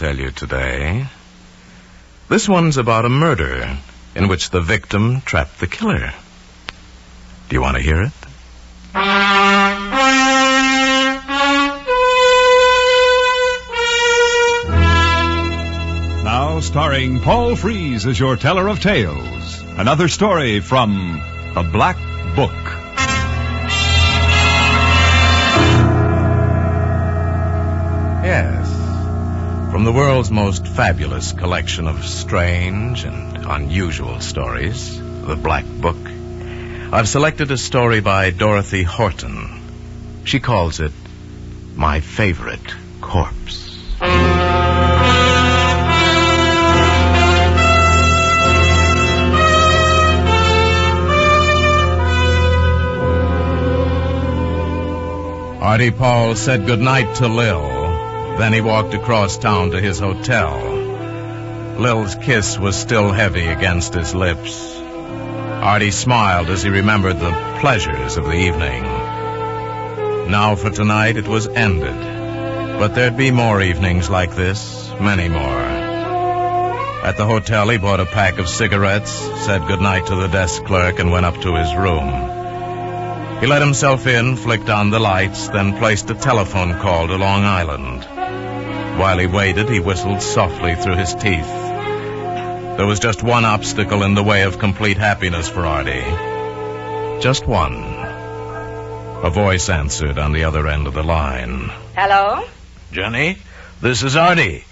tell you today. This one's about a murder in which the victim trapped the killer. Do you want to hear it? Now starring Paul Frees as your teller of tales. Another story from The Black Book. Yes. From the world's most fabulous collection of strange and unusual stories, The Black Book, I've selected a story by Dorothy Horton. She calls it My Favorite Corpse. Artie Paul said goodnight to Lil. Then he walked across town to his hotel. Lil's kiss was still heavy against his lips. Artie smiled as he remembered the pleasures of the evening. Now for tonight it was ended. But there'd be more evenings like this, many more. At the hotel he bought a pack of cigarettes, said goodnight to the desk clerk, and went up to his room. He let himself in, flicked on the lights, then placed a telephone call to Long Island. While he waited, he whistled softly through his teeth. There was just one obstacle in the way of complete happiness for Artie. Just one. A voice answered on the other end of the line. Hello? Jenny, this is Artie.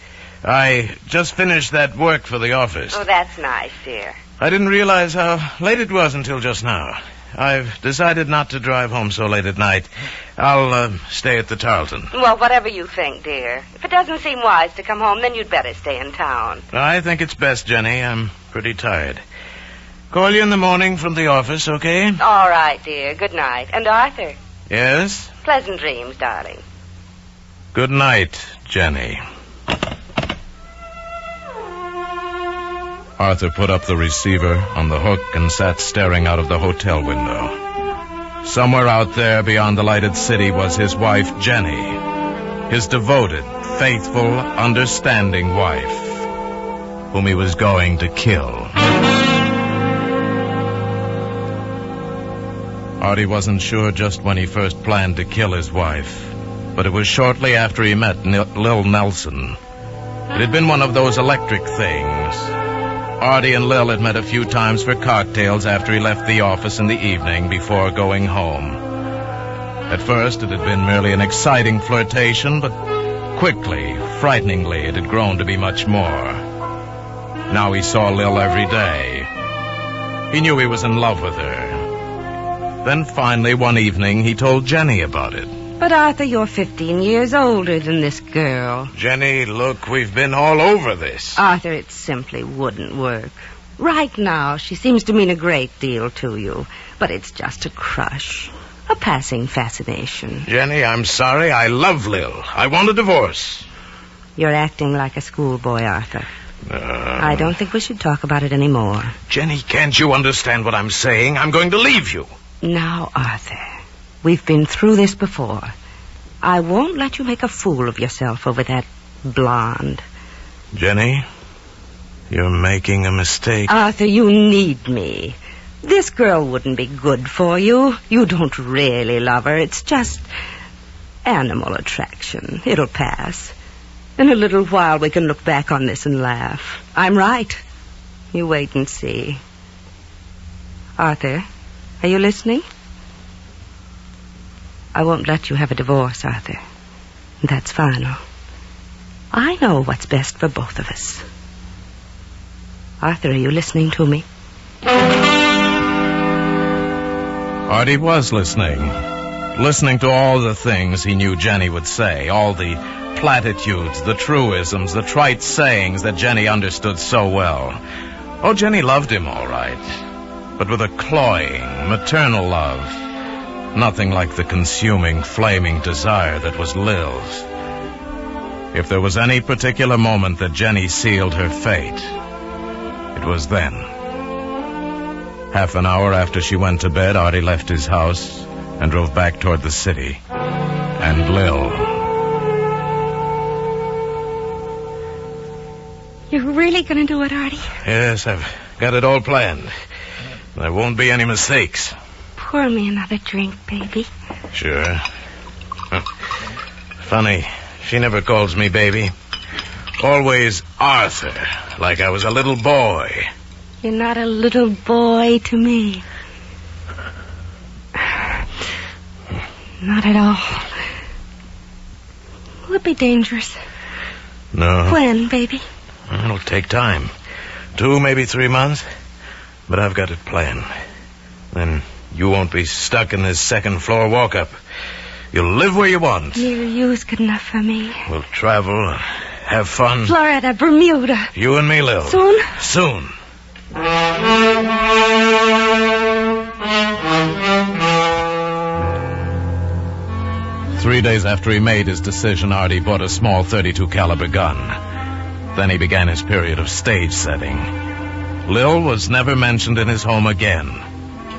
I just finished that work for the office. Oh, that's nice, dear. I didn't realize how late it was until just now. I've decided not to drive home so late at night. I'll stay at the Tarleton. Well, whatever you think, dear. If it doesn't seem wise to come home, then you'd better stay in town. I think it's best, Jenny. I'm pretty tired. Call you in the morning from the office, okay? All right, dear. Good night. And Arthur? Yes? Pleasant dreams, darling. Good night, Jenny. Arthur put up the receiver on the hook and sat staring out of the hotel window. Somewhere out there beyond the lighted city was his wife, Jenny. His devoted, faithful, understanding wife, whom he was going to kill. Artie wasn't sure just when he first planned to kill his wife, but it was shortly after he met Lil Nelson. It had been one of those electric things. Artie and Lil had met a few times for cocktails after he left the office in the evening before going home. At first, it had been merely an exciting flirtation, but quickly, frighteningly, it had grown to be much more. Now he saw Lil every day. He knew he was in love with her. Then finally, one evening, he told Jenny about it. But, Arthur, you're 15 years older than this girl. Jenny, look, we've been all over this. Arthur, it simply wouldn't work. Right now, she seems to mean a great deal to you. But it's just a crush. A passing fascination. Jenny, I'm sorry. I love Lil. I want a divorce. You're acting like a schoolboy, Arthur. I don't think we should talk about it anymore. Jenny, can't you understand what I'm saying? I'm going to leave you. Now, Arthur, we've been through this before. I won't let you make a fool of yourself over that blonde. Jenny, you're making a mistake. Arthur, you need me. This girl wouldn't be good for you. You don't really love her. It's just animal attraction. It'll pass. In a little while, we can look back on this and laugh. I'm right. You wait and see. Arthur, are you listening? I won't let you have a divorce, Arthur. That's final. I know what's best for both of us. Arthur, are you listening to me? Artie was listening. Listening to all the things he knew Jenny would say. All the platitudes, the truisms, the trite sayings that Jenny understood so well. Oh, Jenny loved him all right. But with a cloying, maternal love. Nothing like the consuming, flaming desire that was Lil's. If there was any particular moment that Jenny sealed her fate, it was then. Half an hour after she went to bed, Artie left his house and drove back toward the city. And Lil. really going to do it, Artie? Yes, I've got it all planned. There won't be any mistakes. Pour me another drink, baby. Sure. Funny, she never calls me baby. Always Arthur, like I was a little boy. You're not a little boy to me. Not at all. Will it be dangerous? No. When, baby? It'll take time. 2, maybe 3 months. But I've got it planned. Then you won't be stuck in this second-floor walk-up. You'll live where you want. Near you's good enough for me. We'll travel, have fun. Florida, Bermuda. You and me, Lil. Soon? Soon. 3 days after he made his decision, Artie bought a small .32 caliber gun. Then he began his period of stage setting. Lil was never mentioned in his home again.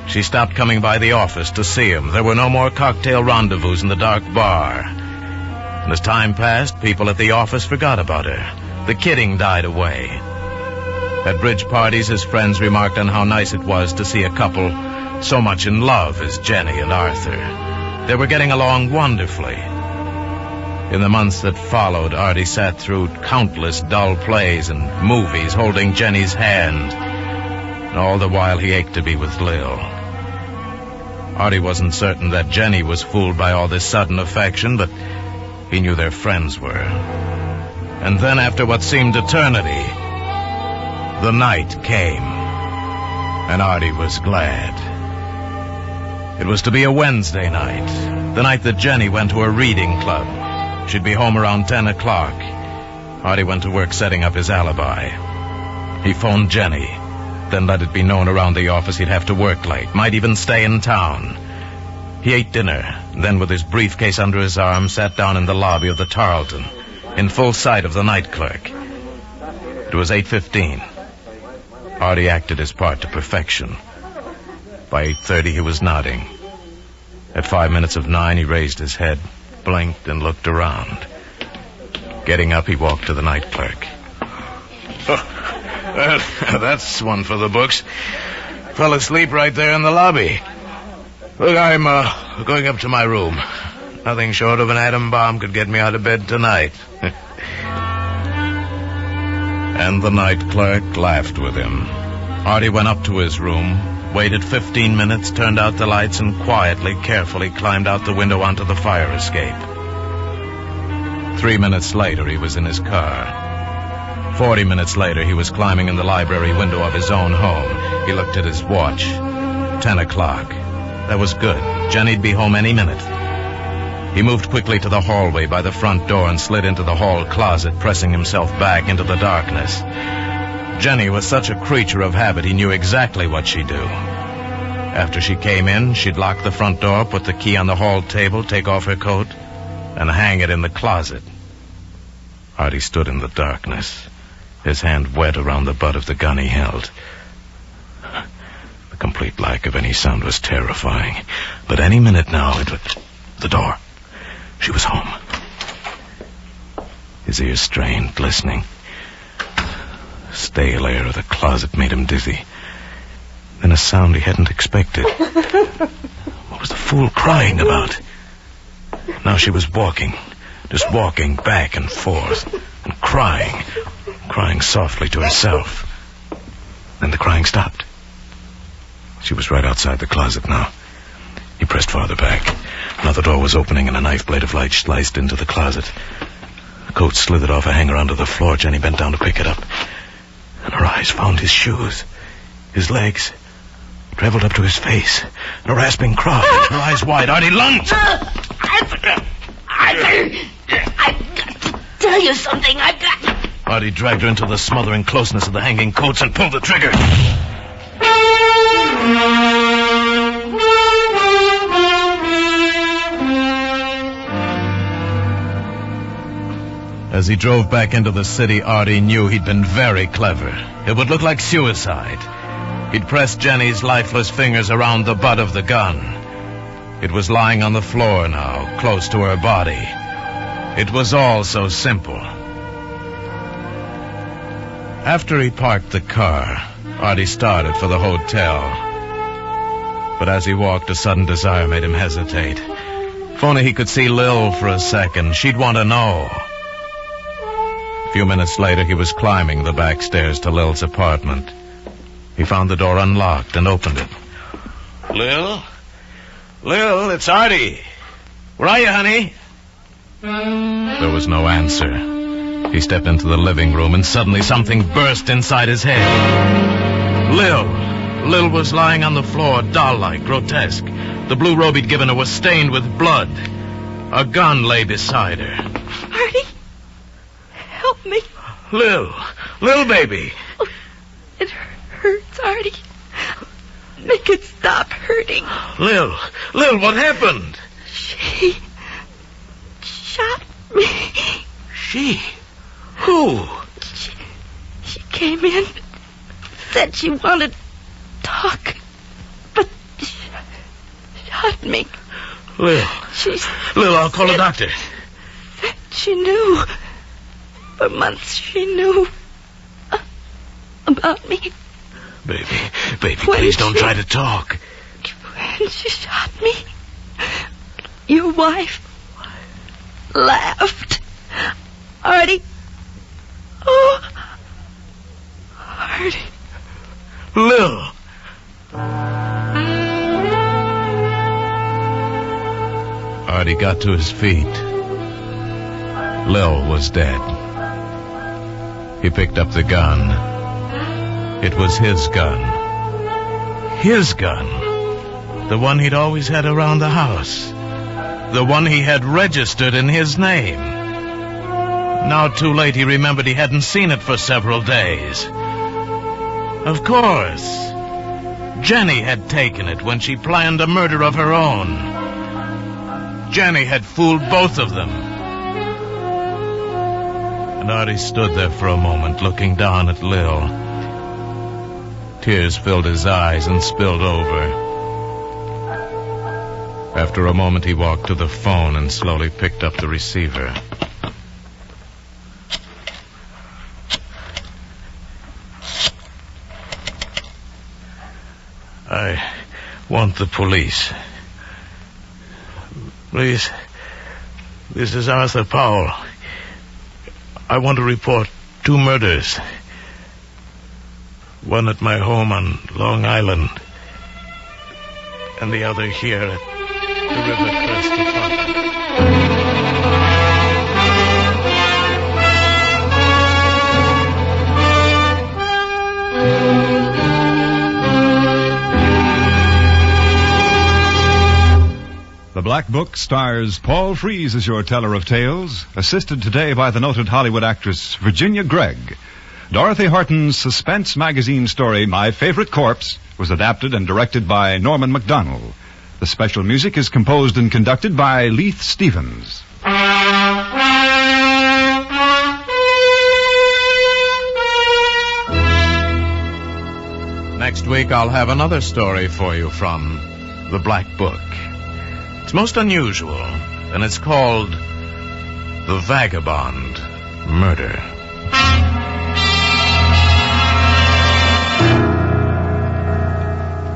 She stopped coming by the office to see him. There were no more cocktail rendezvous in the dark bar. And as time passed, people at the office forgot about her. The kidding died away. At bridge parties, his friends remarked on how nice it was to see a couple so much in love as Jenny and Arthur. They were getting along wonderfully. In the months that followed, Artie sat through countless dull plays and movies holding Jenny's hand. And all the while he ached to be with Lil. Artie wasn't certain that Jenny was fooled by all this sudden affection, but he knew their friends were. And then after what seemed eternity, the night came. And Artie was glad. It was to be a Wednesday night, the night that Jenny went to a reading club. She'd be home around 10 o'clock. Artie went to work setting up his alibi. He phoned Jenny, then let it be known around the office he'd have to work late, might even stay in town. He ate dinner, then with his briefcase under his arm, sat down in the lobby of the Tarleton, in full sight of the night clerk. It was 8:15. Artie acted his part to perfection. By 8:30, he was nodding. At 5 minutes of 9, he raised his head, blinked, and looked around. Getting up, he walked to the night clerk. Oh, that's one for the books. Fell asleep right there in the lobby. Look, I'm going up to my room. Nothing short of an atom bomb could get me out of bed tonight. And the night clerk laughed with him. Artie went up to his room, waited 15 minutes, turned out the lights, and quietly, carefully climbed out the window onto the fire escape. 3 minutes later, he was in his car. 40 minutes later, he was climbing in the library window of his own home. He looked at his watch. 10 o'clock. That was good. Jenny'd be home any minute. He moved quickly to the hallway by the front door and slid into the hall closet, pressing himself back into the darkness. Jenny was such a creature of habit, he knew exactly what she'd do. After she came in, she'd lock the front door, put the key on the hall table, take off her coat, and hang it in the closet. Artie stood in the darkness, his hand wet around the butt of the gun he held. The complete lack of any sound was terrifying. But any minute now, it would... The door. She was home. His ears strained, listening. The stale air of the closet made him dizzy. Then a sound he hadn't expected. What was the fool crying about? Now she was walking, just walking back and forth, and crying softly to herself. Then the crying stopped. She was right outside the closet now. He pressed farther back. Now the door was opening and a knife blade of light sliced into the closet. The coat slithered off a hanger onto the floor. Jenny bent down to pick it up. And her eyes found his shoes, his legs, traveled up to his face. And a rasping cry, her eyes wide. Artie lunged. Arthur, I've got to tell you something. I've got... Artie dragged her into the smothering closeness of the hanging coats and pulled the trigger. As he drove back into the city, Artie knew he'd been very clever. It would look like suicide. He'd pressed Jenny's lifeless fingers around the butt of the gun. It was lying on the floor now, close to her body. It was all so simple. After he parked the car, Artie started for the hotel. But as he walked, a sudden desire made him hesitate. If only he could see Lil for a second, she'd want to know. A few minutes later, he was climbing the back stairs to Lil's apartment. He found the door unlocked and opened it. Lil? Lil, it's Artie. Where are you, honey? There was no answer. He stepped into the living room, and suddenly something burst inside his head. Lil was lying on the floor, doll-like, grotesque. The blue robe he'd given her was stained with blood. A gun lay beside her. Artie, help me. Lil, baby. Oh, it hurts, Artie. Make it stop hurting. Lil, what happened? She shot me. She? Who? She came in, said she wanted to talk, but shot me. Lil, I'll call a doctor. Said she knew. For months she knew about me. Baby, please don't try to talk. When she shot me, your wife laughed. Artie. Oh, Artie. Lil. Artie got to his feet. Lil was dead. He picked up the gun. It was his gun. His gun. The one he'd always had around the house. The one he had registered in his name. Now, too late, he remembered he hadn't seen it for several days. Of course. Jenny had taken it when she planned a murder of her own. Jenny had fooled both of them. And Artie stood there for a moment, looking down at Lil. Tears filled his eyes and spilled over. After a moment, he walked to the phone and slowly picked up the receiver. I want the police. Please, this is Arthur Powell. I want to report 2 murders. One at my home on Long Island, and the other here at the River Crest apartment. The Black Book stars Paul Frees as your teller of tales, assisted today by the noted Hollywood actress Virginia Gregg. Dorothy Horton's suspense magazine story, My Favorite Corpse, was adapted and directed by Norman MacDonald. The special music is composed and conducted by Leith Stevens. Next week, I'll have another story for you from The Black Book. It's most unusual, and it's called The Vagabond Murder.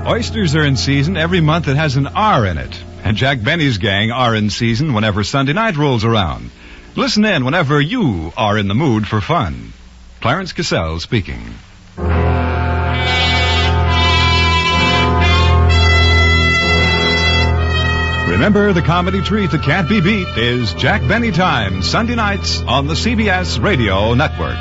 Oysters are in season every month that has an R in it. And Jack Benny's gang are in season whenever Sunday night rolls around. Listen in whenever you are in the mood for fun. Clarence Cassell speaking. Remember, the comedy treat that can't be beat is Jack Benny Time, Sunday nights on the CBS Radio Network.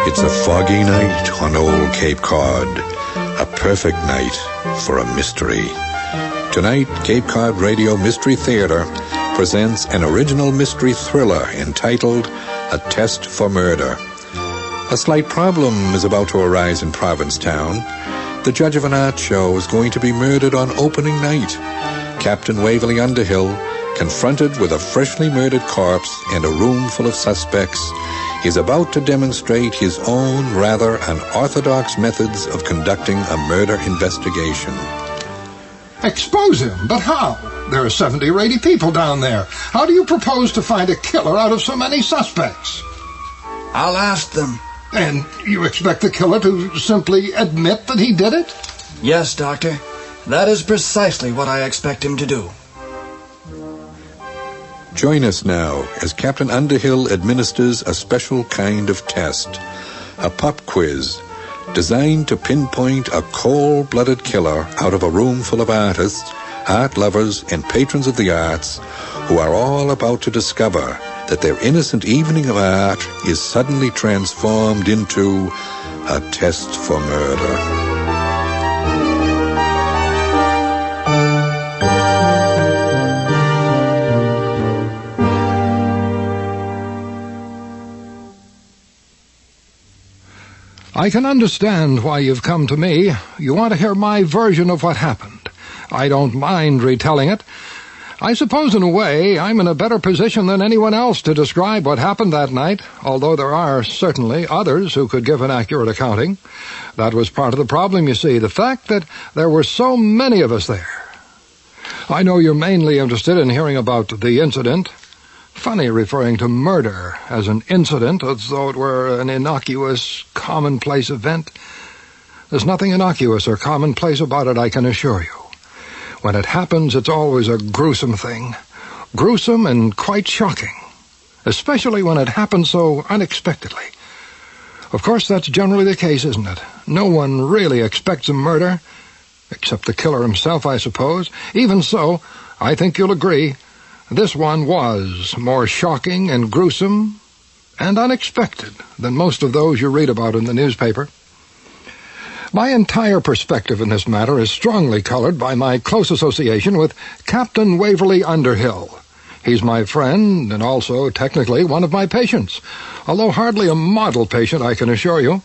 It's a foggy night on Old Cape Cod, a perfect night for a mystery. Tonight, Cape Cod Radio Mystery Theater presents an original mystery thriller entitled A Test for Murder. A slight problem is about to arise in Provincetown. The judge of an art show is going to be murdered on opening night. Captain Waverly Underhill, confronted with a freshly murdered corpse and a room full of suspects, is about to demonstrate his own rather unorthodox methods of conducting a murder investigation. Expose him? But how? There are 70 or 80 people down there. How do you propose to find a killer out of so many suspects? I'll ask them. And you expect the killer to simply admit that he did it? Yes, Doctor. That is precisely what I expect him to do. Join us now as Captain Underhill administers a special kind of test, a pop quiz, designed to pinpoint a cold-blooded killer out of a room full of artists, art lovers, and patrons of the arts who are all about to discover that their innocent evening of art is suddenly transformed into a test for murder. I can understand why you've come to me. You want to hear my version of what happened. I don't mind retelling it. I suppose, in a way, I'm in a better position than anyone else to describe what happened that night, although there are certainly others who could give an accurate accounting. That was part of the problem, you see, the fact that there were so many of us there. I know you're mainly interested in hearing about the incident. Funny referring to murder as an incident, as though it were an innocuous, commonplace event. There's nothing innocuous or commonplace about it, I can assure you. When it happens, it's always a gruesome thing. Gruesome and quite shocking. Especially when it happens so unexpectedly. Of course, that's generally the case, isn't it? No one really expects a murder, except the killer himself, I suppose. Even so, I think you'll agree, this one was more shocking and gruesome and unexpected than most of those you read about in the newspaper. My entire perspective in this matter is strongly colored by my close association with Captain Waverly Underhill. He's my friend and also, technically, one of my patients, although hardly a model patient, I can assure you.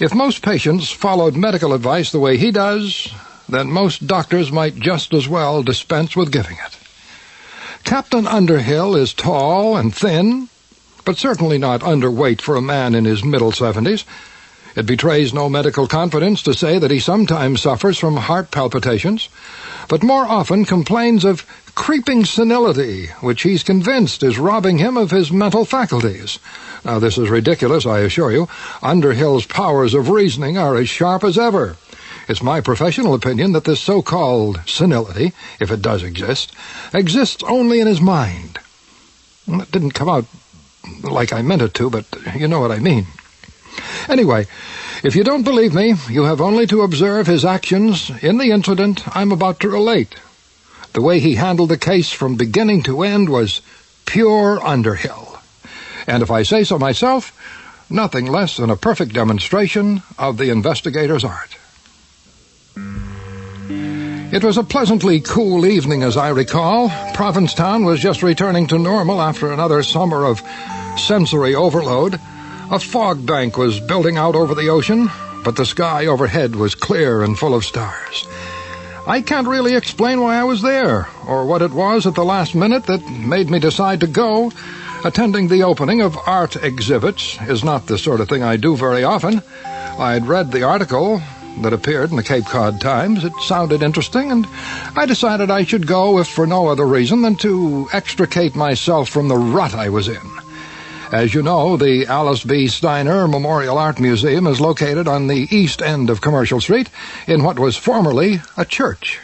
If most patients followed medical advice the way he does, then most doctors might just as well dispense with giving it. Captain Underhill is tall and thin, but certainly not underweight for a man in his middle 70s. It betrays no medical confidence to say that he sometimes suffers from heart palpitations, but more often complains of creeping senility, which he's convinced is robbing him of his mental faculties. Now, this is ridiculous, I assure you. Underhill's powers of reasoning are as sharp as ever. It's my professional opinion that this so-called senility, if it does exist, exists only in his mind. Well, it didn't come out like I meant it to, but you know what I mean. Anyway, if you don't believe me, you have only to observe his actions in the incident I'm about to relate. The way he handled the case from beginning to end was pure Underhill. And if I say so myself, nothing less than a perfect demonstration of the investigator's art. It was a pleasantly cool evening, as I recall. Provincetown was just returning to normal after another summer of sensory overload. A fog bank was building out over the ocean, but the sky overhead was clear and full of stars. I can't really explain why I was there, or what it was at the last minute that made me decide to go. Attending the opening of art exhibits is not the sort of thing I do very often. I'd read the article that appeared in the Cape Cod Times. It sounded interesting, and I decided I should go if for no other reason than to extricate myself from the rut I was in. As you know, the Alice B. Steiner Memorial Art Museum is located on the east end of Commercial Street in what was formerly a church.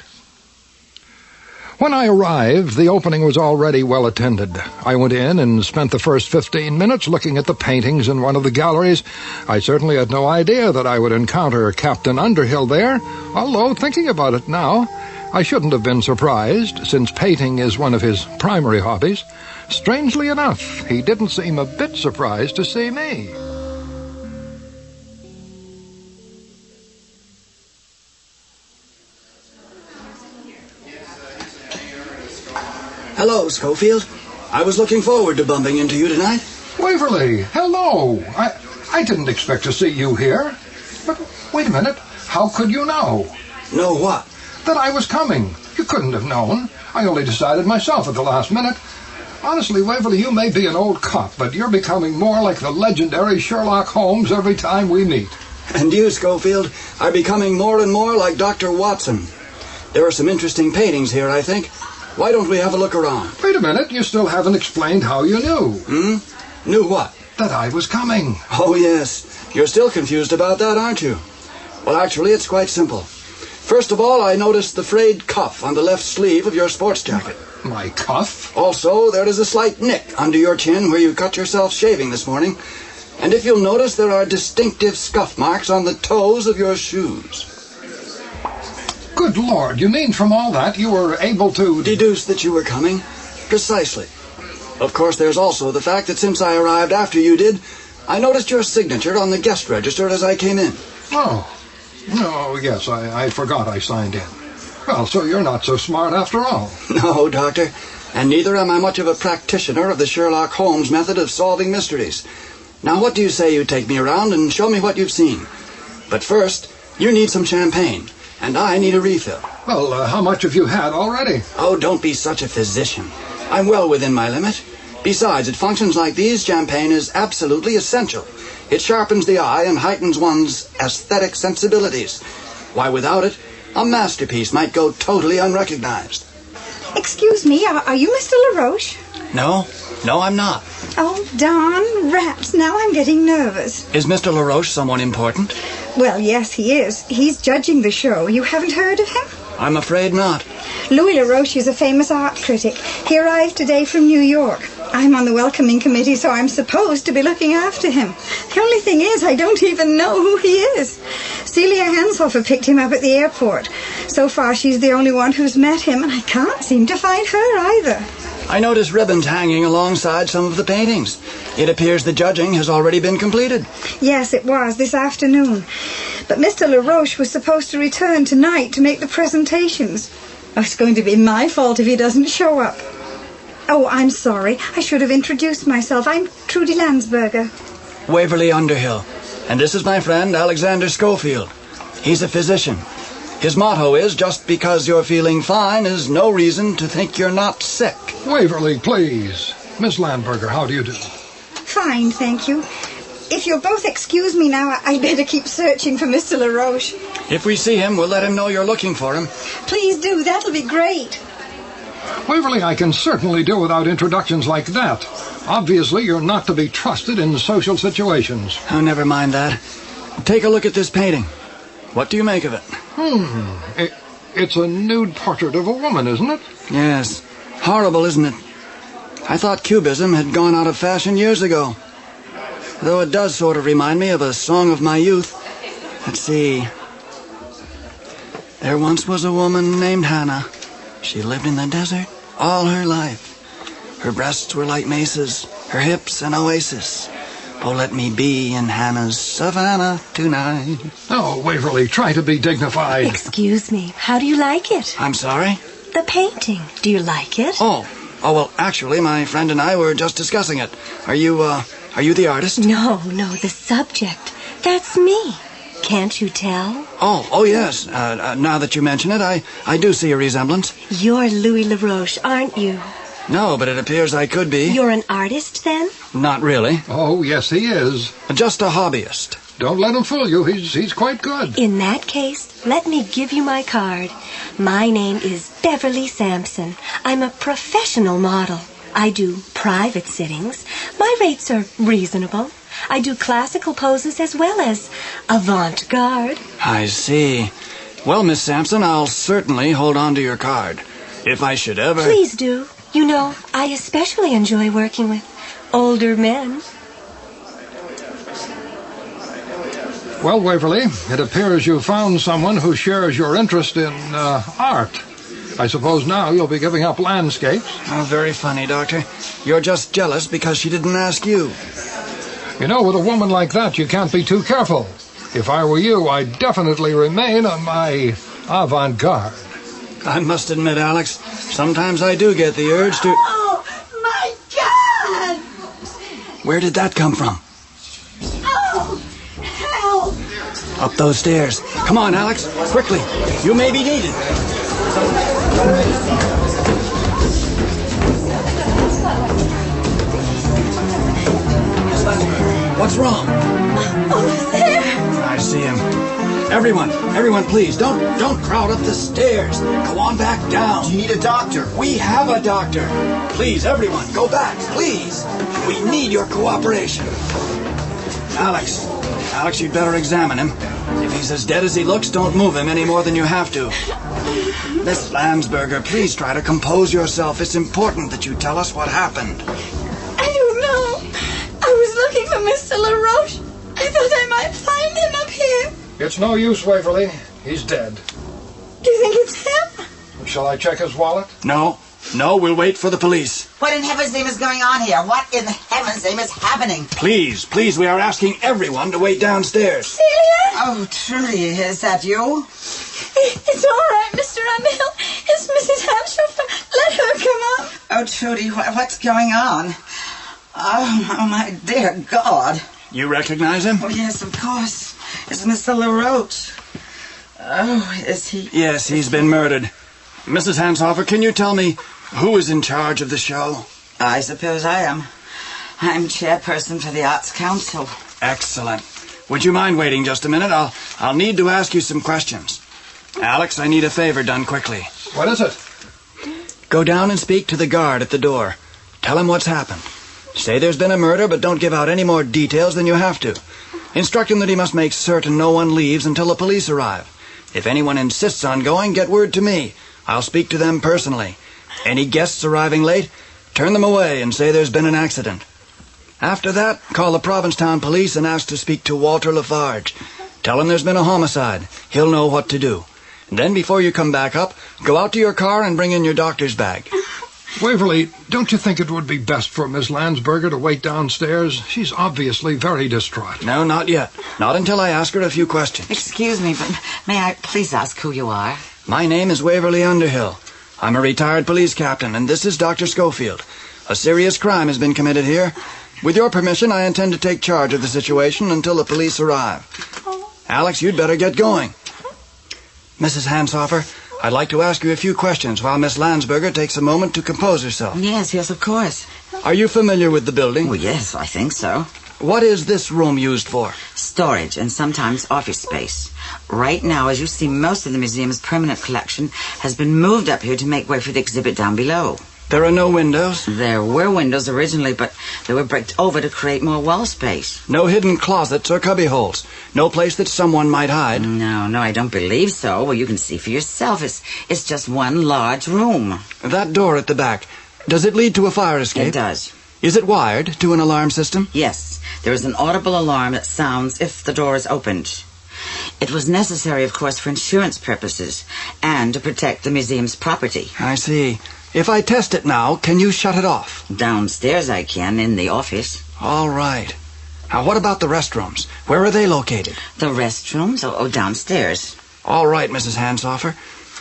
When I arrived, the opening was already well attended. I went in and spent the first 15 minutes looking at the paintings in one of the galleries. I certainly had no idea that I would encounter Captain Underhill there, although, thinking about it now, I shouldn't have been surprised, since painting is one of his primary hobbies. Strangely enough, he didn't seem a bit surprised to see me. Hello, Schofield. I was looking forward to bumping into you tonight. Waverly, hello. I didn't expect to see you here. But wait a minute. How could you know? Know what? That I was coming. You couldn't have known. I only decided myself at the last minute. Honestly, Waverly, you may be an old cop, but you're becoming more like the legendary Sherlock Holmes every time we meet. And you, Schofield, are becoming more and more like Dr. Watson. There are some interesting paintings here, I think. Why don't we have a look around? Wait a minute, you still haven't explained how you knew. Knew what? That I was coming. Oh, yes. You're still confused about that, aren't you? Well, actually, it's quite simple. First of all, I noticed the frayed cuff on the left sleeve of your sports jacket. My cuff? Also, there is a slight nick under your chin where you cut yourself shaving this morning. And if you'll notice, there are distinctive scuff marks on the toes of your shoes. Good Lord, you mean from all that you were able to... Deduce that you were coming? Precisely. Of course, there's also the fact that since I arrived after you did, I noticed your signature on the guest register as I came in. Oh, yes, I forgot I signed in. Well, so you're not so smart after all. No, Doctor, and neither am I much of a practitioner of the Sherlock Holmes method of solving mysteries. Now, what do you say you take me around and show me what you've seen? But first, you need some champagne, and I need a refill. Well, how much have you had already? Oh, don't be such a physician. I'm well within my limit. Besides, at functions like these, champagne is absolutely essential. It sharpens the eye and heightens one's aesthetic sensibilities. Why, without it, a masterpiece might go totally unrecognized. Excuse me, are you Mr. LaRoche? No, I'm not. Oh, darn rats, now I'm getting nervous. Is Mr. LaRoche someone important? Well, yes, he is. He's judging the show. You haven't heard of him? I'm afraid not. Louis LaRoche is a famous art critic. He arrived today from New York. I'm on the welcoming committee, so I'm supposed to be looking after him. The only thing is, I don't even know who he is. Celia Hanshofer picked him up at the airport. So far, she's the only one who's met him, and I can't seem to find her either. I noticed ribbons hanging alongside some of the paintings. It appears the judging has already been completed. Yes, it was, this afternoon. But Mr. LaRoche was supposed to return tonight to make the presentations. Oh, it's going to be my fault if he doesn't show up. Oh, I'm sorry. I should have introduced myself. I'm Trudy Landsberger. Waverly Underhill. And this is my friend, Alexander Schofield. He's a physician. His motto is, just because you're feeling fine is no reason to think you're not sick. Waverly, please. Miss Landberger, how do you do? Fine, thank you. If you'll both excuse me now, I'd better keep searching for Mr. LaRoche. If we see him, we'll let him know you're looking for him. Please do. That'll be great. Waverly, I can certainly do without introductions like that. Obviously, you're not to be trusted in social situations. Oh, never mind that. Take a look at this painting. What do you make of it? It's a nude portrait of a woman, isn't it? Yes. Horrible, isn't it? I thought Cubism had gone out of fashion years ago. Though it does sort of remind me of a song of my youth. Let's see. There once was a woman named Hannah. She lived in the desert all her life. Her breasts were like mesas, her hips an oasis. Oh, let me be in Hannah's savannah tonight. Oh, Waverly, try to be dignified. Excuse me, how do you like it? I'm sorry? The painting. Do you like it? Oh, well, actually, my friend and I were just discussing it. Are you the artist? No, the subject. That's me. Can't you tell? Oh, yes. Now that you mention it, I do see a resemblance. You're Louis LaRoche, aren't you? No, but it appears I could be. You're an artist, then? Not really. Oh, yes, he is. Just a hobbyist. Don't let him fool you. He's quite good. In that case, let me give you my card. My name is Beverly Sampson. I'm a professional model. I do private sittings. My rates are reasonable. I do classical poses as well as avant-garde. I see. Well, Miss Sampson, I'll certainly hold on to your card. If I should ever... Please do. You know, I especially enjoy working with older men. Well, Waverly, it appears you found someone who shares your interest in art. I suppose now you'll be giving up landscapes. Oh, very funny, Doctor. You're just jealous because she didn't ask you. You know, with a woman like that, you can't be too careful. If I were you, I'd definitely remain on my avant-garde. I must admit, Alex, sometimes I do get the urge to... Oh, my God! Where did that come from? Oh, help! Up those stairs. Come on, Alex, quickly. You may be needed. What's wrong? Over there. I see him. Everyone, please, don't crowd up the stairs. Go on back down. You need a doctor. We have a doctor. Please, everyone, go back, please. We need your cooperation. Alex, you'd better examine him. If he's as dead as he looks, don't move him any more than you have to. Miss Landsberger, please try to compose yourself. It's important that you tell us what happened. I don't know. I was looking for Mr. LaRoche. I thought I might find him up here. It's no use, Waverly. He's dead. Do you think it's him? Shall I check his wallet? No, we'll wait for the police. What in heaven's name is going on here? What in heaven's name is happening? Please, we are asking everyone to wait downstairs. Celia? Oh, Trudy, is that you? It's all right, Mr. Underhill. It's Mrs. Hanshofer. Let her come up. Oh, Trudy, what's going on? Oh, my dear God. You recognize him? Oh, yes, of course. It's Mr. LaRoche. Oh, is he? Yes, he's been murdered. Mrs. Hanshofer, can you tell me who is in charge of the show? I suppose I am. I'm chairperson for the Arts Council. Excellent. Would you mind waiting just a minute? I'll need to ask you some questions. Alex, I need a favor done quickly. What is it? Go down and speak to the guard at the door. Tell him what's happened. Say there's been a murder, but don't give out any more details than you have to. Instruct him that he must make certain no one leaves until the police arrive. If anyone insists on going, get word to me. I'll speak to them personally. Any guests arriving late, turn them away and say there's been an accident. After that, call the Provincetown police and ask to speak to Walter Lafarge. Tell him there's been a homicide. He'll know what to do. And then before you come back up, go out to your car and bring in your doctor's bag. Waverly, don't you think it would be best for Miss Landsberger to wait downstairs? She's obviously very distraught. No, not yet. Not until I ask her a few questions. Excuse me, but may I please ask who you are? My name is Waverly Underhill. I'm a retired police captain, and this is Dr. Schofield. A serious crime has been committed here. With your permission, I intend to take charge of the situation until the police arrive. Alex, you'd better get going. Mrs. Hanshofer, I'd like to ask you a few questions while Miss Landsberger takes a moment to compose herself. Yes, of course. Are you familiar with the building? Well, yes, I think so. What is this room used for? Storage and sometimes office space. Right now, as you see, most of the museum's permanent collection has been moved up here to make way for the exhibit down below. There are no windows? There were windows originally, but they were bricked over to create more wall space. No hidden closets or cubby holes? No place that someone might hide? No, I don't believe so. Well, you can see for yourself. It's just one large room. That door at the back, does it lead to a fire escape? It does. Is it wired to an alarm system? Yes. There is an audible alarm that sounds if the door is opened. It was necessary, of course, for insurance purposes and to protect the museum's property. I see. If I test it now, can you shut it off? Downstairs I can, in the office. All right. Now, what about the restrooms? Where are they located? The restrooms? Oh, downstairs. All right, Mrs. Hanshofer.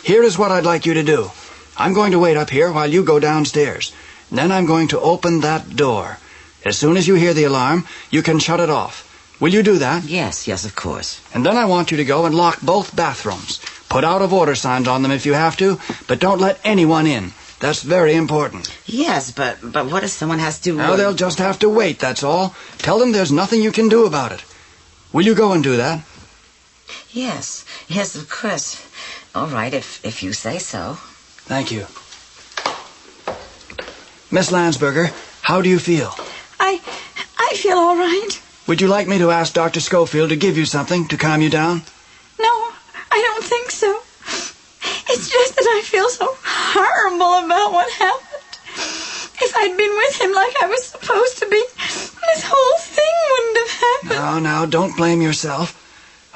Here is what I'd like you to do. I'm going to wait up here while you go downstairs. Then I'm going to open that door. As soon as you hear the alarm, you can shut it off. Will you do that? Yes, of course. And then I want you to go and lock both bathrooms. Put out of order signs on them if you have to, but don't let anyone in. That's very important. Yes, but what if someone has to... Now, they'll just have to wait, that's all. Tell them there's nothing you can do about it. Will you go and do that? Yes, of course. All right, if you say so. Thank you. Miss Landsberger, how do you feel? I feel all right. Would you like me to ask Dr. Schofield to give you something to calm you down? No, I don't think so. It's just that I feel so horrible about what happened. If I'd been with him like I was supposed to be, this whole thing wouldn't have happened. Now, don't blame yourself.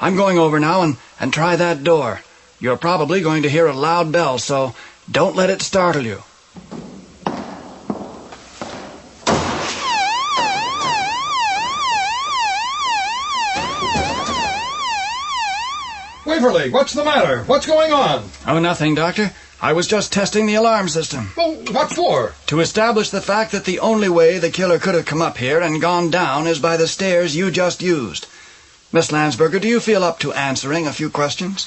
I'm going over now and try that door. You're probably going to hear a loud bell, so don't let it startle you. Waverly, what's the matter? What's going on? Oh, nothing, Doctor. I was just testing the alarm system. Well, what for? To establish the fact that the only way the killer could have come up here and gone down is by the stairs you just used. Miss Landsberger, do you feel up to answering a few questions?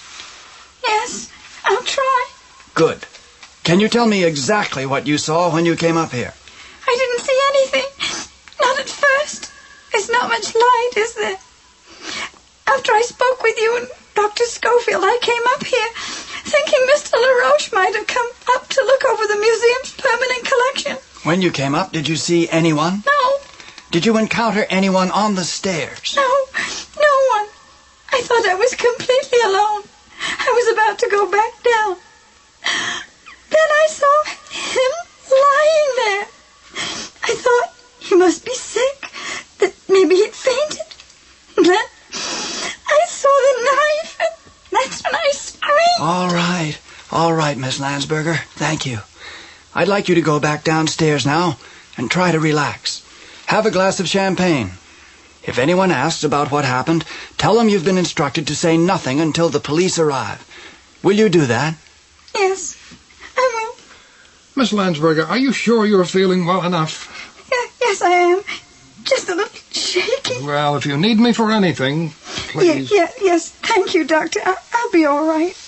Yes, I'll try. Good. Can you tell me exactly what you saw when you came up here? I didn't see anything. Not at first. There's not much much light, is there? After I spoke with you and Dr. Schofield, I came up here thinking Mr. LaRoche might have come up to look over the museum's permanent collection. When you came up, did you see anyone? No. Did you encounter anyone on the stairs? No one. I thought I was completely alone. I was about to go back down. Then I saw him lying there. I thought he must be sick, that maybe he'd fainted. Then I saw the knife, and that's when I screamed. All right, Miss Landsberger. Thank you. I'd like you to go back downstairs now and try to relax. Have a glass of champagne. If anyone asks about what happened, tell them you've been instructed to say nothing until the police arrive. Will you do that? Yes, I will. Miss Landsberger, are you sure you're feeling well enough? Yes, I am. Just a little shaky. Well, if you need me for anything, please. Yes, thank you, Doctor. I'll be all right.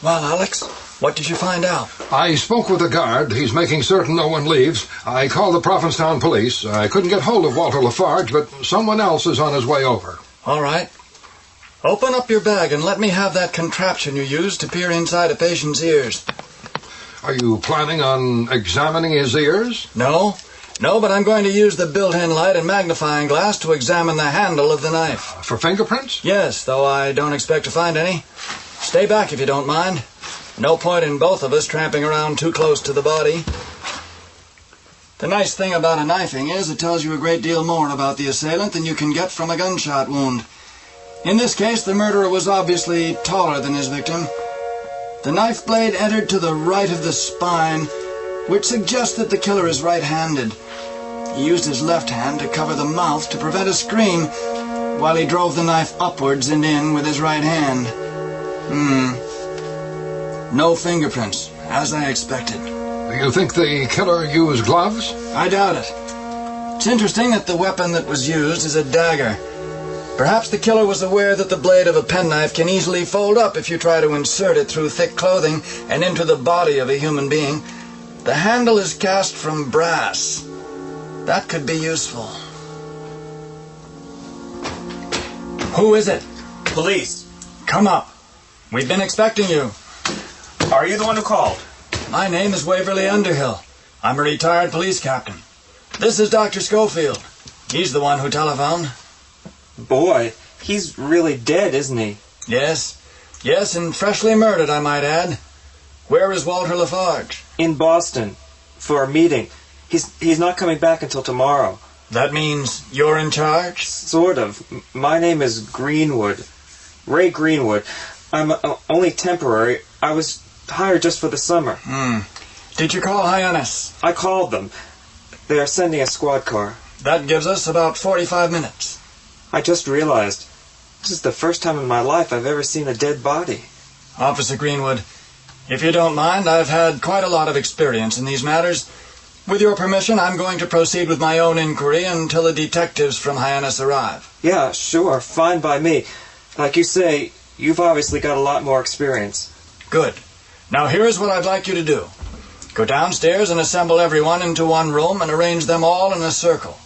Well, Alex, what did you find out? I spoke with the guard. He's making certain no one leaves. I called the Provincetown police. I couldn't get hold of Walter Lafarge, but someone else is on his way over. All right. Open up your bag and let me have that contraption you use to peer inside a patient's ears. Are you planning on examining his ears? No, but I'm going to use the built-in light and magnifying glass to examine the handle of the knife. For fingerprints? Yes, though I don't expect to find any. Stay back if you don't mind. No point in both of us tramping around too close to the body. The nice thing about a knifing is it tells you a great deal more about the assailant than you can get from a gunshot wound. In this case, the murderer was obviously taller than his victim. The knife blade entered to the right of the spine, which suggests that the killer is right-handed. He used his left hand to cover the mouth to prevent a scream, while he drove the knife upwards and in with his right hand. No fingerprints, as I expected. Do you think the killer used gloves? I doubt it. It's interesting that the weapon that was used is a dagger. Perhaps the killer was aware that the blade of a penknife can easily fold up if you try to insert it through thick clothing and into the body of a human being. The handle is cast from brass. That could be useful. Who is it? Police. Come up. We've been expecting you. Are you the one who called? My name is Waverly Underhill. I'm a retired police captain. This is Dr. Schofield. He's the one who telephoned. Boy, he's really dead, isn't he? Yes, and freshly murdered, I might add. Where is Walter Lafarge? In Boston, for a meeting. He's not coming back until tomorrow. That means you're in charge? Sort of. My name is Greenwood. Ray Greenwood. I'm only temporary. I was hired just for the summer. Did you call Hyannis? I called them. They are sending a squad car. That gives us about 45 minutes. I just realized this is the first time in my life I've ever seen a dead body. Officer Greenwood, if you don't mind, I've had quite a lot of experience in these matters. With your permission, I'm going to proceed with my own inquiry until the detectives from Hyannis arrive. Yeah, sure. Fine by me. Like you say, you've obviously got a lot more experience. Good. Now here's what I'd like you to do. Go downstairs and assemble everyone into one room and arrange them all in a circle.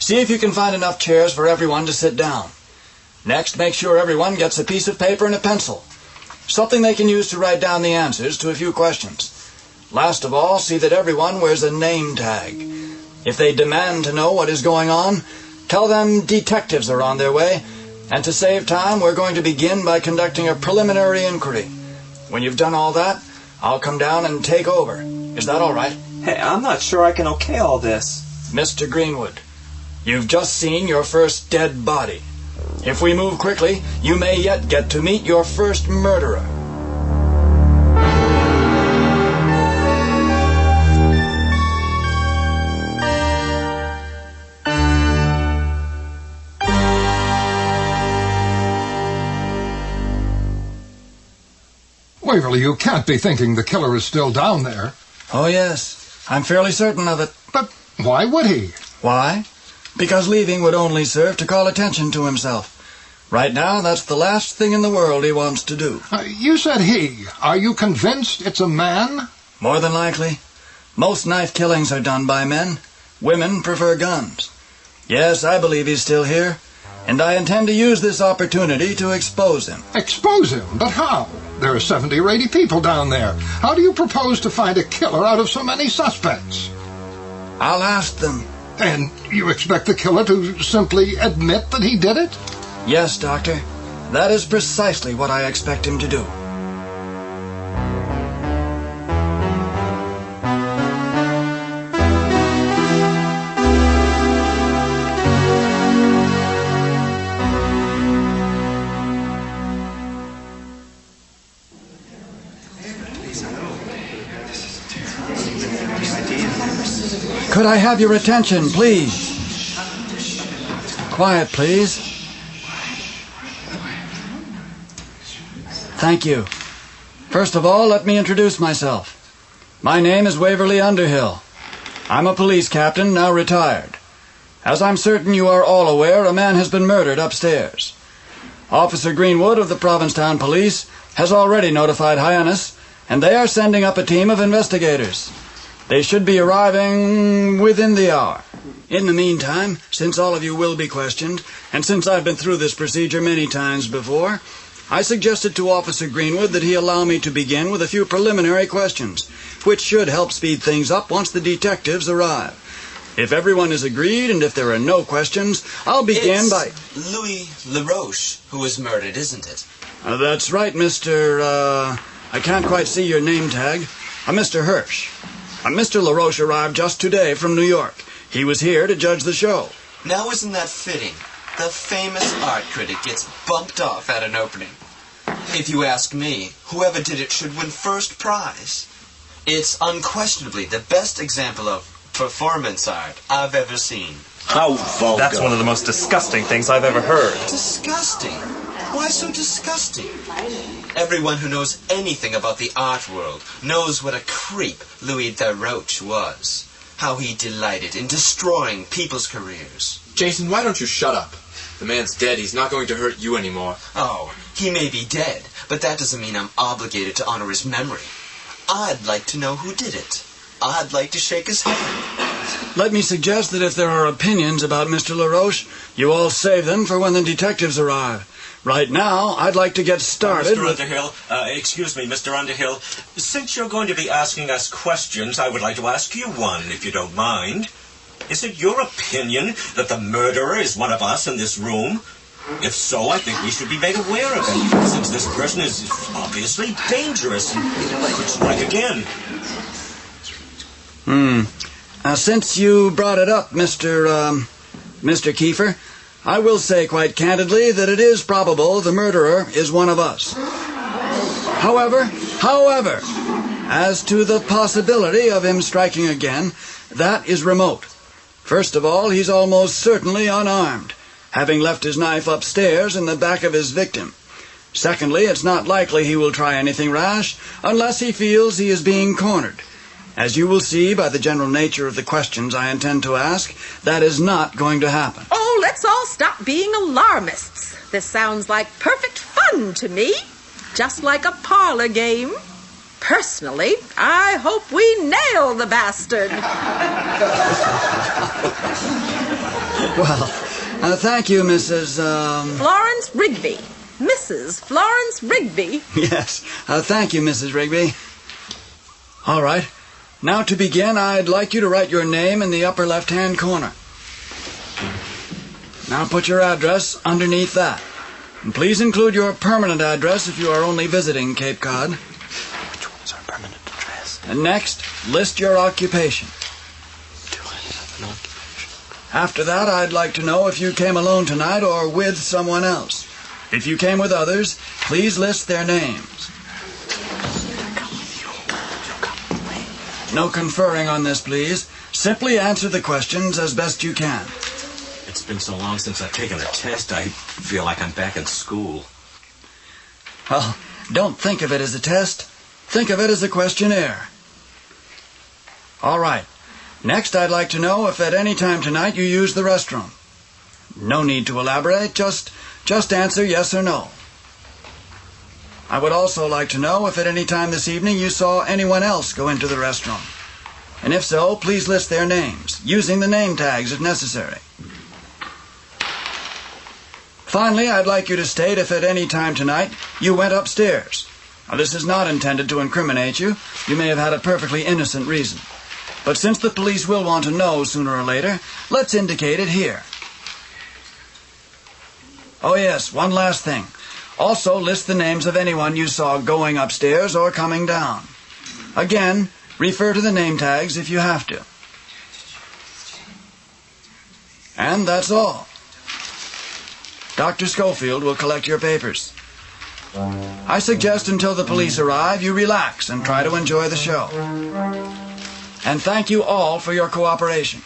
See if you can find enough chairs for everyone to sit down. Next, make sure everyone gets a piece of paper and a pencil. Something they can use to write down the answers to a few questions. Last of all, see that everyone wears a name tag. If they demand to know what is going on, tell them detectives are on their way, and to save time, we're going to begin by conducting a preliminary inquiry. When you've done all that, I'll come down and take over. Is that all right? Hey, I'm not sure I can okay all this. Mr. Greenwood, you've just seen your first dead body. If we move quickly, you may yet get to meet your first murderer. Waverly, you can't be thinking the killer is still down there. Oh, yes. I'm fairly certain of it. But why would he? Why? Because leaving would only serve to call attention to himself. Right now, that's the last thing in the world he wants to do. You said he. Are you convinced it's a man? More than likely. Most knife killings are done by men. Women prefer guns. Yes, I believe he's still here, and I intend to use this opportunity to expose him. Expose him? But how? There are 70 or 80 people down there. How do you propose to find a killer out of so many suspects? I'll ask them. And you expect the killer to simply admit that he did it? Yes, Doctor. That is precisely what I expect him to do. Could I have your attention, please? Quiet, please. Thank you. First of all, let me introduce myself. My name is Waverly Underhill. I'm a police captain, now retired. As I'm certain you are all aware, a man has been murdered upstairs. Officer Greenwood of the Provincetown Police has already notified Hyannis, and they are sending up a team of investigators. They should be arriving within the hour. In the meantime, since all of you will be questioned, and since I've been through this procedure many times before, I suggested to Officer Greenwood that he allow me to begin with a few preliminary questions, which should help speed things up once the detectives arrive. If everyone is agreed, and if there are no questions, I'll begin by... Louis LaRoche who was murdered, isn't it? That's right, Mr. I can't quite see your name tag. Mr. Hirsch. Mr. LaRoche arrived just today from New York. He was here to judge the show. Now isn't that fitting? The famous art critic gets bumped off at an opening. If you ask me, whoever did it should win first prize. It's unquestionably the best example of performance art I've ever seen. How vulgar. That's one of the most disgusting things I've ever heard. Disgusting? Why so disgusting? Everyone who knows anything about the art world knows what a creep Louis LaRoche was. How he delighted in destroying people's careers. Jason, why don't you shut up? The man's dead. He's not going to hurt you anymore. Oh, he may be dead, but that doesn't mean I'm obligated to honor his memory. I'd like to know who did it. I'd like to shake his hand. Let me suggest that if there are opinions about Mr. LaRoche, you all save them for when the detectives arrive. Right now, I'd like to get started Mr. Underhill, excuse me, Mr. Underhill. Since you're going to be asking us questions, I would like to ask you one, if you don't mind. Is it your opinion that the murderer is one of us in this room? If so, I think we should be made aware of it, since this person is obviously dangerous and could strike again. Since you brought it up, Mr. Kiefer, I will say quite candidly that it is probable the murderer is one of us. However, as to the possibility of him striking again, that is remote. First of all, he's almost certainly unarmed, having left his knife upstairs in the back of his victim. Secondly, it's not likely he will try anything rash unless he feels he is being cornered. As you will see by the general nature of the questions I intend to ask, that is not going to happen. Oh, let's all stop being alarmists. This sounds like perfect fun to me. Just like a parlor game. Personally, I hope we nail the bastard. Well, thank you, Mrs. Florence Rigby. Mrs. Florence Rigby. Yes, thank you, Mrs. Rigby. All right. Now to begin, I'd like you to write your name in the upper left-hand corner. Now put your address underneath that. And please include your permanent address if you are only visiting Cape Cod. Which one's our permanent address? And next, list your occupation. Do I have an occupation? After that, I'd like to know if you came alone tonight or with someone else. If you came with others, please list their names. No conferring on this, please. Simply answer the questions as best you can. It's been so long since I've taken a test, I feel like I'm back in school. Well, don't think of it as a test. Think of it as a questionnaire. All right. Next, I'd like to know if at any time tonight you used the restroom. No need to elaborate. Just answer yes or no. I would also like to know if at any time this evening you saw anyone else go into the restroom. And if so, please list their names, using the name tags if necessary. Finally, I'd like you to state if at any time tonight you went upstairs. Now, this is not intended to incriminate you. You may have had a perfectly innocent reason. But since the police will want to know sooner or later, let's indicate it here. Oh yes, one last thing. Also list the names of anyone you saw going upstairs or coming down. Again, refer to the name tags if you have to. And that's all. Dr. Schofield will collect your papers. I suggest until the police arrive, you relax and try to enjoy the show. And thank you all for your cooperation.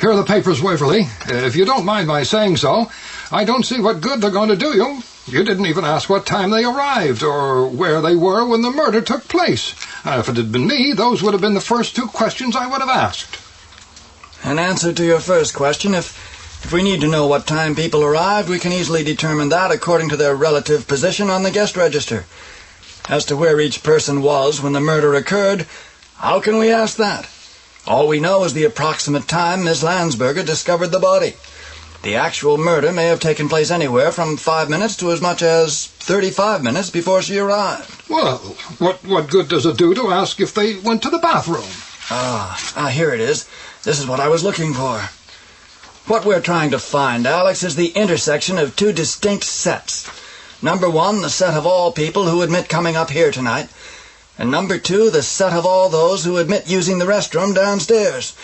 Here are the papers, Waverly. If you don't mind my saying so, I don't see what good they're going to do you. You didn't even ask what time they arrived or where they were when the murder took place. If it had been me, those would have been the first two questions I would have asked. In answer to your first question, if we need to know what time people arrived, we can easily determine that according to their relative position on the guest register. As to where each person was when the murder occurred, how can we ask that? All we know is the approximate time Miss Landsberger discovered the body. The actual murder may have taken place anywhere from 5 minutes to as much as 35 minutes before she arrived. Well, what good does it do to ask if they went to the bathroom? Here it is. This is what I was looking for. What we're trying to find, Alex, is the intersection of two distinct sets. Number one, the set of all people who admit coming up here tonight. And number two, the set of all those who admit using the restroom downstairs.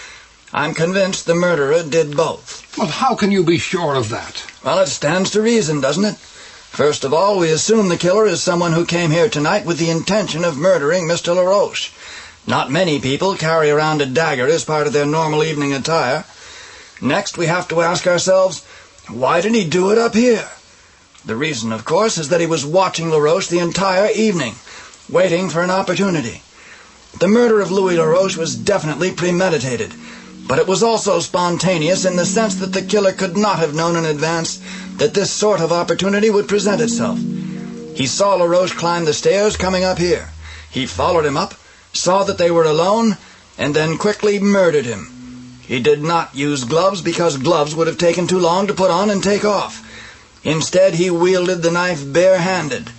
I'm convinced the murderer did both. Well, how can you be sure of that? Well, it stands to reason, doesn't it? First of all, we assume the killer is someone who came here tonight with the intention of murdering Mr. LaRoche. Not many people carry around a dagger as part of their normal evening attire. Next, we have to ask ourselves, why did he do it up here? The reason, of course, is that he was watching LaRoche the entire evening, waiting for an opportunity. The murder of Louis LaRoche was definitely premeditated, but it was also spontaneous in the sense that the killer could not have known in advance that this sort of opportunity would present itself. He saw LaRoche climb the stairs coming up here. He followed him up, saw that they were alone, and then quickly murdered him. He did not use gloves because gloves would have taken too long to put on and take off. Instead, he wielded the knife bare-handed,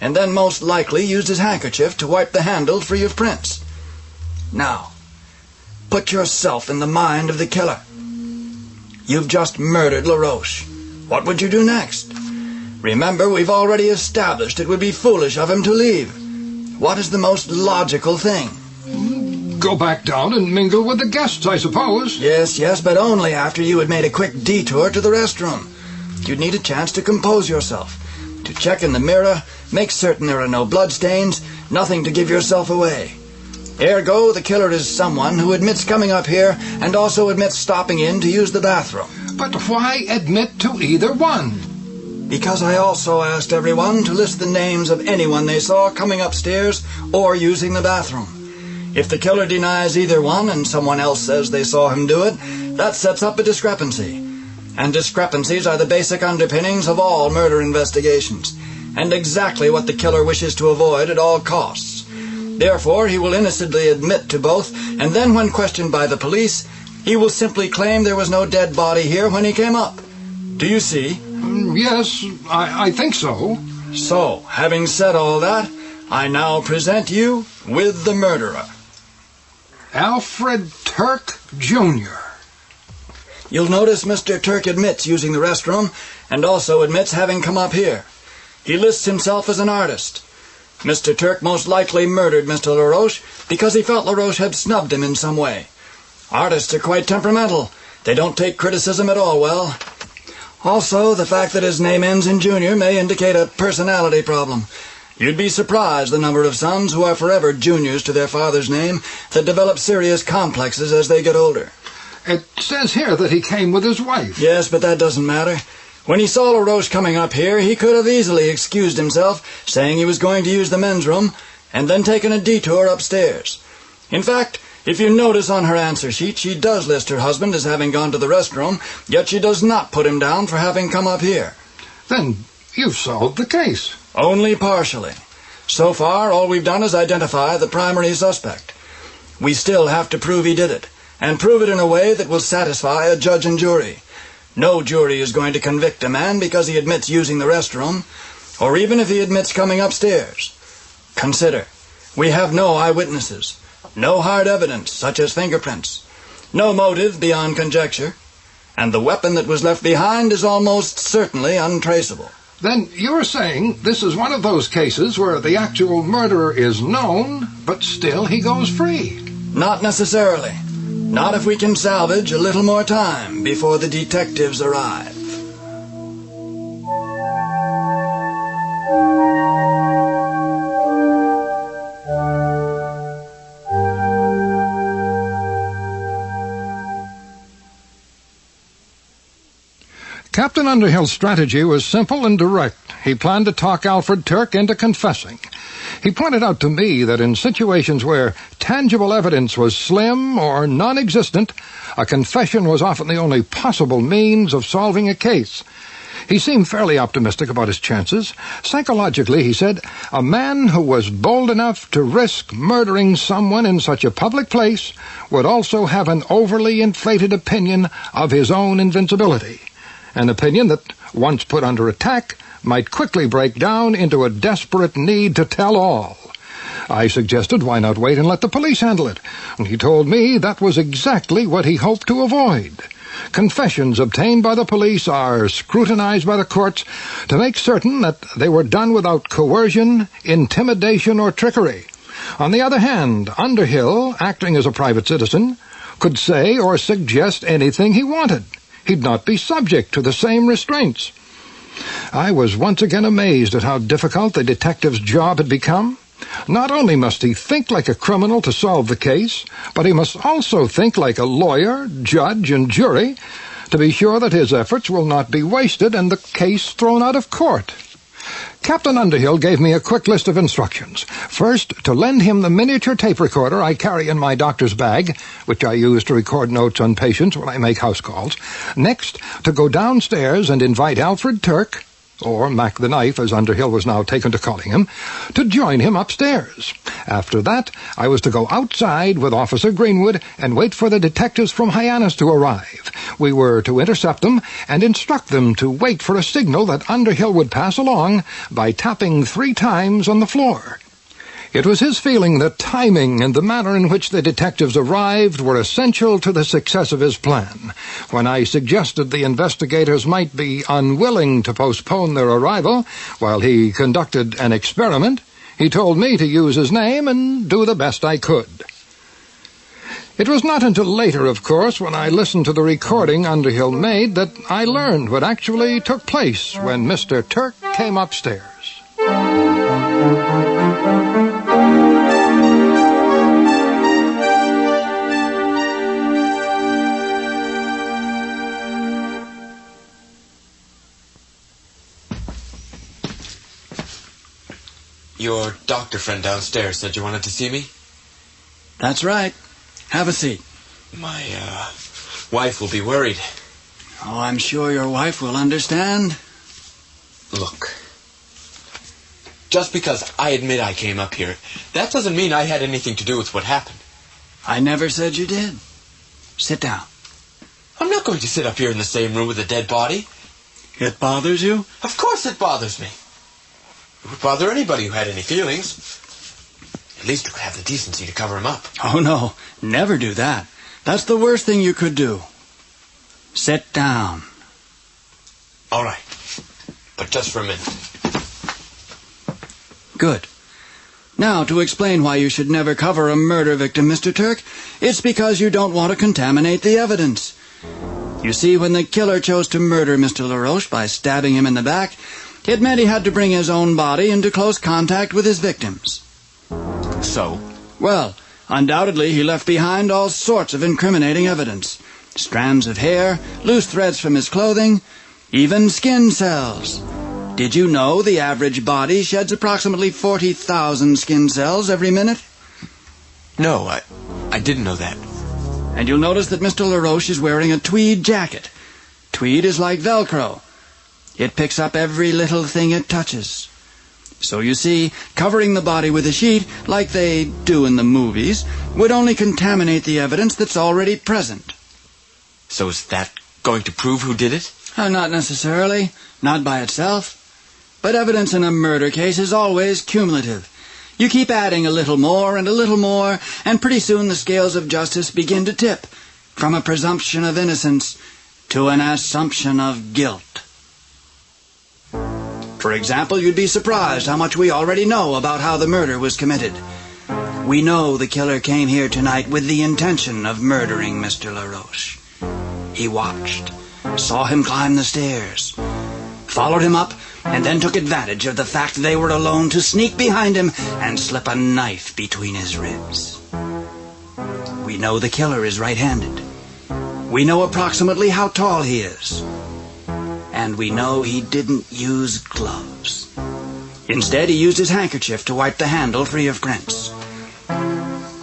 and then most likely used his handkerchief to wipe the handle free of prints. Now, put yourself in the mind of the killer. You've just murdered LaRoche. What would you do next? Remember, we've already established it would be foolish of him to leave. What is the most logical thing? Go back down and mingle with the guests, I suppose. Yes, but only after you had made a quick detour to the restroom. You'd need a chance to compose yourself, to check in the mirror, make certain there are no bloodstains, nothing to give yourself away. Ergo, the killer is someone who admits coming up here and also admits stopping in to use the bathroom. But why admit to either one? Because I also asked everyone to list the names of anyone they saw coming upstairs or using the bathroom. If the killer denies either one and someone else says they saw him do it, that sets up a discrepancy. And discrepancies are the basic underpinnings of all murder investigations, and exactly what the killer wishes to avoid at all costs. Therefore, he will innocently admit to both, and then when questioned by the police, he will simply claim there was no dead body here when he came up. Do you see? Yes, I think so. So, having said all that, I now present you with the murderer. Alfred Turk, Jr. You'll notice Mr. Turk admits using the restroom and also admits having come up here. He lists himself as an artist. Mr. Turk most likely murdered Mr. LaRoche because he felt LaRoche had snubbed him in some way. Artists are quite temperamental. They don't take criticism at all well. Also, the fact that his name ends in Jr. may indicate a personality problem. You'd be surprised the number of sons who are forever juniors to their father's name that develop serious complexes as they get older. It says here that he came with his wife. Yes, but that doesn't matter. When he saw LaRoche coming up here, he could have easily excused himself, saying he was going to use the men's room, and then taken a detour upstairs. In fact, If you notice on her answer sheet, she does list her husband as having gone to the restroom, yet she does not put him down for having come up here. Then you've solved the case. Only partially. So far, all we've done is identify the primary suspect. We still have to prove he did it, and prove it in a way that will satisfy a judge and jury. No jury is going to convict a man because he admits using the restroom, or even if he admits coming upstairs. Consider, we have no eyewitnesses, no hard evidence such as fingerprints, no motive beyond conjecture, and the weapon that was left behind is almost certainly untraceable. Then you're saying this is one of those cases where the actual murderer is known, but still he goes free? Not necessarily. Not if we can salvage a little more time before the detectives arrive. Captain Underhill's strategy was simple and direct. He planned to talk Alfred Turk into confessing. He pointed out to me that in situations where tangible evidence was slim or non-existent, a confession was often the only possible means of solving a case. He seemed fairly optimistic about his chances. Psychologically, he said, a man who was bold enough to risk murdering someone in such a public place would also have an overly inflated opinion of his own invincibility. An opinion that, once put under attack, might quickly break down into a desperate need to tell all. I suggested why not wait and let the police handle it, and he told me that was exactly what he hoped to avoid. Confessions obtained by the police are scrutinized by the courts to make certain that they were done without coercion, intimidation, or trickery. On the other hand, Underhill, acting as a private citizen, could say or suggest anything he wanted. He'd not be subject to the same restraints. I was once again amazed at how difficult the detective's job had become. Not only must he think like a criminal to solve the case, but he must also think like a lawyer, judge, and jury to be sure that his efforts will not be wasted and the case thrown out of court. Captain Underhill gave me a quick list of instructions. First, to lend him the miniature tape recorder I carry in my doctor's bag, which I use to record notes on patients when I make house calls. Next, to go downstairs and invite Alfred Turk, or Mac the Knife, as Underhill was now taken to calling him, to join him upstairs. After that, I was to go outside with Officer Greenwood and wait for the detectives from Hyannis to arrive. We were to intercept them and instruct them to wait for a signal that Underhill would pass along by tapping 3 times on the floor. It was his feeling that timing and the manner in which the detectives arrived were essential to the success of his plan. When I suggested the investigators might be unwilling to postpone their arrival while he conducted an experiment, he told me to use his name and do the best I could. It was not until later, of course, when I listened to the recording Underhill made, that I learned what actually took place when Mr. Turk came upstairs. Your doctor friend downstairs said you wanted to see me? That's right. Have a seat. My, wife will be worried. Oh, I'm sure your wife will understand. Look. Just because I admit I came up here, that doesn't mean I had anything to do with what happened. I never said you did. Sit down. I'm not going to sit up here in the same room with a dead body. It bothers you? Of course it bothers me. It would bother anybody who had any feelings. At least you could have the decency to cover him up. Oh, no. Never do that. That's the worst thing you could do. Sit down. All right. But just for a minute. Good. Now, to explain why you should never cover a murder victim, Mr. Turk, it's because you don't want to contaminate the evidence. You see, when the killer chose to murder Mr. LaRoche by stabbing him in the back, it meant he had to bring his own body into close contact with his victims. So? Well, undoubtedly he left behind all sorts of incriminating evidence. Strands of hair, loose threads from his clothing, even skin cells. Did you know the average body sheds approximately 40,000 skin cells every minute? No, I I didn't know that. And you'll notice that Mr. LaRoche is wearing a tweed jacket. Tweed is like Velcro. It picks up every little thing it touches. So you see, covering the body with a sheet, like they do in the movies, would only contaminate the evidence that's already present. So is that going to prove who did it? Not necessarily. Not by itself. But evidence in a murder case is always cumulative. You keep adding a little more, and pretty soon the scales of justice begin to tip, from a presumption of innocence to an assumption of guilt. For example, you'd be surprised how much we already know about how the murder was committed. We know the killer came here tonight with the intention of murdering Mr. LaRoche. He watched, saw him climb the stairs, followed him up, and then took advantage of the fact they were alone to sneak behind him and slip a knife between his ribs. We know the killer is right-handed. We know approximately how tall he is. And we know he didn't use gloves. Instead, he used his handkerchief to wipe the handle free of prints.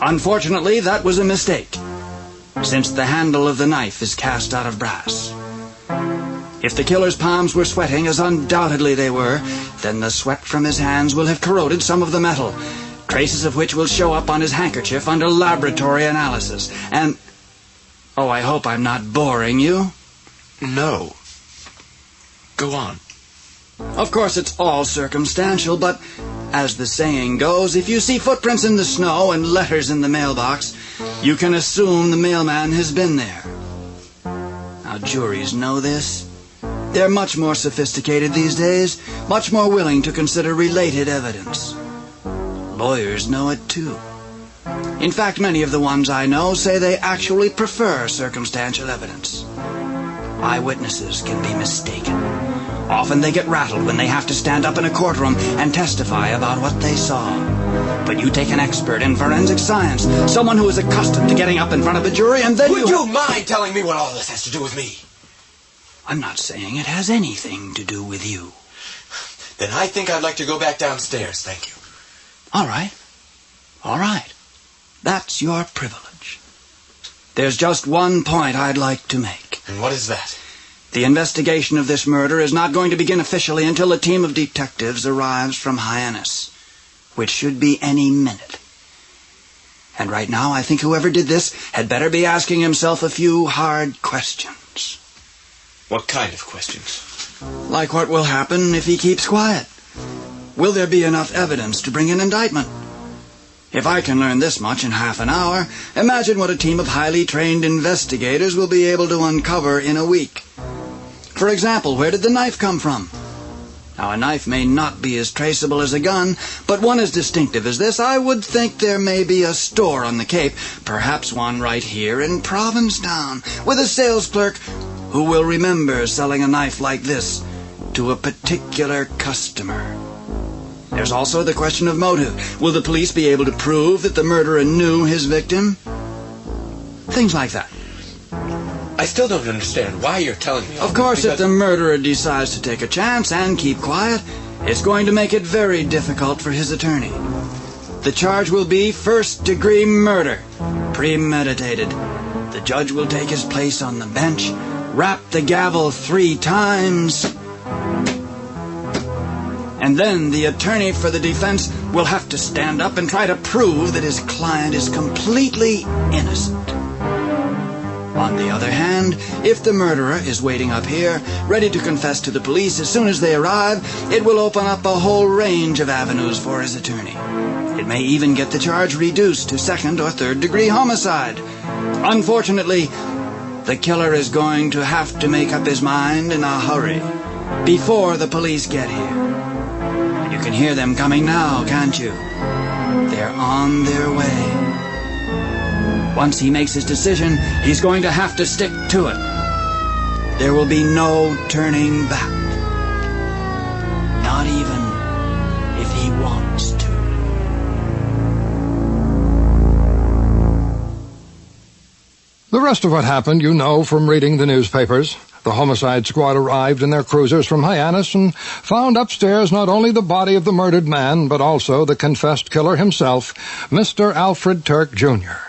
Unfortunately, that was a mistake, since the handle of the knife is cast out of brass. If the killer's palms were sweating, as undoubtedly they were, then the sweat from his hands will have corroded some of the metal, traces of which will show up on his handkerchief under laboratory analysis. And... oh, I hope I'm not boring you. No. Go on. Of course, it's all circumstantial, but as the saying goes, if you see footprints in the snow and letters in the mailbox, you can assume the mailman has been there. Now, juries know this. They're much more sophisticated these days, much more willing to consider related evidence. Lawyers know it too. In fact, many of the ones I know say they actually prefer circumstantial evidence. Eyewitnesses can be mistaken. Often they get rattled when they have to stand up in a courtroom and testify about what they saw. But you take an expert in forensic science, someone who is accustomed to getting up in front of a jury, and then Would you mind telling me what all this has to do with me? I'm not saying it has anything to do with you. Then I think I'd like to go back downstairs, thank you. All right. All right. That's your privilege. There's just one point I'd like to make. And what is that? The investigation of this murder is not going to begin officially until a team of detectives arrives from Hyannis, which should be any minute. And right now, I think whoever did this had better be asking himself a few hard questions. What kind of questions? Like what will happen if he keeps quiet? Will there be enough evidence to bring an indictment? If I can learn this much in half an hour, imagine what a team of highly trained investigators will be able to uncover in a week. For example, where did the knife come from? Now, a knife may not be as traceable as a gun, but one as distinctive as this, I would think there may be a store on the Cape, perhaps one right here in Provincetown, with a sales clerk who will remember selling a knife like this to a particular customer. There's also the question of motive. Will the police be able to prove that the murderer knew his victim? Things like that. I still don't understand why you're telling me all Of course, this, if the murderer decides to take a chance and keep quiet, it's going to make it very difficult for his attorney. The charge will be first-degree murder, premeditated. The judge will take his place on the bench, rap the gavel 3 times, and then the attorney for the defense will have to stand up and try to prove that his client is completely innocent. On the other hand, if the murderer is waiting up here, ready to confess to the police as soon as they arrive, it will open up a whole range of avenues for his attorney. It may even get the charge reduced to 2nd or 3rd degree homicide. Unfortunately, the killer is going to have to make up his mind in a hurry, before the police get here. You can hear them coming now, can't you? They're on their way. Once he makes his decision, he's going to have to stick to it. There will be no turning back. Not even if he wants to. The rest of what happened you know from reading the newspapers. The homicide squad arrived in their cruisers from Hyannis and found upstairs not only the body of the murdered man, but also the confessed killer himself, Mr. Alfred Turk, Jr.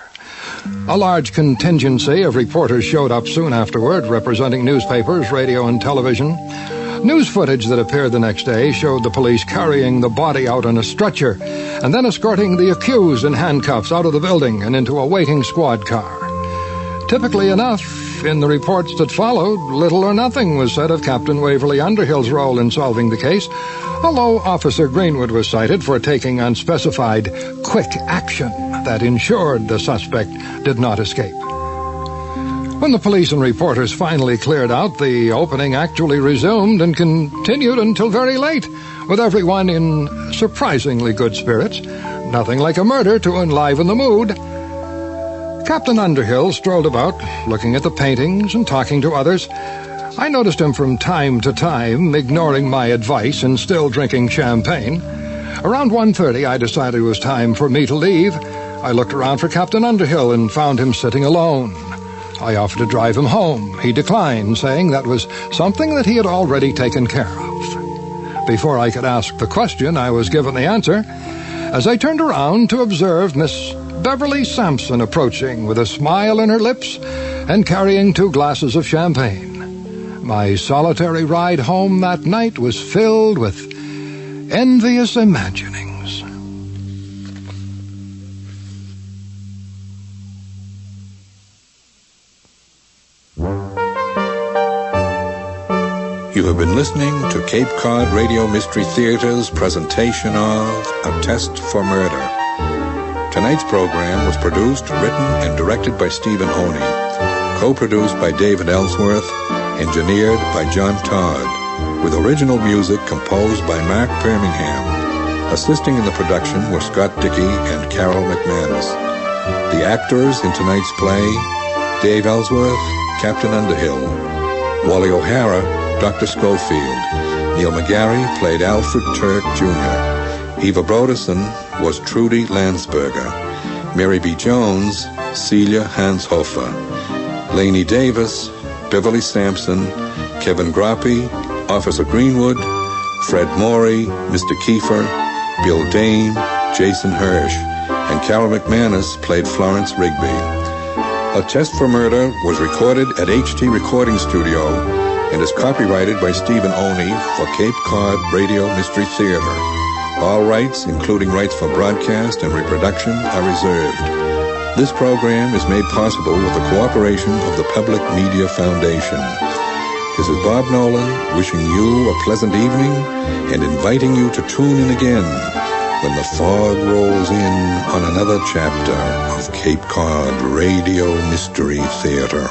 A large contingency of reporters showed up soon afterward, representing newspapers, radio, and television. News footage that appeared the next day showed the police carrying the body out on a stretcher and then escorting the accused in handcuffs out of the building and into a waiting squad car. Typically enough, in the reports that followed, little or nothing was said of Captain Waverly Underhill's role in solving the case, although Officer Greenwood was cited for taking unspecified quick action that ensured the suspect did not escape. When the police and reporters finally cleared out, the opening actually resumed and continued until very late, with everyone in surprisingly good spirits. Nothing like a murder to enliven the mood. Captain Underhill strolled about, looking at the paintings and talking to others. I noticed him from time to time, ignoring my advice and still drinking champagne. Around 1:30, I decided it was time for me to leave. I looked around for Captain Underhill and found him sitting alone. I offered to drive him home. He declined, saying that was something that he had already taken care of. Before I could ask the question, I was given the answer, as I turned around to observe Miss Beverly Sampson approaching with a smile on her lips and carrying 2 glasses of champagne. My solitary ride home that night was filled with envious imaginings. You have been listening to Cape Cod Radio Mystery Theater's presentation of A Test for Murder. Tonight's program was produced, written, and directed by Stephen Oney, co-produced by David Ellsworth, engineered by John Todd, with original music composed by Mark Birmingham. Assisting in the production were Scott Dickey and Carol McManus. The actors in tonight's play: Dave Ellsworth, Captain Underhill; Wally O'Hara, Dr. Schofield; Neil McGarry played Alfred Turk Jr., Eva Broderson was Trudy Landsberger, Mary B. Jones, Celia Hanshofer, Laney Davis, Beverly Sampson, Kevin Groppe, Officer Greenwood, Fred Morey, Mr. Kiefer, Bill Dane, Jason Hirsch, and Carol McManus played Florence Rigby. A Test for Murder was recorded at HT Recording Studio and is copyrighted by Stephen Oney for Cape Cod Radio Mystery Theater. All rights, including rights for broadcast and reproduction, are reserved. This program is made possible with the cooperation of the Public Media Foundation. This is Bob Nolan wishing you a pleasant evening and inviting you to tune in again when the fog rolls in on another chapter of Cape Cod Radio Mystery Theater.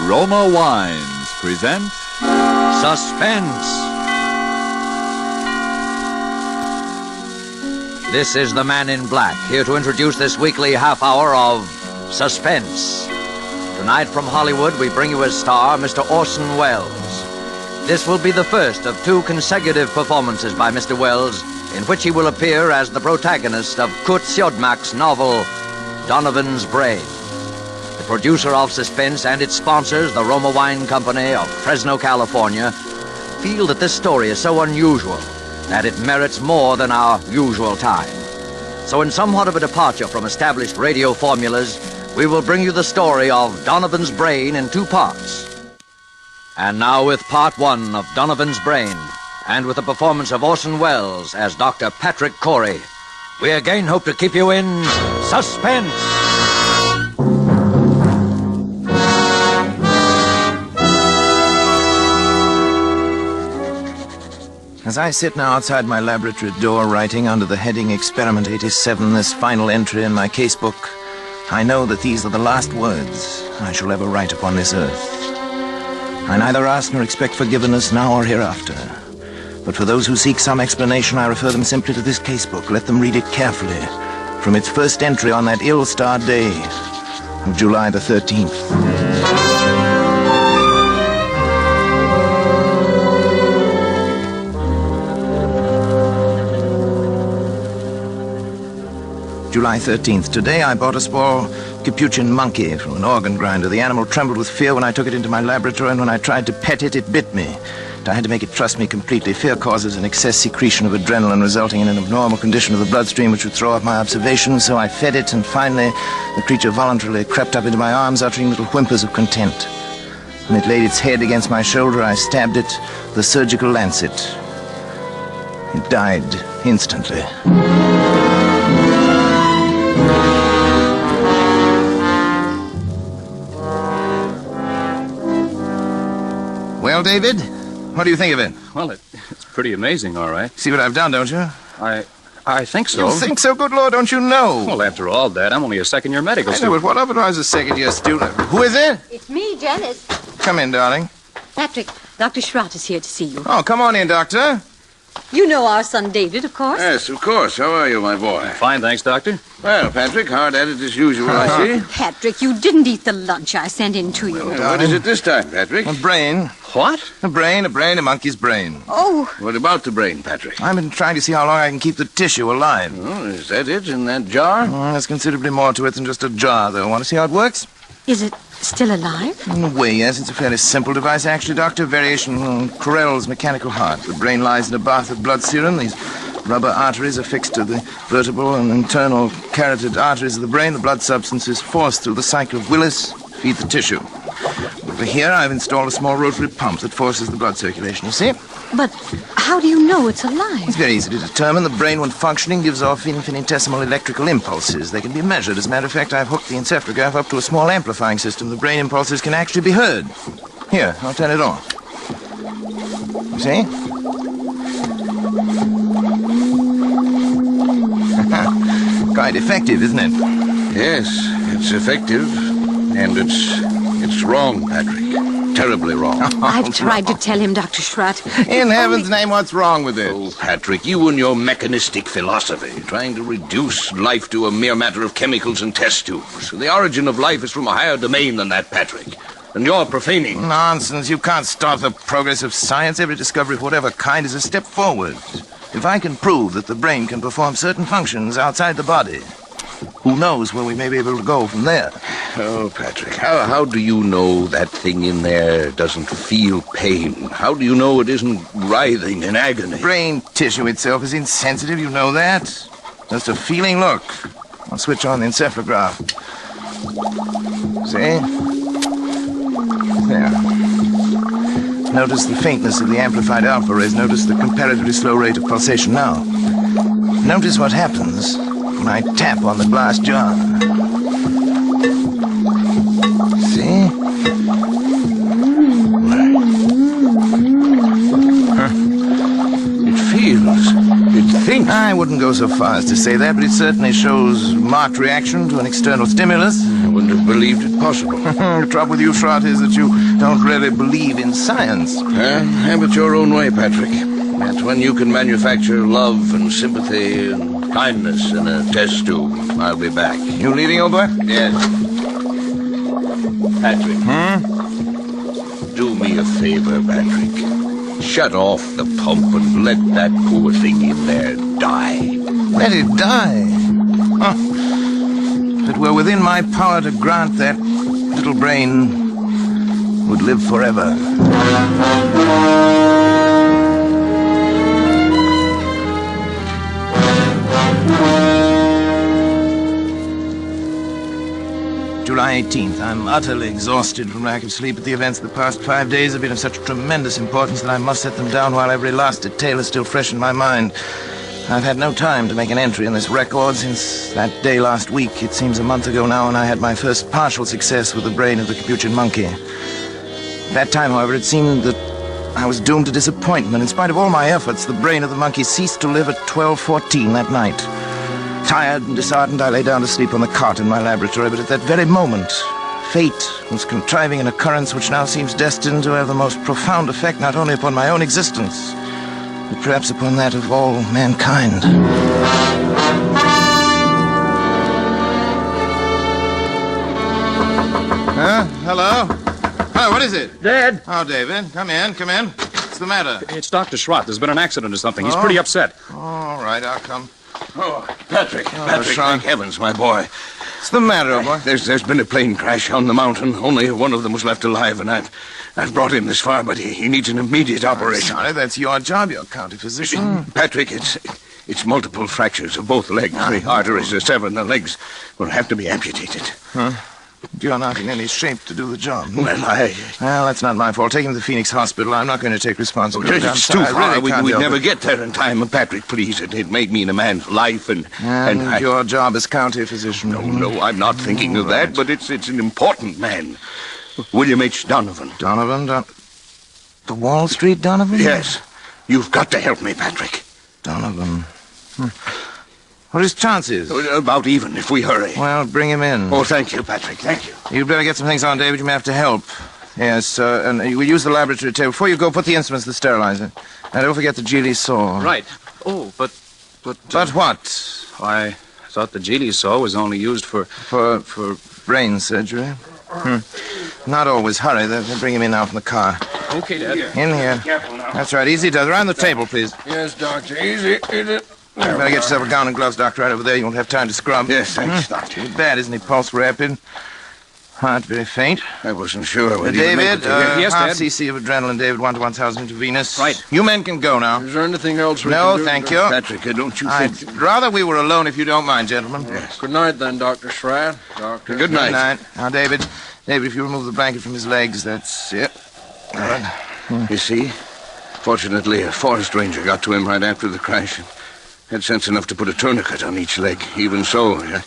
Roma Wines present Suspense. This is the Man in Black, here to introduce this weekly half hour of Suspense. Tonight from Hollywood, we bring you as star Mr. Orson Welles. This will be the first of 2 consecutive performances by Mr. Welles, in which he will appear as the protagonist of Kurt Siodmak's novel, Donovan's Brain. The producer of Suspense and its sponsors, the Roma Wine Company of Fresno, California, feel that this story is so unusual that it merits more than our usual time. So in somewhat of a departure from established radio formulas, we will bring you the story of Donovan's Brain in 2 parts. And now with part 1 of Donovan's Brain, and with the performance of Orson Welles as Dr. Patrick Corey, we again hope to keep you in suspense. As I sit now outside my laboratory door writing under the heading Experiment 87, this final entry in my casebook, I know that these are the last words I shall ever write upon this earth. I neither ask nor expect forgiveness now or hereafter. But for those who seek some explanation, I refer them simply to this casebook. Let them read it carefully, from its first entry on that ill-starred day of July the 13th. July 13th. Today I bought a small Capuchin monkey from an organ grinder. The animal trembled with fear when I took it into my laboratory, and when I tried to pet it, it bit me. I had to make it trust me completely. Fear causes an excess secretion of adrenaline, resulting in an abnormal condition of the bloodstream which would throw off my observations, so I fed it, and finally the creature voluntarily crept up into my arms, uttering little whimpers of content. When it laid its head against my shoulder, I stabbed it with a surgical lancet. It died instantly. Well, David, what do you think of it? Well, it's pretty amazing, all right. See what I've done, don't you? I think so. You think so? Good Lord, don't you know? Well, after all, Dad, I'm only a second-year medical student. I know, but what of it? I was a second-year student. Who is it? It's me, Janice. Come in, darling. Patrick, Dr. Schrott is here to see you. Oh, come on in, Doctor. You know our son David, of course. Yes, of course. How are you, my boy? Fine, thanks, Doctor. Well, Patrick, hard at it as usual, I see. Patrick, you didn't eat the lunch I sent in to you. Well, what is it this time, Patrick? A brain. What? A monkey's brain. Oh. What about the brain, Patrick? I've been trying to see how long I can keep the tissue alive. Oh, is that it in that jar? There's considerably more to it than just a jar, though. Want to see how it works? Is it still alive? In a way, yes. It's a fairly simple device, actually, Doctor. Variation on Corell's mechanical heart. The brain lies in a bath of blood serum. These rubber arteries are fixed to the vertebral and internal carotid arteries of the brain. The blood substance is forced through the cycle of Willis to feed the tissue. Over here, I've installed a small rotary pump that forces the blood circulation, you see? But how do you know it's alive? It's very easy to determine. The brain, when functioning, gives off infinitesimal electrical impulses. They can be measured. As a matter of fact, I've hooked the encephalograph up to a small amplifying system. The brain impulses can actually be heard. Here, I'll turn it on. You see? Quite effective, isn't it? Yes, it's effective. And it's wrong, Patrick. Terribly wrong. I've tried to tell him, Dr. Schrott. In heaven's name, what's wrong with it? Oh, Patrick, you and your mechanistic philosophy, trying to reduce life to a mere matter of chemicals and test tubes. The origin of life is from a higher domain than that, Patrick. And you're profaning. Nonsense. You can't stop the progress of science. Every discovery of whatever kind is a step forward. If I can prove that the brain can perform certain functions outside the body, who knows where we may be able to go from there? Oh, Patrick, how do you know that thing in there doesn't feel pain? How do you know it isn't writhing in agony? Brain tissue itself is insensitive, you know that. Just a feeling. Look, I'll switch on the encephalograph. See? There. Notice the faintness of the amplified alpha rays. Notice the comparatively slow rate of pulsation now. Notice what happens when I tap on the glass jar. See? It feels. It thinks. I wouldn't go so far as to say that, but it certainly shows marked reaction to an external stimulus. I wouldn't have believed it possible. The trouble with you, Schrott, is that you don't really believe in science. Have it your own way, Patrick. That's when you can manufacture love and sympathy and kindness in a test tube. I'll be back. You leaving, old boy? Yes. Patrick. Do me a favor, Patrick. Shut off the pump and let that poor thing in there die. Let it die? Oh. If it were within my power to grant, that little brain would live forever. July 18th. I'm utterly exhausted from lack of sleep, but the events of the past 5 days have been of such tremendous importance that I must set them down while every last detail is still fresh in my mind. I've had no time to make an entry in this record since that day last week. It seems a month ago now, and I had my first partial success with the brain of the Capuchin monkey. At that time, however, it seemed that I was doomed to disappointment. In spite of all my efforts, the brain of the monkey ceased to live at 12:14 that night. Tired and disheartened, I lay down to sleep on the cot in my laboratory, but at that very moment, fate was contriving an occurrence which now seems destined to have the most profound effect not only upon my own existence, but perhaps upon that of all mankind. Hello? Hello, what is it? Dad. Oh, David, come in. What's the matter? It's Dr. Schrott. There's been an accident or something. He's pretty upset. All right, I'll come. Oh, Patrick, Patrick, Sean. thank heavens, my boy. What's the matter, old boy? There's been a plane crash on the mountain. Only one of them was left alive, and I've brought him this far, but he needs an immediate operation. Sorry, that's your job, your county physician. Patrick, it's multiple fractures of both legs. The arteries are severed, and the legs will have to be amputated. Huh? You're not in any shape to do the job. Well, Well, that's not my fault. Take him to the Phoenix Hospital. I'm not going to take responsibility. It's too far. We'd never get there in time. Patrick, please. It may mean a man's life, and your job as county physician. No, I'm not thinking of that, but it's an important man. William H. Donovan. Donovan? The Wall Street Donovan? Yes. You've got to help me, Patrick. Donovan. What are his chances? About even, if we hurry. Well, bring him in. Oh, thank you, Patrick. Thank you. You'd better get some things on, David. You may have to help. Yes, and we'll use the laboratory table. Before you go, put the instruments in the sterilizer. And don't forget the Geely saw. Right. Oh, but... But what? I thought the Geely saw was only used for brain surgery. Not always. Hurry. They'll bring him in now from the car. Okay, Dad. In here. Careful now. That's right. Easy does. Around the table, please. Yes, Doctor. Easy. You better get yourself a gown and gloves, Doctor, right over there. You won't have time to scrub. Yes, thanks, Doctor. Too bad, isn't he? Pulse rapid. Heart very faint. I wasn't sure whether you David, Yes, half Dad. cc of adrenaline, David, 1 to 1,000 intravenous. Right. You men can go now. Is there anything else we No, can do? thank you. Patrick, don't you I'd think... rather we were alone if you don't mind, gentlemen. Yes. Good night, then, Dr. Schratt. Doctor. Good night. Good night. Now, David, if you remove the blanket from his legs, that's it. All right. You see? Fortunately, a forest ranger got to him right after the crash and had sense enough to put a tourniquet on each leg. Even so, yeah.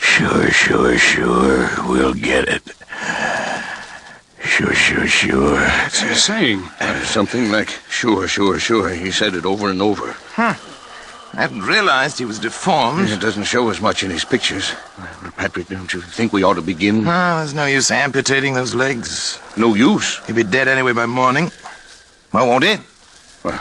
Sure. We'll get it. Sure. What's he saying? Something like, sure. He said it over and over. I hadn't realized he was deformed. It doesn't show as much in his pictures. Patrick, don't you think we ought to begin? There's no use amputating those legs. No use? He'll be dead anyway by morning. Well, won't he? Well,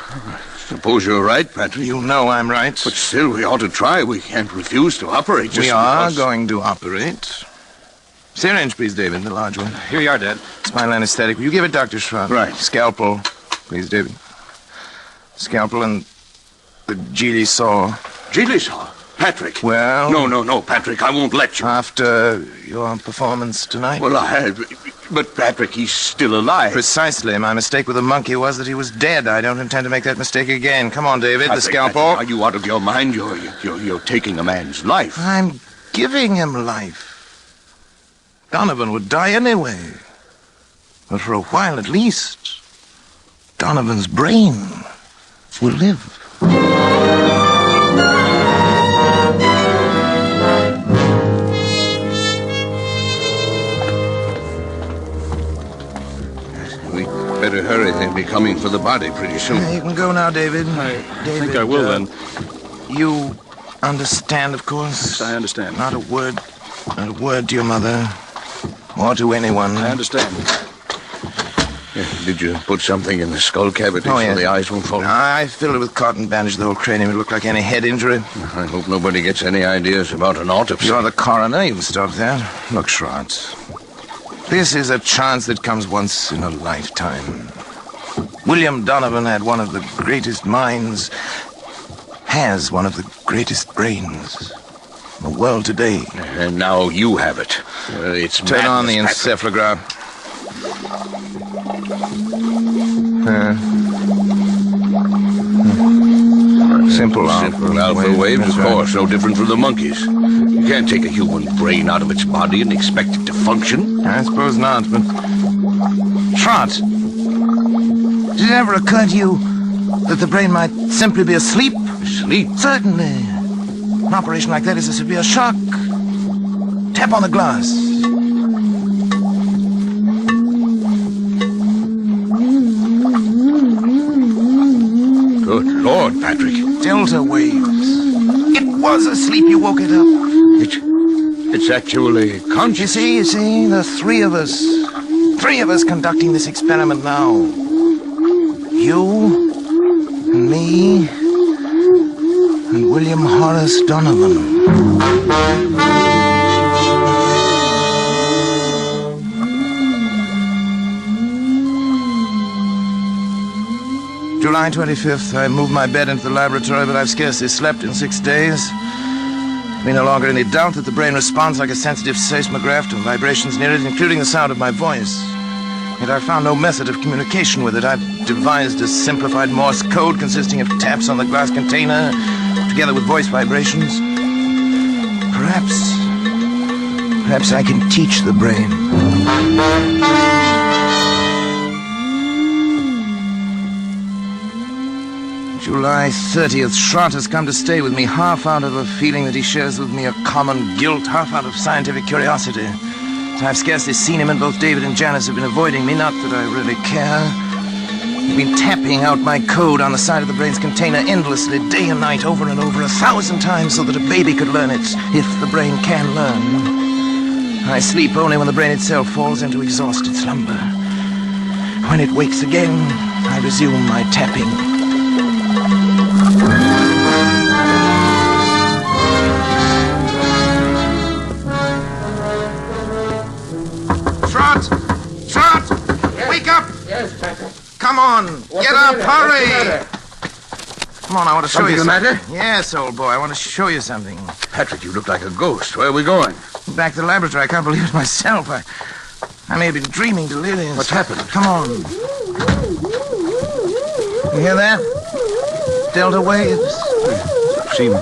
suppose you're right, Patrick. You know I'm right. But still, we ought to try. We can't refuse to operate just We are because. going to operate. Syringe, please, David, the large one. Here you are, Dad. Spinal anesthetic. Will you give it, Dr. Schratt? Right. Scalpel, please, David. Scalpel and the Geely saw. Geely saw? Patrick. Well... No, Patrick, I won't let you. After your performance tonight? Well, I had... But, Patrick, he's still alive. Precisely. My mistake with the monkey was that he was dead. I don't intend to make that mistake again. Come on, David, Patrick, the scalpel. Patrick, are you out of your mind? You're taking a man's life. I'm giving him life. Donovan would die anyway. But for a while at least, Donovan's brain will live. We better hurry. They'll be coming for the body pretty soon. You can go now, David. I think I will, then. You understand, of course? Yes, I understand. Not a word to your mother or to anyone. I understand. Did you put something in the skull cavity so the eyes won't fall? I filled it with cotton, bandaged the whole cranium. It looked like any head injury. I hope nobody gets any ideas about an autopsy. You're the coroner. You can stop that. Look, Schratt. This is a chance that comes once in a lifetime. William Donovan had one of the greatest minds, has one of the greatest brains in the world today. And now you have it. It's Turn on the madness, encephalograph. Simple alpha waves, of course, no different from the monkeys. You can't take a human brain out of its body and expect it to function. I suppose not, but... Schratt, did it ever occur to you that the brain might simply be asleep? Asleep? Certainly. An operation like that is a severe shock. Tap on the glass. Good Lord, Patrick. Delta waves. It was asleep. You woke it up. It's actually conscious. You see, the three of us. Three of us conducting this experiment now. You, and me, and William Horace Donovan. July 25th. I moved my bed into the laboratory, but I've scarcely slept in 6 days. There's no longer any doubt that the brain responds like a sensitive seismograph to vibrations near it, including the sound of my voice. Yet I found no method of communication with it. I've devised a simplified Morse code consisting of taps on the glass container, together with voice vibrations. Perhaps I can teach the brain. July 30th. Schrott has come to stay with me, half out of a feeling that he shares with me a common guilt, half out of scientific curiosity. I've scarcely seen him, and both David and Janice have been avoiding me, not that I really care. They've been tapping out my code on the side of the brain's container endlessly, day and night, over and over, 1,000 times, so that a baby could learn it, if the brain can learn. I sleep only when the brain itself falls into exhausted slumber. When it wakes again, I resume my tapping. Schrott! Wake up! Yes, Patrick. Come on! What's Get the up! matter? Hurry! What's the matter? Come on, I want to show you Something the something. Yes, old boy, I want to show you something. Patrick, you look like a ghost. Where are we going? Back to the laboratory. I can't believe it myself. I may have been dreaming delirious. What's happened? Come on. You hear that? Delta waves. Seems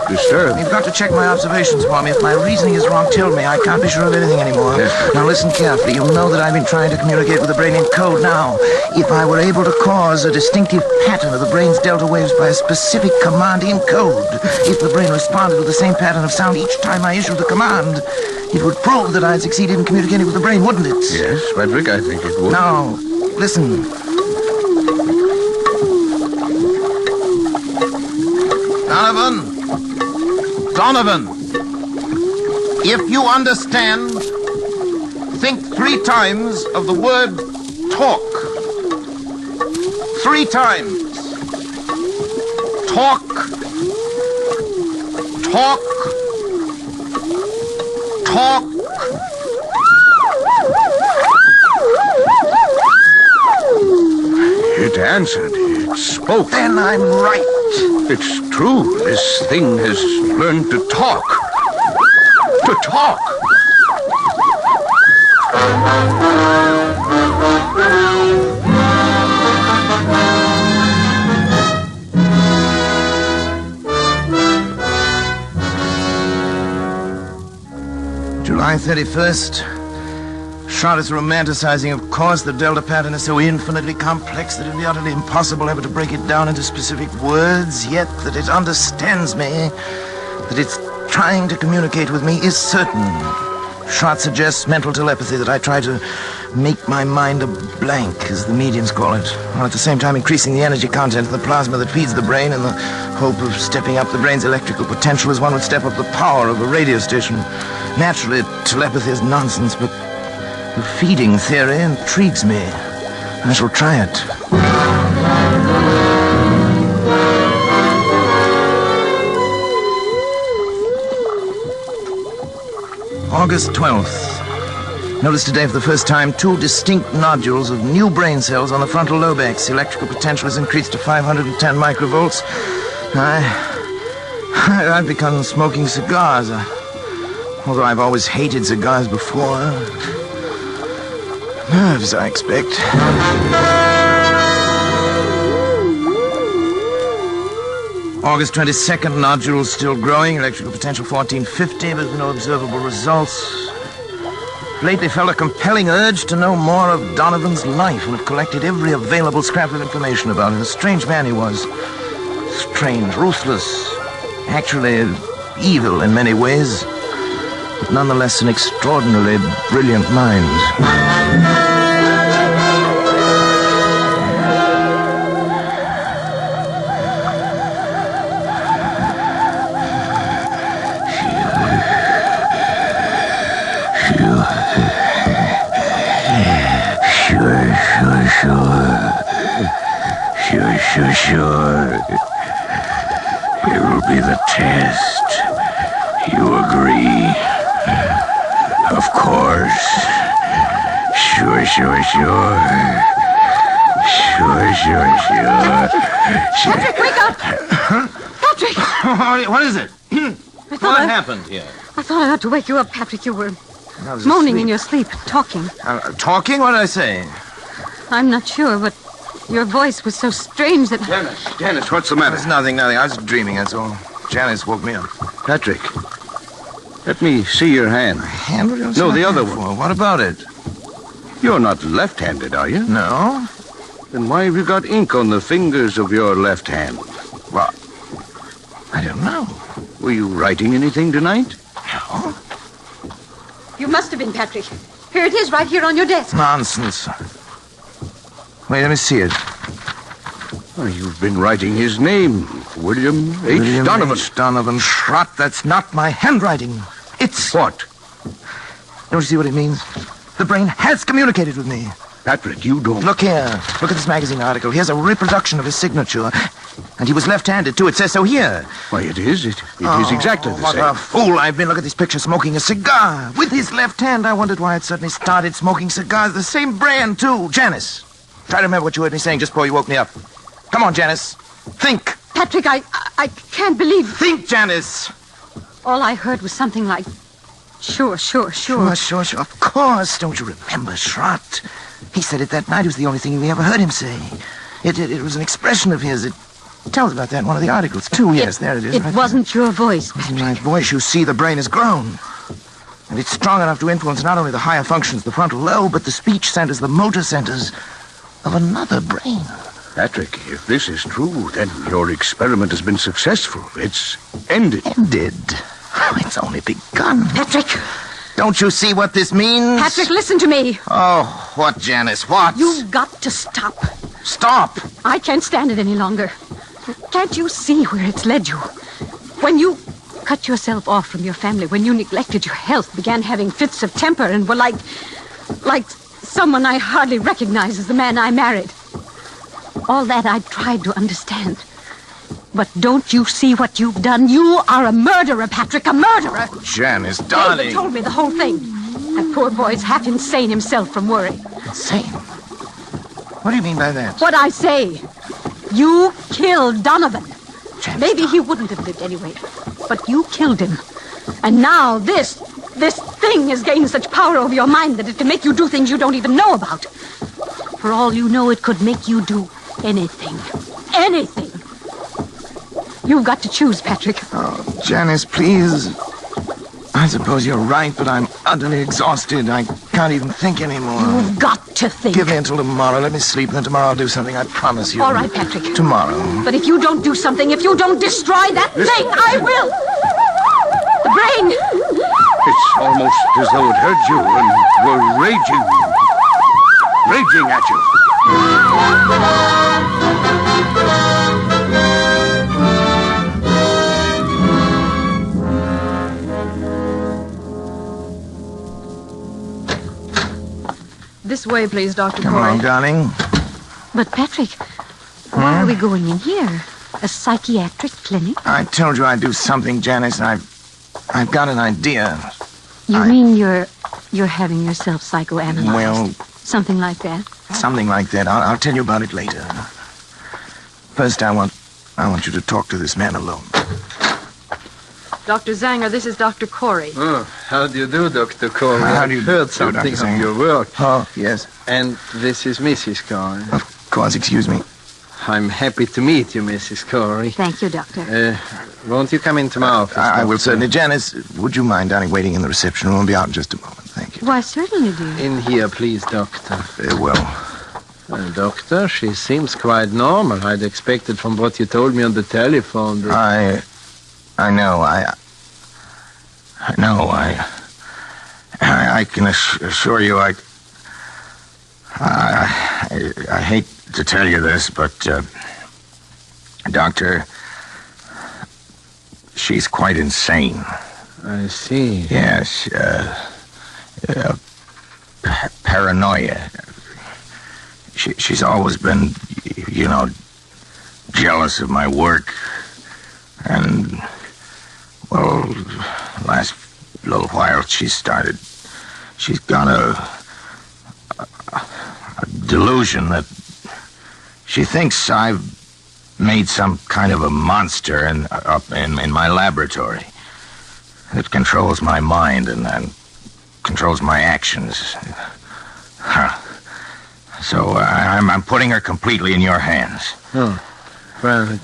disturbed. You've got to check my observations for me. If my reasoning is wrong, tell me. I can't be sure of anything anymore. Yes. Now listen carefully. You'll know that I've been trying to communicate with the brain in code now. If I were able to cause a distinctive pattern of the brain's delta waves by a specific command in code, if the brain responded with the same pattern of sound each time I issued the command, it would prove that I had succeeded in communicating with the brain, wouldn't it? Yes, Patrick, I think it would. Now, listen. Donovan, if you understand, think 3 times of the word talk. 3 times. Talk. Talk. Talk. It answered. It spoke. Then I'm right. It's true. This thing has learned to talk. To talk. July 31st. Schrott is romanticizing, of course. The delta pattern is so infinitely complex that it would be utterly impossible ever to break it down into specific words, yet that it understands me, that it's trying to communicate with me, is certain. Schrott suggests mental telepathy, that I try to make my mind a blank, as the mediums call it, while at the same time increasing the energy content of the plasma that feeds the brain in the hope of stepping up the brain's electrical potential as one would step up the power of a radio station. Naturally, telepathy is nonsense, but the feeding theory intrigues me. I shall try it. August 12th. Notice today for the first time 2 distinct nodules of new brain cells on the frontal lobex. Electrical potential has increased to 510 microvolts. I've begun smoking cigars. Although I've always hated cigars before. Nerves, I expect. August 22nd, nodules still growing, electrical potential 1450, but no observable results. Lately felt a compelling urge to know more of Donovan's life and have collected every available scrap of information about him. A strange man he was. Strange, ruthless, actually evil in many ways, but nonetheless an extraordinarily brilliant mind. Sure. Here will be the test. You agree? Of course. Sure. Patrick, wake up! Patrick! What is it? What happened here? I thought I ought to wake you up, Patrick. You were moaning in your sleep, talking. Talking? What did I say? I'm not sure, but your voice was so strange that... Janice, what's the matter? It's nothing. I was dreaming, that's all. Janice woke me up. Patrick, let me see your hand. Hand? What No, the other one. For? What about it? You're not left-handed, are you? No. Then why have you got ink on the fingers of your left hand? Well, I don't know. Were you writing anything tonight? No. You must have been, Patrick. Here it is, right here on your desk. Nonsense. Wait, let me see it. Oh, you've been writing his name, William H. Donovan. H. Donovan Schrott. That's not my handwriting. It's... What? Don't you see what it means? The brain has communicated with me. Patrick, you don't... Look here. Look at this magazine article. Here's a reproduction of his signature. And he was left-handed, too. It says so here. Why, it is. It is exactly the what same. What a fool I've been. Look at this picture, smoking a cigar. With his left hand. I wondered why I'd suddenly started smoking cigars. The same brand, too. Janice, try to remember what you heard me saying just before you woke me up. Come on, Janice. Think. Patrick, I can't believe... Think, Janice. All I heard was something like... Sure. Sure. Of course. Don't you remember, Schrott? He said it that night. It was the only thing we ever heard him say. It was an expression of his. It tells about that in one of the articles, too. Yes, there it is. It wasn't your voice, Patrick. It wasn't my voice. You see, the brain has grown. And it's strong enough to influence not only the higher functions, the frontal lobe, but the speech centers, the motor centers of another brain. Patrick, if this is true, then your experiment has been successful. It's ended. Ended? Oh, it's only begun. Patrick! Don't you see what this means? Patrick, listen to me. Oh, what, Janice, what? You've got to stop. Stop? I can't stand it any longer. Can't you see where it's led you? When you cut yourself off from your family, when you neglected your health, began having fits of temper, and were like someone I hardly recognize as the man I married. All that I tried to understand. But don't you see what you've done? You are a murderer, Patrick, a murderer. Janice, darling. David told me the whole thing. That poor boy's half insane himself from worry. Insane? What do you mean by that? What I say. You killed Donovan. Janice, maybe he wouldn't have lived anyway. But you killed him. And now this thing has gained such power over your mind that it can make you do things you don't even know about. For all you know, it could make you do anything. Anything. You've got to choose, Patrick. Oh, Janice, please. I suppose you're right, but I'm utterly exhausted. I can't even think anymore. You've got to think. Give me until tomorrow. Let me sleep, and then tomorrow I'll do something. I promise you. All right, Patrick. Tomorrow. But if you don't do something, if you don't destroy that thing, I will. The brain. It's almost as though it heard you and were raging at you. This way, please, Dr. Come Corey. on, darling. But, Patrick, why are we going in here? A psychiatric clinic? I told you I'd do something, Janice. I've got an idea. You mean you're having yourself psychoanalyzed? Well... Something like that? Something like that. I'll tell you about it later. First, I want you to talk to this man alone. Dr. Zanger, this is Dr. Corey. Oh, how do you do, Dr. Corey? How do you heard do, something Dr. of Zanger? your work. Oh, yes. And this is Mrs. Corey. Of course, excuse me. I'm happy to meet you, Mrs. Corey. Thank you, Doctor. Won't you come into my office? I will certainly. Janice, would you mind, darling, waiting in the reception room? I'll be out in just a moment. Thank you. Why, certainly, dear. In here, please, Doctor. Very well. Well, Doctor, she seems quite normal. I'd expected from what you told me on the telephone that... I know. I can assure you, I hate to tell you this, but, Doctor, she's quite insane. I see. Yes, paranoia. She's always been, jealous of my work. And, well, last little while she's got a delusion that She thinks I've made some kind of a monster up in my laboratory. It controls my mind and controls my actions. So I'm putting her completely in your hands. Oh, well,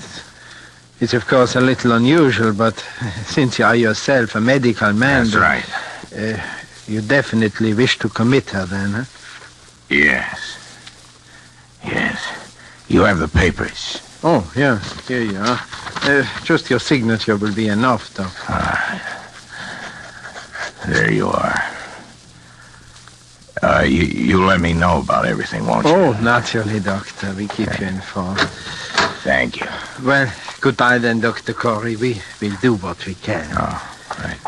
it's of course a little unusual, but since you are yourself a medical man... That's right. You definitely wish to commit her then, huh? Yes. You have the papers. Oh, yes, here you are. Just your signature will be enough, Doctor. There you are. You let me know about everything, won't you? Oh, naturally, Doctor. We keep you informed. Thank you. Well, goodbye then, Dr. Corey. We will do what we can. Oh, right.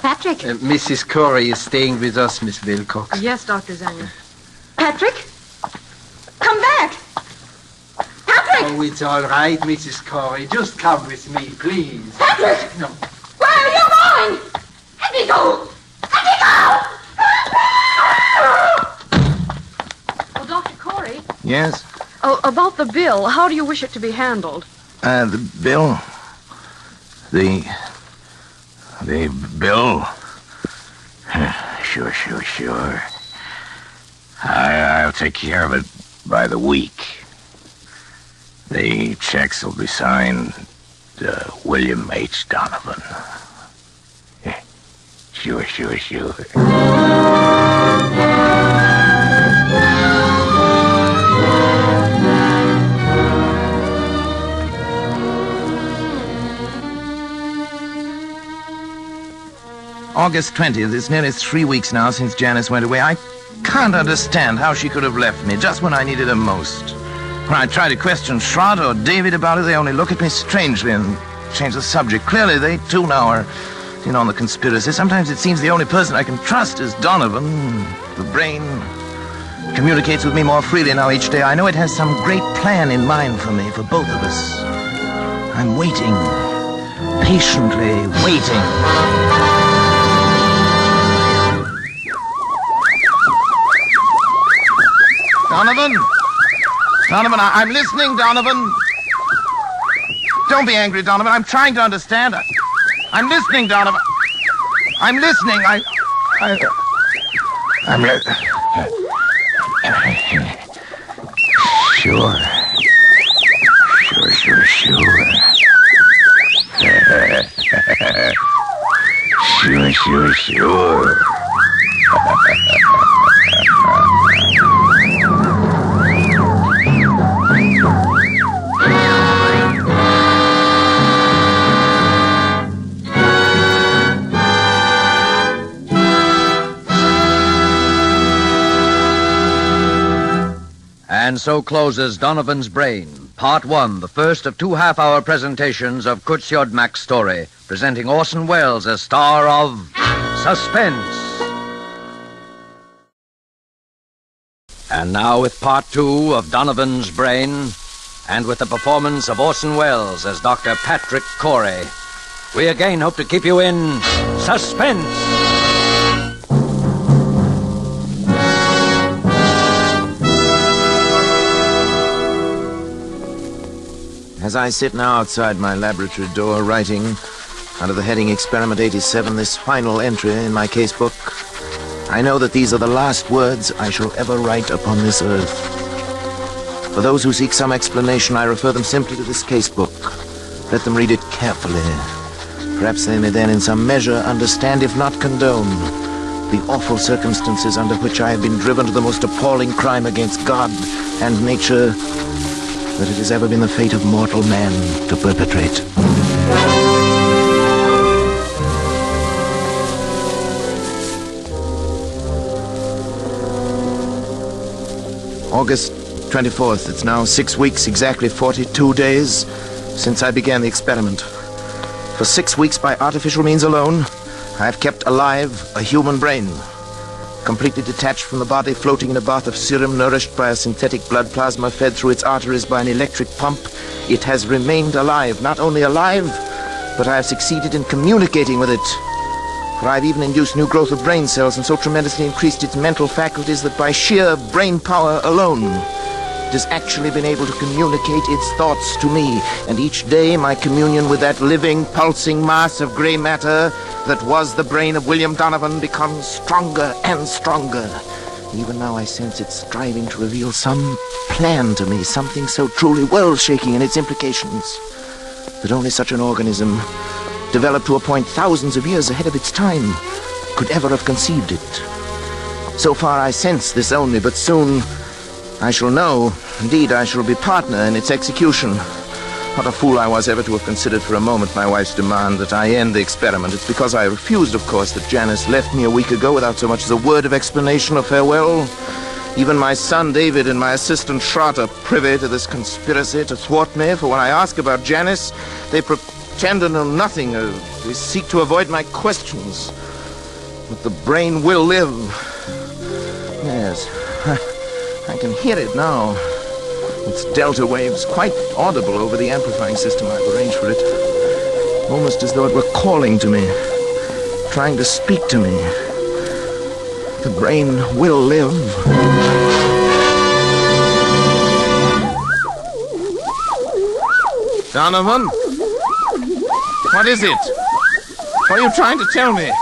Patrick? Mrs. Corey is staying with us, Miss Wilcox. Yes, Dr. Zanya. Patrick? Come back! Patrick! Oh, it's all right, Mrs. Corey. Just come with me, please. Patrick! No. Where are you going? Let me go! Let me go! Oh, Dr. Corey? Yes? Oh, about the bill. How do you wish it to be handled? The bill? The bill? Sure. I'll take care of it by the week. The checks will be signed William H. Donovan. Sure. August 20th. It's nearly 3 weeks now since Janice went away. I can't understand how she could have left me just when I needed her most. When I try to question Schrott or David about it, they only look at me strangely and change the subject. Clearly, they too now are in on the conspiracy. Sometimes it seems the only person I can trust is Donovan. The brain communicates with me more freely now each day. I know it has some great plan in mind for me, for both of us. I'm waiting, patiently waiting. Donovan, I'm listening, Donovan. Don't be angry, Donovan. I'm trying to understand. I'm listening, Donovan. I'm listening. I'm listening. Sure. Sure. And so closes Donovan's Brain, Part 1, the first of 2 half-hour presentations of Kurt Siodmak's story, presenting Orson Welles as star of Suspense. And now with Part 2 of Donovan's Brain, and with the performance of Orson Welles as Dr. Patrick Corey, we again hope to keep you in suspense. As I sit now outside my laboratory door writing, under the heading Experiment 87, this final entry in my casebook, I know that these are the last words I shall ever write upon this earth. For those who seek some explanation, I refer them simply to this casebook. Let them read it carefully. Perhaps they may then in some measure understand, if not condone, the awful circumstances under which I have been driven to the most appalling crime against God and nature that it has ever been the fate of mortal man to perpetrate. August 24th. It's now 6 weeks, exactly 42 days since I began the experiment. For 6 weeks, by artificial means alone, I have kept alive a human brain. Completely detached from the body, floating in a bath of serum, nourished by a synthetic blood plasma fed through its arteries by an electric pump, it has remained alive. Not only alive, but I have succeeded in communicating with it. For I've even induced new growth of brain cells and so tremendously increased its mental faculties that by sheer brain power alone, It has actually been able to communicate its thoughts to me, and each day my communion with that living, pulsing mass of gray matter that was the brain of William Donovan becomes stronger and stronger. Even now I sense it striving to reveal some plan to me, something so truly world-shaking in its implications that only such an organism, developed to a point thousands of years ahead of its time, could ever have conceived it. So far I sense this only, but soon I shall know. Indeed, I shall be partner in its execution. What a fool I was ever to have considered for a moment my wife's demand that I end the experiment. It's because I refused, of course, that Janice left me a week ago without so much as a word of explanation or farewell. Even my son David and my assistant Schrott are privy to this conspiracy to thwart me, for when I ask about Janice, they pretend to know nothing. They seek to avoid my questions. But the brain will live. Yes, I can hear it now. Its delta waves quite audible over the amplifying system I've arranged for it. Almost as though it were calling to me, trying to speak to me. The brain will live. Donovan? What is it? What are you trying to tell me?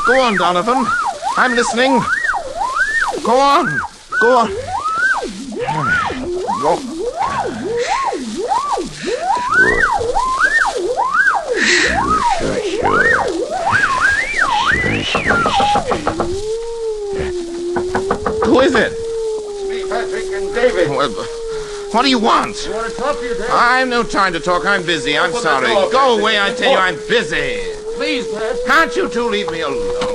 Go on, Donovan. I'm listening. Go on. Go on. Go. Who is it? It's me, Patrick, and David. What do you want? You want to talk to you, Dad? I've no time to talk. I'm busy. I'm sorry. Go away, I tell you. I'm busy. Please, Pat. Can't you two leave me alone?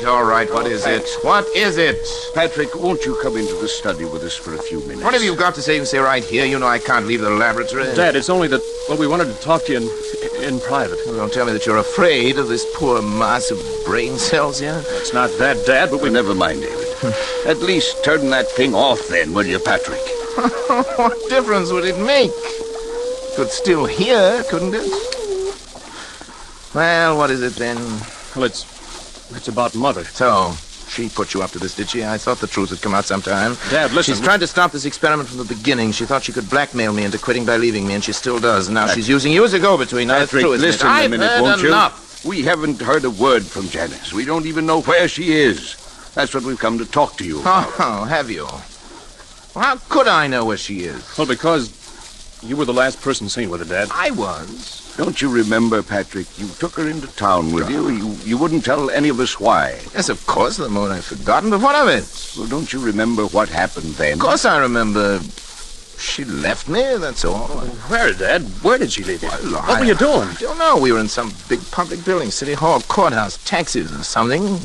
All right. What is it? What is it? Patrick, won't you come into the study with us for a few minutes? What have you got to say? You can say right here. You know I can't leave the laboratory. Dad, it's only that, well, we wanted to talk to you in private. Well, don't tell me that you're afraid of this poor mass of brain cells here. It's not that, Dad, but we... Well, never mind, David. At least turn that thing off then, will you, Patrick? What difference would it make? Could still hear, couldn't it? Well, what is it then? Well, it's about Mother. So, she put you up to this, did she? I thought the truth would come out sometime. Dad, listen. She's tried to stop this experiment from the beginning. She thought she could blackmail me into quitting by leaving me, and she still does. Now she's using you as a go-between. Patrick, listen a minute, won't you? Enough. We haven't heard a word from Janice. We don't even know where she is. That's what we've come to talk to you about. Oh, have you? Well, how could I know where she is? Well, because you were the last person seen with her, Dad. I was. Don't you remember, Patrick? You took her into town with you. You wouldn't tell any of us why. Yes, of course, the moment I've forgotten, but what of it? Well, don't you remember what happened then? Of course I remember. She left me, that's all. Where, Dad? Where did she leave you? Well, what were you doing? I don't know. We were in some big public building, City Hall, courthouse, taxis or something.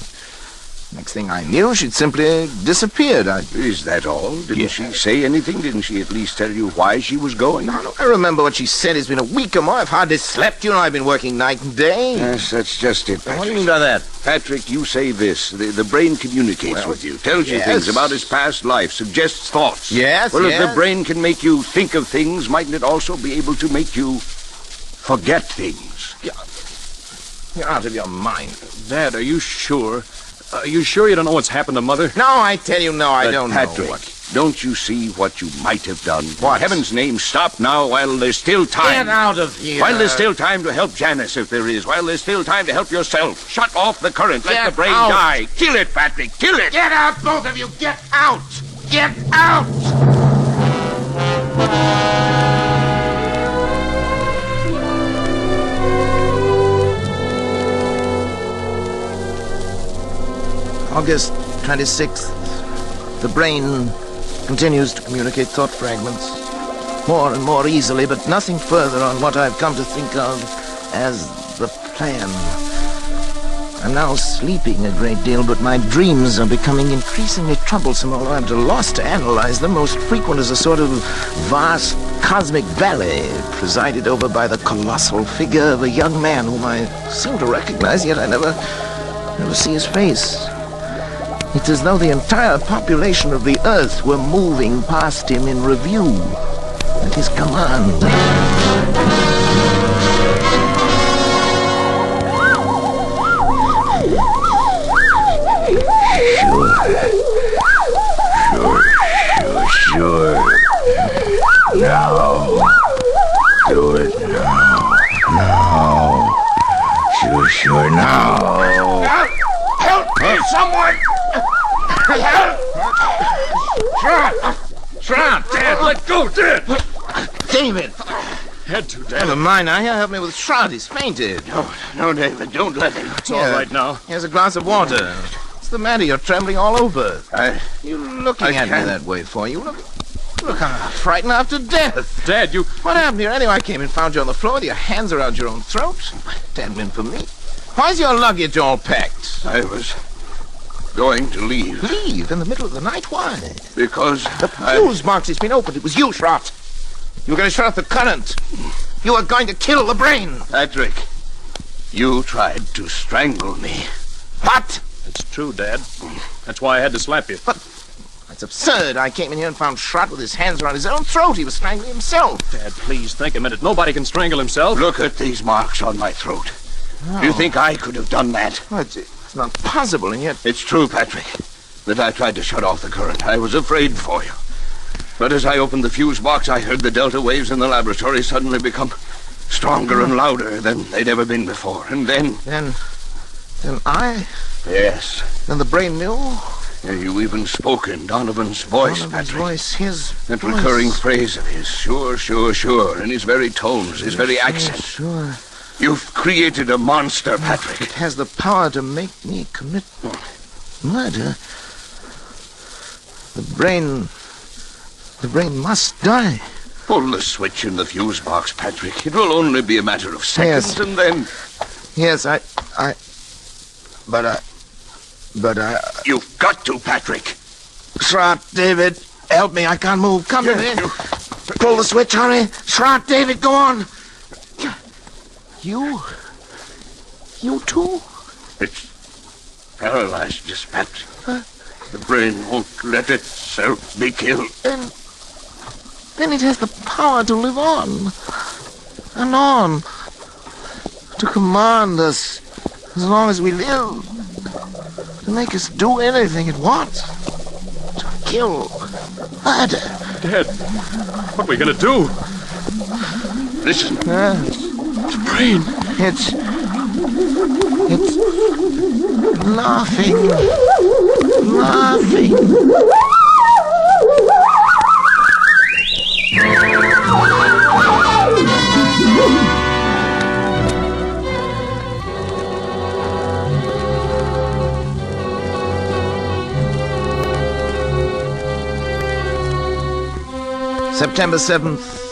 Next thing I knew, she'd simply disappeared. Is that all? Didn't she say anything? Didn't she at least tell you why she was going? No, I remember what she said. It's been a week or more. I've hardly slept. You know, I've been working night and day. Yes, that's just it, Patrick. What do you mean by that? Patrick, you say this. The brain communicates with you, tells you things about his past life, suggests thoughts. Yes, Well, if the brain can make you think of things, mightn't it also be able to make you forget things? You're out of your mind. Dad, are you sure? Are you sure you don't know what's happened to Mother? No, I tell you, no, I don't Patrick, know what. Don't you see what you might have done? What? In heaven's name, stop now while there's still time. Get out of here. While there's still time to help Janice, if there is. While there's still time to help yourself. Shut off the current. Let the brain die. Kill it, Patrick. Kill it. Get out, both of you. Get out. Get out. August 26th. The brain continues to communicate thought fragments more and more easily, but nothing further on what I've come to think of as the plan. I'm now sleeping a great deal, but my dreams are becoming increasingly troublesome, although I'm at a loss to analyze them. Most frequent is a sort of vast cosmic valley presided over by the colossal figure of a young man whom I seem to recognize, yet I never see his face. It's as though the entire population of the Earth were moving past him in review at his command. Sure. someone! Shroud! Dad, let go, Dad! David! Had to, Dad. Never mind now. Here, help me with Shroud. He's fainted. No, David, don't let him. It's all right now. Here's a glass of water. What's the matter? You're trembling all over. You're looking at me that way for you. Look, I'm frightened after death. Dad, you... What happened here anyway? I came and found you on the floor with your hands around your own throat. That meant for me. Why's your luggage all packed? I was going to leave. Leave? In the middle of the night? Why? Because the fuse box has been opened. It was you, Schrott. You were going to shut off the current. You were going to kill the brain. Patrick, you tried to strangle me. What? It's true, Dad. That's why I had to slap you. But that's absurd. I came in here and found Schrott with his hands around his own throat. He was strangling himself. Dad, please think a minute. Nobody can strangle himself. Look at these marks on my throat. Oh. Do you think I could have done that? Well, it's not possible, and yet... It's true, Patrick, that I tried to shut off the current. I was afraid for you. But as I opened the fuse box, I heard the delta waves in the laboratory suddenly become stronger and louder than they'd ever been before. And then... Then I... Yes. Then the brain knew? Yeah, you even spoke in Donovan's voice, Donovan's Patrick. Voice, his That voice. recurring phrase of his, sure, sure, sure, in his very tones, his very accent. Sure. You've created a monster, Patrick. It has the power to make me commit murder. The brain must die. Pull the switch in the fuse box, Patrick. It will only be a matter of seconds, Yes. and then... Yes, But I... You've got to, Patrick. Schrott, David, help me. I can't move. Come to me. Pull the switch, hurry. Schrott, David, go on. You too? It's paralyzed, just Patrick. The brain won't let itself be killed. Then it has the power to live on. And on. To command us as long as we live. To make us do anything it wants. To kill. Murder. Dad, what are we going to do? Listen. The brain. It's laughing. September 7th.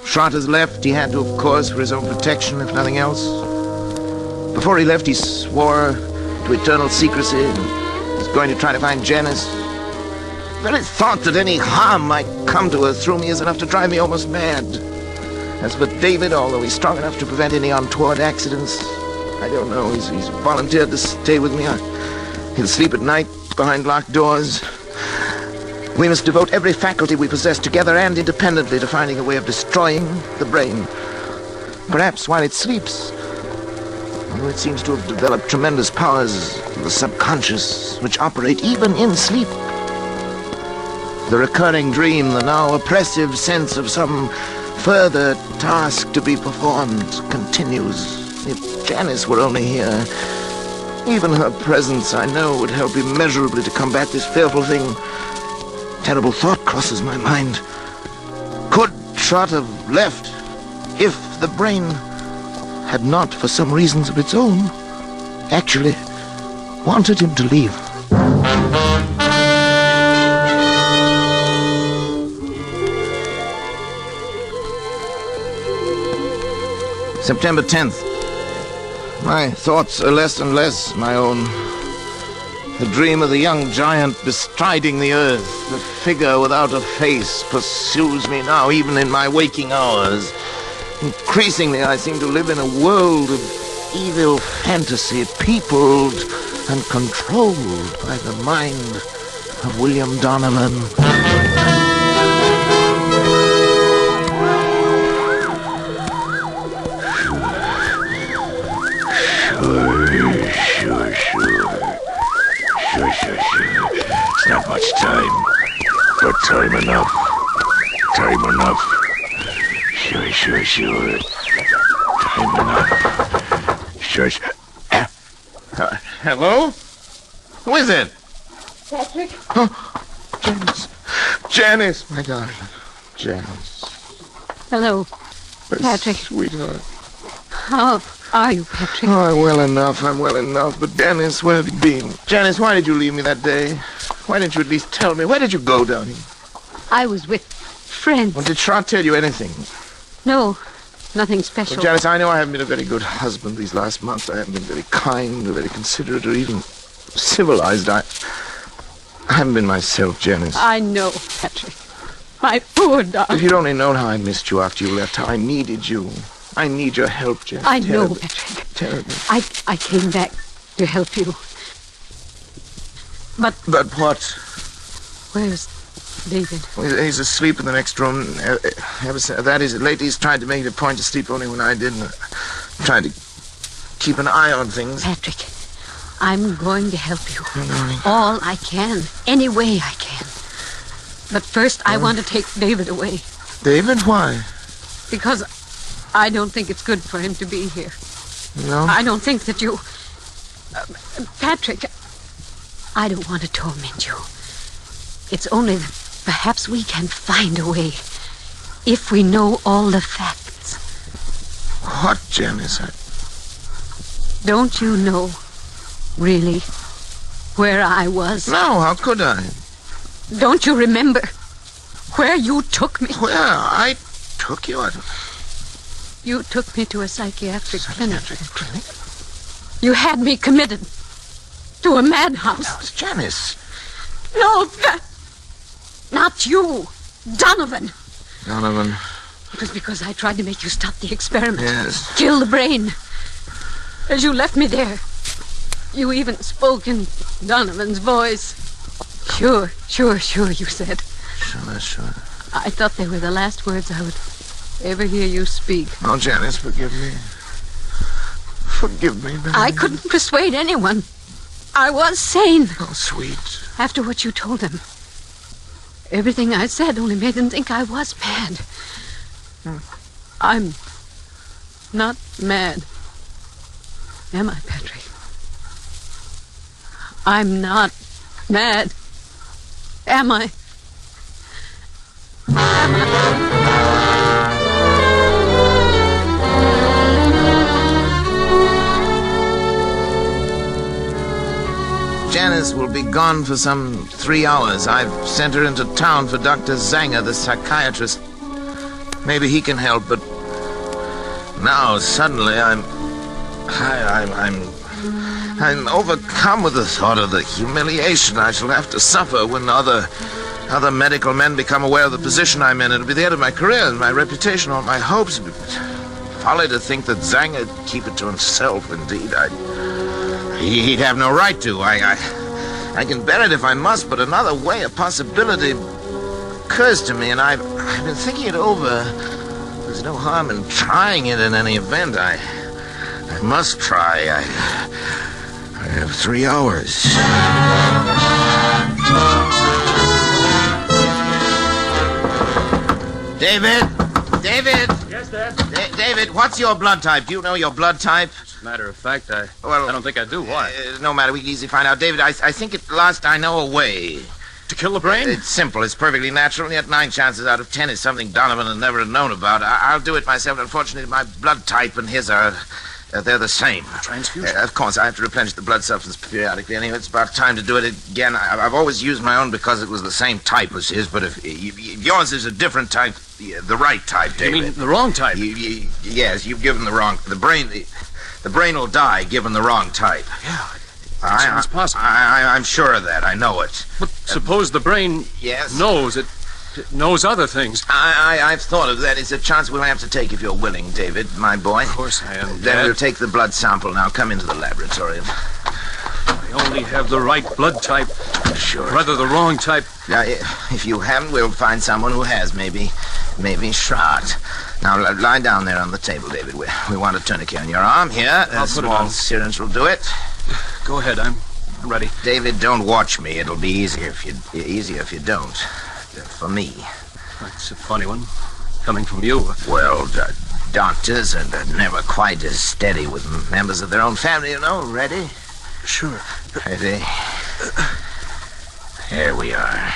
Schrott has left. He had to, of course, for his own protection, if nothing else. Before he left, he swore to eternal secrecy and was going to try to find Janice. The very thought that any harm might come to her through me is enough to drive me almost mad. As for David, although he's strong enough to prevent any untoward accidents, I don't know. He's volunteered to stay with me. He'll sleep at night behind locked doors. We must devote every faculty we possess together and independently to finding a way of destroying the brain. Perhaps while it sleeps. Although it seems to have developed tremendous powers of the subconscious, which operate even in sleep. The recurring dream, the now oppressive sense of some further task to be performed, continues. If Janice were only here, even her presence, I know, would help immeasurably to combat this fearful thing. Terrible thought crosses my mind. Could Schrott have left if the brain had not, for some reasons of its own, actually wanted him to leave? September 10th. My thoughts are less and less my own. The dream of the young giant bestriding the earth, the figure without a face, pursues me now, even in my waking hours. Increasingly, I seem to live in a world of evil fantasy, peopled and controlled by the mind of William Donovan. Sure. It's not much time, but time enough. Sure. Time enough. Sure. Hello? Who is it? Patrick? Oh, Janice. Janice, my darling. Janice. Hello, My Patrick. Sweetheart. How are you, Patrick? Oh, I'm well enough. But Janice, where have you been? Janice, why did you leave me that day? Why didn't you at least tell me? Where did you go down here? I was with friends. Well, did Trot tell you anything? No, nothing special. Well, Janice, I know I haven't been a very good husband these last months. I haven't been very kind or very considerate or even civilized. I haven't been myself, Janice. I know, Patrick. My poor darling. If you'd only known how I missed you after you left, how I needed you. I need your help, Janice. I know, Patrick. Terribly. I came back to help you. But what? Where's David? Well, he's asleep in the next room. Lately he's tried to make it a point to sleep only when I didn't. Trying to keep an eye on things. Patrick, I'm going to help you. Oh, darling. All I can. Any way I can. But first, I want to take David away. David? Why? Because I don't think it's good for him to be here. No? I don't think that you... Patrick, I don't want to torment you. It's only that perhaps we can find a way if we know all the facts. What, Janice? Don't you know, really, where I was? No, how could I? Don't you remember where you took me? Where I took you? You took me to a psychiatric clinic. You had me committed to a madhouse. No, it's Janice. No, not you. Donovan. Donovan. It was because I tried to make you stop the experiment. Yes. Kill the brain. As you left me there, you even spoke in Donovan's voice. Sure, you said. Sure. I thought they were the last words I would ever hear you speak. Oh, Janice, forgive me. Forgive me, baby. I couldn't persuade anyone. I was sane. Oh, sweet. After what you told them. Everything I said only made them think I was mad. I'm not mad. Am I, Patrick? I'm not mad. Am I? Janice will be gone for some 3 hours. I've sent her into town for Dr. Zanger, the psychiatrist. Maybe he can help, but now suddenly I'm overcome with the thought of the humiliation I shall have to suffer when other medical men become aware of the position I'm in. It'll be the end of my career, my reputation, all my hopes. Folly to think that Zanger would keep it to himself. Indeed, he'd have no right to. I can bear it if I must, but another way, a possibility occurs to me, and I've been thinking it over. There's no harm in trying it in any event. I must try. I have 3 hours. David? Yes, Dad? David, what's your blood type? Do you know your blood type? As a matter of fact, I don't think I do. Why? No matter. We can easily find out. David, I think at last I know a way. To kill the brain? It's simple. It's perfectly natural, and yet 9 chances out of 10 is something Donovan had never known about. I'll do it myself. Unfortunately, my blood type and his are... they're the same. Transfusion? Of course, I have to replenish the blood substance periodically. Anyway, it's about time to do it again. I've always used my own because it was the same type as his, but if yours is a different type, the right type, David. You mean the wrong type? Yes, you've given the wrong... The brain will die given the wrong type. Yeah, it's possible. I'm sure of that. I know it. But suppose the brain knows it. It knows other things. I've thought of that. It's a chance we'll have to take if you're willing, David, my boy. Of course I am, Then Dad. we'll take the blood sample now. Come into the laboratory. I only have the right blood type. Sure. Rather the wrong type. Now, if you haven't, we'll find someone who has. Maybe Schrott. Now, lie down there on the table, David. We want a tourniquet on your arm here. I'll A put it small on. syringe will do it. Go ahead, I'm ready. David, don't watch me. It'll be easier if you don't. For me. That's a funny one, coming from you. Well, doctors are never quite as steady with members of their own family, you know. Ready? Sure. Ready? Here we are.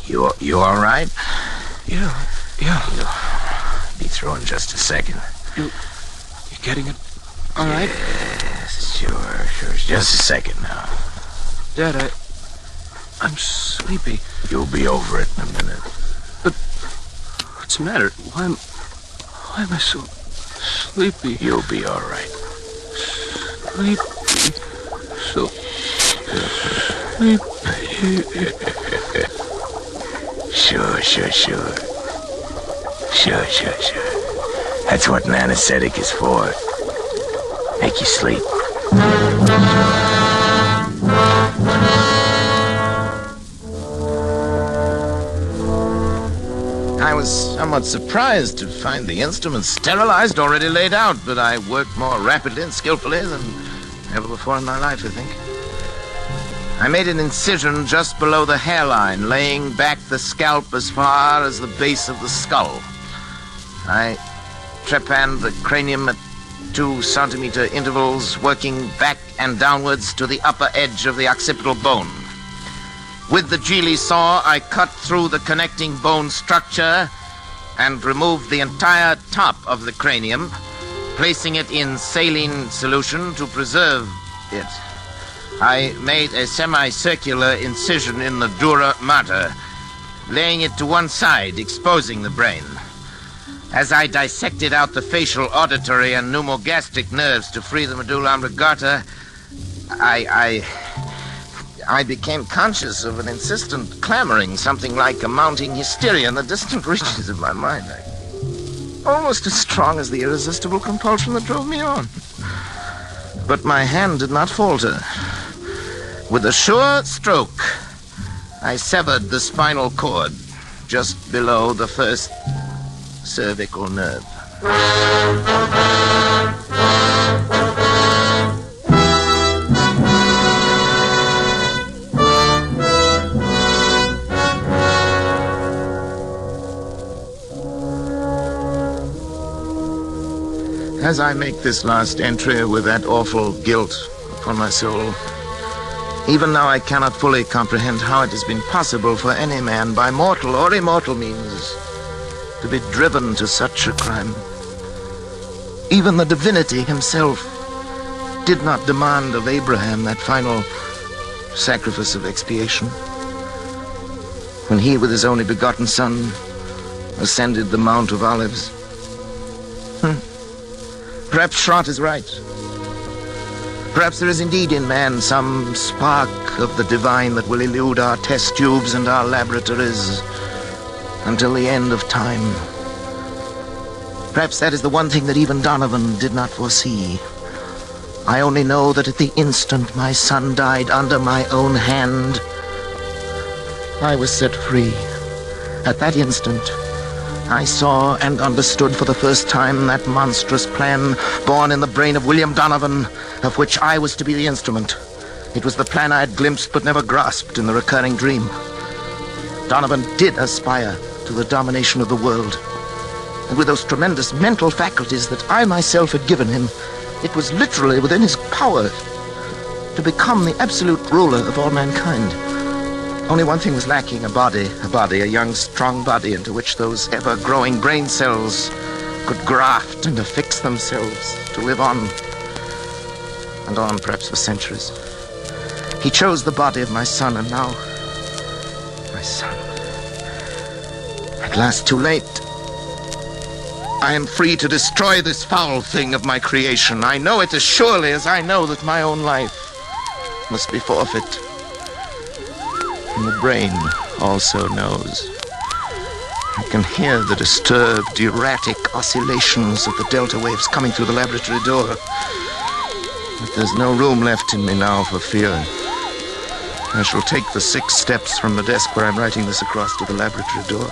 You all right? Yeah. You'll be through in just a second. You getting it all right? Yes, sure. Just a second now. Dad, I'm sleepy. You'll be over it in a minute. But what's the matter? Why am I so sleepy? You'll be all right. Sleepy. So sleepy. Sure. That's what an anesthetic is for. Make you sleep. I was somewhat surprised to find the instruments sterilized, already laid out, but I worked more rapidly and skillfully than ever before in my life, I think. I made an incision just below the hairline, laying back the scalp as far as the base of the skull. I trepanned the cranium at 2-centimeter intervals, working back and downwards to the upper edge of the occipital bone. With the Geely saw, I cut through the connecting bone structure and removed the entire top of the cranium, placing it in saline solution to preserve it. I made a semicircular incision in the dura mater, laying it to one side, exposing the brain. As I dissected out the facial, auditory, and pneumogastric nerves to free the medulla oblongata, I became conscious of an insistent clamoring, something like a mounting hysteria in the distant reaches of my mind. Almost as strong as the irresistible compulsion that drove me on. But my hand did not falter. With a sure stroke, I severed the spinal cord just below the first cervical nerve. As I make this last entry with that awful guilt upon my soul, even now I cannot fully comprehend how it has been possible for any man, by mortal or immortal means, to be driven to such a crime. Even the divinity himself did not demand of Abraham that final sacrifice of expiation. When he, with his only begotten son, ascended the Mount of Olives. Perhaps Schrott is right. Perhaps there is indeed in man some spark of the divine that will elude our test tubes and our laboratories until the end of time. Perhaps that is the one thing that even Donovan did not foresee. I only know that at the instant my son died under my own hand, I was set free. At that instant, I saw and understood for the first time that monstrous plan born in the brain of William Donovan, of which I was to be the instrument. It was the plan I had glimpsed but never grasped in the recurring dream. Donovan did aspire to the domination of the world. And with those tremendous mental faculties that I myself had given him, it was literally within his power to become the absolute ruler of all mankind. Only one thing was lacking, a young, strong body into which those ever-growing brain cells could graft and affix themselves to live on, and on perhaps for centuries. He chose the body of my son, and now, my son, at last too late. I am free to destroy this foul thing of my creation. I know it as surely as I know that my own life must be forfeit. And the brain also knows. I can hear the disturbed, erratic oscillations of the delta waves coming through the laboratory door. But there's no room left in me now for fear. I shall take the 6 steps from the desk where I'm writing this across to the laboratory door.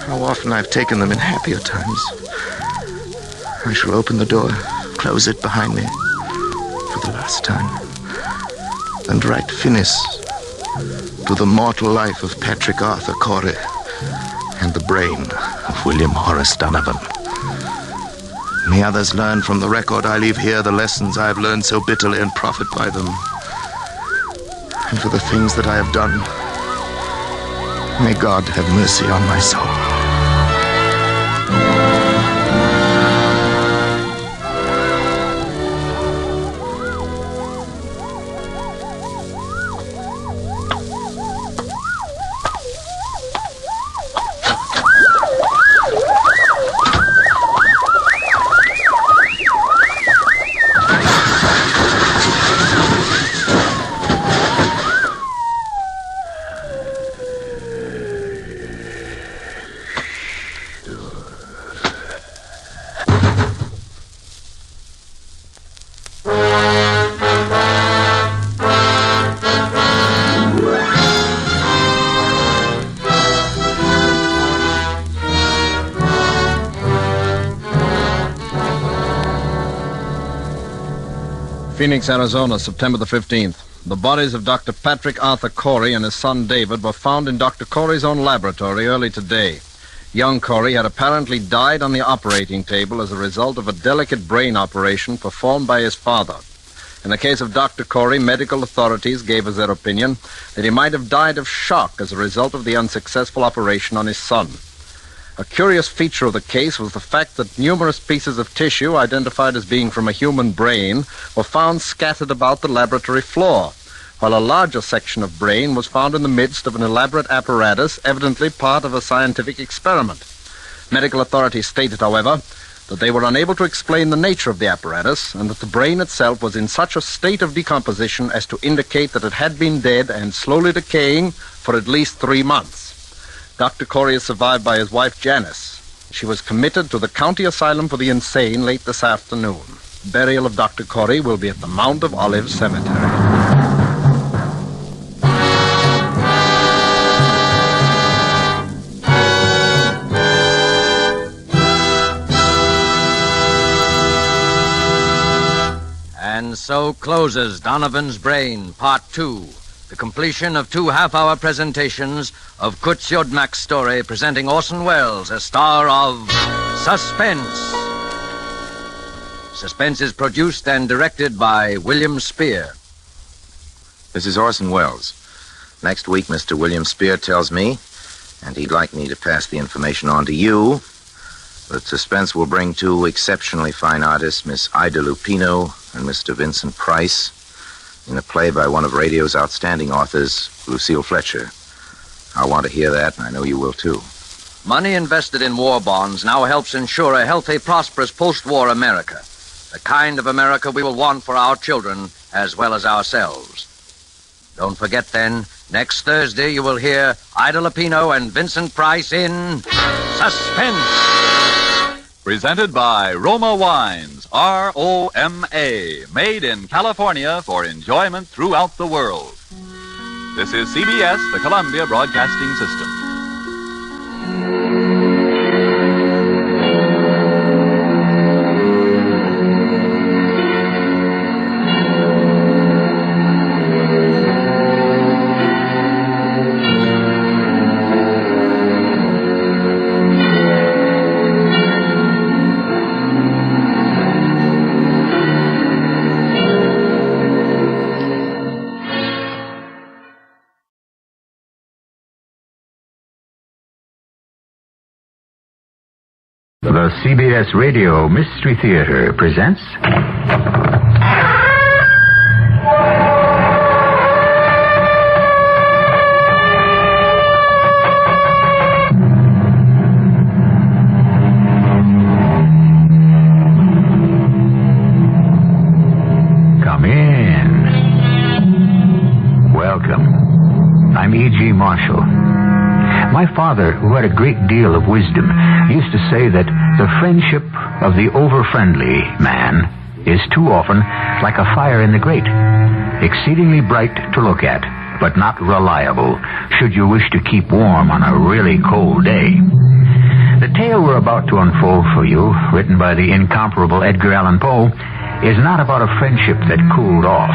How often I've taken them in happier times. I shall open the door, close it behind me for the last time, and write finis to the mortal life of Patrick Arthur Corey and the brain of William Horace Donovan. May others learn from the record I leave here the lessons I have learned so bitterly and profit by them. And for the things that I have done, may God have mercy on my soul. Phoenix, Arizona, September the 15th. The bodies of Dr. Patrick Arthur Corey and his son David were found in Dr. Corey's own laboratory early today. Young Corey had apparently died on the operating table as a result of a delicate brain operation performed by his father. In the case of Dr. Corey, medical authorities gave us their opinion that he might have died of shock as a result of the unsuccessful operation on his son. A curious feature of the case was the fact that numerous pieces of tissue identified as being from a human brain were found scattered about the laboratory floor, while a larger section of brain was found in the midst of an elaborate apparatus, evidently part of a scientific experiment. Medical authorities stated, however, that they were unable to explain the nature of the apparatus and that the brain itself was in such a state of decomposition as to indicate that it had been dead and slowly decaying for at least 3 months. Dr. Corey is survived by his wife, Janice. She was committed to the County Asylum for the Insane late this afternoon. Burial of Dr. Corey will be at the Mount of Olives Cemetery. And so closes Donovan's Brain, Part 2. The completion of 2 half-hour presentations of Kurt Siodmak's story presenting Orson Welles as star of Suspense. Suspense is produced and directed by William Spear. This is Orson Welles. Next week, Mr. William Spear tells me, and he'd like me to pass the information on to you, that Suspense will bring 2 exceptionally fine artists, Miss Ida Lupino and Mr. Vincent Price, in a play by one of radio's outstanding authors, Lucille Fletcher. I want to hear that, and I know you will, too. Money invested in war bonds now helps ensure a healthy, prosperous post-war America. The kind of America we will want for our children as well as ourselves. Don't forget, then, next Thursday you will hear Ida Lupino and Vincent Price in Suspense. Presented by Roma Wines, R-O-M-A, made in California for enjoyment throughout the world. This is CBS, the Columbia Broadcasting System. The CBS Radio Mystery Theater presents... Come in. Welcome. I'm E.G. Marshall. My father, who had a great deal of wisdom, used to say that the friendship of the over-friendly man is too often like a fire in the grate, exceedingly bright to look at, but not reliable should you wish to keep warm on a really cold day. The tale we're about to unfold for you, written by the incomparable Edgar Allan Poe, is not about a friendship that cooled off,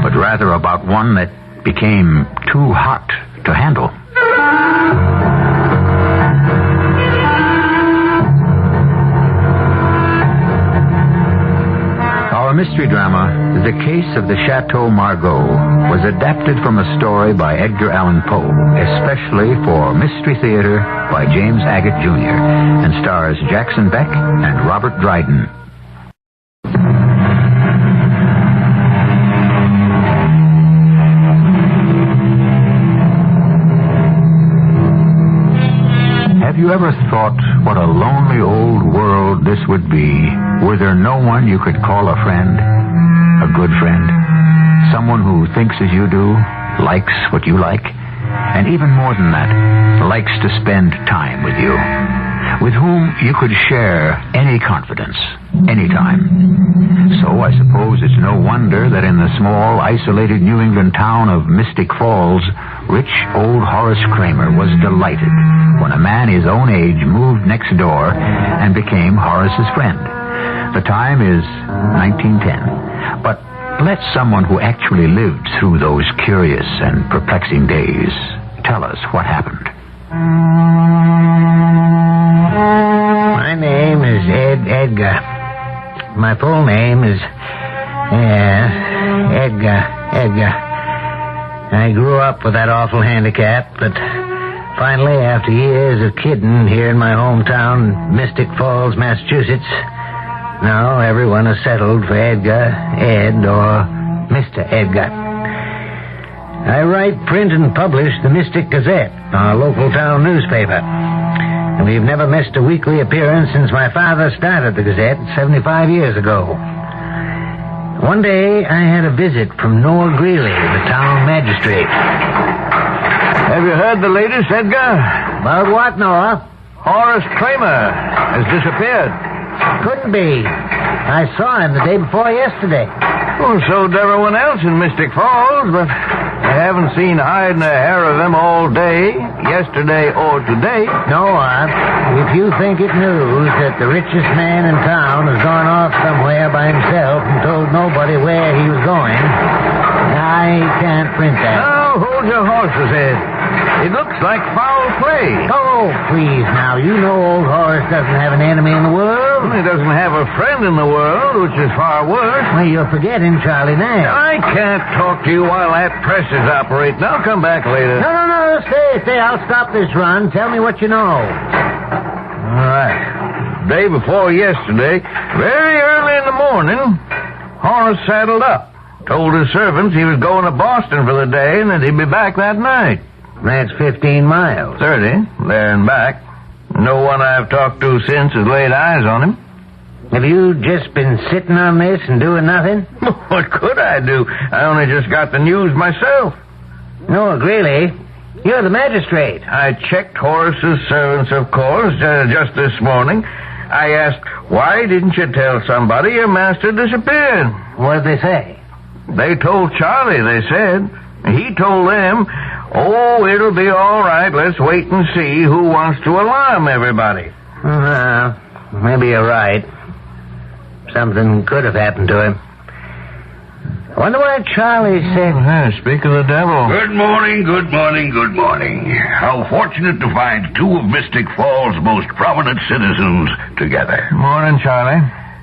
but rather about one that became too hot to handle. mystery drama, The Case of the Chateau Margaux, was adapted from a story by Edgar Allan Poe, especially for Mystery Theater by James Agate Jr., and stars Jackson Beck and Robert Dryden. Have you ever thought what a lonely old world this would be were there no one you could call a friend? A good friend? Someone who thinks as you do, likes what you like, and even more than that, likes to spend time with you. With whom you could share any confidence, anytime. So I suppose it's no wonder that in the small, isolated New England town of Mystic Falls, rich old Horace Kramer was delighted when a man his own age moved next door and became Horace's friend. The time is 1910. But let someone who actually lived through those curious and perplexing days tell us what happened. My name is Edgar. My full name is Edgar. I grew up with that awful handicap, but finally, after years of kidding here in my hometown, Mystic Falls, Massachusetts, now everyone is settled for Edgar, Ed, or Mr. Edgar. I write, print, and publish the Mystic Gazette, our local town newspaper. And we've never missed a weekly appearance since my father started the Gazette 75 years ago. One day, I had a visit from Noah Greeley, the town magistrate. Have you heard the latest, Edgar? About what, Noah? Horace Kramer has disappeared. Couldn't be. I saw him the day before yesterday. Well, so did everyone else in Mystic Falls, but I haven't seen hide nor hair of him all day, yesterday or today. Noah, if you think it news that the richest man in town has gone off somewhere by himself and told nobody where he was going, I can't print that. Now, hold your horse's head. It looks like foul play. Oh, please now. You know old Horace doesn't have an enemy in the world. He doesn't have a friend in the world, which is far worse. Well, you're forgetting Charlie Nash. I can't talk to you while that press is operating. I'll come back later. No. Stay. I'll stop this run. Tell me what you know. All right. Day before yesterday, very early in the morning, Horace saddled up. Told his servants he was going to Boston for the day and that he'd be back that night. That's 15 miles. 30, there and back. No one I've talked to since has laid eyes on him. Have you just been sitting on this and doing nothing? What could I do? I only just got the news myself. No, Greeley, you're the magistrate. I checked Horace's servants, of course, just this morning. I asked, why didn't you tell somebody your master disappeared? What did they say? They told Charlie, they said. He told them, oh, it'll be all right. Let's wait and see who wants to alarm everybody. Maybe you're right. Something could have happened to him. I wonder what Charlie said. Speak of the devil. Good morning. How fortunate to find two of Mystic Falls' most prominent citizens together. Morning, Charlie.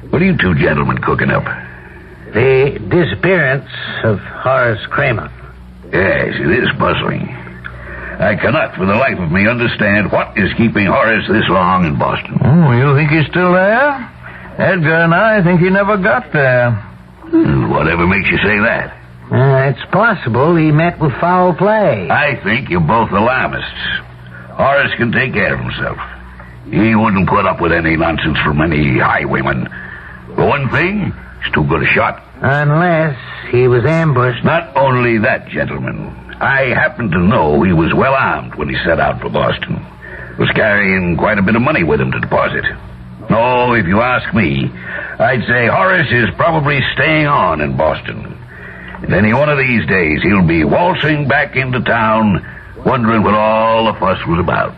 What are you two gentlemen cooking up? The disappearance of Horace Kramer. Yes, it is puzzling. I cannot for the life of me understand what is keeping Horace this long in Boston. Oh, you think he's still there? Edgar and I think he never got there. Whatever makes you say that? It's possible he met with foul play. I think you're both alarmists. Horace can take care of himself. He wouldn't put up with any nonsense from any highwayman. For one thing, he's too good a shot. Unless he was ambushed. Not only that, gentlemen. I happen to know he was well armed when he set out for Boston. Was carrying quite a bit of money with him to deposit. No, if you ask me, I'd say Horace is probably staying on in Boston. And any one of these days, he'll be waltzing back into town, wondering what all the fuss was about.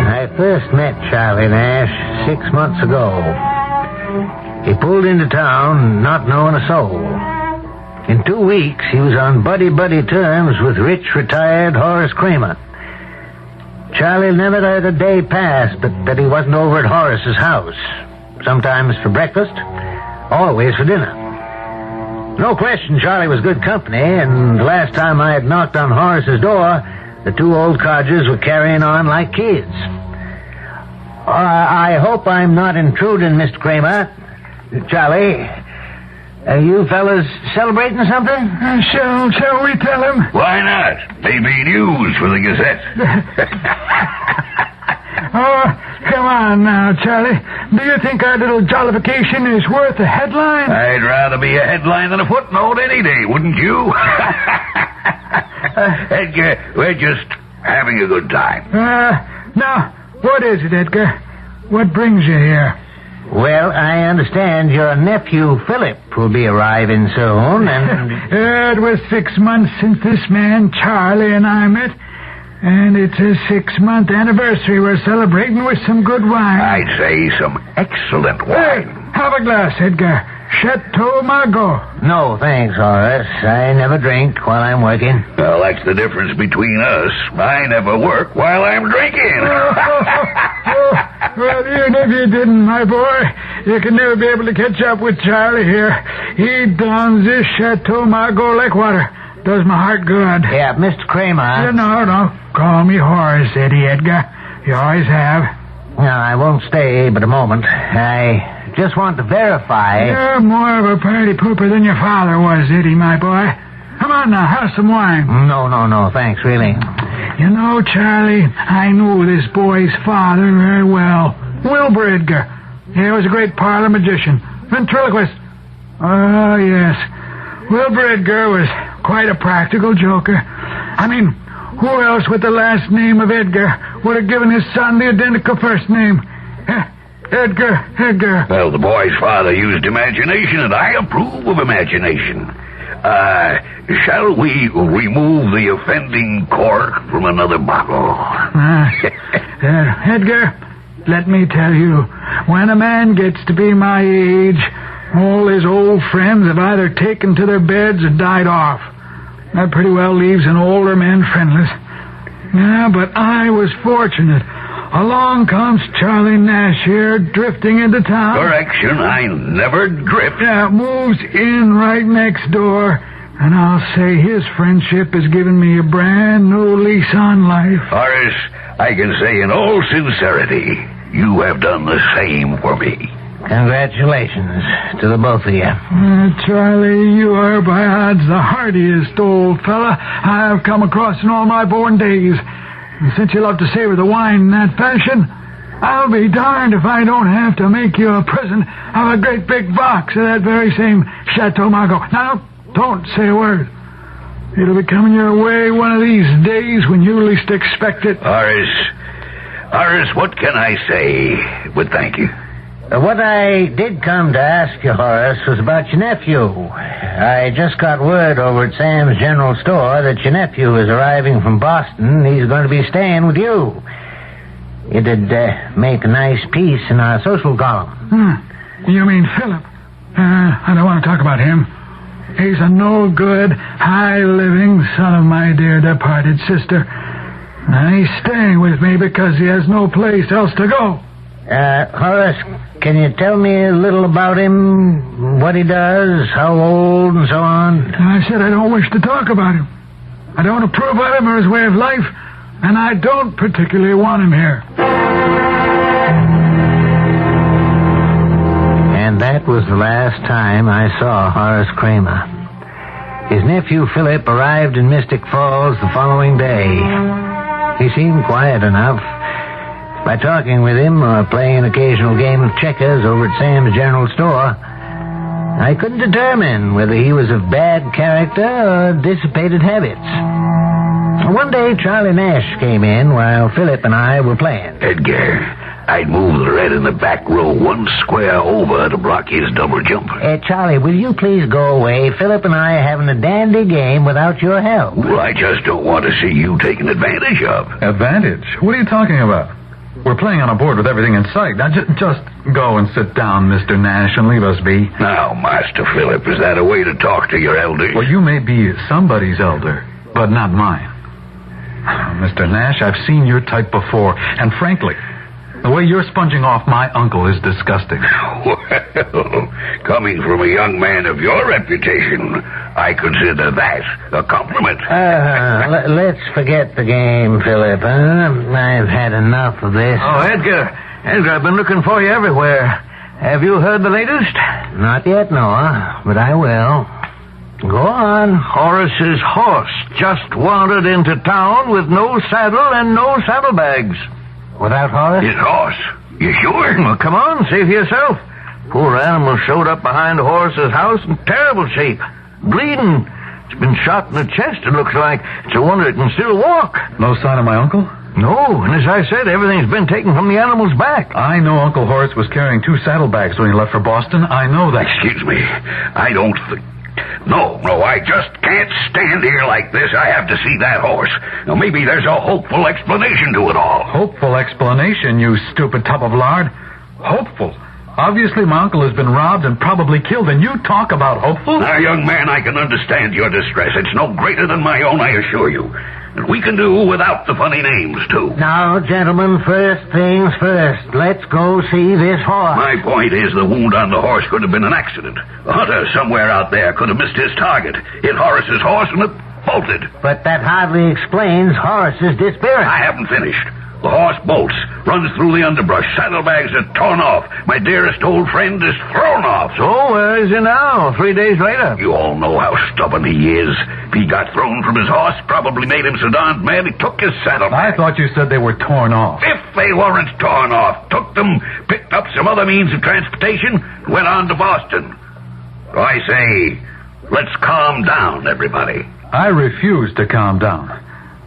I first met Charlie Nash 6 months ago. He pulled into town not knowing a soul. In 2 weeks, he was on buddy-buddy terms with rich, retired Horace Kramer. Charlie never let a day pass but that he wasn't over at Horace's house. sometimes for breakfast, always for dinner. No question Charlie was good company, and the last time I had knocked on Horace's door, the two old codgers were carrying on like kids. I hope I'm not intruding, Mr. Kramer. Charlie, are you fellas celebrating something? Shall we tell him? Why not? Maybe news for the Gazette. Oh, come on now, Charlie. Do you think our little jollification is worth a headline? I'd rather be a headline than a footnote any day, wouldn't you? Edgar, we're just having a good time. Now, what is it, Edgar? What brings you here? Well, I understand your nephew Philip will be arriving soon, and... It was 6 months since this man, Charlie, and I met. And it's his 6-month anniversary we're celebrating with some good wine. I'd say some excellent wine. Hey, have a glass, Edgar. Chateau Margaux. No, thanks, Horace. I never drink while I'm working. Well, that's the difference between us. I never work while I'm drinking. Well, even if you didn't, my boy, you can never be able to catch up with Charlie here. He downs this Chateau Margaux like water. Does my heart good. Yeah, Mr. Kramer. No. Call me Horace, Eddie Edgar. You always have. No, I won't stay but a moment. I just want to verify... You're more of a party pooper than your father was, Eddie, my boy. Come on now, have some wine. No, thanks, really. You know, Charlie, I knew this boy's father very well. Wilbur Edgar. He was a great parlor magician. Ventriloquist. Oh, yes. Wilbur Edgar was quite a practical joker. I mean, who else with the last name of Edgar would have given his son the identical first name? Edgar. Well, the boy's father used imagination, and I approve of imagination. Shall we remove the offending cork from another bottle? Edgar, let me tell you, when a man gets to be my age, all his old friends have either taken to their beds or died off. That pretty well leaves an older man friendless. Yeah, but I was fortunate. Along comes Charlie Nash here, drifting into town. Correction, I never drift. Yeah, moves in right next door. And I'll say his friendship has given me a brand new lease on life. Horace, I can say in all sincerity, you have done the same for me. Congratulations to the both of you. Charlie, you are by odds the hardiest old fella I've come across in all my born days. And since you love to savor the wine in that fashion, I'll be darned if I don't have to make you a present of a great big box of that very same Chateau Margaux. Now, don't say a word. It'll be coming your way one of these days when you least expect it. Horace, what can I say but thank you? What I did come to ask you, Horace, was about your nephew. I just got word over at Sam's General Store that your nephew is arriving from Boston. He's going to be staying with you. It'd make a nice piece in our social column. You mean Philip? I don't want to talk about him. He's a no-good, high-living son of my dear departed sister. And he's staying with me because he has no place else to go. Horace, can you tell me a little about him? What he does, how old, and so on? I said I don't wish to talk about him. I don't approve of him or his way of life, and I don't particularly want him here. And that was the last time I saw Horace Kramer. His nephew Philip arrived in Mystic Falls the following day. He seemed quiet enough. By talking with him or playing an occasional game of checkers over at Sam's General Store, I couldn't determine whether he was of bad character or dissipated habits. One day, Charlie Nash came in while Philip and I were playing. Edgar, I'd move the red in the back row one square over to block his double jumper. Charlie, will you please go away? Philip and I are having a dandy game without your help. Well, I just don't want to see you taken advantage of. Advantage? What are you talking about? We're playing on a board with everything in sight. Now, just go and sit down, Mr. Nash, and leave us be. Now, Master Philip, is that a way to talk to your elders? Well, you may be somebody's elder, but not mine. Mr. Nash, I've seen your type before, and frankly, The way you're sponging off my uncle is disgusting. Well, coming from a young man of your reputation, I consider that a compliment. Let's forget the game, Philip. I've had enough of this. Oh, Edgar, I've been looking for you everywhere. Have you heard the latest? Not yet, Noah, but I will. Go on. Horace's horse just wandered into town with no saddle and no saddlebags. Without Horace? His horse? You sure? Well, come on, see for yourself. Poor animal showed up behind Horace's house in terrible shape. Bleeding. It's been shot in the chest, it looks like. It's a wonder it can still walk. No sign of my uncle? No, and as I said, everything's been taken from the animal's back. I know Uncle Horace was carrying 2 saddlebags when he left for Boston. I know that. Excuse me. I don't think... No, I just can't stand here like this. I have to see that horse. Now, maybe there's a hopeful explanation to it all. Hopeful explanation, you stupid tub of lard? Hopeful? Obviously, my uncle has been robbed and probably killed, and you talk about hopeful? Now, young man, I can understand your distress. It's no greater than my own, I assure you. And we can do without the funny names, too. Now, gentlemen, first things first. Let's go see this horse. My point is the wound on the horse could have been an accident. A hunter somewhere out there could have missed his target, hit Horace's horse, and it bolted. But that hardly explains Horace's disappearance. I haven't finished. The horse bolts, runs through the underbrush. Saddlebags are torn off. My dearest old friend is thrown off. So where is he now, 3 days later? You all know how stubborn he is. If he got thrown from his horse, probably made him so darned mad he took his saddlebag. I thought you said they were torn off. If they weren't torn off, took them, picked up some other means of transportation, and went on to Boston. So I say, let's calm down, everybody. I refuse to calm down.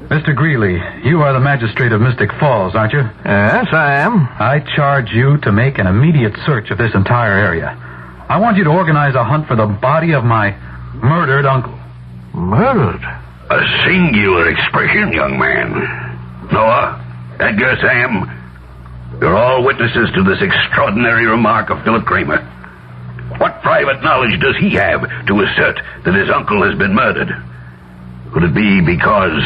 Mr. Greeley, you are the magistrate of Mystic Falls, aren't you? Yes, I am. I charge you to make an immediate search of this entire area. I want you to organize a hunt for the body of my murdered uncle. Murdered? A singular expression, young man. Noah, Edgar, Sam, you're all witnesses to this extraordinary remark of Philip Kramer. What private knowledge does he have to assert that his uncle has been murdered? Could it be because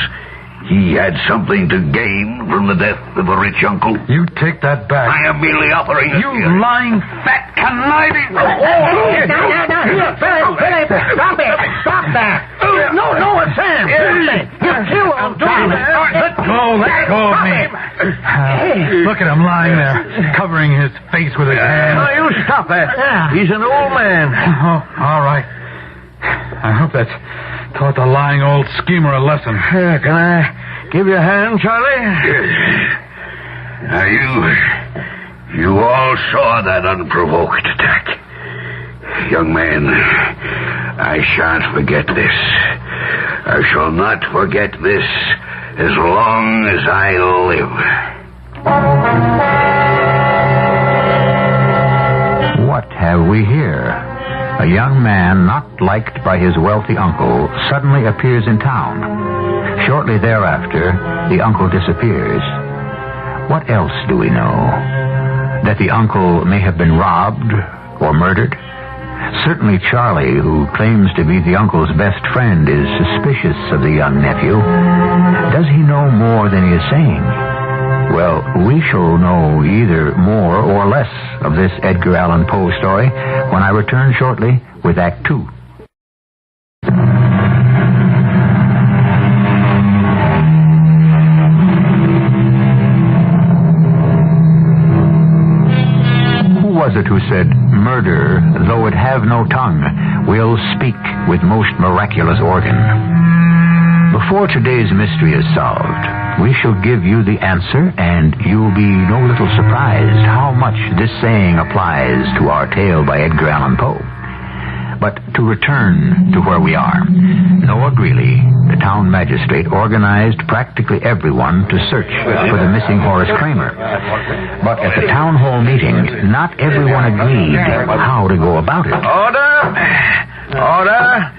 he had something to gain from the death of a rich uncle? You take that back. I am merely offering... You lying, fat, conniving... Now, here, Philip, stop it. Stop that. No, it's Sam. You kill him. Let go of me. Look at him lying there, covering his face with his hand. No, you stop that. He's an old man. Oh, all right. I hope that's taught the lying old schemer a lesson. Can I give you a hand, Charlie? Yes. Now, you all saw that unprovoked attack. Young man, I shan't forget this. I shall not forget this as long as I live. What have we here? A young man not liked by his wealthy uncle suddenly appears in town. Shortly thereafter, the uncle disappears. What else do we know? That the uncle may have been robbed or murdered? Certainly Charlie, who claims to be the uncle's best friend, is suspicious of the young nephew. Does he know more than he is saying? Well, we shall know either more or less of this Edgar Allan Poe story when I return shortly with Act 2. Who was it who said, "Murder, though it have no tongue, will speak with most miraculous organ"? Before today's mystery is solved, we shall give you the answer, and you'll be no little surprised how much this saying applies to our tale by Edgar Allan Poe. But to return to where we are, Noah Greeley, the town magistrate, organized practically everyone to search for the missing Horace Kramer. But at the town hall meeting, not everyone agreed how to go about it. Order!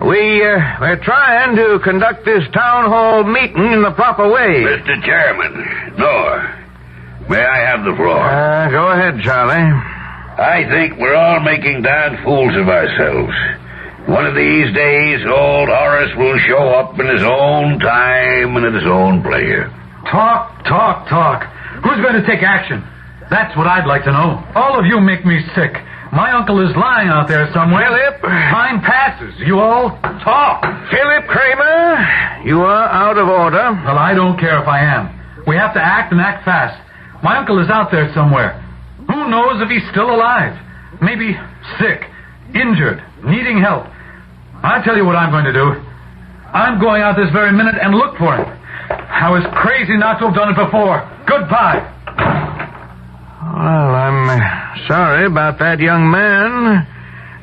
We're trying to conduct this town hall meeting in the proper way. Mr. Chairman, Noah, may I have the floor? Go ahead, Charlie. I think we're all making darn fools of ourselves. One of these days, old Horace will show up in his own time and at his own pleasure. Talk. Who's going to take action? That's what I'd like to know. All of you make me sick. My uncle is lying out there somewhere. Philip! Time passes. You all talk. Philip Kramer, you are out of order. Well, I don't care if I am. We have to act and act fast. My uncle is out there somewhere. Who knows if he's still alive? Maybe sick, injured, needing help. I'll tell you what I'm going to do. I'm going out this very minute and look for him. I was crazy not to have done it before. Goodbye. Well, I'm sorry about that young man.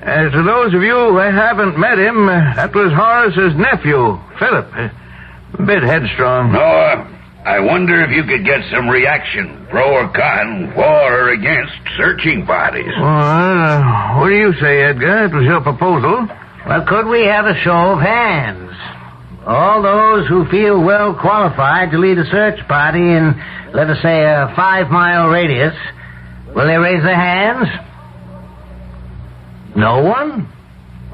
As to those of you who haven't met him, that was Horace's nephew, Philip. A bit headstrong. No, I wonder if you could get some reaction, pro or con, for or against searching parties. Well, what do you say, Edgar? It was your proposal. Well, could we have a show of hands? All those who feel well qualified to lead a search party in, let us say, a 5-mile radius, will they raise their hands? No one?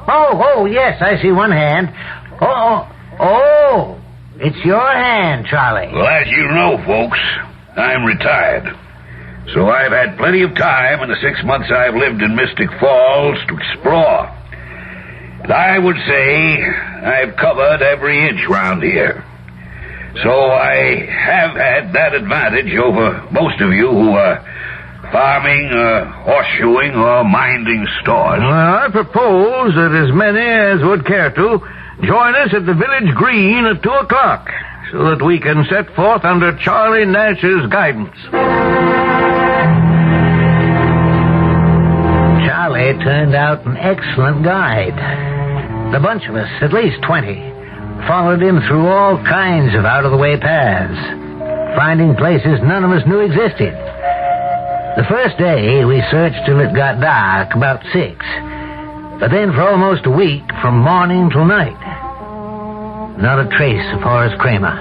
Oh, yes, I see one hand. Oh, it's your hand, Charlie. Well, as you know, folks, I'm retired. So I've had plenty of time in the 6 months I've lived in Mystic Falls to explore. And I would say I've covered every inch round here. So I have had that advantage over most of you who are farming, horseshoeing, or minding stores. Well, I propose that as many as would care to join us at the village green at 2 o'clock so that we can set forth under Charlie Nash's guidance. Charlie turned out an excellent guide. The bunch of us, at least 20, followed him through all kinds of out-of-the-way paths, finding places none of us knew existed. The first day, we searched till it got dark, about 6. But then for almost a week, from morning till night, not a trace of Horace Kramer.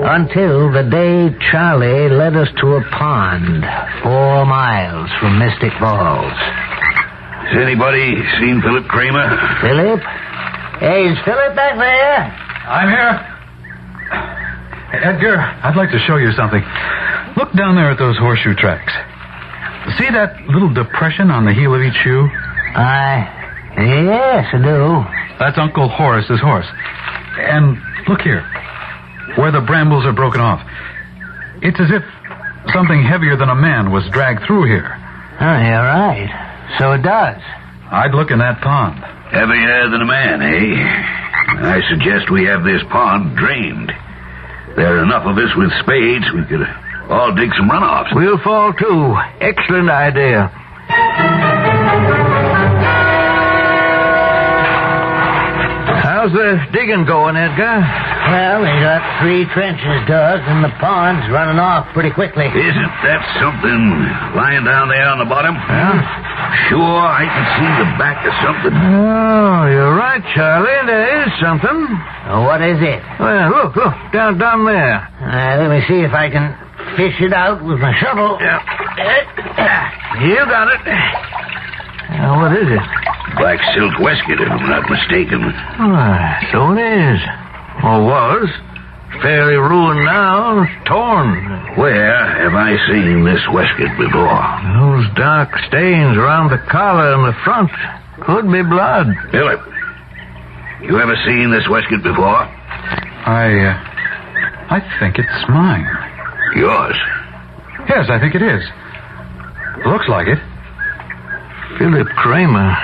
Until the day Charlie led us to a pond 4 miles from Mystic Falls. Has anybody seen Philip Kramer? Philip? Hey, is Philip back there? I'm here. Edgar, I'd like to show you something. Look down there at those horseshoe tracks. See that little depression on the heel of each shoe? Yes, I do. That's Uncle Horace's horse. And look here, where the brambles are broken off. It's as if something heavier than a man was dragged through here. Oh, you're right. So it does. I'd look in that pond. Heavier than a man, eh? I suggest we have this pond drained. There are enough of us with spades, we could all dig some runoffs. We'll fall, too. Excellent idea. How's the digging going, Edgar? Well, we got 3 trenches dug, and the pond's running off pretty quickly. Isn't that something lying down there on the bottom? Yeah. Sure, I can see the back of something. Oh, you're right, Charlie. There is something. What is it? Well, look, down there. Let me see if I can fish it out with my shovel. Yeah. You got it. What is it? Black silk waistcoat, if I'm not mistaken. So it is. Or was. Fairly ruined now. Torn. Where have I seen this waistcoat before? Those dark stains around the collar and the front. Could be blood. Philip, you ever seen this waistcoat before? I think it's mine. Yours? Yes, I think it is. Looks like it. Philip Kramer,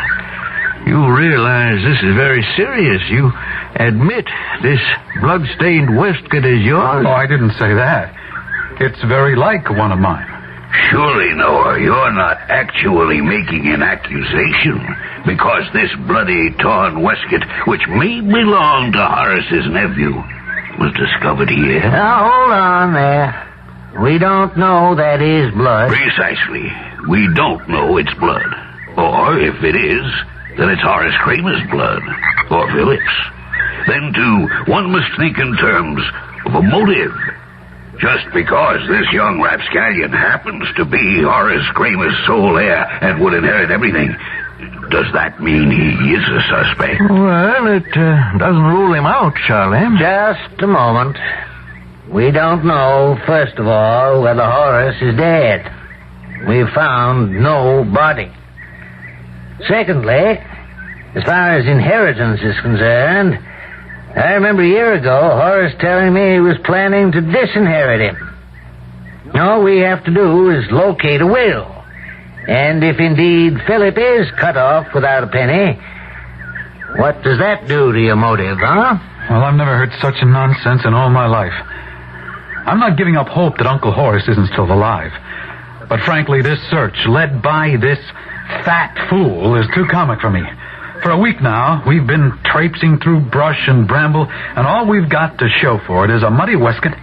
you realize this is very serious. You admit this blood-stained waistcoat is yours? Oh, I didn't say that. It's very like one of mine. Surely, Noah, you're not actually making an accusation because this bloody, torn waistcoat, which may belong to Horace's nephew, was discovered here. Now, hold on there. We don't know that is blood. Precisely. We don't know it's blood. Or, if it is, then it's Horace Kramer's blood. Or Philip's. Then, too, one must think in terms of a motive. Just because this young rapscallion happens to be Horace Kramer's sole heir and would inherit everything, does that mean he is a suspect? Well, it doesn't rule him out, Charlie. Just a moment. We don't know, first of all, whether Horace is dead. We've found no body. Secondly, as far as inheritance is concerned, I remember a year ago Horace telling me he was planning to disinherit him. All we have to do is locate a will. And if indeed Philip is cut off without a penny, what does that do to your motive, huh? Well, I've never heard such nonsense in all my life. I'm not giving up hope that Uncle Horace isn't still alive. But frankly, this search, led by this fat fool, is too comic for me. For a week now, we've been traipsing through brush and bramble, and all we've got to show for it is a muddy waistcoat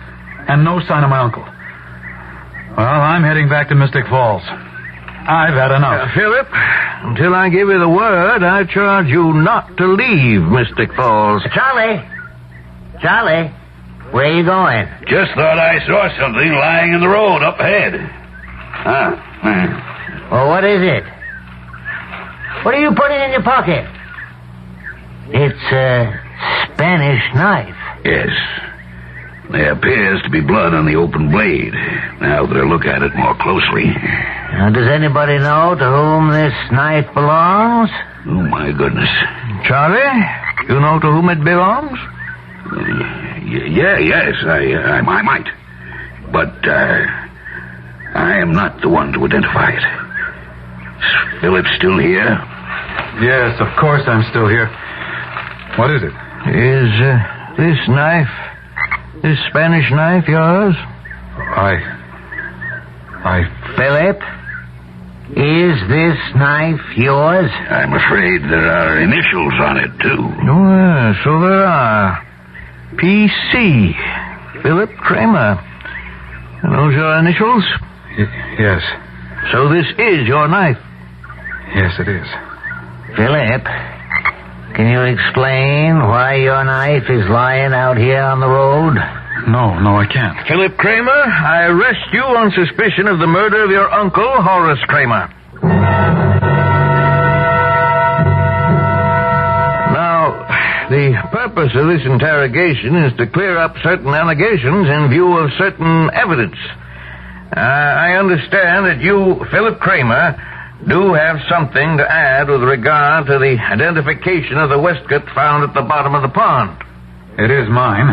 and no sign of my uncle. Well, I'm heading back to Mystic Falls. I've had enough. Philip, until I give you the word, I charge you not to leave Mystic Falls. Charlie, where are you going? Just thought I saw something lying in the road up ahead. Well, what is it? What are you putting in your pocket? It's a Spanish knife. Yes. There appears to be blood on the open blade, now that I look at it more closely. Now, does anybody know to whom this knife belongs? Oh, my goodness. Charlie, you know to whom it belongs? Yes, I might. But, I am not the one to identify it. Is Philip still here? Yes, of course I'm still here. What is it? Is this knife, this Spanish knife, yours? Philip, is this knife yours? I'm afraid there are initials on it, too. Oh, so there are. P.C. Philip Kramer. Are those your initials? Yes. So this is your knife? Yes, it is. Philip, can you explain why your knife is lying out here on the road? No, I can't. Philip Kramer, I arrest you on suspicion of the murder of your uncle, Horace Kramer. Now, the purpose of this interrogation is to clear up certain allegations in view of certain evidence. I understand that you, Philip Kramer, do have something to add with regard to the identification of the waistcoat found at the bottom of the pond. It is mine.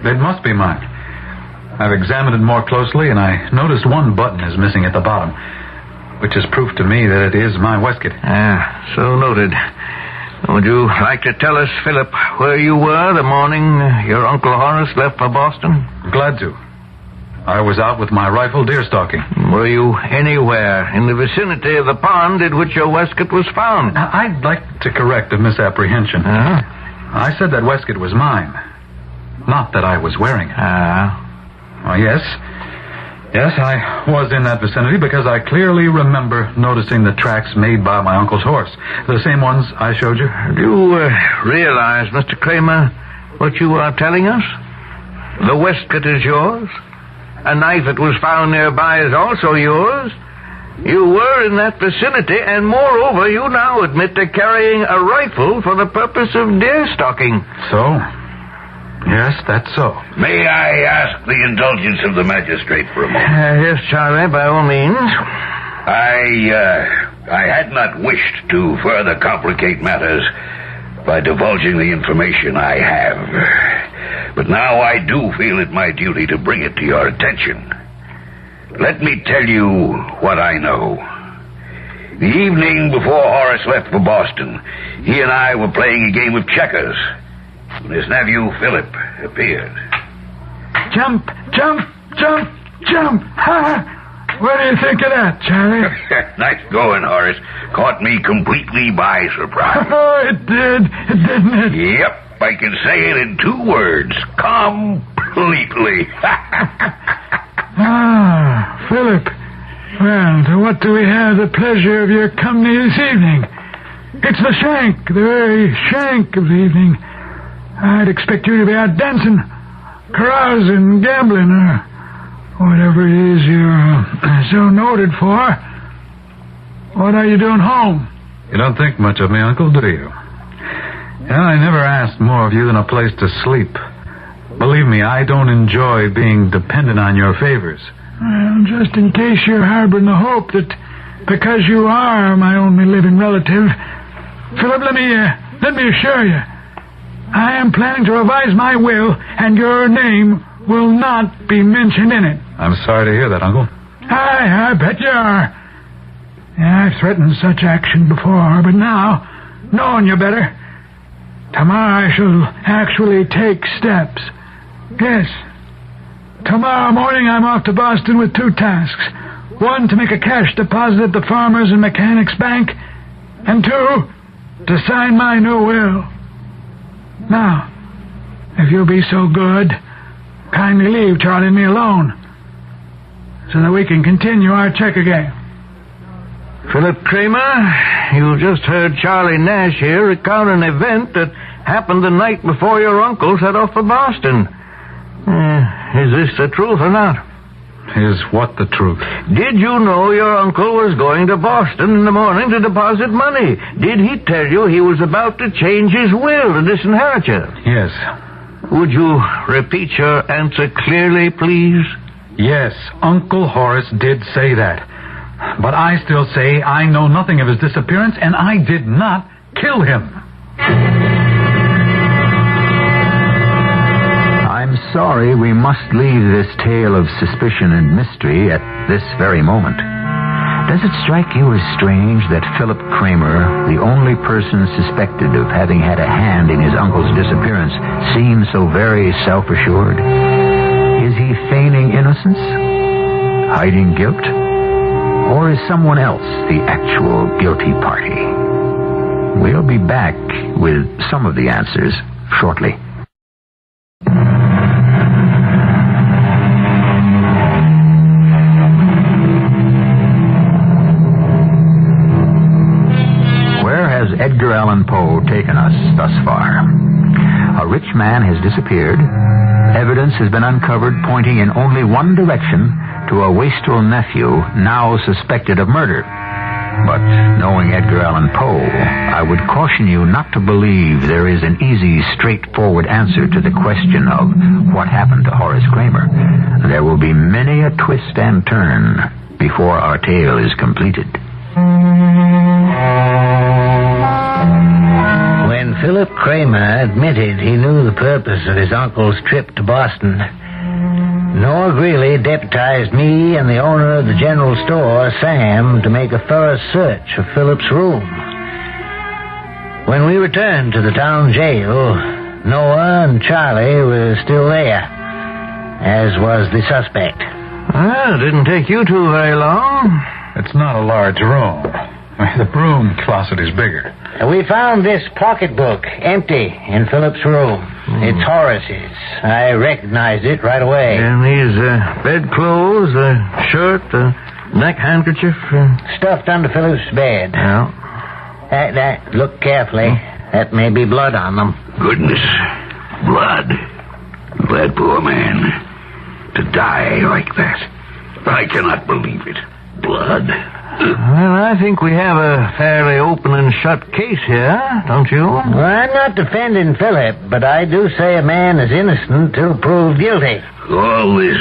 It must be mine. I've examined it more closely, and I noticed one button is missing at the bottom, which is proof to me that it is my waistcoat. So noted. Would you like to tell us, Philip, where you were the morning your Uncle Horace left for Boston? Glad to. I was out with my rifle deer stalking. Were you anywhere in the vicinity of the pond in which your waistcoat was found? I'd like to correct a misapprehension. I said that waistcoat was mine, not that I was wearing it. Yes, I was in that vicinity because I clearly remember noticing the tracks made by my uncle's horse. The same ones I showed you. Do you realize, Mr. Kramer, what you are telling us? The waistcoat is yours. A knife that was found nearby is also yours. You were in that vicinity, and moreover, you now admit to carrying a rifle for the purpose of deer stalking. So? Yes, that's so. May I ask the indulgence of the magistrate for a moment? Yes, Charlie, by all means. I had not wished to further complicate matters by divulging the information I have. But now I do feel it my duty to bring it to your attention. Let me tell you what I know. The evening before Horace left for Boston, he and I were playing a game of checkers when his nephew Philip appeared. Jump! What do you think of that, Charlie? Nice going, Horace. Caught me completely by surprise. Oh, it did, didn't it? Yep. I can say it in 2 words. Completely. Philip. Well, to what do we have the pleasure of your company this evening? It's the shank, the very shank of the evening. I'd expect you to be out dancing, carousing, gambling, or whatever it is you're so noted for. What are you doing home? You don't think much of me, Uncle, do you? I never asked more of you than a place to sleep. Believe me, I don't enjoy being dependent on your favors. Well, just in case you're harboring the hope that because you are my only living relative, Philip, let me assure you, I am planning to revise my will, and your name will not be mentioned in it. I'm sorry to hear that, Uncle. I bet you are. Yeah, I've threatened such action before, but now, knowing you better, tomorrow I shall actually take steps. Yes. Tomorrow morning I'm off to Boston with 2 tasks. 1, to make a cash deposit at the Farmers and Mechanics Bank, and 2, to sign my new will. Now, if you'll be so good, kindly leave Charlie and me alone, so that we can continue our checker game. Philip Kramer, you just heard Charlie Nash here recount an event that happened the night before your uncle set off for Boston. Is this the truth or not? Is what the truth? Did you know your uncle was going to Boston in the morning to deposit money? Did he tell you he was about to change his will to disinherit you? Yes. Would you repeat your answer clearly, please? Yes, Uncle Horace did say that. But I still say I know nothing of his disappearance, and I did not kill him. I'm sorry we must leave this tale of suspicion and mystery at this very moment. Does it strike you as strange that Philip Kramer, the only person suspected of having had a hand in his uncle's disappearance, seems so very self-assured? Is he feigning innocence? Hiding guilt? Or is someone else the actual guilty party? We'll be back with some of the answers shortly. Where has Edgar Allan Poe taken us thus far? A rich man has disappeared. Evidence has been uncovered pointing in only one direction, to a wastrel nephew now suspected of murder. But knowing Edgar Allan Poe, I would caution you not to believe there is an easy, straightforward answer to the question of what happened to Horace Kramer. There will be many a twist and turn before our tale is completed. When Philip Kramer admitted he knew the purpose of his uncle's trip to Boston, Noah Greeley deputized me and the owner of the general store, Sam, to make a thorough search of Philip's room. When we returned to the town jail, Noah and Charlie were still there, as was the suspect. Well, it didn't take you two very long. It's not a large room. The broom closet is bigger. We found this pocketbook empty in Philip's room. It's Horace's. I recognized it right away. And these bedclothes, a shirt, a neck handkerchief? Stuffed under Philip's bed. Yeah. Look carefully. That may be blood on them. Goodness. Blood. That poor man. To die like that. I cannot believe it. Blood. Well, I think we have a fairly open and shut case here, don't you? Well, I'm not defending Philip, but I do say a man is innocent till proved guilty. All this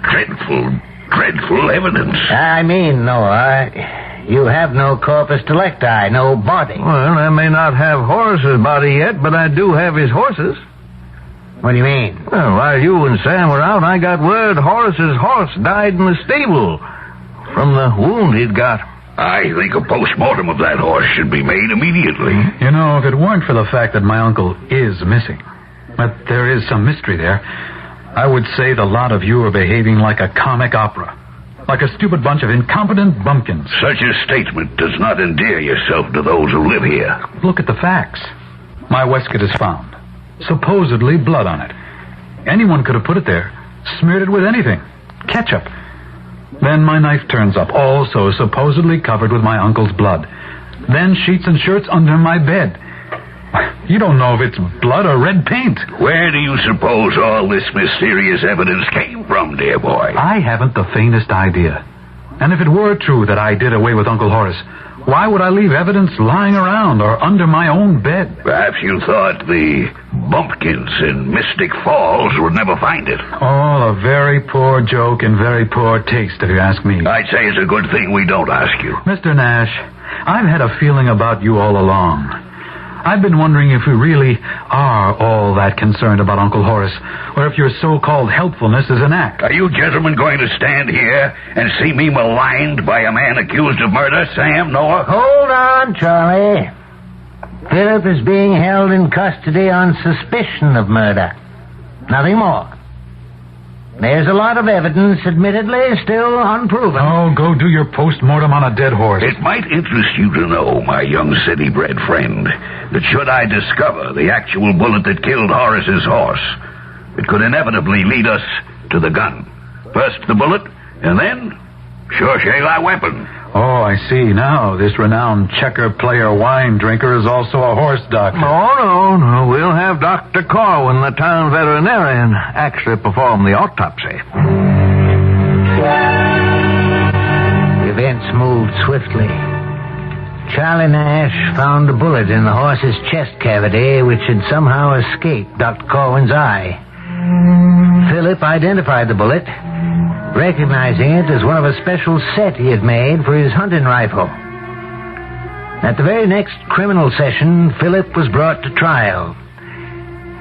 dreadful evidence. I mean, Noah, you have no corpus delicti, no body. Well, I may not have Horace's body yet, but I do have his horses. What do you mean? Well, while you and Sam were out, I got word Horace's horse died in the stable from the wound he'd got. I think a post-mortem of that horse should be made immediately. You know, if it weren't for the fact that my uncle is missing, but there is some mystery there, I would say the lot of you are behaving like a comic opera. Like a stupid bunch of incompetent bumpkins. Such a statement does not endear yourself to those who live here. Look at the facts. My waistcoat is found. Supposedly blood on it. Anyone could have put it there. Smeared it with anything. Ketchup. Then my knife turns up, also supposedly covered with my uncle's blood. Then sheets and shirts under my bed. You don't know if it's blood or red paint. Where do you suppose all this mysterious evidence came from, dear boy? I haven't the faintest idea. And if it were true that I did away with Uncle Horace, why would I leave evidence lying around or under my own bed? Perhaps you thought the bumpkins in Mystic Falls would never find it. Oh, a very poor joke and very poor taste, if you ask me. I'd say it's a good thing we don't ask you. Mr. Nash, I've had a feeling about you all along. I've been wondering if we really are all that concerned about Uncle Horace, or if your so-called helpfulness is an act. Are you gentlemen going to stand here and see me maligned by a man accused of murder, Sam, Noah? Hold on, Charlie. Philip is being held in custody on suspicion of murder. Nothing more. There's a lot of evidence, admittedly, still unproven. Oh, go do your post-mortem on a dead horse. It might interest you to know, my young city-bred friend, that should I discover the actual bullet that killed Horace's horse, it could inevitably lead us to the gun. First the bullet, and then, sure shall our weapon. Oh, I see now. This renowned checker player wine drinker is also a horse doctor. No. We'll have Dr. Corwin, the town veterinarian, actually perform the autopsy. Events moved swiftly. Charlie Nash found a bullet in the horse's chest cavity which had somehow escaped Dr. Corwin's eye. Philip identified the bullet, recognizing it as one of a special set he had made for his hunting rifle. At the very next criminal session, Philip was brought to trial.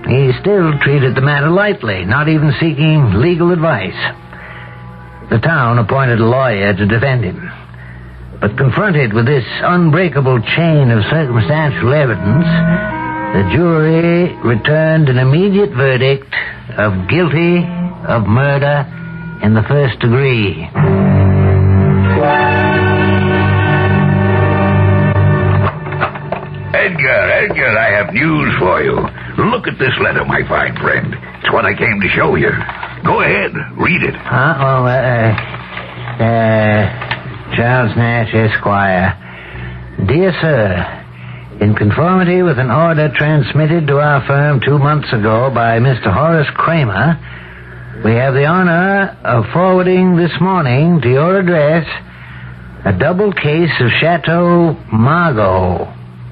He still treated the matter lightly, not even seeking legal advice. The town appointed a lawyer to defend him. But confronted with this unbreakable chain of circumstantial evidence, the jury returned an immediate verdict of guilty of murder in the first degree. Edgar, I have news for you. Look at this letter, my fine friend. It's what I came to show you. Go ahead, read it. Charles Nash, Esquire. Dear Sir, in conformity with an order transmitted to our firm 2 months ago by Mr. Horace Kramer, we have the honor of forwarding this morning to your address a double case of Chateau Margaux,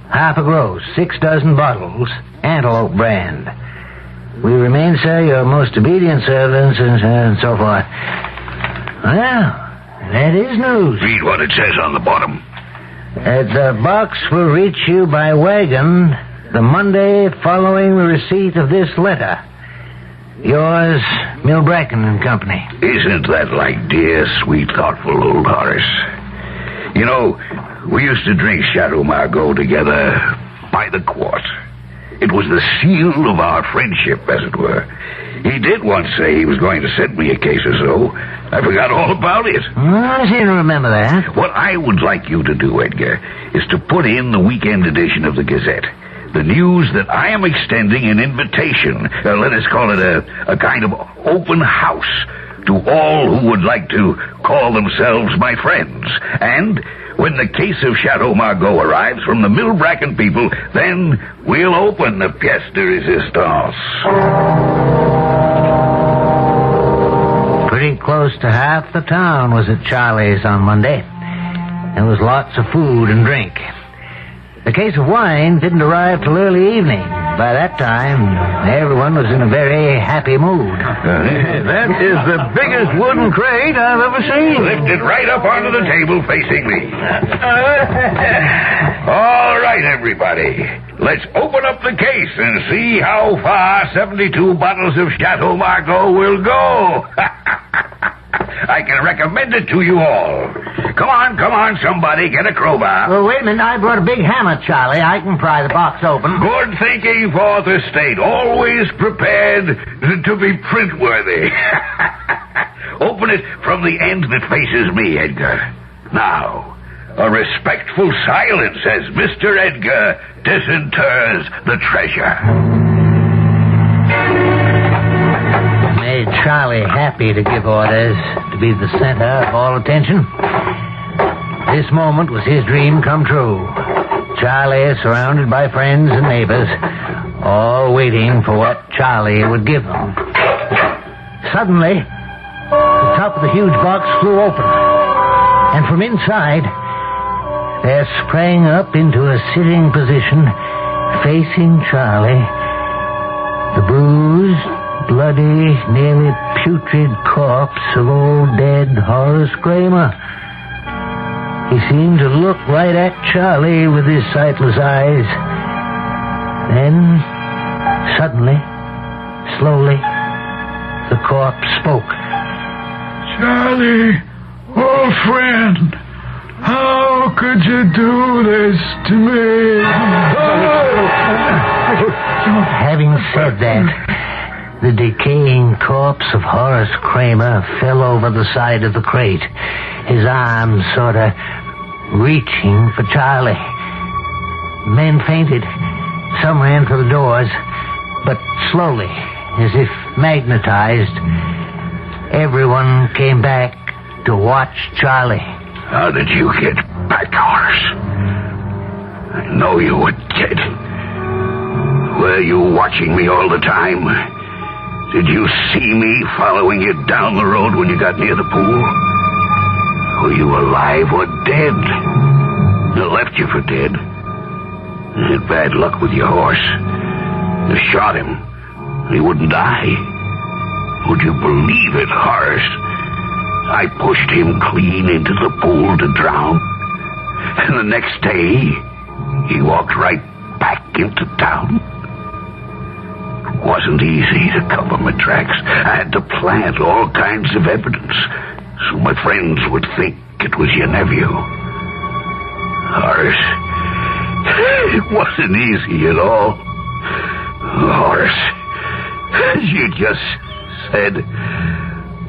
half a gross, 6 dozen bottles, Antelope brand. We remain, sir, your most obedient servants, and so forth. Well, that is news. Read what it says on the bottom. The box will reach you by wagon the Monday following the receipt of this letter. Yours, Milbracken and Company. Isn't that like dear, sweet, thoughtful old Horace? You know, we used to drink Chateau Margaux together by the quart. It was the seal of our friendship, as it were. He did once say he was going to send me a case or so. I forgot all about it. I seem to remember that. What I would like you to do, Edgar, is to put in the weekend edition of the Gazette the news that I am extending an invitation, let us call it a kind of open house, to all who would like to call themselves my friends. And when the case of Chateau Margaux arrives from the Milbracken people, then we'll open the pièce de résistance. Pretty close to half the town was at Charlie's on Monday. There was lots of food and drink. The case of wine didn't arrive till early evening. By that time, everyone was in a very happy mood. That is the biggest wooden crate I've ever seen. Lift it right up onto the table facing me. All right, everybody. Let's open up the case and see how far 72 bottles of Chateau Margaux will go. I can recommend it to you all. Come on, somebody, get a crowbar. Well, wait a minute. I brought a big hammer, Charlie. I can pry the box open. Good thinking, Fourth Estate. Always prepared to be print-worthy. Open it from the end that faces me, Edgar. Now, a respectful silence as Mr. Edgar disinters the treasure. Made Charlie happy to give orders to be the center of all attention. This moment was his dream come true. Charlie surrounded by friends and neighbors, all waiting for what Charlie would give them. Suddenly, the top of the huge box flew open, and from inside, there sprang up into a sitting position, facing Charlie, The bruised, bloody, nearly putrid corpse of old dead Horace Kramer. He seemed to look right at Charlie with his sightless eyes. Then, suddenly, slowly, the corpse spoke. Charlie, old friend, how could you do this to me? Having said that, the decaying corpse of Horace Kramer fell over the side of the crate, his arms sort of reaching for Charlie. Men fainted. Some ran for the doors, but slowly, as if magnetized, everyone came back to watch Charlie. How did you get back, Horace? I know you were dead. Were you watching me all the time? Did you see me following you down the road when you got near the pool? Were you alive or dead? I left you for dead. I had bad luck with your horse. I shot him. He wouldn't die. Would you believe it, Horace? I pushed him clean into the pool to drown. And the next day, he walked right back into town. It wasn't easy to cover my tracks. I had to plant all kinds of evidence so my friends would think it was your nephew. Horace, it wasn't easy at all. Horace, you just said,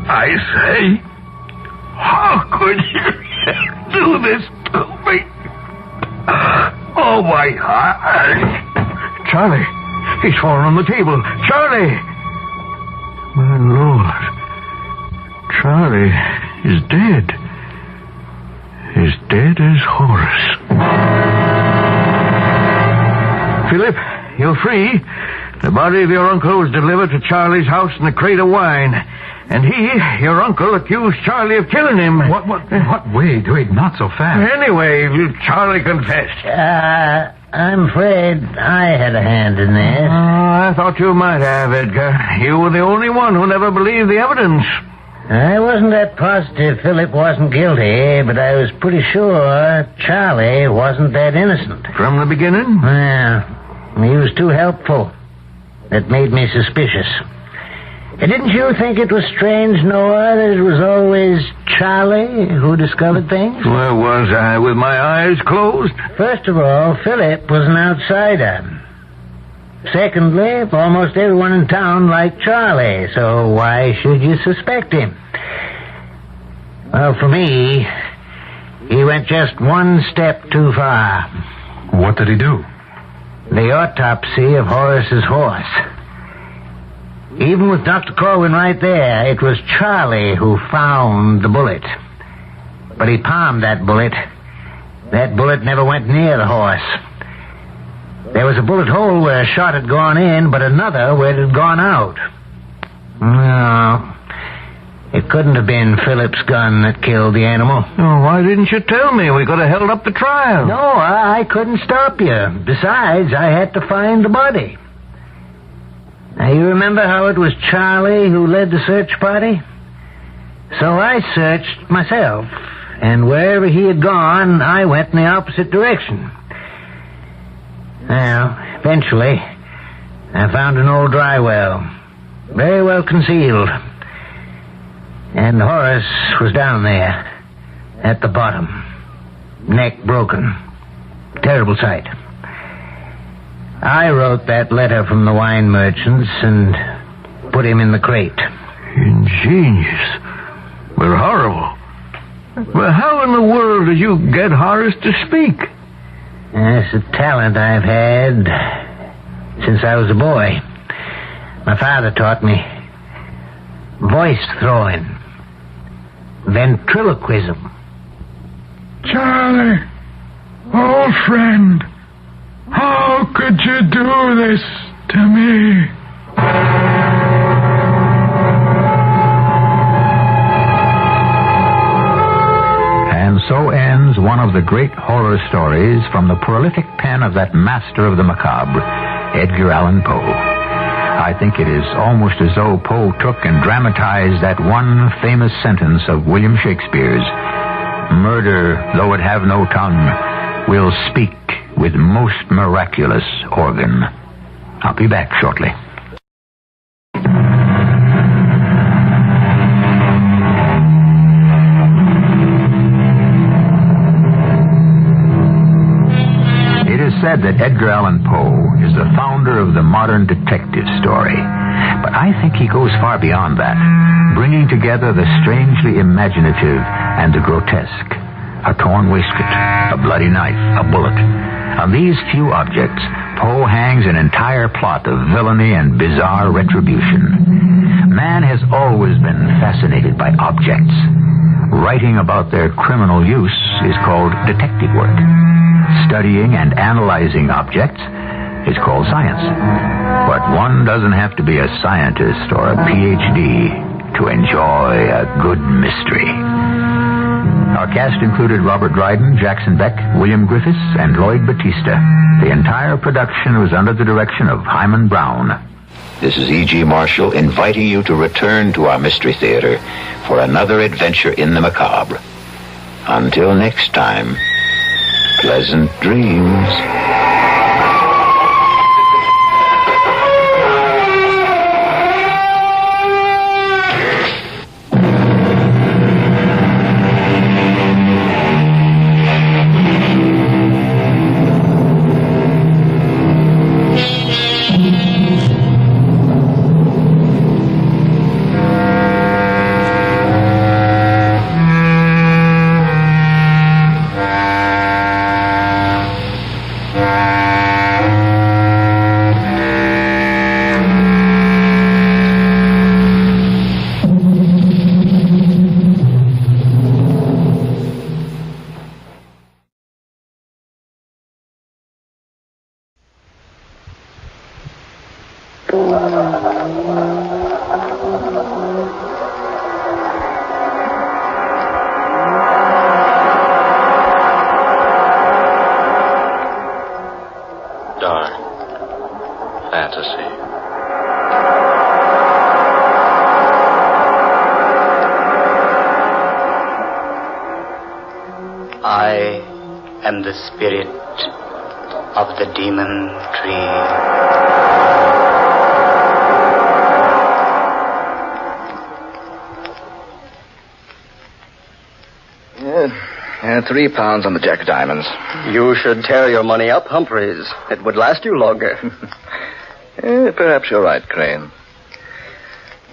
I say, how could you do this to me? Oh, my heart. Charlie, he's fallen on the table. Charlie! My Lord. Charlie is dead. As dead as Horace. Philip, you're free. The body of your uncle was delivered to Charlie's house in a crate of wine. And he, your uncle, accused Charlie of killing him. What? Wait, not so fast. Anyway, Charlie confessed. I'm afraid I had a hand in this. I thought you might have, Edgar. You were the only one who never believed the evidence. I wasn't that positive Philip wasn't guilty, but I was pretty sure Charlie wasn't that innocent. From the beginning? Well, he was too helpful. That made me suspicious. Didn't you think it was strange, Noah, that it was always Charlie who discovered things? Where was I, with my eyes closed? First of all, Philip was an outsider. Secondly, almost everyone in town liked Charlie, so why should you suspect him? Well, for me, he went just one step too far. What did he do? The autopsy of Horace's horse. Even with Dr. Corwin right there, it was Charlie who found the bullet. But he palmed that bullet. That bullet never went near the horse. There was a bullet hole where a shot had gone in, but another where it had gone out. No, it couldn't have been Philip's gun that killed the animal. Oh, why didn't you tell me? We could have held up the trial. No, I couldn't stop you. Besides, I had to find the body. Now, you remember how it was Charlie who led the search party? So I searched myself, and wherever he had gone, I went in the opposite direction. Well, eventually, I found an old dry well, very well concealed. And Horace was down there, at the bottom, neck broken. Terrible sight. I wrote that letter from the wine merchants and put him in the crate. Ingenious, but horrible. Well, how in the world did you get Horace to speak? It's a talent I've had since I was a boy. My father taught me voice throwing, ventriloquism. Charlie, old friend, how could you do this to me? And so ends one of the great horror stories from the prolific pen of that master of the macabre, Edgar Allan Poe. I think it is almost as though Poe took and dramatized that one famous sentence of William Shakespeare's, "Murder, though it have no tongue, will speak with most miraculous organ." I'll be back shortly. Said that Edgar Allan Poe is the founder of the modern detective story. But I think he goes far beyond that, bringing together the strangely imaginative and the grotesque. A torn waistcoat, a bloody knife, a bullet. On these few objects, Poe hangs an entire plot of villainy and bizarre retribution. Man has always been fascinated by objects. Writing about their criminal use is called detective work. Studying and analyzing objects is called science. But one doesn't have to be a scientist or a PhD to enjoy a good mystery. Our cast included Robert Dryden, Jackson Beck, William Griffiths, and Lloyd Battista. The entire production was under the direction of Hyman Brown. This is E.G. Marshall inviting you to return to our Mystery Theater for another adventure in the macabre. Until next time, pleasant dreams. I am the spirit of the demon tree. 3 pounds on the Jack of Diamonds. You should tear your money up, Humphreys. It would last you longer. Perhaps you're right, Crane.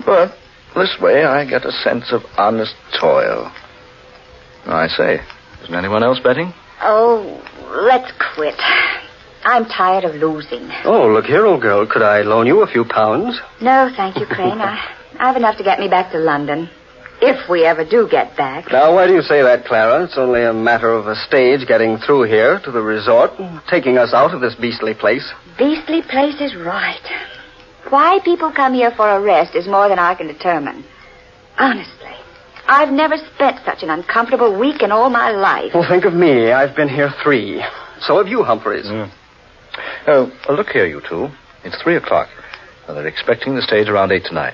But this way I get a sense of honest toil. I say, isn't anyone else betting? Oh, let's quit. I'm tired of losing. Oh, look here, old girl. Could I loan you a few pounds? No, thank you, Crane. I have enough to get me back to London. If we ever do get back. Now, why do you say that, Clara? It's only a matter of a stage getting through here to the resort, taking us out of this beastly place. Beastly place is right. Why people come here for a rest is more than I can determine. Honestly, I've never spent such an uncomfortable week in all my life. Well, think of me. I've been here 3. So have you, Humphreys. Oh, look here, you two. It's 3 o'clock. They're expecting the stage around 8 tonight.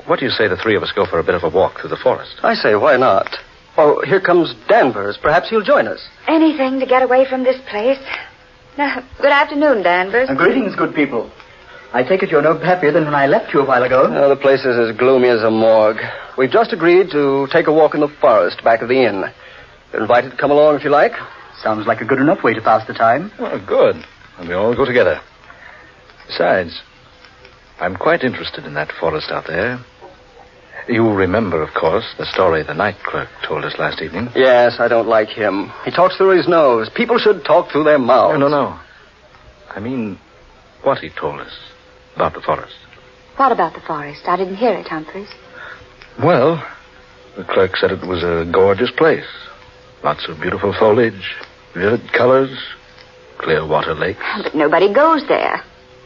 What do you say the 3 of us go for a bit of a walk through the forest? I say, why not? Oh, here comes Danvers. Perhaps he'll join us. Anything to get away from this place. Good afternoon, Danvers. Greetings, good people. I take it you're no happier than when I left you a while ago. The place is as gloomy as a morgue. We've just agreed to take a walk in the forest back of the inn. You're invited to come along if you like. Sounds like a good enough way to pass the time. Oh, good. And we all go together. Besides, I'm quite interested in that forest out there. You remember, of course, the story the night clerk told us last evening? Yes, I don't like him. He talks through his nose. People should talk through their mouths. No. I mean, what he told us about the forest. What about the forest? I didn't hear it, Humphreys. Well, the clerk said it was a gorgeous place. Lots of beautiful foliage, vivid colors, clear water lakes. But nobody goes there.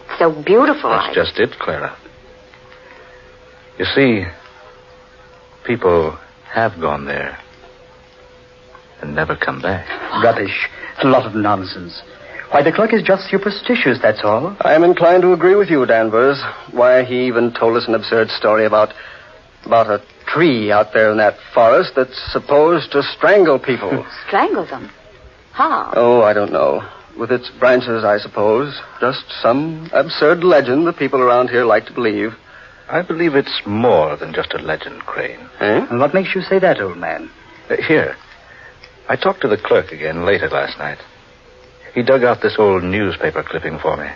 It's so beautiful. That's just it, Clara. You see, people have gone there and never come back. Rubbish. A lot of nonsense. Why, the clerk is just superstitious, that's all. I am inclined to agree with you, Danvers. Why, he even told us an absurd story about a tree out there in that forest that's supposed to strangle people. Strangle them? How? Oh, I don't know. With its branches, I suppose. Just some absurd legend the people around here like to believe. I believe it's more than just a legend, Crane. Eh? And what makes you say that, old man? Here. I talked to the clerk again later last night. He dug out this old newspaper clipping for me.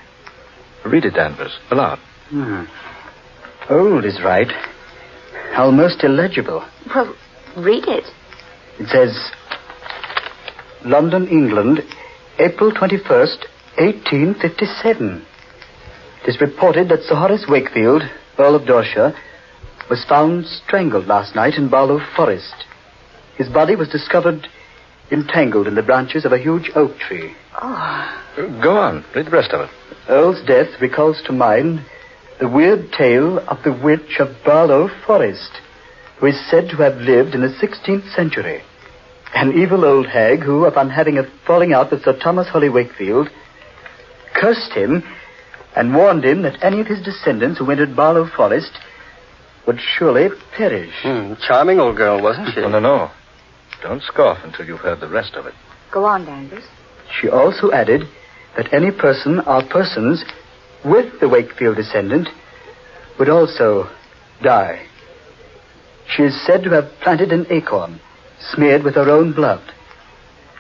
Read it, Danvers, aloud. Old is right. Almost illegible. Well, read it. It says, London, England, April 21st, 1857. It is reported that Sir Horace Wakefield, Earl of Dorset, was found strangled last night in Barlow Forest. His body was discovered entangled in the branches of a huge oak tree. Go on. Read the rest of it. Earl's death recalls to mind the weird tale of the witch of Barlow Forest, who is said to have lived in the 16th century. An evil old hag who, upon having a falling out with Sir Thomas Holly Wakefield, cursed him and warned him that any of his descendants who entered Barlow Forest would surely perish. Charming old girl, wasn't she? No. Don't scoff until you've heard the rest of it. Go on, Danvers. She also added that any person or persons with the Wakefield descendant would also die. She is said to have planted an acorn smeared with her own blood.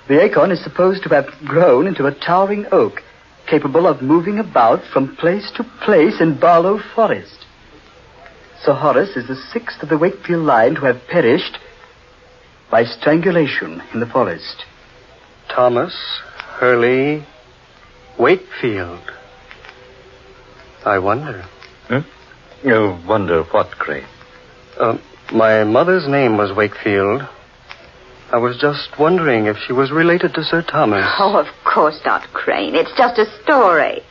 The acorn is supposed to have grown into a towering oak capable of moving about from place to place in Barlow Forest. Sir Horace is the sixth of the Wakefield line to have perished by strangulation in the forest. Thomas Hurley Wakefield. I wonder. You wonder what, Crane? My mother's name was Wakefield. I was just wondering if she was related to Sir Thomas. Oh, of course not, Crane. It's just a story.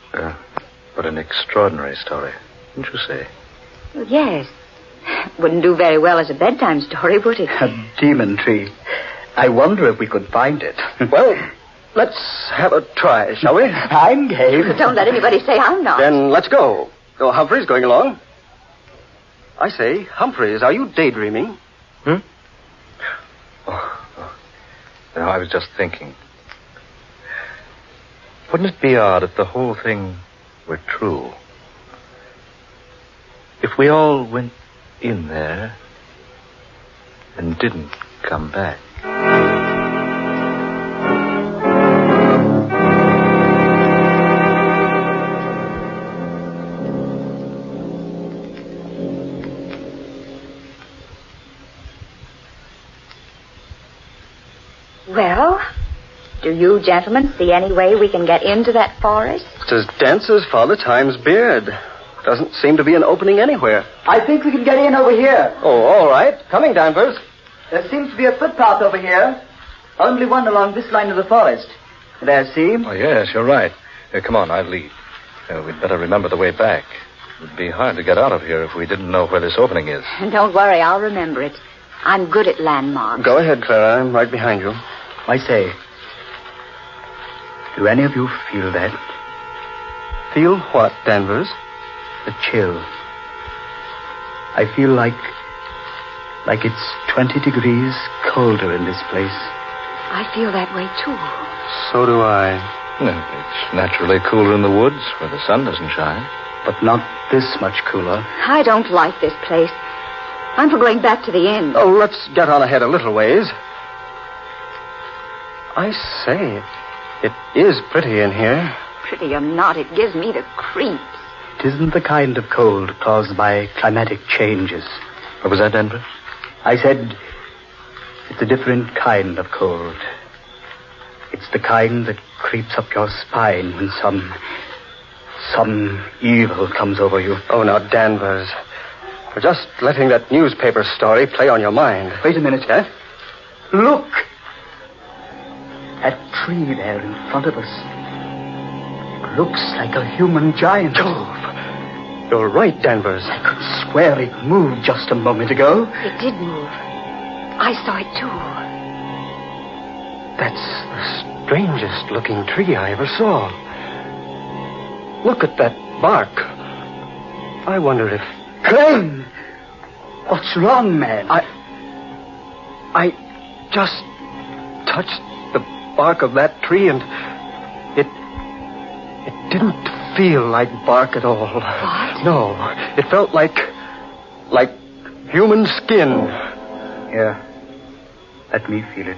What an extraordinary story, didn't you say? Well, yes. Wouldn't do very well as a bedtime story, would it? A demon tree. I wonder if we could find it. Well, let's have a try, shall we? I'm game. Don't let anybody say I'm not. Then let's go. Oh, Humphrey's going along. I say, Humphreys, are you daydreaming? No, I was just thinking. Wouldn't it be odd if the whole thing were true? If we all went in there and didn't come back. Well, do you gentlemen see any way we can get into that forest? It's as dense as Father Time's beard. Doesn't seem to be an opening anywhere. I think we can get in over here. Oh, all right. Coming, Danvers. There seems to be a footpath over here. Only one along this line of the forest. There, see? Oh, yes, you're right. Come on, I'll lead. We'd better remember the way back. It would be hard to get out of here if we didn't know where this opening is. Don't worry, I'll remember it. I'm good at landmarks. Go ahead, Clara. I'm right behind you. I say, do any of you feel that? Feel what, Danvers? The chill. I feel like it's 20 degrees colder in this place. I feel that way, too. So do I. It's naturally cooler in the woods where the sun doesn't shine. But not this much cooler. I don't like this place. I'm for going back to the inn. Oh, let's get on ahead a little ways. I say, it is pretty in here. Pretty or not, it gives me the creeps. It isn't the kind of cold caused by climatic changes. What was that, Denver? I said it's a different kind of cold. It's the kind that creeps up your spine when some evil comes over you. Oh, now, Danvers, you're just letting that newspaper story play on your mind. Wait a minute, eh? Look! That tree there in front of us. It looks like a human giant. Jove! You're right, Danvers. I could swear it moved just a moment ago. It did move. I saw it, too. That's the strangest looking tree I ever saw. Look at that bark. I wonder if... Crane! What's wrong, man? I just touched the bark of that tree and it didn't feel like bark at all. What? No, it felt like human skin. Here, let me feel it.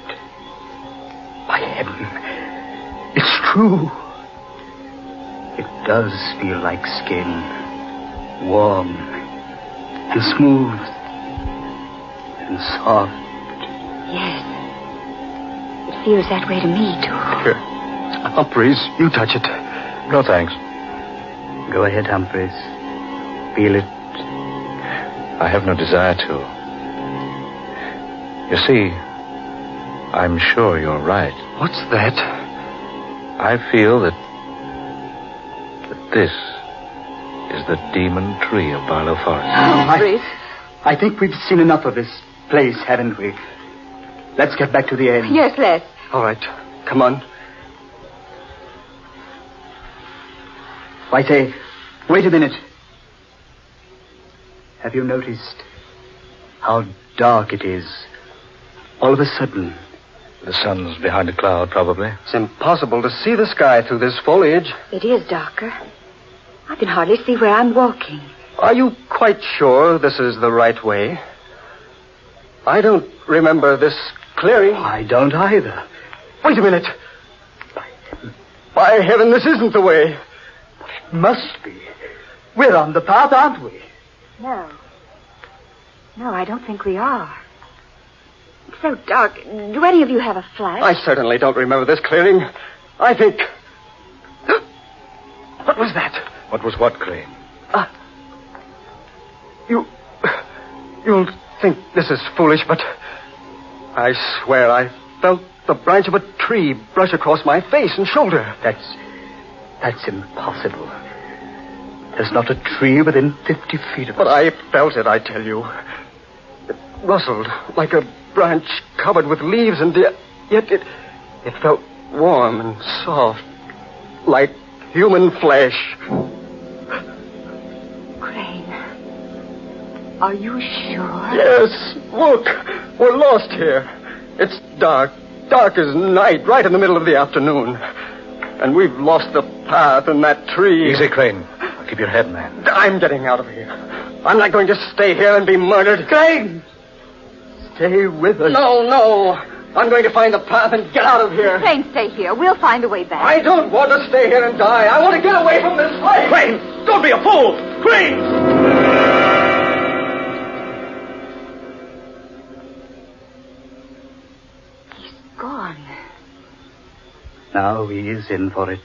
By heaven, it's true. It does feel like skin. Warm and smooth and soft. Yes. It feels that way to me, too. Here, Humphreys, you touch it. No, thanks. Go ahead, Humphreys. Feel it. I have no desire to. You see, I'm sure you're right. What's that? I feel that this is the demon tree of Barlow Forest. Humphreys. I think we've seen enough of this place, haven't we? Let's get back to the inn. Yes, let's. All right, come on. I say, wait a minute. Have you noticed how dark it is? All of a sudden. The sun's behind a cloud, probably. It's impossible to see the sky through this foliage. It is darker. I can hardly see where I'm walking. Are you quite sure this is the right way? I don't remember this clearing. I don't either. Wait a minute. By heaven, this isn't the way. But it must be. We're on the path, aren't we? No. No, I don't think we are. It's so dark. Do any of you have a flash? I certainly don't remember this clearing. I think... What was that? What was what, Crane? You'll think this is foolish, but I swear I felt the branch of a tree brush across my face and shoulder. That's impossible. There's not a tree within 50 feet of us. But I felt it, I tell you. It rustled like a branch covered with leaves, and yet it felt warm and soft, like human flesh. Crane, are you sure? Yes, look, we're lost here. It's dark as night, right in the middle of the afternoon. And we've lost the path in that tree. Easy, Crane. Keep your head, man. I'm getting out of here. I'm not going to stay here and be murdered. Crane! Stay with us. No. I'm going to find the path and get out of here. Crane, stay here. We'll find a way back. I don't want to stay here and die. I want to get away from this place. Crane! Don't be a fool! Crane! He's gone. Now he is in for it.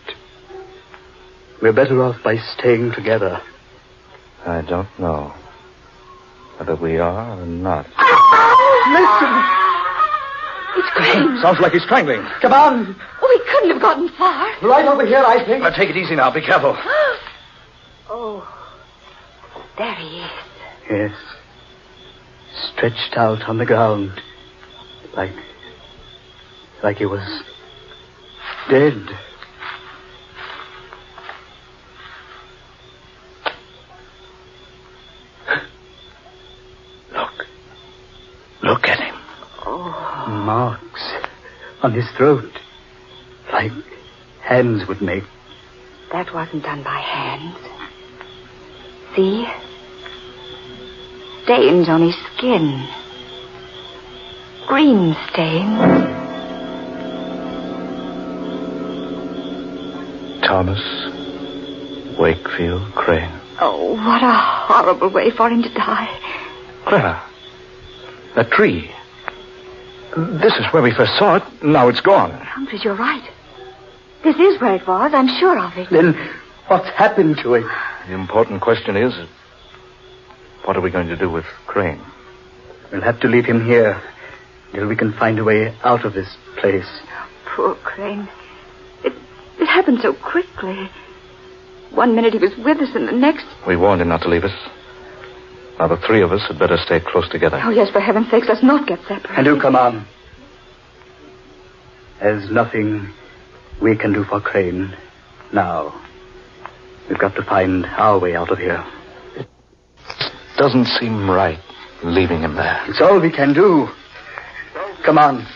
We're better off by staying together. I don't know whether we are or not. Listen! It's Crane. Sounds like he's strangling. Come on! Oh, he couldn't have gotten far. Right over here, I think. Now, take it easy now. Be careful. Oh, there he is. Yes. Stretched out on the ground. Like he was dead. Look at him. Oh. Marks on his throat. Like hands would make. That wasn't done by hands. See? Stains on his skin. Green stains. Thomas Wakefield Crane. Oh, what a horrible way for him to die. Clara, that tree. This is where we first saw it. Now it's gone. Humphreys, you're right. This is where it was. I'm sure of it. Then what's happened to it? The important question is, what are we going to do with Crane? We'll have to leave him here till we can find a way out of this place. Poor Crane. It happened so quickly. One minute he was with us, and the next... We warned him not to leave us. Now, the three of us had better stay close together. Oh, yes, for heaven's sakes, let's not get separated. And do come on. There's nothing we can do for Crane. Now, we've got to find our way out of here. It doesn't seem right, leaving him there. It's all we can do. Come on.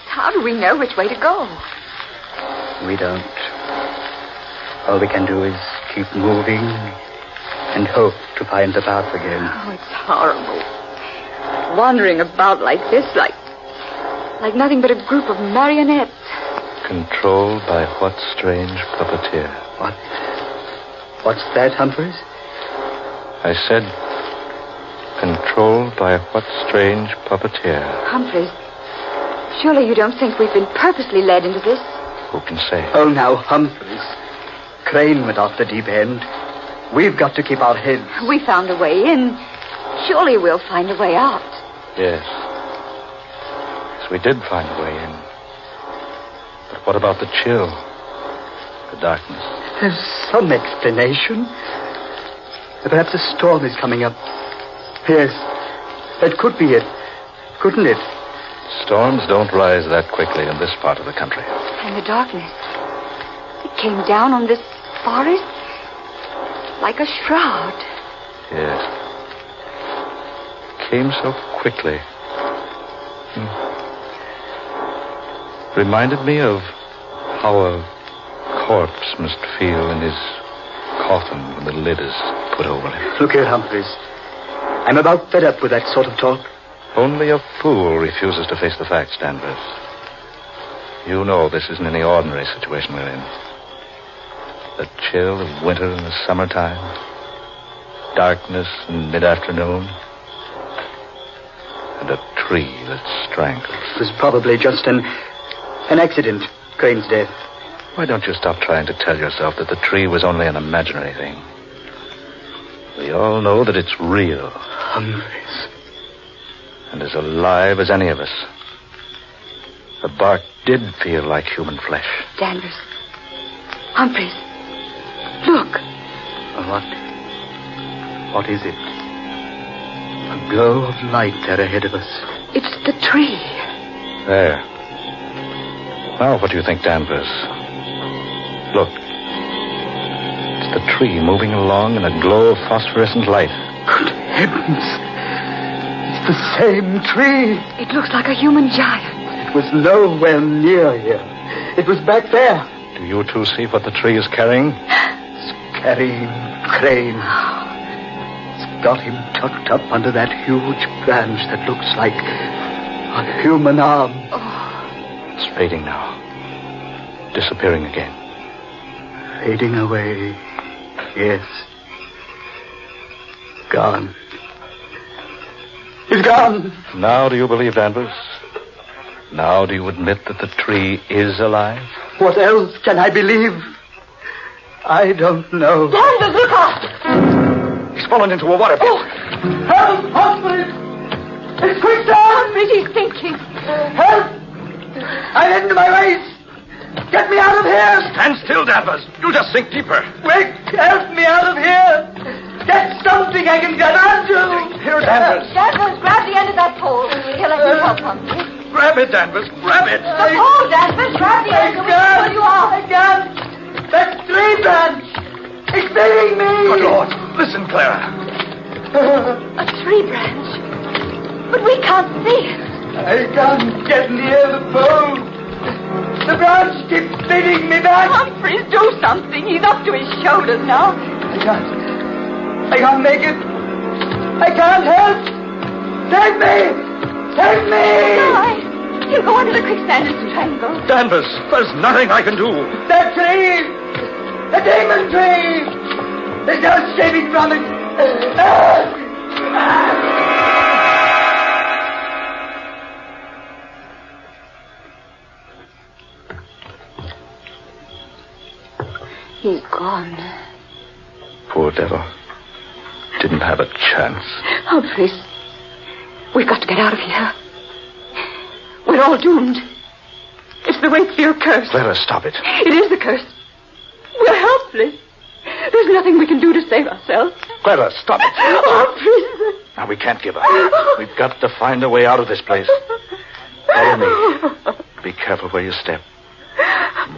How do we know which way to go? We don't. All we can do is keep moving and hope to find the path again. Oh, it's horrible. Wandering about like this, like nothing but a group of marionettes. Controlled by what strange puppeteer? What's that, Humphreys? I said, controlled by what strange puppeteer? Humphreys, surely you don't think we've been purposely led into this? Who can say? Oh, now, Humphreys. Crane went off the deep end. We've got to keep our heads. We found a way in. Surely we'll find a way out. Yes. Yes, we did find a way in. But what about the chill? The darkness? There's some explanation. Perhaps a storm is coming up. Yes, that could be it. Couldn't it? Storms don't rise that quickly in this part of the country. And the darkness. It came down on this forest like a shroud. Yes. Came so quickly. Reminded me of how a corpse must feel in his coffin when the lid is put over him. Look here, Humphreys. I'm about fed up with that sort of talk. Only a fool refuses to face the facts, Danvers. You know this isn't any ordinary situation we're in. The chill of winter in the summertime. Darkness in mid-afternoon. And a tree that strangles. It was probably just an accident, Crane's death. Why don't you stop trying to tell yourself that the tree was only an imaginary thing? We all know that it's real. Humphreys. And as alive as any of us. The bark did feel like human flesh. Danvers. Humphreys. Look. What is it? A glow of light there ahead of us. It's the tree. There. Now, what do you think, Danvers? Look. It's the tree moving along in a glow of phosphorescent light. Good heavens. It's the same tree. It looks like a human giant. It was nowhere near here. It was back there. Do you two see what the tree is carrying? It's carrying Crane. It's got him tucked up under that huge branch that looks like a human arm. It's fading now. Disappearing again. Fading away. Yes. Gone. He's gone. Now do you believe, Danvers? Now do you admit that the tree is alive? What else can I believe? I don't know. Danvers, look out! He's fallen into a water pit. Oh. Help! Humphreys! It's quicksand! Humphreys, he's sinking. Help! I'm into my waist! Get me out of here! Stand still, Danvers. You'll just sink deeper. Quick! Help me out of here! Get something I can get onto! Here, Danvers. Danvers, grab the end of that pole. Here, let me help Humphreys. Grab it, Danvers. Grab it. The pole, Danvers. Grab the end so we can pull you off. I can't. That tree branch. It's leading me. Good Lord. Listen, Clara. A tree branch. But we can't see it. I can't get near the pole. The branch keeps leading me back. Humphreys, do something. He's up to his shoulders now. I can't make it. I can't help. Save me. Save me! No, he'll go under the quicksand and strangle. Danvers, there's nothing I can do. That tree! The demon tree! There's no escaping from it. He's gone. Poor devil. Didn't have a chance. Humphreys. We've got to get out of here. We're all doomed. It's the Wakefield curse. Clara, stop it. It is the curse. We're helpless. There's nothing we can do to save ourselves. Clara, stop it. Humphreys. Now, we can't give up. We've got to find a way out of this place. Follow me. Be careful where you step.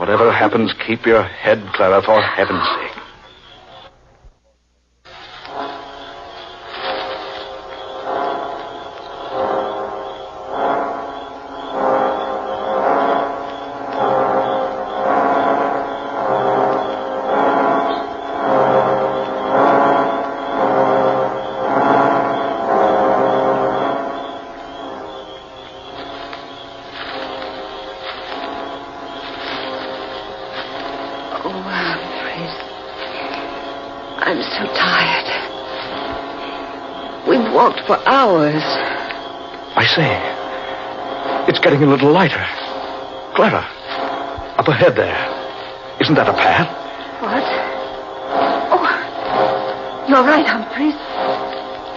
Whatever happens, keep your head, Clara, for heaven's sake. I'm so tired. We've walked for hours. I say, it's getting a little lighter. Clara, up ahead there. Isn't that a path? What? Oh, you're right, Humphreys.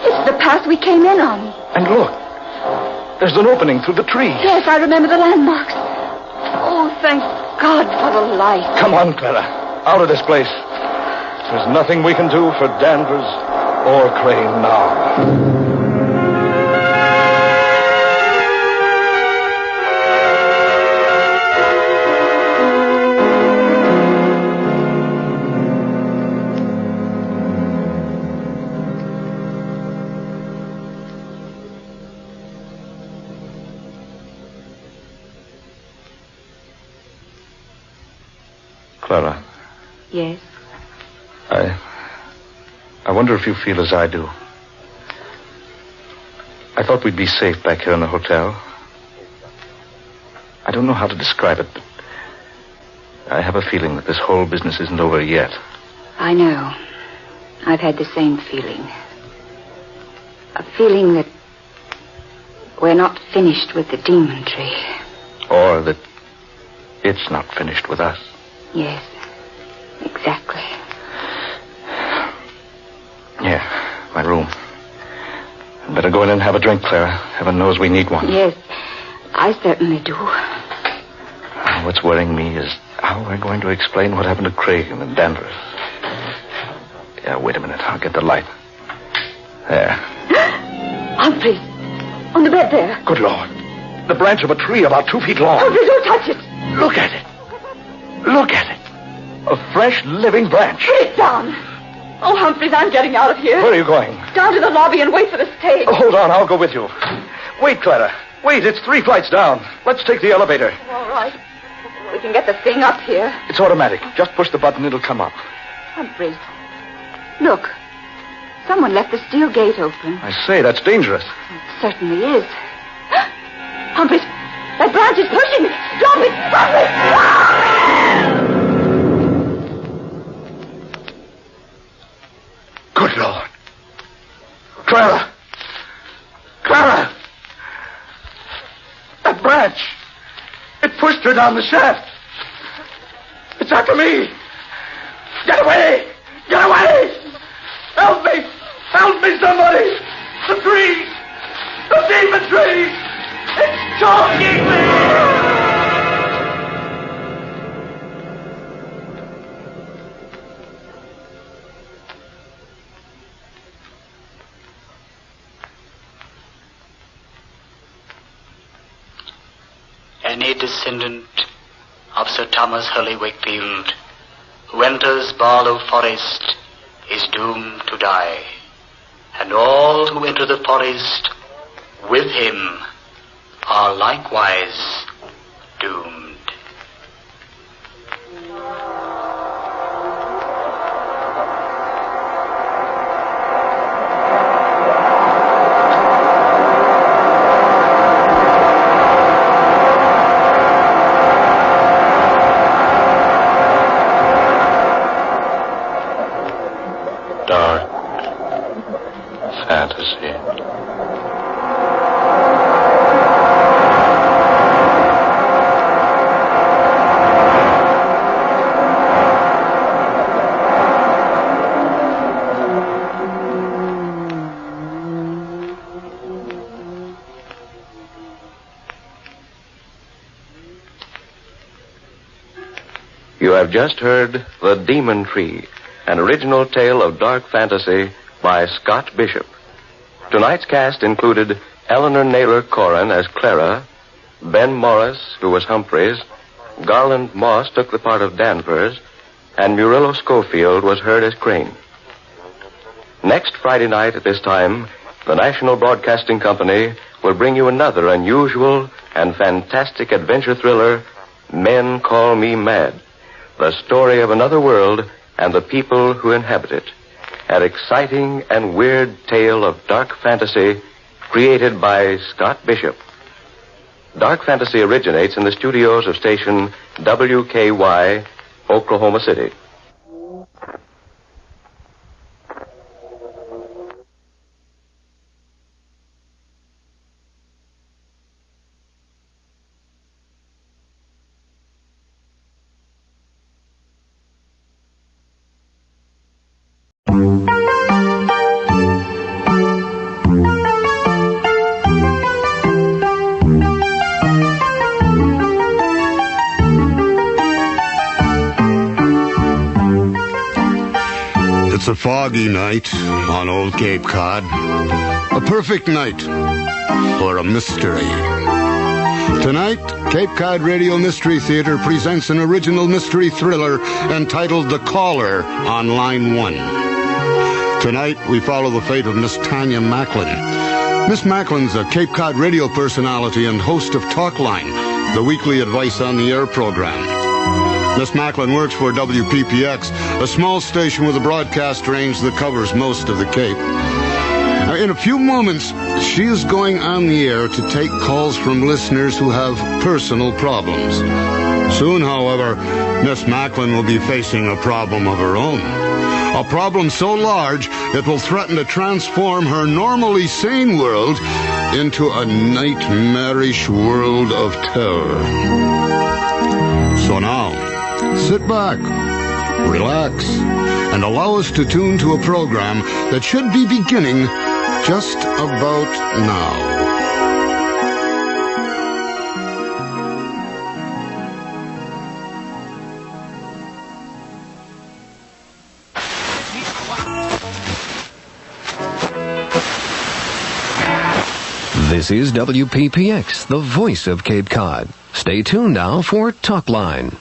It's the path we came in on. And look, there's an opening through the trees. Yes, I remember the landmarks. Oh, thank God for the light. Come on, Clara. Out of this place. There's nothing we can do for Danvers or Crane now. Clara. Yes? I wonder if you feel as I do. I thought we'd be safe back here in the hotel. I don't know how to describe it, but I have a feeling that this whole business isn't over yet. I know. I've had the same feeling. A feeling that we're not finished with the demon tree. Or that it's not finished with us. Yes, exactly. Yeah, my room. I'd better go in and have a drink, Clara. Heaven knows we need one. Yes, I certainly do. What's worrying me is how we're going to explain what happened to Craig and Danvers. Yeah, wait a minute. I'll get the light. There. Humphreys, on the bed there. Good Lord. The branch of a tree about 2 feet long. Humphreys, don't touch it. Look at it. Look at it. A fresh, living branch. Put it down. Oh, Humphreys, I'm getting out of here. Where are you going? Down to the lobby and wait for the stage. Oh, hold on. I'll go with you. Wait, Clara. Wait, it's 3 flights down. Let's take the elevator. All right. We can get the thing up here. It's automatic. Just push the button, it'll come up. Humphreys, look. Someone left the steel gate open. I say, that's dangerous. It certainly is. Humphreys, that branch is pushing me. Stop it! Humphreys! Good Lord. Clara! Clara! That branch! It pushed her down the shaft. It's after me. Get away! Get away! Help me! Help me, somebody! The tree! The demon tree! It's choking me! Any descendant of Sir Thomas Hurley Wakefield who enters Barlow Forest is doomed to die, and all who enter the forest with him are likewise doomed. Fantasy. You have just heard The Demon Tree, an original tale of dark fantasy by Scott Bishop. Tonight's cast included Eleanor Naylor Corrin as Clara, Ben Morris, who was Humphreys, Garland Moss took the part of Danvers, and Murillo Schofield was heard as Crane. Next Friday night at this time, the National Broadcasting Company will bring you another unusual and fantastic adventure thriller, Men Call Me Mad, the story of another world and the people who inhabit it. An exciting and weird tale of dark fantasy created by Scott Bishop. Dark fantasy originates in the studios of station WKY, Oklahoma City. It's a foggy night on Old Cape Cod. A perfect night for a mystery. Tonight, Cape Cod Radio Mystery Theater presents an original mystery thriller entitled The Caller on Line 1. Tonight, we follow the fate of Miss Tanya Macklin. Miss Macklin's a Cape Cod radio personality and host of Talkline, the weekly advice on the air program. Miss Macklin works for WPPX, a small station with a broadcast range that covers most of the Cape. In a few moments, she is going on the air to take calls from listeners who have personal problems. Soon, however, Miss Macklin will be facing a problem of her own. A problem so large it will threaten to transform her normally sane world into a nightmarish world of terror. So now, sit back, relax, and allow us to tune to a program that should be beginning just about now. This is WPPX, the voice of Cape Cod. Stay tuned now for Talkline.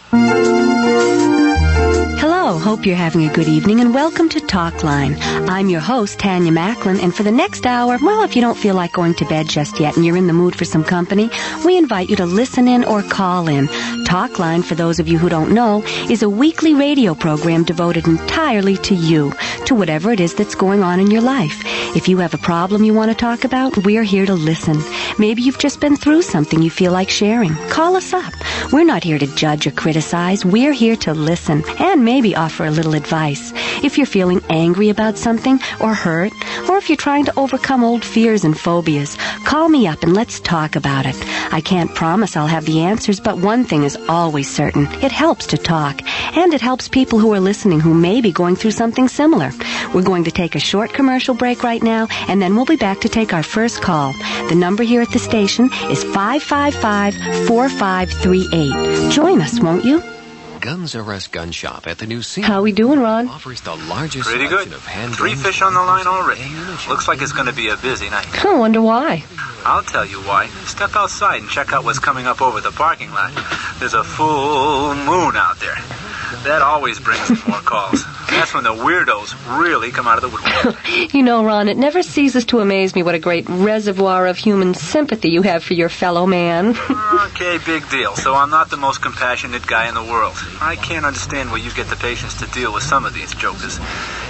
Hello, hope you're having a good evening and welcome to Talkline. I'm your host, Tanya Macklin, and for the next hour, well, if you don't feel like going to bed just yet and you're in the mood for some company, we invite you to listen in or call in. Talkline, for those of you who don't know, is a weekly radio program devoted entirely to you, to whatever it is that's going on in your life. If you have a problem you want to talk about, we're here to listen. Maybe you've just been through something you feel like sharing. Call us up. We're not here to judge or criticize. We're here to listen and maybe offer a little advice. If you're feeling angry about something or hurt, or if you're trying to overcome old fears and phobias, call me up and let's talk about it. I can't promise I'll have the answers, but one thing is always certain. It helps to talk, and it helps people who are listening who may be going through something similar. We're going to take a short commercial break right now, and then we'll be back to take our first call. The number here at the station is 555-4538. Join us, won't you? Guns R Us Gun Shop at the new scene. How we doing, Ron? Offers the largest Pretty good. selection of handguns. 3 fish on the line already. Looks like it's going to be a busy night. I wonder why. I'll tell you why. Step outside and check out what's coming up over the parking lot. There's a full moon out there. That always brings in more calls. That's when the weirdos really come out of the woodwork. You know, Ron, it never ceases to amaze me what a great reservoir of human sympathy you have for your fellow man. Okay, big deal. So I'm not the most compassionate guy in the world. I can't understand where you get the patience to deal with some of these jokers.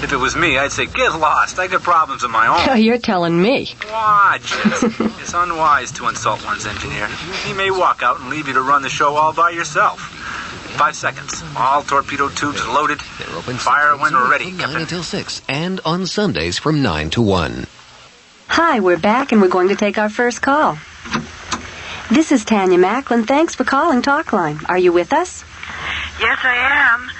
If it was me, I'd say, get lost. I got problems of my own. You're telling me. Watch it. It's unwise to insult one's engineer. He may walk out and leave you to run the show all by yourself. 5 seconds. All torpedo tubes loaded. They're open Fire when we're ready. 9 until 6, and on Sundays from 9 to 1. Hi, we're back and we're going to take our first call. This is Tanya Macklin. Thanks for calling Talkline. Are you with us? Yes, I am.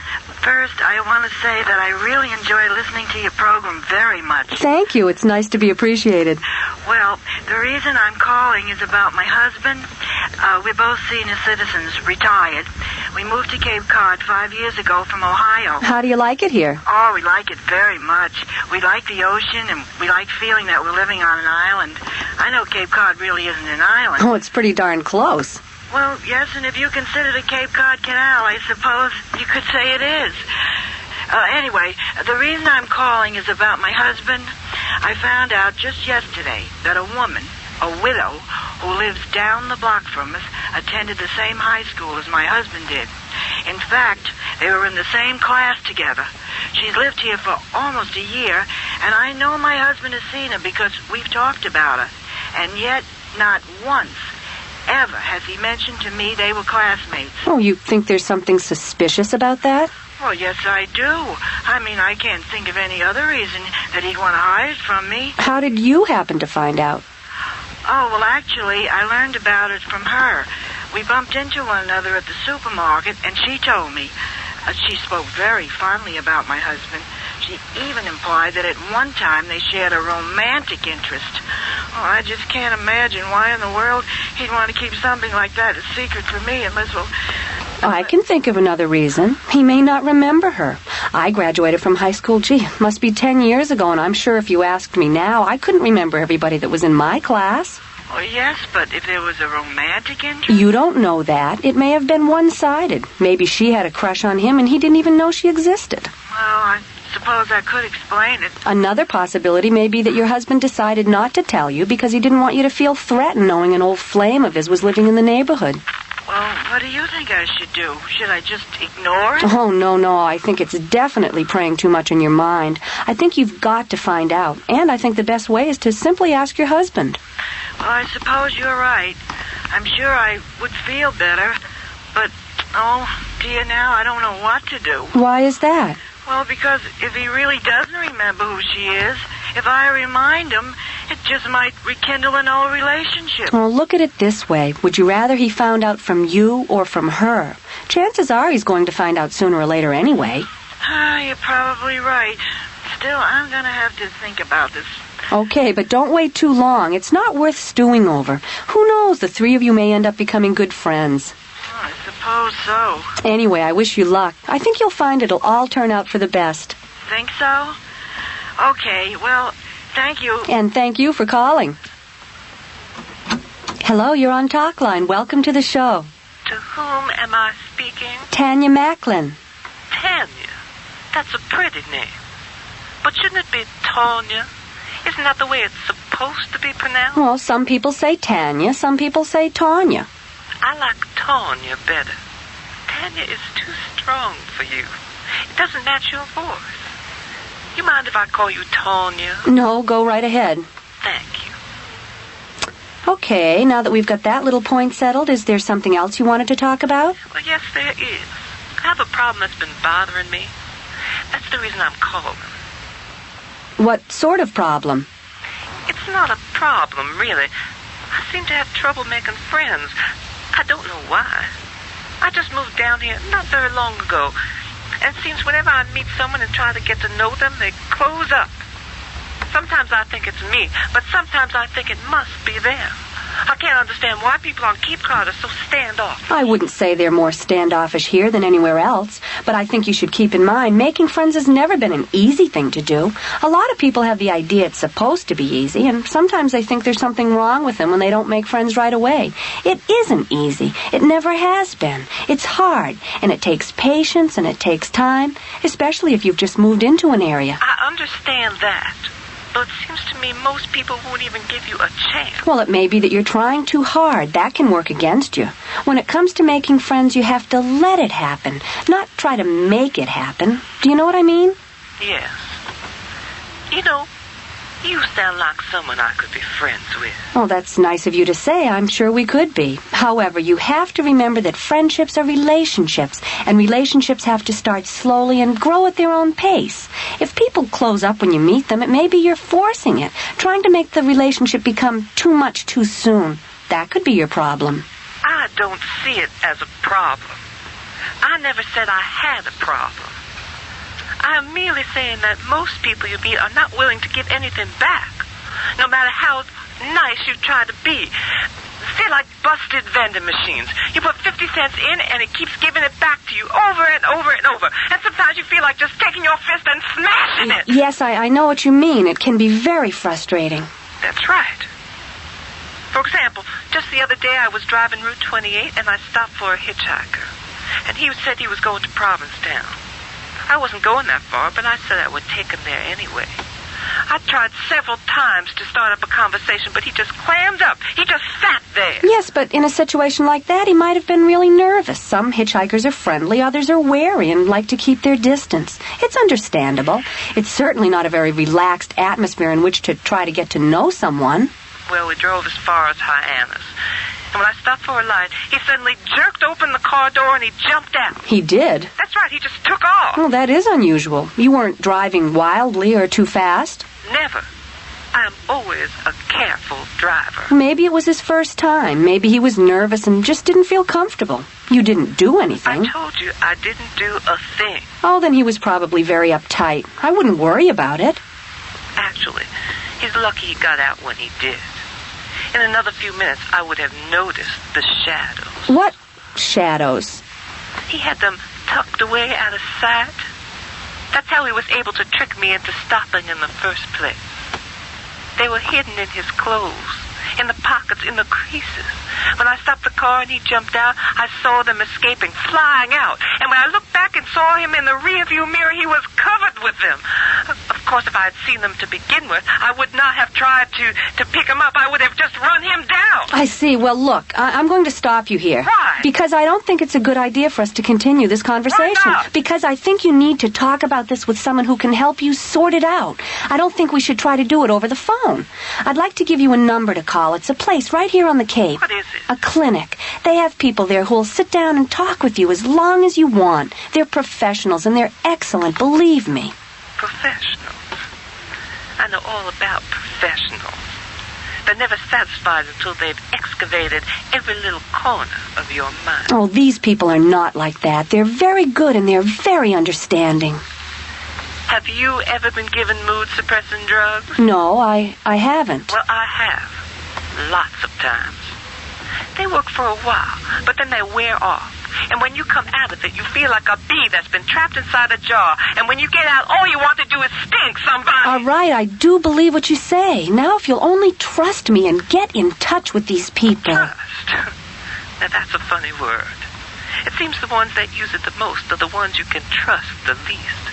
First, I want to say that I really enjoy listening to your program very much. Thank you. It's nice to be appreciated. Well, the reason I'm calling is about my husband. We're both senior citizens, retired. We moved to Cape Cod 5 years ago from Ohio. How do you like it here? Oh, we like it very much. We like the ocean, and we like feeling that we're living on an island. I know Cape Cod really isn't an island. Oh, it's pretty darn close. Well, yes, and if you consider the Cape Cod Canal, I suppose you could say it is. Anyway, the reason I'm calling is about my husband. I found out just yesterday that a woman, a widow, who lives down the block from us, attended the same high school as my husband did. In fact, they were in the same class together. She's lived here for almost a year, and I know my husband has seen her because we've talked about her. And yet, not once, ever has he mentioned to me they were classmates. Oh, you think there's something suspicious about that? Well, yes, I do. I mean, I can't think of any other reason that he'd want to hide it from me. How did you happen to find out? Oh, well, actually, I learned about it from her. We bumped into one another at the supermarket, and she told me. She spoke very fondly about my husband. She even implied that at one time they shared a romantic interest. Oh, I just can't imagine why in the world he'd want to keep something like that a secret from me unless, well... I can think of another reason. He may not remember her. I graduated from high school, must be 10 years ago, and I'm sure if you asked me now, I couldn't remember everybody that was in my class. Oh, yes, but if there was a romantic interest... You don't know that. It may have been one-sided. Maybe she had a crush on him and he didn't even know she existed. Well, I suppose I could explain it. Another possibility may be that your husband decided not to tell you because he didn't want you to feel threatened knowing an old flame of his was living in the neighborhood. Well, what do you think I should do? Should I just ignore it? Oh, no. I think it's definitely preying too much on your mind. I think you've got to find out. And I think the best way is to simply ask your husband. Well, I suppose you're right. I'm sure I would feel better. But, oh, dear, now I don't know what to do. Why is that? Well, because if he really doesn't remember who she is, if I remind him, it just might rekindle an old relationship. Well, look at it this way. Would you rather he found out from you or from her? Chances are he's going to find out sooner or later anyway. You're probably right. Still, I'm going to have to think about this. Okay, but don't wait too long. It's not worth stewing over. Who knows, the three of you may end up becoming good friends. I suppose so. Anyway, I wish you luck. I think you'll find it'll all turn out for the best. Think so? Okay, well, thank you. And thank you for calling. Hello, you're on Talk Line. Welcome to the show. To whom am I speaking? Tanya Macklin. Tanya? That's a pretty name. But shouldn't it be Tanya? Isn't that the way it's supposed to be pronounced? Well, some people say Tanya, some people say Tanya. I like Tanya better. Tanya is too strong for you. It doesn't match your voice. You mind if I call you Tanya? No, go right ahead. Thank you. Okay, now that we've got that little point settled, is there something else you wanted to talk about? Well, yes, there is. I have a problem that's been bothering me. That's the reason I'm calling. What sort of problem? It's not a problem, really. I seem to have trouble making friends. I don't know why. I just moved down here not very long ago. And it seems whenever I meet someone and try to get to know them, they close up. Sometimes I think it's me, but sometimes I think it must be them. I can't understand why people on Cape Cod are so standoffish. I wouldn't say they're more standoffish here than anywhere else, but I think you should keep in mind making friends has never been an easy thing to do. A lot of people have the idea it's supposed to be easy, and sometimes they think there's something wrong with them when they don't make friends right away. It isn't easy. It never has been. It's hard, and it takes patience, and it takes time, especially if you've just moved into an area. I understand that. But it seems to me most people won't even give you a chance. Well, it may be that you're trying too hard. That can work against you. When it comes to making friends, you have to let it happen, not try to make it happen. Do you know what I mean? Yes. You know, you sound like someone I could be friends with. Well, that's nice of you to say. I'm sure we could be. However, you have to remember that friendships are relationships, and relationships have to start slowly and grow at their own pace. If people close up when you meet them, it may be you're forcing it, trying to make the relationship become too much too soon. That could be your problem. I don't see it as a problem. I never said I had a problem. I'm merely saying that most people you meet are not willing to give anything back, no matter how nice you try to be. They're like busted vending machines. You put 50 cents in, and it keeps giving it back to you over and over and over. And sometimes you feel like just taking your fist and smashing it. Yes, I know what you mean. It can be very frustrating. That's right. For example, just the other day I was driving Route 28 and I stopped for a hitchhiker. And he said he was going to Provincetown. I wasn't going that far, but I said I would take him there anyway. I tried several times to start up a conversation, but he just clammed up. He just sat there. Yes, but in a situation like that, he might have been really nervous. Some hitchhikers are friendly, others are wary and like to keep their distance. It's understandable. It's certainly not a very relaxed atmosphere in which to try to get to know someone. Well, we drove as far as Hyannis. And when I stopped for a light, he suddenly jerked open the car door and he jumped out. He did? That's right, he just took off. Well, that is unusual. You weren't driving wildly or too fast? Never. I'm always a careful driver. Maybe it was his first time. Maybe he was nervous and just didn't feel comfortable. You didn't do anything. I told you I didn't do a thing. Oh, then he was probably very uptight. I wouldn't worry about it. Actually, he's lucky he got out when he did. In another few minutes, I would have noticed the shadows. What shadows? He had them tucked away out of sight. That's how he was able to trick me into stopping in the first place. They were hidden in his clothes, in the pockets, in the creases. When I stopped the car and he jumped out, I saw them escaping, flying out. And when I looked back and saw him in the rearview mirror, he was covered with them. Of course, if I had seen them to begin with, I would not have tried to pick him up. I would have just run him down. I see. Well, look, I'm going to stop you here. Why? Because I don't think it's a good idea for us to continue this conversation. Why not? Because I think you need to talk about this with someone who can help you sort it out. I don't think we should try to do it over the phone. I'd like to give you a number to call. It's a place right here on the Cape. What is it? A clinic. They have people there who'll sit down and talk with you as long as you want. They're professionals, and they're excellent, believe me. Professionals? I know all about professionals. They're never satisfied until they've excavated every little corner of your mind. Oh, these people are not like that. They're very good, and they're very understanding. Have you ever been given mood-suppressing drugs? No, I haven't. Well, I have. Lots of times. They work for a while, but then they wear off. And when you come out of it, you feel like a bee that's been trapped inside a jar. And when you get out, all you want to do is stink somebody. All right, I do believe what you say. Now, if you'll only trust me and get in touch with these people. Trust? Now, that's a funny word. It seems the ones that use it the most are the ones you can trust the least.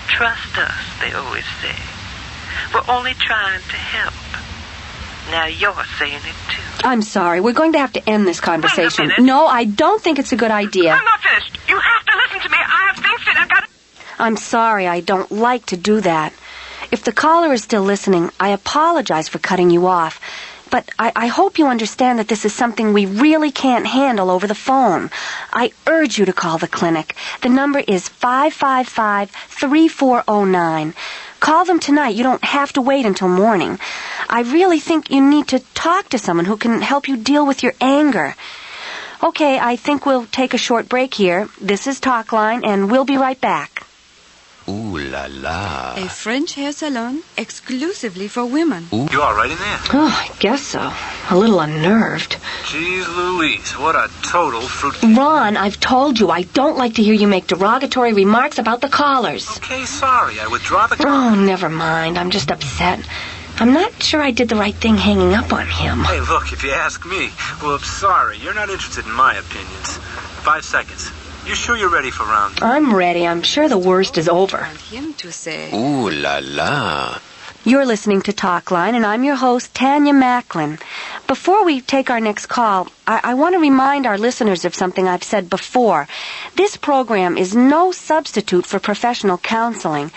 Trust us, they always say. We're only trying to help. Now you're saying it too. I'm sorry. We're going to have to end this conversation. Wait a minute. No, I don't think it's a good idea. I'm not finished. You have to listen to me. I have things to... I gotta... I'm sorry. I don't like to do that. If the caller is still listening, I apologize for cutting you off. But I hope you understand that this is something we really can't handle over the phone. I urge you to call the clinic. The number is 555-3409. Call them tonight. You don't have to wait until morning. I really think you need to talk to someone who can help you deal with your anger. Okay, I think we'll take a short break here. This is Talkline, and we'll be right back. Ooh la la. A French hair salon exclusively for women. Ooh. You all right in there? Oh, I guess so. A little unnerved. Jeez Louise, what a total fruit... Ron, I've told you I don't like to hear you make derogatory remarks about the callers. Okay, sorry. I withdraw the... Oh, never mind. I'm just upset. I'm not sure I did the right thing hanging up on him. Hey, look, if you ask me, well, I'm sorry. You're not interested in my opinions. 5 seconds. You sure you're ready for round 2? I'm ready. I'm sure the worst is over. Him to say. Ooh la la. You're listening to Talkline, and I'm your host, Tanya Macklin. Before we take our next call, I want to remind our listeners of something I've said before. This program is no substitute for professional counseling.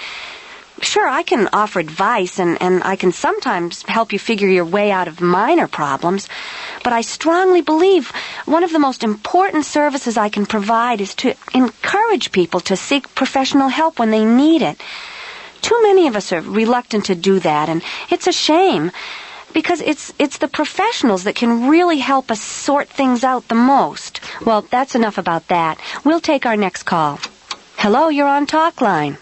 Sure, I can offer advice, and I can sometimes help you figure your way out of minor problems, but I strongly believe one of the most important services I can provide is to encourage people to seek professional help when they need it. Too many of us are reluctant to do that, and it's a shame, because it's the professionals that can really help us sort things out the most. Well, that's enough about that. We'll take our next call. Hello, you're on Talkline.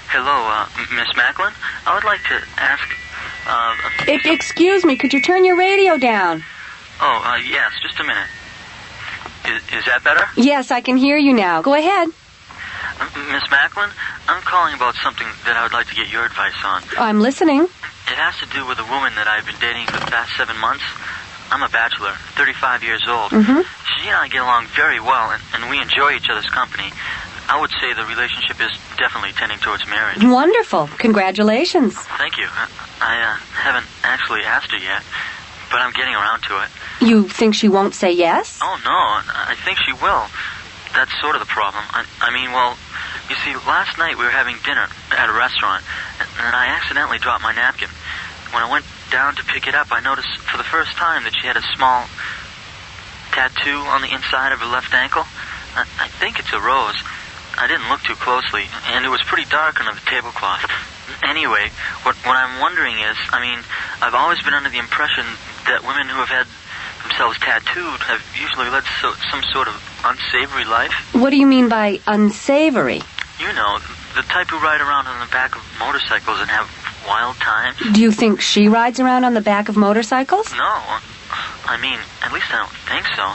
Hello, Miss Macklin. I would like to ask... Excuse me, could you turn your radio down? Oh, yes, just a minute. Is that better? Yes, I can hear you now. Go ahead. Miss Macklin, I'm calling about something that I would like to get your advice on. I'm listening. It has to do with a woman that I've been dating for the past 7 months. I'm a bachelor, 35 years old. Mm-hmm. She and I get along very well, and we enjoy each other's company. I would say the relationship is definitely tending towards marriage. Wonderful. Congratulations. Thank you. I haven't actually asked her yet, but I'm getting around to it. You think she won't say yes? Oh, no, I think she will. That's sort of the problem. I mean, well, you see, last night we were having dinner at a restaurant, and I accidentally dropped my napkin. When I went down to pick it up, I noticed for the first time that she had a small tattoo on the inside of her left ankle. I think it's a rose. I didn't look too closely, and it was pretty dark under the tablecloth. Anyway, what I'm wondering is, I mean, I've always been under the impression that women who have had themselves tattooed have usually led some sort of unsavory life. What do you mean by unsavory? You know, the type who ride around on the back of motorcycles and have wild times. Do you think she rides around on the back of motorcycles? No. I mean, at least I don't think so.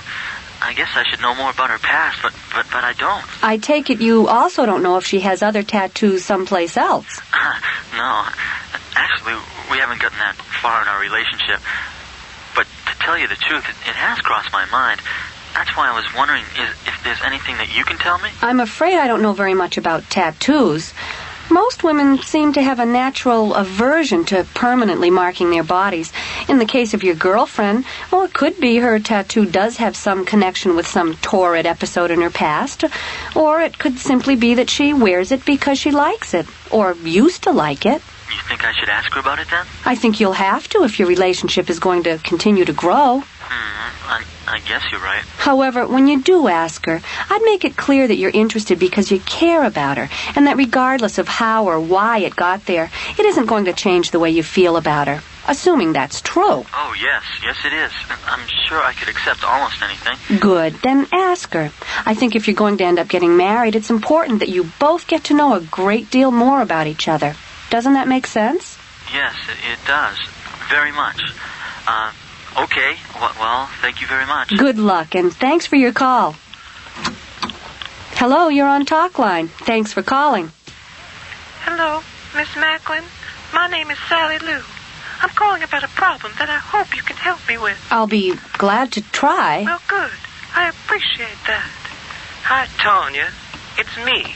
I guess I should know more about her past, but I don't. I take it you also don't know if she has other tattoos someplace else. No. Actually, we haven't gotten that far in our relationship. But to tell you the truth, it has crossed my mind. That's why I was wondering if there's anything that you can tell me. I'm afraid I don't know very much about tattoos. Most women seem to have a natural aversion to permanently marking their bodies. In the case of your girlfriend, well, it could be her tattoo does have some connection with some torrid episode in her past. Or it could simply be that she wears it because she likes it, or used to like it. You think I should ask her about it then? I think you'll have to if your relationship is going to continue to grow. I guess you're right. However, when you do ask her, I'd make it clear that you're interested because you care about her, and that regardless of how or why it got there, it isn't going to change the way you feel about her. Assuming that's true. Oh, yes it is. I'm sure I could accept almost anything. Good, then ask her. I think if you're going to end up getting married, it's important that you both get to know a great deal more about each other. Doesn't that make sense? Yes, it does. Very much. Okay. Well, thank you very much. Good luck, and thanks for your call. Hello, you're on Talk Line. Thanks for calling. Hello, Miss Macklin. My name is Sally Lou. I'm calling about a problem that I hope you can help me with. I'll be glad to try. Well, good. I appreciate that. Hi, Tanya. It's me.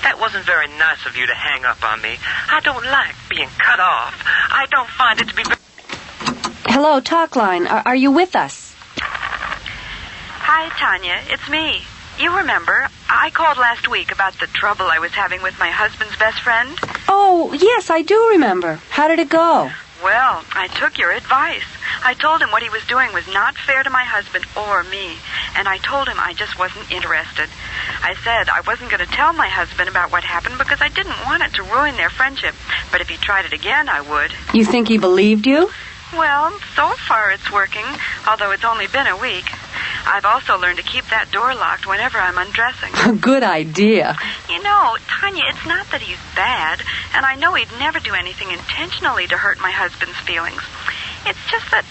That wasn't very nice of you to hang up on me. I don't like being cut off. I don't find it to be very... Hello, Talk Line. Are you with us? Hi, Tanya. It's me. You remember, I called last week about the trouble I was having with my husband's best friend. Oh, yes, I do remember. How did it go? Well, I took your advice. I told him what he was doing was not fair to my husband or me, and I told him I just wasn't interested. I said I wasn't going to tell my husband about what happened because I didn't want it to ruin their friendship, but if he tried it again, I would. You think he believed you? Well, so far it's working, although it's only been a week. I've also learned to keep that door locked whenever I'm undressing. Good idea. You know, Tanya, it's not that he's bad, and I know he'd never do anything intentionally to hurt my husband's feelings. It's just that,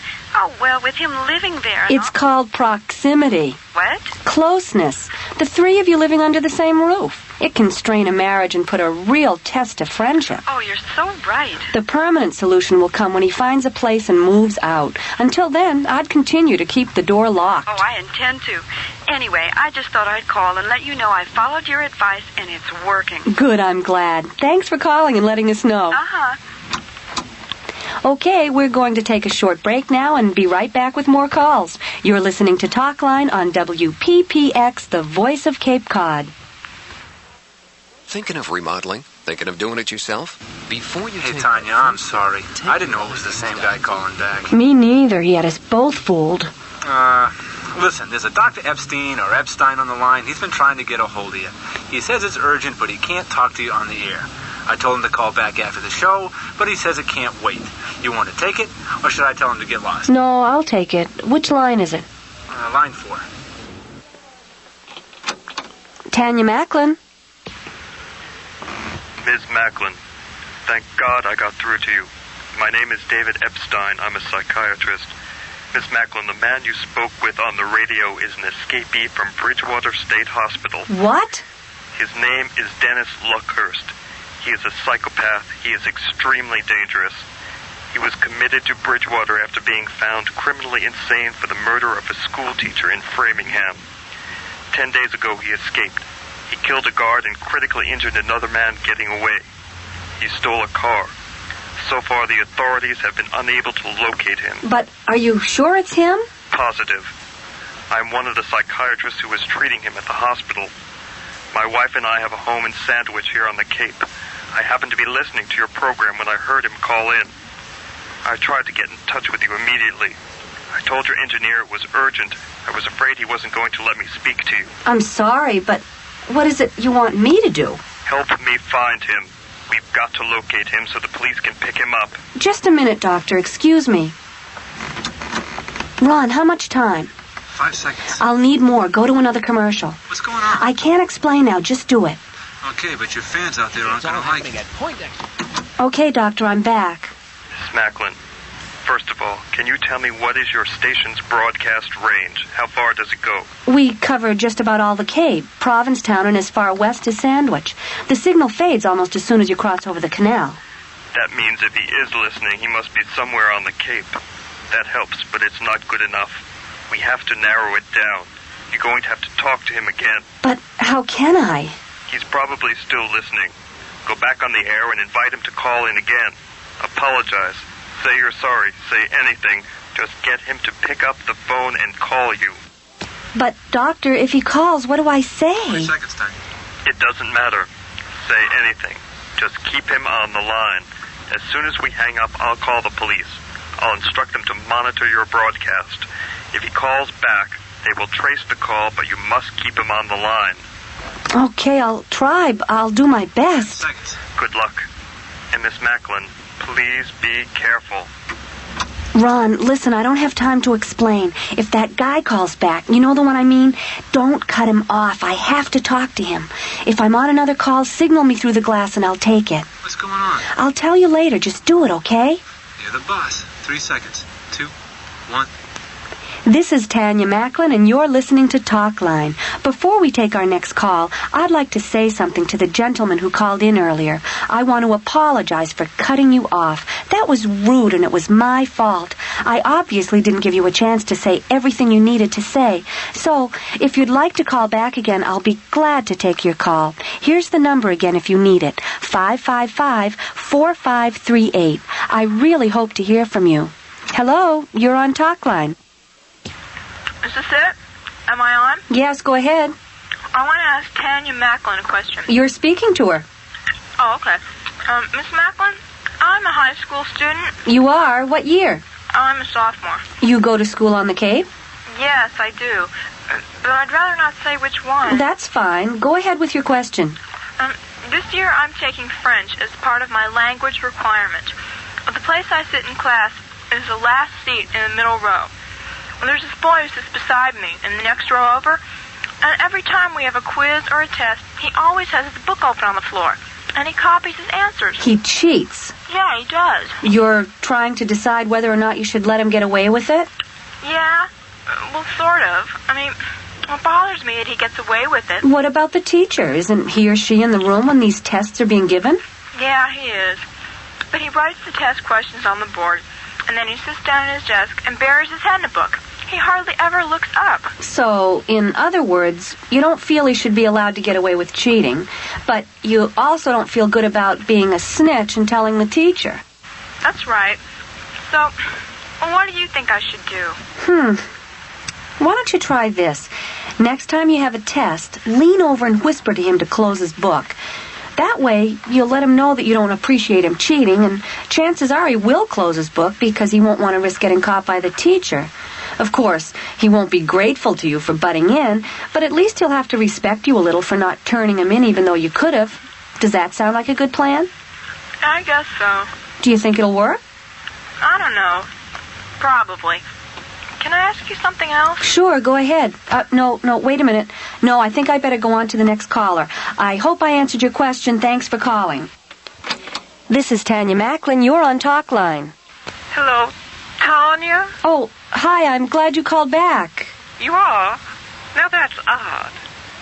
with him living there... It's called proximity. What? Closeness. The three of you living under the same roof. It can strain a marriage and put a real test to friendship. Oh, you're so right. The permanent solution will come when he finds a place and moves out. Until then, I'd continue to keep the door locked. Oh, I intend to. Anyway, I just thought I'd call and let you know I followed your advice and it's working. Good, I'm glad. Thanks for calling and letting us know. Uh-huh. Okay, we're going to take a short break now and be right back with more calls. You're listening to Talk Line on WPPX, the voice of Cape Cod. Thinking of remodeling? Thinking of doing it yourself? Before you Hey, Tanya, I'm sorry. I didn't know it was the same guy calling back. Me neither. He had us both fooled. Listen, there's a Dr. Epstein or Epstein on the line. He's been trying to get a hold of you. He says it's urgent, but he can't talk to you on the air. I told him to call back after the show, but he says it can't wait. You want to take it, or should I tell him to get lost? No, I'll take it. Which line is it? Line 4. Tanya Macklin. Ms. Macklin, thank God I got through to you. My name is David Epstein. I'm a psychiatrist. Ms. Macklin, the man you spoke with on the radio is an escapee from Bridgewater State Hospital. What? His name is Dennis Luckhurst. He is a psychopath. He is extremely dangerous. He was committed to Bridgewater after being found criminally insane for the murder of a school teacher in Framingham. 10 days ago, he escaped. He killed a guard and critically injured another man getting away. He stole a car. So far, the authorities have been unable to locate him. But are you sure it's him? Positive. I'm one of the psychiatrists who was treating him at the hospital. My wife and I have a home in Sandwich here on the Cape. I happened to be listening to your program when I heard him call in. I tried to get in touch with you immediately. I told your engineer it was urgent. I was afraid he wasn't going to let me speak to you. I'm sorry, but what is it you want me to do? Help me find him. We've got to locate him so the police can pick him up. Just a minute, Doctor. Excuse me. Ron, how much time? 5 seconds. I'll need more. Go to another commercial. What's going on? I can't explain now. Just do it. Okay, but your fans out there aren't going to like it. Okay, Doctor, I'm back. Miss Macklin, first of all, can you tell me what is your station's broadcast range? How far does it go? We cover just about all the Cape, Provincetown, and as far west as Sandwich. The signal fades almost as soon as you cross over the canal. That means if he is listening, he must be somewhere on the Cape. That helps, but it's not good enough. We have to narrow it down. You're going to have to talk to him again. But how can I? He's probably still listening. Go back on the air and invite him to call in again. Apologize. Say you're sorry. Say anything. Just get him to pick up the phone and call you. But, Doctor, if he calls, what do I say? 3 seconds, Tony. It doesn't matter. Say anything. Just keep him on the line. As soon as we hang up, I'll call the police. I'll instruct them to monitor your broadcast. If he calls back, they will trace the call, but you must keep him on the line. Okay, I'll try. I'll do my best. 10 seconds. Good luck. And Miss Macklin, please be careful. Ron, listen, I don't have time to explain. If that guy calls back, you know the one I mean? Don't cut him off. I have to talk to him. If I'm on another call, signal me through the glass and I'll take it. What's going on? I'll tell you later. Just do it, okay? You're the boss. 3 seconds. 2, 1. This is Tanya Macklin, and you're listening to Talkline. Before we take our next call, I'd like to say something to the gentleman who called in earlier. I want to apologize for cutting you off. That was rude, and it was my fault. I obviously didn't give you a chance to say everything you needed to say. So, if you'd like to call back again, I'll be glad to take your call. Here's the number again if you need it. 555-4538. I really hope to hear from you. Hello, you're on Talkline. Is this it? Am I on? Yes, go ahead. I want to ask Tanya Macklin a question. You're speaking to her. Oh, okay. Miss Macklin, I'm a high school student. You are? What year? I'm a sophomore. You go to school on the Cape? Yes, I do. But I'd rather not say which one. That's fine. Go ahead with your question. This year I'm taking French as part of my language requirement. The place I sit in class is the last seat in the middle row. There's this boy who sits beside me in the next row over, and every time we have a quiz or a test, he always has his book open on the floor, and he copies his answers. He cheats. Yeah, he does. You're trying to decide whether or not you should let him get away with it? Yeah, well, sort of. I mean, it bothers me that he gets away with it. What about the teacher? Isn't he or she in the room when these tests are being given? Yeah, he is. But he writes the test questions on the board, and then he sits down at his desk and buries his head in a book. He hardly ever looks up. So, in other words, you don't feel he should be allowed to get away with cheating, but you also don't feel good about being a snitch and telling the teacher. That's right. So, what do you think I should do? Why don't you try this? Next time you have a test, lean over and whisper to him to close his book. That way, you'll let him know that you don't appreciate him cheating, and chances are he will close his book because he won't want to risk getting caught by the teacher. Of course, he won't be grateful to you for butting in, but at least he'll have to respect you a little for not turning him in even though you could have. Does that sound like a good plan? I guess so. Do you think it'll work? I don't know. Probably. Can I ask you something else? Sure, go ahead. No, wait a minute. No, I think I better go on to the next caller. I hope I answered your question. Thanks for calling. This is Tanya Macklin. You're on Talkline. Hello, Tanya? Oh, hi, I'm glad you called back. You are? Now that's odd.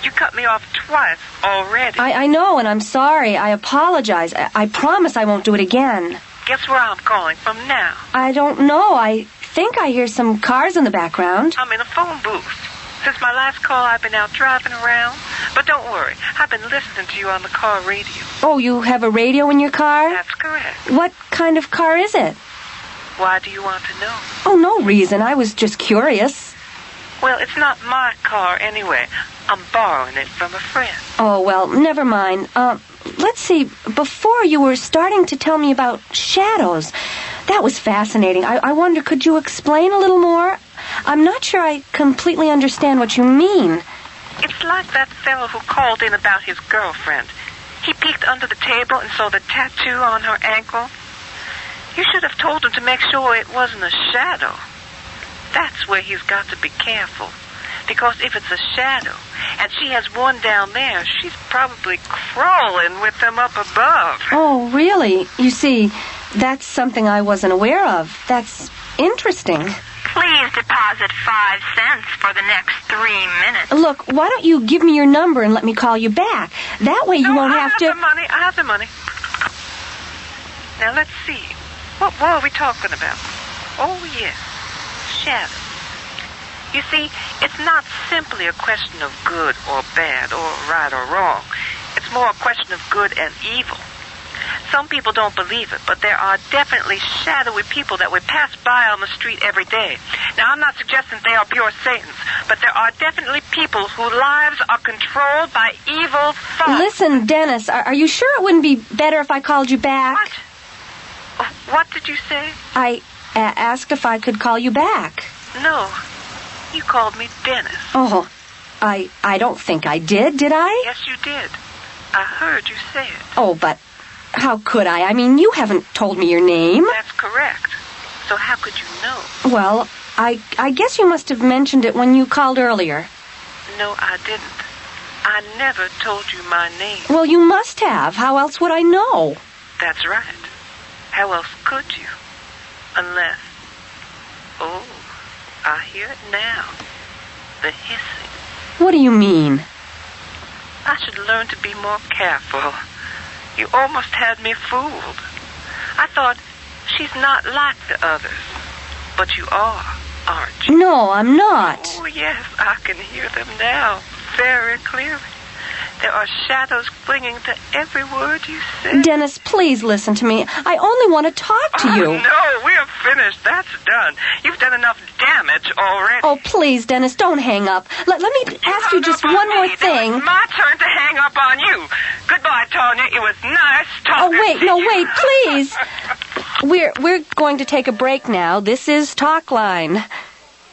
You cut me off twice already. I know, and I'm sorry. I apologize. I promise I won't do it again. Guess where I'm calling from now? I don't know. I think I hear some cars in the background. I'm in a phone booth. Since my last call, I've been out driving around. But don't worry, I've been listening to you on the car radio. Oh, you have a radio in your car? That's correct. What kind of car is it? Why do you want to know? Oh, no reason. I was just curious. Well, it's not my car anyway. I'm borrowing it from a friend. Oh, well, never mind. Let's see. Before you were starting to tell me about shadows. That was fascinating. I wonder, could you explain a little more? I'm not sure I completely understand what you mean. It's like that fellow who called in about his girlfriend. He peeked under the table and saw the tattoo on her ankle. You should have told him to make sure it wasn't a shadow. That's where he's got to be careful. Because if it's a shadow, and she has one down there, she's probably crawling with them up above. Oh, really? You see, that's something I wasn't aware of. That's interesting. Please deposit 5 cents for the next 3 minutes. Look, why don't you give me your number and let me call you back? That way you won't have to... I have the money. Now, let's see. What are we talking about? Oh, yes. Shadows. You see, it's not simply a question of good or bad or right or wrong. It's more a question of good and evil. Some people don't believe it, but there are definitely shadowy people that we pass by on the street every day. Now, I'm not suggesting they are pure Satans, but there are definitely people whose lives are controlled by evil thoughts. Listen, Dennis, are you sure it wouldn't be better if I called you back? What did you say? I asked if I could call you back. No. You called me Dennis. Oh, I don't think I did I? Yes, you did. I heard you say it. Oh, but how could I? I mean, you haven't told me your name. That's correct. So how could you know? Well, I guess you must have mentioned it when you called earlier. No, I didn't. I never told you my name. Well, you must have. How else would I know? That's right. How else could you? Unless... Oh, I hear it now. The hissing. What do you mean? I should learn to be more careful. You almost had me fooled. I thought, she's not like the others. But you are, aren't you? No, I'm not. Oh, yes, I can hear them now, very clearly. There are shadows clinging to every word you say. Dennis, please listen to me. I only want to talk to you. No, we're finished. That's done. You've done enough damage already. Oh, please, Dennis, don't hang up. Let me ask you just one more thing. It's my turn to hang up on you. Goodbye, Tanya. It was nice talking to you. Wait, We're going to take a break now. This is Talkline.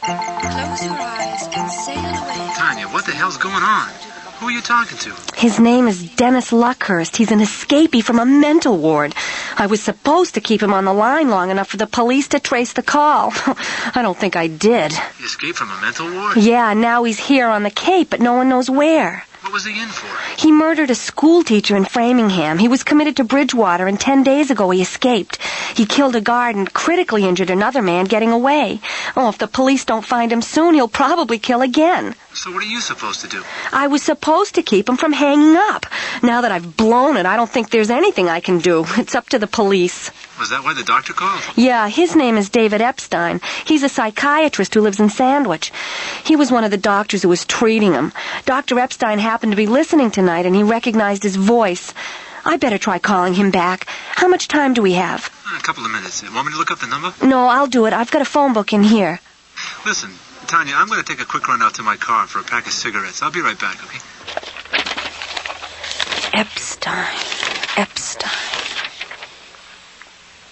Close your eyes and sail away. Tanya, what the hell's going on? Who are you talking to? His name is Dennis Luckhurst. He's an escapee from a mental ward. I was supposed to keep him on the line long enough for the police to trace the call. I don't think I did. He escaped from a mental ward? Yeah, now he's here on the Cape, but no one knows where. What was he in for? He murdered a school teacher in Framingham. He was committed to Bridgewater, and 10 days ago he escaped. He killed a guard and critically injured another man getting away. Oh, if the police don't find him soon, he'll probably kill again. So what are you supposed to do? I was supposed to keep him from hanging up. Now that I've blown it, I don't think there's anything I can do. It's up to the police. Was that why the doctor called? Yeah, his name is David Epstein. He's a psychiatrist who lives in Sandwich. He was one of the doctors who was treating him. Dr. Epstein happened to be listening tonight, and he recognized his voice. I better try calling him back. How much time do we have? A couple of minutes. Want me to look up the number? No, I'll do it. I've got a phone book in here. Listen, Tanya, I'm going to take a quick run out to my car for a pack of cigarettes. I'll be right back, okay? Epstein.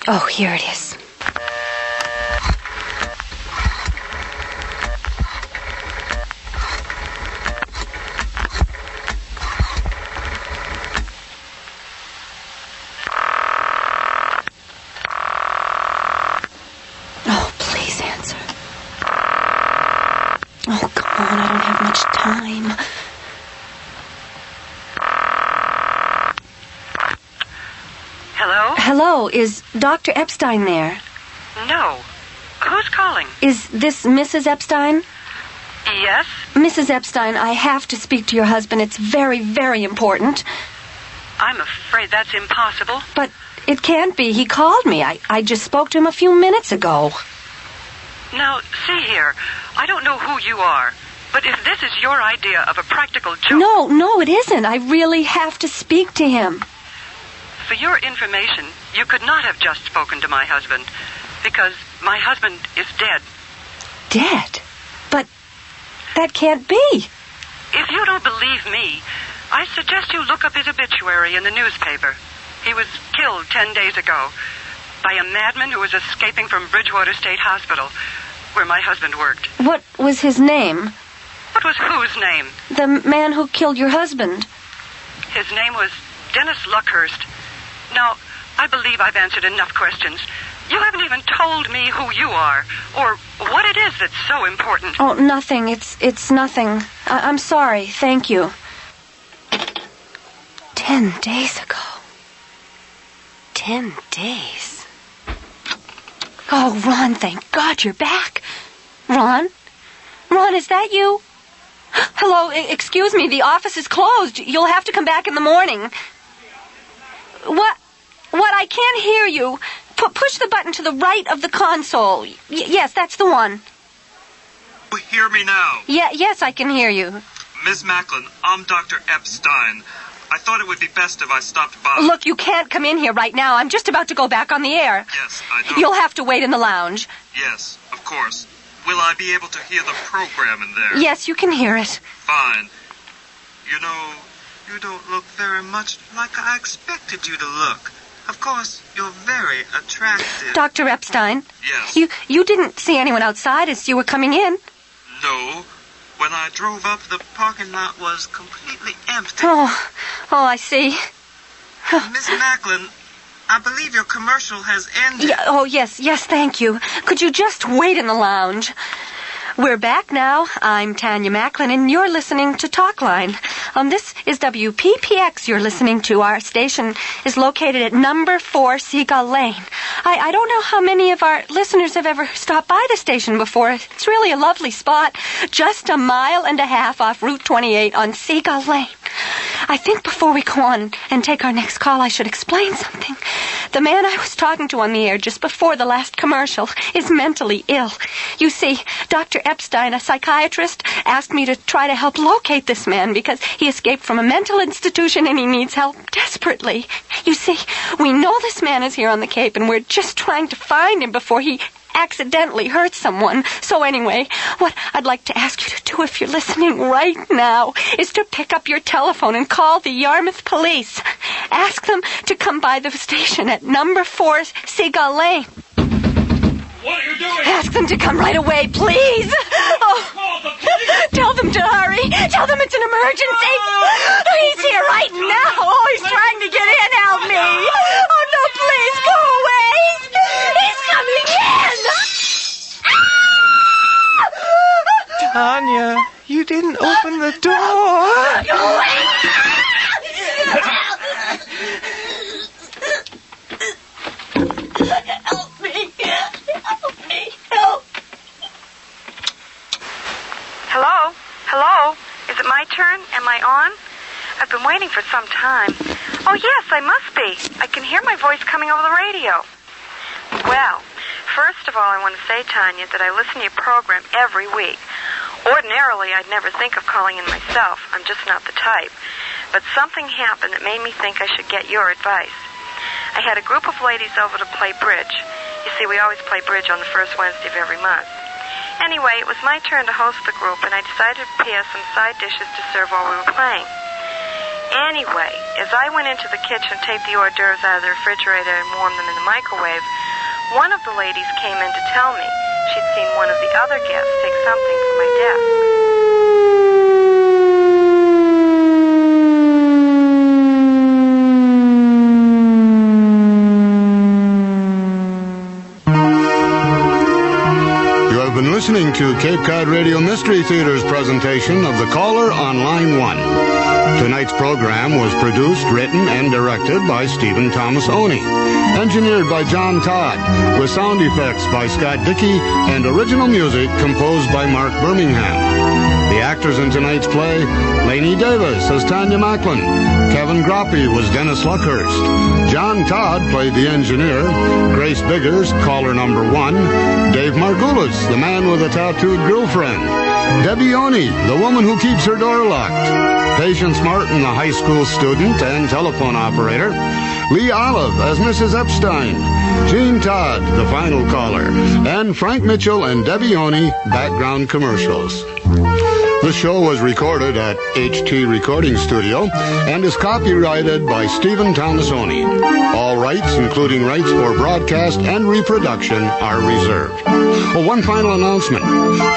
Oh, here it is. Oh, please answer. Oh, come on, I don't have much time. Hello? Hello, is Dr. Epstein there? No. Who's calling? Is this Mrs. Epstein? Yes? Mrs. Epstein, I have to speak to your husband. It's very, very important. I'm afraid that's impossible. But It can't be. He called me. I just spoke to him a few minutes ago. Now, see here. I don't know who you are, but if this is your idea of a practical joke... No, it isn't. I really have to speak to him. For your information, you could not have just spoken to my husband, because my husband is dead. Dead? But that can't be. If you don't believe me, I suggest you look up his obituary in the newspaper. He was killed 10 days ago by a madman who was escaping from Bridgewater State Hospital, where my husband worked. What was his name? What was whose name? The man who killed your husband. His name was Dennis Luckhurst. Now, I believe I've answered enough questions. You haven't even told me who you are, or what it is that's so important. Oh, nothing. It's nothing. I'm sorry. Thank you. 10 days ago. 10 days. Oh, Ron, thank God you're back. Ron? Ron, is that you? Hello, excuse me, the office is closed. You'll have to come back in the morning. What? I can't hear you. Push the button to the right of the console. Yes, that's the one. You hear me now? Yes, I can hear you. Miss Macklin, I'm Dr. Epstein. I thought it would be best if I stopped by. Look, you can't come in here right now. I'm just about to go back on the air. Yes, I know. You'll have to wait in the lounge. Yes, of course. Will I be able to hear the program in there? Yes, you can hear it. Fine. You know, you don't look very much like I expected you to look. Of course, you're very attractive. Dr. Epstein? Yes? You didn't see anyone outside as you were coming in? No. When I drove up, the parking lot was completely empty. Oh, I see. Miss Macklin, I believe your commercial has ended. Yes, thank you. Could you just wait in the lounge? We're back now. I'm Tanya Macklin, and you're listening to Talkline. This is WPPX you're listening to. Our station is located at number 4 Seagull Lane. I don't know how many of our listeners have ever stopped by the station before. It's really a lovely spot, just 1.5 miles off Route 28 on Seagull Lane. I think before we go on and take our next call, I should explain something. The man I was talking to on the air just before the last commercial is mentally ill. You see, Dr. Epstein, a psychiatrist, asked me to try to help locate this man because he escaped from a mental institution and he needs help desperately. You see, we know this man is here on the Cape and we're just trying to find him before he accidentally hurt someone. So anyway, what I'd like to ask you to do if you're listening right now is to pick up your telephone and call the Yarmouth police. Ask them to come by the station at number 4 Seagull Lane. What are you doing? Ask them to come right away, please. Tell them to hurry. Tell them it's an emergency. He's here right now. Oh, he's trying to get in. Help me. Oh, no, please, go away. He's coming in. Tanya, you didn't open the door. Help me. Help. Hello? Is it my turn? Am I on? I've been waiting for some time. Oh, yes, I must be. I can hear my voice coming over the radio. Well, first of all, I want to say, Tanya, that I listen to your program every week. Ordinarily, I'd never think of calling in myself. I'm just not the type. But something happened that made me think I should get your advice. I had a group of ladies over to play bridge. You see, we always play bridge on the first Wednesday of every month. Anyway, it was my turn to host the group, and I decided to prepare some side dishes to serve while we were playing. Anyway, as I went into the kitchen to take the hors d'oeuvres out of the refrigerator and warm them in the microwave, one of the ladies came in to tell me she'd seen one of the other guests take something from my desk. Been listening to Cape Cod Radio Mystery Theater's presentation of The Caller on Line 1. Tonight's program was produced, written, and directed by Stephen Thomas Oney. Engineered by John Todd, with sound effects by Scott Dickey, and original music composed by Mark Birmingham. The The actors in tonight's play, Lainey Davis as Tanya Macklin. Kevin Groppe was Dennis Luckhurst. John Todd played the engineer. Grace Biggers, caller number 1. Dave Margulis, the man with a tattooed girlfriend. Debbie Oni, the woman who keeps her door locked. Patience Martin, the high school student and telephone operator. Lee Olive as Mrs. Epstein. Gene Todd, the final caller. And Frank Mitchell and Debbie Oni, background commercials. The show was recorded at HT Recording Studio and is copyrighted by Stephen Thomasoni. All rights, including rights for broadcast and reproduction, are reserved. One final announcement.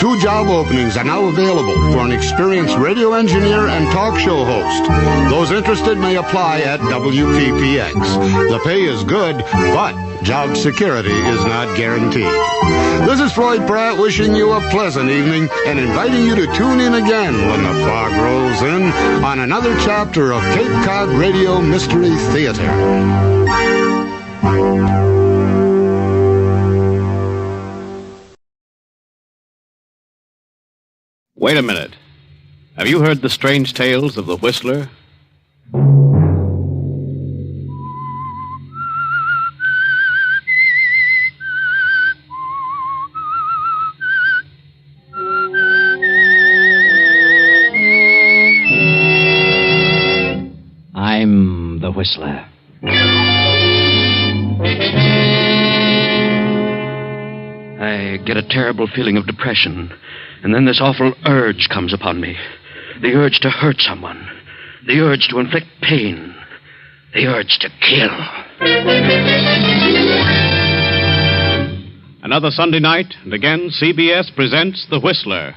2 job openings are now available for an experienced radio engineer and talk show host. Those interested may apply at WPPX. The pay is good, but job security is not guaranteed. This is Floyd Pratt wishing you a pleasant evening and inviting you to tune in again when the fog rolls in on another chapter of Cape Cod Radio Mystery Theater. Wait a minute. Have you heard the strange tales of the Whistler? I'm the Whistler. I get a terrible feeling of depression, and then this awful urge comes upon me. The urge to hurt someone. The urge to inflict pain. The urge to kill. Another Sunday night, and again CBS presents The Whistler.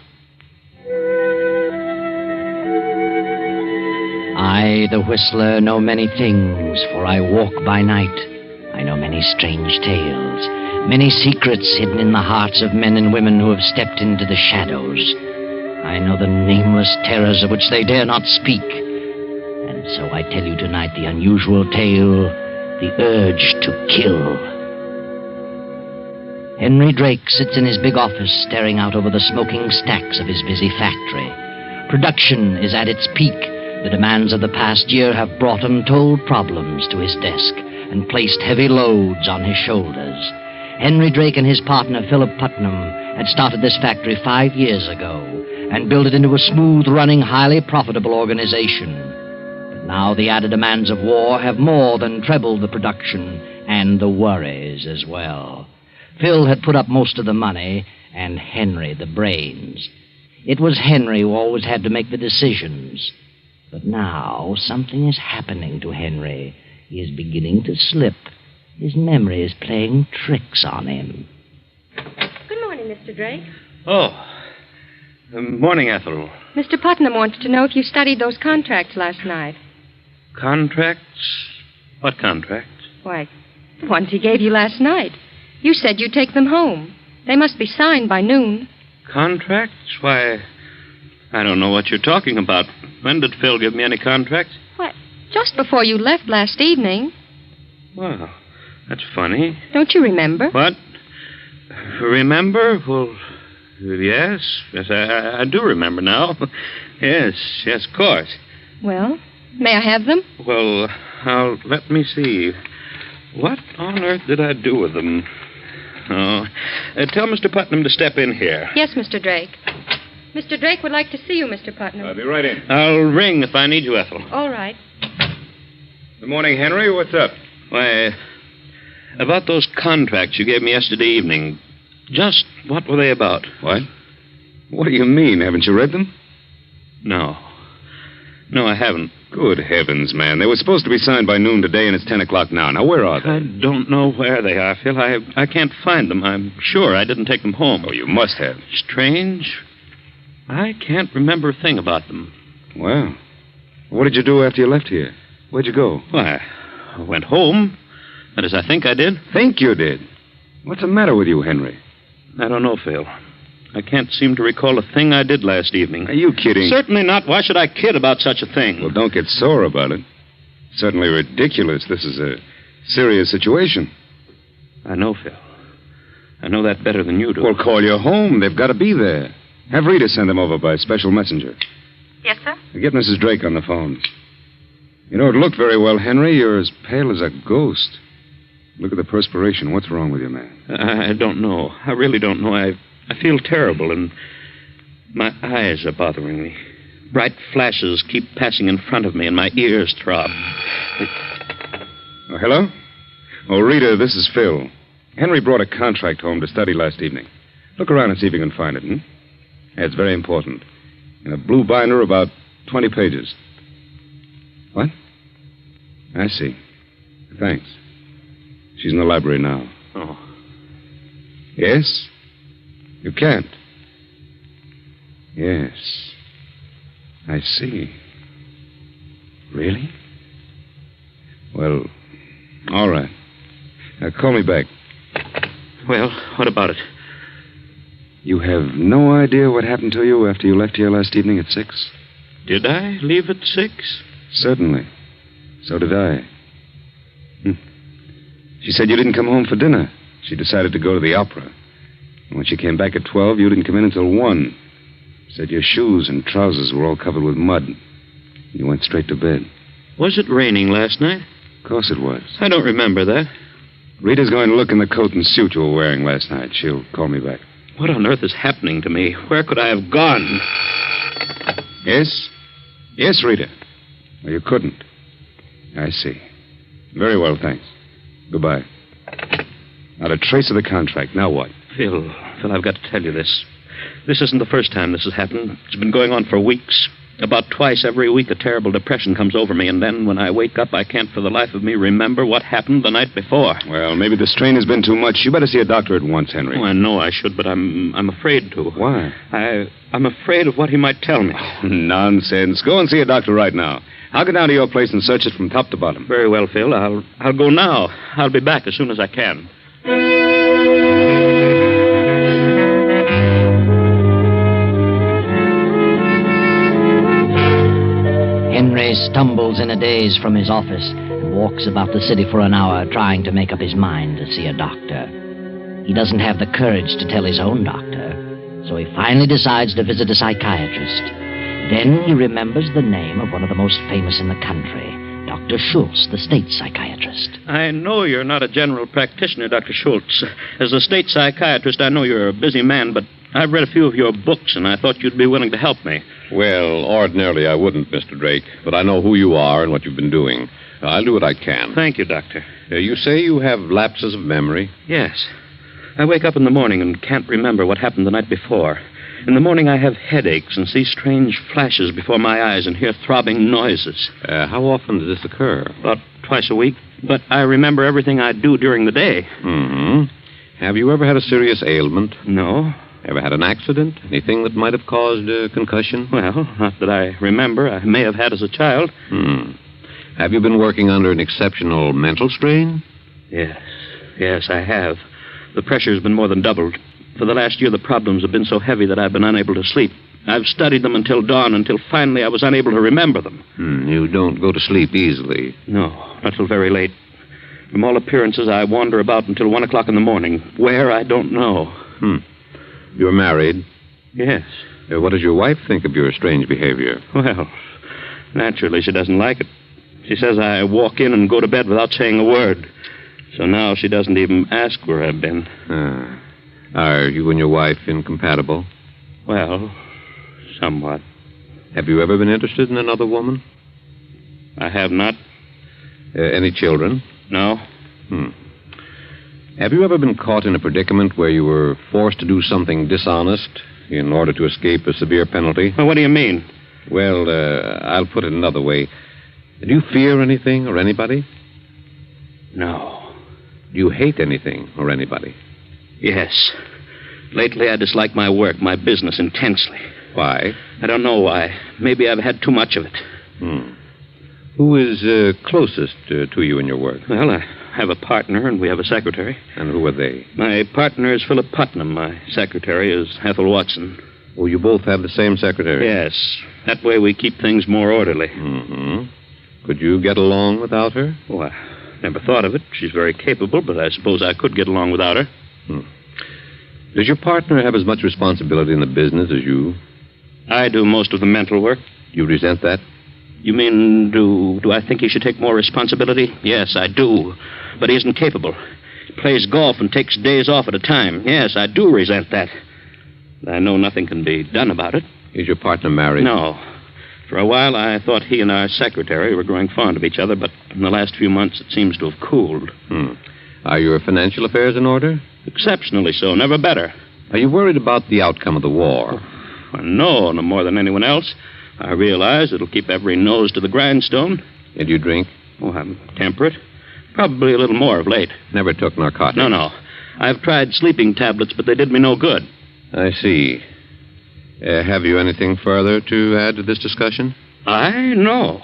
I, the Whistler, know many things, for I walk by night. I know many strange tales, many secrets hidden in the hearts of men and women who have stepped into the shadows. I know the nameless terrors of which they dare not speak. And so I tell you tonight the unusual tale, the urge to kill. Henry Drake sits in his big office staring out over the smoking stacks of his busy factory. Production is at its peak. The demands of the past year have brought untold problems to his desk and placed heavy loads on his shoulders. Henry Drake and his partner, Philip Putnam, had started this factory 5 years ago and built it into a smooth-running, highly profitable organization. But now the added demands of war have more than trebled the production and the worries as well. Phil had put up most of the money and Henry the brains. It was Henry who always had to make the decisions. But now something is happening to Henry. He is beginning to slip. His memory is playing tricks on him. Good morning, Mr. Drake. Oh. Morning, Ethel. Mr. Putnam wants to know if you studied those contracts last night. Contracts? What contracts? Why, the ones he gave you last night. You said you'd take them home. They must be signed by noon. Contracts? Why, I don't know what you're talking about. When did Phil give me any contracts? What? Just before you left last evening. Well, that's funny. Don't you remember? What? Remember? Well, yes. Yes, I do remember now. Yes, of course. Well, may I have them? Well, let me see. What on earth did I do with them? Oh, tell Mr. Putnam to step in here. Yes, Mr. Drake. Mr. Drake would like to see you, Mr. Putnam. I'll be right in. I'll ring if I need you, Ethel. All right. Good morning, Henry. What's up? Why, about those contracts you gave me yesterday evening. Just what were they about? What? What do you mean? Haven't you read them? No. No, I haven't. Good heavens, man. They were supposed to be signed by noon today, and it's 10 o'clock now. Now, where are they? I don't know where they are, Phil. I can't find them. I'm sure I didn't take them home. Oh, you must have. Strange. I can't remember a thing about them. Well, what did you do after you left here? Where'd you go? Why, I went home. That is, I think I did. Think you did? What's the matter with you, Henry? I don't know, Phil. I can't seem to recall a thing I did last evening. Are you kidding? Certainly not. Why should I kid about such a thing? Well, don't get sore about it. It's certainly ridiculous. This is a serious situation. I know, Phil. I know that better than you do. Well, call your home. They've got to be there. Have Rita send them over by special messenger. Yes, sir? Get Mrs. Drake on the phone. You don't look very well, Henry. You're as pale as a ghost. Look at the perspiration. What's wrong with you, man? I don't know. I really don't know. I feel terrible, and my eyes are bothering me. Bright flashes keep passing in front of me, and my ears throb. Oh, hello? Oh, Rita, this is Phil. Henry brought a contract home to study last evening. Look around and see if you can find it, Yeah, it's very important. In a blue binder, about 20 pages. What? I see. Thanks. She's in the library now. Oh. Yes? You can't? Yes. I see. Really? Well, all right. Now, call me back. Well, what about it? You have no idea what happened to you after you left here last evening at 6? Did I leave at 6? Certainly. So did I. She said you didn't come home for dinner. She decided to go to the opera. And when she came back at 12, you didn't come in until 1. Said your shoes and trousers were all covered with mud. You went straight to bed. Was it raining last night? Of course it was. I don't remember that. Rita's going to look in the coat and suit you were wearing last night. She'll call me back. What on earth is happening to me? Where could I have gone? Yes? Yes, Rita. Well, you couldn't. I see. Very well, thanks. Goodbye. Not a trace of the contract. Now what? Phil, I've got to tell you this. This isn't the first time this has happened. It's been going on for weeks. About twice every week, a terrible depression comes over me, and then when I wake up, I can't for the life of me remember what happened the night before. Well, maybe the strain has been too much. You better see a doctor at once, Henry. Oh, I know I should, but I'm afraid to. Why? I'm afraid of what he might tell me. Oh, nonsense. Go and see a doctor right now. I'll go down to your place and search it from top to bottom. Very well, Phil. I'll go now. I'll be back as soon as I can. Henry stumbles in a daze from his office and walks about the city for an hour trying to make up his mind to see a doctor. He doesn't have the courage to tell his own doctor, so he finally decides to visit a psychiatrist. Then he remembers the name of one of the most famous in the country, Dr. Schultz, the state psychiatrist. I know you're not a general practitioner, Dr. Schultz. As a state psychiatrist, I know you're a busy man, but I've read a few of your books, and I thought you'd be willing to help me. Well, ordinarily I wouldn't, Mr. Drake, but I know who you are and what you've been doing. I'll do what I can. Thank you, Doctor. You say you have lapses of memory? Yes. I wake up in the morning and can't remember what happened the night before. In the morning, I have headaches and see strange flashes before my eyes and hear throbbing noises. How often does this occur? About twice a week. But I remember everything I do during the day. Mm-hmm. Have you ever had a serious ailment? No. Ever had an accident? Anything that might have caused a concussion? Well, not that I remember. I may have had as a child. Have you been working under an exceptional mental strain? Yes, I have. The pressure's been more than doubled. For the last year, the problems have been so heavy that I've been unable to sleep. I've studied them until dawn, until finally I was unable to remember them. You don't go to sleep easily? No, not till very late. From all appearances, I wander about until 1 o'clock in the morning. Where, I don't know. You're married? Yes. What does your wife think of your strange behavior? Well, naturally, she doesn't like it. She says I walk in and go to bed without saying a word. So now she doesn't even ask where I've been. Are you and your wife incompatible? Well, somewhat. Have you ever been interested in another woman? I have not. Any children? No. Have you ever been caught in a predicament where you were forced to do something dishonest in order to escape a severe penalty? Well, what do you mean? Well, I'll put it another way. Do you fear anything or anybody? No. Do you hate anything or anybody? Yes. Lately, I dislike my work, my business, intensely. Why? I don't know why. Maybe I've had too much of it. Who is closest to you in your work? Well, I have a partner, and we have a secretary. And who are they? My partner is Philip Putnam. My secretary is Ethel Watson. Oh, you both have the same secretary? Yes. That way we keep things more orderly. Could you get along without her? Oh, I never thought of it. She's very capable, but I suppose I could get along without her. Does your partner have as much responsibility in the business as you? I do most of the mental work. You resent that? You mean, do I think he should take more responsibility? Yes, I do. But he isn't capable. He plays golf and takes days off at a time. Yes, I do resent that. But I know nothing can be done about it. Is your partner married? No. For a while, I thought he and our secretary were growing fond of each other, but in the last few months, it seems to have cooled. Are your financial affairs in order? Exceptionally so, never better. Are you worried about the outcome of the war? No more than anyone else. I realize it'll keep every nose to the grindstone. And you drink? Oh, I'm temperate. Probably a little more of late. Never took narcotics? No. I've tried sleeping tablets, but they did me no good. I see. Have you anything further to add to this discussion? No.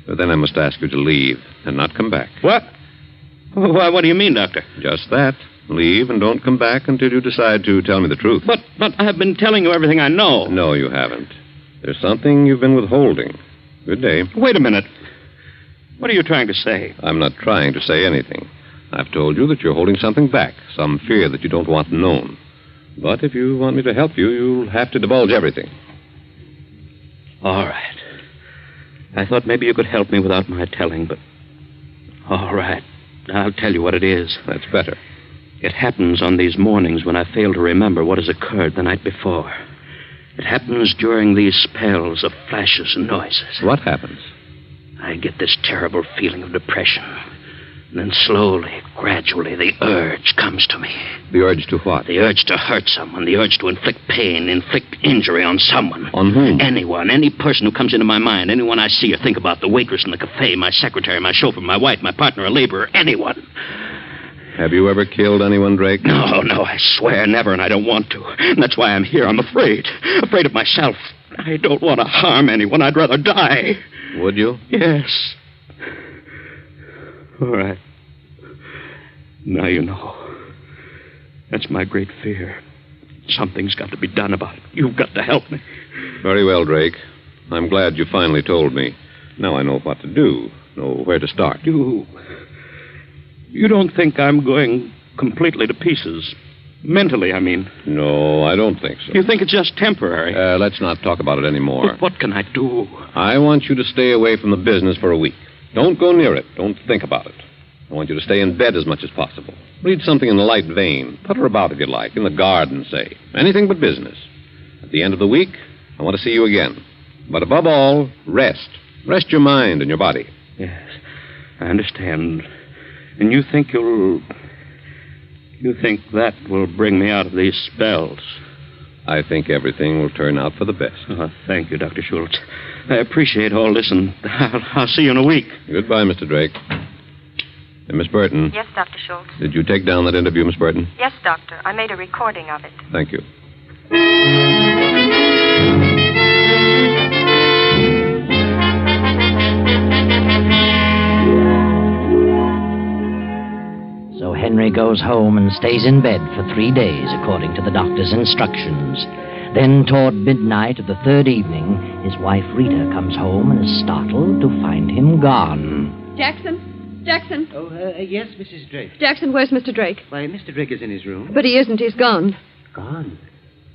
Well, then I must ask you to leave and not come back. What? Why, what do you mean, Doctor? Just that. Leave and don't come back until you decide to tell me the truth. But I've been telling you everything I know. No, you haven't. There's something you've been withholding. Good day. Wait a minute. What are you trying to say? I'm not trying to say anything. I've told you that you're holding something back, some fear that you don't want known. But if you want me to help you, you'll have to divulge everything. All right. I thought maybe you could help me without my telling, but... All right. I'll tell you what it is. That's better. It happens on these mornings when I fail to remember what has occurred the night before. It happens during these spells of flashes and noises. What happens? I get this terrible feeling of depression. And then slowly, gradually, the urge comes to me. The urge to what? The urge to hurt someone. The urge to inflict pain, inflict injury on someone. On whom? Anyone. Any person who comes into my mind. Anyone I see or think about. The waitress in the cafe, my secretary, my chauffeur, my wife, my partner, a laborer. Anyone. Have you ever killed anyone, Drake? No, I swear never, and I don't want to. And that's why I'm here. I'm afraid. Afraid of myself. I don't want to harm anyone. I'd rather die. Would you? Yes. All right. Now you know. That's my great fear. Something's got to be done about it. You've got to help me. Very well, Drake. I'm glad you finally told me. Now I know what to do, know where to start. You don't think I'm going completely to pieces? Mentally, I mean. No, I don't think so. You think it's just temporary? Let's not talk about it anymore. But what can I do? I want you to stay away from the business for a week. Don't go near it. Don't think about it. I want you to stay in bed as much as possible. Read something in a light vein. Putter about if you like. In the garden, say. Anything but business. At the end of the week, I want to see you again. But above all, rest. Rest your mind and your body. Yes, I understand. And you think that will bring me out of these spells? I think everything will turn out for the best. Oh, thank you, Dr. Schultz. I appreciate all this, and I'll see you in a week. Goodbye, Mr. Drake. And Miss Burton. Yes, Dr. Schultz. Did you take down that interview, Miss Burton? Yes, Doctor. I made a recording of it. Thank you. So Henry goes home and stays in bed for 3 days, according to the doctor's instructions. Then, toward midnight of the third evening, his wife Rita comes home and is startled to find him gone. Jackson? Oh, yes, Mrs. Drake. Jackson, where's Mr. Drake? Why, Mr. Drake is in his room. But he isn't. He's gone. Gone?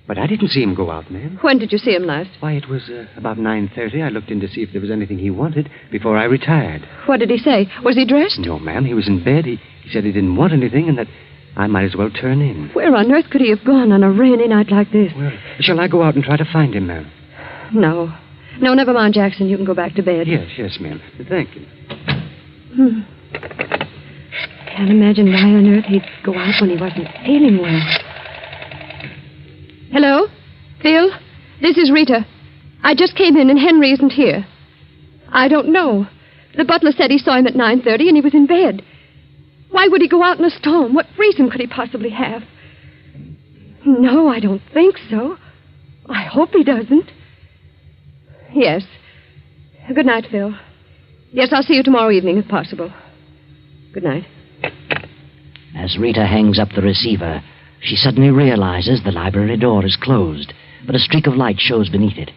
But I didn't see him go out, ma'am. When did you see him last? Why, it was about 9:30. I looked in to see if there was anything he wanted before I retired. What did he say? Was he dressed? No, ma'am. He was in bed. He said he didn't want anything and that I might as well turn in. Where on earth could he have gone on a rainy night like this? Well, shall I go out and try to find him, ma'am? No, never mind, Jackson. You can go back to bed. Yes, ma'am. Thank you. Can't imagine why on earth he'd go out when he wasn't feeling well. Hello? Phil? This is Rita. I just came in and Henry isn't here. I don't know. The butler said he saw him at 9:30 and he was in bed. Why would he go out in a storm? What reason could he possibly have? No, I don't think so. I hope he doesn't. Yes. Good night, Phil. Yes, I'll see you tomorrow evening if possible. Good night. As Rita hangs up the receiver, she suddenly realizes the library door is closed, but a streak of light shows beneath it.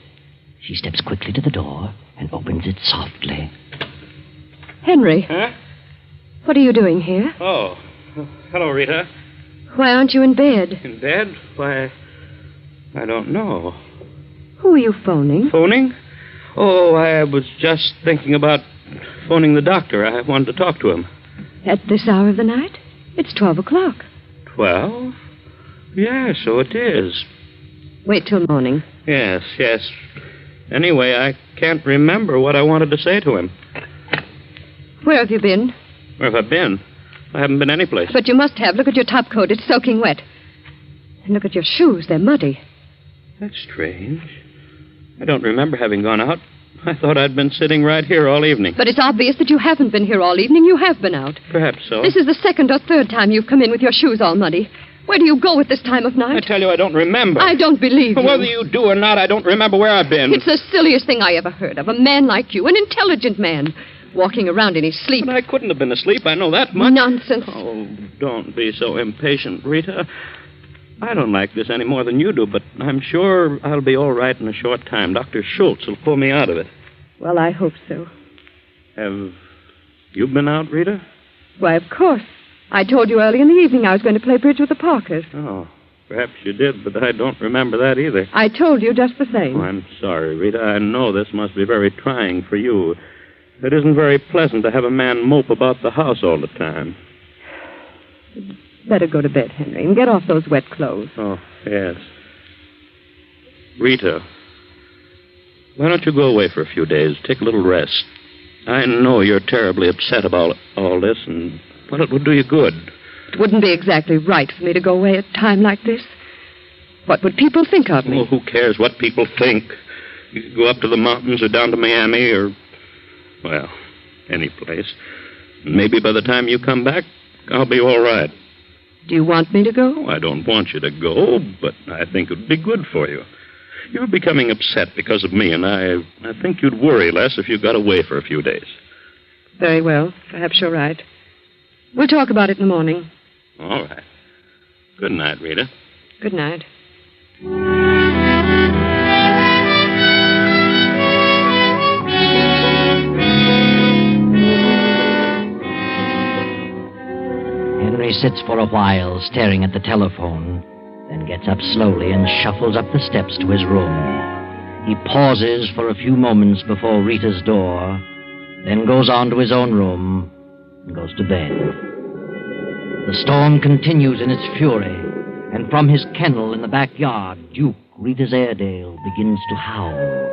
She steps quickly to the door and opens it softly. Henry. Huh? What are you doing here? Oh. Hello, Rita. Why aren't you in bed? In bed? Why, I don't know. Who are you phoning? Phoning? Oh, I was just thinking about phoning the doctor. I wanted to talk to him. At this hour of the night? It's 12 o'clock. 12? Yeah, so it is. Wait till morning. Yes. Anyway, I can't remember what I wanted to say to him. Where have you been? Where have I been? I haven't been anyplace. But you must have. Look at your top coat. It's soaking wet. And look at your shoes. They're muddy. That's strange. I don't remember having gone out. I thought I'd been sitting right here all evening. But it's obvious that you haven't been here all evening. You have been out. Perhaps so. This is the second or third time you've come in with your shoes all muddy. Where do you go at this time of night? I tell you, I don't remember. I don't believe you. Whether you do or not, I don't remember where I've been. It's the silliest thing I ever heard of. A man like you, an intelligent man, walking around in his sleep. But I couldn't have been asleep. I know that much. Nonsense. Oh, don't be so impatient, Rita. I don't like this any more than you do, but I'm sure I'll be all right in a short time. Dr. Schultz will pull me out of it. Well, I hope so. Have you been out, Rita? Why, of course. I told you early in the evening I was going to play bridge with the Parkers. Oh, perhaps you did, but I don't remember that either. I told you just the same. Oh, I'm sorry, Rita. I know this must be very trying for you. It isn't very pleasant to have a man mope about the house all the time. Better go to bed, Henry, and get off those wet clothes. Oh, yes. Rita, why don't you go away for a few days? Take a little rest. I know you're terribly upset about all this, and, well, it would do you good. It wouldn't be exactly right for me to go away at a time like this. What would people think of me? Oh, who cares what people think? You could go up to the mountains or down to Miami or, well, any place. Maybe by the time you come back, I'll be all right. Do you want me to go? I don't want you to go, but I think it would be good for you. You're becoming upset because of me, and I think you'd worry less if you got away for a few days. Very well. Perhaps you're right. We'll talk about it in the morning. All right. Good night, Rita. Good night. Henry sits for a while staring at the telephone, then gets up slowly and shuffles up the steps to his room. He pauses for a few moments before Rita's door, then goes on to his own room and goes to bed. The storm continues in its fury, and from his kennel in the backyard, Duke, Rita's Airedale, begins to howl.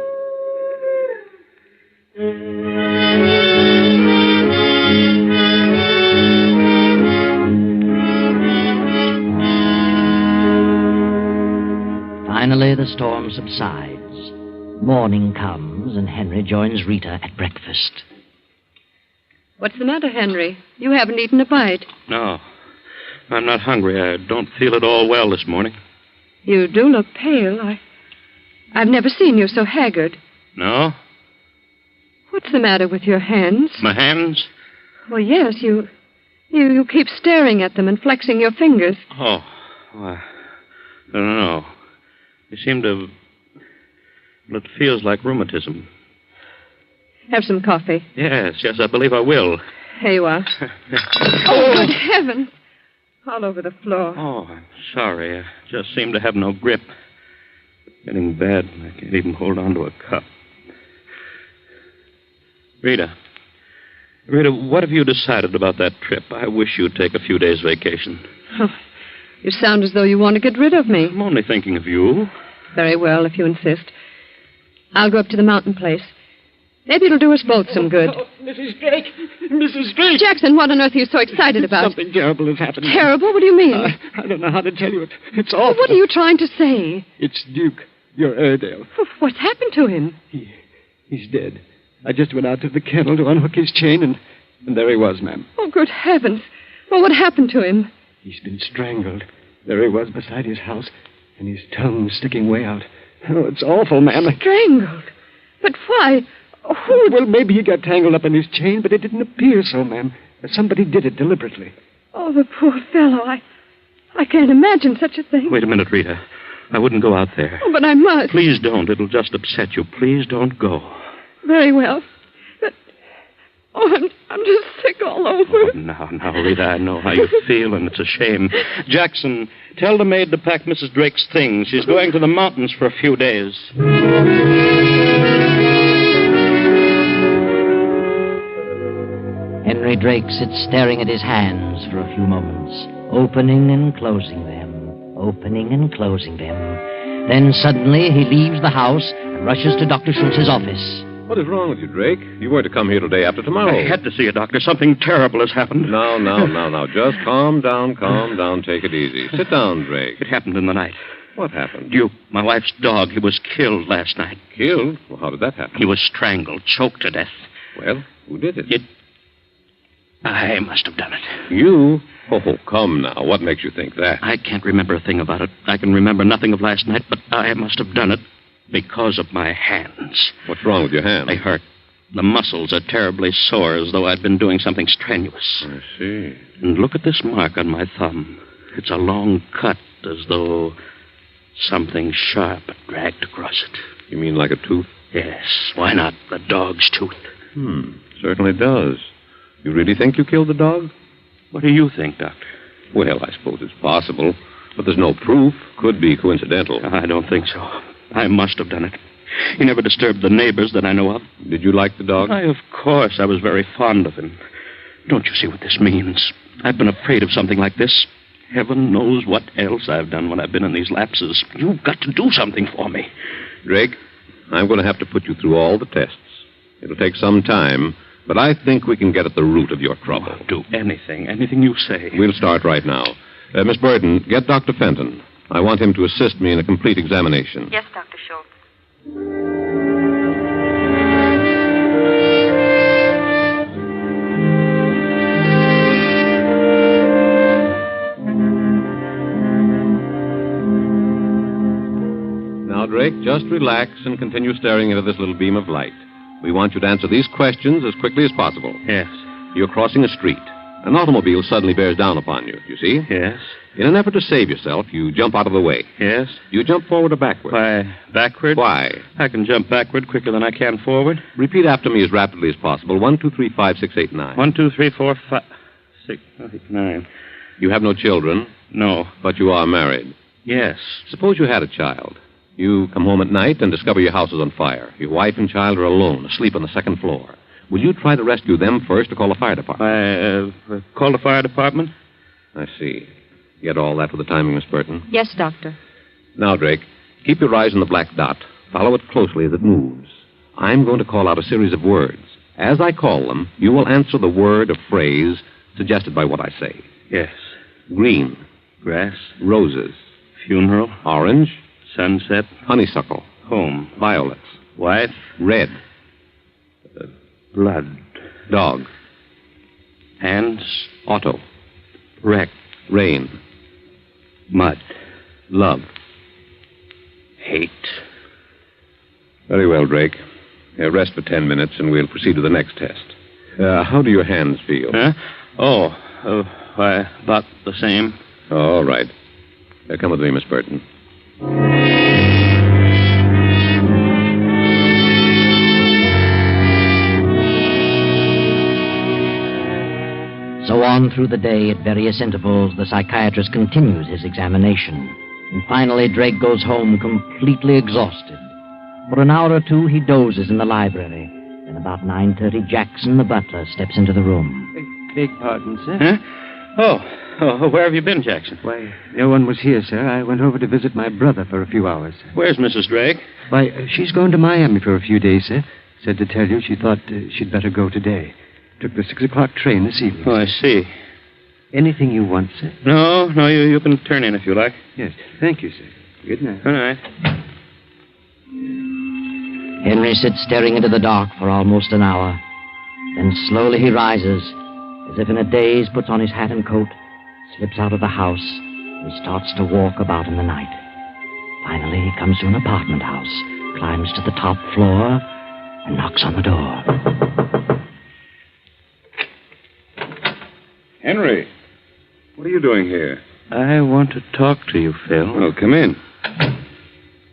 Finally, the storm subsides. Morning comes, and Henry joins Rita at breakfast. What's the matter, Henry? You haven't eaten a bite. No, I'm not hungry. I don't feel at all well this morning. You do look pale. I've never seen you so haggard. No? What's the matter with your hands? My hands? Well, yes, you keep staring at them and flexing your fingers. Oh, I don't know. You seem to... Well, it feels like rheumatism. Have some coffee. Yes, I believe I will. Here you are. Oh, good heavens. All over the floor. Oh, I'm sorry. I just seem to have no grip. Getting bad. I can't even hold on to a cup. Rita, what have you decided about that trip? I wish you'd take a few days' vacation. Oh, you sound as though you want to get rid of me. I'm only thinking of you. Very well, if you insist. I'll go up to the mountain place. Maybe it'll do us both some good. Oh, Mrs. Drake! Mrs. Drake! Jackson, what on earth are you so excited about? Something terrible has happened. Terrible? What do you mean? I don't know how to tell you it. It's awful. What are you trying to say? It's Duke, your Airedale. What's happened to him? He's dead. I just went out to the kennel to unhook his chain, and there he was, ma'am. Oh, good heavens. Well, what happened to him? He's been strangled. There he was beside his house, and his tongue sticking way out. Oh, it's awful, ma'am. Strangled? But why? Who? Well, maybe he got tangled up in his chain, but it didn't appear so, ma'am. Somebody did it deliberately. Oh, the poor fellow. I can't imagine such a thing. Wait a minute, Rita. I wouldn't go out there. Oh, but I must. Please don't. It'll just upset you. Please don't go. Very well. But... Oh, I'm just sick all over. Oh, now, Rita, I know how you feel, and it's a shame. Jackson, tell the maid to pack Mrs. Drake's things. She's going to the mountains for a few days. Henry Drake sits staring at his hands for a few moments, opening and closing them, opening and closing them. Then suddenly he leaves the house and rushes to Dr. Schultz's office. What is wrong with you, Drake? You were to come here today after tomorrow. I had to see you, Doctor. Something terrible has happened. Now. Just calm down. Take it easy. Sit down, Drake. It happened in the night. What happened? Duke, my wife's dog, he was killed last night. Killed? Well, how did that happen? He was strangled, choked to death. Well, who did it? I must have done it. You? Oh, come now. What makes you think that? I can't remember a thing about it. I can remember nothing of last night, but I must have done it because of my hands. What's wrong with your hands? They hurt. The muscles are terribly sore, as though I'd been doing something strenuous. I see. And look at this mark on my thumb. It's a long cut, as though something sharp had dragged across it. You mean like a tooth? Yes. Why not? The dog's tooth. Certainly does. You really think you killed the dog? What do you think, Doctor? Well, I suppose it's possible, but there's no proof. Could be coincidental. I don't think so. I must have done it. He never disturbed the neighbors that I know of. Did you like the dog? Why, of course. I was very fond of him. Don't you see what this means? I've been afraid of something like this. Heaven knows what else I've done when I've been in these lapses. You've got to do something for me. Drake, I'm going to have to put you through all the tests. It'll take some time, but I think we can get at the root of your trouble. I'll do anything you say. We'll start right now. Miss Burton, get Dr. Fenton. I want him to assist me in a complete examination. Yes, Dr. Schultz. Now, Drake, just relax and continue staring into this little beam of light. We want you to answer these questions as quickly as possible. Yes. You're crossing a street. An automobile suddenly bears down upon you, you see? Yes. In an effort to save yourself, you jump out of the way. Yes. You jump forward or backward? Why, backward? Why? I can jump backward quicker than I can forward. Repeat after me as rapidly as possible. 1, 2, 3, 5, 6, 8, 9. 1, 2, 3, 4, 5, 6, 8, 9. You have no children? No. But you are married? Yes. Suppose you had a child. You come home at night and discover your house is on fire. Your wife and child are alone, asleep on the second floor. Will you try to rescue them first or call the fire department? Call the fire department? I see. Get all that with the timing, Miss Burton? Yes, Doctor. Now, Drake, keep your eyes on the black dot. Follow it closely as it moves. I'm going to call out a series of words. As I call them, you will answer the word or phrase suggested by what I say. Yes. Green. Grass. Roses. Funeral. Orange. Sunset. Honeysuckle. Home. Violets. Wife. Red. Blood. Dog. Hands. Auto. Wreck. Rain. Mud. Love. Hate. Very well, Drake. Rest for 10 minutes and we'll proceed to the next test. How do your hands feel? Huh? Why, about the same. All right. Come with me, Miss Burton. So on through the day, at various intervals, the psychiatrist continues his examination. And finally, Drake goes home completely exhausted. For an hour or two, he dozes in the library. Then about 9:30, Jackson, the butler, steps into the room. Beg pardon, sir. Huh? Oh, where have you been, Jackson? Why, no one was here, sir. I went over to visit my brother for a few hours. Where's Mrs. Drake? Why, she's going to Miami for a few days, sir. Said to tell you she thought she'd better go today. Took the 6 o'clock train this evening. Oh, I see. Anything you want, sir? No, you can turn in if you like. Yes, thank you, sir. Good night. Good night. Henry sits staring into the dark for almost an hour. Then slowly he rises, as if in a daze, puts on his hat and coat, slips out of the house, and starts to walk about in the night. Finally, he comes to an apartment house, climbs to the top floor, and knocks on the door. Henry, what are you doing here? I want to talk to you, Phil. Well, come in.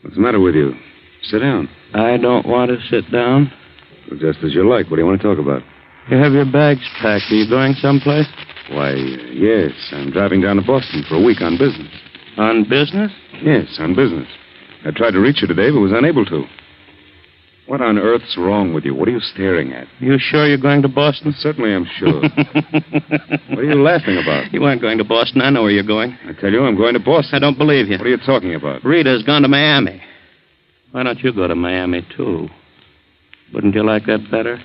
What's the matter with you? Sit down. I don't want to sit down. Well, just as you like. What do you want to talk about? You have your bags packed. Are you going someplace? Why, yes. I'm driving down to Boston for a week on business. On business? Yes, on business. I tried to reach you today, but was unable to. What on earth's wrong with you? What are you staring at? You sure you're going to Boston? Certainly I'm sure. What are you laughing about? You aren't going to Boston. I know where you're going. I tell you, I'm going to Boston. I don't believe you. What are you talking about? Rita's gone to Miami. Why don't you go to Miami, too? Wouldn't you like that better?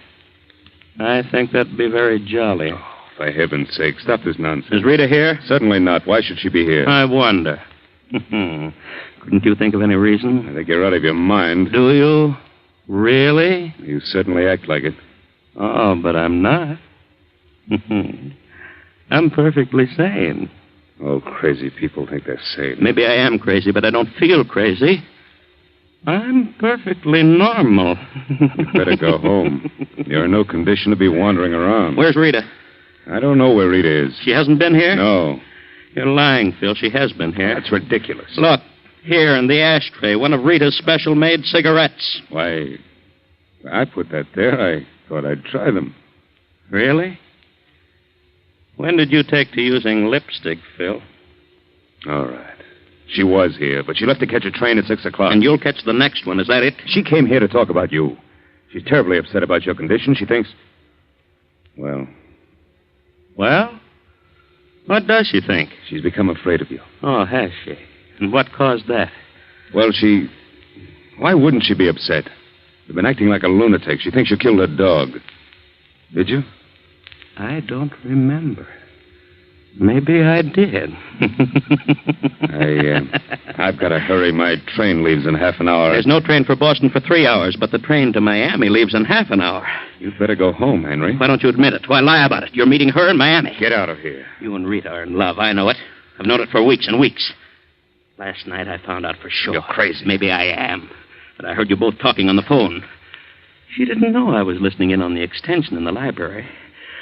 I think that'd be very jolly. Oh, for heaven's sake, stop this nonsense. Is Rita here? Certainly not. Why should she be here? I wonder. Couldn't you think of any reason? I think you're out of your mind. Do you? Really? You certainly act like it. Oh, but I'm not. I'm perfectly sane. Oh, crazy people think they're sane. Maybe I am crazy, but I don't feel crazy. I'm perfectly normal. You'd better go home. You're in no condition to be wandering around. Where's Rita? I don't know where Rita is. She hasn't been here? No. You're lying, Phil. She has been here. That's ridiculous. Look, here in the ashtray, one of Rita's special-made cigarettes. Why, I put that there. I thought I'd try them. Really? When did you take to using lipstick, Phil? All right. She was here, but she left to catch a train at 6 o'clock. And you'll catch the next one, is that it? She came here to talk about you. She's terribly upset about your condition. She thinks... Well? Well? What does she think? She's become afraid of you. Oh, has she? And what caused that? Well, Why wouldn't she be upset? You've been acting like a lunatic. She thinks you killed her dog. Did you? I don't remember. Maybe I did. I've got to hurry. My train leaves in half an hour. There's no train for Boston for 3 hours, but the train to Miami leaves in half an hour. You'd better go home, Henry. Why don't you admit it? Why lie about it? You're meeting her in Miami. Get out of here. You and Rita are in love. I know it. I've known it for weeks and weeks. Last night I found out for sure. You're crazy. Maybe I am. But I heard you both talking on the phone. She didn't know I was listening in on the extension in the library.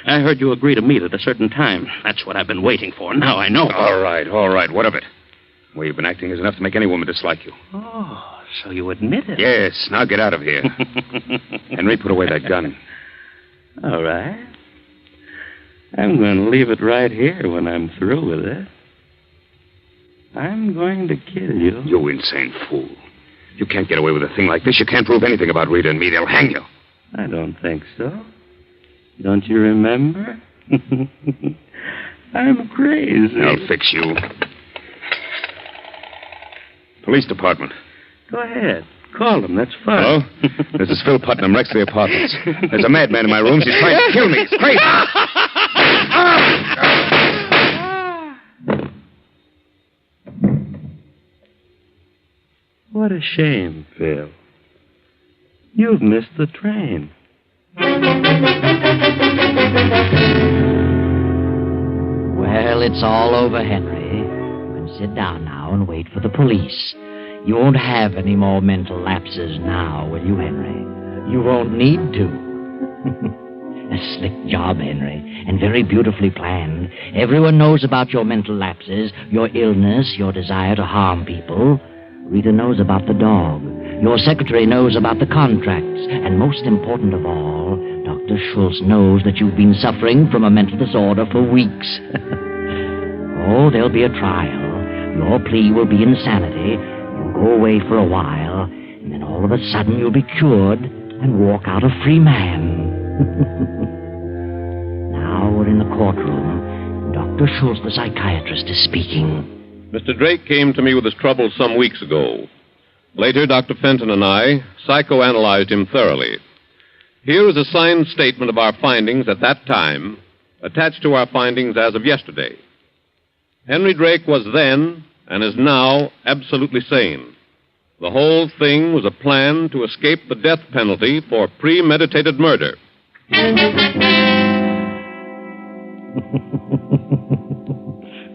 I heard you agree to meet at a certain time. That's what I've been waiting for. Now I know. All right. What of it? The way you've been acting is enough to make any woman dislike you. Oh, so you admit it? Yes. Now get out of here. Henry, put away that gun. All right. I'm going to leave it right here when I'm through with it. I'm going to kill you. You insane fool. You can't get away with a thing like this. You can't prove anything about Rita and me. They'll hang you. I don't think so. Don't you remember? I'm crazy. I'll fix you. Police department. Go ahead. Call them. That's fine. Hello? This is Phil Putnam, Rexley Apartments. There's a madman in my rooms. He's trying to kill me. He's crazy. What a shame, Phil. You've missed the train. Well, it's all over, Henry. You can sit down now and wait for the police. You won't have any more mental lapses now, will you, Henry? You won't need to. A slick job, Henry, and very beautifully planned. Everyone knows about your mental lapses, your illness, your desire to harm people. Rita knows about the dog. Your secretary knows about the contracts. And most important of all, Dr. Schultz knows that you've been suffering from a mental disorder for weeks. Oh, there'll be a trial. Your plea will be insanity. You'll go away for a while, and then all of a sudden you'll be cured and walk out a free man. Now we're in the courtroom. Dr. Schultz, the psychiatrist, is speaking. Mr. Drake came to me with his troubles some weeks ago. Later, Dr. Fenton and I psychoanalyzed him thoroughly. Here is a signed statement of our findings at that time, attached to our findings as of yesterday. Henry Drake was then, and is now, absolutely sane. The whole thing was a plan to escape the death penalty for premeditated murder.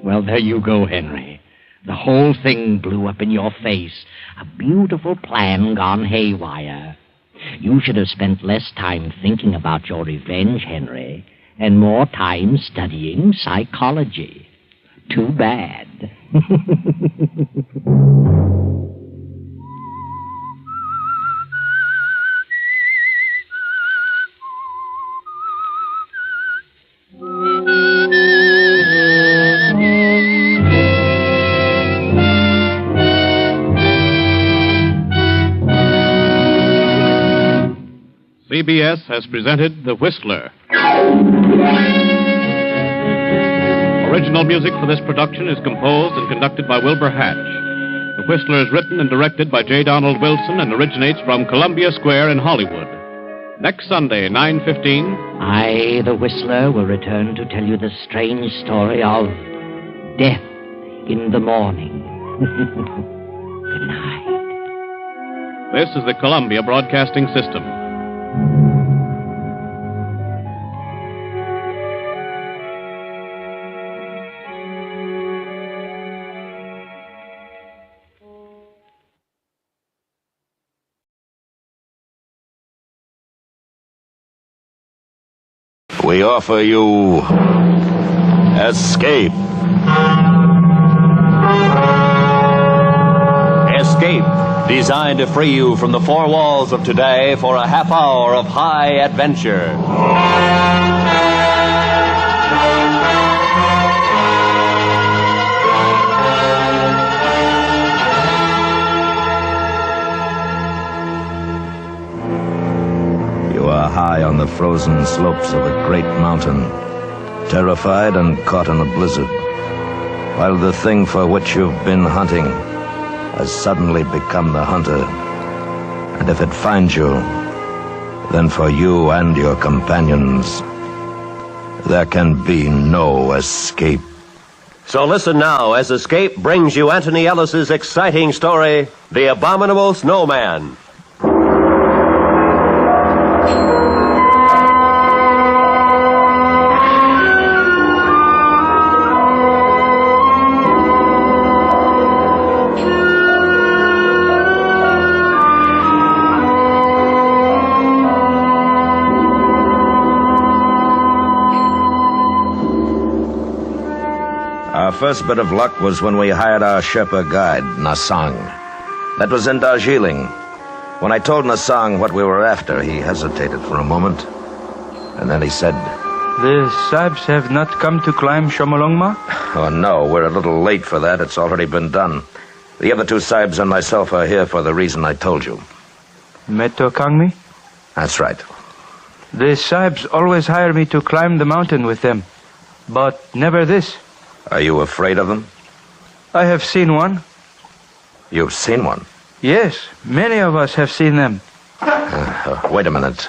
Well, there you go, Henry. The whole thing blew up in your face. A beautiful plan gone haywire. You should have spent less time thinking about your revenge, Henry, and more time studying psychology. Too bad. CBS has presented The Whistler. Original music for this production is composed and conducted by Wilbur Hatch. The Whistler is written and directed by J. Donald Wilson and originates from Columbia Square in Hollywood. Next Sunday, 9:15. I, the Whistler, will return to tell you the strange story of Death in the Morning. Good night. This is the Columbia Broadcasting System. We offer you Escape. Escape, designed to free you from the four walls of today for a half hour of high adventure. You are high on the frozen slopes of a great mountain, terrified and caught in a blizzard, while the thing for which you've been hunting has suddenly become the hunter. And if it finds you, then for you and your companions, there can be no escape. So listen now as Escape brings you Anthony Ellis's exciting story, The Abominable Snowman. Our first bit of luck was when we hired our Sherpa guide, Nasang. That was in Darjeeling. When I told Nasang what we were after, he hesitated for a moment. And then he said, "The Sahibs have not come to climb Shomolungma?" "Oh, no, we're a little late for that. It's already been done. The other two Sahibs and myself are here for the reason I told you." Meto Kangmi? That's right. The Sahibs always hire me to climb the mountain with them, but never this. Are you afraid of them? I have seen one. You've seen one? Yes, many of us have seen them. Wait a minute.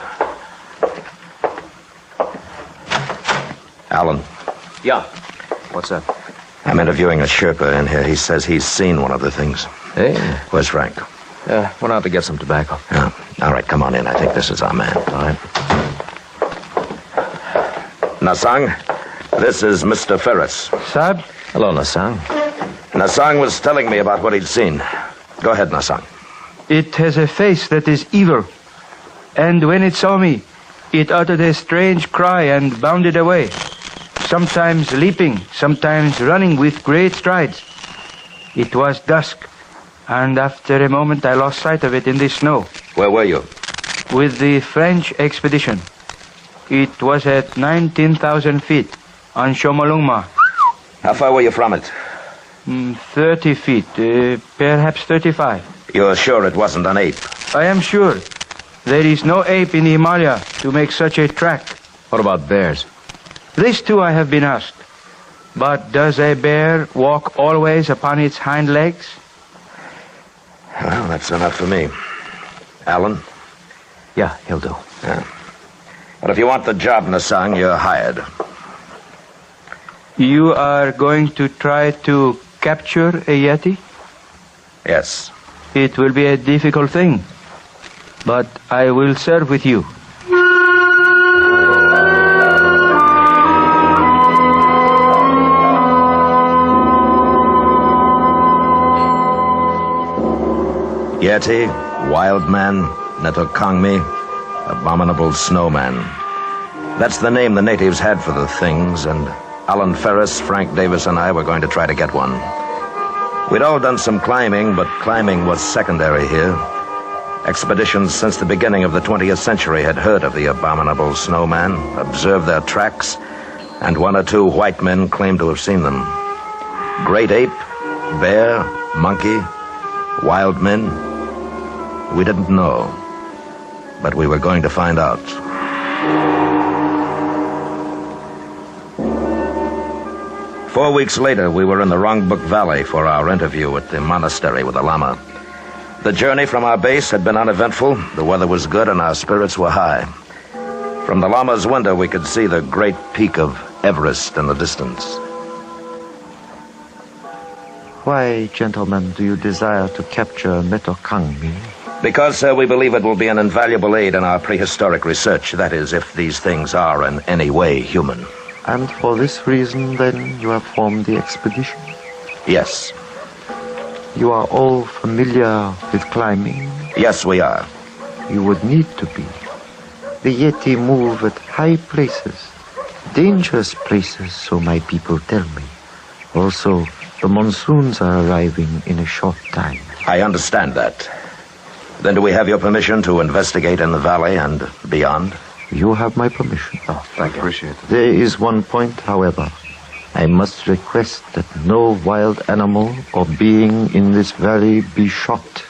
Alan. Yeah. What's up? I'm interviewing a Sherpa in here. He says he's seen one of the things. Hey. Where's Frank? Went out to get some tobacco. Yeah. All right, come on in. I think this is our man. All right. Nasang, this is Mr. Ferris. Sahib? Hello, Nasang. Nasang was telling me about what he'd seen. Go ahead, Nasang. It has a face that is evil. And when it saw me, it uttered a strange cry and bounded away. Sometimes leaping, sometimes running with great strides. It was dusk, and after a moment I lost sight of it in the snow. Where were you? With the French expedition. It was at 19,000 feet on Shomolungma. How far were you from it? 30 feet, perhaps 35. You're sure it wasn't an ape? I am sure. There is no ape in the Himalaya to make such a track. What about bears? This too I have been asked. But does a bear walk always upon its hind legs? Well, that's enough for me. Alan? Yeah, he'll do. Yeah. But if you want the job, Nasang, you're hired. You are going to try to capture a Yeti? Yes. It will be a difficult thing, but I will serve with you. Yeti, Wild Man, Netokangmi, Abominable Snowman. That's the name the natives had for the things, and Alan Ferris, Frank Davis, and I were going to try to get one. We'd all done some climbing, but climbing was secondary here. Expeditions since the beginning of the 20th century had heard of the Abominable Snowman, observed their tracks, and one or two white men claimed to have seen them. Great ape, bear, monkey, wild men, we didn't know. but we were going to find out. Four weeks later, we were in the Rongbuk Valley for our interview at the monastery with the Lama. The journey from our base had been uneventful, the weather was good, and our spirits were high. From the Lama's window, we could see the great peak of Everest in the distance. Why, gentlemen, do you desire to capture Metokangmi? Because, sir, we believe it will be an invaluable aid in our prehistoric research. That is, if these things are in any way human. And for this reason, then, you have formed the expedition? Yes. You are all familiar with climbing? Yes, we are. You would need to be. The Yeti move at high places, dangerous places, so my people tell me. Also, the monsoons are arriving in a short time. I understand that. Then do we have your permission to investigate in the valley and beyond? You have my permission. Oh, thank you. Appreciate it. There is one point, however. I must request that no wild animal or being in this valley be shot.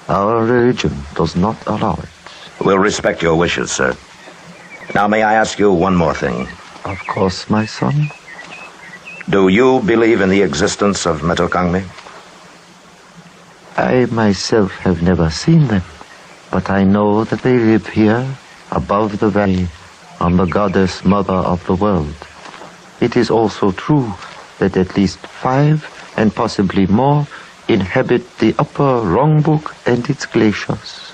Our religion does not allow it. We'll respect your wishes, sir. Now, may I ask you one more thing? Of course, my son. Do you believe in the existence of Metokangmi? I myself have never seen them, but I know that they live here, above the valley, on the goddess mother of the world. It is also true that at least 5, and possibly more, inhabit the upper Rongbuk and its glaciers.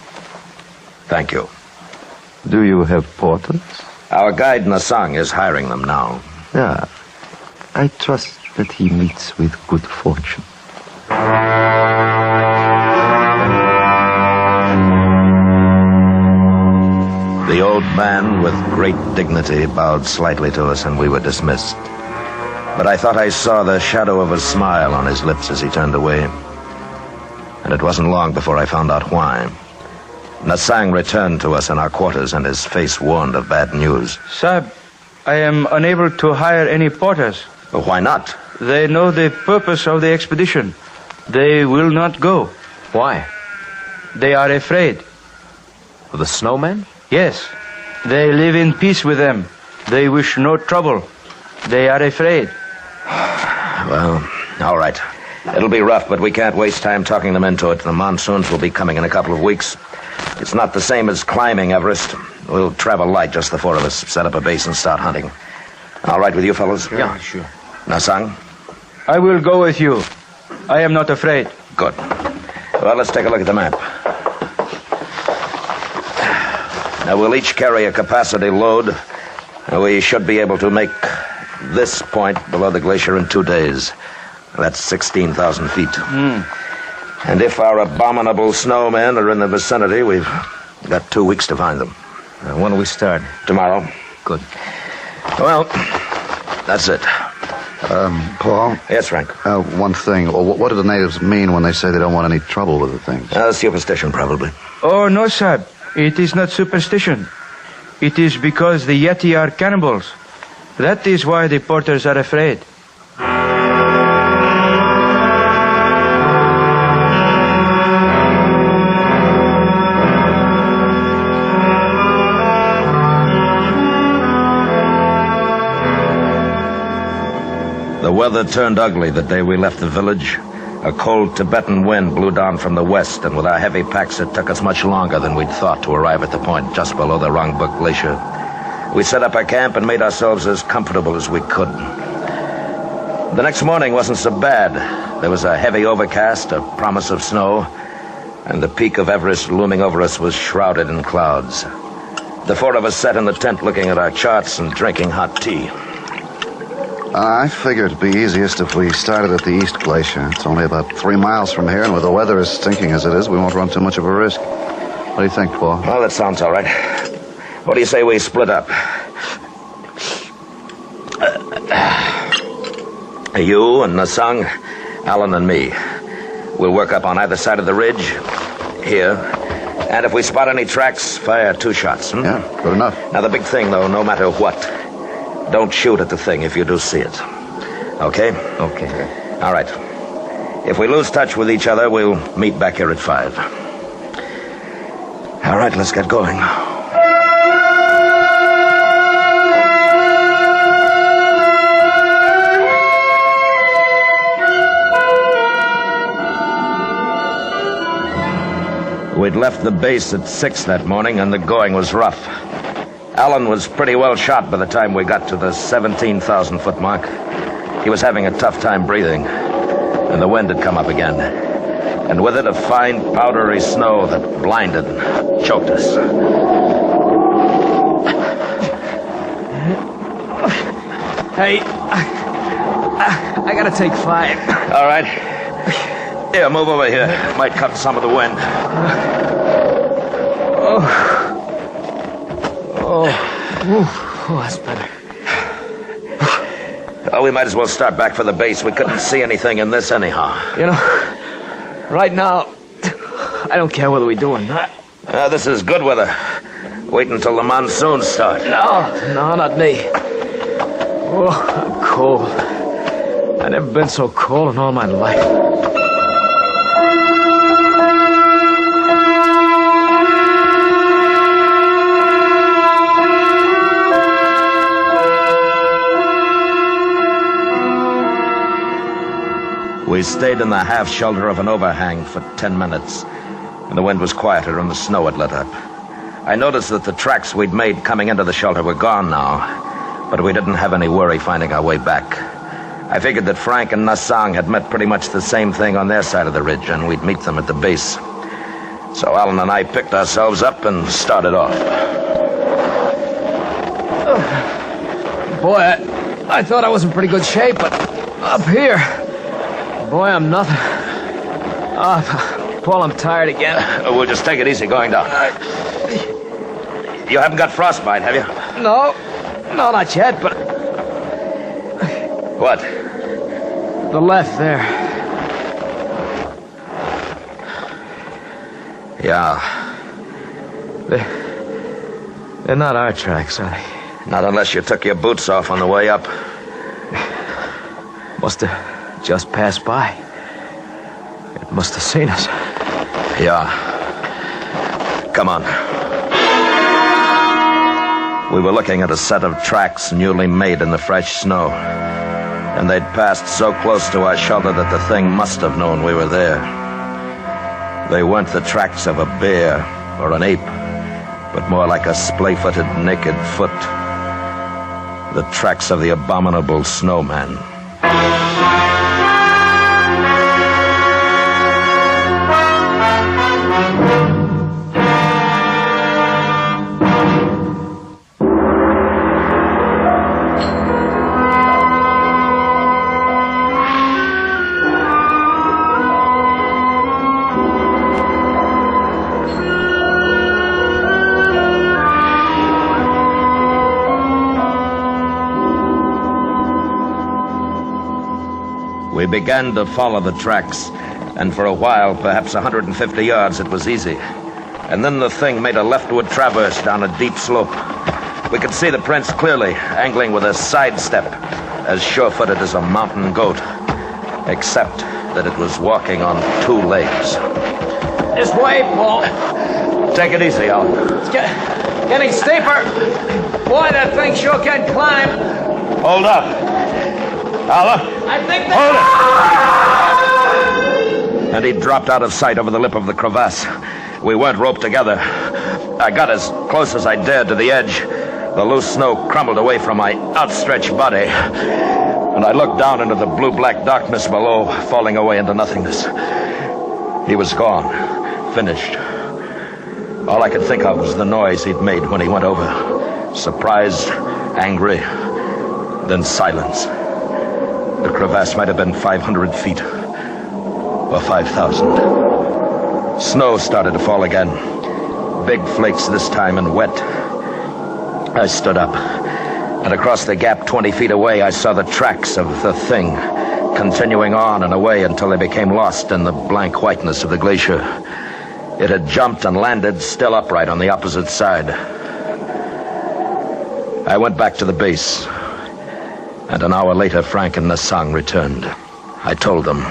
Thank you. Do you have porters? Our guide Nasang is hiring them now. Yeah. I trust that he meets with good fortune. The old man, with great dignity, bowed slightly to us, and we were dismissed. But I thought I saw the shadow of a smile on his lips as he turned away. And it wasn't long before I found out why. Nasang returned to us in our quarters, and his face warned of bad news. Sahib, I am unable to hire any porters. Well, why not? They know the purpose of the expedition. They will not go. Why? They are afraid. The snowmen? Yes. They live in peace with them. They wish no trouble. They are afraid. Well, all right. It'll be rough, but we can't waste time talking them into it. The monsoons will be coming in a couple of weeks. It's not the same as climbing Everest. We'll travel light, just the four of us, set up a base and start hunting. All right with you fellows? Yeah, sure. Nasang? I will go with you. I am not afraid. Good. Well, let's take a look at the map. Now, we'll each carry a capacity load. We should be able to make this point below the glacier in 2 days. That's 16,000 feet. And if our abominable snowmen are in the vicinity, we've got 2 weeks to find them. When do we start? Tomorrow. Good. Well, that's it. Paul? Yes, Frank? One thing. What do the natives mean when they say they don't want any trouble with the things? Superstition, probably. Oh, no, Sahib. It is not superstition. It is because the Yeti are cannibals. That is why the porters are afraid. The weather turned ugly the day we left the village. A cold Tibetan wind blew down from the west, and with our heavy packs, it took us much longer than we'd thought to arrive at the point just below the Rongbuk Glacier. We set up our camp and made ourselves as comfortable as we could. The next morning wasn't so bad. There was a heavy overcast, a promise of snow, and the peak of Everest looming over us was shrouded in clouds. The four of us sat in the tent looking at our charts and drinking hot tea. I figured it'd be easiest if we started at the East Glacier. It's only about 3 miles from here, and with the weather as stinking as it is, we won't run too much of a risk. What do you think, Paul? Well, that sounds all right. What do you say we split up? You and Nasang, Alan and me. We'll work up on either side of the ridge, here. And if we spot any tracks, fire 2 shots. Yeah, good enough. Now, the big thing, though, no matter what, don't shoot at the thing if you do see it. Okay? Okay. All right. If we lose touch with each other, we'll meet back here at 5. All right, let's get going. We'd left the base at 6 that morning, and the going was rough. Alan was pretty well shot by the time we got to the 17,000-foot mark. He was having a tough time breathing, and the wind had come up again. And with it, a fine, powdery snow that blinded and choked us. Hey, I gotta take 5. All right. Here, move over here. Might cut some of the wind. Oh, that's better. Oh, we might as well start back for the base. We couldn't see anything in this anyhow. You know, right now, I don't care whether we do or not. This is good weather. Wait until the monsoons start. No, not me. Oh, I'm cold. I've never been so cold in all my life. We stayed in the half shelter of an overhang for 10 minutes, and the wind was quieter and the snow had let up. I noticed that the tracks we'd made coming into the shelter were gone now, but we didn't have any worry finding our way back. I figured that Frank and Nassang had met pretty much the same thing on their side of the ridge, and we'd meet them at the base. So Alan and I picked ourselves up and started off. Boy, I thought I was in pretty good shape, but up here... Boy, I'm nothing. Paul, I'm tired again. We'll just take it easy going down. You haven't got frostbite, have you? No, not yet, but... What? The left there. Yeah. They're not our tracks, are they? Not unless you took your boots off on the way up. Must have just passed by. It must have seen us. Yeah. Come on. We were looking at a set of tracks newly made in the fresh snow. And they'd passed so close to our shelter that the thing must have known we were there. They weren't the tracks of a bear or an ape, but more like a splay-footed, naked foot. The tracks of the abominable snowman. We began to follow the tracks, and for a while, perhaps 150 yards, it was easy. And then the thing made a leftward traverse down a deep slope. We could see the prints clearly, angling with a sidestep, as sure-footed as a mountain goat, except that it was walking on 2 legs. This way, Paul. Take it easy, Alan. It's getting steeper. Boy, that thing sure can climb. Hold up. Alan. I think Hold it! And he dropped out of sight over the lip of the crevasse. We weren't roped together. I got as close as I dared to the edge. The loose snow crumbled away from my outstretched body. And I looked down into the blue-black darkness below, falling away into nothingness. He was gone. Finished. All I could think of was the noise he'd made when he went over. Surprised, angry, then silence. The crevasse might have been 500 feet, or 5,000. Snow started to fall again. Big flakes this time and wet. I stood up, and across the gap 20 feet away, I saw the tracks of the thing, continuing on and away until they became lost in the blank whiteness of the glacier. It had jumped and landed still upright on the opposite side. I went back to the base. And an hour later, Frank and Nassang returned. I told them,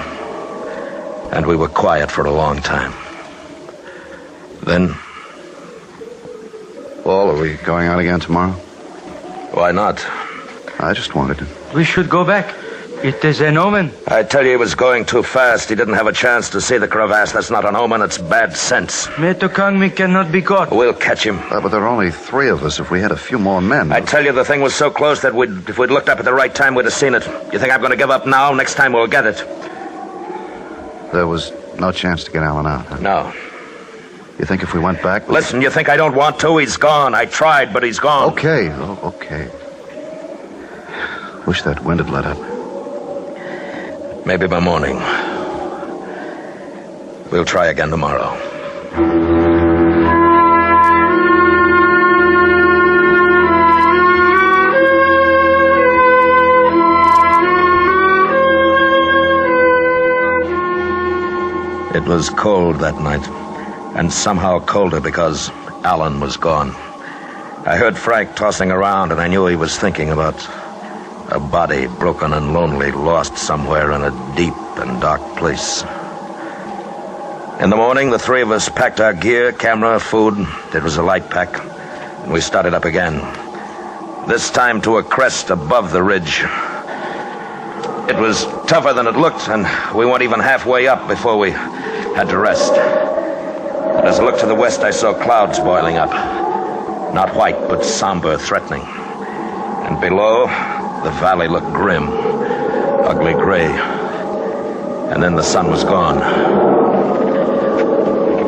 and we were quiet for a long time. Then Paul, are we going out again tomorrow? Why not? I just wanted to. We should go back. It is an omen. I tell you, he was going too fast. He didn't have a chance to see the crevasse. That's not an omen, it's bad sense. Metokangmi cannot be caught. We'll catch him. But there are only 3 of us. If we had a few more men... I tell you, the thing was so close that if we'd looked up at the right time, we'd have seen it. You think I'm going to give up now? Next time we'll get it. There was no chance to get Alan out, huh? No. You think if we went back... Listen, you think I don't want to? He's gone. I tried, but he's gone. Okay. Okay. Wish that wind had let up. Maybe by morning. We'll try again tomorrow. It was cold that night, and somehow colder because Alan was gone. I heard Frank tossing around, and I knew he was thinking about a body broken and lonely, lost somewhere in a deep and dark place. In the morning, the 3 of us packed our gear, camera, food. It was a light pack, and we started up again. This time to a crest above the ridge. It was tougher than it looked, and we weren't even halfway up before we had to rest. And as I looked to the west, I saw clouds boiling up. Not white, but somber, threatening. And below, the valley looked grim, ugly gray. And then the sun was gone.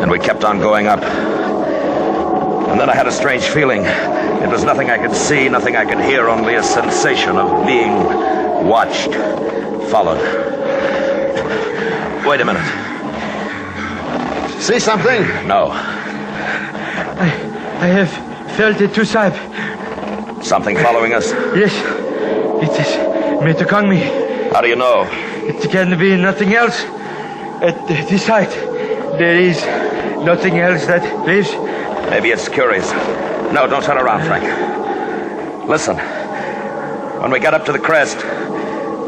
And we kept on going up. And then I had a strange feeling. It was nothing I could see, nothing I could hear, only a sensation of being watched, followed. Wait a minute. See something? No. I have felt it too, Sahib. Something following us? Yes. It is Metokangmi. How do you know? It can be nothing else. At this height, there is nothing else that lives. Maybe it's curious. No, don't turn around, Frank. Listen. When we get up to the crest,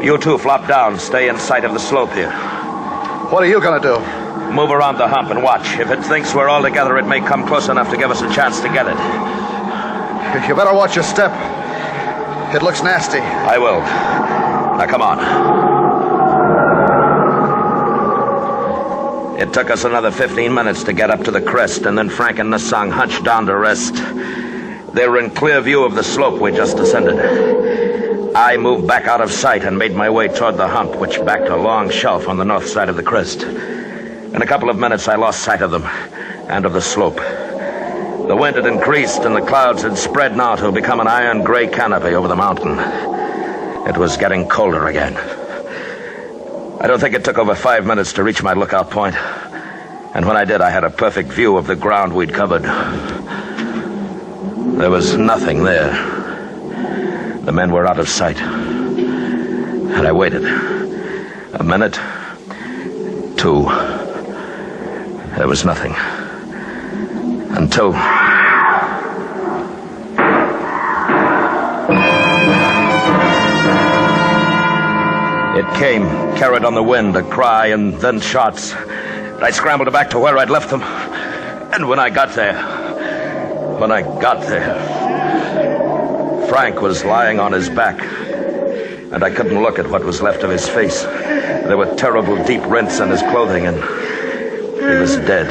you 2 flop down. Stay in sight of the slope here. What are you going to do? Move around the hump and watch. If it thinks we're all together, it may come close enough to give us a chance to get it. You better watch your step. It looks nasty. I will. Now, come on. It took us another 15 minutes to get up to the crest, and then Frank and Nasang hunched down to rest. They were in clear view of the slope we just descended. I moved back out of sight and made my way toward the hump, which backed a long shelf on the north side of the crest. In a couple of minutes, I lost sight of them and of the slope. The wind had increased, and the clouds had spread now to become an iron gray canopy over the mountain. It was getting colder again. I don't think it took over 5 minutes to reach my lookout point. And when I did, I had a perfect view of the ground we'd covered. There was nothing there. The men were out of sight. And I waited. A minute. 2. There was nothing. Until... It came, carried on the wind, a cry and then shots. I scrambled back to where I'd left them. And when I got there... Frank was lying on his back. And I couldn't look at what was left of his face. There were terrible deep rents in his clothing, and he was dead.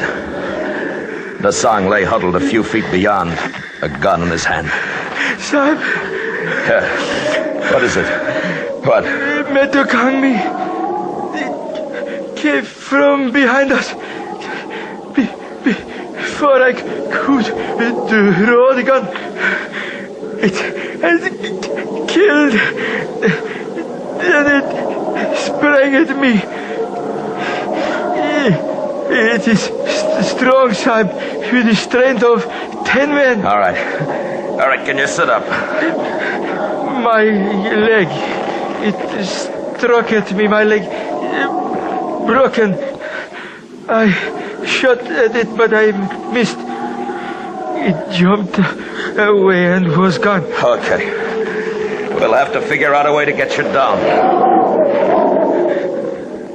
Nasang lay huddled a few feet beyond, a gun in his hand. Sahib. What is it? What? Metokangmi. It came from behind us. Before I could draw the gun, it has killed. And it sprang at me. It is strong, Sahib, with the strength of 10 men. All right, can you sit up? My leg, it struck at me, my leg broken. I shot at it, but I missed. It jumped away and was gone. Okay. We'll have to figure out a way to get you down.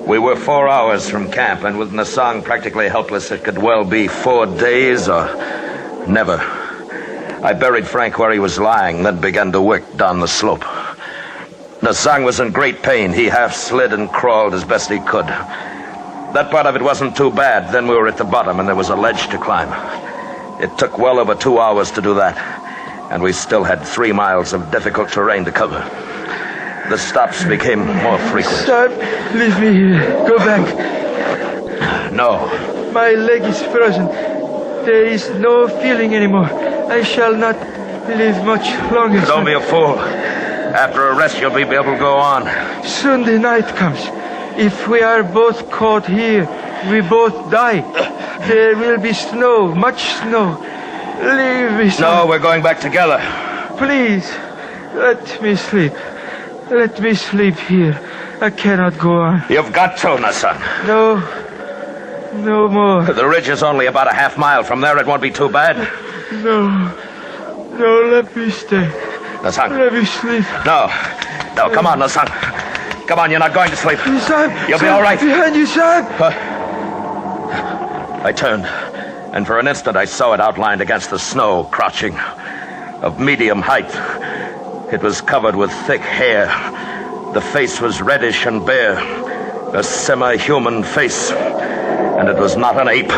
We were 4 hours from camp, and with Nasang practically helpless, it could well be 4 days or never. I buried Frank where he was lying, then began to work down the slope. Nasang was in great pain. He half slid and crawled as best he could. That part of it wasn't too bad. Then we were at the bottom, and there was a ledge to climb. It took well over 2 hours to do that, and we still had 3 miles of difficult terrain to cover. The stops became more frequent. Stop. Leave me here. Go back. No. My leg is frozen. There is no feeling anymore. I shall not live much longer. Don't be a fool. After a rest, you'll be able to go on. Soon the night comes. If we are both caught here, we both die. There will be snow, much snow. Leave me, son. No, we're going back together. Please, let me sleep. Let me sleep here. I cannot go on. You've got to, Nasang. No. No more. The ridge is only about a half mile. From there, it won't be too bad. No. No, let me stay. Nasang. Let me sleep. No. No, come on, Nasang. Come on, you're not going to sleep. You'll be all right. Behind you, son. I turned, and for an instant I saw it outlined against the snow, crouching, of medium height. It was covered with thick hair. The face was reddish and bare, a semi-human face, and it was not an ape.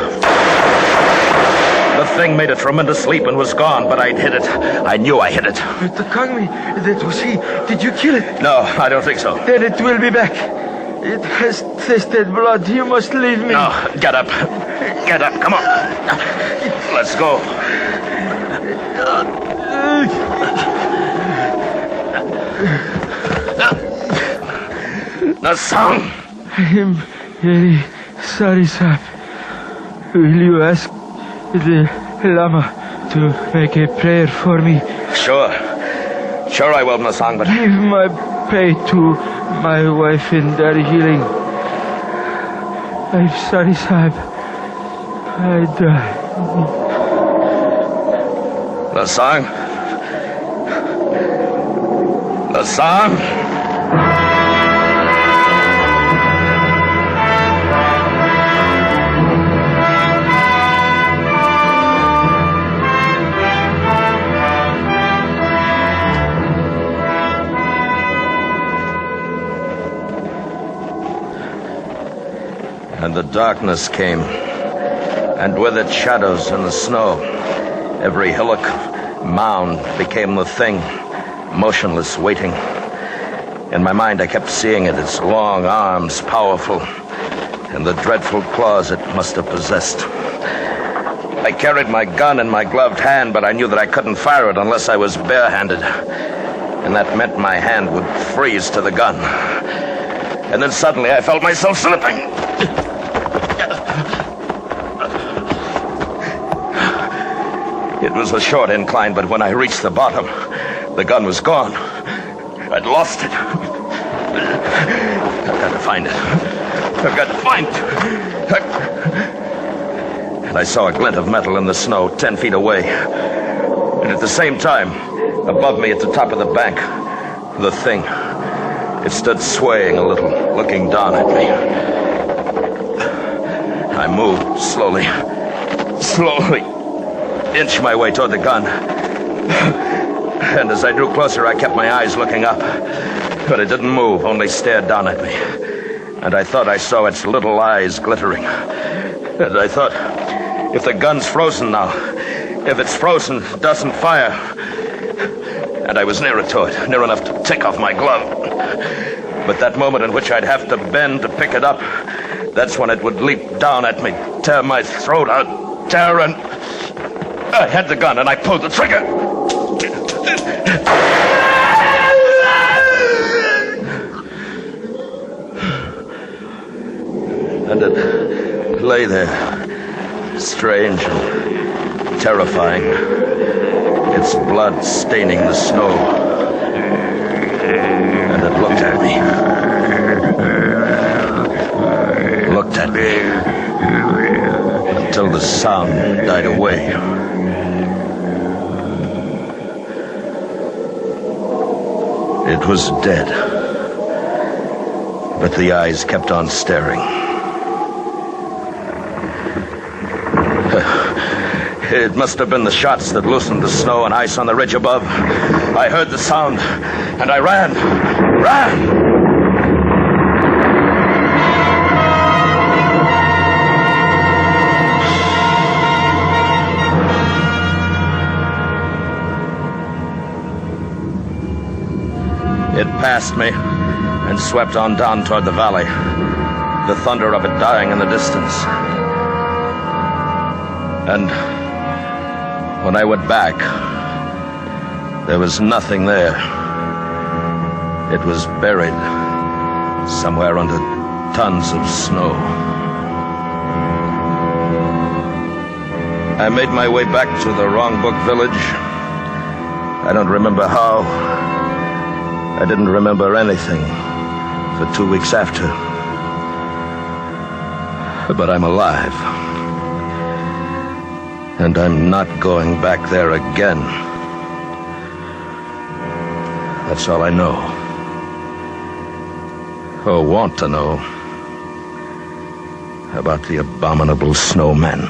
The thing made a tremendous leap and was gone, but I'd hit it. I knew I hit it. The Kangmi, that was he. Did you kill it? No, I don't think so. Then it will be back. It has tasted blood. You must leave me. No, get up. Get up, come on. Let's go. Nasang! I am very sorry, sir. Will you ask the Lama to make a prayer for me? Sure. Sure I will, Nasang, but... Give my pay to my wife in Darjeeling. I'm sorry, Sahib. I die. Nasang? Nasang? And the darkness came, and with it shadows in the snow. Every hillock, mound became the thing, motionless, waiting. In my mind, I kept seeing it, its long arms, powerful, and the dreadful claws it must have possessed. I carried my gun in my gloved hand, but I knew that I couldn't fire it unless I was barehanded. And that meant my hand would freeze to the gun. And then suddenly I felt myself slipping. It was a short incline, but when I reached the bottom, the gun was gone. I'd lost it. I've got to find it. I've got to find it. And I saw a glint of metal in the snow 10 feet away. And at the same time, above me at the top of the bank, the thing. It stood swaying a little, looking down at me. I moved slowly, inched my way toward the gun. And as I drew closer, I kept my eyes looking up. But it didn't move, only stared down at me. And I thought I saw its little eyes glittering. And I thought, if the gun's frozen now, if it's frozen, it doesn't fire. And I was nearer to it, near enough to take off my glove. But that moment in which I'd have to bend to pick it up, that's when it would leap down at me, tear my throat out, tear, and... I had the gun, and I pulled the trigger. And it lay there, strange and terrifying, its blood staining the snow. And it looked at me. Looked at me. Until the sound died away. It was dead. But the eyes kept on staring. It must have been the shots that loosened the snow and ice on the ridge above. I heard the sound, and I ran. It passed me and swept on down toward the valley, the thunder of it dying in the distance. And when I went back, there was nothing there. It was buried somewhere under tons of snow. I made my way back to the Wrong Book Village. I don't remember how. I didn't remember anything for 2 weeks after. But I'm alive. And I'm not going back there again. That's all I know. Or want to know about the abominable snowmen.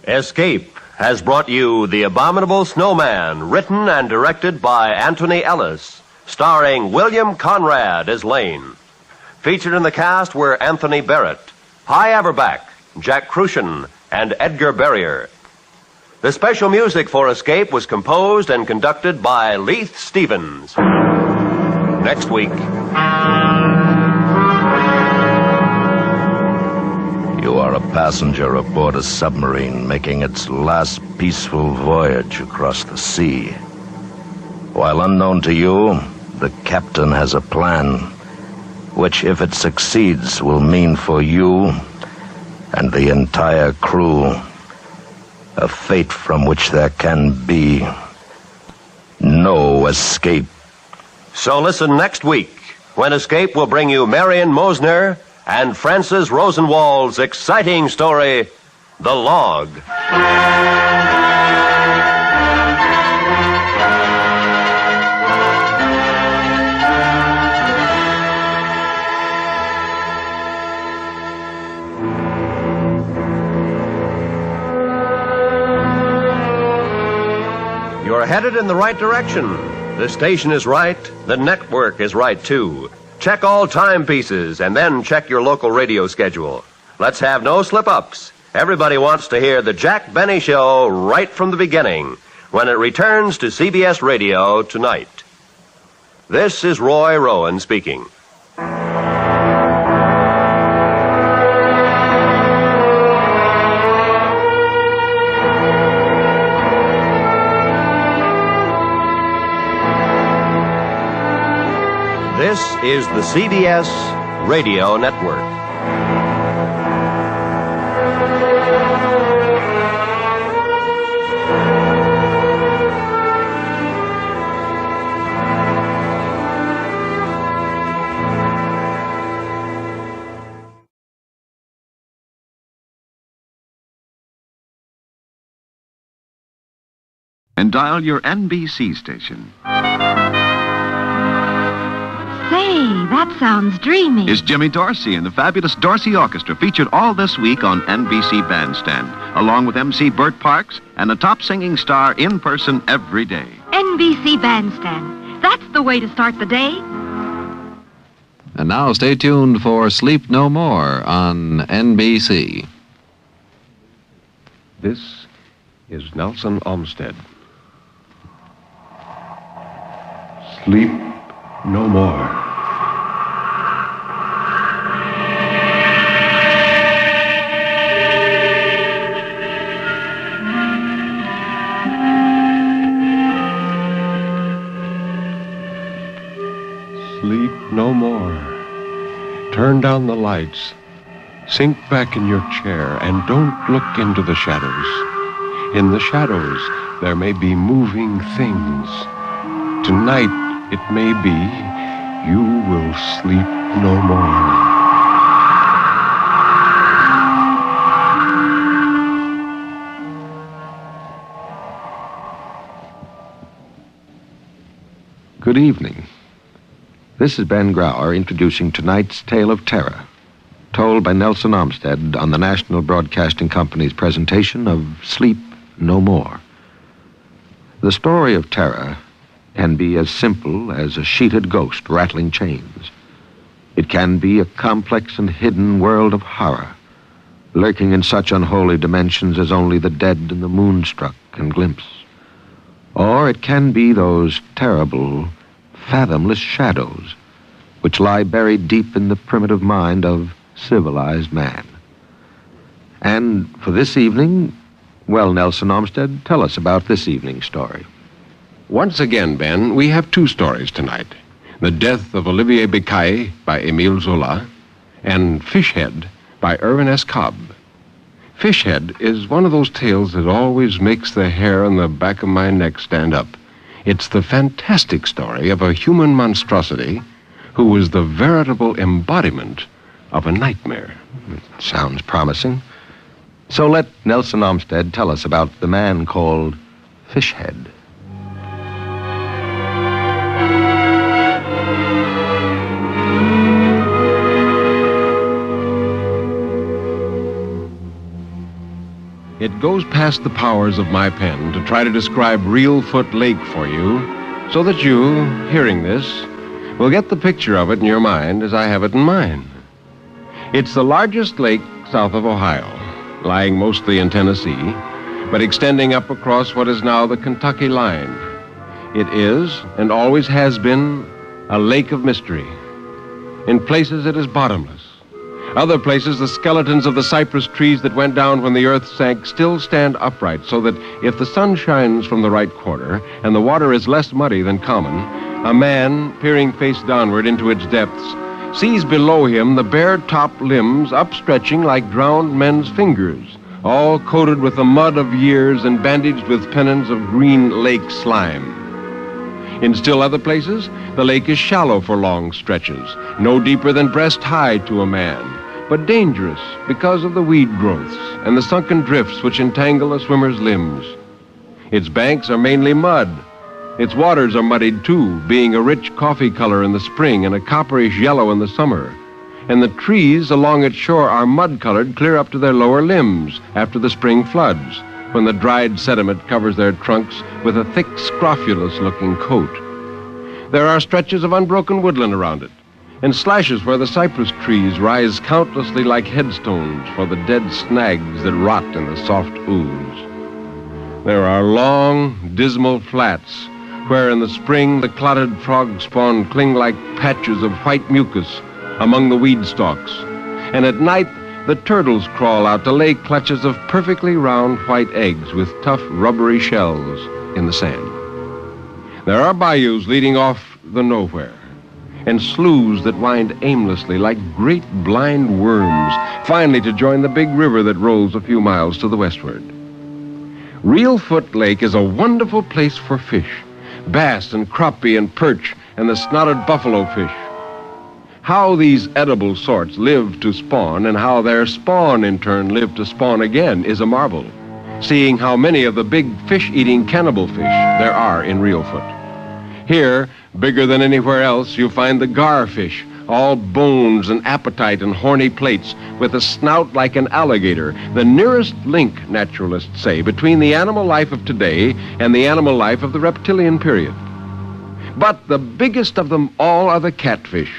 Escape has brought you The Abominable Snowman, written and directed by Anthony Ellis, starring William Conrad as Lane. Featured in the cast were Anthony Barrett, Hy Averback, Jack Crucian, and Edgar Barrier. The special music for Escape was composed and conducted by Leith Stevens. Next week. You are a passenger aboard a submarine making its last peaceful voyage across the sea. While unknown to you, the captain has a plan, which, if it succeeds, will mean for you and the entire crew a fate from which there can be no escape. So listen next week, when Escape will bring you Marion Mosner and Francis Rosenwald's exciting story, The Log. You're headed in the right direction. The station is right. The network is right, too. Check all timepieces and then check your local radio schedule. Let's have no slip-ups. Everybody wants to hear the Jack Benny Show right from the beginning when it returns to CBS Radio tonight. This is Roy Rowan speaking. This is the CBS Radio Network. And dial your NBC station. Say, that sounds dreamy. Is Jimmy Dorsey and the fabulous Dorsey Orchestra featured all this week on NBC Bandstand, along with MC Burt Parks and a top singing star in person every day. NBC Bandstand. That's the way to start the day. And now stay tuned for Sleep No More on NBC. This is Nelson Olmsted. Sleep no more. Sleep no more. Turn down the lights. Sink back in your chair and don't look into the shadows. In the shadows, there may be moving things. Tonight, it may be you will sleep no more. Good evening. This is Ben Grauer introducing tonight's tale of terror, told by Nelson Olmsted on the National Broadcasting Company's presentation of Sleep No More. The story of terror can be as simple as a sheeted ghost rattling chains. It can be a complex and hidden world of horror, lurking in such unholy dimensions as only the dead and the moonstruck can glimpse. Or it can be those terrible, fathomless shadows which lie buried deep in the primitive mind of civilized man. And for this evening, well, Nelson Olmsted, tell us about this evening's story. Once again, Ben, we have two stories tonight. The Death of Olivier Becaille by Émile Zola and Fishhead by Irvin S. Cobb. Fishhead is one of those tales that always makes the hair on the back of my neck stand up. It's the fantastic story of a human monstrosity who was the veritable embodiment of a nightmare. It sounds promising. So let Nelson Olmsted tell us about the man called Fishhead. It goes past the powers of my pen to try to describe Reelfoot Lake for you, so that you, hearing this, will get the picture of it in your mind as I have it in mine. It's the largest lake south of Ohio, lying mostly in Tennessee, but extending up across what is now the Kentucky line. It is, and always has been, a lake of mystery. In places it is bottomless. Other places, the skeletons of the cypress trees that went down when the earth sank still stand upright, so that if the sun shines from the right quarter and the water is less muddy than common, a man, peering face downward into its depths, sees below him the bare top limbs upstretching like drowned men's fingers, all coated with the mud of years and bandaged with pennons of green lake slime. In still other places, the lake is shallow for long stretches, no deeper than breast high to a man, but dangerous because of the weed growths and the sunken drifts which entangle a swimmer's limbs. Its banks are mainly mud. Its waters are muddied too, being a rich coffee color in the spring and a copperish yellow in the summer. And the trees along its shore are mud-colored clear up to their lower limbs after the spring floods, when the dried sediment covers their trunks with a thick, scrofulous-looking coat. There are stretches of unbroken woodland around it, and slashes where the cypress trees rise countlessly like headstones for the dead snags that rot in the soft ooze. There are long, dismal flats where in the spring the clotted frog spawn cling like patches of white mucus among the weed stalks, and at night the turtles crawl out to lay clutches of perfectly round white eggs with tough, rubbery shells in the sand. There are bayous leading off the nowhere, and sloughs that wind aimlessly like great blind worms, finally to join the big river that rolls a few miles to the westward. Reelfoot Lake is a wonderful place for fish, bass and crappie and perch and the snouted buffalo fish. How these edible sorts live to spawn and how their spawn in turn live to spawn again is a marvel, seeing how many of the big fish-eating cannibal fish there are in Reelfoot. Here, bigger than anywhere else, you find the garfish, all bones and appetite and horny plates, with a snout like an alligator, the nearest link, naturalists say, between the animal life of today and the animal life of the reptilian period. But the biggest of them all are the catfish.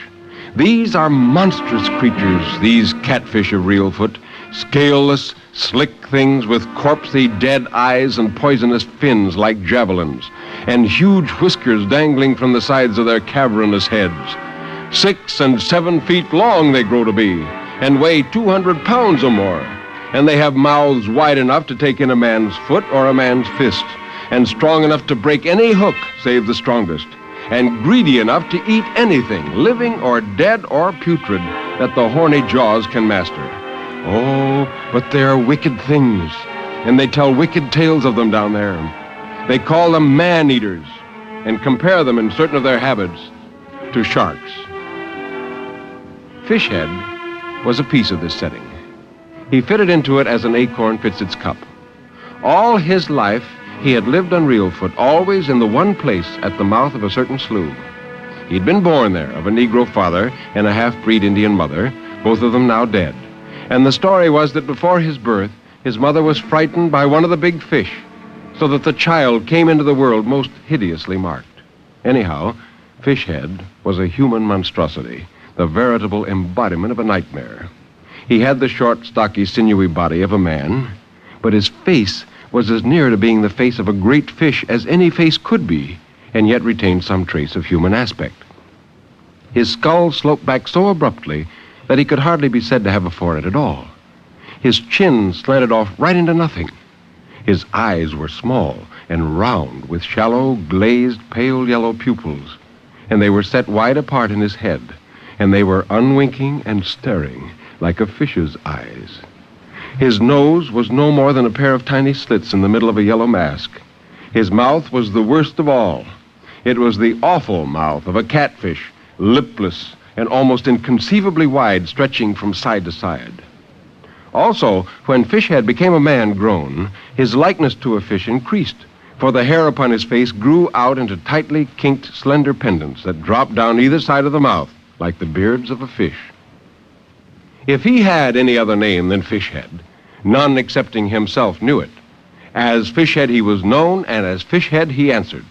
These are monstrous creatures, these catfish of Reelfoot, scaleless, slick things with corpsey dead eyes and poisonous fins like javelins, and huge whiskers dangling from the sides of their cavernous heads. 6 and 7 feet long they grow to be, and weigh 200 pounds or more, and they have mouths wide enough to take in a man's foot or a man's fist, and strong enough to break any hook save the strongest, and greedy enough to eat anything, living or dead or putrid, that the horny jaws can master. Oh, but they are wicked things, and they tell wicked tales of them down there. They call them man-eaters, and compare them in certain of their habits to sharks. Fishhead was a piece of this setting. He fitted into it as an acorn fits its cup. All his life, he had lived on Reelfoot, always in the one place at the mouth of a certain slough. He'd been born there of a Negro father and a half-breed Indian mother, both of them now dead. And the story was that before his birth, his mother was frightened by one of the big fish, so that the child came into the world most hideously marked. Anyhow, Fishhead was a human monstrosity, the veritable embodiment of a nightmare. He had the short, stocky, sinewy body of a man, but his face was as near to being the face of a great fish as any face could be, and yet retained some trace of human aspect. His skull sloped back so abruptly that he could hardly be said to have a forehead at all. His chin slanted off right into nothing. His eyes were small and round, with shallow, glazed, pale yellow pupils, and they were set wide apart in his head, and they were unwinking and staring like a fish's eyes. His nose was no more than a pair of tiny slits in the middle of a yellow mask. His mouth was the worst of all. It was the awful mouth of a catfish, lipless and almost inconceivably wide, stretching from side to side. Also, when Fishhead became a man grown, his likeness to a fish increased, for the hair upon his face grew out into tightly kinked, slender pendants that dropped down either side of the mouth like the beards of a fish. If he had any other name than Fishhead, none excepting himself knew it. As Fishhead he was known, and as Fishhead he answered.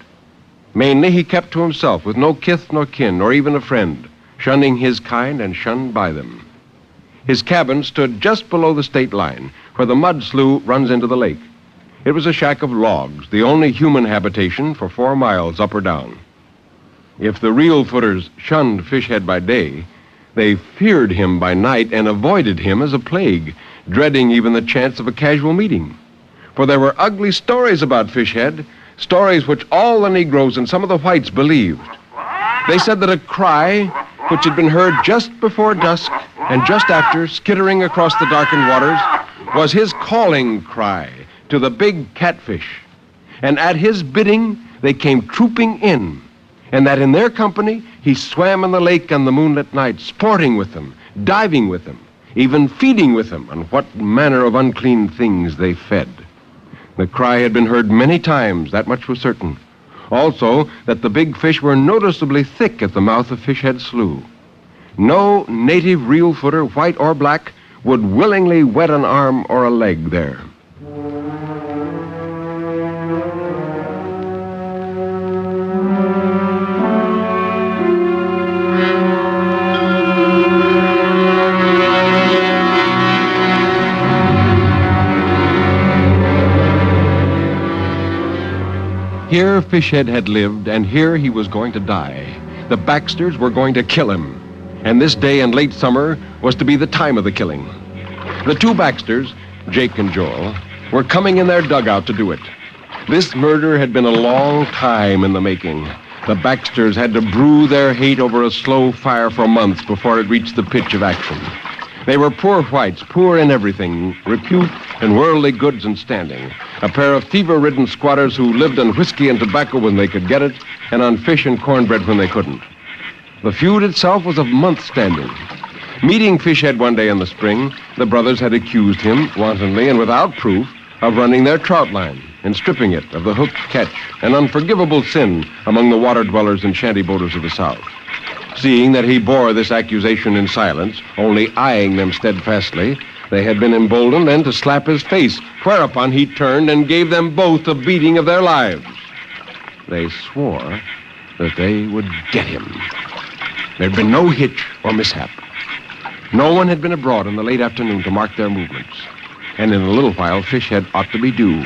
Mainly he kept to himself, with no kith nor kin, nor even a friend, shunning his kind and shunned by them. His cabin stood just below the state line, where the mud slough runs into the lake. It was a shack of logs, the only human habitation for 4 miles up or down. If the Reelfooters shunned Fishhead by day, they feared him by night and avoided him as a plague, dreading even the chance of a casual meeting. For there were ugly stories about Fishhead, stories which all the Negroes and some of the whites believed. They said that a cry, which had been heard just before dusk and just after, skittering across the darkened waters, was his calling cry to the big catfish. And at his bidding, they came trooping in, and that in their company, he swam in the lake on the moonlit night, sporting with them, diving with them, even feeding with them on what manner of unclean things they fed. The cry had been heard many times, that much was certain. Also, that the big fish were noticeably thick at the mouth of Fishhead Slough. No native Reelfooter, white or black, would willingly wet an arm or a leg there. Here Fishhead had lived, and here he was going to die. The Baxters were going to kill him, and this day in late summer was to be the time of the killing. The 2 Baxters, Jake and Joel, were coming in their dugout to do it. This murder had been a long time in the making. The Baxters had to brew their hate over a slow fire for months before it reached the pitch of action. They were poor whites, poor in everything, repute and worldly goods and standing. A pair of fever-ridden squatters who lived on whiskey and tobacco when they could get it, and on fish and cornbread when they couldn't. The feud itself was of months standing. Meeting Fishhead one day in the spring, the brothers had accused him, wantonly and without proof, of running their trout line and stripping it of the hooked catch, an unforgivable sin among the water dwellers and shanty boaters of the South. Seeing that he bore this accusation in silence, only eyeing them steadfastly, they had been emboldened then to slap his face, whereupon he turned and gave them both a beating of their lives. They swore that they would get him. There'd been no hitch or mishap. No one had been abroad in the late afternoon to mark their movements, and in a little while Fishhead ought to be due.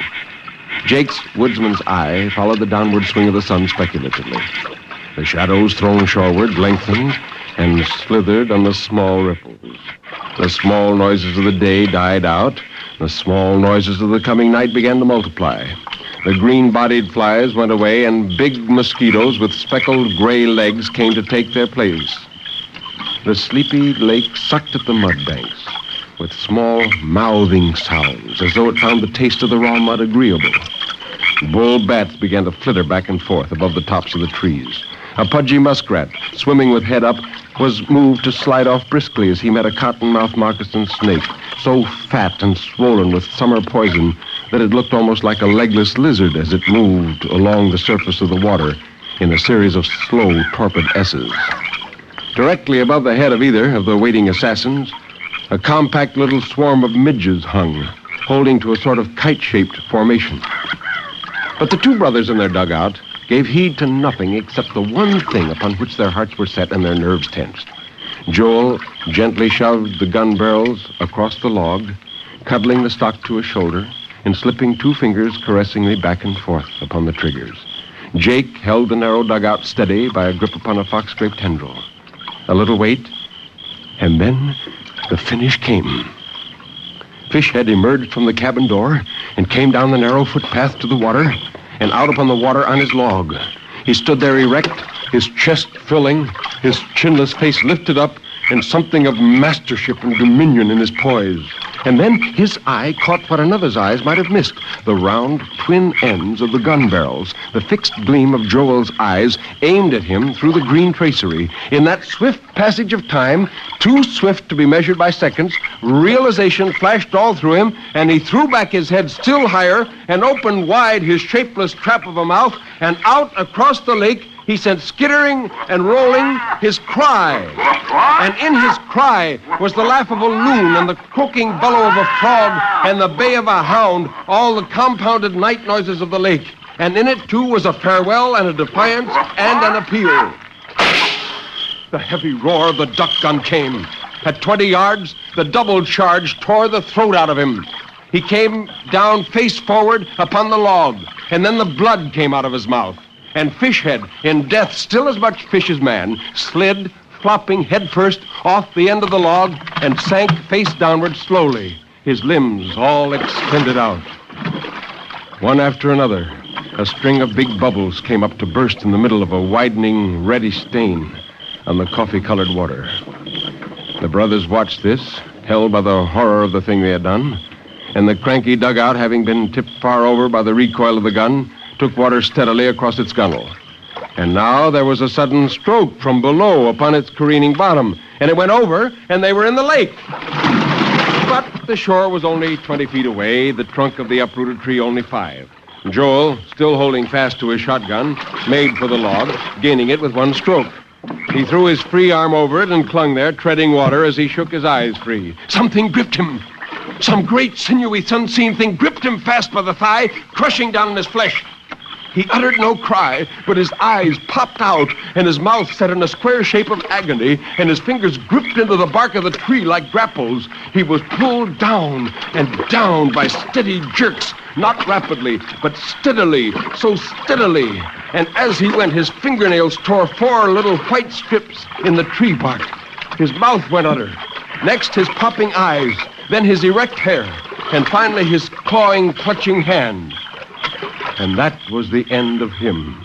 Jake's woodsman's eye followed the downward swing of the sun speculatively. The shadows thrown shoreward lengthened and slithered on the small ripples. The small noises of the day died out. The small noises of the coming night began to multiply. The green-bodied flies went away, and big mosquitoes with speckled gray legs came to take their place. The sleepy lake sucked at the mud banks with small mouthing sounds, as though it found the taste of the raw mud agreeable. Bull bats began to flitter back and forth above the tops of the trees. A pudgy muskrat, swimming with head up, was moved to slide off briskly as he met a cottonmouth moccasin snake, so fat and swollen with summer poison that it looked almost like a legless lizard as it moved along the surface of the water in a series of slow, torpid S's. Directly above the head of either of the waiting assassins, a compact little swarm of midges hung, holding to a sort of kite-shaped formation. But the two brothers in their dugout gave heed to nothing except the one thing upon which their hearts were set and their nerves tensed. Joel gently shoved the gun barrels across the log, cuddling the stock to his shoulder and slipping 2 fingers caressingly back and forth upon the triggers. Jake held the narrow dugout steady by a grip upon a fox-scraped tendril. A little wait, and then the finish came. Fishhead emerged from the cabin door and came down the narrow footpath to the water and out upon the water on his log. He stood there erect, his chest filling, his chinless face lifted up, and something of mastership and dominion in his poise. And then his eye caught what another's eyes might have missed, the round twin ends of the gun barrels, the fixed gleam of Joel's eyes aimed at him through the green tracery. In that swift passage of time, too swift to be measured by seconds, realization flashed all through him, and he threw back his head still higher and opened wide his shapeless trap of a mouth, and out across the lake he sent skittering and rolling his cry. And in his cry was the laugh of a loon and the croaking bellow of a frog and the bay of a hound, all the compounded night noises of the lake. And in it, too, was a farewell and a defiance and an appeal. The heavy roar of the duck gun came. At 20 yards, the double charge tore the throat out of him. He came down face forward upon the log, and then the blood came out of his mouth. And Fishhead, in death still as much fish as man, slid, flopping headfirst off the end of the log and sank face downward slowly, his limbs all extended out. One after another, a string of big bubbles came up to burst in the middle of a widening, reddish stain on the coffee-colored water. The brothers watched this, held by the horror of the thing they had done, and the cranky dugout, having been tipped far over by the recoil of the gun, took water steadily across its gunwale. And now there was a sudden stroke from below upon its careening bottom, and it went over, and they were in the lake. But the shore was only 20 feet away, the trunk of the uprooted tree only 5. Joel, still holding fast to his shotgun, made for the log, gaining it with one stroke. He threw his free arm over it and clung there, treading water as he shook his eyes free. Something gripped him. Some great, sinewy, unseen thing gripped him fast by the thigh, crushing down in his flesh. He uttered no cry, but his eyes popped out, and his mouth set in a square shape of agony, and his fingers gripped into the bark of the tree like grapples. He was pulled down and down by steady jerks, not rapidly, but steadily, so steadily. And as he went, his fingernails tore 4 little white strips in the tree bark. His mouth went under. Next, his popping eyes, then his erect hair, and finally his clawing, clutching hand. And that was the end of him.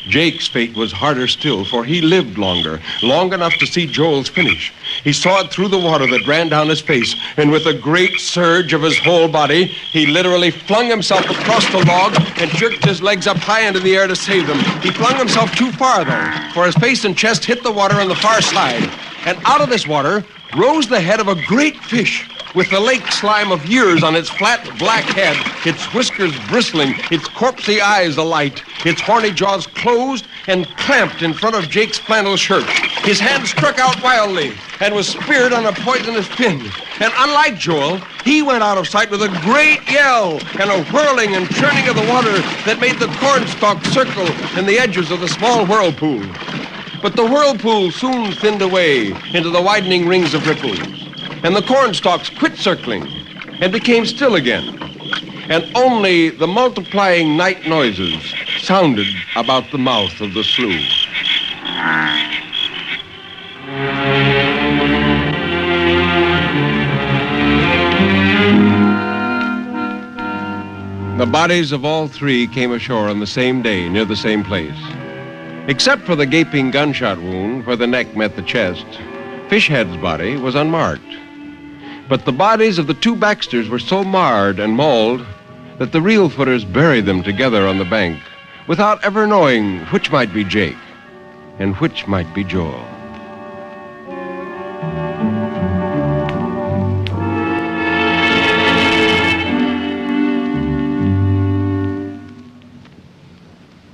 Jake's fate was harder still, for he lived longer, long enough to see Joel's finish. He saw it through the water that ran down his face, and with a great surge of his whole body, he literally flung himself across the log and jerked his legs up high into the air to save them. He flung himself too far, though, for his face and chest hit the water on the far side. And out of this water rose the head of a great fish, with the lake slime of years on its flat black head, its whiskers bristling, its corpsey eyes alight, its horny jaws closed and clamped in front of Jake's flannel shirt. His hand struck out wildly and was speared on a poisonous fin. And unlike Joel, he went out of sight with a great yell and a whirling and churning of the water that made the cornstalk circle in the edges of the small whirlpool. But the whirlpool soon thinned away into the widening rings of ripples, and the cornstalks quit circling and became still again, and only the multiplying night noises sounded about the mouth of the slough. The bodies of all 3 came ashore on the same day near the same place. Except for the gaping gunshot wound where the neck met the chest, Fishhead's body was unmarked. But the bodies of the 2 Baxters were so marred and mauled that the reel footers buried them together on the bank without ever knowing which might be Jake and which might be Joel.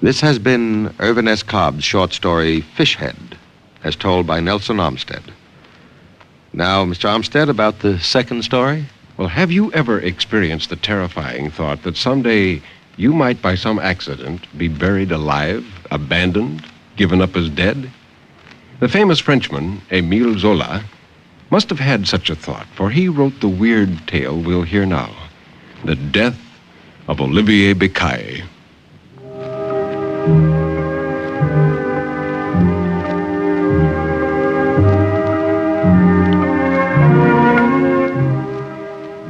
This has been Irvin S. Cobb's short story, Fishhead, as told by Nelson Armstead. Now, Mr. Armstead, about the second story? Well, have you ever experienced the terrifying thought that someday you might, by some accident, be buried alive, abandoned, given up as dead? The famous Frenchman, Émile Zola, must have had such a thought, for he wrote the weird tale we'll hear now, The Death of Olivier Bécaille.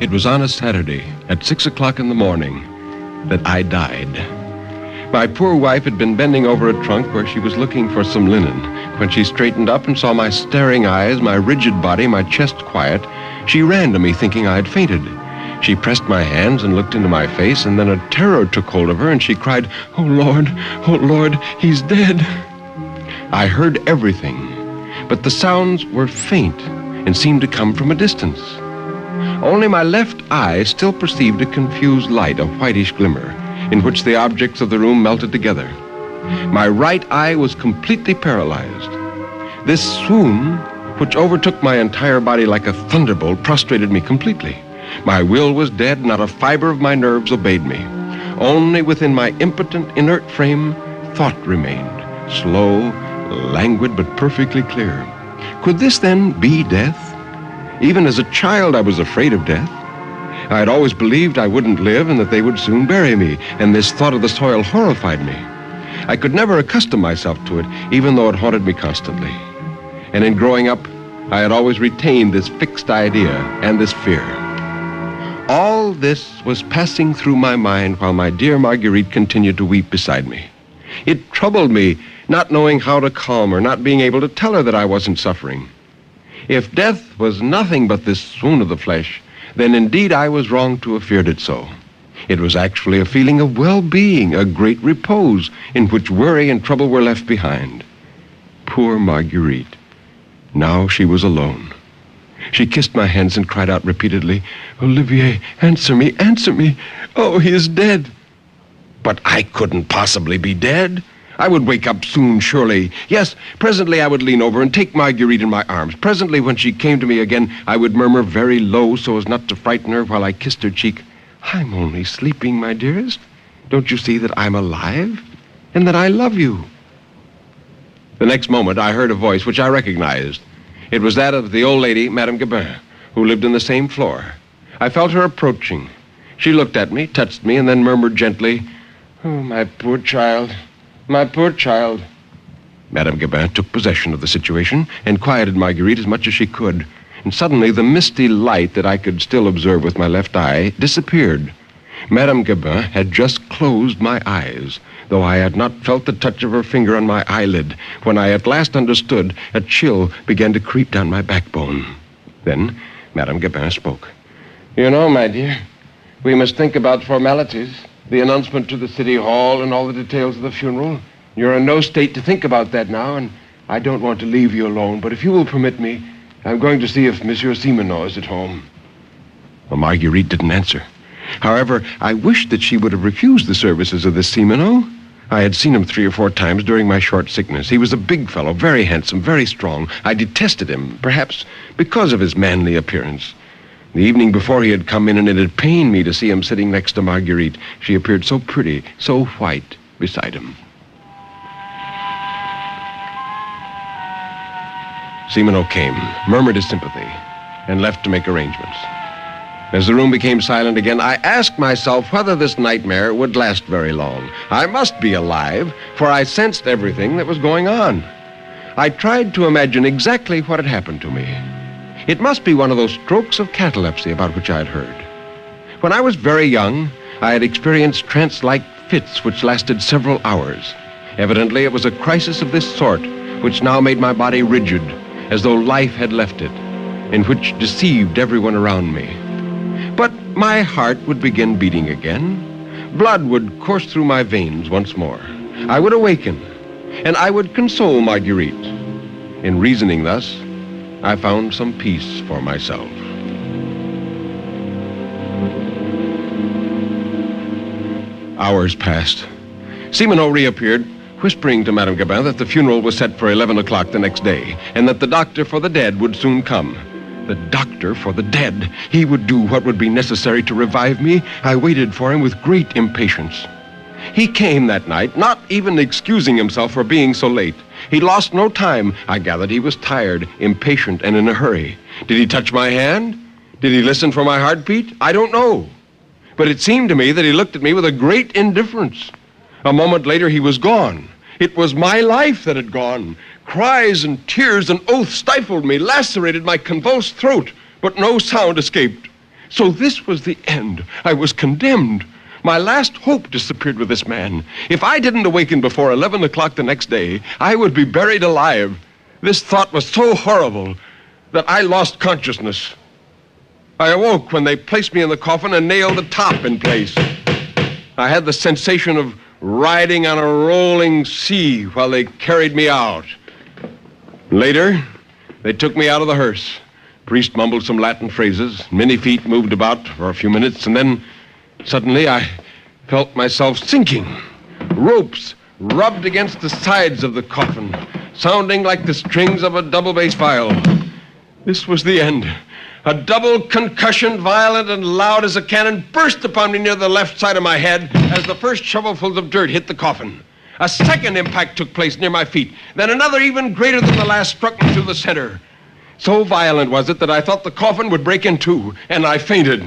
It was on a Saturday at 6 o'clock in the morning that I died. My poor wife had been bending over a trunk where she was looking for some linen. When she straightened up and saw my staring eyes, my rigid body, my chest quiet, she ran to me thinking I had fainted. She pressed my hands and looked into my face, and then a terror took hold of her, and she cried, oh, Lord, he's dead." I heard everything, but the sounds were faint and seemed to come from a distance. Only my left eye still perceived a confused light, a whitish glimmer, in which the objects of the room melted together. My right eye was completely paralyzed. This swoon, which overtook my entire body like a thunderbolt, prostrated me completely. My will was dead, not a fiber of my nerves obeyed me. Only within my impotent, inert frame, thought remained, slow, languid, but perfectly clear. Could this then be death? Even as a child, I was afraid of death. I had always believed I wouldn't live and that they would soon bury me, and this thought of the soil horrified me. I could never accustom myself to it, even though it haunted me constantly. And in growing up, I had always retained this fixed idea and this fear. All this was passing through my mind while my dear Marguerite continued to weep beside me. It troubled me, not knowing how to calm her, not being able to tell her that I wasn't suffering. If death was nothing but this swoon of the flesh, then indeed I was wrong to have feared it so. It was actually a feeling of well-being, a great repose, in which worry and trouble were left behind. Poor Marguerite. Now she was alone. She kissed my hands and cried out repeatedly, "Olivier, answer me, answer me. Oh, he is dead." But I couldn't possibly be dead. I would wake up soon, surely. Yes, presently I would lean over and take Marguerite in my arms. Presently, when she came to me again, I would murmur very low so as not to frighten her while I kissed her cheek, "I'm only sleeping, my dearest. Don't you see that I'm alive and that I love you?" The next moment, I heard a voice which I recognized. It was that of the old lady, Madame Gabin, who lived in the same floor. I felt her approaching. She looked at me, touched me, and then murmured gently, "Oh, my poor child, my poor child." Madame Gabin took possession of the situation and quieted Marguerite as much as she could. And suddenly the misty light that I could still observe with my left eye disappeared. Madame Gabin had just closed my eyes, though I had not felt the touch of her finger on my eyelid. When I at last understood, a chill began to creep down my backbone. Then Madame Gabin spoke. "You know, my dear, we must think about formalities, the announcement to the city hall and all the details of the funeral. You're in no state to think about that now, and I don't want to leave you alone, but if you will permit me, I'm going to see if Monsieur Simoneau is at home." Well, Marguerite didn't answer. However, I wished that she would have refused the services of this Simoneau. I had seen him 3 or 4 times during my short sickness. He was a big fellow, very handsome, very strong. I detested him, perhaps because of his manly appearance. The evening before he had come in, and it had pained me to see him sitting next to Marguerite. She appeared so pretty, so white, beside him. Simoneau came, murmured his sympathy, and left to make arrangements. As the room became silent again, I asked myself whether this nightmare would last very long. I must be alive, for I sensed everything that was going on. I tried to imagine exactly what had happened to me. It must be one of those strokes of catalepsy about which I had heard. When I was very young, I had experienced trance-like fits which lasted several hours. Evidently, it was a crisis of this sort which now made my body rigid, as though life had left it, and which deceived everyone around me. But my heart would begin beating again. Blood would course through my veins once more. I would awaken, and I would console Marguerite. In reasoning thus, I found some peace for myself. Hours passed, Simoneau reappeared, whispering to Madame Gabin that the funeral was set for 11 o'clock the next day, and that the doctor for the dead would soon come. The doctor for the dead. He would do what would be necessary to revive me. I waited for him with great impatience. He came that night, not even excusing himself for being so late. He lost no time. I gathered he was tired, impatient, and in a hurry. Did he touch my hand? Did he listen for my heartbeat? I don't know. But it seemed to me that he looked at me with a great indifference. A moment later, he was gone. It was my life that had gone. Cries and tears and oaths stifled me, lacerated my convulsed throat, but no sound escaped. So this was the end. I was condemned. My last hope disappeared with this man. If I didn't awaken before 11 o'clock the next day, I would be buried alive. This thought was so horrible that I lost consciousness. I awoke when they placed me in the coffin and nailed the top in place. I had the sensation of riding on a rolling sea while they carried me out. Later, they took me out of the hearse. Priest mumbled some Latin phrases. Many feet moved about for a few minutes, and then suddenly I felt myself sinking. Ropes rubbed against the sides of the coffin, sounding like the strings of a double bass viol. This was the end. A double concussion, violent and loud as a cannon, burst upon me near the left side of my head as the first shovelfuls of dirt hit the coffin. A second impact took place near my feet. Then another even greater than the last struck me through the center. So violent was it that I thought the coffin would break in two, and I fainted.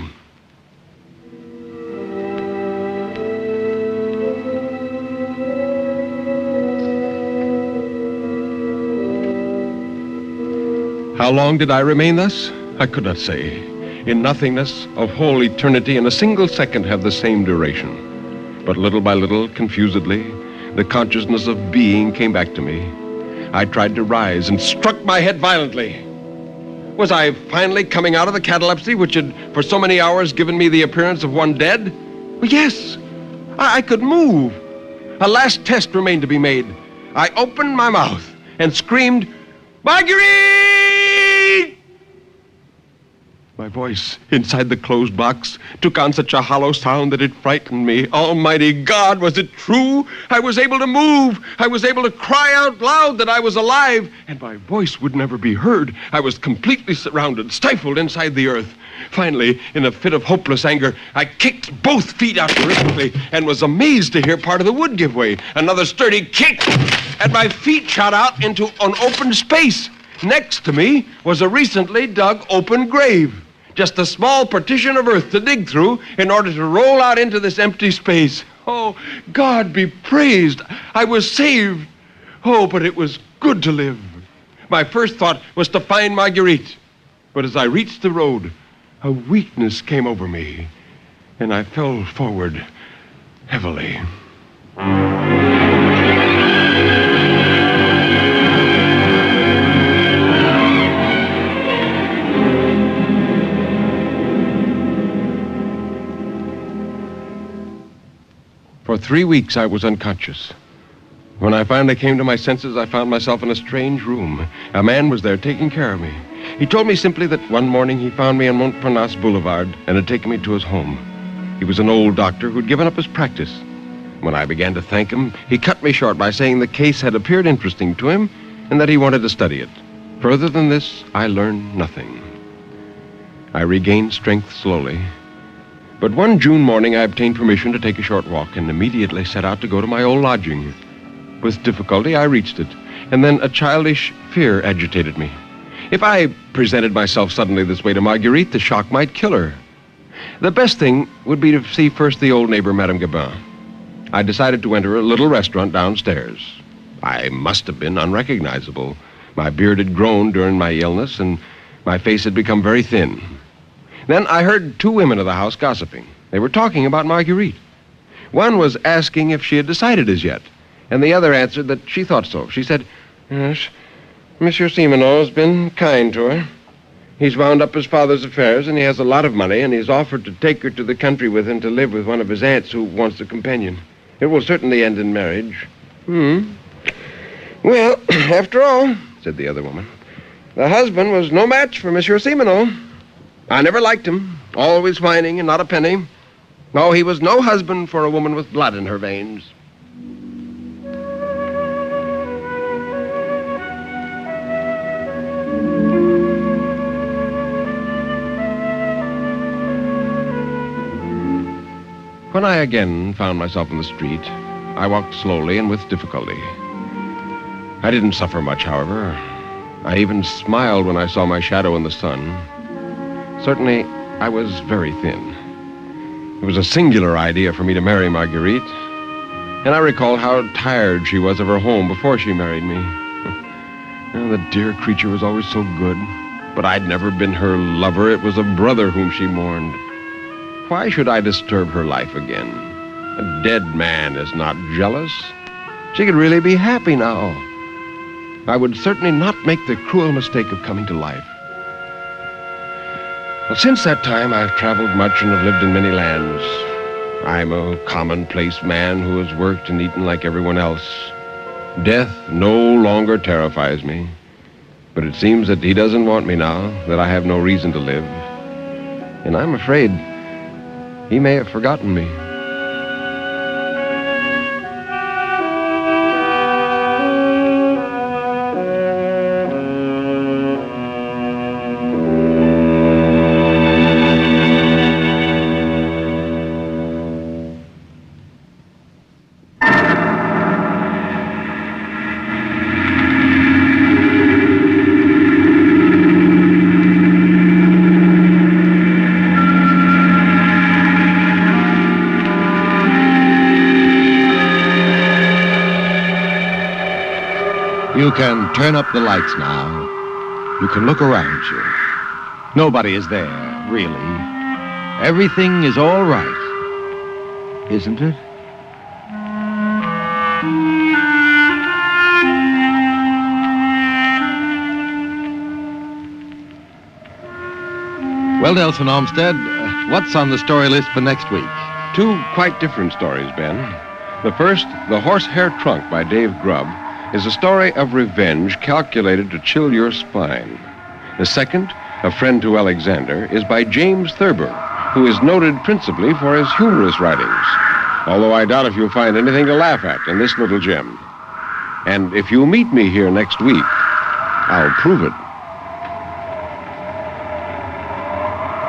How long did I remain thus? I could not say. In nothingness, of whole eternity, in a single second have the same duration. But little by little, confusedly, the consciousness of being came back to me. I tried to rise and struck my head violently. Was I finally coming out of the catalepsy which had for so many hours given me the appearance of one dead? Well, yes, I could move. A last test remained to be made. I opened my mouth and screamed, "Marguerite!" My voice inside the closed box took on such a hollow sound that it frightened me. Almighty God, was it true? I was able to move. I was able to cry out loud that I was alive, and my voice would never be heard. I was completely surrounded, stifled inside the earth. Finally, in a fit of hopeless anger, I kicked both feet out terrifically and was amazed to hear part of the wood give way. Another sturdy kick, and my feet shot out into an open space. Next to me was a recently dug open grave. Just a small partition of earth to dig through in order to roll out into this empty space. Oh, God be praised. I was saved. Oh, but it was good to live. My first thought was to find Marguerite. But as I reached the road, a weakness came over me, and I fell forward heavily. For 3 weeks, I was unconscious. When I finally came to my senses, I found myself in a strange room. A man was there taking care of me. He told me simply that one morning he found me on Montparnasse Boulevard and had taken me to his home. He was an old doctor who'd given up his practice. When I began to thank him, he cut me short by saying the case had appeared interesting to him and that he wanted to study it. Further than this, I learned nothing. I regained strength slowly. But one June morning, I obtained permission to take a short walk and immediately set out to go to my old lodging. With difficulty, I reached it, and then a childish fear agitated me. If I presented myself suddenly this way to Marguerite, the shock might kill her. The best thing would be to see first the old neighbor, Madame Gabin. I decided to enter a little restaurant downstairs. I must have been unrecognizable. My beard had grown during my illness, and my face had become very thin. Then I heard two women of the house gossiping. They were talking about Marguerite. One was asking if she had decided as yet, and the other answered that she thought so. She said, "Yes, Monsieur Simoneau has been kind to her. He's wound up his father's affairs, and he has a lot of money, and he's offered to take her to the country with him to live with one of his aunts who wants a companion. It will certainly end in marriage." "Well, after all," said the other woman, "the husband was no match for Monsieur Simoneau. I never liked him, always whining and not a penny. No, he was no husband for a woman with blood in her veins." When I again found myself in the street, I walked slowly and with difficulty. I didn't suffer much, however. I even smiled when I saw my shadow in the sun. Certainly, I was very thin. It was a singular idea for me to marry Marguerite, and I recalled how tired she was of her home before she married me. The dear creature was always so good, but I'd never been her lover. It was a brother whom she mourned. Why should I disturb her life again? A dead man is not jealous. She could really be happy now. I would certainly not make the cruel mistake of coming to life. Well, since that time, I've traveled much and have lived in many lands. I'm a commonplace man who has worked and eaten like everyone else. Death no longer terrifies me. But it seems that he doesn't want me now, that I have no reason to live. And I'm afraid he may have forgotten me. You can turn up the lights now. You can look around you. Nobody is there, really. Everything is all right, isn't it? Well, Nelson Olmsted, what's on the story list for next week? Two quite different stories, Ben. The first, The Horsehair Trunk by Dave Grubb, is a story of revenge calculated to chill your spine. The second, A Friend to Alexander, is by James Thurber, who is noted principally for his humorous writings, although I doubt if you'll find anything to laugh at in this little gem. And if you meet me here next week, I'll prove it.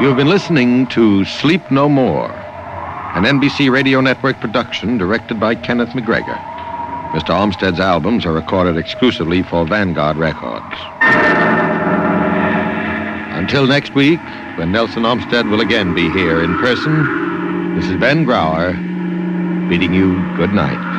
You've been listening to Sleep No More, an NBC Radio Network production directed by Kenneth McGregor. Mr. Olmsted's albums are recorded exclusively for Vanguard Records. Until next week, when Nelson Olmsted will again be here in person, this is Ben Grauer bidding you good night.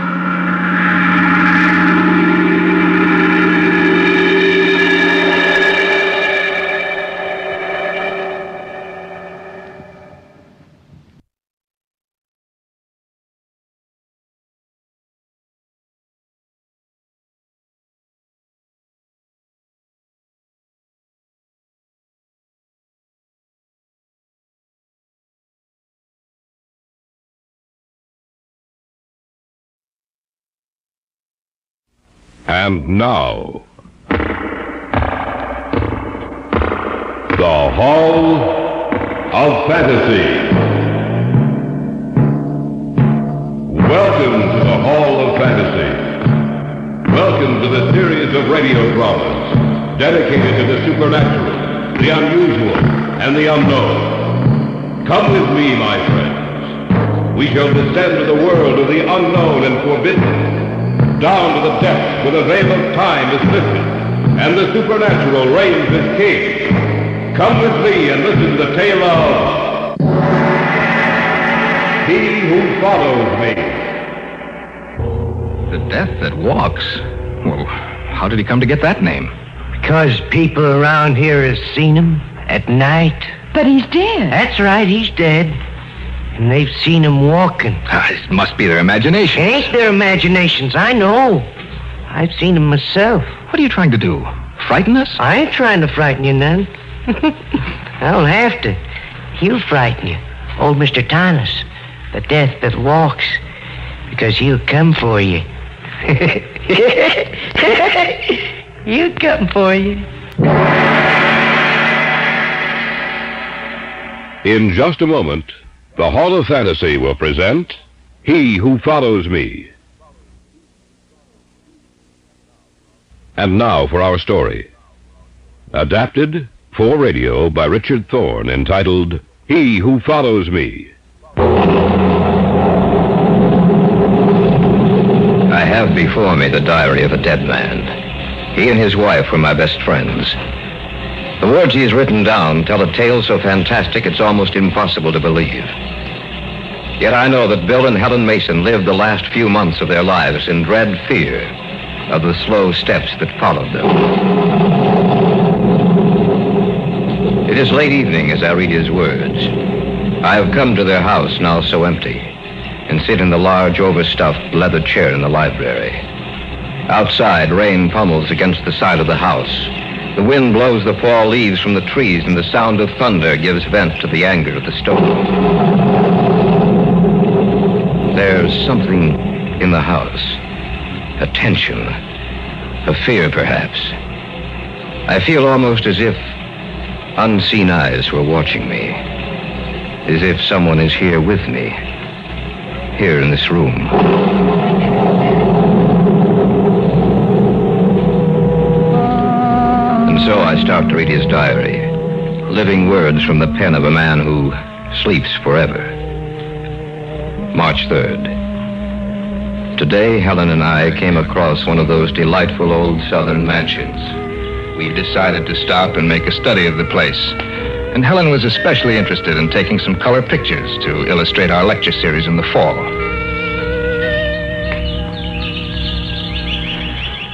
And now, the Hall of Fantasy. Welcome to the Hall of Fantasy. Welcome to the series of radio dramas dedicated to the supernatural, the unusual, and the unknown. Come with me, my friends. We shall descend to the world of the unknown and forbidden, down to the depths where the veil of time is lifted and the supernatural reigns as king. Come with me and listen to the tale of He Who Follows Me. The Death That Walks? Well, how did he come to get that name? Because people around here have seen him at night. But he's dead. That's right, he's dead. And they've seen him walking. It must be their imagination. It ain't their imaginations, I know. I've seen him myself. What are you trying to do? Frighten us? I ain't trying to frighten you none. I don't have to. He'll frighten you. Old Mr. Thomas, the Death That Walks. Because he'll come for you. He'll come for you. In just a moment, the Hall of Fantasy will present He Who Follows Me. And now for our story. Adapted for radio by Richard Thorne, entitled He Who Follows Me. had before me the diary of a dead man. He and his wife were my best friends. The words he has written down tell a tale so fantastic it's almost impossible to believe. Yet I know that Bill and Helen Mason lived the last few months of their lives in dread fear of the slow steps that followed them. It is late evening as I read his words. I have come to their house, now so empty, and sit in the large, overstuffed leather chair in the library. Outside, rain pummels against the side of the house. The wind blows the fall leaves from the trees, and the sound of thunder gives vent to the anger of the storm. There's something in the house. A tension. A fear, perhaps. I feel almost as if unseen eyes were watching me. As if someone is here with me. Here in this room. And so I start to read his diary. Living words from the pen of a man who sleeps forever. March 3rd. Today, Helen and I came across one of those delightful old southern mansions. We decided to stop and make a study of the place. And Helen was especially interested in taking some color pictures to illustrate our lecture series in the fall.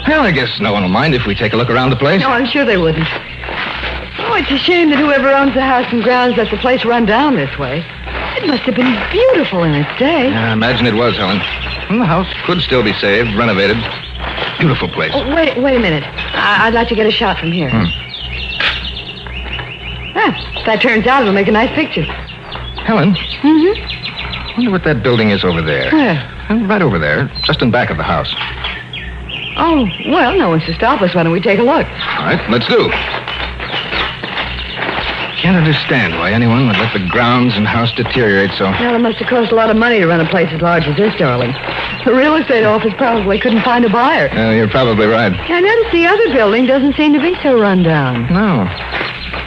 Well, I guess no one will mind if we take a look around the place. No, I'm sure they wouldn't. Oh, it's a shame that whoever owns the house and grounds lets the place run down this way. It must have been beautiful in its day. I imagine it was, Helen. And the house could still be saved, renovated. Beautiful place. Oh, wait a minute. I'd like to get a shot from here. If that turns out, it'll make a nice picture. Helen? Mm-hmm. I wonder what that building is over there. Where? Right over there, just in back of the house. Oh, well, no one's to stop us. Why don't we take a look? All right, let's do. Can't understand why anyone would let the grounds and house deteriorate so. Well, it must have cost a lot of money to run a place as large as this, darling. The real estate office probably couldn't find a buyer. You're probably right. I noticed the other building doesn't seem to be so run down. No.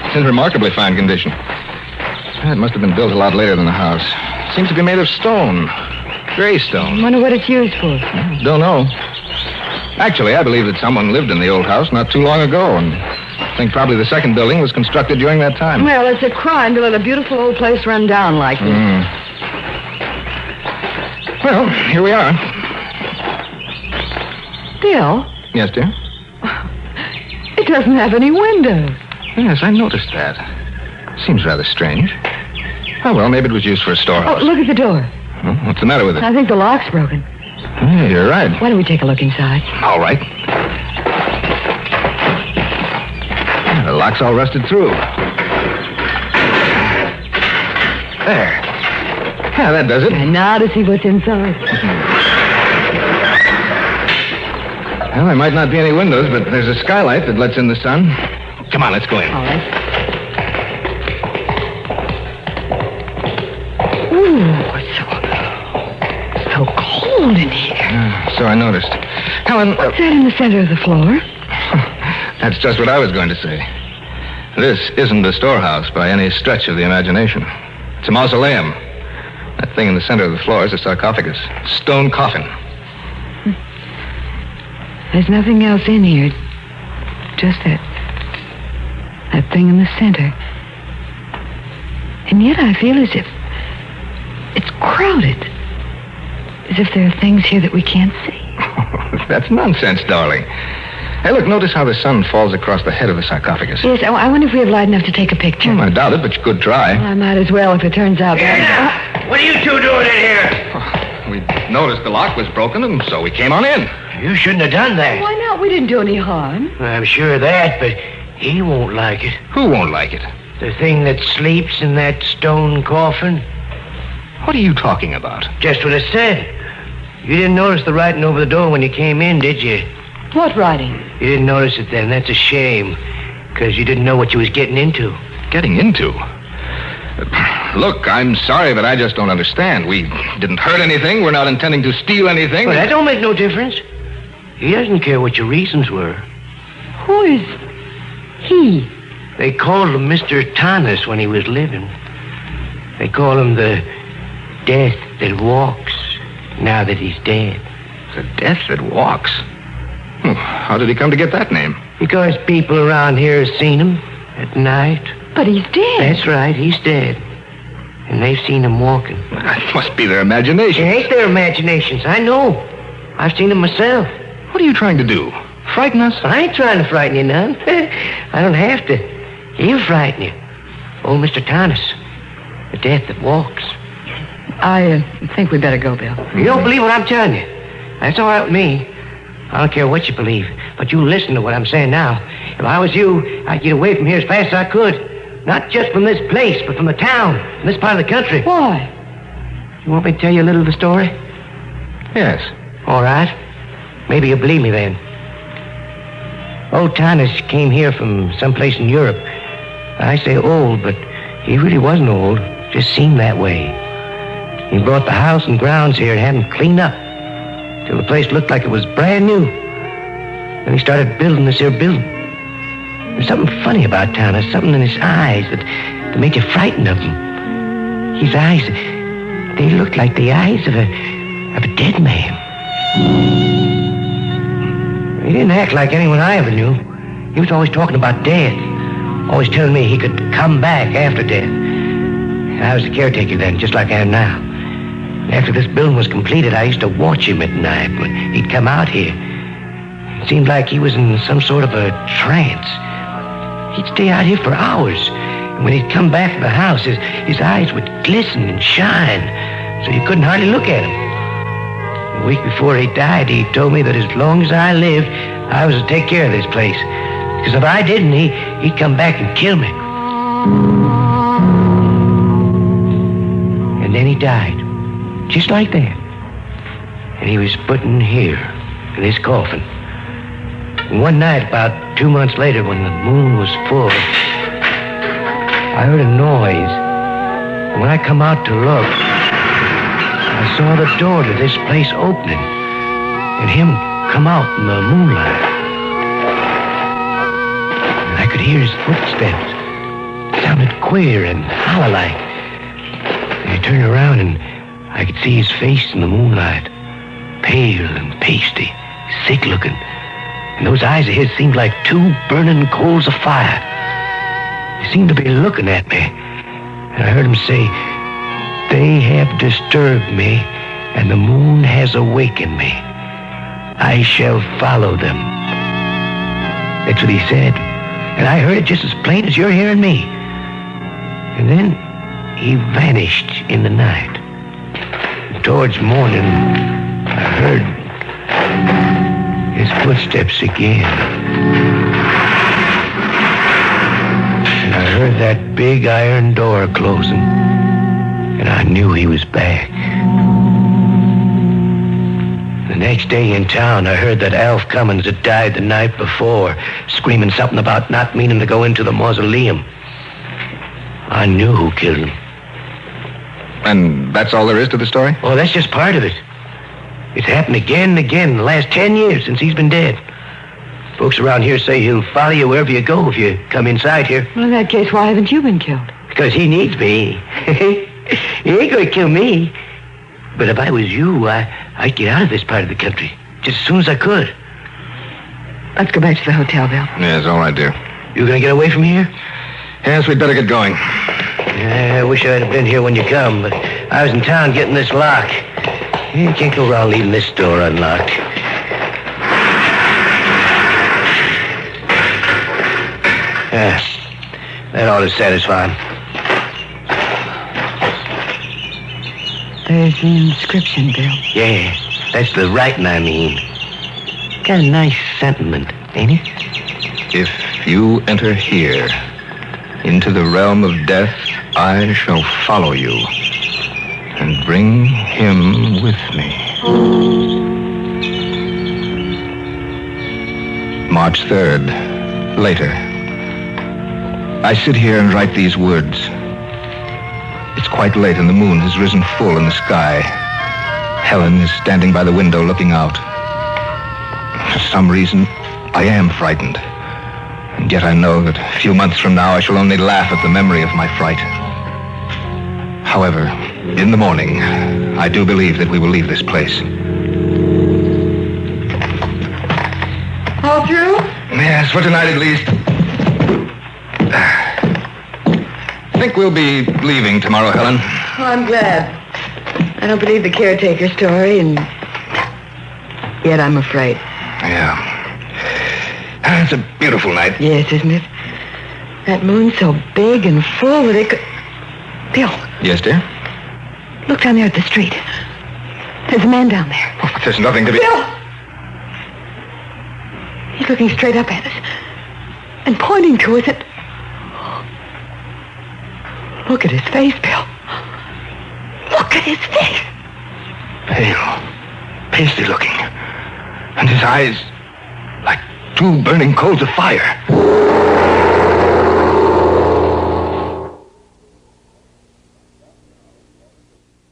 It's in remarkably fine condition. It must have been built a lot later than the house. Seems to be made of stone. Gray stone. Wonder what it's used for. Don't know. Actually, I believe that someone lived in the old house not too long ago, and I think probably the second building was constructed during that time. Well, it's a crime to let a beautiful old place run down like this. Well, here we are. Bill? Yes, dear? It doesn't have any windows. Yes, I noticed that. Seems rather strange. Oh, well, maybe it was used for a storehouse. Oh, look at the door. What's the matter with it? I think the lock's broken. Yeah, you're right. Why don't we take a look inside? All right. The lock's all rusted through. There. Yeah, that does it. And now to see what's inside. Well, there might not be any windows, but there's a skylight that lets in the sun. Come on, let's go in. All right. Ooh, it's so cold in here. So I noticed. Helen... What's that in the center of the floor? That's just what I was going to say. This isn't a storehouse by any stretch of the imagination. It's a mausoleum. That thing in the center of the floor is a sarcophagus. Stone coffin. There's nothing else in here. Just that thing in the center. And yet I feel as if it's crowded. As if there are things here that we can't see. That's nonsense, darling. Hey, look, notice how the sun falls across the head of the sarcophagus. Yes, I wonder if we have light enough to take a picture. I doubt it, but you could try. Well, I might as well if it turns out that. What are you two doing in here? We noticed the lock was broken, and so we came on in. You shouldn't have done that. Why not? We didn't do any harm. I'm sure of that, but he won't like it. Who won't like it? The thing that sleeps in that stone coffin. What are you talking about? Just what I said. You didn't notice the writing over the door when you came in, did you? What writing? You didn't notice it then. That's a shame. Because you didn't know what you was getting into. Getting into? Look, I'm sorry, but I just don't understand. We didn't hurt anything. We're not intending to steal anything. Well, that don't make no difference. He doesn't care what your reasons were. Who is he? They called him Mr. Tanis when he was living. They call him the death that walks now that he's dead. The death that walks. How did he come to get that name? Because people around here have seen him at night. But he's dead. That's right, he's dead. And they've seen him walking. That must be their imagination. It ain't their imaginations, I know. I've seen him myself. What are you trying to do? Frighten us? I ain't trying to frighten you none. I don't have to. He'll frighten you. Old Mr. Thomas. The death that walks. I think we better go, Bill. You don't believe what I'm telling you. That's all right with me. I don't care what you believe, but you listen to what I'm saying now. If I was you, I'd get away from here as fast as I could. Not just from this place, but from the town, from this part of the country. Why? You want me to tell you a little of the story? Yes. All right. Maybe you'll believe me then. Old Thomas came here from someplace in Europe. I say old, but he really wasn't old. Just seemed that way. He brought the house and grounds here and had them cleaned up till the place looked like it was brand new. Then he started building this here building. There's something funny about Thomas, something in his eyes that made you frightened of him. His eyes, they looked like the eyes of a dead man. He didn't act like anyone I ever knew. He was always talking about death, always telling me he could come back after death. I was the caretaker then, just like I am now. After this building was completed, I used to watch him at night when he'd come out here. It seemed like he was in some sort of a trance. He'd stay out here for hours. And when he'd come back to the house, his eyes would glisten and shine, so you couldn't hardly look at him. A week before he died, he told me that as long as I lived, I was to take care of this place. Because if I didn't, he'd come back and kill me. And then he died. Just like that. And he was put in here, in this coffin. And one night, about 2 months later, when the moon was full, I heard a noise. And when I come out to look, I saw the door to this place opening, and him come out in the moonlight. And I could hear his footsteps. It sounded queer and hollow-like. And I turned around, and I could see his face in the moonlight, pale and pasty, sick-looking. And those eyes of his seemed like two burning coals of fire. He seemed to be looking at me. And I heard him say, "They have disturbed me, and the moon has awakened me. I shall follow them." That's what he said. And I heard it just as plain as you're hearing me. And then he vanished in the night. Towards morning, I heard his footsteps again. And I heard that big iron door closing, and I knew he was back. The next day in town, I heard that Alf Cummins had died the night before, screaming something about not meaning to go into the mausoleum. I knew who killed him. And that's all there is to the story? Oh, that's just part of it. It's happened again and again in the last 10 years since he's been dead. Folks around here say he'll follow you wherever you go if you come inside here. Well, in that case, why haven't you been killed? Because he needs me. He ain't going to kill me. But if I was you, I'd get out of this part of the country just as soon as I could. Let's go back to the hotel, Bill. Yes, all right, dear. You going to get away from here? Yes, we'd better get going. I wish I'd have been here when you come, but I was in town getting this lock. You can't go around leaving this door unlocked. That ought to satisfy him. There's the inscription, Bill. Yeah, that's the writing, I mean. Got a nice sentiment, ain't it? If you enter here, into the realm of death, I shall follow you and bring him with me. March 3rd, later. I sit here and write these words. It's quite late and the moon has risen full in the sky. Helen is standing by the window looking out. For some reason, I am frightened. And yet I know that a few months from now I shall only laugh at the memory of my fright. However, in the morning, I do believe that we will leave this place. all through? Yes, for tonight at least. Think we'll be leaving tomorrow, Helen. Oh, I'm glad. I don't believe the caretaker story, and yet I'm afraid. Yeah. It's a beautiful night. Yes, isn't it? That moon's so big and full that it could... Bill, Yes, dear? look down there at the street. There's a man down there. Oh, there's nothing to be... Bill! He's looking straight up at us and pointing to us and... Look at his face, Bill. Look at his face. Pale, pasty looking. And his eyes like two burning coals of fire.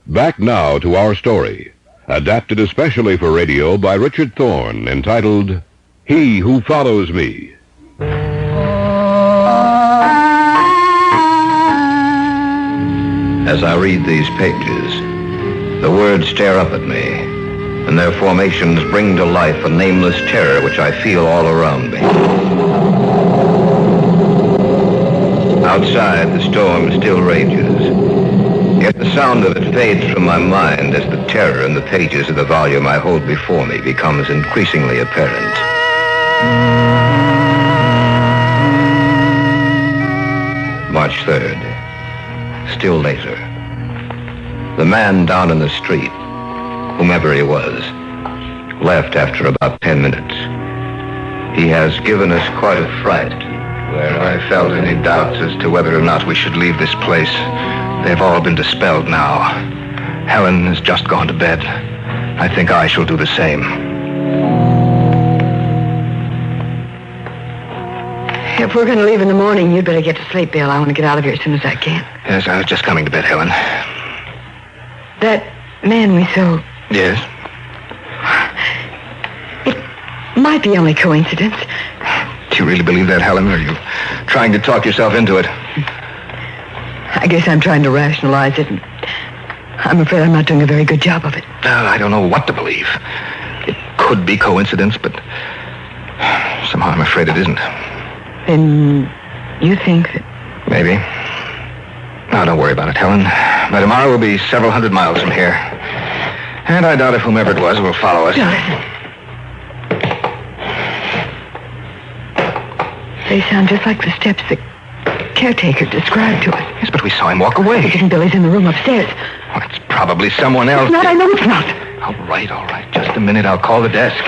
Back now to our story, adapted especially for radio by Richard Thorne, entitled He Who Follows Me. As I read these pages, the words stare up at me, and their formations bring to life a nameless terror which I feel all around me. Outside, the storm still rages, yet the sound of it fades from my mind as the terror in the pages of the volume I hold before me becomes increasingly apparent. March 3rd. Still later. The man down in the street, whomever he was, left after about 10 minutes. He has given us quite a fright. Where I felt any doubts as to whether or not we should leave this place, they've all been dispelled now. Helen has just gone to bed. I think I shall do the same. If we're going to leave in the morning, you'd better get to sleep, Bill. I want to get out of here as soon as I can. Yes, I was just coming to bed, Helen. That man we saw... Yes? It might be only coincidence. Do you really believe that, Helen, or are you trying to talk yourself into it? I guess I'm trying to rationalize it, and I'm afraid I'm not doing a very good job of it. I don't know what to believe. It could be coincidence, but somehow I'm afraid it isn't. Then you think that... Maybe. No, don't worry about it, Helen. By tomorrow we'll be several hundred miles from here. And I doubt if whomever it was will follow us. They sound just like the steps the caretaker described to us. Yes, but we saw him walk away. Isn't Billy's in the room upstairs? Well, it's probably someone else. It's not, I know it's not. All right. Just a minute, I'll call the desk.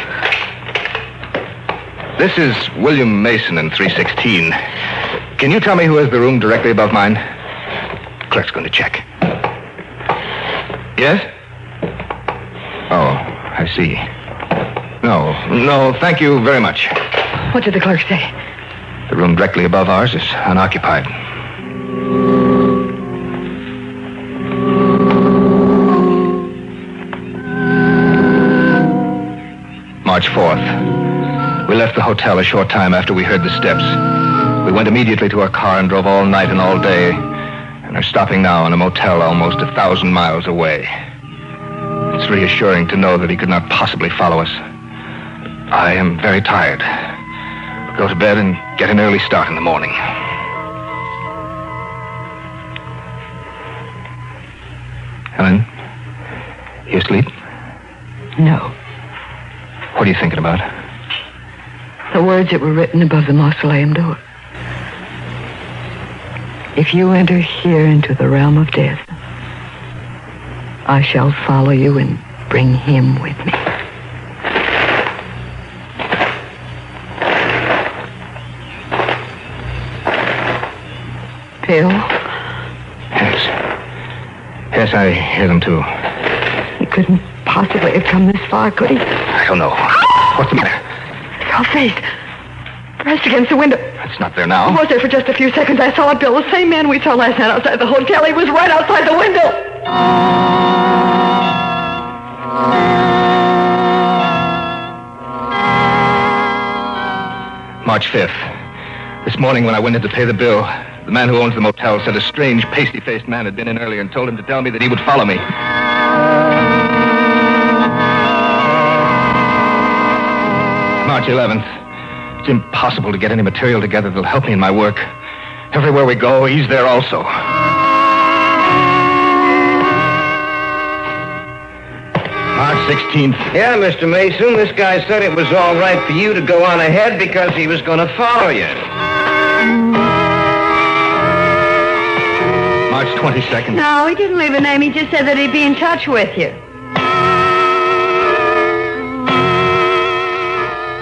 This is William Mason in 316. Can you tell me who has the room directly above mine? Clerk's going to check. Yes? Oh, I see. No, thank you very much. What did the clerk say? The room directly above ours is unoccupied. March 4th. We left the hotel a short time after we heard the steps. We went immediately to our car and drove all night and all day, and are stopping now in a motel almost 1,000 miles away. It's reassuring to know that he could not possibly follow us. I am very tired. We'll go to bed and get an early start in the morning. Helen, you asleep? No. What are you thinking about? The words that were written above the mausoleum door. If you enter here into the realm of death, I shall follow you and bring him with me. Phil? Yes, I hear them too. He couldn't possibly have come this far, could he? I don't know. What's the matter? Your face. Pressed against the window. It's not there now. He was there for just a few seconds. I saw it, Bill. The same man we saw last night outside the hotel. He was right outside the window. March 5th. This morning when I went in to pay the bill, the man who owns the motel said a strange, pasty-faced man had been in earlier and told him to tell me that he would follow me. March 11th. It's impossible to get any material together that'll help me in my work. Everywhere we go, he's there also. March 16th. Yeah, Mr. Mason, this guy said it was all right for you to go on ahead because he was going to follow you. March 22nd. No, he didn't leave a name. He just said that he'd be in touch with you.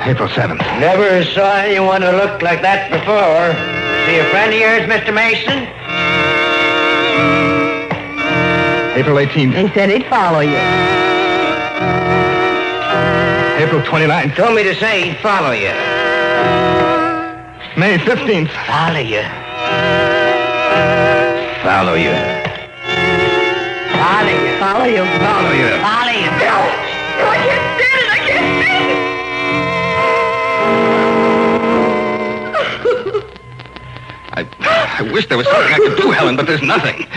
April 7th. Never saw anyone who looked like that before. See a friend of yours, Mr. Mason? April 18th. He said he'd follow you. April 29th. Told me to say he'd follow you. May 15th. Follow you. Follow you. Follow you. Follow you. Follow you. Follow you. No, I can't stand it. I can't stand it. I wish there was something I could do, Helen, but there's nothing.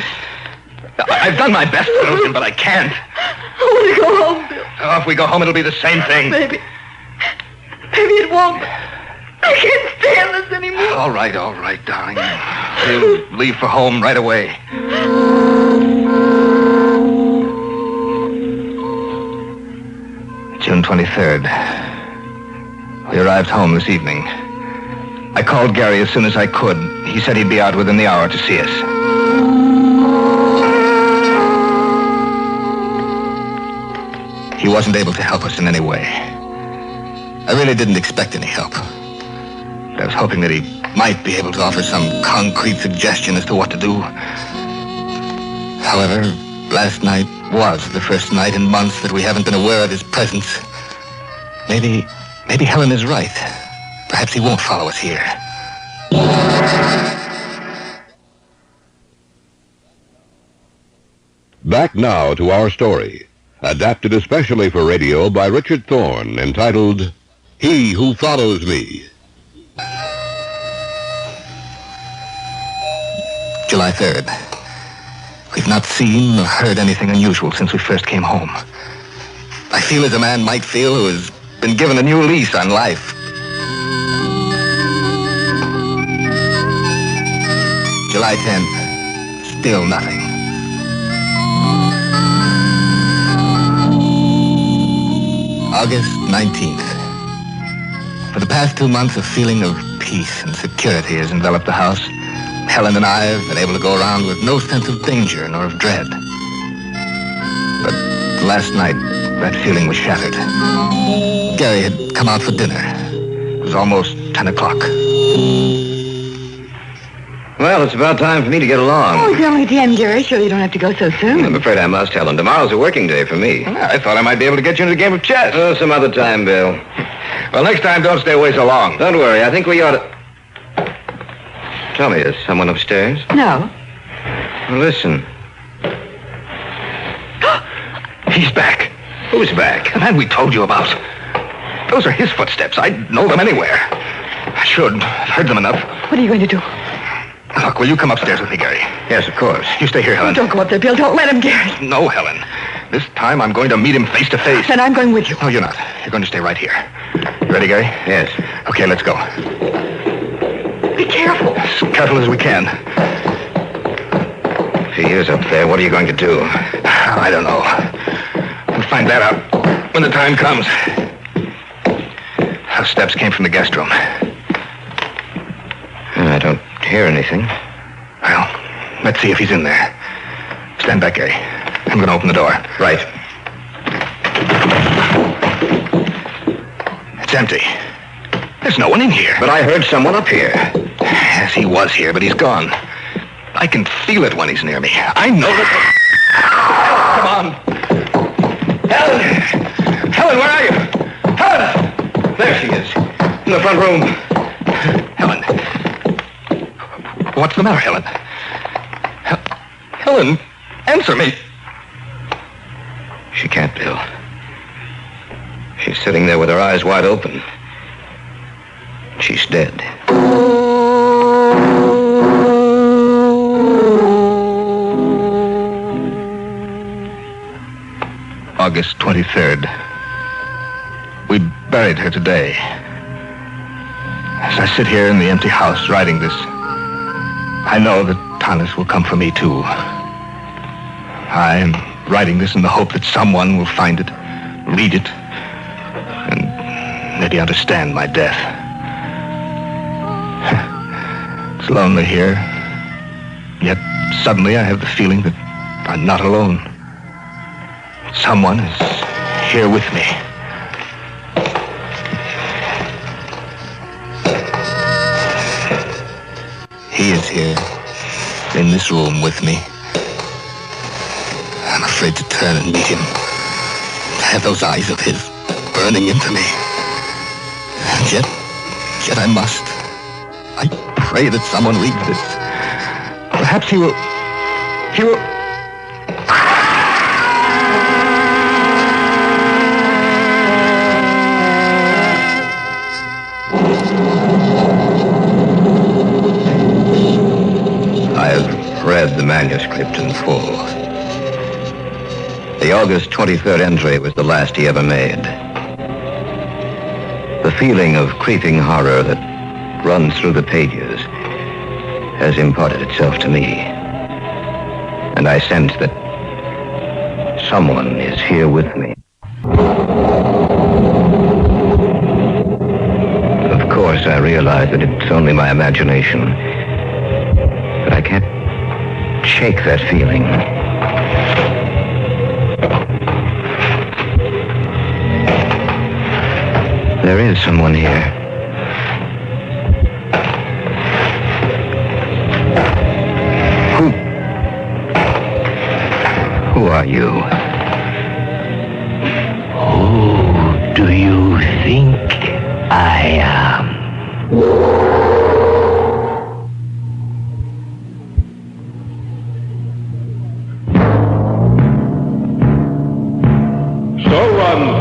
I've done my best to lose him, but I can't. I want to go home, Bill. Oh, if we go home, it'll be the same thing. Maybe it won't. I can't stand this anymore. All right, darling. We'll leave for home right away. June 23rd. We arrived home this evening. I called Gary as soon as I could. He said he'd be out within the hour to see us. He wasn't able to help us in any way. I really didn't expect any help. But I was hoping that he might be able to offer some concrete suggestion as to what to do. However, last night was the first night in months that we haven't been aware of his presence. Maybe Helen is right. Perhaps he won't follow us here. Back now to our story, adapted especially for radio by Richard Thorne, entitled He Who Follows Me. July 3rd. We've not seen or heard anything unusual since we first came home. I feel as a man might feel who has been given a new lease on life. July 10th. Still nothing. August 19th. For the past 2 months, a feeling of peace and security has enveloped the house. Helen and I have been able to go around with no sense of danger nor of dread. But last night, that feeling was shattered. Gary had come out for dinner. It was almost 10 o'clock. Well, it's about time for me to get along. Oh, it's only 10, Gary. Sure you don't have to go so soon. I'm afraid I must, Helen. Tomorrow's a working day for me. I thought I might be able to get you into a game of chess. Oh, some other time, Bill. Well, next time, don't stay away so long. Don't worry. I think we ought to... Tell me, is someone upstairs? No. Well, listen. He's back. Who's back? The man we told you about. Those are his footsteps. I'd know them anywhere. I should. I've heard them enough. What are you going to do? Look, will you come upstairs with me, Gary? Yes, of course. You stay here, Helen. Oh, don't go up there, Bill. Don't let him, Gary. No, Helen. This time I'm going to meet him face to face. Then I'm going with you. No, you're not. You're going to stay right here. You ready, Gary? Yes. Okay, let's go. Be careful. As careful as we can. If he is up there, what are you going to do? I don't know. We'll find that out when the time comes. Those steps came from the guest room. I don't hear anything. Well, let's see if he's in there. Stand back, Gary. I'm going to open the door. Right. It's empty. There's no one in here. But I heard someone up here. Yes, he was here, but he's gone. I can feel it when he's near me. I know that... Come on. Helen! Helen, where are you? Helen! There she is. In the front room. Helen. What's the matter, Helen? Helen, answer me. She can't, Bill. She's sitting there with her eyes wide open. She's dead. August 23rd. We buried her today. As I sit here in the empty house writing this, I know that Thomas will come for me, too. I am writing this in the hope that someone will find it, read it, and maybe understand my death. It's lonely here, yet suddenly I have the feeling that I'm not alone. Someone is here with me. He is here, in this room with me. I'm afraid to turn and meet him. To have those eyes of his burning into me. And yet I must. I pray that someone read this. Perhaps he will... Read the manuscript in full. The August 23rd entry was the last he ever made. The feeling of creeping horror that runs through the pages has imparted itself to me. And I sense that someone is here with me. Of course, I realize that it's only my imagination, but I can't shake that feeling. There is someone here. Who are you? Who do you think I am?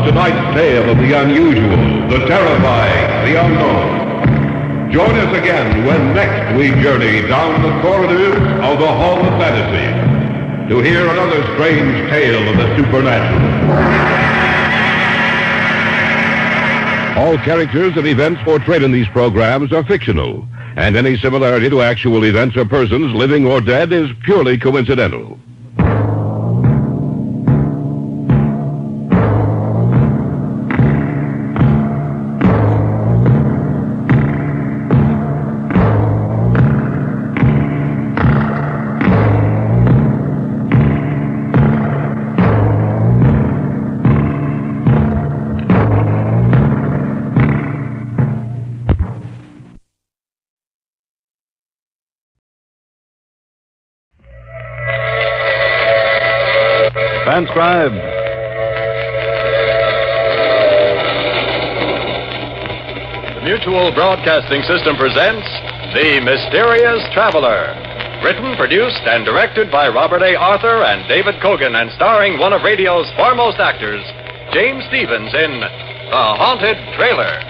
Tonight's tale of the unusual, the terrifying, the unknown. Join us again when next we journey down the corridors of the Hall of Fantasy to hear another strange tale of the supernatural. All characters and events portrayed in these programs are fictional, and any similarity to actual events or persons, living or dead, is purely coincidental. Transcribed. The Mutual Broadcasting System presents The Mysterious Traveler. Written, produced, and directed by Robert A. Arthur and David Cogan, and starring one of radio's foremost actors, James Stevens, in The Haunted Trailer.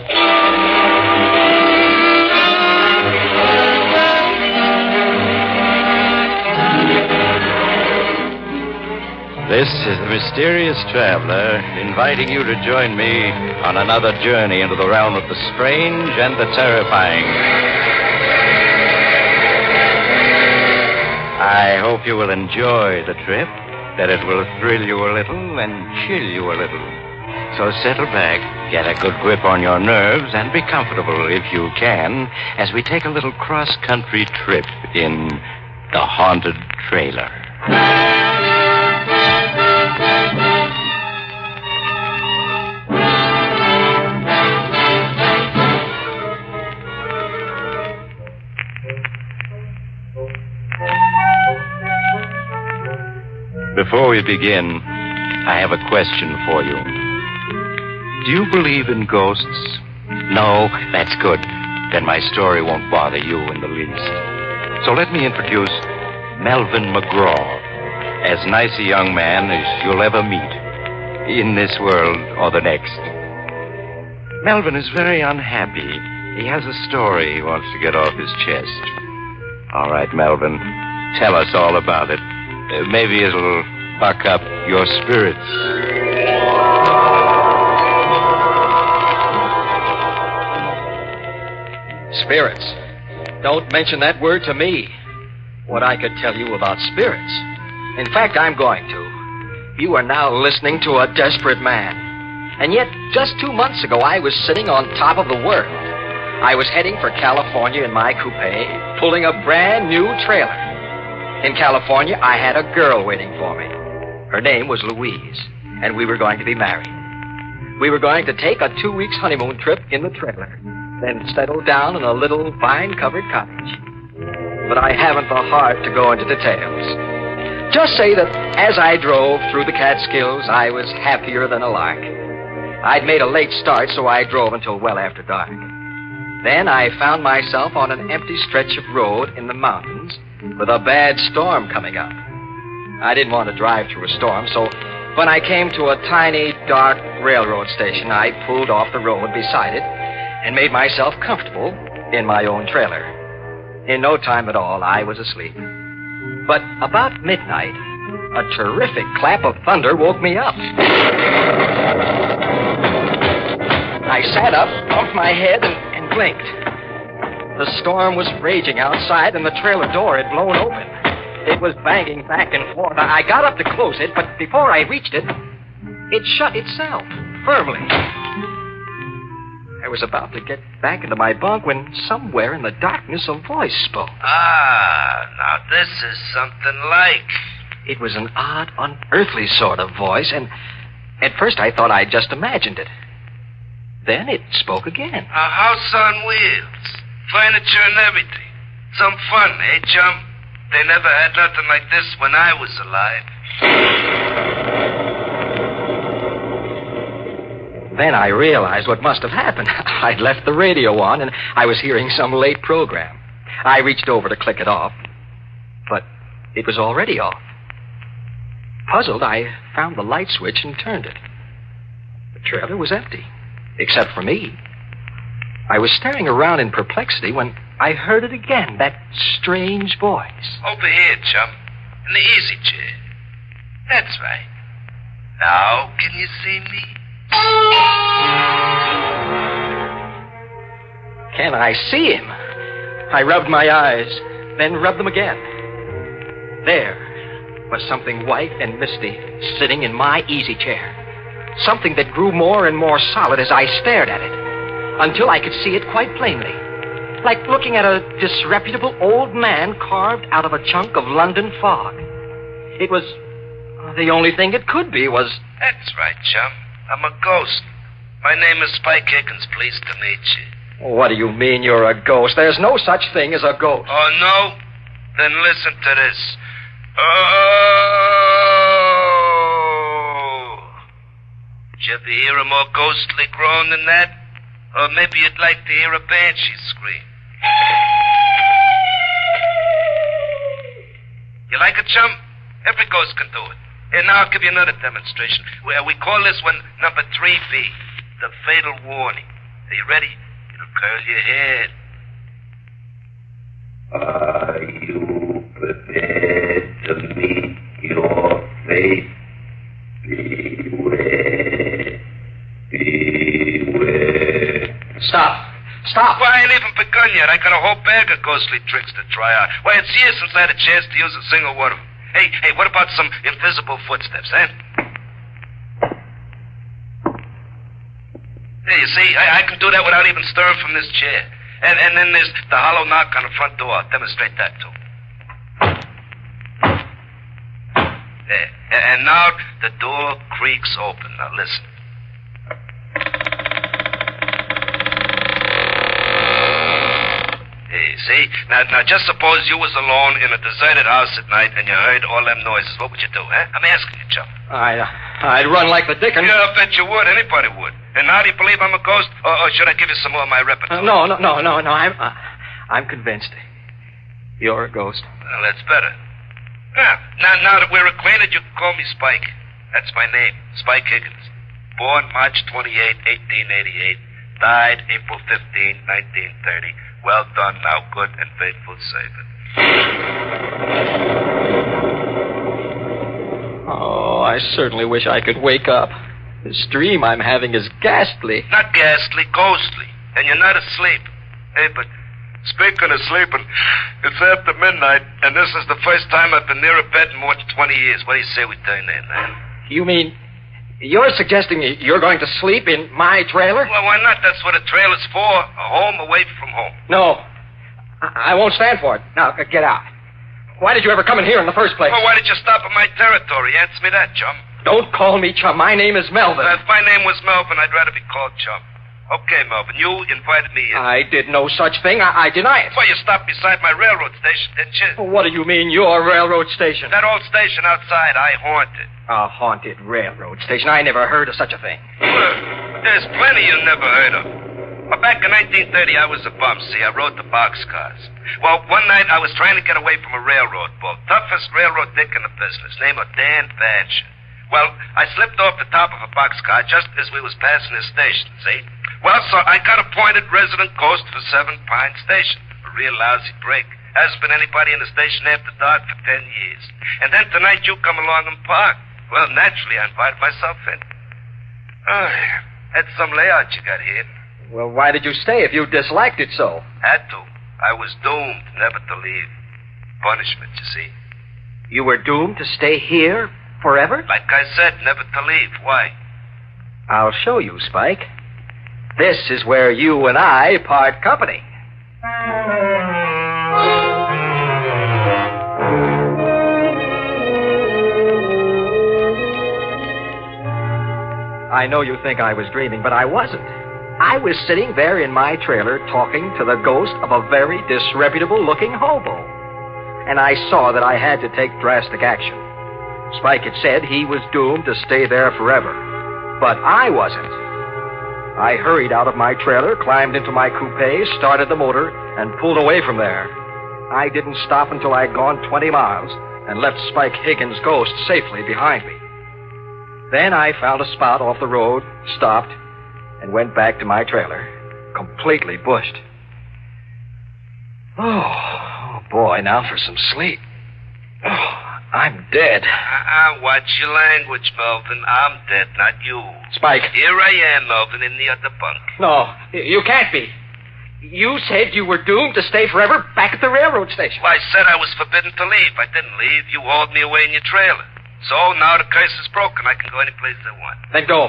This is the Mysterious Traveler, inviting you to join me on another journey into the realm of the strange and the terrifying. I hope you will enjoy the trip, that it will thrill you a little and chill you a little. So settle back, get a good grip on your nerves, and be comfortable if you can, as we take a little cross-country trip in The Haunted Trailer. Before we begin, I have a question for you. Do you believe in ghosts? No? That's good. Then my story won't bother you in the least. So let me introduce Melvin McGraw, as nice a young man as you'll ever meet, in this world or the next. Melvin is very unhappy. He has a story he wants to get off his chest. All right, Melvin, tell us all about it. Maybe it'll buck up your spirits. Spirits. Don't mention that word to me. What I could tell you about spirits. In fact, I'm going to. You are now listening to a desperate man. And yet, just 2 months ago, I was sitting on top of the world. I was heading for California in my coupe, pulling a brand new trailer. In California, I had a girl waiting for me. Her name was Louise, and we were going to be married. We were going to take a 2-week honeymoon trip in the trailer, then settle down in a little vine-covered cottage. But I haven't the heart to go into details. Just say that as I drove through the Catskills, I was happier than a lark. I'd made a late start, so I drove until well after dark. Then I found myself on an empty stretch of road in the mountains with a bad storm coming up. I didn't want to drive through a storm, so when I came to a tiny, dark railroad station, I pulled off the road beside it and made myself comfortable in my own trailer. In no time at all, I was asleep. But about midnight, a terrific clap of thunder woke me up. I sat up, bumped my head, and blinked. The storm was raging outside, and the trailer door had blown open. It was banging back and forth. I got up to close it, but before I reached it, it shut itself, firmly. I was about to get back into my bunk when somewhere in the darkness a voice spoke. Ah, now this is something like. It was an odd, unearthly sort of voice, and at first I thought I'd just imagined it. Then it spoke again. A house on wheels, furniture and everything. Some fun, eh, chum? They never had nothing like this when I was alive. Then I realized what must have happened. I'd left the radio on, and I was hearing some late program. I reached over to click it off, but it was already off. Puzzled, I found the light switch and turned it. The trailer was empty, except for me. I was staring around in perplexity when I heard it again, that strange voice. Over here, chum, in the easy chair. That's right. Now, can you see me? Can I see him? I rubbed my eyes, then rubbed them again. There was something white and misty sitting in my easy chair. Something that grew more and more solid as I stared at it, until I could see it quite plainly. Like looking at a disreputable old man carved out of a chunk of London fog. It was... the only thing it could be was... That's right, chum. I'm a ghost. My name is Spike Higgins. Pleased to meet you. What do you mean you're a ghost? There's no such thing as a ghost. Oh, no? Then listen to this. Oh! Did you ever hear a more ghostly groan than that? Or maybe you'd like to hear a banshee scream. You like it, chum? Every ghost can do it. And now I'll give you another demonstration. We call this one number 3B, the fatal warning. Are you ready? It'll curl your head. Are you prepared to meet your fate? Beware. Beware. Stop. Stop. Well, I ain't even begun yet. I got a whole bag of ghostly tricks to try out. Why, it's years since I had a chance to use a single one of them. Hey, what about some invisible footsteps, eh? Hey, you see, I can do that without even stirring from this chair. And then there's the hollow knock on the front door. I'll demonstrate that, too. There. And now the door creaks open. Now, listen. Hey, see? Now, just suppose you was alone in a deserted house at night and you heard all them noises. What would you do, huh? I'm asking you, chum. I'd run like the dickens. Yeah, I bet you would. Anybody would. And now do you believe I'm a ghost? Or should I give you some more of my repertoire? No. I'm convinced. You're a ghost. Well, that's better. Yeah. Now that we're acquainted, you can call me Spike. That's my name, Spike Higgins. Born March 28, 1888. Died April 15, 1930. Well done, now good and faithful servant. Oh, I certainly wish I could wake up. This dream I'm having is ghastly. Not ghastly, ghostly. And you're not asleep. Hey, but Speaking of sleeping, it's after midnight, and this is the first time I've been near a bed in more than 20 years. What do you say we turn in, man? You mean you're suggesting you're going to sleep in my trailer? Well, why not? That's what a trailer's for. A home away from home. No. I won't stand for it. Now, get out. Why did you ever come in here in the first place? Well, why did you stop at my territory? Answer me that, chum. Don't call me chum. My name is Melvin. If my name was Melvin, I'd rather be called chum. Okay, Melvin, you invited me in. I did no such thing. I deny it. Well, you stopped beside my railroad station, didn't you? What do you mean, your railroad station? That old station outside, I haunted. A haunted railroad station? I never heard of such a thing. There's plenty you never heard of. Well, back in 1930, I was a bum, see. I rode the boxcars. Well, one night I was trying to get away from a railroad bull. Toughest railroad dick in the business, name of Dan Badger. Well, I slipped off the top of a boxcar just as we was passing his station, see? Well, so I got appointed resident ghost for 7 Pine Station. A real lousy break. Hasn't been anybody in the station after dark for 10 years. And then tonight you come along and park. Well, naturally, I invited myself in. Oh, that's some layout you got here. Well, why did you stay if you disliked it so? Had to. I was doomed never to leave. Punishment, you see. You were doomed to stay here forever? Like I said, never to leave. Why? I'll show you, Spike. This is where you and I part company. I know you think I was dreaming, but I wasn't. I was sitting there in my trailer talking to the ghost of a very disreputable-looking hobo. And I saw that I had to take drastic action. Spike had said he was doomed to stay there forever. But I wasn't. I hurried out of my trailer, climbed into my coupe, started the motor, and pulled away from there. I didn't stop until I'd gone 20 miles and left Spike Higgins' ghost safely behind me. Then I found a spot off the road, stopped, and went back to my trailer, completely bushed. Oh, boy, now for some sleep. Oh, I'm dead. Watch your language, Melvin. I'm dead, not you. Spike. Here I am, Melvin, in the other bunk. No, you can't be. You said you were doomed to stay forever back at the railroad station. Well, I said I was forbidden to leave. I didn't leave. You hauled me away in your trailer. So now the curse is broken. I can go any place I want. Then go.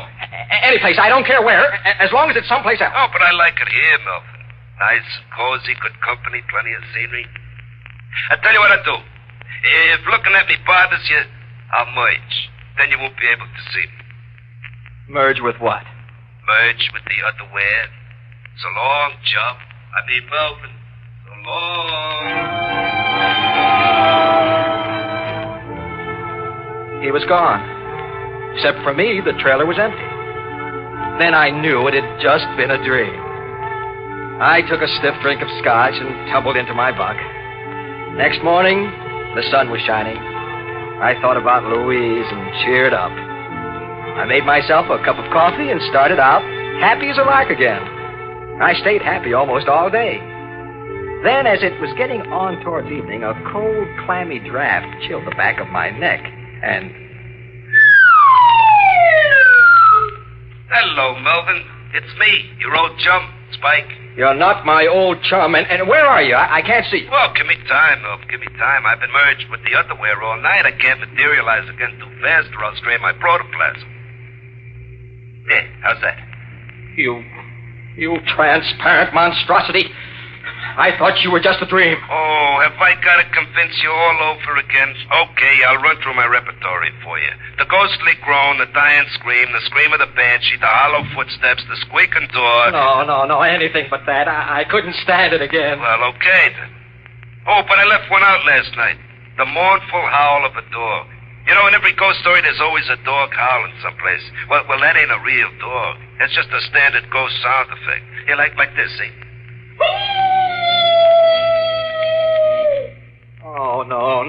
Any place. I don't care where, as long as it's someplace else. Oh, but I like it here, Melvin. Nice and cozy, good company, plenty of scenery. I'll tell you what I'll do. If looking at me bothers you, I'll merge. Then you won't be able to see me. Merge with what? Merge with the other way. So long, chum. I mean, Melvin. So long. He was gone. Except for me, the trailer was empty. Then I knew it had just been a dream. I took a stiff drink of scotch and tumbled into my bunk. Next morning, the sun was shining. I thought about Louise and cheered up. I made myself a cup of coffee and started out happy as a lark again. I stayed happy almost all day. Then, as it was getting on towards evening, a cold, clammy draft chilled the back of my neck, and... Hello, Melvin. It's me, your old chum, Spike. You're not my old chum, and where are you? I can't see you. Well, give me time, Melvin, give me time. I've been merged with the other wear all night. I can't materialize again too fast or I'll strain my protoplasm. There, how's that? You transparent monstrosity. I thought you were just a dream. Oh, have I got to convince you all over again? Okay, I'll run through my repertory for you. The ghostly groan, the dying scream, the scream of the banshee, the hollow footsteps, the squeaking door. No, anything but that. I couldn't stand it again. Well, okay then. Oh, but I left one out last night. The mournful howl of a dog. You know, in every ghost story, there's always a dog howling someplace. Well, that ain't a real dog. It's just a standard ghost sound effect. Yeah, like this, see? Oh, no.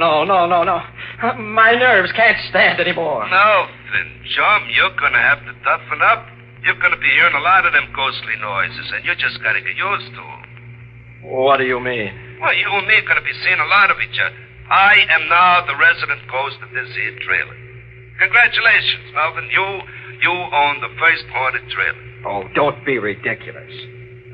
My nerves can't stand anymore. Nothing, chum. You're gonna have to toughen up. You're gonna be hearing a lot of them ghostly noises, and you just gotta get used to them. What do you mean? Well, you and me are gonna be seeing a lot of each other. I am now the resident ghost of this here trailer. Congratulations, Melvin. You own the first haunted trailer. Oh, don't be ridiculous.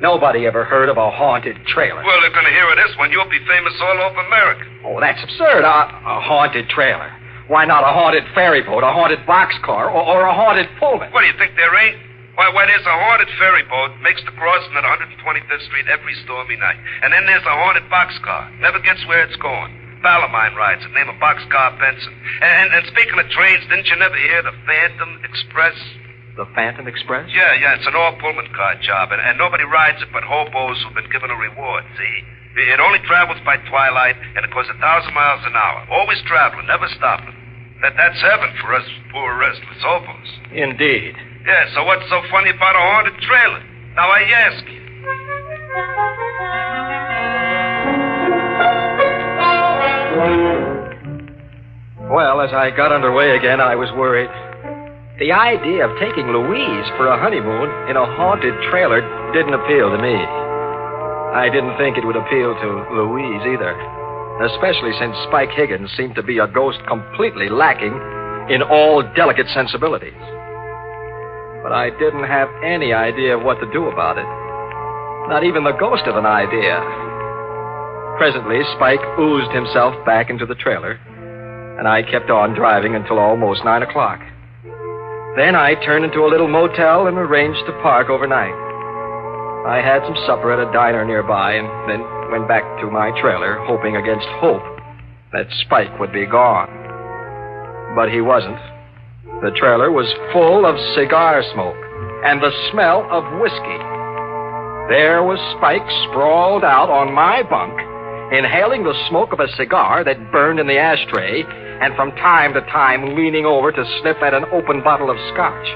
Nobody ever heard of a haunted trailer. Well, they're going to hear of this one. You'll be famous all over America. Oh, that's absurd. A haunted trailer. Why not a haunted ferry boat, a haunted boxcar, or a haunted Pullman? What, do you think there ain't? Why, there's a haunted ferry boat, makes the crossing at 125th Street every stormy night. And then there's a haunted boxcar. Never gets where it's going. Pal of mine rides it, name of Boxcar Benson. And speaking of trains, didn't you never hear the Phantom Express? The Phantom Express? Yeah, it's an all-Pullman car job, and nobody rides it but hobos who've been given a reward, see? It only travels by twilight, and it goes 1,000 miles an hour. Always traveling, never stopping. That's heaven for us poor restless hobos. Indeed. Yeah, so what's so funny about a haunted trailer? Now I ask you. Well, as I got underway again, I was worried. The idea of taking Louise for a honeymoon in a haunted trailer didn't appeal to me. I didn't think it would appeal to Louise either, especially since Spike Higgins seemed to be a ghost completely lacking in all delicate sensibilities. But I didn't have any idea of what to do about it. Not even the ghost of an idea. Presently, Spike oozed himself back into the trailer, and I kept on driving until almost 9 o'clock. Then I turned into a little motel and arranged to park overnight. I had some supper at a diner nearby and then went back to my trailer, hoping against hope that Spike would be gone. But he wasn't. The trailer was full of cigar smoke and the smell of whiskey. There was Spike sprawled out on my bunk, inhaling the smoke of a cigar that burned in the ashtray, and from time to time leaning over to sniff at an open bottle of scotch.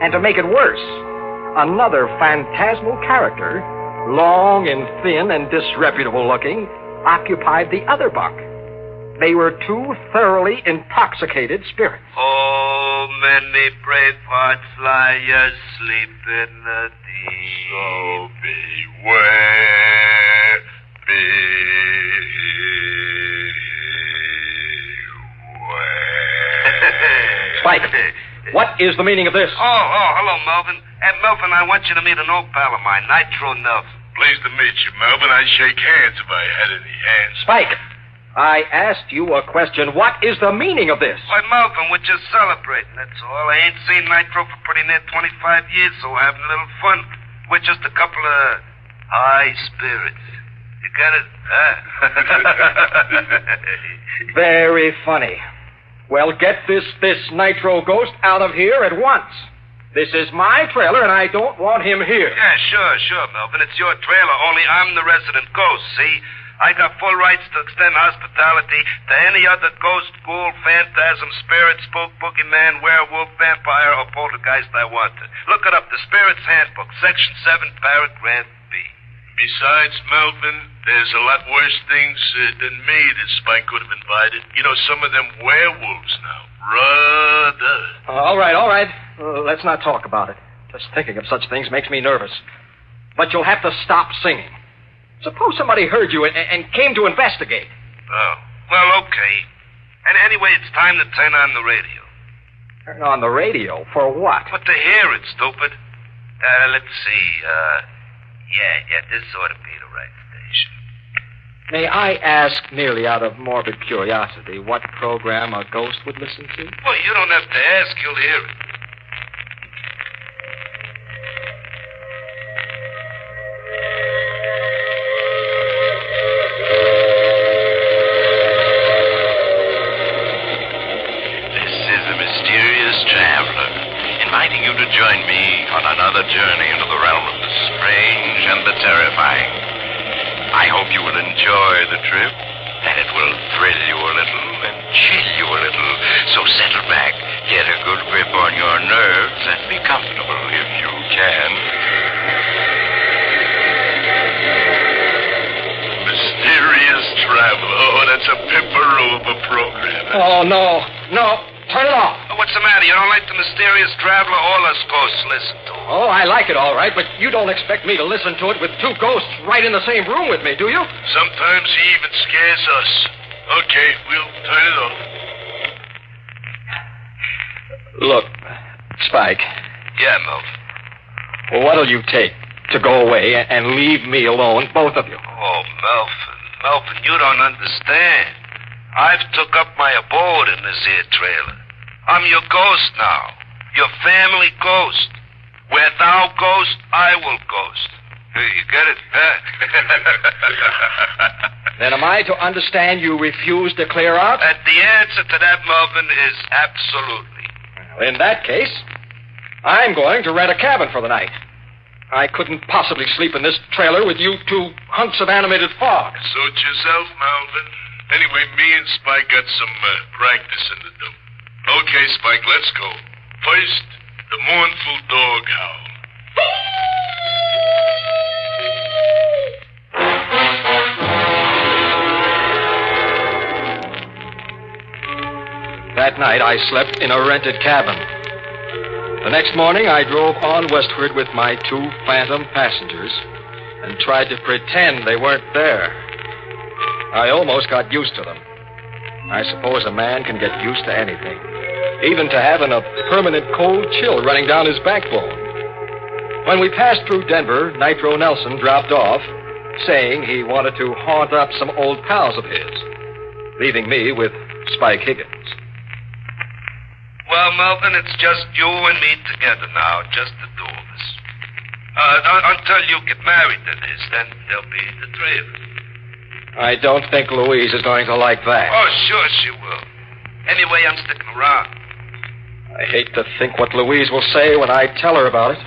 And to make it worse, another phantasmal character, long and thin and disreputable looking, occupied the other bunk. They were two thoroughly intoxicated spirits. Oh, many brave hearts lie asleep in the deep. So beware, Spike, what is the meaning of this? Oh, hello, Melvin. Melvin, I want you to meet an old pal of mine, Nitro Nelson. Pleased to meet you, Melvin. I'd shake hands if I had any hands. Spike, I asked you a question. What is the meaning of this? Why, Melvin, we're just celebrating, that's all. I ain't seen Nitro for pretty near 25 years, so we're having a little fun. We're just a couple of high spirits. You got it? Huh? Very funny. Well, get this Nitro ghost out of here at once. This is my trailer, and I don't want him here. Yeah, sure, Melvin. It's your trailer, only I'm the resident ghost, see? I got full rights to extend hospitality to any other ghost, ghoul, phantasm, spirit, spook, boogeyman, werewolf, vampire, or poltergeist I want to. Look it up, the Spirit's Handbook, Section 7, Paragraph B. Besides, Melvin, there's a lot worse things than me that Spike could have invited. You know, some of them werewolves now. Brother. All right. Let's not talk about it. Just thinking of such things makes me nervous. But you'll have to stop singing. Suppose somebody heard you and came to investigate. Oh, well, okay. And anyway, it's time to turn on the radio. Turn on the radio? For what? But to hear it, stupid. Let's see, Yeah, this ought to be the right station. May I ask, merely out of morbid curiosity, what program a ghost would listen to? Well, you don't have to ask, you'll hear it. This is the Mysterious Traveler, inviting you to join me on another journey into the realm of the strange and the terrifying. I hope you will enjoy the trip, that it will thrill you a little and chill you a little. So settle back, get a good grip on your nerves, and be comfortable if you can. Mysterious Traveler. Oh, that's a pimperoo of a program. Oh, no. Turn it off. What's the matter? You don't like the Mysterious Traveler? All us ghosts listen to it. Oh, I like it all right, but you don't expect me to listen to it with two ghosts right in the same room with me, do you? Sometimes he even scares us. Okay, we'll turn it off. Look, Spike. Yeah, Melvin. What'll you take? to go away and leave me alone, both of you. Oh, Melvin, you don't understand. I've took up my abode in this here trailer. I'm your ghost now. Your family ghost. Where thou ghost, I will ghost. You get it? Then am I to understand you refuse to clear out? The answer to that, Melvin, is absolutely. Well, in that case, I'm going to rent a cabin for the night. I couldn't possibly sleep in this trailer with you two hunks of animated fog. Suit yourself, Melvin. Anyway, me and Spike got some practice in the dump. Okay, Spike, let's go. First, the mournful dog howl. That night, I slept in a rented cabin. The next morning, I drove on westward with my two phantom passengers and tried to pretend they weren't there. I almost got used to them. I suppose a man can get used to anything, even to having a permanent cold chill running down his backbone. When we passed through Denver, Nitro Nelson dropped off, saying he wanted to haunt up some old pals of his, leaving me with Spike Higgins. Well, Melvin, it's just you and me together now, just the two of us. Until you get married, that is, then there'll be the three of us. I don't think Louise is going to like that. Oh, sure she will. Anyway, I'm sticking around. I hate to think what Louise will say when I tell her about it.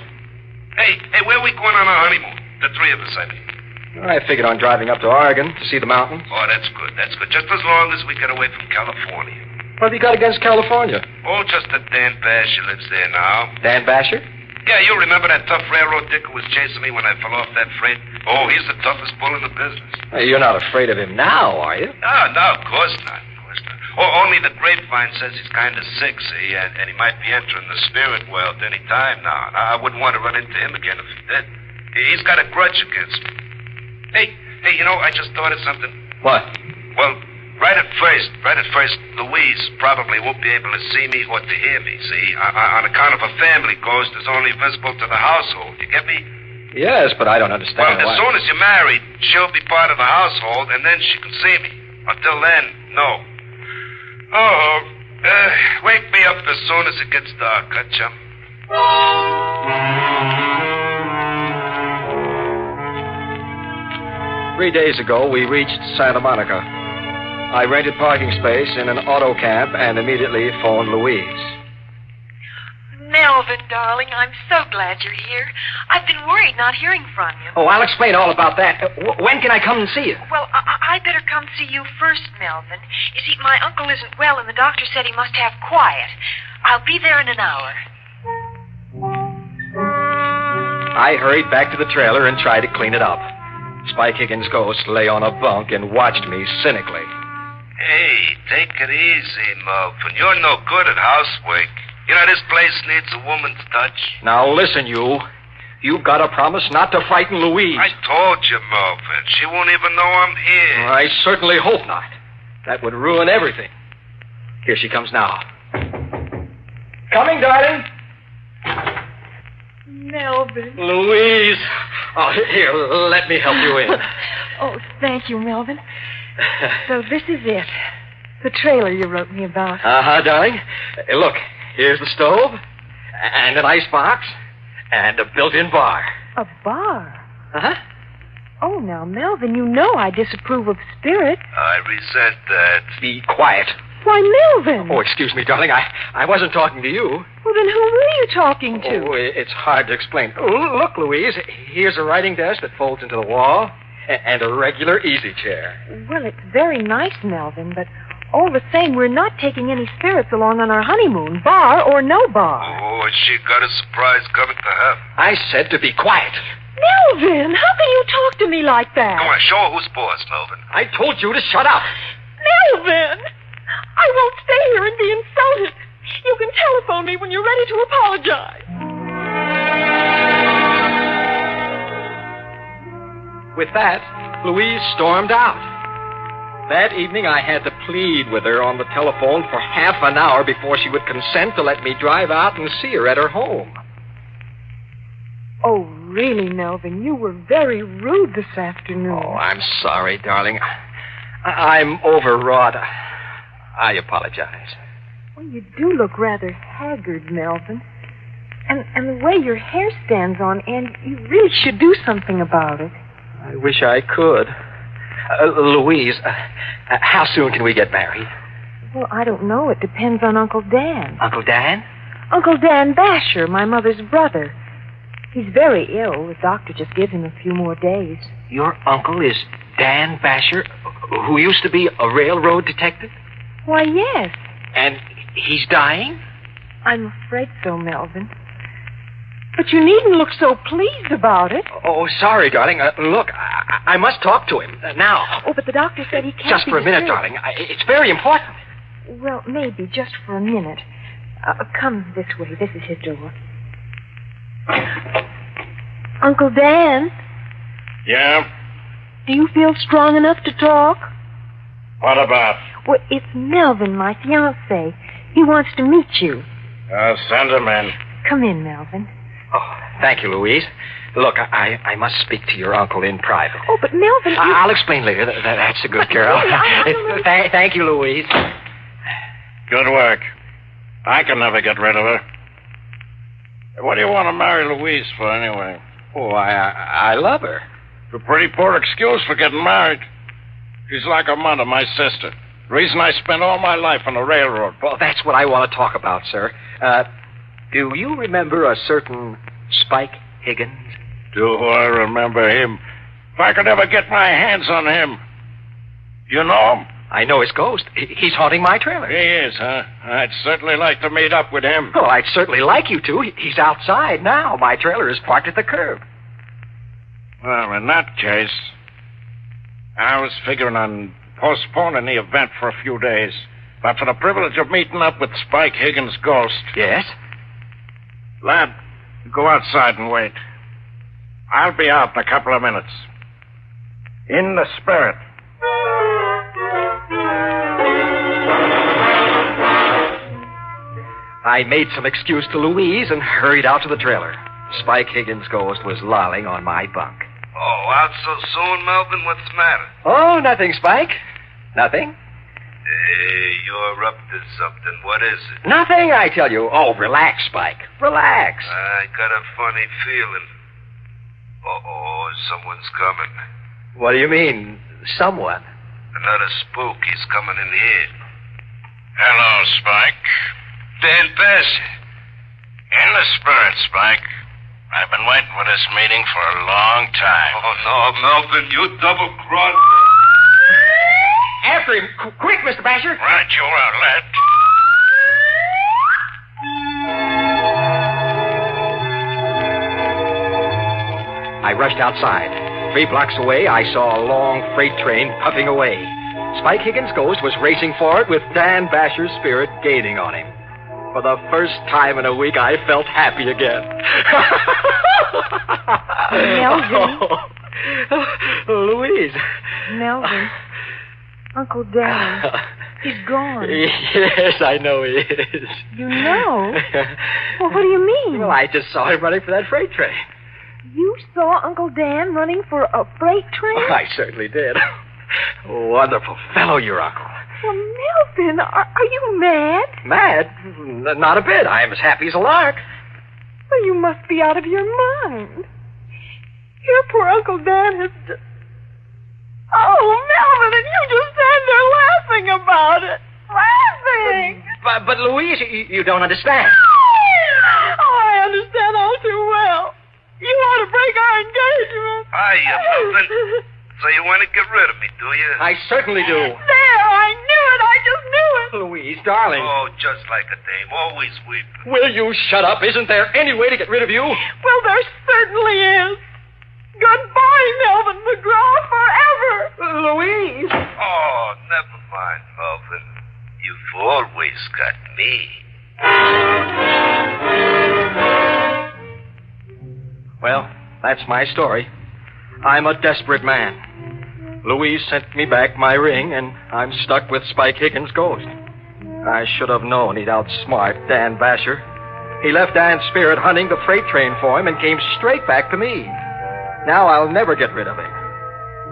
Hey, where are we going on our honeymoon? The three of us, I mean. I figured on driving up to Oregon to see the mountains. Oh, that's good. Just as long as we get away from California. What have you got against California? Oh, just that Dan Basher lives there now. Dan Basher? Yeah, you remember that tough railroad dick who was chasing me when I fell off that freight? Oh, he's the toughest bull in the business. Hey, you're not afraid of him now, are you? No, of course not. Oh, only the grapevine says he's kind of sick, see, and he might be entering the spirit world any time now. I wouldn't want to run into him again if he did. He's got a grudge against me. Hey, I just thought of something. What? Well, right at first, Louise probably won't be able to see me or to hear me, see? On account of a family ghost is only visible to the household. You get me? Yes, but I don't understand Well, why. as soon as you're married, she'll be part of the household, and then she can see me. Until then, no. Oh, wake me up as soon as it gets dark, huh, chum? 3 days ago, we reached Santa Monica. I rented parking space in an auto camp and immediately phoned Louise. Melvin, darling, I'm so glad you're here. I've been worried not hearing from you. Oh, I'll explain all about that. When can I come and see you? Well, I'd better come see you first, Melvin. You see, my uncle isn't well, and the doctor said he must have quiet. I'll be there in an hour. I hurried back to the trailer and tried to clean it up. Spike Higgins' ghost lay on a bunk and watched me cynically. Hey, take it easy, Melvin. You're no good at housework. You know, this place needs a woman's touch. Now, listen, you. You've got to promise not to frighten Louise. I told you, Melvin. She won't even know I'm here. I certainly hope not. That would ruin everything. Here she comes now. Coming, darling. Melvin. Louise. Oh, here, let me help you in. Oh, thank you, Melvin. So this is it. The trailer you wrote me about. Uh-huh, darling. Look, here's the stove, and an icebox, and a built-in bar. A bar? Uh-huh. Oh, now, Melvin, you know I disapprove of spirits. I resent that. Be quiet. Why, Melvin. Oh, excuse me, darling. I wasn't talking to you. Well, then who were you talking to? Oh, it's hard to explain. Oh, look, Louise, here's a writing desk that folds into the wall, and a regular easy chair. Well, it's very nice, Melvin, but all the same, we're not taking any spirits along on our honeymoon, bar or no bar. Oh, she got a surprise coming to her. I said to be quiet. Melvin, how can you talk to me like that? Come on, show her who's boss, Melvin. I told you to shut up. Melvin! I won't stay here and be insulted. You can telephone me when you're ready to apologize. With that, Louise stormed out. That evening, I had to plead with her on the telephone for half an hour before she would consent to let me drive out and see her at her home. Oh, Really, Melvin, you were very rude this afternoon. Oh, I'm sorry, darling. I'm overwrought. I apologize. Well, you do look rather haggard, Melvin. And the way your hair stands on end, you really should do something about it. I wish I could. Louise, how soon can we get married? Well, I don't know. It depends on Uncle Dan. Uncle Dan? Uncle Dan Basher, my mother's brother. He's very ill. The doctor just gave him a few more days. Your uncle is Dan Basher, who used to be a railroad detective? Why, yes. And he's dying? I'm afraid so, Melvin. But you needn't look so pleased about it. Oh, sorry, darling. Look, I must talk to him now. Oh, but the doctor said he can't. Just for a minute, disturbed. darling. It's very important. Well, maybe, just for a minute. Come this way. This is his door. Uncle Dan? Yeah? Do you feel strong enough to talk? What about? Well, it's Melvin, my fiancé. He wants to meet you. Send him in. Come in, Melvin. Oh, thank you, Louise. Look, I must speak to your uncle in private. Oh, but Melvin... I'll explain later. That's a good girl. Thank you, Louise. Good work. I can never get rid of her. What do you want to marry Louise for, anyway? Oh, I love her. It's a pretty poor excuse for getting married. She's like a mother, my sister. The reason I spent all my life on the railroad. Well, that's what I want to talk about, sir. Do you remember a certain Spike Higgins? Do I remember him? If I could ever get my hands on him. You know him? I know his ghost. He's haunting my trailer. He is, huh? I'd certainly like to meet up with him. Oh, I'd certainly like you to. He's outside now. My trailer is parked at the curb. Well, in that case, I was figuring on postponing the event for a few days. But for the privilege of meeting up with Spike Higgins' ghost. Yes? Lad, go outside and wait. I'll be out in a couple of minutes. In the spirit. I made some excuse to Louise and hurried out to the trailer. Spike Higgins' ghost was lolling on my bunk. Oh, out so soon, Melvin? What's the matter? Oh, nothing, Spike. Nothing. You're up to something. What is it? Nothing, I tell you. Oh, relax, Spike. Relax. I got a funny feeling. Uh-oh, someone's coming. What do you mean, someone? Another spook. He's coming in here. Hello, Spike. Dan Basher. In the spirit, Spike. I've been waiting for this meeting for a long time. Oh, no, Melvin, you double-crossed. After him. Quick, Mr. Basher. Right you are, lad. I rushed outside. 3 blocks away, I saw a long freight train puffing away. Spike Higgins' ghost was racing forward with Dan Basher's spirit gaining on him. For the first time in a week, I felt happy again. Melvin. Louise. Melvin. Uncle Dan. He's gone. Yes, I know he is. You know? Well, what do you mean? Well, I just saw him running for that freight train. You saw Uncle Dan running for a freight train? Oh, I certainly did. Wonderful fellow, your uncle. Well, Melvin, are you mad? Mad? Not a bit. I am as happy as a lark. Well, you must be out of your mind. Your poor Uncle Dan has... Oh, Melvin, and you just stand there laughing about it. Laughing! But Louise, you don't understand. Oh, I understand all too well. You want to break our engagement. Hiya, Melvin. So you want to get rid of me, do you? I certainly do. There, I knew it. I just knew it. Louise, darling. Oh, just like a dame. Always weeping. Will you shut up? Isn't there any way to get rid of you? Well, there certainly is. Goodbye, Melvin McGraw, forever. Louise. Oh, never mind, Melvin. You've always got me. Well, that's my story. I'm a desperate man. Louise sent me back my ring, and I'm stuck with Spike Higgins' ghost. I should have known he'd outsmart Dan Basher. He left Aunt Spirit hunting the freight train for him and came straight back to me. Now I'll never get rid of him.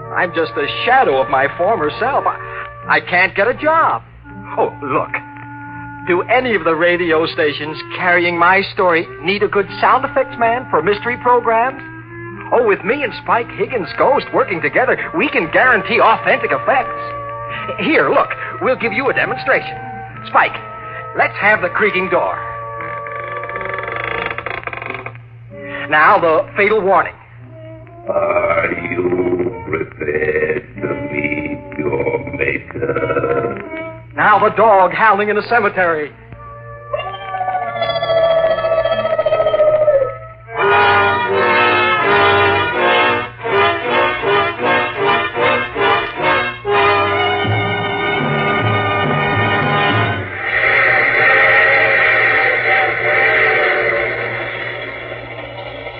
I'm just a shadow of my former self. I can't get a job. Oh, look. Do any of the radio stations carrying my story need a good sound effects man for mystery programs? Oh, with me and Spike Higgins' ghost working together, we can guarantee authentic effects. Here, look, we'll give you a demonstration. Spike, let's have the creaking door. Now, the fatal warning. Are you prepared to meet your maker? Now, the dog howling in the cemetery.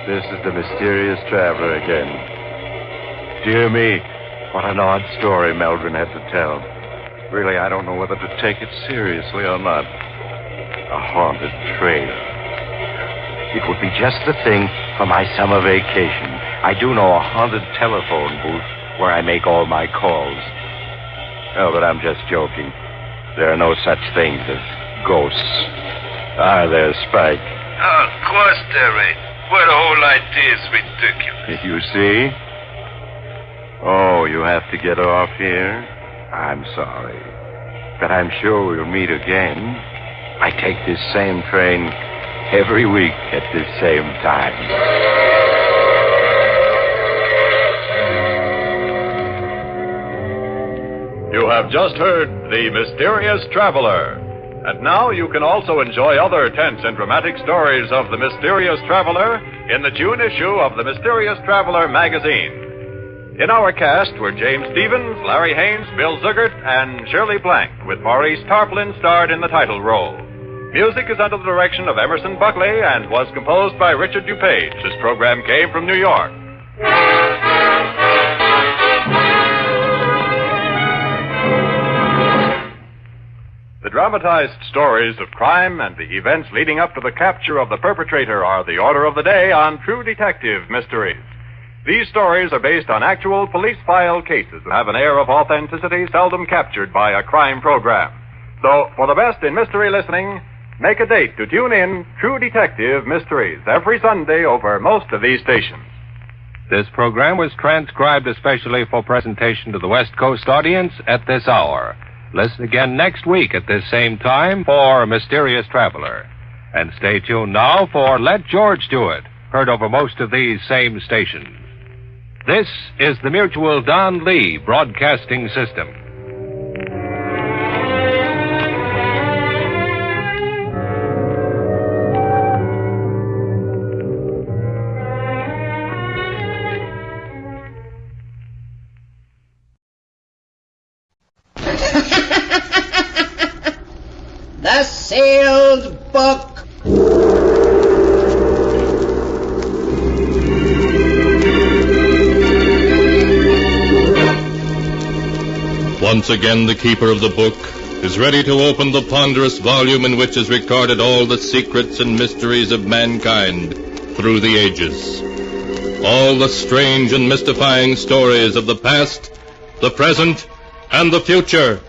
This is the mysterious traveler again. Dear me, what an odd story Meldrum had to tell. Really, I don't know whether to take it seriously or not. A haunted train. It would be just the thing for my summer vacation. I do know a haunted telephone booth where I make all my calls. Oh, but I'm just joking. There are no such things as ghosts. Are there, Spike? Oh, of course there ain't. Well, the whole idea is ridiculous. You see? Oh, you have to get off here? I'm sorry. But I'm sure we'll meet again. I take this same train every week at this same time. You have just heard The Mysterious Traveler. And now you can also enjoy other tense and dramatic stories of The Mysterious Traveler in the June issue of The Mysterious Traveler magazine. In our cast were James Stevens, Larry Haynes, Bill Zugert, and Shirley Blank, with Maurice Tarplin starred in the title role. Music is under the direction of Emerson Buckley and was composed by Richard DuPage. This program came from New York. The dramatized stories of crime and the events leading up to the capture of the perpetrator are the order of the day on True Detective Mysteries. These stories are based on actual police file cases and have an air of authenticity seldom captured by a crime program. So, for the best in mystery listening, make a date to tune in True Detective Mysteries every Sunday over most of these stations. This program was transcribed especially for presentation to the West Coast audience at this hour. Listen again next week at this same time for Mysterious Traveler. And stay tuned now for Let George Do It, heard over most of these same stations. This is the Mutual Don Lee Broadcasting System. The sealed book. Once again, the keeper of the book is ready to open the ponderous volume in which is recorded all the secrets and mysteries of mankind through the ages. All the strange and mystifying stories of the past, the present, and the future.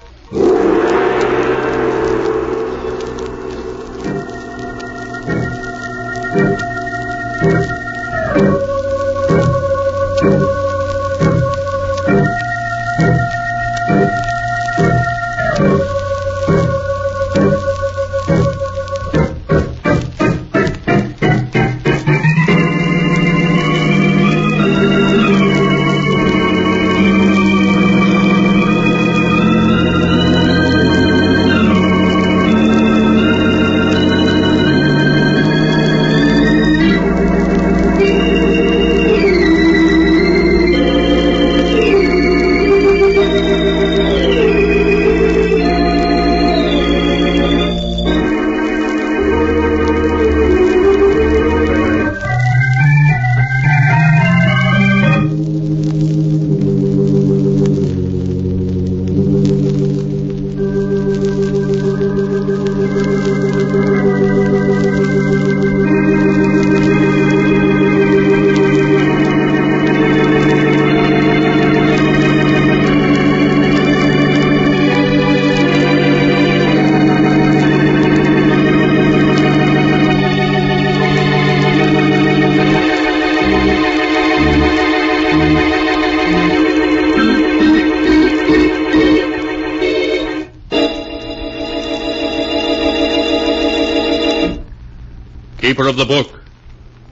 Keeper of the book,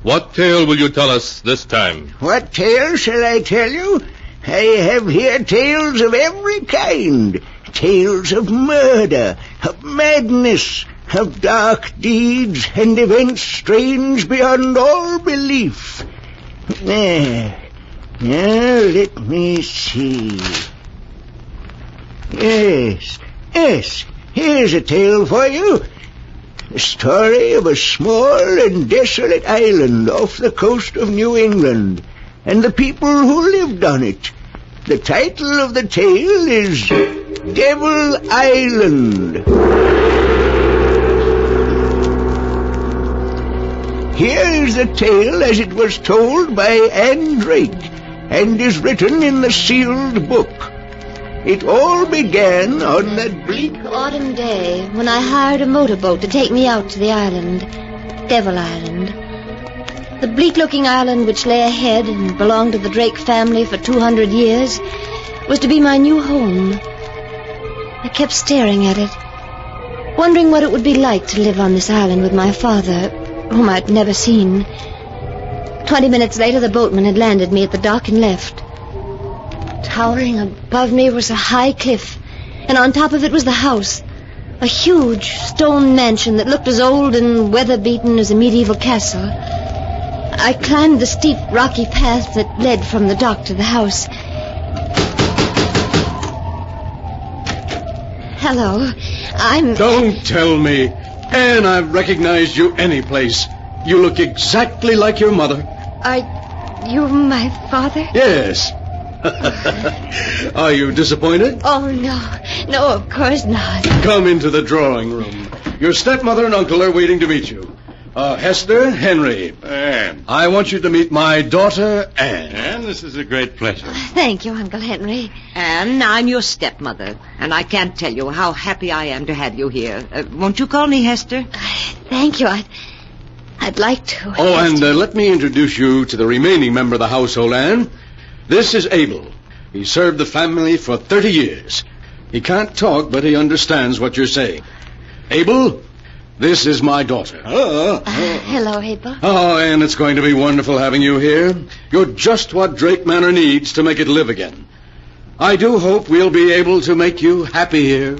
what tale will you tell us this time? What tale shall I tell you? I have here tales of every kind. Tales of murder, of madness, of dark deeds and events strange beyond all belief. Now, let me see. Yes, here's a tale for you. The story of a small and desolate island off the coast of New England, and the people who lived on it. The title of the tale is Devil Island. Here is the tale as it was told by Anne Drake, and is written in the sealed book. It all began on that bleak autumn day when I hired a motorboat to take me out to the island, Devil Island. The bleak-looking island which lay ahead and belonged to the Drake family for 200 years was to be my new home. I kept staring at it, wondering what it would be like to live on this island with my father, whom I'd never seen. 20 minutes later, the boatman had landed me at the dock and left. Towering above me was a high cliff, and on top of it was the house, a huge stone mansion that looked as old and weather-beaten as a medieval castle. I climbed the steep, rocky path that led from the dock to the house. Hello, I'm... Don't tell me. Anne, I've recognized you any place. You look exactly like your mother. Are you my father? Yes. Are you disappointed? Oh, no, of course not. Come into the drawing room. Your stepmother and uncle are waiting to meet you. Hester, Henry. Anne. I want you to meet my daughter, Anne. Anne, this is a great pleasure. Thank you, Uncle Henry. Anne, I'm your stepmother, and I can't tell you how happy I am to have you here. Won't you call me Hester? Thank you. I'd like to. Oh, and let me introduce you to the remaining member of the household, Anne. This is Abel. He served the family for 30 years. He can't talk, but he understands what you're saying. Abel, this is my daughter. Hello, Abel. Oh, Anne, it's going to be wonderful having you here. You're just what Drake Manor needs to make it live again. I do hope we'll be able to make you happy here.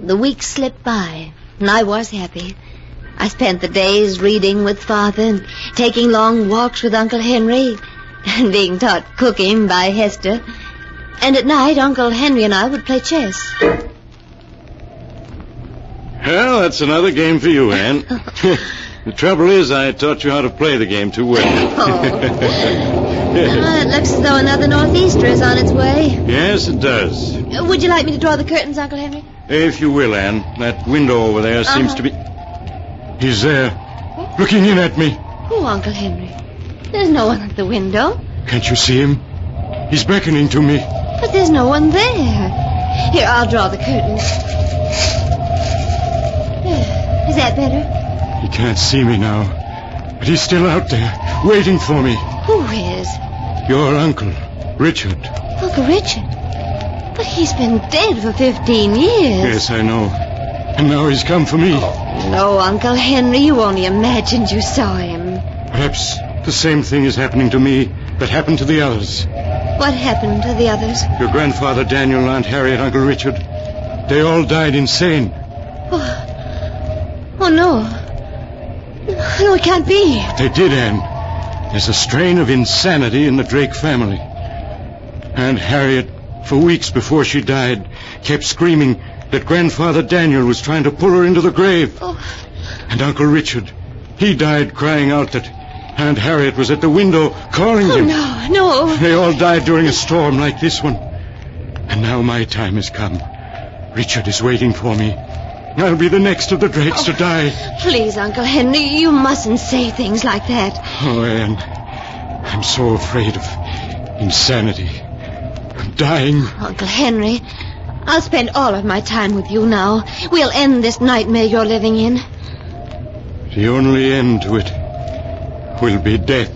The weeks slipped by, and I was happy. I spent the days reading with Father and taking long walks with Uncle Henry and being taught cooking by Hester. And at night, Uncle Henry and I would play chess. Well, that's another game for you, Anne. The trouble is, I taught you how to play the game too well. It looks as though another northeaster is on its way. Yes, it does. Would you like me to draw the curtains, Uncle Henry? If you will, Anne. That window over there seems to be... He's there, looking in at me. Who, Uncle Henry? There's no one at the window. Can't you see him? He's beckoning to me. But there's no one there. Here, I'll draw the curtains. Is that better? He can't see me now, but he's still out there, waiting for me. Who is? Your uncle, Richard. Uncle Richard? But he's been dead for 15 years. Yes, I know. And now he's come for me. No, Uncle Henry, you only imagined you saw him. Perhaps the same thing is happening to me that happened to the others. What happened to the others? Your grandfather, Daniel, Aunt Harriet, Uncle Richard. They all died insane. Oh, no. No, it can't be. They did, Anne. There's a strain of insanity in the Drake family. Aunt Harriet, for weeks before she died, kept screaming that Grandfather Daniel was trying to pull her into the grave. And Uncle Richard, he died crying out that Aunt Harriet was at the window calling him. No. They all died during a storm like this one. And now my time has come. Richard is waiting for me. I'll be the next of the Drakes to die. Please, Uncle Henry, you mustn't say things like that. Oh, Anne, I'm so afraid of insanity. I'm dying. Uncle Henry, I'll spend all of my time with you now. We'll end this nightmare you're living in. The only end to it will be death.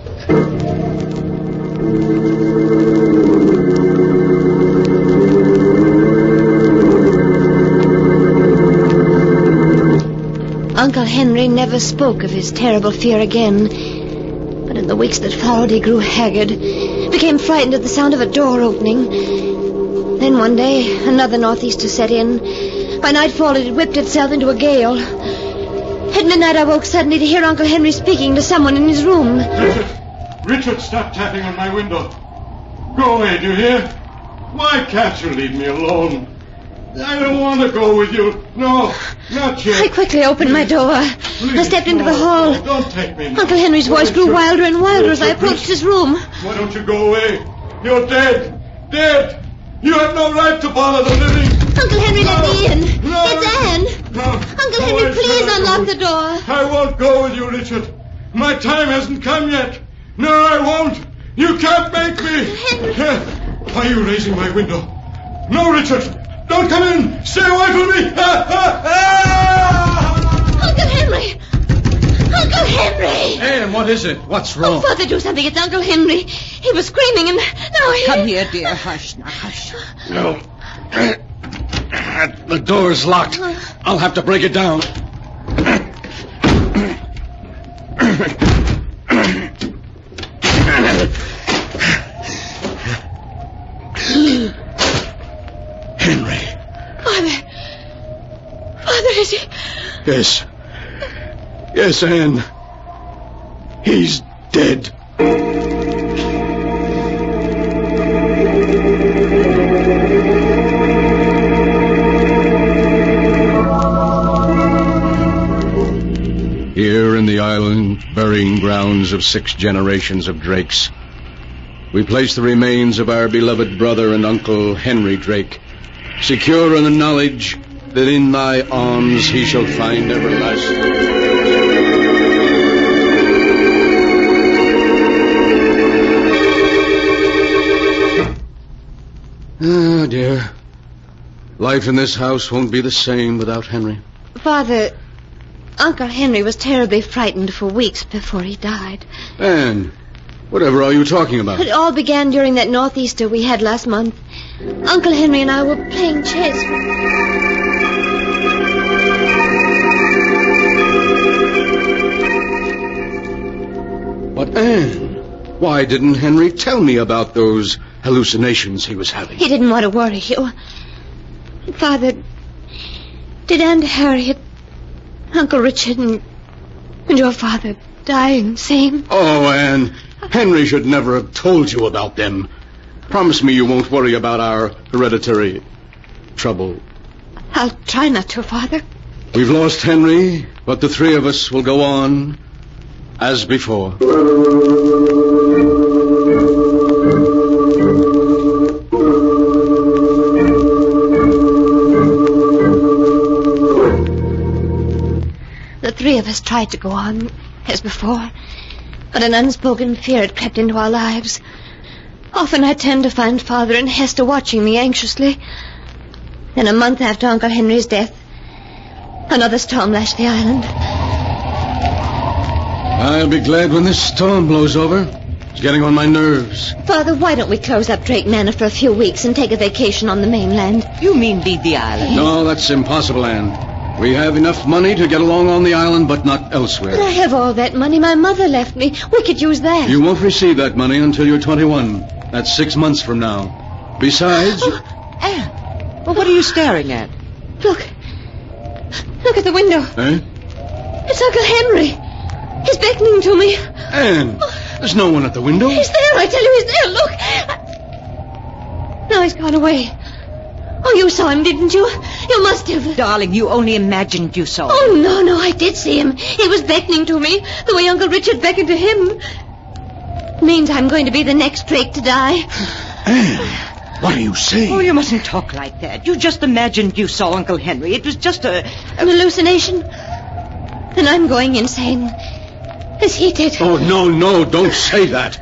Uncle Henry never spoke of his terrible fear again. But in the weeks that followed, he grew haggard, became frightened at the sound of a door opening. Then one day, another northeaster set in. By nightfall, it had whipped itself into a gale. At midnight, I woke suddenly to hear Uncle Henry speaking to someone in his room. Richard, stop tapping on my window. Go away, do you hear? Why can't you leave me alone? I don't want to go with you. No, not yet. I quickly opened my door. I stepped into the hall. No, don't take me now. Uncle Henry's voice grew wilder and wilder as I approached his room. Why don't you go away? You're dead. Dead. You have no right to bother the living. Uncle Henry, let me in. No. It's Anne. No. Uncle Henry, please unlock the door. I won't go with you, Richard. My time hasn't come yet. No, I won't. You can't make me. Henry. Why are you raising my window? No, Richard. Don't come in. Stay away from me. Uncle Henry. Uncle Henry. Anne, what is it? What's wrong? Oh, Father, do something. It's Uncle Henry. He was screaming and now he... Come here, dear. Hush now, hush. No. The door's locked. I'll have to break it down. Henry. Father, is he... Yes. Yes, Anne. He's dead. Here in the island, burying grounds of 6 generations of Drakes, we place the remains of our beloved brother and uncle Henry Drake, secure in the knowledge that in thy arms he shall find everlasting. Ah, dear. Life in this house won't be the same without Henry. Father, Uncle Henry was terribly frightened for weeks before he died. Anne, whatever are you talking about? It all began during that northeaster we had last month. Uncle Henry and I were playing chess. But Anne, why didn't Henry tell me about those hallucinations he was having? He didn't want to worry you. Father, did Aunt Harriet, Uncle Richard, and your father dying same? Oh, Anne, Henry should never have told you about them. Promise me you won't worry about our hereditary trouble. I'll try not to, Father. We've lost Henry, but the 3 of us will go on as before. The 3 of us tried to go on as before, but an unspoken fear had crept into our lives. Often I turned to find Father and Hester watching me anxiously. Then a month after Uncle Henry's death, another storm lashed the island. I'll be glad when this storm blows over. It's getting on my nerves. Father, why don't we close up Drake Manor for a few weeks and take a vacation on the mainland? You mean leave the island? No, that's impossible, Anne. We have enough money to get along on the island, but not elsewhere. But I have all that money my mother left me. We could use that. You won't receive that money until you're 21. That's 6 months from now. Besides... Anne, well, what are you staring at? Look. Look at the window. Eh? It's Uncle Henry. He's beckoning to me. Anne, there's no one at the window. He's there, I tell you, he's there. Look. Now he's gone away. Oh, you saw him, didn't you? You must have. Darling, you only imagined you saw him. Oh, no, I did see him. He was beckoning to me, the way Uncle Richard beckoned to him. Means I'm going to be the next Drake to die. Anne, what are you saying? Oh, you mustn't talk like that. You just imagined you saw Uncle Henry. It was just an hallucination? Then I'm going insane. As he did. Oh, no, don't say that.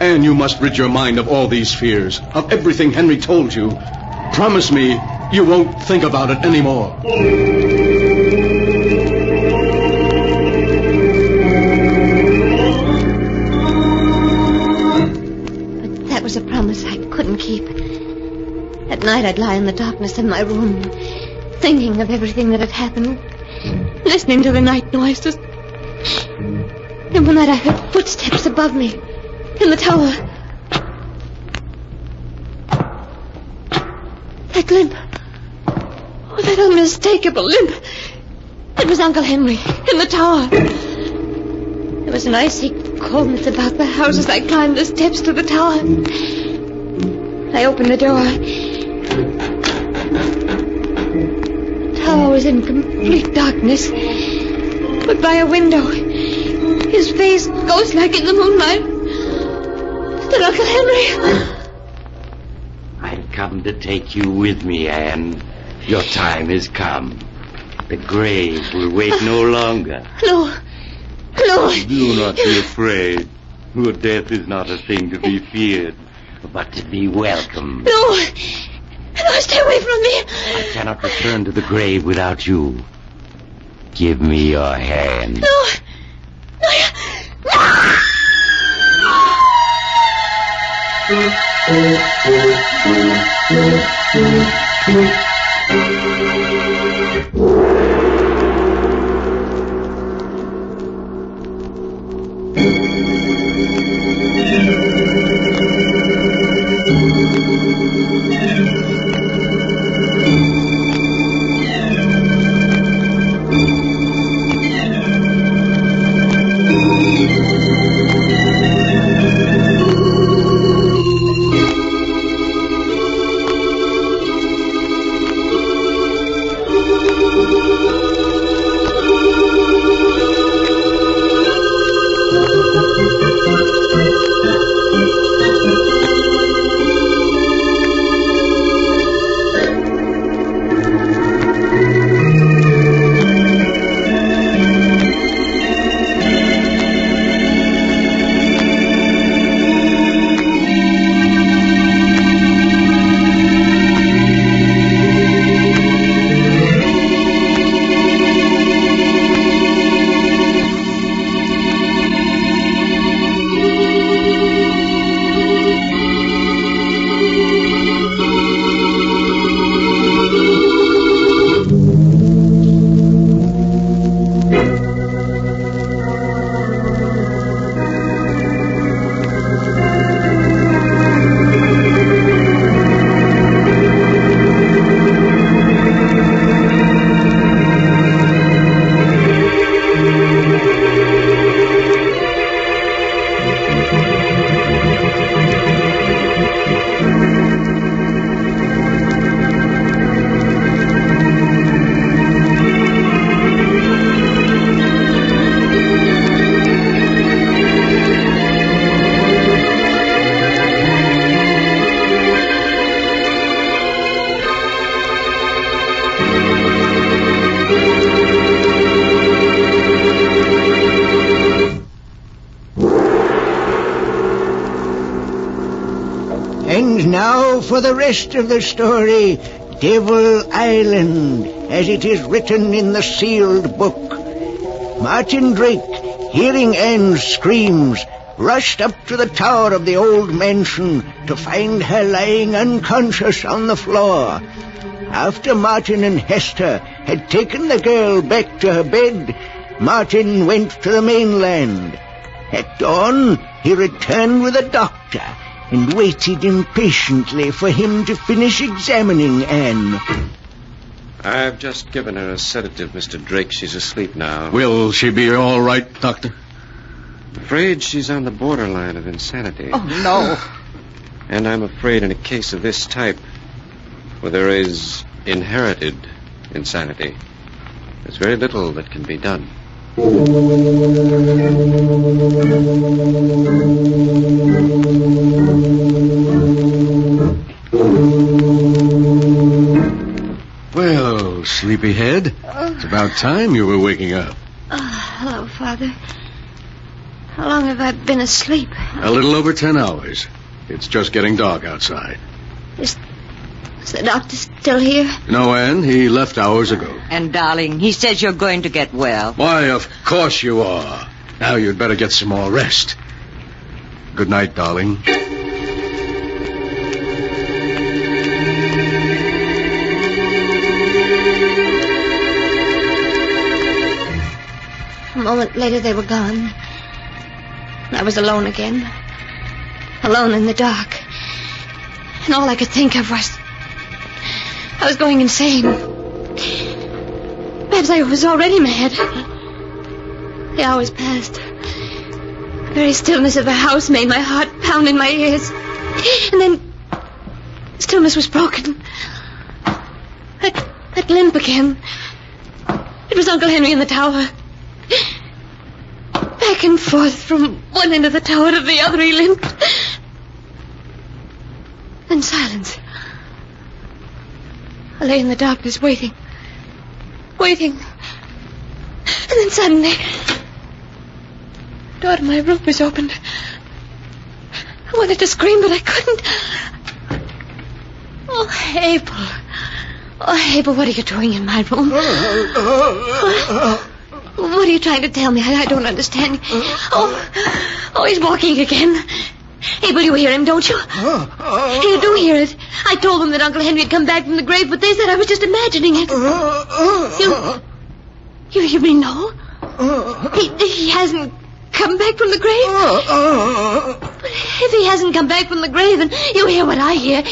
Anne, you must rid your mind of all these fears, of everything Henry told you. Promise me you won't think about it anymore. But that was a promise I couldn't keep. At night I'd lie in the darkness of my room, thinking of everything that had happened. listening to the night noises. And one night I heard footsteps above me in the tower. That limp. Oh, that unmistakable limp. It was Uncle Henry in the tower. There was an icy coldness about the house as I climbed the steps to the tower. I opened the door. The tower was in complete darkness. But by a window, his face ghost-like in the moonlight, stood Uncle Henry. I've come to take you with me, Anne. Your time has come. The grave will wait no longer. No. Do not be afraid. Your death is not a thing to be feared, but to be welcomed. No, stay away from me. I cannot return to the grave without you. Give me your hand. No. And now for the rest of the story, Devil Island, as it is written in the sealed book. Martin Drake, hearing Anne's screams, rushed up to the tower of the old mansion to find her lying unconscious on the floor. After Martin and Hester had taken the girl back to her bed, Martin went to the mainland. At dawn, he returned with a doctor and waited impatiently for him to finish examining Anne. I've just given her a sedative, Mr. Drake. She's asleep now. Will she be all right, Doctor? Afraid she's on the borderline of insanity. Oh, no. And I'm afraid in a case of this type, where there is inherited insanity, there's very little that can be done. Well, sleepyhead, it's about time you were waking up. Hello, Father. How long have I been asleep? A little over 10 hours. It's just getting dark outside. Is the doctor still here? No, Anne. He left hours ago. And, darling, he says you're going to get well. Why, of course you are. Now you'd better get some more rest. Good night, darling. moment later, they were gone. And I was alone again. Alone in the dark. And all I could think of was... I was going insane. Perhaps I was already mad. The hours passed. The very stillness of the house made my heart pound in my ears. And then... the stillness was broken. That limp again. It was Uncle Henry in the tower. Back and forth from one end of the tower to the other he limped. Then silence. I lay in the darkness waiting. Waiting. And then suddenly... the door to my room was opened. I wanted to scream, but I couldn't. Oh, Abel. Oh, Abel, what are you doing in my room? What are you trying to tell me? I don't understand. Oh, he's walking again. Abel, you hear him, don't you? You do hear it. I told them that Uncle Henry had come back from the grave, but they said I was just imagining it. You mean no? He hasn't come back from the grave? But if he hasn't come back from the grave, then you hear what I hear.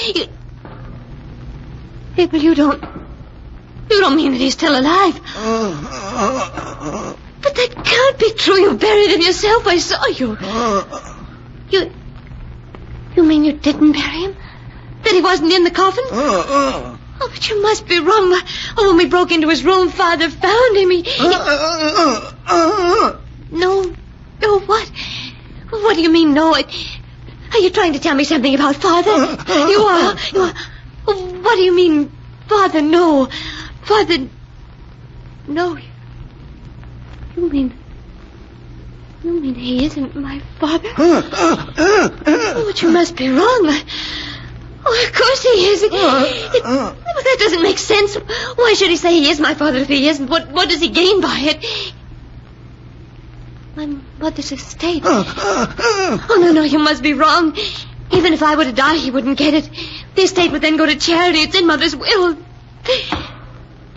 Abel, you don't mean that he's still alive. But that can't be true. You buried him yourself. I saw you. You mean you didn't bury him? That he wasn't in the coffin? Oh, but you must be wrong. Oh, when we broke into his room, Father found him. No, what? What do you mean, no? Are you trying to tell me something about Father? You are. What do you mean, Father? No. Father... no. You mean he isn't my father? Oh, but you must be wrong. Oh, of course he is. Well, that doesn't make sense. Why should he say he is my father if he isn't? What does he gain by it? My mother's estate. Oh, no, you must be wrong. Even if I were to die, he wouldn't get it. The estate would then go to charity. It's in Mother's will.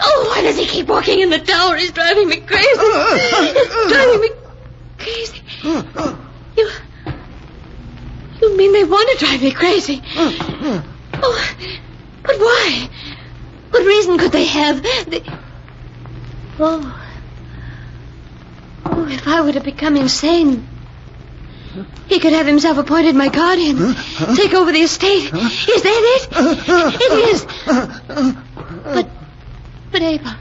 Oh, why does he keep walking in the tower? He's driving me crazy. He's driving me crazy. You mean they want to drive me crazy? Oh, but why? What reason could they have? Oh, if I were to become insane, he could have himself appointed my guardian, take over the estate. Is that it? It is. But Abel,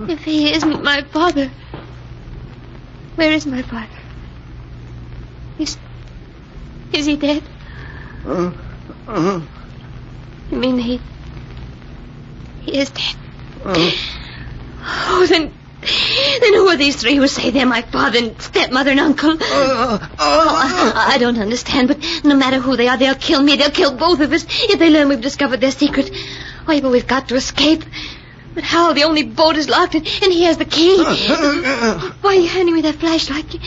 if he isn't my father, where is my father? Is he dead? You mean he is dead? Oh, then who are these three who say they're my father and stepmother and uncle? I don't understand, but no matter who they are, they'll kill me. They'll kill both of us if they learn we've discovered their secret. Oh, but we've got to escape. But how? The only boat is locked, and he has the key. Why are you handing me that flashlight?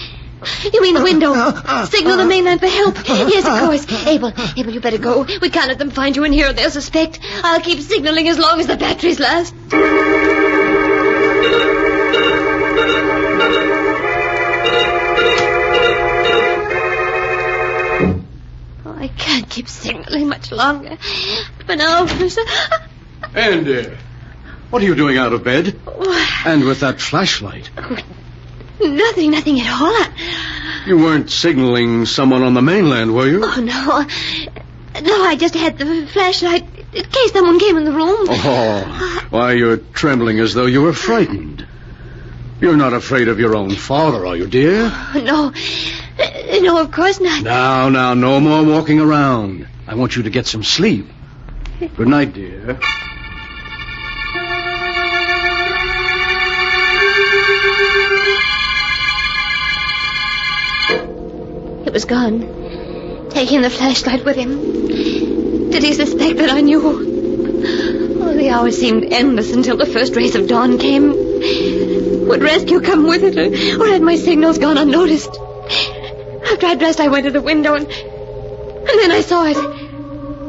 You mean the window? Signal the mainland for help. Yes, of course. Abel, you better go. We can't let them find you in here or they'll suspect. I'll keep signaling as long as the batteries last. Oh, I can't keep signaling much longer. But now... Andy, what are you doing out of bed? And with that flashlight? Nothing at all. You weren't signaling someone on the mainland, were you? Oh, no. No, I just had the flashlight in case someone came in the room. Oh, why, you're trembling as though you were frightened. You're not afraid of your own father, are you, dear? No. No, of course not. Now, no more walking around. I want you to get some sleep. Good night, dear. He was gone, taking the flashlight with him. Did he suspect that I knew? Oh, the hours seemed endless until the first rays of dawn came. Would rescue come with it, or had my signals gone unnoticed? After I dressed, I went to the window, and then I saw it.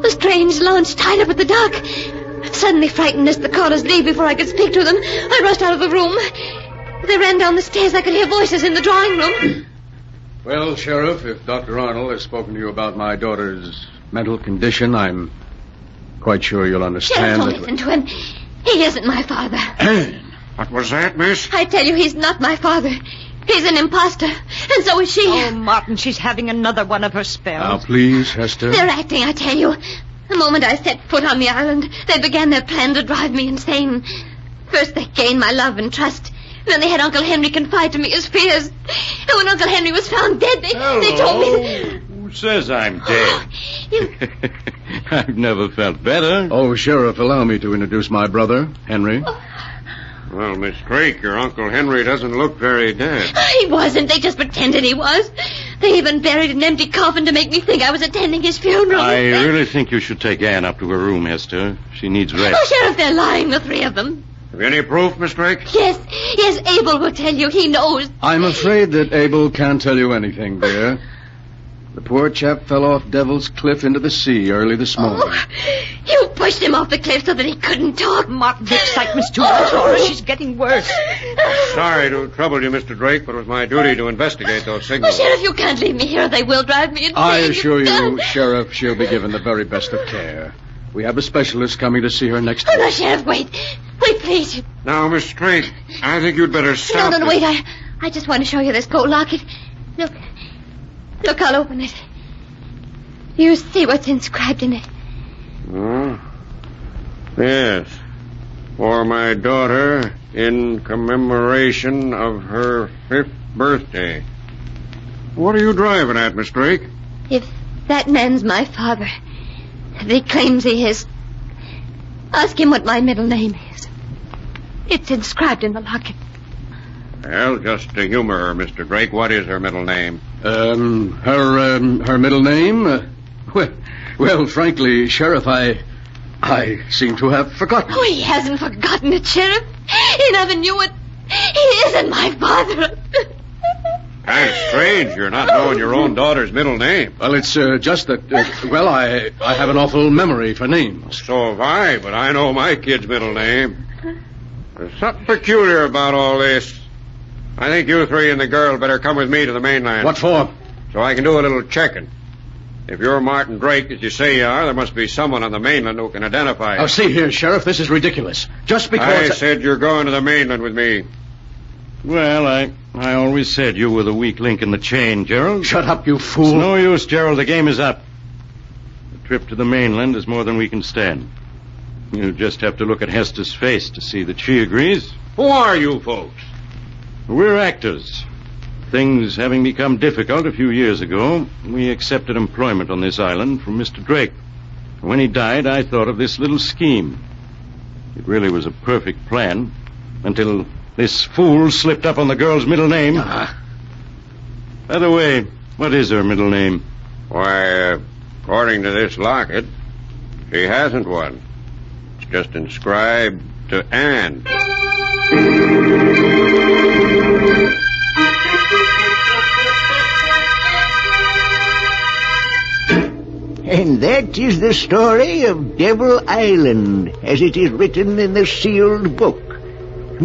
A strange launch tied up at the dock. Suddenly frightened as the callers leave before I could speak to them, I rushed out of the room. They ran down the stairs. I could hear voices in the drawing room. Well, Sheriff, if Dr. Arnold has spoken to you about my daughter's mental condition, I'm quite sure you'll understand Sheriff, don't listen to him. He isn't my father. What was that, miss? I tell you, he's not my father. He's an imposter, and so is she. Oh, Martin, she's having another one of her spells. Now, please, Hester. They're acting, I tell you. The moment I set foot on the island, they began their plan to drive me insane. First, they gained my love and trust. Then they had Uncle Henry confide to me his fears. And when Uncle Henry was found dead, they told me... Who says I'm dead? I've never felt better. Oh, Sheriff, allow me to introduce my brother, Henry. Well, Miss Drake, your Uncle Henry doesn't look very dead. He wasn't. They just pretended he was. They even buried an empty coffin to make me think I was attending his funeral. I really think you should take Anne up to her room, Hester. She needs rest. Oh, Sheriff, they're lying, the three of them. Have you any proof, Miss Drake? Yes, Abel will tell you. He knows. I'm afraid that Abel can't tell you anything, dear. The poor chap fell off Devil's Cliff into the sea early this morning. You pushed him off the cliff so that he couldn't talk. Martin, the excitement's too much for her. She's getting worse. Sorry to trouble you, Mr. Drake, but it was my duty to investigate those signals. Oh, Sheriff, you can't leave me here. They will drive me insane. I assure you, Sheriff, she'll be given the very best of care. We have a specialist coming to see her next week. Oh, no, Sheriff, wait. Wait, please. Now, Miss Drake, I think you'd better stop. No, wait. I just want to show you this gold locket. Look, I'll open it. You see what's inscribed in it. Oh, yes. For my daughter, in commemoration of her 5th birthday. What are you driving at, Miss Drake? If that man's my father, if he claims he is, ask him what my middle name is. It's inscribed in the locket. Well, just to humor her, Mr. Drake, what is her middle name? Her middle name? Well, frankly, Sheriff, I seem to have forgotten. Oh, he hasn't forgotten it, Sheriff. He never knew it. He isn't my father. Kind of strange you're not knowing your own daughter's middle name. Well, it's just that, I have an awful memory for names. So have I, but I know my kid's middle name. There's something peculiar about all this. I think you three and the girl better come with me to the mainland. What for? So I can do a little checking. If you're Martin Drake, as you say you are, there must be someone on the mainland who can identify you. Oh, see here, Sheriff, this is ridiculous. Just because... I said you're going to the mainland with me. Well, I always said you were the weak link in the chain, Gerald. Shut up, you fool. It's no use, Gerald. The game is up. The trip to the mainland is more than we can stand. You just have to look at Hester's face to see that she agrees. Who are you folks? We're actors. Things having become difficult a few years ago, we accepted employment on this island from Mr. Drake. When he died, I thought of this little scheme. It really was a perfect plan, until this fool slipped up on the girl's middle name. By the way, what is her middle name? Why, according to this locket, she hasn't one. It's just inscribed to Anne. And that is the story of Devil Island, as it is written in the sealed book.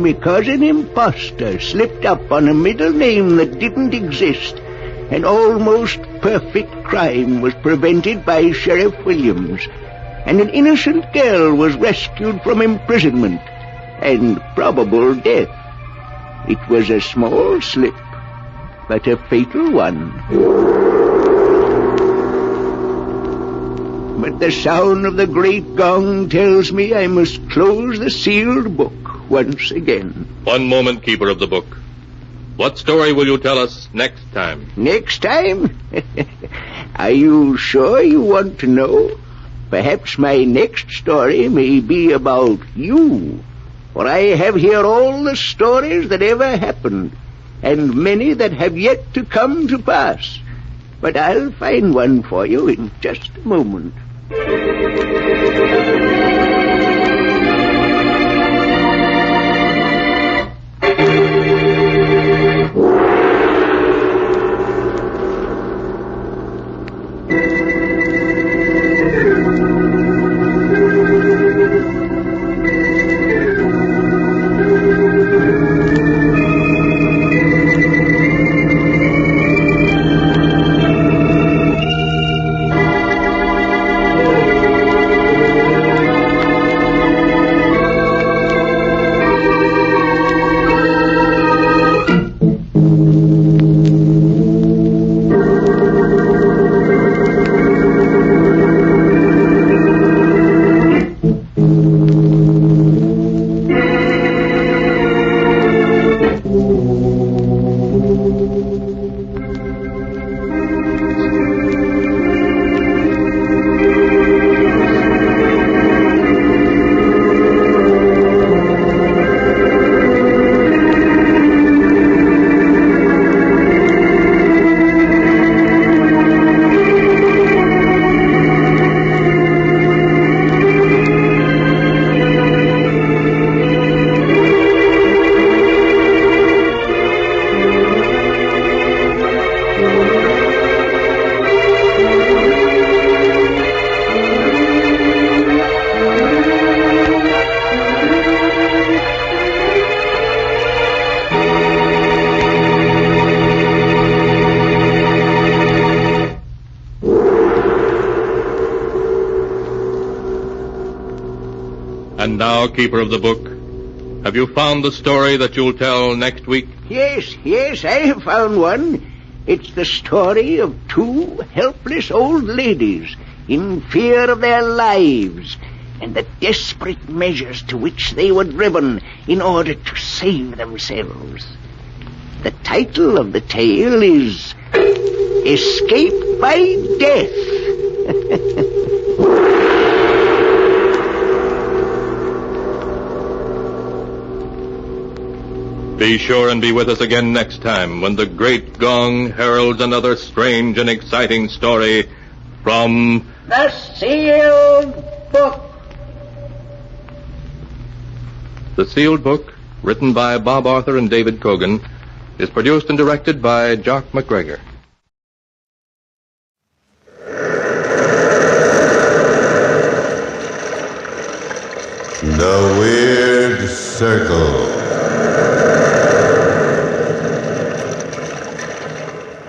Because an imposter slipped up on a middle name that didn't exist, an almost perfect crime was prevented by Sheriff Williams, and an innocent girl was rescued from imprisonment and probable death. It was a small slip, but a fatal one. But the sound of the great gong tells me I must close the sealed book once again. One moment, keeper of the book. What story will you tell us next time? Next time? Are you sure you want to know? Perhaps my next story may be about you. For I have here all the stories that ever happened, and many that have yet to come to pass. But I'll find one for you in just a moment. now, keeper of the book, have you found the story that you'll tell next week? Yes, I have found one. It's the story of two helpless old ladies in fear of their lives and the desperate measures to which they were driven in order to save themselves. The title of the tale is Escape by Death. Be sure and be with us again next time when the great gong heralds another strange and exciting story from The Sealed Book. The Sealed Book, written by Bob Arthur and David Cogan, is produced and directed by Jock McGregor. The Weird Circle.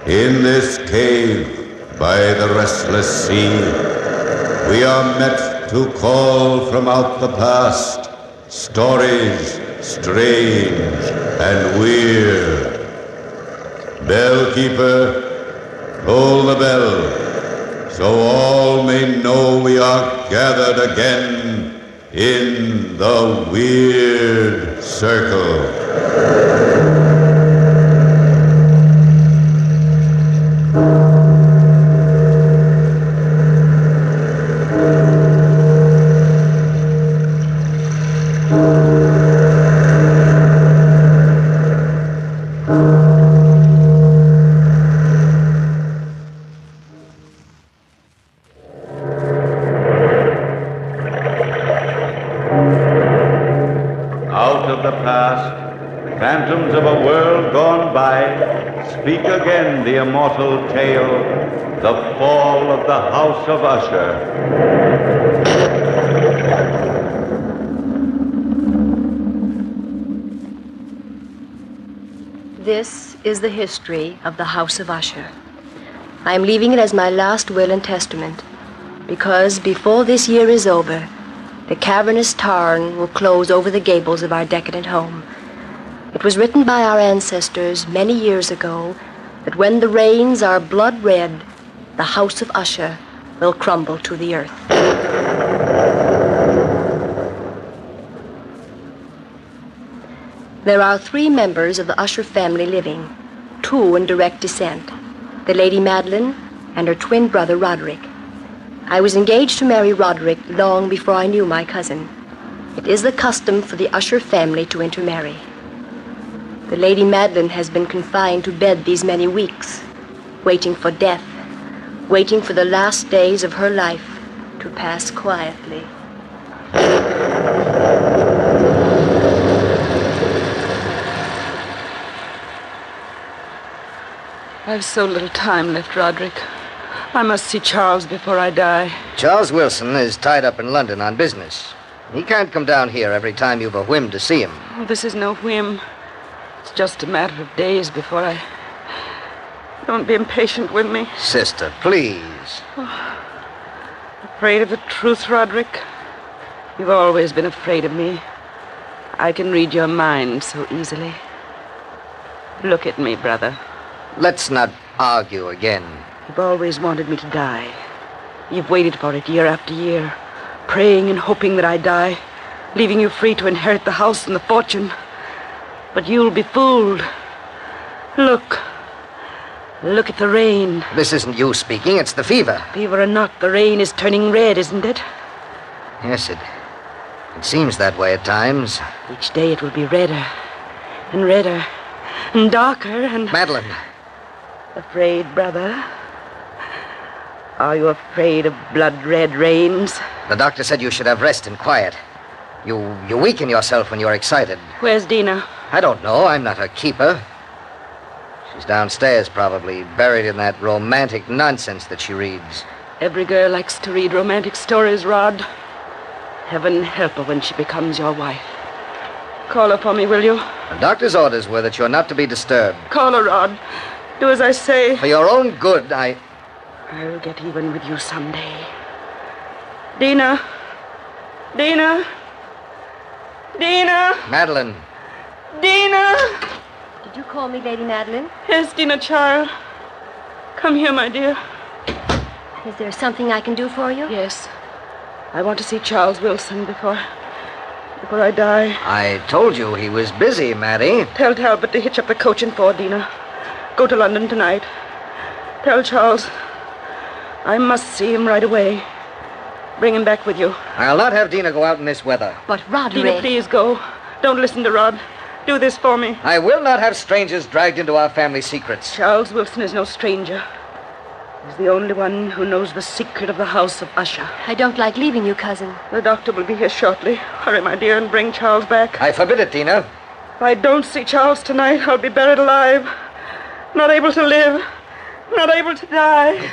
In this cave by the restless sea, we are met to call from out the past stories strange and weird. Bellkeeper, toll the bell, so all may know we are gathered again in the Weird Circle. Phantoms of a world gone by, speak again the immortal tale, the fall of the House of Usher. This is the history of the House of Usher. I am leaving it as my last will and testament, because before this year is over, the cavernous tarn will close over the gables of our decadent home. It was written by our ancestors many years ago that when the rains are blood red, the House of Usher will crumble to the earth. There are 3 members of the Usher family living, 2 in direct descent, the Lady Madeline and her twin brother Roderick. I was engaged to marry Roderick long before I knew my cousin. It is the custom for the Usher family to intermarry. The Lady Madeline has been confined to bed these many weeks, waiting for death, waiting for the last days of her life to pass quietly. I've so little time left, Roderick. I must see Charles before I die. Charles Wilson is tied up in London on business. He can't come down here every time you've a whim to see him. Oh, this is no whim. It's just a matter of days before I... Don't be impatient with me. Sister, please. Oh, afraid of the truth, Roderick? You've always been afraid of me. I can read your mind so easily. Look at me, brother. Let's not argue again. You've always wanted me to die. You've waited for it year after year, praying and hoping that I die, leaving you free to inherit the house and the fortune. But you'll be fooled. Look. Look at the rain. This isn't you speaking, it's the fever. Fever or not, the rain is turning red, isn't it? Yes, it seems that way at times. Each day it will be redder and redder and darker and... Madeline. Afraid, brother? Are you afraid of blood-red rains? The doctor said you should have rest and quiet. You weaken yourself when you're excited. Where's Dina? I don't know. I'm not her keeper. She's downstairs, probably, buried in that romantic nonsense that she reads. Every girl likes to read romantic stories, Rod. Heaven help her when she becomes your wife. Call her for me, will you? The doctor's orders were that you're not to be disturbed. Call her, Rod. Do as I say. For your own good, I'll get even with you someday. Dina. Dina. Dina! Madeline. Dina! Did you call me Lady Madeline? Yes, Dina, child. Come here, my dear. Is there something I can do for you? Yes. I want to see Charles Wilson before I die. I told you he was busy, Maddie. Tell Talbot to hitch up the coach and four, Dina. Go to London tonight. Tell Charles I must see him right away. Bring him back with you. I'll not have Dina go out in this weather. But Roderick... Dina, please go. Don't listen to Rod. Do this for me. I will not have strangers dragged into our family secrets. Charles Wilson is no stranger. He's the only one who knows the secret of the house of Usher. I don't like leaving you, cousin. The doctor will be here shortly. Hurry, my dear, and bring Charles back. I forbid it, Dina. If I don't see Charles tonight, I'll be buried alive. Not able to live. Not able to die.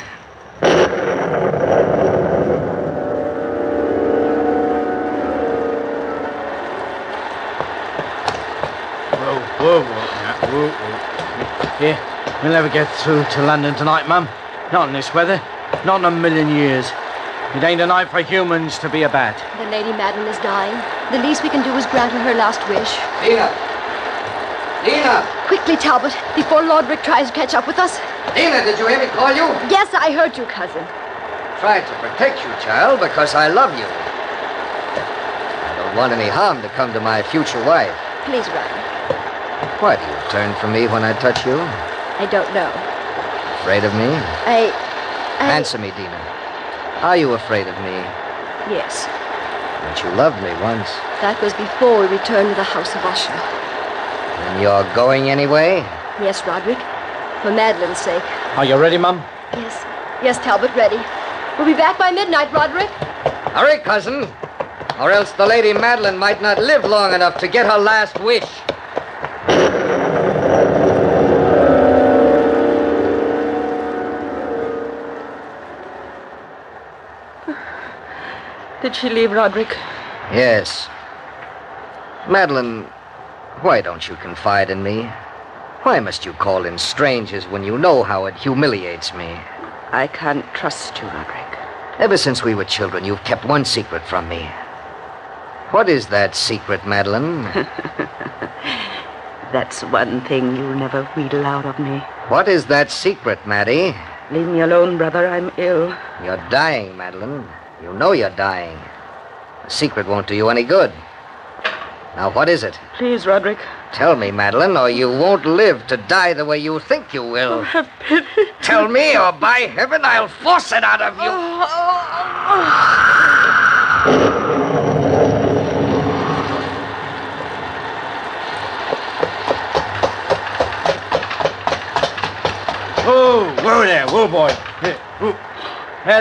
Whoa. Here, we'll never get through to London tonight, Mum. Not in this weather. Not in a million years. It ain't a night for humans to be a bat. The Lady Madeline is dying. The least we can do is grant her her last wish. Dina! Dina! Quickly, Talbot, before Roderick tries to catch up with us. Dina, did you hear me call you? Yes, I heard you, cousin. Tried to protect you, child, because I love you. I don't want any harm to come to my future wife. Please run. Why do you turn from me when I touch you? I don't know. Afraid of me? I... Answer me, Dina. Are you afraid of me? Yes. But you loved me once. That was before we returned to the house of Usher. And you're going anyway? Yes, Roderick. For Madeline's sake. Are you ready, Mum? Yes. Yes, Talbot, ready. We'll be back by midnight, Roderick. Hurry, cousin. Or else the Lady Madeline might not live long enough to get her last wish. Did she leave, Roderick? Yes. Madeline, why don't you confide in me? Why must you call in strangers when you know how it humiliates me? I can't trust you, Roderick. Ever since we were children, you've kept one secret from me. What is that secret, Madeline? That's one thing you'll never wheedle out of me. What is that secret, Maddie? Leave me alone, brother. I'm ill. You're dying, Madeline. You know you're dying. The secret won't do you any good. Now, what is it? Please, Roderick. Tell me, Madeline, or you won't live to die the way you think you will. Oh, have pity. Tell me, or by heaven, I'll force it out of you. Whoa there, whoa, boy. Here, whoa.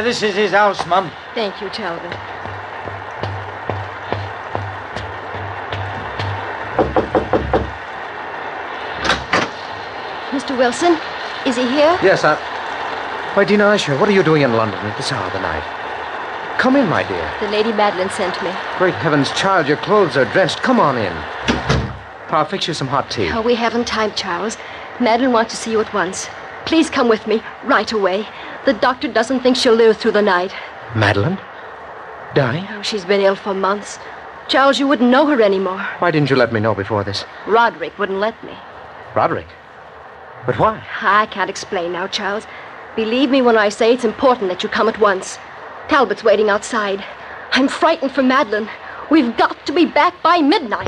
This is his house, Mum. Thank you, Talbot. Mr. Wilson, is he here? Yes, Why, Dina Usher, what are you doing in London at this hour of the night? Come in, my dear. The Lady Madeline sent me. Great heavens, child, your clothes are drenched. Come on in. I'll fix you some hot tea. Oh, we haven't time, Charles. Madeline wants to see you at once. Please come with me, right away. The doctor doesn't think she'll live through the night. Madeline? Dying? Oh, she's been ill for months. Charles, you wouldn't know her anymore. Why didn't you let me know before this? Roderick wouldn't let me. Roderick? But why? I can't explain now, Charles. Believe me when I say it's important that you come at once. Talbot's waiting outside. I'm frightened for Madeline. We've got to be back by midnight.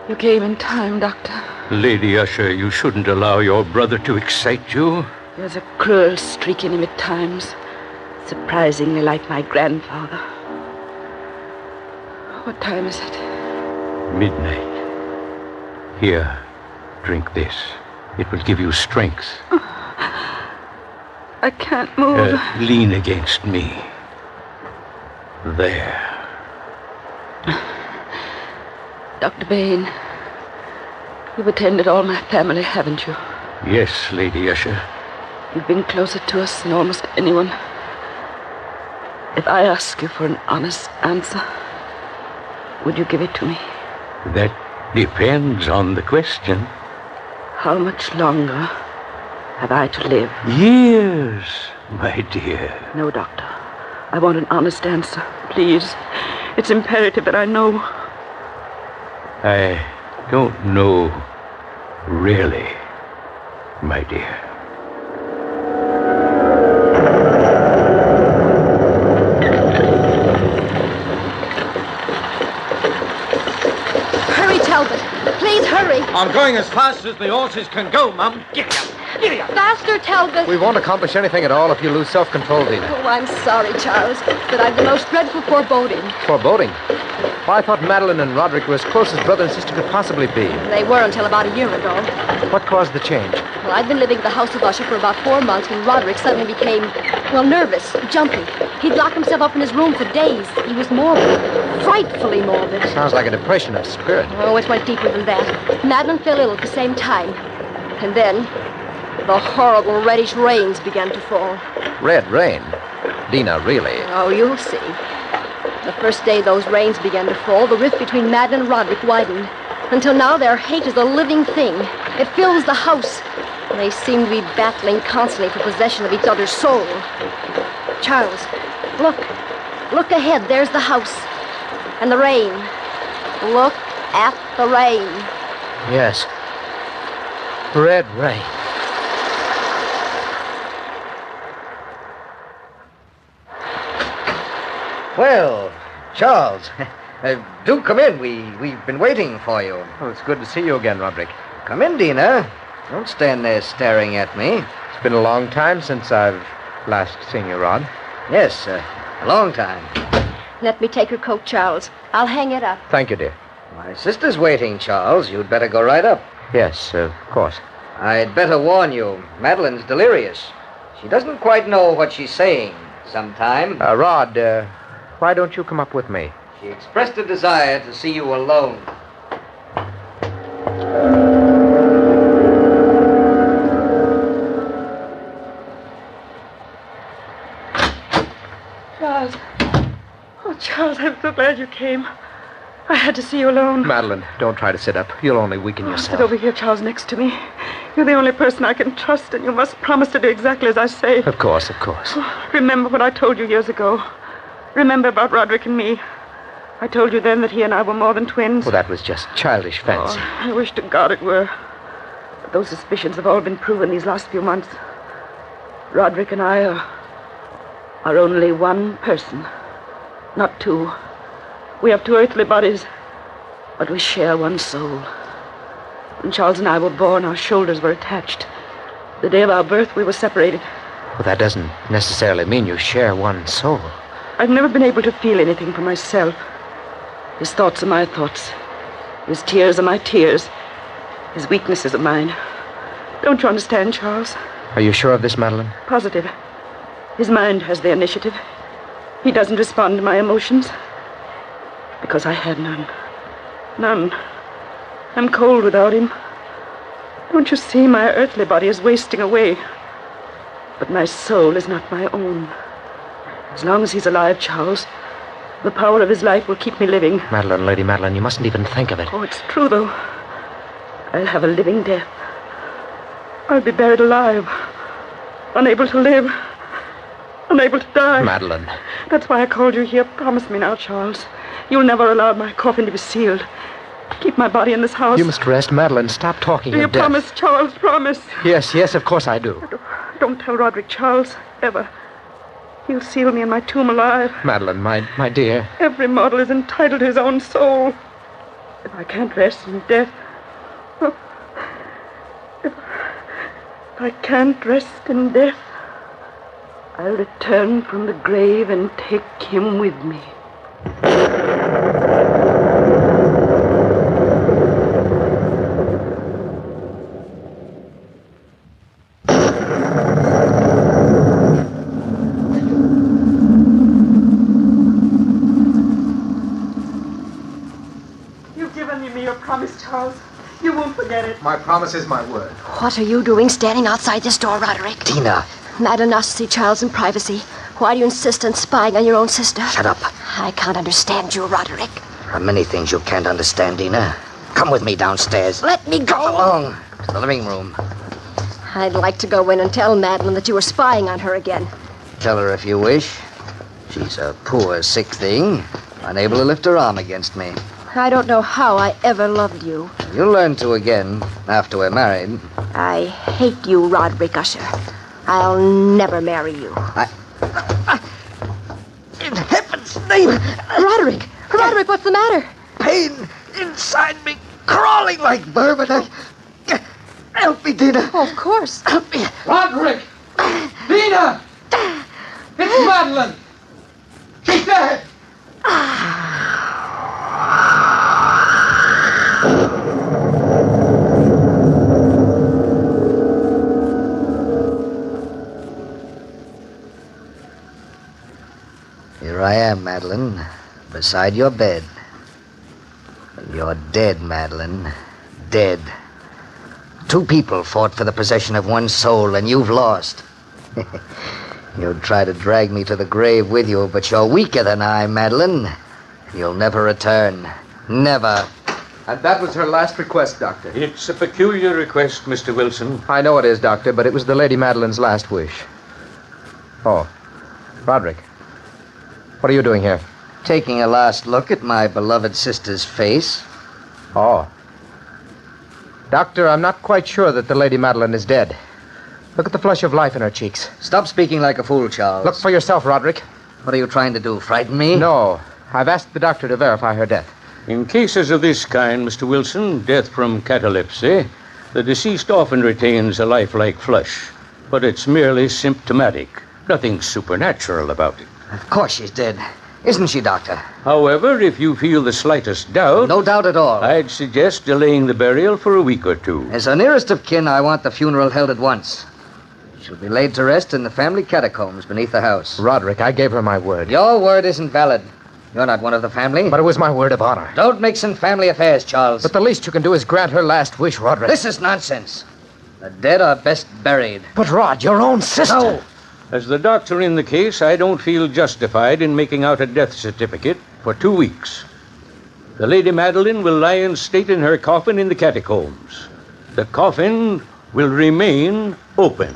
You came in time, Doctor. Lady Usher, you shouldn't allow your brother to excite you. There's a cruel streak in him at times. Surprisingly like my grandfather. What time is it? Midnight. Here, drink this. It will give you strength. I can't move. Lean against me. There. Dr. Bain, you've attended all my family, haven't you? Yes, Lady Usher. You've been closer to us than almost anyone. If I ask you for an honest answer, would you give it to me? That depends on the question. How much longer have I to live? Years, my dear. No, Doctor. I want an honest answer. Please. It's imperative that I know. I don't know, really, my dear. Hurry, Talbot. Please hurry. I'm going as fast as the horses can go, Mum. Giddy up. Giddy up. Faster, Talbot. We won't accomplish anything at all if you lose self-control, Dina. Oh, I'm sorry, Charles, but I've the most dreadful foreboding. Foreboding? Well, I thought Madeline and Roderick were as close as brother and sister could possibly be. They were until about a year ago. What caused the change? Well, I'd been living at the house of Usher for about 4 months when Roderick suddenly became, nervous, jumpy. He'd lock himself up in his room for days. He was morbid, frightfully morbid. Sounds like a depression of spirit. Oh, it went deeper than that. Madeline fell ill at the same time. And then, the horrible reddish rains began to fall. Red rain? Dina, really? Oh, you'll see. The first day those rains began to fall, the rift between Madeline and Roderick widened. Until now, their hate is a living thing. It fills the house. And they seem to be battling constantly for possession of each other's soul. Charles, look. Look ahead. There's the house. And the rain. Look at the rain. Yes. Red rain. Well, Charles, do come in. We've been waiting for you. Oh, it's good to see you again, Roderick. Come in, Dina. Don't stand there staring at me. It's been a long time since I've last seen you, Rod. Yes, a long time. Let me take your coat, Charles. I'll hang it up. Thank you, dear. My sister's waiting, Charles. You'd better go right up. Yes, of course. I'd better warn you, Madeline's delirious. She doesn't quite know what she's saying sometime. Rod, why don't you come up with me? She expressed a desire to see you alone. Charles. Oh, Charles, I'm so glad you came. I had to see you alone. Madeline, don't try to sit up. You'll only weaken yourself. Sit over here, Charles, next to me. You're the only person I can trust, and you must promise to do exactly as I say. Of course, of course. Oh, remember what I told you years ago. Remember about Roderick and me. I told you then that he and I were more than twins. Well, that was just childish fancy. Oh, I wish to God it were. But those suspicions have all been proven these last few months. Roderick and I are only one person, not two. We have two earthly bodies, but we share one soul. When Charles and I were born, our shoulders were attached. The day of our birth, we were separated. Well, that doesn't necessarily mean you share one soul. I've never been able to feel anything for myself. His thoughts are my thoughts. His tears are my tears. His weaknesses are mine. Don't you understand, Charles? Are you sure of this, Madeline? Positive. His mind has the initiative. He doesn't respond to my emotions. Because I had none. None. I'm cold without him. Don't you see, my earthly body is wasting away. But my soul is not my own. As long as he's alive, Charles, the power of his life will keep me living. Madeline, Lady Madeline, you mustn't even think of it. Oh, it's true, though. I'll have a living death. I'll be buried alive. Unable to live. Unable to die. Madeline. That's why I called you here. Promise me now, Charles. You'll never allow my coffin to be sealed. Keep my body in this house. You must rest, Madeline. Stop talking Do you of death. promise, Charles? Promise. Yes, of course I do. Don't tell Roderick, Charles, ever. He'll seal me in my tomb alive. Madeline, my dear. Every mortal is entitled to his own soul. If I can't rest in death... Oh, if I can't rest in death, I'll return from the grave and take him with me. Promise, Charles. You won't forget it. My promise is my word. What are you doing standing outside this door, Roderick? Dina. Madeline asked to see Charles in privacy. Why do you insist on spying on your own sister? Shut up. I can't understand you, Roderick. There are many things you can't understand, Dina. Come with me downstairs. Let me go. Come along to the living room. I'd like to go in and tell Madeline that you were spying on her again. Tell her if you wish. She's a poor, sick thing, unable to lift her arm against me. I don't know how I ever loved you. You'll learn to again after we're married. I hate you, Roderick Usher. I'll never marry you. In heaven's name! Roderick! Roderick, what's the matter? Pain inside me, crawling like vermin. Help me, Dina. Oh, of course. Help me. Roderick! Dina! It's Madeline! She's dead! Here I am, Madeline, beside your bed. You're dead, Madeline. Dead. 2 people fought for the possession of one soul, and you've lost. You'll try to drag me to the grave with you, but you're weaker than I, Madeline. You'll never return. Never. And that was her last request, Doctor. It's a peculiar request, Mr. Wilson. I know it is, Doctor, but it was the Lady Madeline's last wish. Oh, Roderick. What are you doing here? Taking a last look at my beloved sister's face. Oh. Doctor, I'm not quite sure that the Lady Madeline is dead. Look at the flush of life in her cheeks. Stop speaking like a fool, Charles. Look for yourself, Roderick. What are you trying to do, frighten me? No. I've asked the doctor to verify her death. In cases of this kind, Mr. Wilson, death from catalepsy, the deceased often retains a lifelike flush, but it's merely symptomatic. Nothing supernatural about it. Of course she's dead. Isn't she, Doctor? However, if you feel the slightest doubt... No doubt at all. I'd suggest delaying the burial for a week or 2. As her nearest of kin, I want the funeral held at once. She'll be laid to rest in the family catacombs beneath the house. Roderick, I gave her my word. Your word isn't valid. You're not one of the family. But it was my word of honor. Don't mix in family affairs, Charles. But the least you can do is grant her last wish, Roderick. This is nonsense. The dead are best buried. But, Rod, your own sister... No. As the doctor in the case, I don't feel justified in making out a death certificate for 2 weeks. The Lady Madeline will lie in state in her coffin in the catacombs. The coffin will remain open.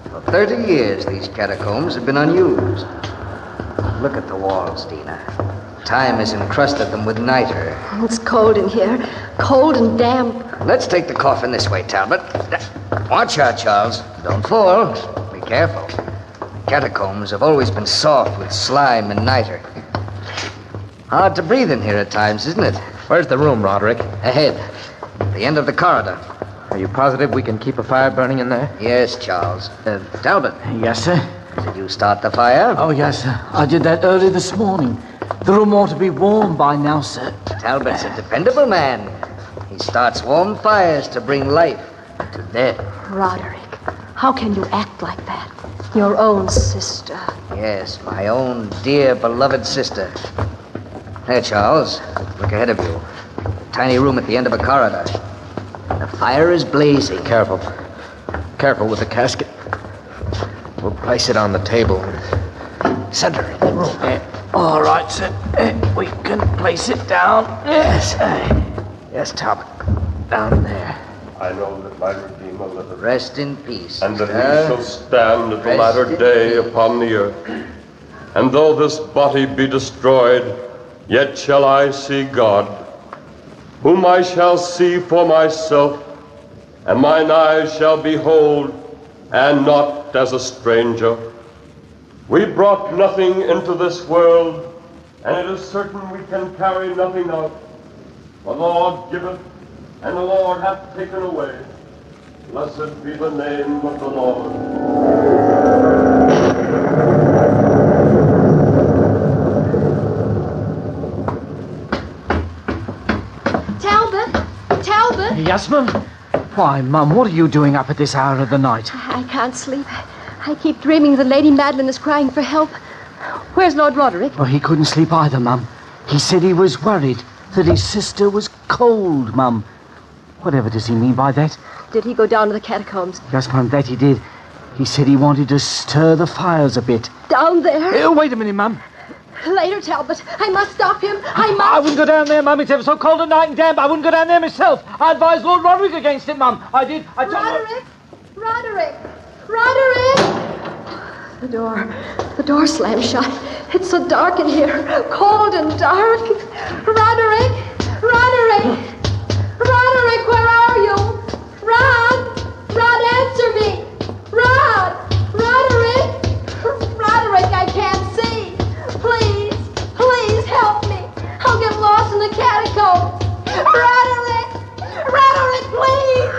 For 30 years, these catacombs have been unused. Look at the walls, Dina. Time has encrusted them with niter. It's cold in here. Cold and damp. Let's take the coffin this way, Talbot. Watch out, Charles. Don't fall. Be careful. Catacombs have always been soft with slime and niter. Hard to breathe in here at times, isn't it? Where's the room, Roderick? Ahead. The end of the corridor. Are you positive we can keep a fire burning in there? Yes, Charles. Talbot. Yes, sir. Did you start the fire? Oh, yes, sir. I did that early this morning. The room ought to be warm by now, sir. Talbot's a dependable man. He starts warm fires to bring life to death. Roderick, how can you act like that? Your own sister. Yes, my own dear, beloved sister. There, Charles. Look ahead of you. A tiny room at the end of a corridor. The fire is blazing. Careful. Careful with the casket. We'll place it on the table. Center in the room. All right, sir. We can place it down. Yes. Yes, Talbot. Down there. I know that my Redeemer liveth. Rest in peace. And that he shall stand at the latter day upon the earth. And though this body be destroyed, yet shall I see God, whom I shall see for myself, and mine eyes shall behold, and not as a stranger. We brought nothing into this world, and it is certain we can carry nothing out. For the Lord giveth, and the Lord hath taken away. Blessed be the name of the Lord. Talbot? Yes, Mum? Why, Mum, what are you doing up at this hour of the night? I can't sleep. I keep dreaming the Lady Madeline is crying for help. Where's Lord Roderick? Well, he couldn't sleep either, Mum. He said he was worried that his sister was cold, Mum. Whatever does he mean by that? Did he go down to the catacombs? Yes, Mum, that he did. He said he wanted to stir the fires a bit. Down there. Wait a minute, Mum. Later, Talbot. I must stop him. I must. I wouldn't go down there, Mum. It's ever so cold at night and damp. I wouldn't go down there myself. I advised Lord Roderick against it, Mum. I did. I told Roderick! Roderick! The door slammed shut. It's so dark in here. Cold and dark. Roderick! Roderick! Roderick, where are you? Rod! Rod, answer me! Rod! Roderick! Roderick, I can't see. Please help me. I'll get lost in the catacombs. Roderick! Roderick, please!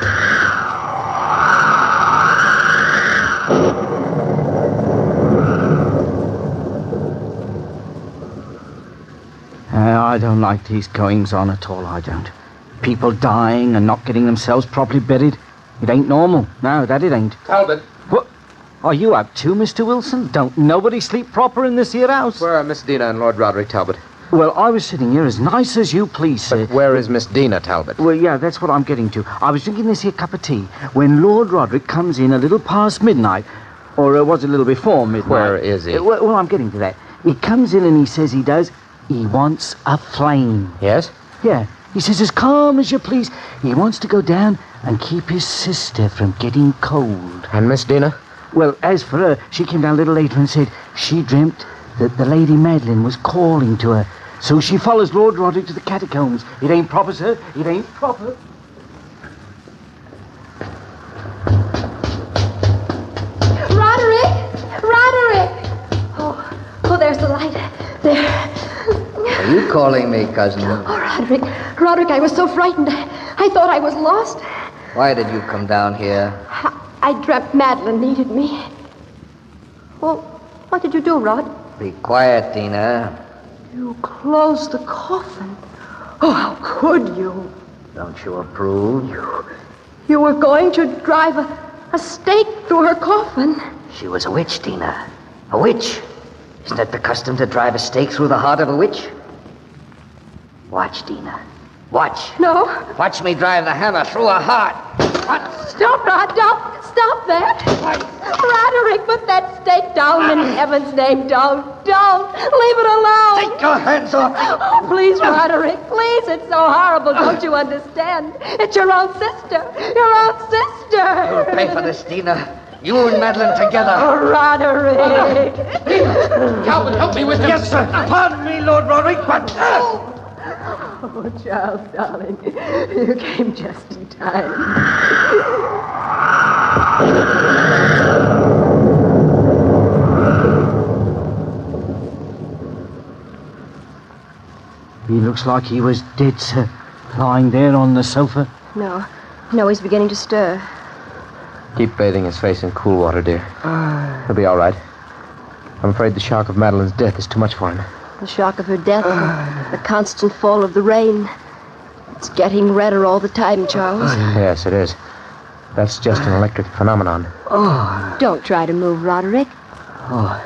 I don't like these goings on at all, I don't. People dying and not getting themselves properly buried. It ain't normal. No, that it ain't. Talbot. What? Are you up too, Mr. Wilson? Don't nobody sleep proper in this here house? Where are Miss Dina and Lord Roderick, Talbot? Well, I was sitting here as nice as you please, sir. But where is Miss Dina, Talbot? Well, yeah, that's what I'm getting to. I was drinking this here cup of tea when Lord Roderick comes in a little past midnight. Or was it a little before midnight? Where is he? Well, I'm getting to that. He comes in and he says he wants a flame. Yes? Yeah. He says as calm as you please. He wants to go down and keep his sister from getting cold. And Miss Dina? Well, as for her, she came down a little later and said she dreamt that the Lady Madeline was calling to her. So she follows Lord Roderick to the catacombs. It ain't proper, sir. It ain't proper. Roderick! Oh, there's the light. There. Are you calling me, cousin? Oh, Roderick, I was so frightened. I thought I was lost. Why did you come down here? I dreamt Madeline needed me. Well, what did you do, Rod? Be quiet, Dina. You closed the coffin. Oh, how could you? Don't you approve? You were going to drive a stake through her coffin. She was a witch, Dina. A witch. Isn't it the custom to drive a stake through the heart of a witch? Watch, Dina. Watch. No. Watch me drive the hammer through her heart. Stop, Rod. Stop that. Roderick, put that stake down in heaven's name. Don't. Leave it alone. Take your hands off me. Oh, please, Roderick. Please, it's so horrible. Don't you understand? It's your own sister. Your own sister. You'll pay for this, Dina. You and Madeline together. Oh, Roderick. Calvin, help me with him. Yes, sir. Pardon me, Lord Roderick, but... Oh, Charles, darling. You came just in time. He looks like he was dead, sir. Lying there on the sofa. No, he's beginning to stir. Keep bathing his face in cool water, dear. He'll be all right. I'm afraid the shock of Madeline's death is too much for him. The shock of her death, the constant fall of the rain. It's getting redder all the time, Charles. Yes, it is. That's just an electric phenomenon. Don't try to move, Roderick. Oh,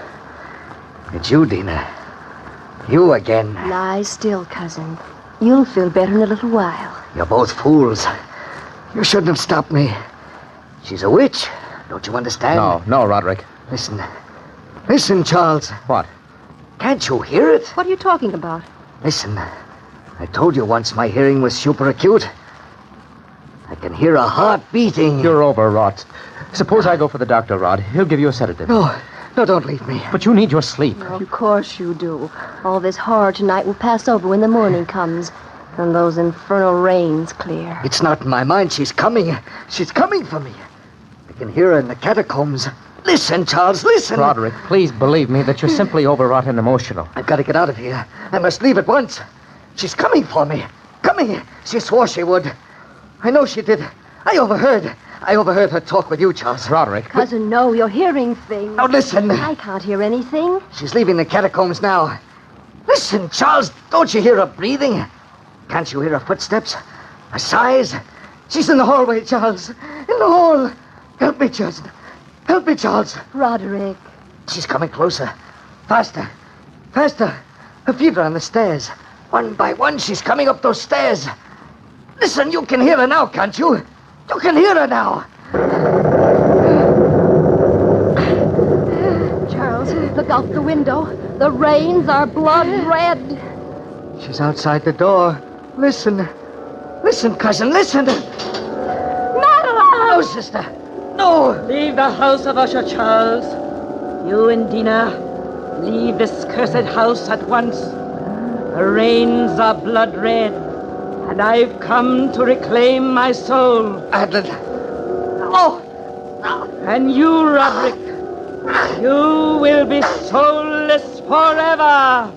it's you, Dina. You again. Lie still, cousin. You'll feel better in a little while. You're both fools. You shouldn't have stopped me. She's a witch. Don't you understand? No, Roderick. Listen, Charles. What? Can't you hear it? What are you talking about? Listen. I told you once my hearing was super acute. I can hear a heart beating. You're overwrought. Suppose I go for the doctor, Rod. He'll give you a sedative. No, don't leave me. But you need your sleep. Of course you do. All this horror tonight will pass over when the morning comes. And those infernal rains clear. It's not in my mind. She's coming. She's coming for me. I can hear her in the catacombs. Listen, Charles, listen. Roderick, please believe me that you're simply overwrought and emotional. I've got to get out of here. I must leave at once. She's coming for me. Coming. She swore she would. I know she did. I overheard her talk with you, Charles. Roderick. Cousin, no, you're hearing things. Now, listen. I can't hear anything. She's leaving the catacombs now. Listen, Charles, don't you hear her breathing? Can't you hear her footsteps? Her sighs? She's in the hallway, Charles. In the hall. Help me, Charles. Help me, Charles. Roderick. She's coming closer. Faster. Her feet are on the stairs. One by one, she's coming up those stairs. Listen, you can hear her now, can't you? You can hear her now. Charles, Look out the window. The rains are blood red. She's outside the door. Listen. Listen, cousin, listen. Madeline! No, sister. No. Leave the house of Usher, Charles. You and Dina, leave this cursed house at once. The rains are blood red, and I've come to reclaim my soul. Madeline. No. And you, Roderick, you will be soulless forever.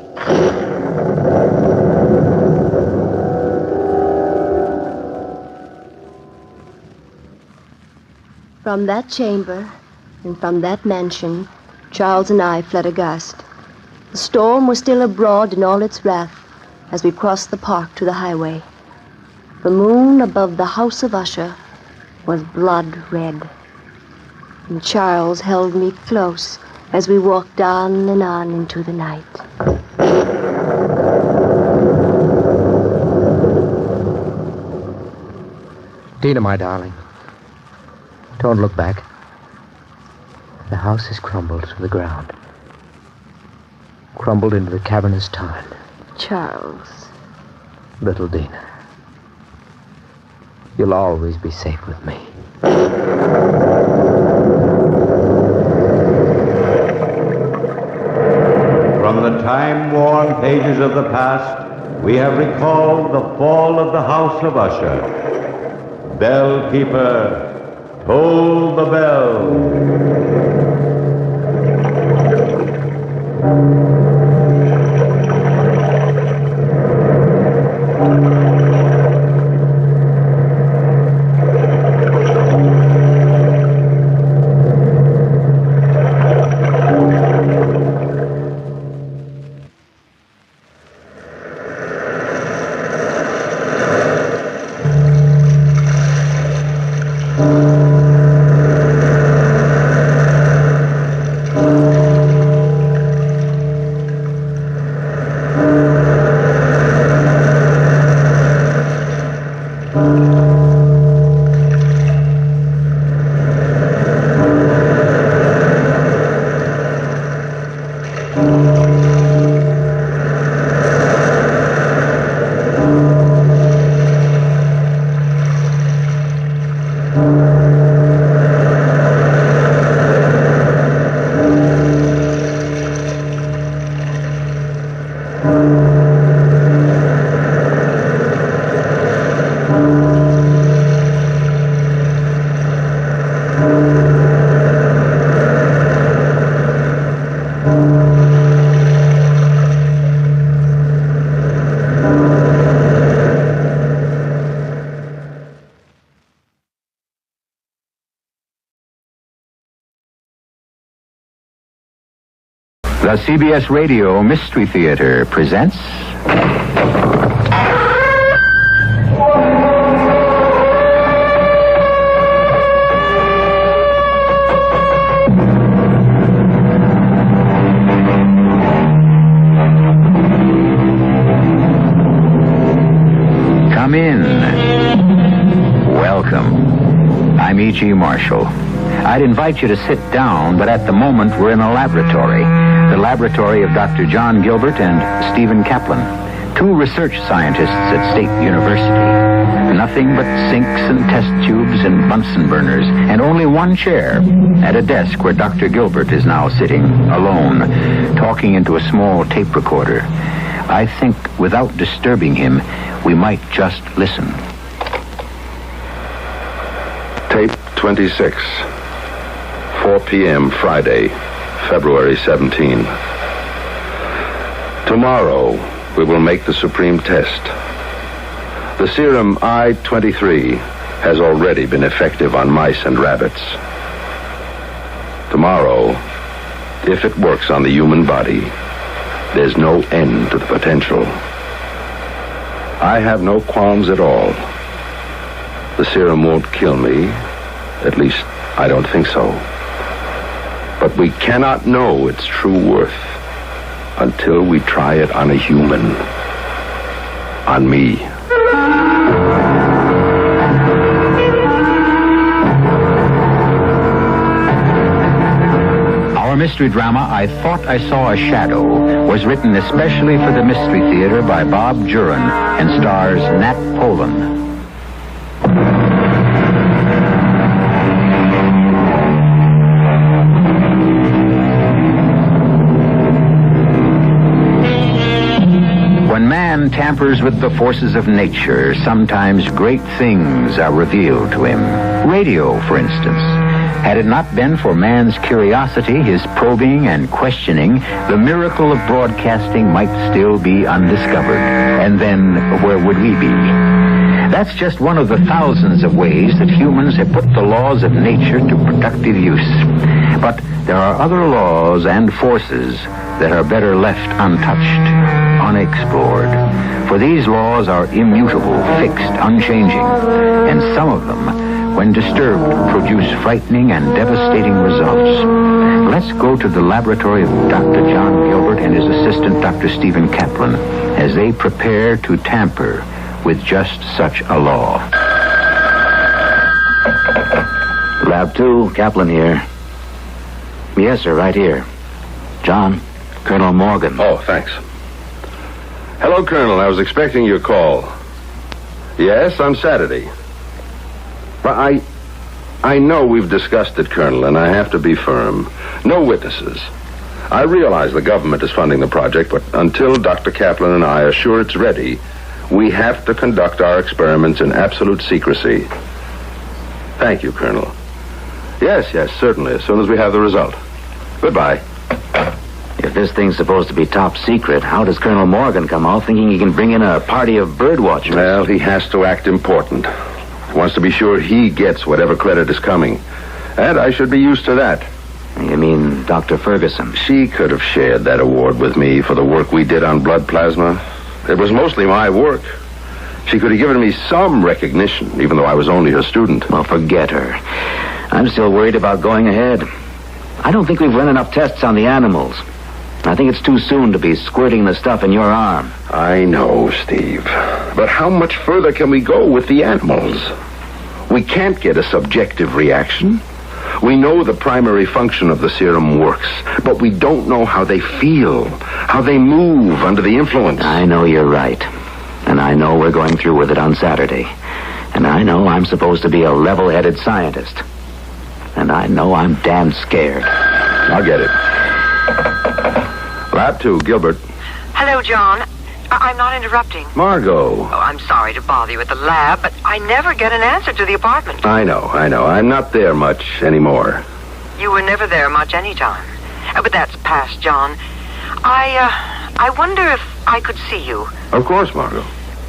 From that chamber and from that mansion, Charles and I fled aghast. The storm was still abroad in all its wrath as we crossed the park to the highway. The moon above the house of Usher was blood red. And Charles held me close as we walked on and on into the night. Dina, my darling, don't look back. The house has crumbled to the ground. Crumbled into the cavernous tarn. Charles. Little Dina, you'll always be safe with me. From the time-worn pages of the past, we have recalled the fall of the House of Usher. Bell keeper, toll the bell. The CBS Radio Mystery Theater presents... Come in. Welcome. I'm E.G. Marshall. I'd invite you to sit down, but at the moment we're in a laboratory. The laboratory of Dr. John Gilbert and Stephen Kaplan, two research scientists at State University. Nothing but sinks and test tubes and Bunsen burners, and only one chair at a desk where Dr. Gilbert is now sitting alone, talking into a small tape recorder. I think without disturbing him, we might just listen. Tape 26. 4 p.m. Friday, February 17. Tomorrow, we will make the supreme test. The serum I-23 has already been effective on mice and rabbits. Tomorrow, if it works on the human body, there's no end to the potential. I have no qualms at all. The serum won't kill me. At least, I don't think so. But we cannot know its true worth until we try it on a human. On me. Our mystery drama I Thought I Saw a Shadow was written especially for the Mystery Theater by Bob Jurin and stars Nat Polen. When man tampers with the forces of nature, sometimes great things are revealed to him. Radio, for instance. Had it not been for man's curiosity, his probing and questioning, the miracle of broadcasting might still be undiscovered. And then, where would we be? That's just one of the thousands of ways that humans have put the laws of nature to productive use. But there are other laws and forces that are better left untouched, unexplored. For these laws are immutable, fixed, unchanging, and some of them, when disturbed, produce frightening and devastating results. Let's go to the laboratory of Dr. John Gilbert and his assistant, Dr. Stephen Kaplan, as they prepare to tamper with just such a law. Lab 2, Kaplan here. Yes, sir, right here. John, Colonel Morgan. Oh, thanks. Hello, Colonel. I was expecting your call. Yes, on Saturday. But I know we've discussed it, Colonel, and I have to be firm. No witnesses. I realize the government is funding the project, but until Dr. Kaplan and I are sure it's ready, we have to conduct our experiments in absolute secrecy. Thank you, Colonel. Yes, certainly, as soon as we have the result. Goodbye. If this thing's supposed to be top secret, how does Colonel Morgan come out thinking he can bring in a party of bird watchers? Well, he has to act important. He wants to be sure he gets whatever credit is coming. And I should be used to that. You mean Dr. Ferguson? She could have shared that award with me for the work we did on blood plasma. It was mostly my work. She could have given me some recognition, even though I was only her student. Well, forget her. I'm still worried about going ahead. I don't think we've run enough tests on the animals. I think it's too soon to be squirting the stuff in your arm. I know, Steve. But how much further can we go with the animals? We can't get a subjective reaction. We know the primary function of the serum works, but we don't know how they feel, how they move under the influence. I know you're right. And I know we're going through with it on Saturday. And I know I'm supposed to be a level-headed scientist. And I know I'm damn scared. I'll get it. Lab 2, Gilbert. Hello, John. I'm not interrupting. Margot. Oh, I'm sorry to bother you at the lab, but I never get an answer to the apartment. I know. I'm not there much anymore. You were never there much any time. But that's past, John. I wonder if I could see you. Of course, Margot.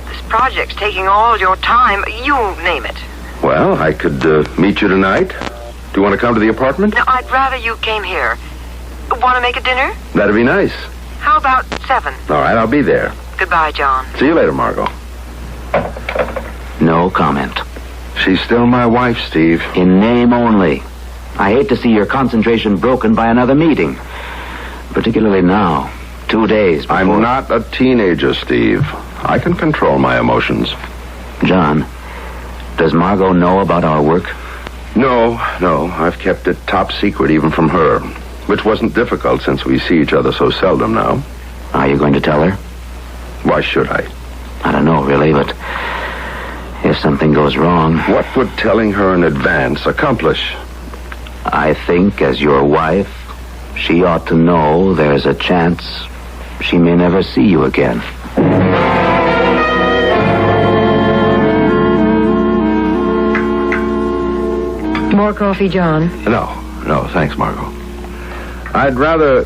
This project's taking all your time. You name it. Well, I could meet you tonight. Do you want to come to the apartment? No, I'd rather you came here. Want to make a dinner? That'd be nice. How about 7? All right, I'll be there. Goodbye, John. See you later, Margot. No comment. She's still my wife, Steve. In name only. I hate to see your concentration broken by another meeting. Particularly now, 2 days before... I'm not a teenager, Steve. I can control my emotions. John, does Margot know about our work? No. I've kept it top secret even from her, which wasn't difficult since we see each other so seldom now. Are you going to tell her? Why should I? I don't know, really, but if something goes wrong... What would telling her in advance accomplish? I think, as your wife, she ought to know there's a chance she may never see you again. More coffee, John? No, thanks, Margot. I'd rather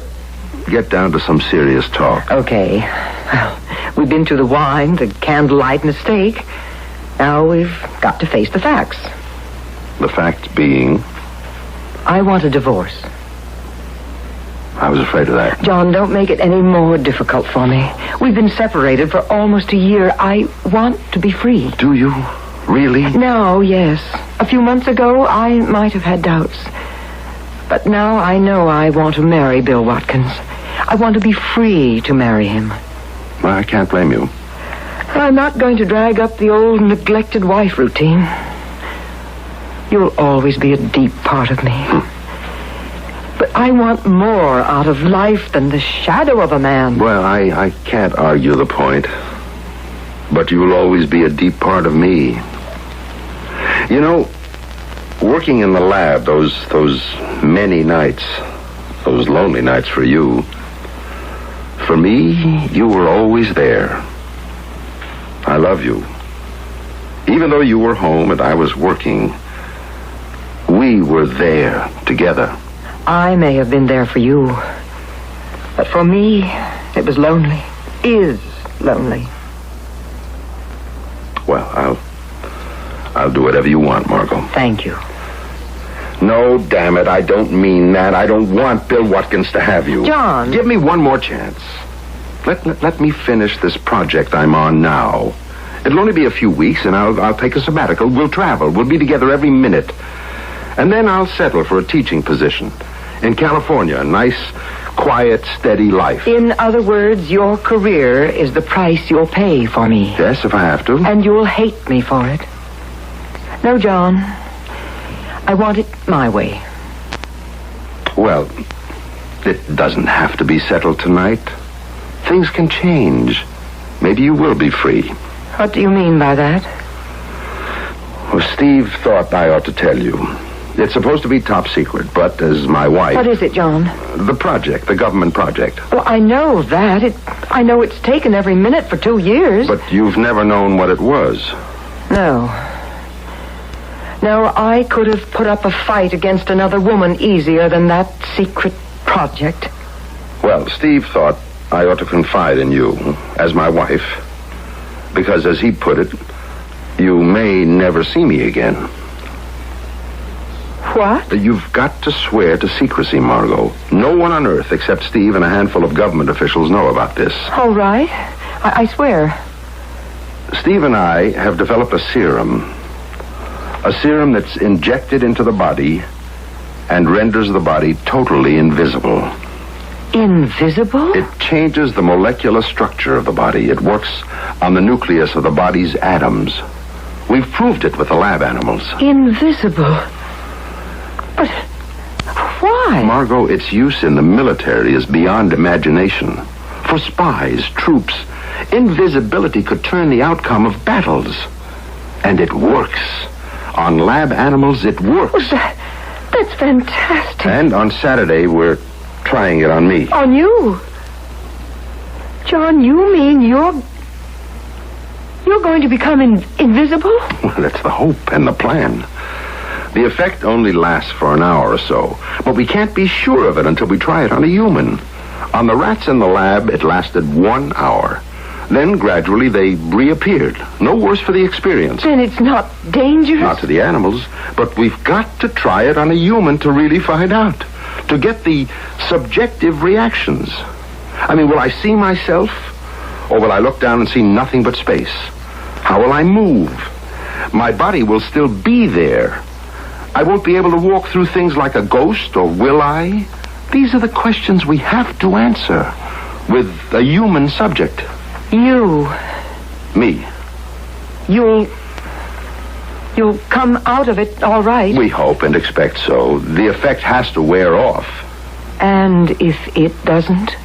get down to some serious talk. Okay. Well, we've been through the wine, the candlelight, and the steak. Now we've got to face the facts. The facts being? I want a divorce. I was afraid of that. John, don't make it any more difficult for me. We've been separated for almost a year. I want to be free. Do you? Really? No, yes. A few months ago, I might have had doubts. But now I know I want to marry Bill Watkins. I want to be free to marry him. Well, I can't blame you. I'm not going to drag up the old neglected wife routine. You'll always be a deep part of me. But I want more out of life than the shadow of a man. Well, I can't argue the point. But you'll always be a deep part of me. You know, working in the lab, those many nights, those lonely nights for you, for me, you were always there. I love you. Even though you were home and I was working, we were there together. I may have been there for you, but for me, it was lonely. Is lonely. Well, I'll do whatever you want, Margot. Thank you. No, damn it, I don't mean that. I don't want Bill Watkins to have you. John. Give me one more chance. Let me finish this project I'm on now. It'll only be a few weeks, and I'll take a sabbatical. We'll travel. We'll be together every minute. And then I'll settle for a teaching position in California. A nice, quiet, steady life. In other words, your career is the price you'll pay for me. Yes, if I have to. And you'll hate me for it. No, John. I want it my way. Well, it doesn't have to be settled tonight. Things can change. Maybe you will be free. What do you mean by that? Well, Steve thought I ought to tell you. It's supposed to be top secret, but as my wife... What is it, John? The project, the government project. Well, I know that. I know it's taken every minute for 2 years. But you've never known what it was. No. No, I could have put up a fight against another woman easier than that secret project. Well, Steve thought I ought to confide in you as my wife. Because, as he put it, you may never see me again. What? You've got to swear to secrecy, Margot. No one on Earth except Steve and a handful of government officials know about this. All right. I swear. Steve and I have developed a serum. A serum that's injected into the body and renders the body totally invisible. Invisible? It changes the molecular structure of the body. It works on the nucleus of the body's atoms. We've proved it with the lab animals. Invisible? But why? Margot, its use in the military is beyond imagination. For spies, troops, invisibility could turn the outcome of battles. And it works. On lab animals, it works. Well, that's fantastic. And on Saturday, we're trying it on me. On you? John, you mean you're going to become invisible? Well, that's the hope and the plan. The effect only lasts for an hour or so, but we can't be sure of it until we try it on a human. On the rats in the lab, it lasted 1 hour. Then, gradually, they reappeared. No worse for the experience. Then it's not dangerous? Not to the animals, but we've got to try it on a human to really find out. To get the subjective reactions. I mean, will I see myself? Or will I look down and see nothing but space? How will I move? My body will still be there. I won't be able to walk through things like a ghost, or will I? These are the questions we have to answer with a human subject. You. Me. You'll come out of it all right. We hope and expect so. The effect has to wear off. And if it doesn't?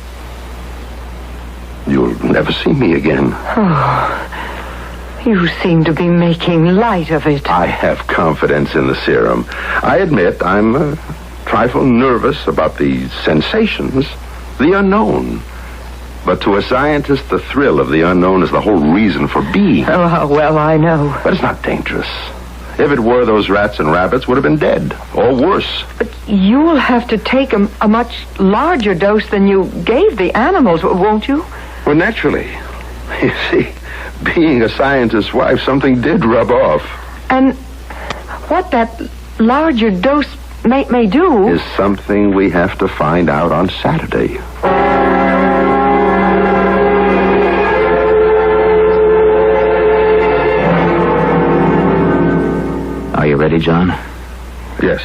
You'll never see me again. Oh, you seem to be making light of it. I have confidence in the serum. I admit I'm a trifle nervous about the sensations, the unknown. But to a scientist, the thrill of the unknown is the whole reason for being. Oh, well, I know. But it's not dangerous. If it were, those rats and rabbits would have been dead, or worse. But you'll have to take a much larger dose than you gave the animals, won't you? Well, naturally. You see, being a scientist's wife, something did rub off. And what that larger dose may do... is something we have to find out on Saturday. Are you ready, John? Yes.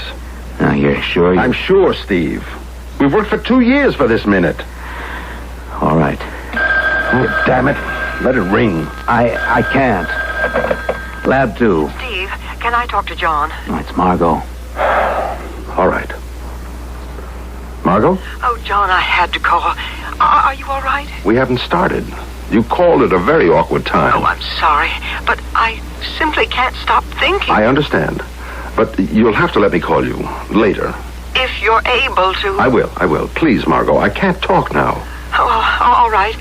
Now, you're sure? I'm sure, Steve. We've worked for 2 years for this minute. All right. Oh, damn it. Let it ring. I can't. Lab 2. Steve, can I talk to John? Oh, it's Margot. All right. Margot? Oh, John, I had to call. Are you all right? We haven't started. You called at a very awkward time. Oh, I'm sorry, but I simply can't stop thinking. I understand. But you'll have to let me call you later. If you're able to. I will. Please, Margot, I can't talk now. Oh, all right.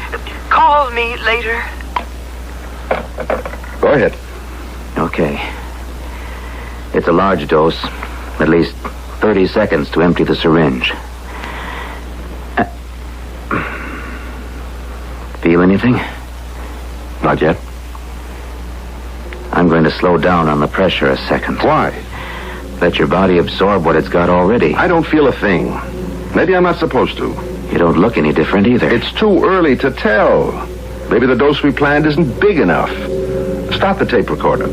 Call me later. Go ahead. Okay. It's a large dose. At least 30 seconds to empty the syringe. Feel anything? Not yet. I'm going to slow down on the pressure a second. Why? Let your body absorb what it's got already. I don't feel a thing. Maybe I'm not supposed to. You don't look any different either. It's too early to tell. Maybe the dose we planned isn't big enough. Stop the tape recorder.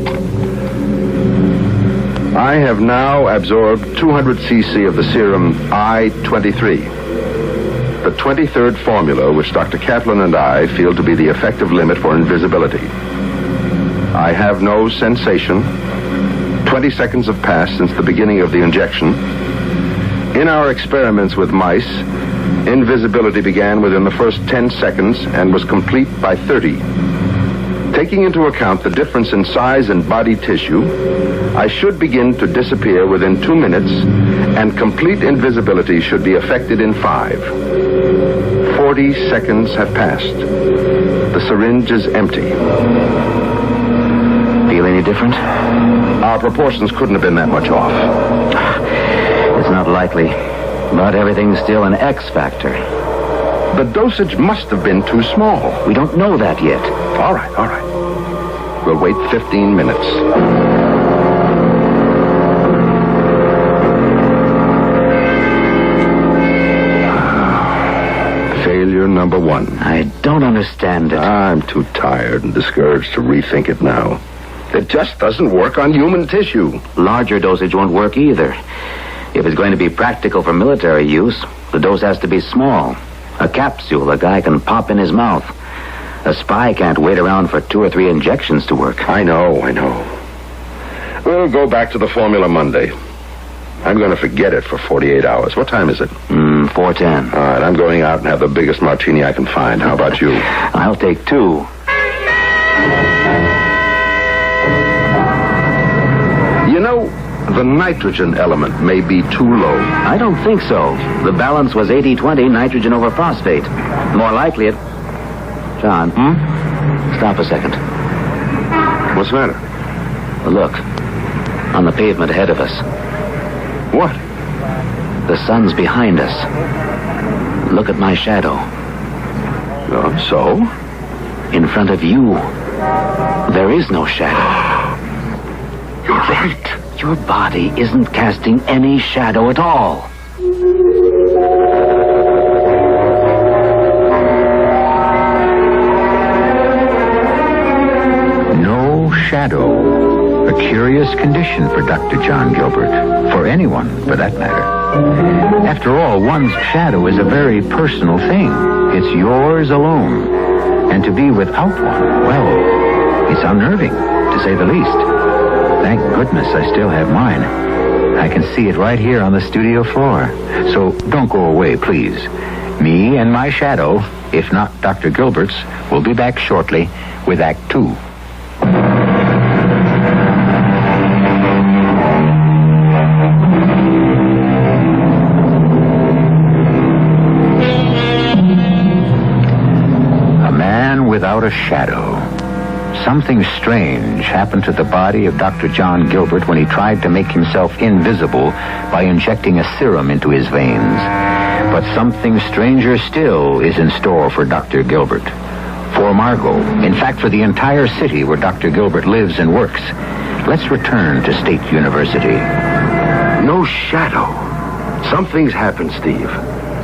I have now absorbed 200 cc of the serum I-23. The 23rd formula, which Dr. Kaplan and I feel to be the effective limit for invisibility. I have no sensation. 20 seconds have passed since the beginning of the injection. In our experiments with mice, invisibility began within the first 10 seconds and was complete by 30. Taking into account the difference in size and body tissue, I should begin to disappear within 2 minutes, and complete invisibility should be effected in 5. 40 seconds have passed. The syringe is empty. Feel any different? Our proportions couldn't have been that much off. It's not likely, but everything's still an X factor. The dosage must have been too small. We don't know that yet. All right. We'll wait 15 minutes. Failure number 1. I don't understand it. I'm too tired and discouraged to rethink it now. It just doesn't work on human tissue. Larger dosage won't work either. If it's going to be practical for military use, the dose has to be small. A capsule a guy can pop in his mouth. A spy can't wait around for 2 or 3 injections to work. I know. We'll go back to the formula Monday. I'm going to forget it for 48 hours. What time is it? 4:10. All right, I'm going out and have the biggest martini I can find. How about you? I'll take 2. You know, the nitrogen element may be too low. I don't think so. The balance was 80-20 nitrogen over phosphate. More likely it... John, Stop a second. What's the matter? Look, on the pavement ahead of us. What? The sun's behind us. Look at my shadow. So? In front of you, there is no shadow. You're right. Your body isn't casting any shadow at all. No shadow. A curious condition for Dr. John Gilbert. For anyone, for that matter. After all, one's shadow is a very personal thing. It's yours alone. And to be without one, well, it's unnerving, to say the least. Thank goodness I still have mine. I can see it right here on the studio floor. So don't go away, please. Me and my shadow, if not Dr. Gilbert's, will be back shortly with Act 2. A man without a shadow. Something strange happened to the body of Dr. John Gilbert when he tried to make himself invisible by injecting a serum into his veins. But something stranger still is in store for Dr. Gilbert. For Margot, in fact, for the entire city where Dr. Gilbert lives and works. Let's return to State University. No shadow. Something's happened, Steve.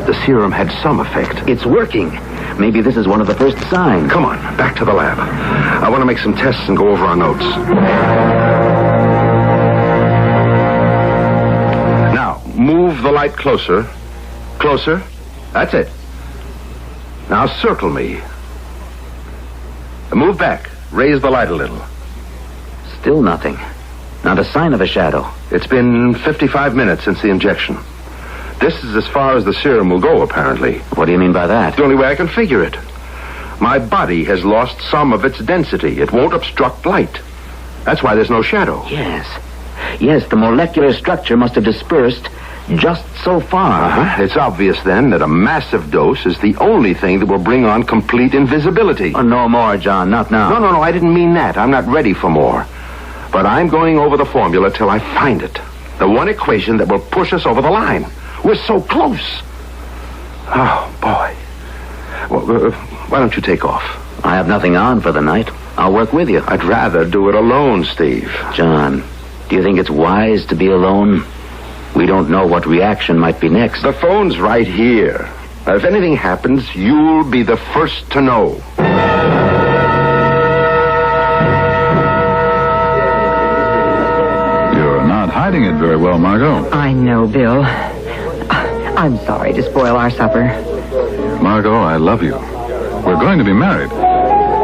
The serum had some effect. It's working. Maybe this is one of the first signs. Come on, back to the lab. I want to make some tests and go over our notes. Now, move the light closer. Closer. That's it. Now circle me. Move back. Raise the light a little. Still nothing. Not a sign of a shadow. It's been 55 minutes since the injection. This is as far as the serum will go, apparently. What do you mean by that? It's the only way I can figure it. My body has lost some of its density. It won't obstruct light. That's why there's no shadow. Yes. Yes, the molecular structure must have dispersed just so far. Uh-huh. It's obvious, then, that a massive dose is the only thing that will bring on complete invisibility. Oh, no more, John. Not now. No, I didn't mean that. I'm not ready for more. But I'm going over the formula till I find it. The one equation that will push us over the line. We're so close. Oh, boy. Well, why don't you take off? I have nothing on for the night. I'll work with you. I'd rather do it alone, Steve. John, do you think it's wise to be alone? We don't know what reaction might be next. The phone's right here. If anything happens, you'll be the first to know. You're not hiding it very well, Margot. I know, Bill. I'm sorry to spoil our supper. Margot, I love you. We're going to be married.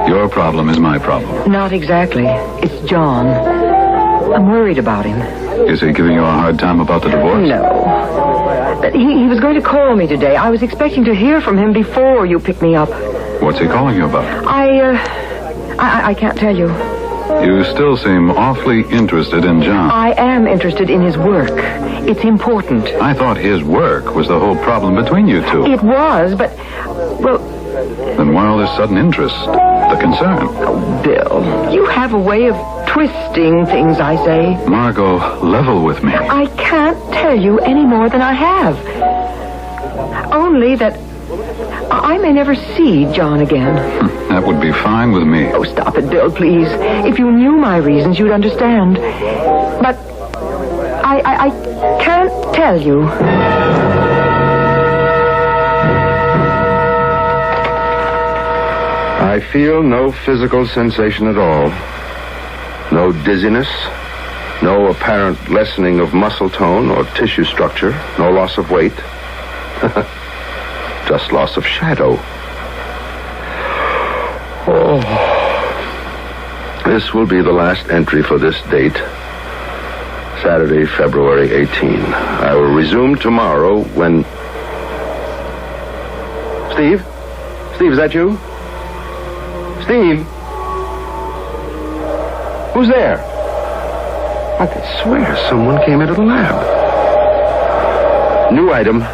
Your problem is my problem. Not exactly. It's John. I'm worried about him. Is he giving you a hard time about the divorce? No. But he was going to call me today. I was expecting to hear from him before you picked me up. What's he calling you about? I can't tell you. You still seem awfully interested in John. I am interested in his work. It's important. I thought his work was the whole problem between you two. It was, but, well... Then why all this sudden interest? The concern? Oh, Bill, you have a way of twisting things I say. Margot, level with me. I can't tell you any more than I have. Only that I may never see John again. That would be fine with me. Oh, stop it, Bill, please. If you knew my reasons, you'd understand. But I can't tell you. I feel no physical sensation at all. No dizziness, no apparent lessening of muscle tone or tissue structure, no loss of weight. Just loss of shadow. Oh. This will be the last entry for this date. Saturday, February 18. I will resume tomorrow when... Steve? Steve, is that you? Steve? Who's there? I could swear someone came into the lab. New item.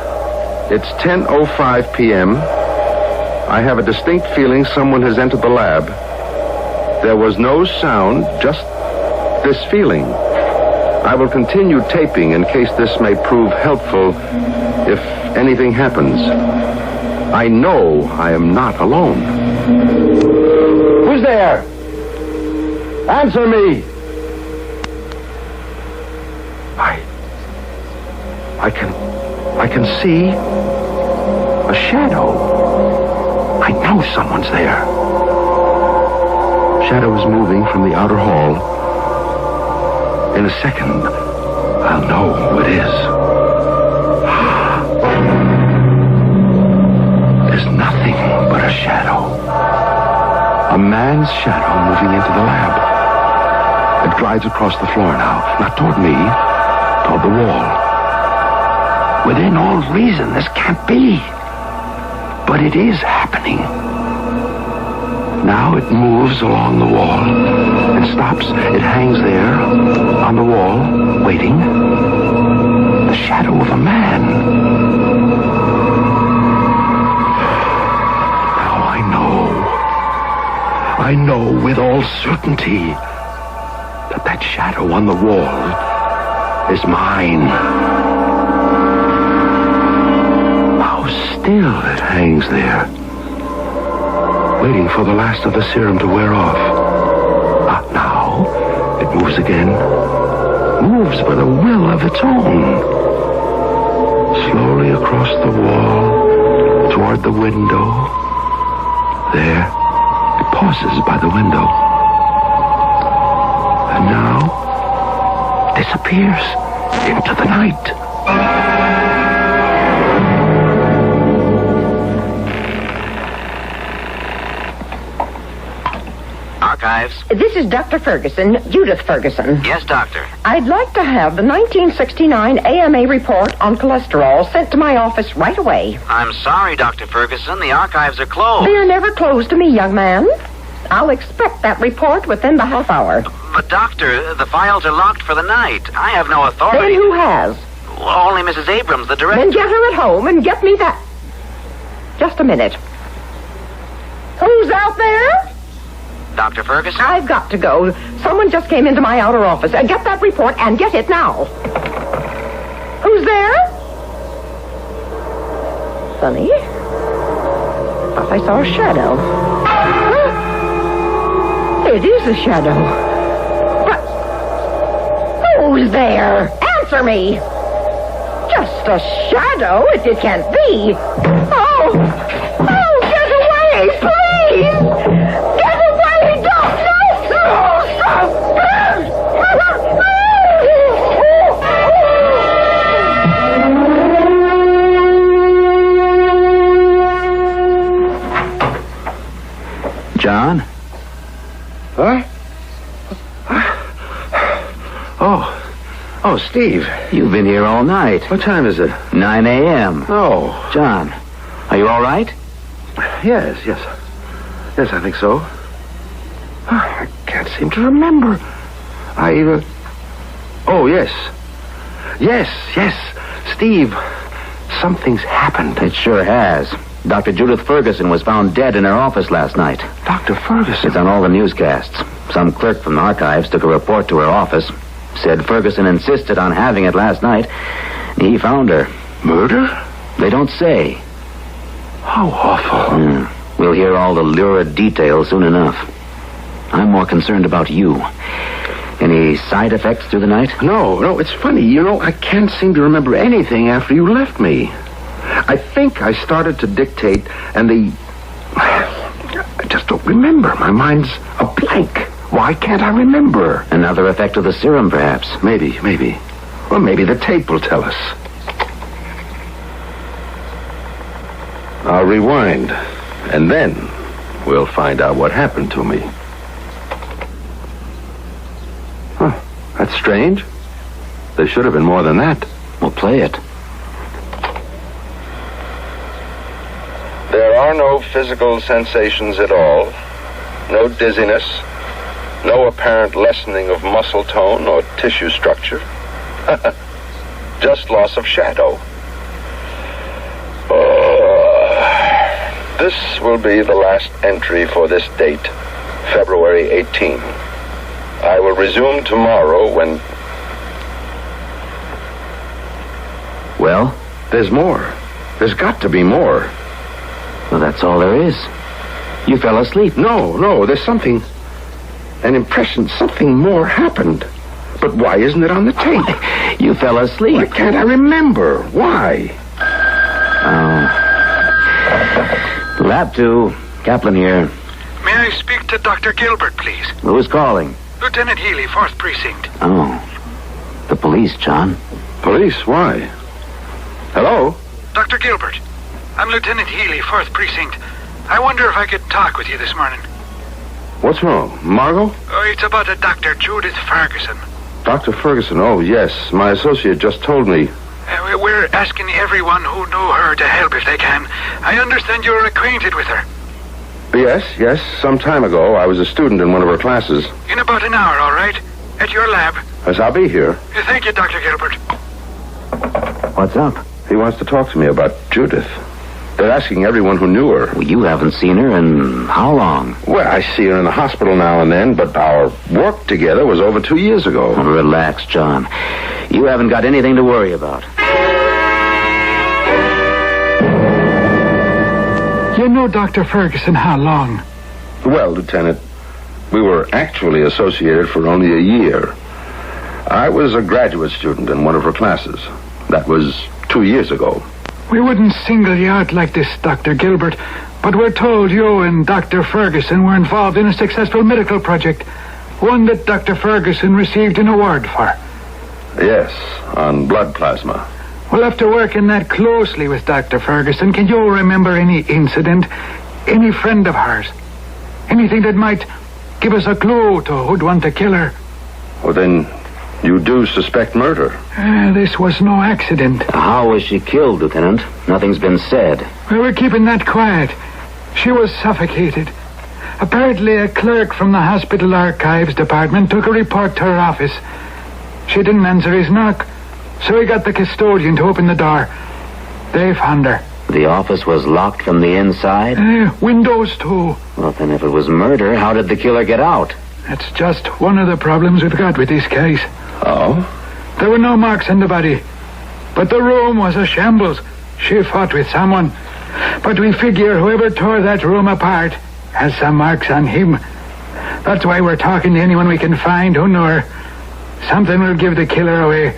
It's 10:05 p.m. I have a distinct feeling someone has entered the lab. There was no sound, just this feeling. I will continue taping in case this may prove helpful if anything happens. I know I am not alone. Who's there? Answer me! I can see a shadow. I know someone's there. Shadow is moving from the outer hall. In a second, I'll know who it is. There's nothing but a shadow. A man's shadow moving into the lab. It glides across the floor now, not toward me, toward the wall. Within all reason, this can't be. But it is happening. Now it moves along the wall and stops. It hangs there on the wall, waiting. The shadow of a man. Now I know with all certainty that shadow on the wall is mine. How still it hangs there, waiting for the last of the serum to wear off. Now it moves again. Moves with a will of its own. Slowly across the wall, toward the window. There, it pauses by the window. And now, disappears into the night. archives. This is Dr. Ferguson, Judith Ferguson. Yes, doctor. I'd like to have the 1969 AMA report on cholesterol sent to my office right away. I'm sorry, Dr. Ferguson. The archives are closed. They're never closed to me, young man. I'll expect that report within the half hour. But, doctor, the files are locked for the night. I have no authority. Then who has? Only Mrs. Abrams, the director. Then get her at home and get me that. Just a minute. Who's out there? Dr. Ferguson? I've got to go. Someone just came into my outer office. Get that report and get it now. Who's there? Funny. Thought I saw a shadow. Huh? It is a shadow. But who's there? Answer me. Just a shadow? It can't be. Oh, get away, please! Get away! Don't! No! John? Huh? Oh, Steve. You've been here all night. What time is it? 9 a.m. Oh. John, are you all right? Yes, I think so. I can't seem to remember. Oh, yes. Yes, Steve, something's happened. It sure has. Dr. Judith Ferguson was found dead in her office last night. Dr. Ferguson? It's on all the newscasts. Some clerk from the archives took a report to her office. Said Ferguson insisted on having it last night. He found her. Murder? They don't say. How awful. We'll hear all the lurid details soon enough. I'm more concerned about you. Any side effects through the night? No, it's funny. I can't seem to remember anything after you left me. I think I started to dictate, and I just don't remember. My mind's a blank. Why can't I remember? Another effect of the serum, perhaps. Maybe. Or maybe the tape will tell us. I'll rewind, and then we'll find out what happened to me. Huh, that's strange. There should have been more than that. We'll play it. There are no physical sensations at all. No dizziness. No apparent lessening of muscle tone or tissue structure. Just loss of shadow. This will be the last entry for this date, February 18. I will resume tomorrow when... Well? There's more. There's got to be more. Well, that's all there is. You fell asleep. No, there's something... An impression something more happened. But why isn't it on the tape? You fell asleep. Why can't I remember? Why? Lab 2. Kaplan here. May I speak to Dr. Gilbert, please? Who's calling? Lieutenant Healy, 4th Precinct. Oh. The police, John. Police? Why? Hello? Dr. Gilbert, I'm Lieutenant Healy, 4th Precinct. I wonder if I could talk with you this morning. What's wrong? Margot? Oh, it's about a Dr. Judith Ferguson. Dr. Ferguson? Oh, yes. My associate just told me. We're asking everyone who knew her to help if they can. I understand you're acquainted with her. Yes. Some time ago, I was a student in one of her classes. In about an hour, all right? At your lab. Yes, I'll be here. Thank you, Dr. Gilbert. What's up? He wants to talk to me about Judith. They're asking everyone who knew her. Well, you haven't seen her in how long? Well, I see her in the hospital now and then, but our work together was over 2 years ago. Oh, relax, John. You haven't got anything to worry about. You know Dr. Ferguson how long? Well, Lieutenant, we were actually associated for only a year. I was a graduate student in one of her classes. That was 2 years ago. We wouldn't single you out like this, Dr. Gilbert, but we're told you and Dr. Ferguson were involved in a successful medical project, one that Dr. Ferguson received an award for. Yes, on blood plasma. Well, after working that closely with Dr. Ferguson, can you remember any incident, any friend of hers? Anything that might give us a clue to who'd want to kill her. Well, then you do suspect murder. This was no accident. How was she killed, Lieutenant? Nothing's been said. We were keeping that quiet. She was suffocated. Apparently, a clerk from the hospital archives department took a report to her office. She didn't answer his knock, so he got the custodian to open the door. They found her. The office was locked from the inside? Windows, too. Well, then if it was murder, how did the killer get out? That's just one of the problems we've got with this case. Oh? There were no marks on the body, but the room was a shambles. She fought with someone. But we figure whoever tore that room apart has some marks on him. That's why we're talking to anyone we can find who knew her. Something will give the killer away.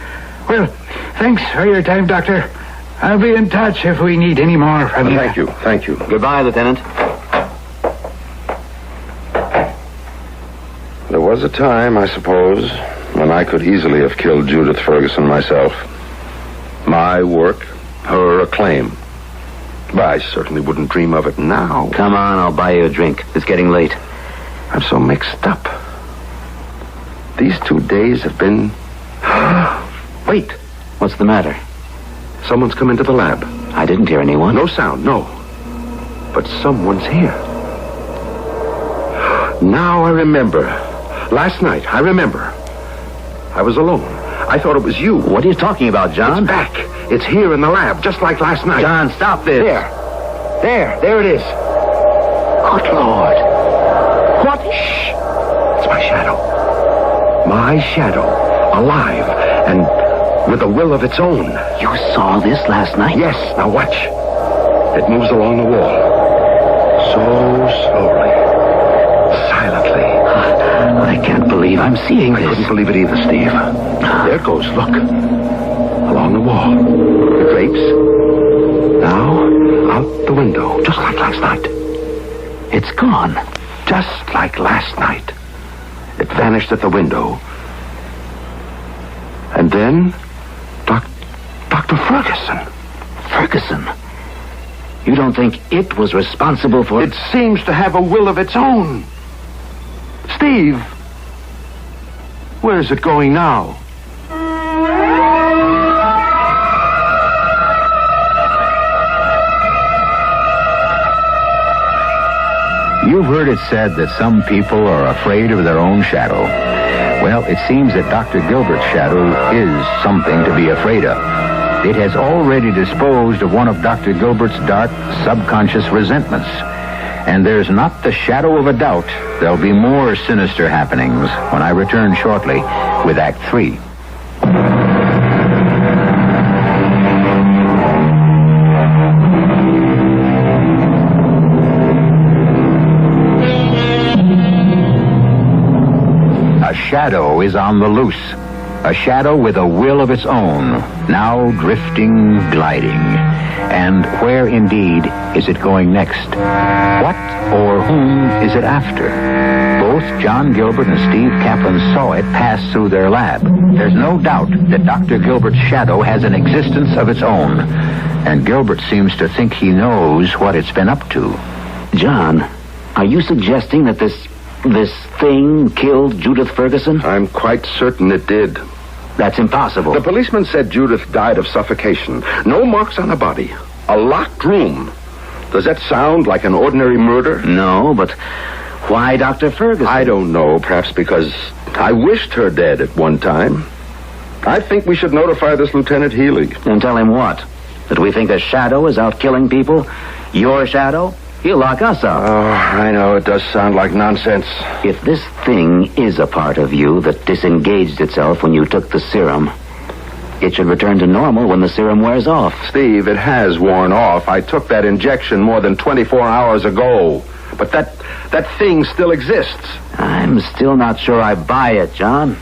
Well, thanks for your time, Doctor. I'll be in touch if we need any more from you. Thank you. Thank you. Goodbye, Lieutenant. There was a time, I suppose, when I could easily have killed Judith Ferguson myself. My work, her acclaim. But I certainly wouldn't dream of it now. Come on, I'll buy you a drink. It's getting late. I'm so mixed up. These 2 days have been... Wait. What's the matter? Someone's come into the lab. I didn't hear anyone. No sound, no. But someone's here. Now I remember. Last night, I remember. I was alone. I thought it was you. What are you talking about, John? It's back. It's here in the lab, just like last night. John, stop this. There it is. Good Lord. What? Shh. It's my shadow. My shadow. Alive. And with a will of its own. You saw this last night? Yes. Now watch. It moves along the wall. So slowly. Silently. I can't believe I'm seeing this. I couldn't believe it either, Steve. There it goes. Look. Along the wall. The drapes. Now, out the window. Just like last night. It's gone. Just like last night. It vanished at the window. And then, Dr. Ferguson. Ferguson? You don't think it was responsible for... It seems to have a will of its own. Steve, where's it going now? You've heard it said that some people are afraid of their own shadow. Well, it seems that Dr. Gilbert's shadow is something to be afraid of. It has already disposed of one of Dr. Gilbert's dark, subconscious resentments. And there's not the shadow of a doubt there'll be more sinister happenings when I return shortly with Act 3. A shadow is on the loose. A shadow with a will of its own, now drifting, gliding. And where, indeed, is it going next? What or whom is it after? Both John Gilbert and Steve Kaplan saw it pass through their lab. There's no doubt that Dr. Gilbert's shadow has an existence of its own. And Gilbert seems to think he knows what it's been up to. John, are you suggesting that this thing killed Judith Ferguson? I'm quite certain it did. That's impossible. The policeman said Judith died of suffocation. No marks on the body. A locked room. Does that sound like an ordinary murder? No, but why Dr. Ferguson? I don't know. Perhaps because I wished her dead at one time. I think we should notify this Lieutenant Healy. And tell him what? That we think a shadow is out killing people? Your shadow? He'll lock us up. Oh, I know. It does sound like nonsense. If this thing is a part of you that disengaged itself when you took the serum, it should return to normal when the serum wears off. Steve, it has worn off. I took that injection more than 24 hours ago. But that thing still exists. I'm still not sure I buy it, John.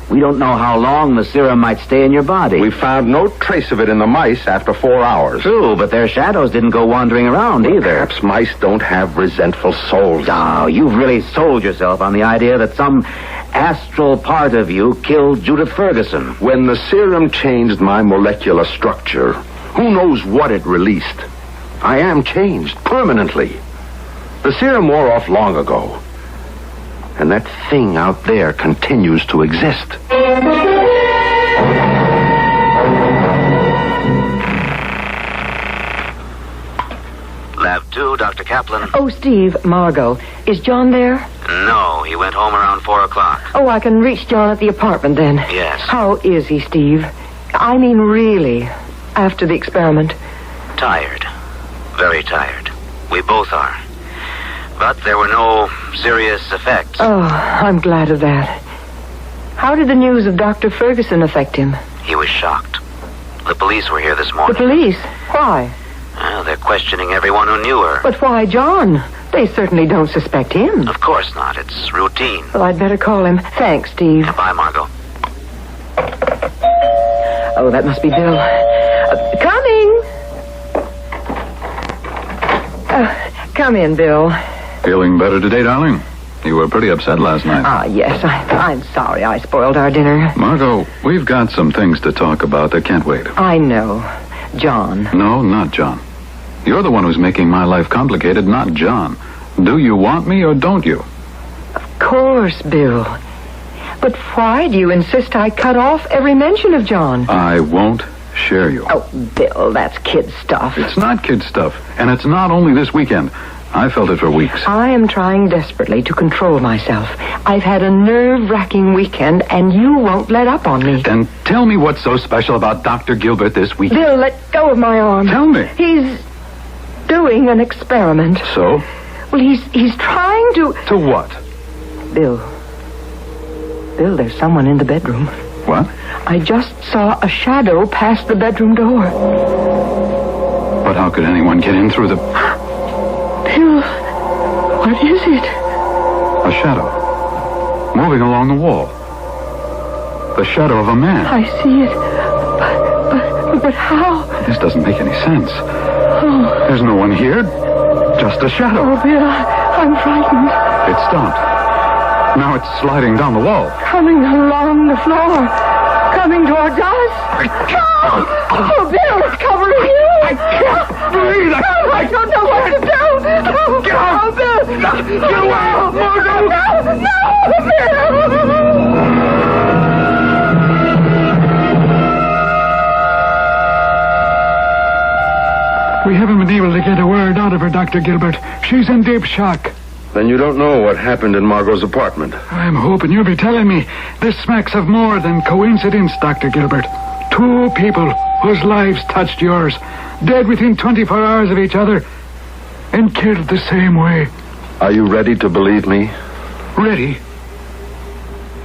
We don't know how long the serum might stay in your body. We found no trace of it in the mice after 4 hours. True, but their shadows didn't go wandering around either. Perhaps mice don't have resentful souls. Oh, you've really sold yourself on the idea that some astral part of you killed Judith Ferguson. When the serum changed my molecular structure, who knows what it released? I am changed permanently. The serum wore off long ago. And that thing out there continues to exist. Lab 2, Dr. Kaplan. Oh, Steve, Margot. Is John there? No, he went home around 4 o'clock. Oh, I can reach John at the apartment then. Yes. How is he, Steve? I mean, really, after the experiment. Tired. Very tired. We both are. But there were no serious effects. Oh, I'm glad of that. How did the news of Dr. Ferguson affect him? He was shocked. The police were here this morning. The police? Why? Well, they're questioning everyone who knew her. But why John? They certainly don't suspect him. Of course not. It's routine. Well, I'd better call him. Thanks, Steve. Bye, Margot. Oh, that must be Bill. Coming! Come in, Bill. Feeling better today, darling? You were pretty upset last night. Ah, yes. I'm sorry I spoiled our dinner. Margot, we've got some things to talk about that can't wait. I know. John. No, not John. You're the one who's making my life complicated, not John. Do you want me or don't you? Of course, Bill. But why do you insist I cut off every mention of John? I won't share you. Oh, Bill, that's kid stuff. It's not kid stuff, and it's not only this weekend. I felt it for weeks. I am trying desperately to control myself. I've had a nerve-wracking weekend, and you won't let up on me. Then tell me what's so special about Dr. Gilbert this week. Bill, let go of my arm. Tell me. He's doing an experiment. So? Well, he's trying to... To what? Bill, there's someone in the bedroom. What? I just saw a shadow pass the bedroom door. But how could anyone get in through the... Bill, what is it? A shadow. Moving along the wall. The shadow of a man. I see it. But how? This doesn't make any sense. Oh. There's no one here. Just a shadow. Oh, Bill, I'm frightened. It stopped. Now it's sliding down the wall. Coming along the floor. Coming towards us. Oh, Bill, it's covering you. I can't breathe. I don't know what to do. Get out. Oh, Bill. Get away. No, Bill. We haven't been able to get a word out of her, Dr. Gilbert. She's in deep shock. Then you don't know what happened in Margot's apartment. I'm hoping you'll be telling me. This smacks of more than coincidence, Dr. Gilbert. Two people whose lives touched yours, dead within 24 hours of each other, and killed the same way. Are you ready to believe me? Ready?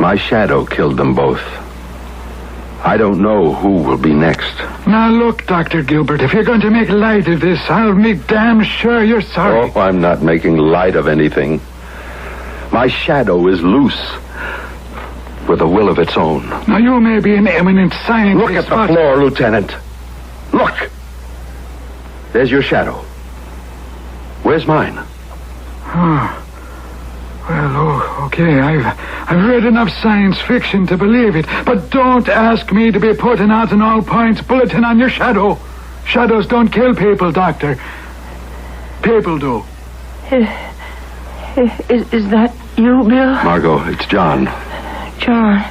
My shadow killed them both. I don't know who will be next. Now look, Dr. Gilbert, if you're going to make light of this, I'll make damn sure you're sorry. Oh, I'm not making light of anything. My shadow is loose, with a will of its own. Now you may be an eminent scientist. Look at the floor, Lieutenant. Look. There's your shadow. Where's mine? Oh. Well, okay, I've read enough science fiction to believe it, but don't ask me to be putting out an all-points bulletin on your shadow. Shadows don't kill people, Doctor. People do. Is that you, Bill? Margot, it's John. John.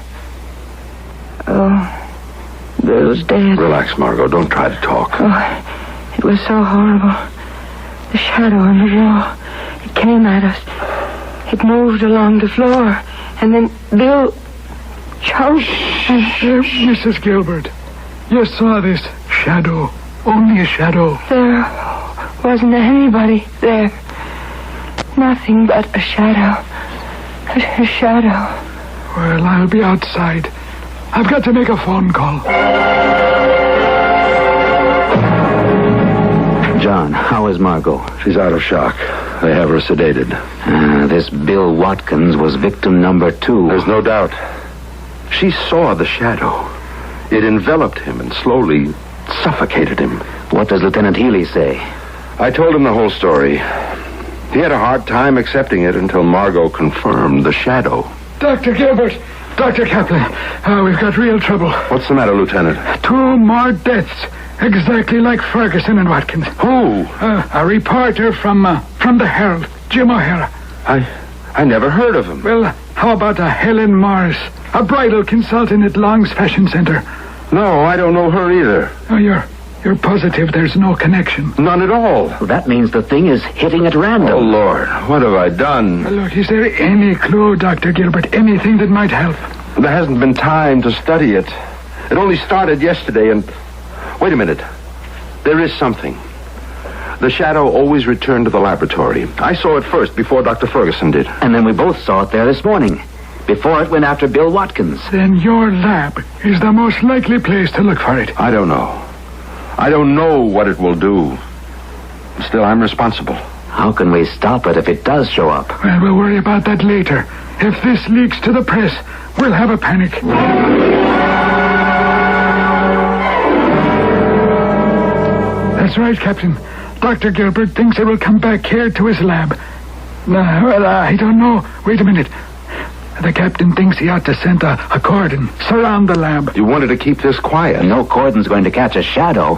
Oh, Bill's dead. Relax, Margot. Don't try to talk. Oh, it was so horrible. The shadow on the wall. It came at us. It moved along the floor, and then Bill choked. Mrs. Gilbert, you saw this shadow. Only a shadow. There wasn't anybody there. Nothing but a shadow. A shadow. Well, I'll be outside. I've got to make a phone call. John, how is Margot? She's out of shock. They have her sedated. This Bill Watkins was victim number 2. There's no doubt. She saw the shadow. It enveloped him and slowly suffocated him. What does Lieutenant Healy say? I told him the whole story. He had a hard time accepting it until Margot confirmed the shadow. Dr. Gilbert, Dr. Kaplan, we've got real trouble. What's the matter, Lieutenant? 2 more deaths, exactly like Ferguson and Watkins. Who? A reporter from the Herald, Jim O'Hara. I never heard of him. Well, how about a Helen Morris, a bridal consultant at Long's Fashion Center? No, I don't know her either. Oh, you're positive there's no connection? None at all. Well, that means the thing is hitting at random. Oh, Lord, what have I done? Well, look, is there any clue, Dr. Gilbert? Anything that might help? There hasn't been time to study it. It only started yesterday and... Wait a minute. There is something. The shadow always returned to the laboratory. I saw it first before Dr. Ferguson did. And then we both saw it there this morning, before it went after Bill Watkins. Then your lab is the most likely place to look for it. I don't know. I don't know what it will do. Still, I'm responsible. How can we stop it if it does show up? Well, we'll worry about that later. If this leaks to the press, we'll have a panic. That's right, Captain. Dr. Gilbert thinks it will come back here to his lab. Well, I don't know. Wait a minute. The captain thinks he ought to send a cordon, surround the lab. You wanted to keep this quiet. No cordon's going to catch a shadow.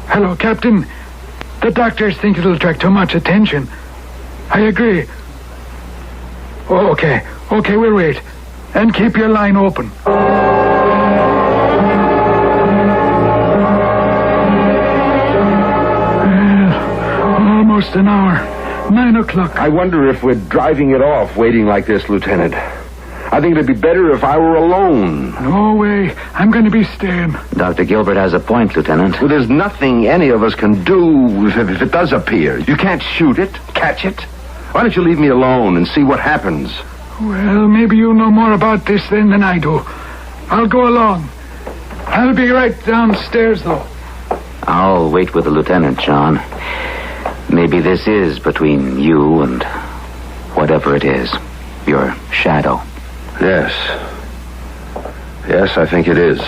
Hello, Captain. The doctors think it'll attract too much attention. I agree. Oh, okay, we'll wait. And keep your line open. Almost an hour. 9 o'clock. I wonder if we're driving it off waiting like this, Lieutenant. I think it'd be better if I were alone. No way. I'm going to be staying. Dr. Gilbert has a point, Lieutenant. Well, there's nothing any of us can do if it does appear. You can't shoot it, catch it. Why don't you leave me alone and see what happens? Well, maybe you know more about this then than I do. I'll go along. I'll be right downstairs, though. I'll wait with the lieutenant, John. Maybe this is between you and whatever it is. Your shadow. Yes. Yes, I think it is.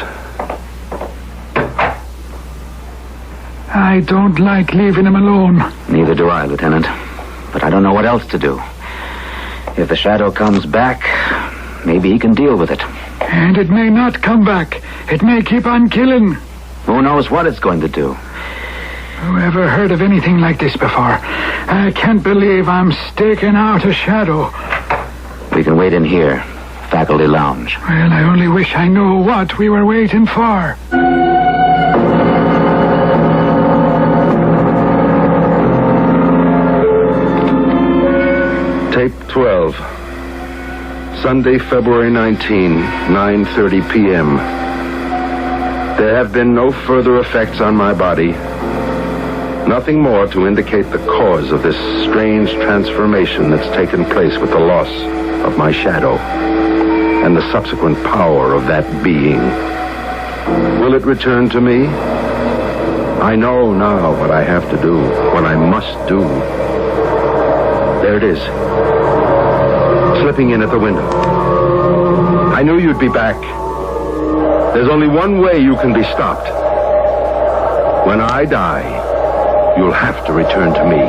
I don't like leaving him alone. Neither do I, Lieutenant. But I don't know what else to do. If the shadow comes back, maybe he can deal with it. And it may not come back. It may keep on killing. Who knows what it's going to do? Who ever heard of anything like this before? I can't believe I'm staking out a shadow. We can wait in here. Faculty lounge. Well, I only wish I knew what we were waiting for. Tape 12. Sunday, February 19, 9:30 p.m. There have been no further effects on my body. Nothing more to indicate the cause of this strange transformation that's taken place with the loss of my shadow and the subsequent power of that being. Will it return to me? I know now what I have to do, what I must do. There it is, slipping in at the window. I knew you'd be back. There's only one way you can be stopped. When I die, you'll have to return to me,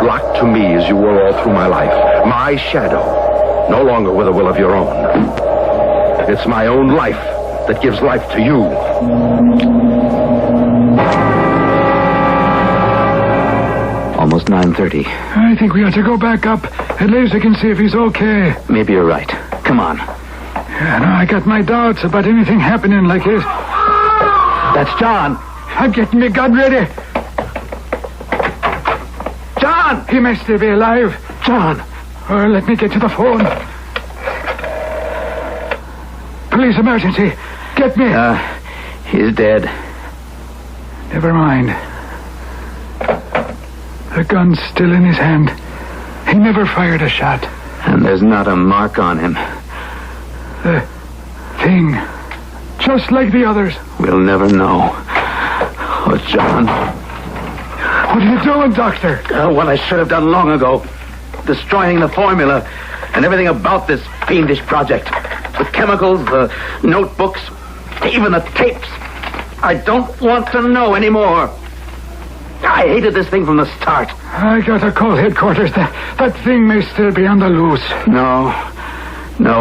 locked to me as you were all through my life. My shadow, no longer with a will of your own. It's my own life that gives life to you. Almost 9:30. I think we ought to go back up. At least I can see if he's okay. Maybe you're right. Come on. Yeah, no, I got my doubts about anything happening like this. That's John. I'm getting my gun ready. John! He may still be alive. John! Oh, let me get to the phone. Police emergency. Get me. He's dead. Never mind. The gun's still in his hand. He never fired a shot. And there's not a mark on him. The thing. Just like the others. We'll never know. Oh, John. What are you doing, Doctor? What I should have done long ago. Destroying the formula and everything about this fiendish project. The chemicals, the notebooks, even the tapes. I don't want to know anymore. I hated this thing from the start. I gotta call headquarters. That thing may still be on the loose. No,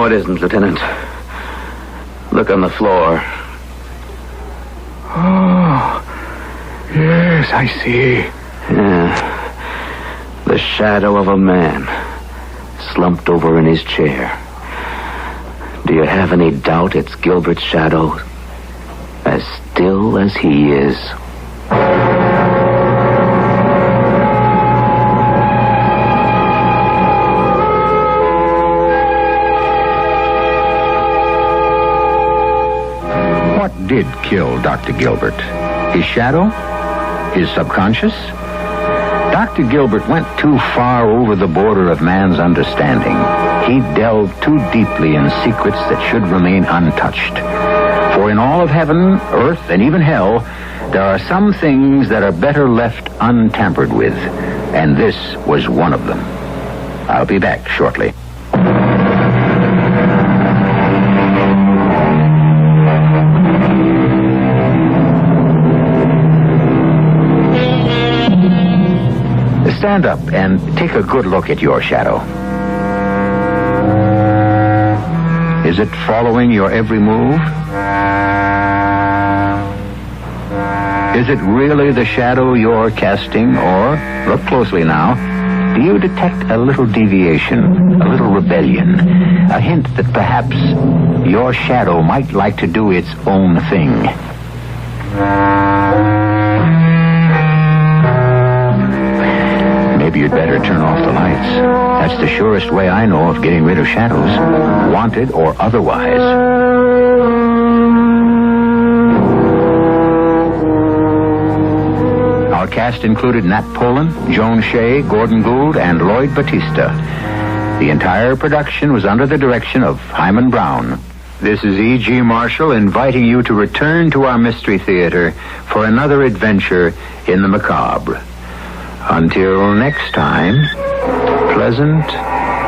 it isn't, Lieutenant. Look on the floor. Oh, yes, I see. Yeah. The shadow of a man. slumped over in his chair. Do you have any doubt it's Gilbert's shadow? As still as he is. What did kill Dr. Gilbert? His shadow? His subconscious? Dr. Gilbert went too far over the border of man's understanding. He delved too deeply in secrets that should remain untouched. For in all of heaven, earth, and even hell, there are some things that are better left untampered with. And this was one of them. I'll be back shortly. Stand up and take a good look at your shadow. Is it following your every move? Is it really the shadow you're casting, or, look closely now, do you detect a little deviation, a little rebellion, a hint that perhaps your shadow might like to do its own thing? Maybe you'd better turn off the lights. That's the surest way I know of getting rid of shadows, wanted or otherwise. Our cast included Nat Polen, Joan Shea, Gordon Gould, and Lloyd Batista. The entire production was under the direction of Hyman Brown. This is E.G. Marshall inviting you to return to our Mystery Theater for another adventure in the macabre. Until next time, pleasant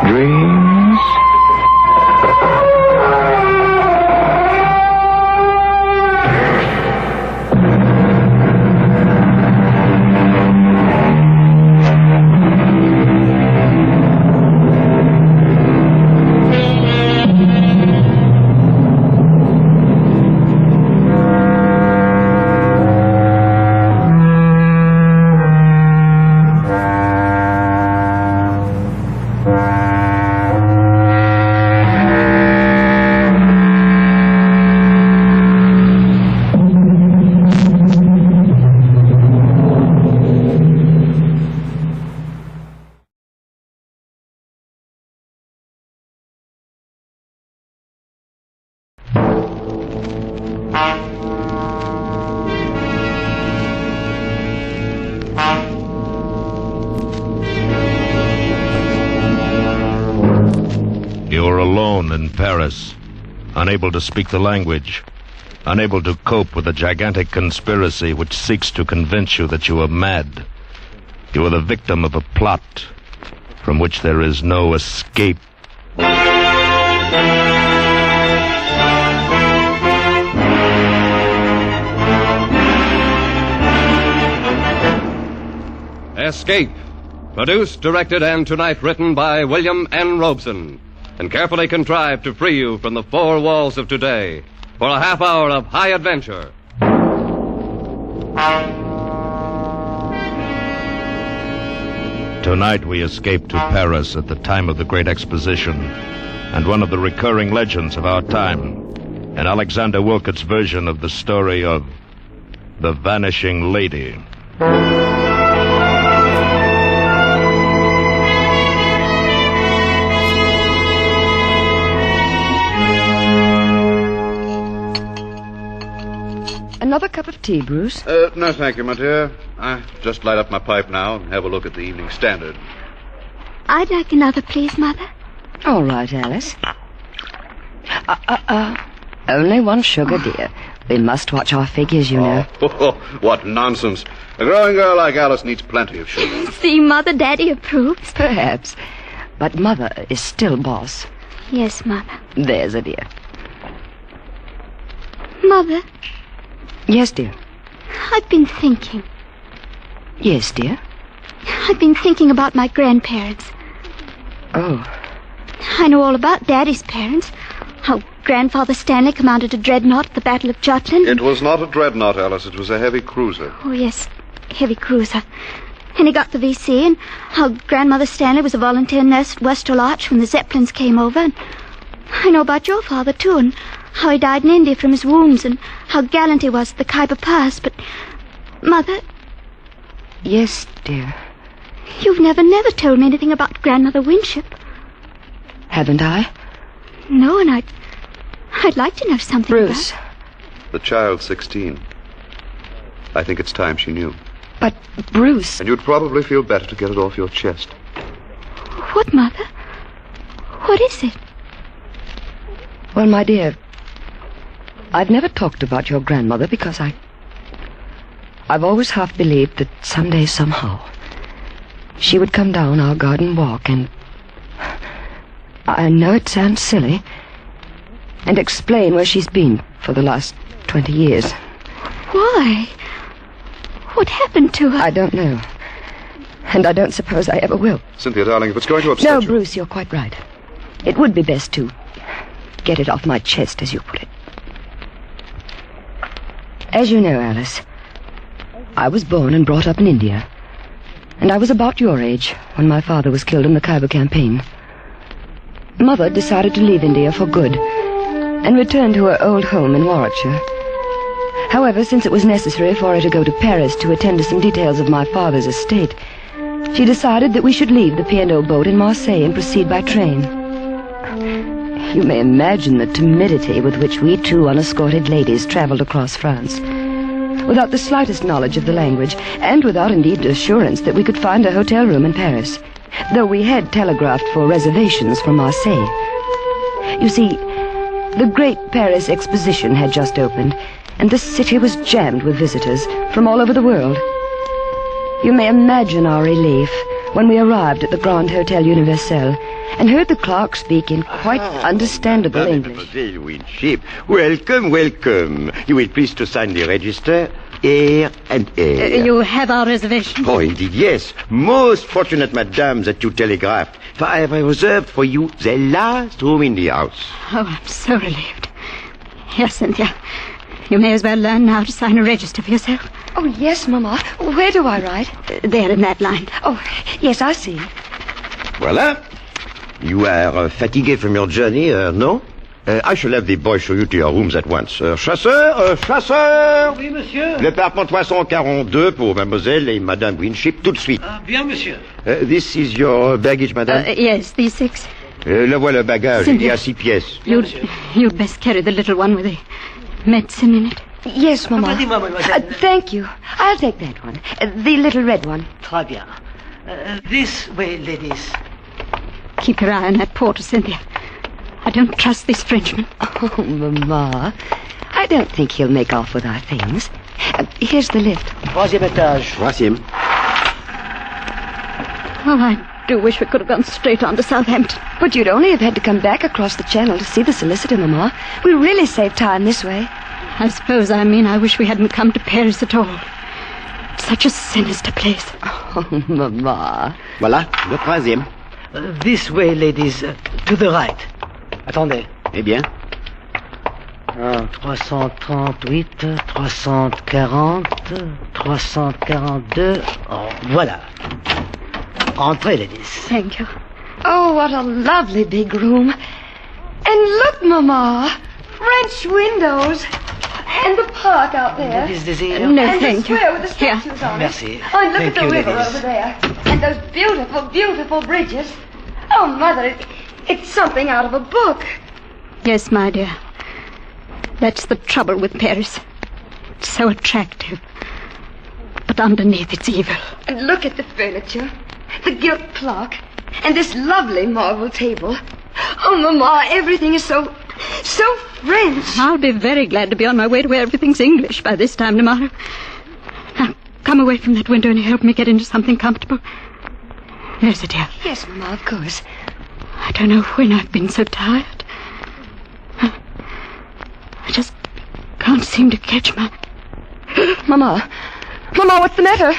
dreams. You're alone in Paris, unable to speak the language, unable to cope with the gigantic conspiracy which seeks to convince you that you are mad. You are the victim of a plot from which there is no escape. Escape. Produced, directed, and tonight written by William N. Robeson, and carefully contrived to free you from the four walls of today for a half hour of high adventure. Tonight we escape to Paris at the time of the Great Exposition, and one of the recurring legends of our time, an Alexander Wilcott's version of the story of The Vanishing Lady. Another cup of tea, Bruce? No, thank you, my dear. I just light up my pipe now and have a look at the Evening Standard. I'd like another, please, Mother. All right, Alice. Only one sugar, dear. We must watch our figures, you know. What nonsense. A growing girl like Alice needs plenty of sugar. See, Mother, Daddy approves. Perhaps. But Mother is still boss. Yes, Mother. There's a dear. Mother, Yes, dear. I've been thinking. Yes, dear. I've been thinking about my grandparents. Oh. I know all about Daddy's parents. How Grandfather Stanley commanded a dreadnought at the Battle of Jutland. It was not a dreadnought, Alice. It was a heavy cruiser. Oh, yes, heavy cruiser. And he got the VC, and how Grandmother Stanley was a volunteer nurse at Westall Arch when the Zeppelins came over. And I know about your father, too, and how he died in India from his wounds, and how gallant he was at the Khyber Pass. But, Mother... Yes, dear. You've never told me anything about Grandmother Winship. Haven't I? No, and I'd like to know something Bruce. about... The child's 16. I think it's time she knew. But, Bruce... And you'd probably feel better to get it off your chest. What, Mother? What is it? Well, my dear, I've never talked about your grandmother because I've always half believed that someday, somehow, she would come down our garden walk and... I know it sounds silly, and explain where she's been for the last 20 years. Why? What happened to her? I don't know. And I don't suppose I ever will. Cynthia, darling, if it's going to upset No, you... Bruce, you're quite right. It would be best to get it off my chest, as you put it. As you know, Alice, I was born and brought up in India. And I was about your age when my father was killed in the Khyber campaign. Mother decided to leave India for good and return to her old home in Warwickshire. However, since it was necessary for her to go to Paris to attend to some details of my father's estate, she decided that we should leave the P&O boat in Marseille and proceed by train. You may imagine the timidity with which we two unescorted ladies traveled across France, without the slightest knowledge of the language, and without indeed assurance that we could find a hotel room in Paris, though we had telegraphed for reservations from Marseille. You see, the Great Paris Exposition had just opened, and the city was jammed with visitors from all over the world. You may imagine our relief when we arrived at the Grand Hotel Universel and heard the clerk speak in quite understandable English. Mademoiselle Winship, welcome, welcome. You will please to sign the register, here and here. You have our reservation? Oh, indeed, yes. Most fortunate, madame, that you telegraphed. For I have reserved for you the last room in the house. Oh, I'm so relieved. Yes, Cynthia. You may as well learn now to sign a register for yourself. Oh, yes, Mama. Where do I write? There in that line. Oh, yes, I see. Voila. You are fatigué from your journey, no? I shall have the boy show you to your rooms at once. Chasseur, chasseur! Oui, monsieur. Le parement 342 pour mademoiselle et madame Winship, tout de suite. Bien, monsieur. This is your baggage, madame? Yes, these 6. Le voilà le bagage, il y a 6 pièces. You'd best carry the little one with the medicine in it. Yes, Mama. Thank you. I'll take that one. The little red one. Très bien. This way, ladies. Keep your eye on that porter, Cynthia. I don't trust this Frenchman. Oh, Mama. I don't think he'll make off with our things. Here's the lift. 3e étage. 3e. Oh, I do wish we could have gone straight on to Southampton. But you'd only have had to come back across the channel to see the solicitor, Mama. We really saved time this way. I suppose I mean I wish we hadn't come to Paris at all. It's such a sinister place. Oh, Mama. Voilà, le 3e. This way, ladies. To the right. Attendez. Eh bien? 338, 340, 342. Oh, voilà. Entrez, ladies. Thank you. Oh, what a lovely big room. And look, Mama. French windows. And the park out there. Ladies desire? No, and thank the you. square with the statues on Merci. it. Oh, and look Thank at the you, river ladies. over there. And those beautiful, beautiful bridges. Oh, Mother, it's something out of a book. Yes, my dear. That's the trouble with Paris. It's so attractive. But underneath it's evil. And look at the furniture. The gilt clock. And this lovely marble table. Oh, Mama, everything is so French. I'll be very glad to be on my way to where everything's English by this time tomorrow. Now, come away from that window and help me get into something comfortable. There's a dear. Yes, Mama, of course. I don't know when I've been so tired. I just can't seem to catch my... Mama. Mama, what's the matter?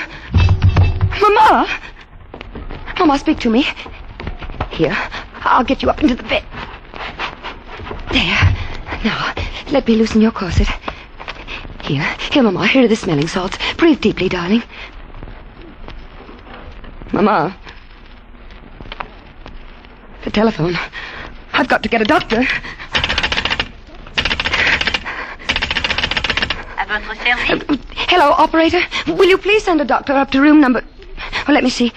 Mama. Mama, speak to me. Here, I'll get you up into the bed. There. Now, let me loosen your corset. Here, Mama, here are the smelling salts. Breathe deeply, darling. Mama. The telephone. I've got to get a doctor. À votre service. Hello, operator. Will you please send a doctor up to room number... Oh, let me see.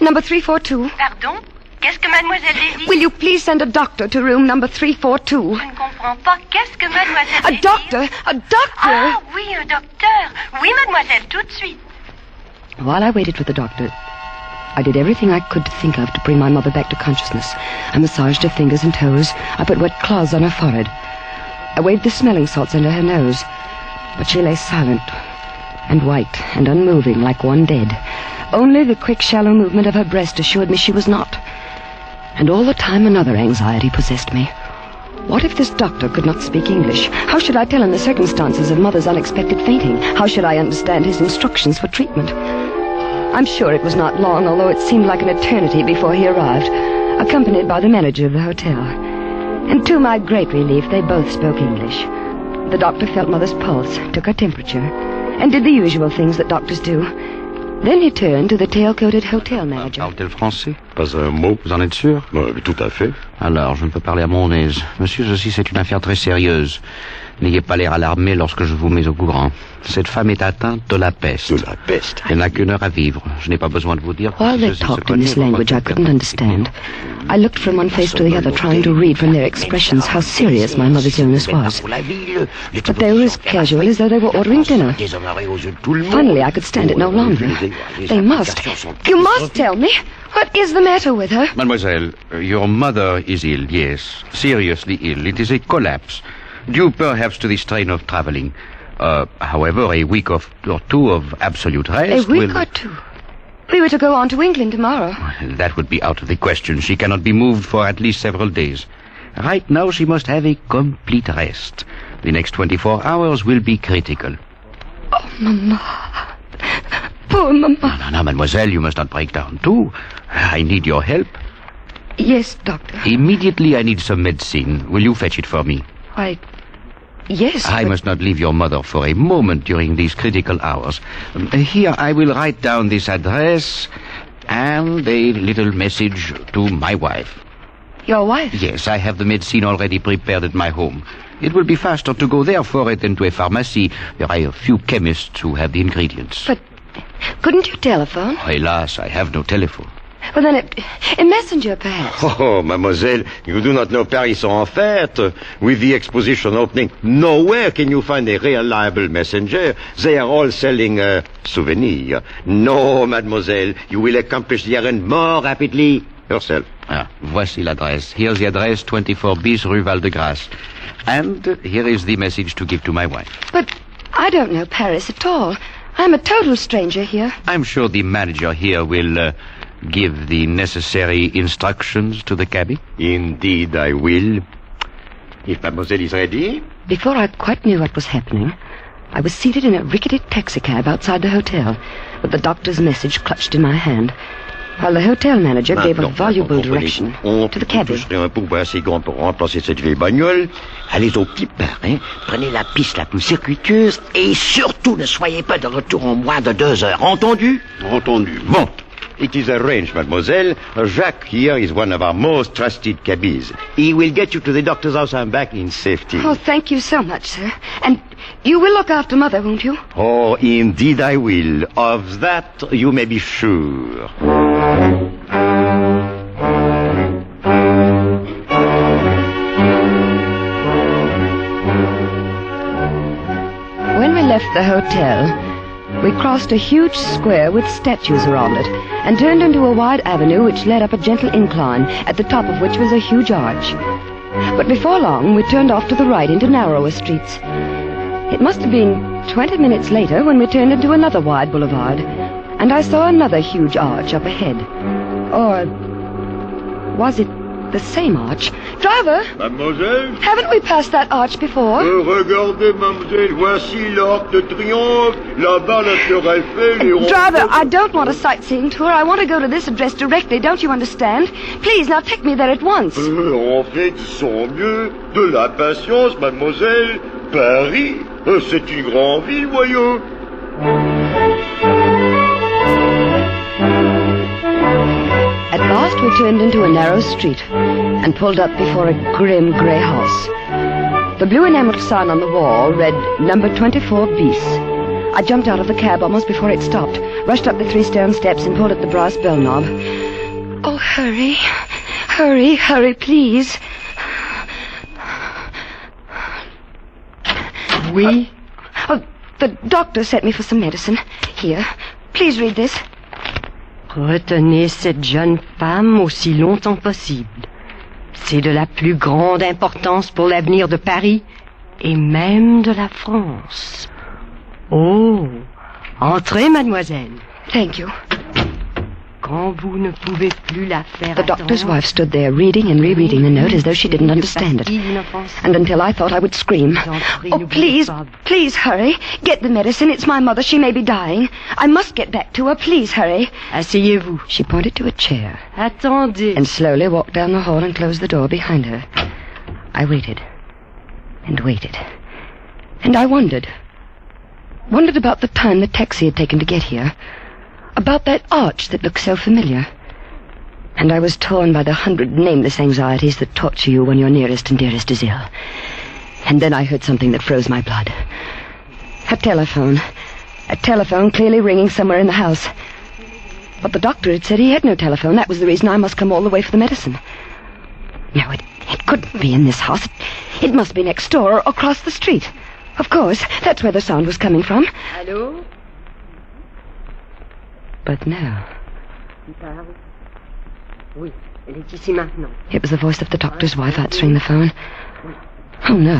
Number 342. Pardon? Qu'est-ce que mademoiselle désire? Will you please send a doctor to room number 342? Je ne comprends pas. Qu'est-ce que mademoiselle A désire? doctor? A doctor? Ah, oui, un docteur. Oui, mademoiselle, tout de suite. While I waited for the doctor, I did everything I could think of to bring my mother back to consciousness. I massaged her fingers and toes. I put wet cloths on her forehead. I waved the smelling salts under her nose. But she lay silent and white and unmoving like one dead. Only the quick, shallow movement of her breast assured me she was not. And all the time another anxiety possessed me. What if this doctor could not speak English? How should I tell him the circumstances of Mother's unexpected fainting? How should I understand his instructions for treatment? I'm sure it was not long, although it seemed like an eternity before he arrived, accompanied by the manager of the hotel. And to my great relief, they both spoke English. The doctor felt Mother's pulse, took her temperature, and did the usual things that doctors do. Then he turned to the tail-coated hotel manager. Parle-t-elle français? Pas un mot, vous en êtes sûr? Tout à fait. Alors, je ne peux parler à mon aise. Monsieur, ceci, c'est une affaire très sérieuse. N'ayez pas l'air alarmé lorsque je vous mets au courant. Cette femme est atteinte de la peste. De la peste? Elle n'a qu'une heure à vivre. Je n'ai pas besoin de vous dire... While they talked in this language I couldn't understand, I looked from one face to the other, trying to read from their expressions how serious my mother's illness was. But they were as casual as though they were ordering dinner. Finally, I could stand it no longer. They must. You must tell me. What is the matter with her? Mademoiselle, your mother is ill, yes. Seriously ill. It is a collapse. Due perhaps to the strain of traveling. However, a week or two of absolute rest A week or two? We were to go on to England tomorrow. That would be out of the question. She cannot be moved for at least several days. Right now, she must have a complete rest. The next 24 hours will be critical. Oh, Mama. Poor Mama. No, mademoiselle, you must not break down, too. I need your help. Yes, doctor. Immediately, I need some medicine. Will you fetch it for me? Why, yes, I must not leave your mother for a moment during these critical hours. Here, I will write down this address and a little message to my wife. Your wife? Yes, I have the medicine already prepared at my home. It will be faster to go there for it than to a pharmacy. There are a few chemists who have the ingredients. But couldn't you telephone? Alas, I have no telephone. Well, then a messenger, perhaps. Oh, mademoiselle, you do not know Paris en fête. With the exposition opening, nowhere can you find a reliable messenger. They are all selling souvenirs. No, mademoiselle, you will accomplish the errand more rapidly yourself. Voici l'adresse. Here's the address, 24 bis Rue Val-de-Grâce. And here is the message to give to my wife. But I don't know Paris at all. I'm a total stranger here. I'm sure the manager here will give the necessary instructions to the cabby. Indeed, I will. If mademoiselle is ready. Before I quite knew what was happening, I was seated in a rickety taxicab outside the hotel, with the doctor's message clutched in my hand, while the hotel manager gave a voluble direction to the cabby. Je serai un pourboire assez grand pour remplacer cette vieille bagnole. Allez au petit pain, hein? Prenez la piste la plus circuiteuse et surtout ne soyez pas de retour en moins de 2 heures. Entendu? Entendu. Bon. It is arranged, mademoiselle. Jacques here is one of our most trusted cabbies. He will get you to the doctor's house and back in safety. Oh, thank you so much, sir. And you will look after Mother, won't you? Oh, indeed I will. Of that you may be sure. When we left the hotel, we crossed a huge square with statues around it and turned into a wide avenue which led up a gentle incline, at the top of which was a huge arch. But before long, we turned off to the right into narrower streets. It must have been 20 minutes later when we turned into another wide boulevard, and I saw another huge arch up ahead. Or was it the same arch? Driver! Mademoiselle? Haven't we passed that arch before? Regardez, mademoiselle, voici l'Arc de Triomphe, là-bas la Tour Eiffel, les Driver, I don't want a sightseeing tour. I want to go to this address directly, don't you understand? Please, now take me there at once. En fait, sans mieux, de la patience, mademoiselle. Paris, c'est une grande ville, voyons. last we turned into a narrow street and pulled up before a grim grey house. The blue enameled sign on the wall read number 24 bis. I jumped out of the cab almost before it stopped, rushed up the 3 stone steps and pulled at the brass bell knob. Oh, hurry. Hurry, hurry, please. Oui? Oh, the doctor sent me for some medicine. Here, please read this. Retenez cette jeune femme aussi longtemps possible. C'est de la plus grande importance pour l'avenir de Paris et même de la France. Oh, entrez, mademoiselle. Thank you. Quand vous ne pouvez plus la faire The doctor's wife stood there reading and rereading the note as though she didn't understand it. And until I thought I would scream. Oh, please, please hurry. Get the medicine. It's my mother. She may be dying. I must get back to her. Please hurry. Asseyez-vous. She pointed to a chair. Attendez. And slowly walked down the hall and closed the door behind her. I waited. And waited. And I wondered. Wondered about the time the taxi had taken to get here. About that arch that looked so familiar. And I was torn by the 100 nameless anxieties that torture you when your nearest and dearest is ill. And then I heard something that froze my blood. A telephone. A telephone clearly ringing somewhere in the house. But the doctor had said he had no telephone. That was the reason I must come all the way for the medicine. No, it couldn't be in this house. It must be next door or across the street. Of course, that's where the sound was coming from. Allô? But no. Oui, elle est ici maintenant. It was the voice of the doctor's wife answering the phone. Oh, no.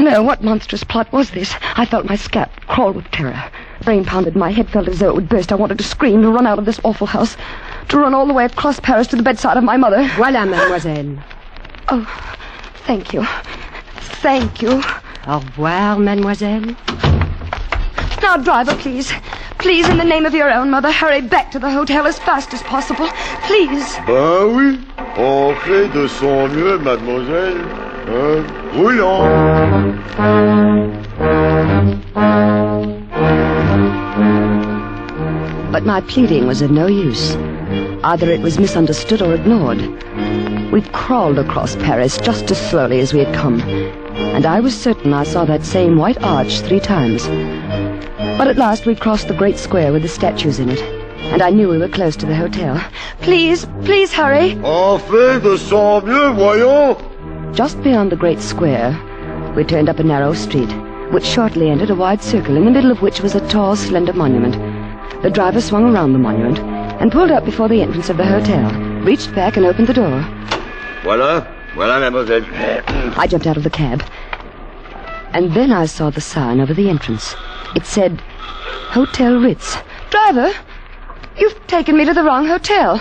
No, what monstrous plot was this? I felt my scalp crawl with terror. Brain pounded, my head felt as though it would burst. I wanted to scream, to run out of this awful house, to run all the way across Paris to the bedside of my mother. Voilà, mademoiselle. Oh, thank you. Thank you. Au revoir, mademoiselle. Now, driver, please. Please, in the name of your own mother, hurry back to the hotel as fast as possible. Please. Ben oui, on fait de son mieux, mademoiselle. Roulant. But my pleading was of no use. Either it was misunderstood or ignored. We crawled across Paris just as slowly as we had come, and I was certain I saw that same white arch 3 times. But at last we crossed the great square with the statues in it, and I knew we were close to the hotel. Please, please hurry. On fait de son mieux, voyons. Just beyond the great square, we turned up a narrow street, which shortly entered a wide circle, in the middle of which was a tall, slender monument. The driver swung around the monument and pulled up before the entrance of the hotel, reached back and opened the door. Voilà, mademoiselle. I jumped out of the cab. And then I saw the sign over the entrance. It said, Hotel Ritz. Driver, you've taken me to the wrong hotel.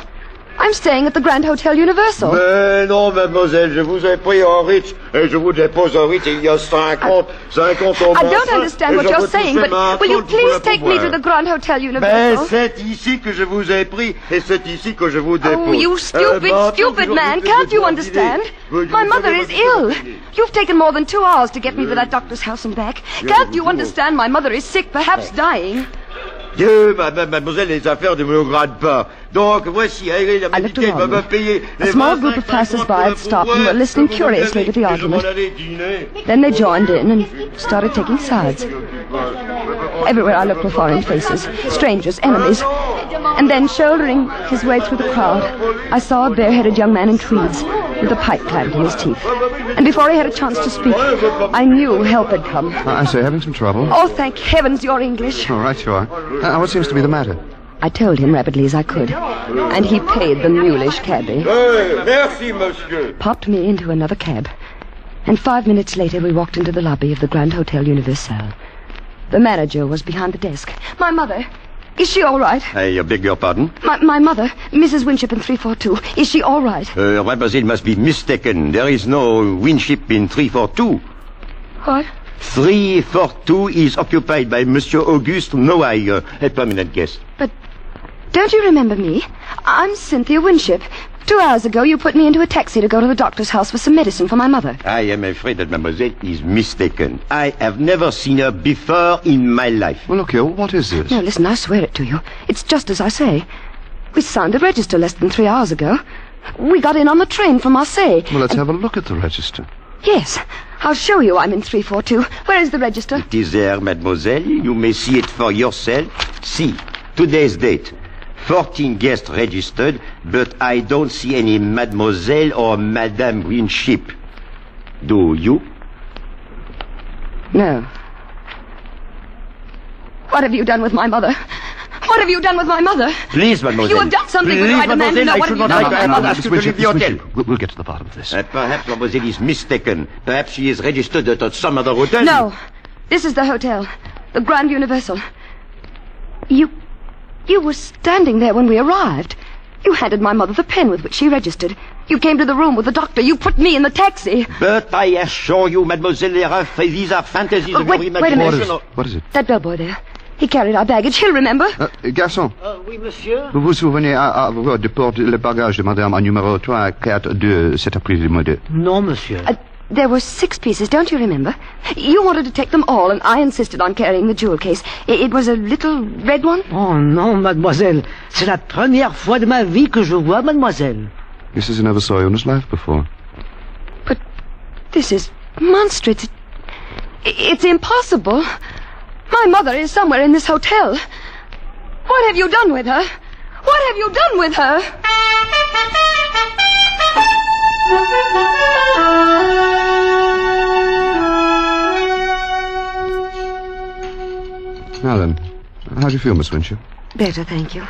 I'm staying at the Grand Hotel Universal. Mais non, mademoiselle, je vous ai pris en Ritz et je vous dépose en Ritz il y a 50 au I don't understand what you're saying, but will you please take me to the Grand Hotel Universal? Mais c'est ici que je vous ai pris et c'est ici que je vous dépose. Oh, you stupid man, can't you understand? My mother is ill. You've taken more than 2 hours to get me to that doctor's house and back. Can't you understand my mother is sick, perhaps dying? Dieu, mademoiselle, les affaires ne me regardent pas. Donc, voici, la médicale va me payer. A small group of passers-by had stopped and were listening curiously to the argument. Then they joined in and started taking sides. Everywhere I looked were foreign faces, strangers, enemies. And then, shouldering his way through the crowd, I saw a bare-headed young man in tweeds, with a pipe clamped in his teeth. And before he had a chance to speak, I knew help had come. I say, having some trouble? Oh, thank heavens you're English. All right, you are. What seems to be the matter? I told him rapidly as I could, and he paid the mulish cabby. Merci, monsieur. Popped me into another cab, and 5 minutes later we walked into the lobby of the Grand Hotel Universal. The manager was behind the desk. My mother, is she all right? I beg your pardon? My mother, Mrs. Winship in 342, is she all right? Mademoiselle must be mistaken. There is no Winship in 342. What? 342 is occupied by Monsieur Auguste Noailles, a permanent guest. But don't you remember me? I'm Cynthia Winship. 2 hours ago, you put me into a taxi to go to the doctor's house for some medicine for my mother. I am afraid that mademoiselle is mistaken. I have never seen her before in my life. Well, look here, what is this? No, listen, I swear it to you. It's just as I say. We signed the register less than 3 hours ago. We got in on the train from Marseille. Well, let's have a look at the register. Yes, I'll show you I'm in 342. Where is the register? It is there, mademoiselle. You may see it for yourself. See, today's date. 14 guests registered, but I don't see any mademoiselle or Madame Winship. Do you? No. What have you done with my mother? What have you done with my mother? Please, mademoiselle. You have done something Please, with I demand to know what have you done with my mother? We'll get to the bottom of this. Perhaps mademoiselle is mistaken. Perhaps she is registered at some other hotel. No. This is the hotel. The Grand Universal. You were standing there when we arrived. You handed my mother the pen with which she registered. You came to the room with the doctor. You put me in the taxi. But I assure you, mademoiselle, these are fantasies of your imagination. What is it? That bellboy there. He carried our baggage. He'll remember. Garçon. Oui, monsieur. Vous vous souvenez avoir déporté le bagage de madame à numéro 342 cet après-midi? Non, monsieur. There were 6 pieces, don't you remember? You wanted to take them all, and I insisted on carrying the jewel case. It was a little red one? Oh, non, mademoiselle. C'est la première fois de ma vie que je vois mademoiselle. He says he never saw you in his life before. But this is monstrous. It's impossible. My mother is somewhere in this hotel. What have you done with her? What have you done with her? Now then, how do you feel, Miss Winship? Better, thank you.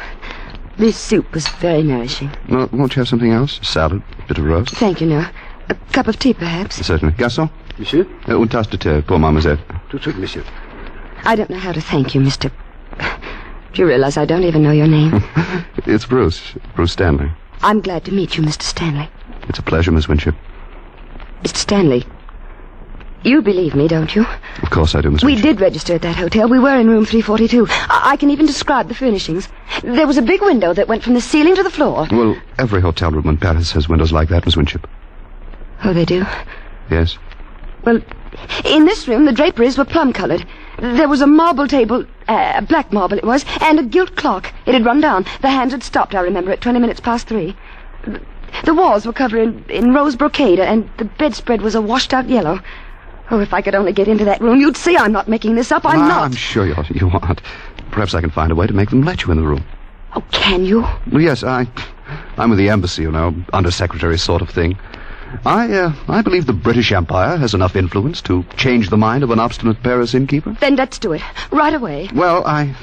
This soup was very nourishing. Well, won't you have something else? A salad, a bit of roast? Thank you, no. A cup of tea, perhaps? Certainly. Garçon? Monsieur? Une tasse de thé pour mademoiselle. Tout de suite, monsieur. I don't know how to thank you, Mr. Do you realize I don't even know your name? It's Bruce. Bruce Stanley. I'm glad to meet you, Mr. Stanley. It's a pleasure, Miss Winship. Mr. Stanley, you believe me, don't you? Of course I do, Miss We Winship. did register at that hotel. We were in room 342. I can even describe the furnishings. There was a big window that went from the ceiling to the floor. Well, every hotel room in Paris has windows like that, Miss Winship. Oh, they do? Yes. Well, in this room, the draperies were plum-colored. There was a marble table, black marble it was, and a gilt clock. It had run down. The hands had stopped, I remember, at 20 minutes past 3. The walls were covered in rose brocade, and the bedspread was a washed-out yellow. Oh, if I could only get into that room, you'd see I'm not making this up. I'm not. I'm sure you aren't. Perhaps I can find a way to make them let you in the room. Oh, can you? Well, yes, I'm with the embassy, you know, undersecretary sort of thing. I believe the British Empire has enough influence to change the mind of an obstinate Paris innkeeper. Then let's do it. Right away. Well, I'm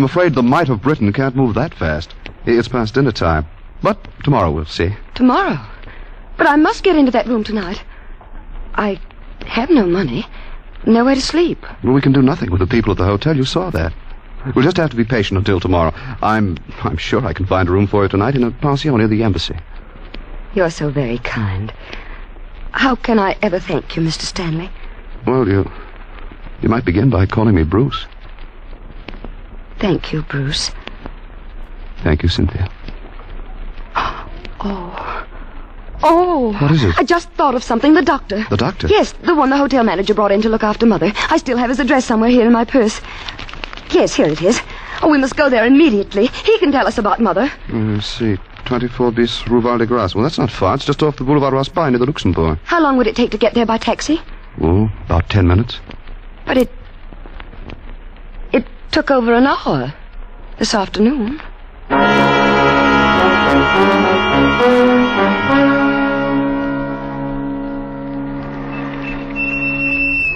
afraid the might of Britain can't move that fast. It's past dinner time. But tomorrow we'll see. Tomorrow? But I must get into that room tonight. I have no money. Nowhere to sleep. Well, we can do nothing with the people at the hotel. You saw that. We'll just have to be patient until tomorrow. I'm sure I can find a room for you tonight in a pension near the embassy. You're so very kind. How can I ever thank you, Mr. Stanley? Well, you might begin by calling me Bruce. Thank you, Bruce. Thank you, Cynthia. Oh. What is it? I just thought of something. The doctor. The doctor? Yes, the one the hotel manager brought in to look after Mother. I still have his address somewhere here in my purse. Yes, here it is. Oh, we must go there immediately. He can tell us about Mother. Let's see. 24 bis Rue Val de Grace. Well, that's not far. It's just off the Boulevard Raspail near the Luxembourg. How long would it take to get there by taxi? Oh, about 10 minutes. But it took over an hour this afternoon.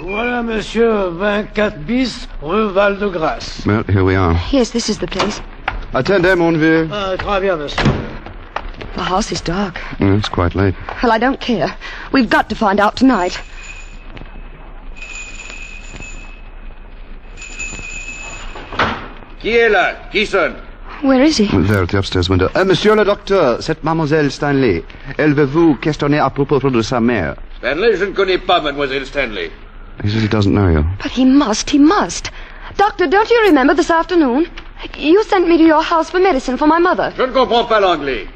Voilà, monsieur, 24 bis, rue Val de Grace. Well, here we are. Yes, this is the place. Attendez, mon vieux. Très bien, monsieur. The house is dark. It's quite late. Well, I don't care. We've got to find out tonight. Qui est là? Qui sonne? Where is he? There at the upstairs window. Monsieur le docteur, c'est mademoiselle Stanley. Elle veut vous questionner à propos de sa mère. Stanley, je ne connais pas mademoiselle Stanley. He says he doesn't know you. But he must. Doctor, don't you remember this afternoon? You sent me to your house for medicine for my mother. Je ne comprends pas l'anglais.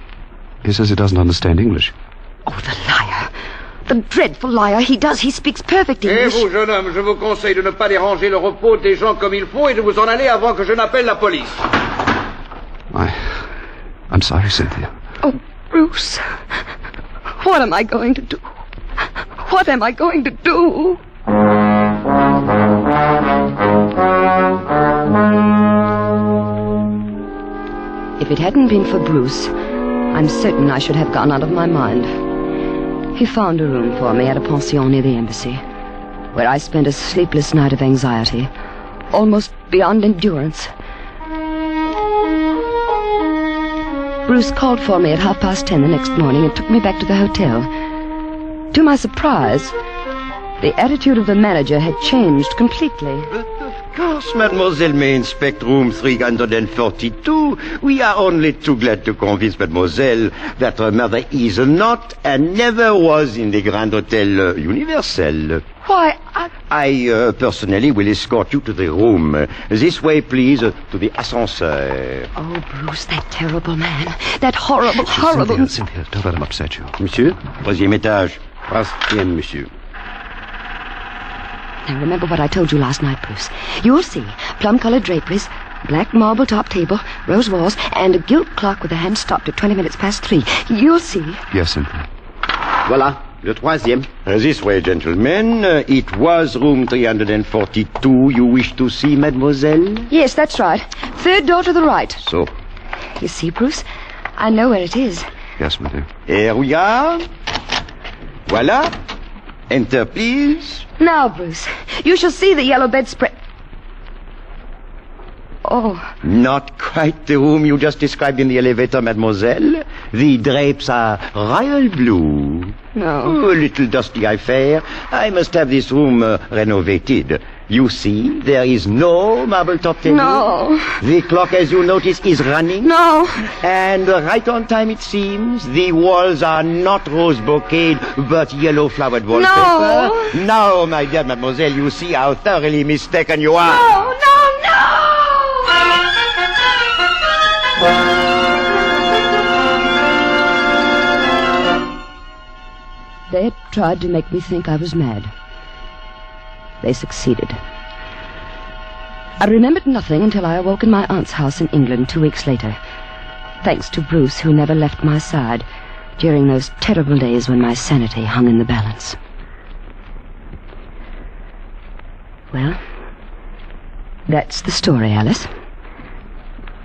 He says he doesn't understand English. Oh, the liar. The dreadful liar. He does. He speaks perfect Et English. vous, jeune homme, je vous conseille de ne pas déranger le repos des gens comme il faut et de vous en aller avant que je n'appelle la police. I'm sorry, Cynthia. Oh, Bruce. What am I going to do? What am I going to do? If it hadn't been for Bruce, I'm certain I should have gone out of my mind. He found a room for me at a pension near the embassy, where I spent a sleepless night of anxiety, almost beyond endurance. Bruce called for me at 10:30 the next morning and took me back to the hotel. To my surprise, the attitude of the manager had changed completely. Of course, mademoiselle may inspect room 342. We are only too glad to convince mademoiselle that her mother is not and never was in the Grand Hotel Universel. Why, I personally will escort you to the room. This way, please, to the ascenseur. Oh, Bruce, that terrible man. That horrible... Cynthia, don't let him upset you. Monsieur, 3e étage. 3e, monsieur. Now, remember what I told you last night, Bruce. You'll see plum-colored draperies, black marble top table, rose walls, and a gilt clock with the hand stopped at 3 You'll see. Yes, Cynthia. Voilà, le 3e. This way, gentlemen. It was room 342 you wish to see, mademoiselle? Yes, that's right. 3rd door to the right. So. You see, Bruce? I know where it is. Yes, my dear. Here we are. Voilà. Enter, please. Now, Bruce, you shall see the yellow bedspread. Oh. Not quite the room you just described in the elevator, mademoiselle. The drapes are royal blue. No. Oh, a little dusty affair. I must have this room renovated. You see, there is no marble top table. No. The clock, as you notice, is running. No. And right on time, it seems. The walls are not rose bouquet, but yellow flowered wallpaper. No. Now, my dear mademoiselle, you see how thoroughly mistaken you are. No, no, no! They had tried to make me think I was mad. They succeeded. I remembered nothing until I awoke in my aunt's house in England 2 weeks later, thanks to Bruce, who never left my side during those terrible days when my sanity hung in the balance. Well, that's the story, Alice.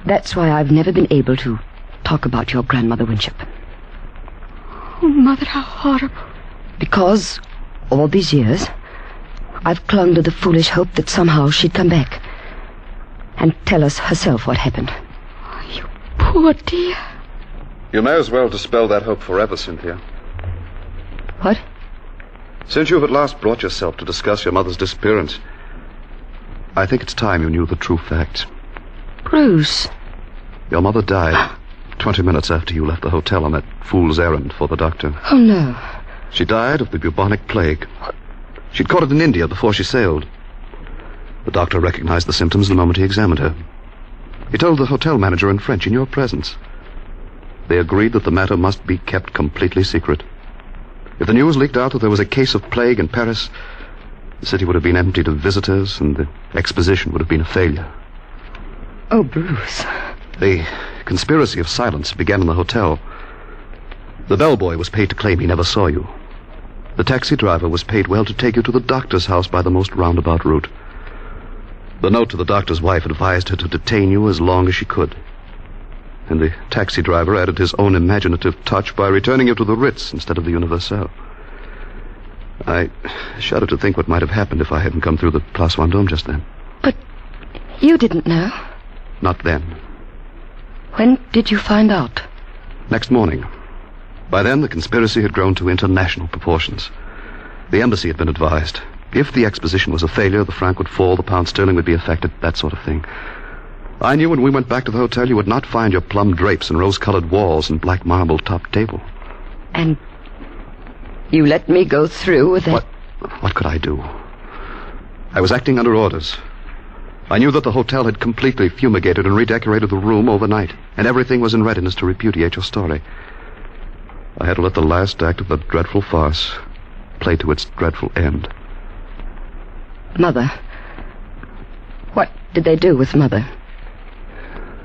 That's why I've never been able to talk about your grandmother Winship. Oh, Mother, how horrible. Because all these years, I've clung to the foolish hope that somehow she'd come back and tell us herself what happened. Oh, you poor dear. You may as well dispel that hope forever, Cynthia. What? Since you've at last brought yourself to discuss your mother's disappearance, I think it's time you knew the true facts. Bruce. Your mother died 20 minutes after you left the hotel on that fool's errand for the doctor. Oh, no. She died of the bubonic plague. She'd caught it in India before she sailed. The doctor recognized the symptoms the moment he examined her. He told the hotel manager in French in your presence. They agreed that the matter must be kept completely secret. If the news leaked out that there was a case of plague in Paris, the city would have been emptied of visitors and the exposition would have been a failure. Oh, Bruce. The conspiracy of silence began in the hotel. The bellboy was paid to claim he never saw you. The taxi driver was paid well to take you to the doctor's house by the most roundabout route. The note to the doctor's wife advised her to detain you as long as she could. And the taxi driver added his own imaginative touch by returning you to the Ritz instead of the Universal. I shudder to think what might have happened if I hadn't come through the Place Vendôme just then. But you didn't know. Not then. When did you find out? Next morning. By then, the conspiracy had grown to international proportions. The embassy had been advised. If the exposition was a failure, the franc would fall, the pound sterling would be affected, that sort of thing. I knew when we went back to the hotel you would not find your plum drapes and rose-colored walls and black marble top table. And you let me go through with it? What could I do? I was acting under orders. I knew that the hotel had completely fumigated and redecorated the room overnight, and everything was in readiness to repudiate your story. I had to let the last act of the dreadful farce play to its dreadful end. Mother. What did they do with Mother?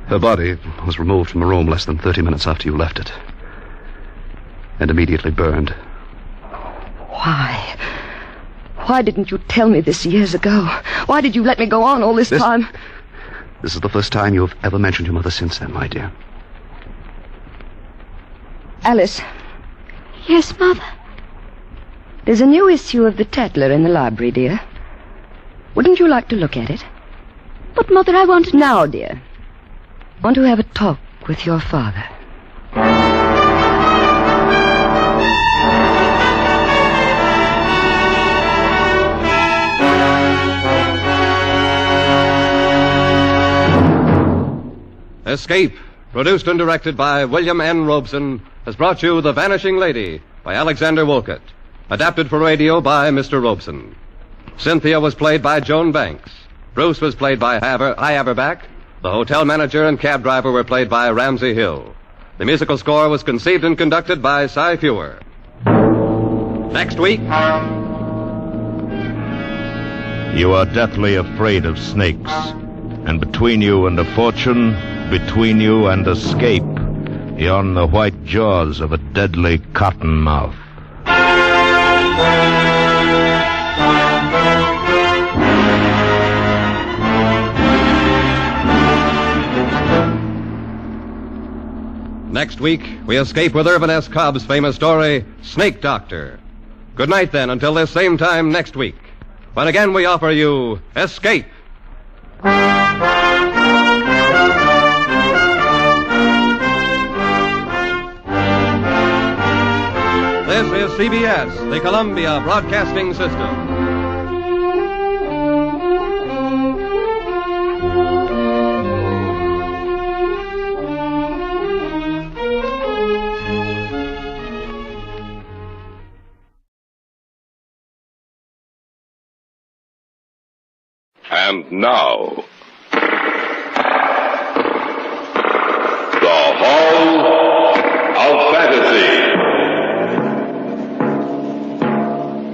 Her body was removed from the room less than 30 minutes after you left it. And immediately burned. Why? Why didn't you tell me this years ago? Why did you let me go on all this time? This is the first time you have ever mentioned your mother since then, my dear. Alice. Yes, Mother? There's a new issue of the Tatler in the library, dear. Wouldn't you like to look at it? But, Mother, I want to... Now, dear. I want to have a talk with your father. Escape, produced and directed by William N. Robeson, has brought you The Vanishing Lady by Alexander Wolcott, adapted for radio by Mr. Robeson. Cynthia was played by Joan Banks. Bruce was played by I. Averback. The hotel manager and cab driver were played by Ramsey Hill. The musical score was conceived and conducted by Cy Fewer. Next week... You are deathly afraid of snakes, and between you and a fortune, between you and escape, yawn the white jaws of a deadly cottonmouth. Next week, we escape with Irvin S. Cobb's famous story, Snake Doctor. Good night, then, until this same time next week, when again we offer you Escape. This is CBS, the Columbia Broadcasting System. And now, the Hall of Fantasy.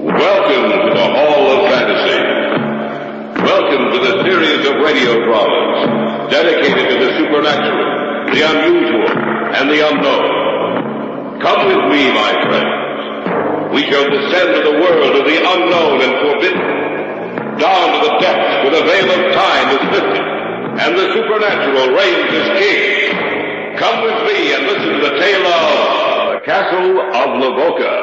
Welcome to the Hall of Fantasy. Welcome to the series of radio dramas dedicated to the supernatural, the unusual, and the unknown. Come with me, my friends. We shall descend to the world of the unknown and forbidden. Down to the depths where the veil of time is lifted, and the supernatural reigns as king. Come with me and listen to the tale of the Castle of Lavoca.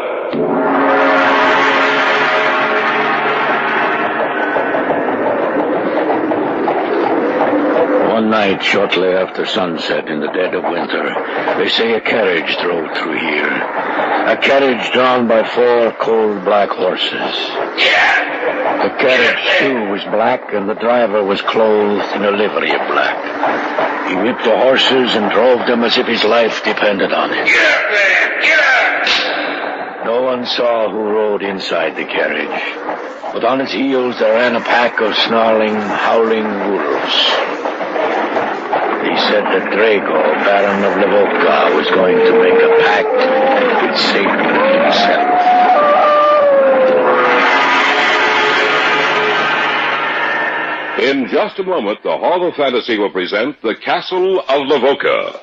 One night, shortly after sunset in the dead of winter, they say a carriage drove through here. A carriage drawn by 4 cold black horses. The carriage, too, was black, and the driver was clothed in a livery of black. He whipped the horses and drove them as if his life depended on it. Get up there! Get up! No one saw who rode inside the carriage, but on its heels there ran a pack of snarling, howling wolves. He said that Drago, Baron of Lavoca, was going to make a pact with Satan himself. In just a moment, the Hall of Fantasy will present The Castle of Lavoca.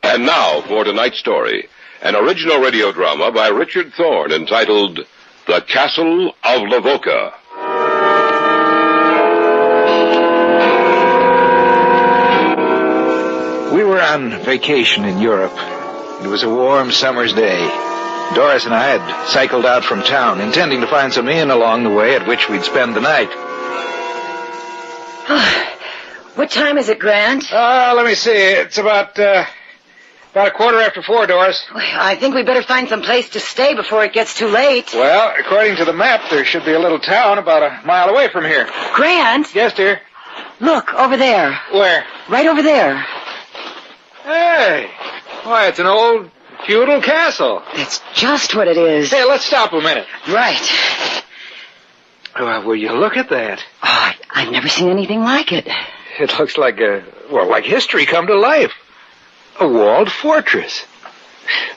And now for tonight's story, an original radio drama by Richard Thorne entitled The Castle of Lavoca. We were on vacation in Europe. It was a warm summer's day. Doris and I had cycled out from town, intending to find some inn along the way at which we'd spend the night. What time is it, Grant? Let me see. It's about 4:15, Doris. I think we better find some place to stay before it gets too late. Well, according to the map, there should be a little town about a mile away from here. Grant? Yes, dear? Look, over there. Where? Right over there. Hey! Why, it's an old feudal castle. That's just what it is. Hey, let's stop a minute. Right. Will you look at that? Oh, I've never seen anything like it. It looks like like history come to life. A walled fortress.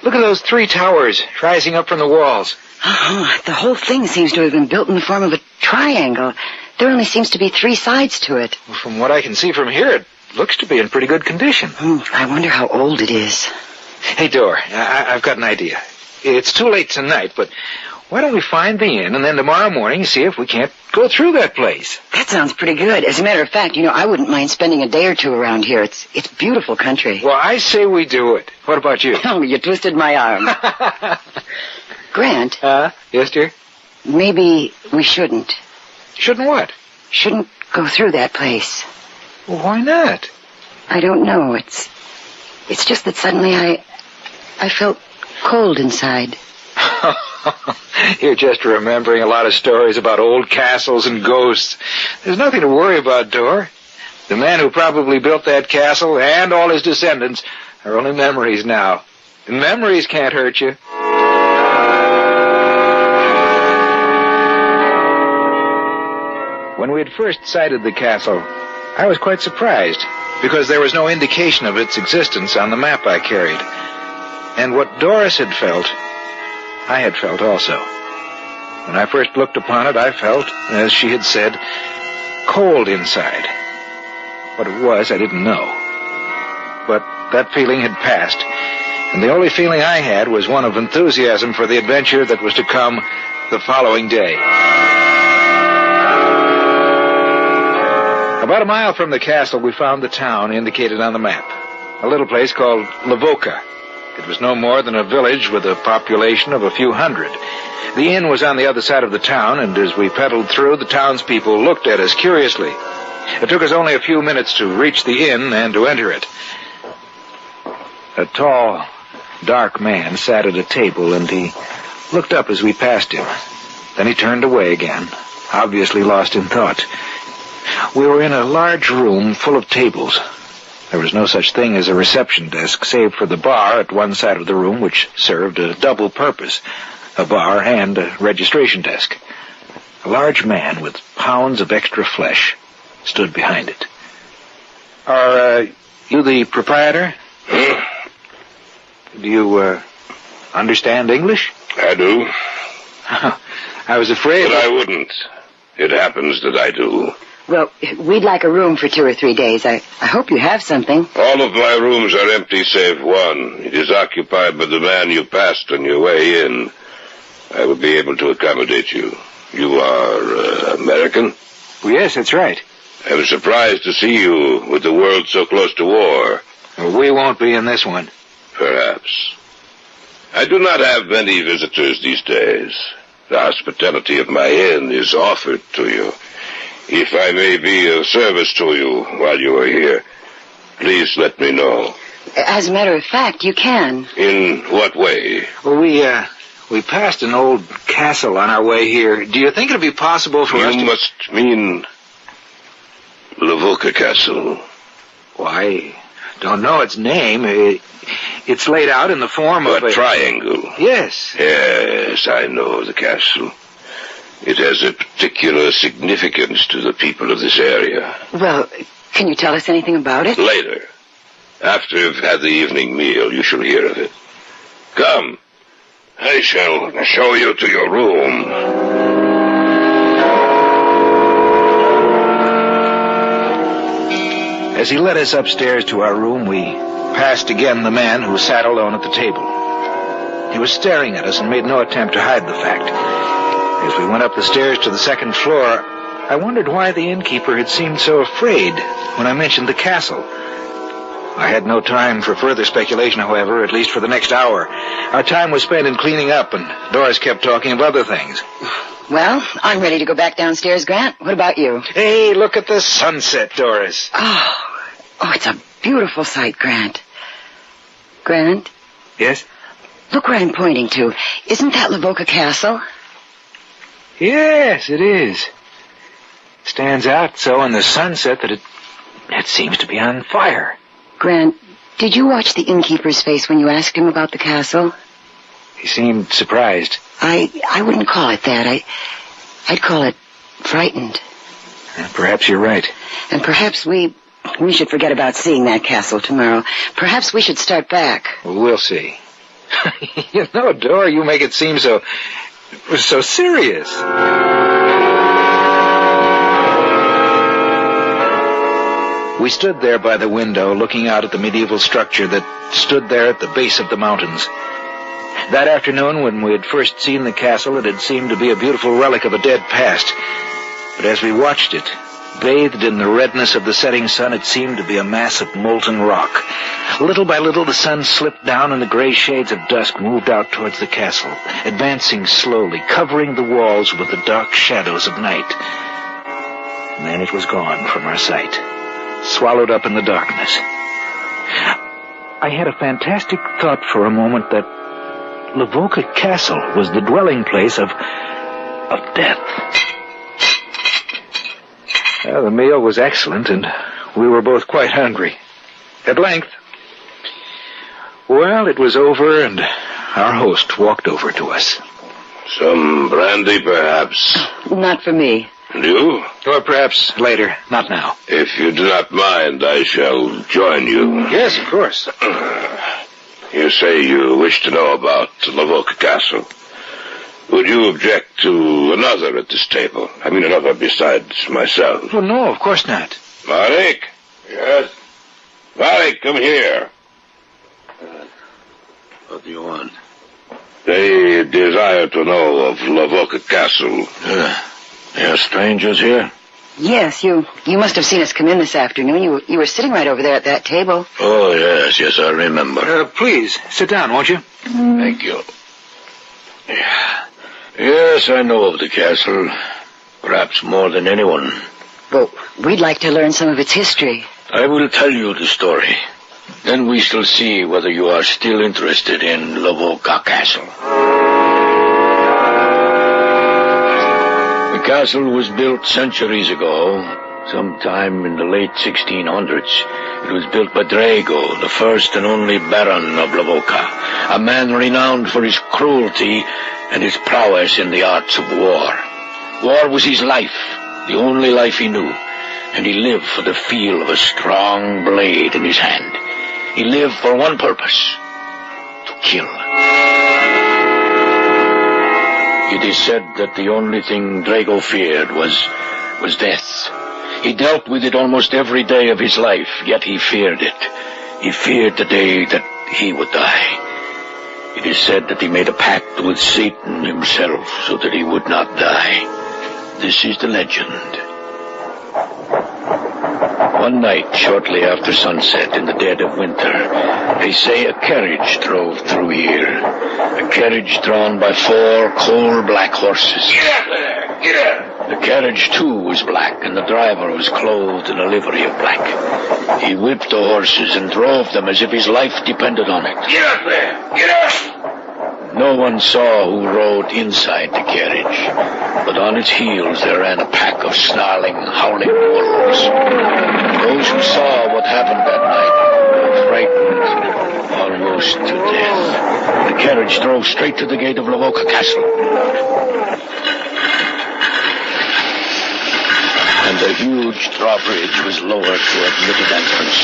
Look at those 3 towers rising up from the walls. Oh, the whole thing seems to have been built in the form of a triangle. There only seems to be 3 sides to it. Well, from what I can see from here, it looks to be in pretty good condition. I wonder how old it is. Hey, Dor, I've got an idea. It's too late tonight, but why don't we find the inn and then tomorrow morning see if we can't go through that place? That sounds pretty good. As a matter of fact, I wouldn't mind spending a day or 2 around here. It's beautiful country. Well, I say we do it. What about you? Oh, you twisted my arm. Grant. Yes, dear? Maybe we shouldn't. Shouldn't what? Shouldn't go through that place. Well, why not? I don't know. It's just that suddenly I felt cold inside. You're just remembering a lot of stories about old castles and ghosts. There's nothing to worry about, Dor. The man who probably built that castle and all his descendants are only memories now. And memories can't hurt you. When we had first sighted the castle, I was quite surprised, because there was no indication of its existence on the map I carried. And what Doris had felt, I had felt also. When I first looked upon it, I felt, as she had said, cold inside. What it was, I didn't know. But that feeling had passed, and the only feeling I had was one of enthusiasm for the adventure that was to come the following day. About a mile from the castle, we found the town indicated on the map, a little place called Lavoca. It was no more than a village with a population of a few hundred. The inn was on the other side of the town, and as we pedaled through, the townspeople looked at us curiously. It took us only a few minutes to reach the inn and to enter it. A tall, dark man sat at a table, and he looked up as we passed him. Then he turned away again, obviously lost in thought. We were in a large room full of tables. There was no such thing as a reception desk, save for the bar at one side of the room, which served a double purpose, a bar and a registration desk. A large man with pounds of extra flesh stood behind it. Are you the proprietor? Do you understand English? I do. I was afraid... But I wouldn't. It happens that I do. Well, we'd like a room for 2 or 3 days. I hope you have something. All of my rooms are empty save one. It is occupied by the man you passed on your way in. I will be able to accommodate you. You are American? Well, yes, that's right. I'm surprised to see you with the world so close to war. Well, we won't be in this one. Perhaps. I do not have many visitors these days. The hospitality of my inn is offered to you. If I may be of service to you while you are here, please let me know. As a matter of fact, you can. In what way? Well, we passed an old castle on our way here. Do you think it'll be possible for us to... You must mean Lavoca Castle. Why, don't know its name. It's laid out in the form of a triangle. Yes. Yes, I know the castle. It has a particular significance to the people of this area. Well, can you tell us anything about it? Later. After you've had the evening meal, you shall hear of it. Come. I shall show you to your room. As he led us upstairs to our room, we passed again the man who sat alone at the table. He was staring at us and made no attempt to hide the fact. As we went up the stairs to the second floor, I wondered why the innkeeper had seemed so afraid when I mentioned the castle. I had no time for further speculation, however, at least for the next hour. Our time was spent in cleaning up, and Doris kept talking of other things. Well, I'm ready to go back downstairs, Grant. What about you? Hey, look at the sunset, Doris. Oh, it's a beautiful sight, Grant. Grant? Yes? Look where I'm pointing to. Isn't that Lavoca Castle? Yes, it is. Stands out so in the sunset that it seems to be on fire. Grant, did you watch the innkeeper's face when you asked him about the castle? He seemed surprised. I wouldn't call it that. I'd call it frightened. Perhaps you're right. And perhaps we should forget about seeing that castle tomorrow. Perhaps we should start back. Well, we'll see. You know, Dora, you make it seem so serious. We stood there by the window, looking out at the medieval structure that stood there at the base of the mountains. That afternoon, when we had first seen the castle, it had seemed to be a beautiful relic of a dead past. But as we watched it, bathed in the redness of the setting sun, it seemed to be a mass of molten rock. Little by little, the sun slipped down and the gray shades of dusk moved out towards the castle, advancing slowly, covering the walls with the dark shadows of night. And then it was gone from our sight, swallowed up in the darkness. I had a fantastic thought for a moment that Lavoca Castle was the dwelling place of death. Well, the meal was excellent, and we were both quite hungry. At length, well, it was over, and our host walked over to us. Some brandy, perhaps? Not for me. And you? Or perhaps later, not now. If you do not mind, I shall join you. Yes, of course. You say you wish to know about Lavoca Castle. Would you object to another at this table? I mean, another besides myself. Well, no, of course not. Marek? Yes? Marek, come here. What do you want? They desire to know of Lavoca Castle. There are strangers here? Yes, you must have seen us come in this afternoon. You were sitting right over there at that table. Oh, yes, I remember. Please, sit down, won't you? Thank you. Yes, I know of the castle. Perhaps more than anyone. Well, we'd like to learn some of its history. I will tell you the story. Then we shall see whether you are still interested in Lavoca Castle. The castle was built centuries ago, sometime in the late 1600s. It was built by Drago, the first and only Baron of Lavoca, a man renowned for his cruelty and his prowess in the arts of war. War was his life, the only life he knew, and he lived for the feel of a strong blade in his hand. He lived for one purpose: to kill. It is said that the only thing Drago feared was death. He dealt with it almost every day of his life, yet he feared it. He feared the day that he would die. It is said that he made a pact with Satan himself so that he would not die. This is the legend. One night, shortly after sunset, in the dead of winter, they say a carriage drove through here. A carriage drawn by 4 coal-black horses. Get out there! Get out! The carriage, too, was black, and the driver was clothed in a livery of black. He whipped the horses and drove them as if his life depended on it. Get out there! Get out! No one saw who rode inside the carriage, but on its heels there ran a pack of snarling, howling wolves. Those who saw what happened that night were frightened almost to death. The carriage drove straight to the gate of Lavoca Castle. And the huge drawbridge was lowered to admit an entrance.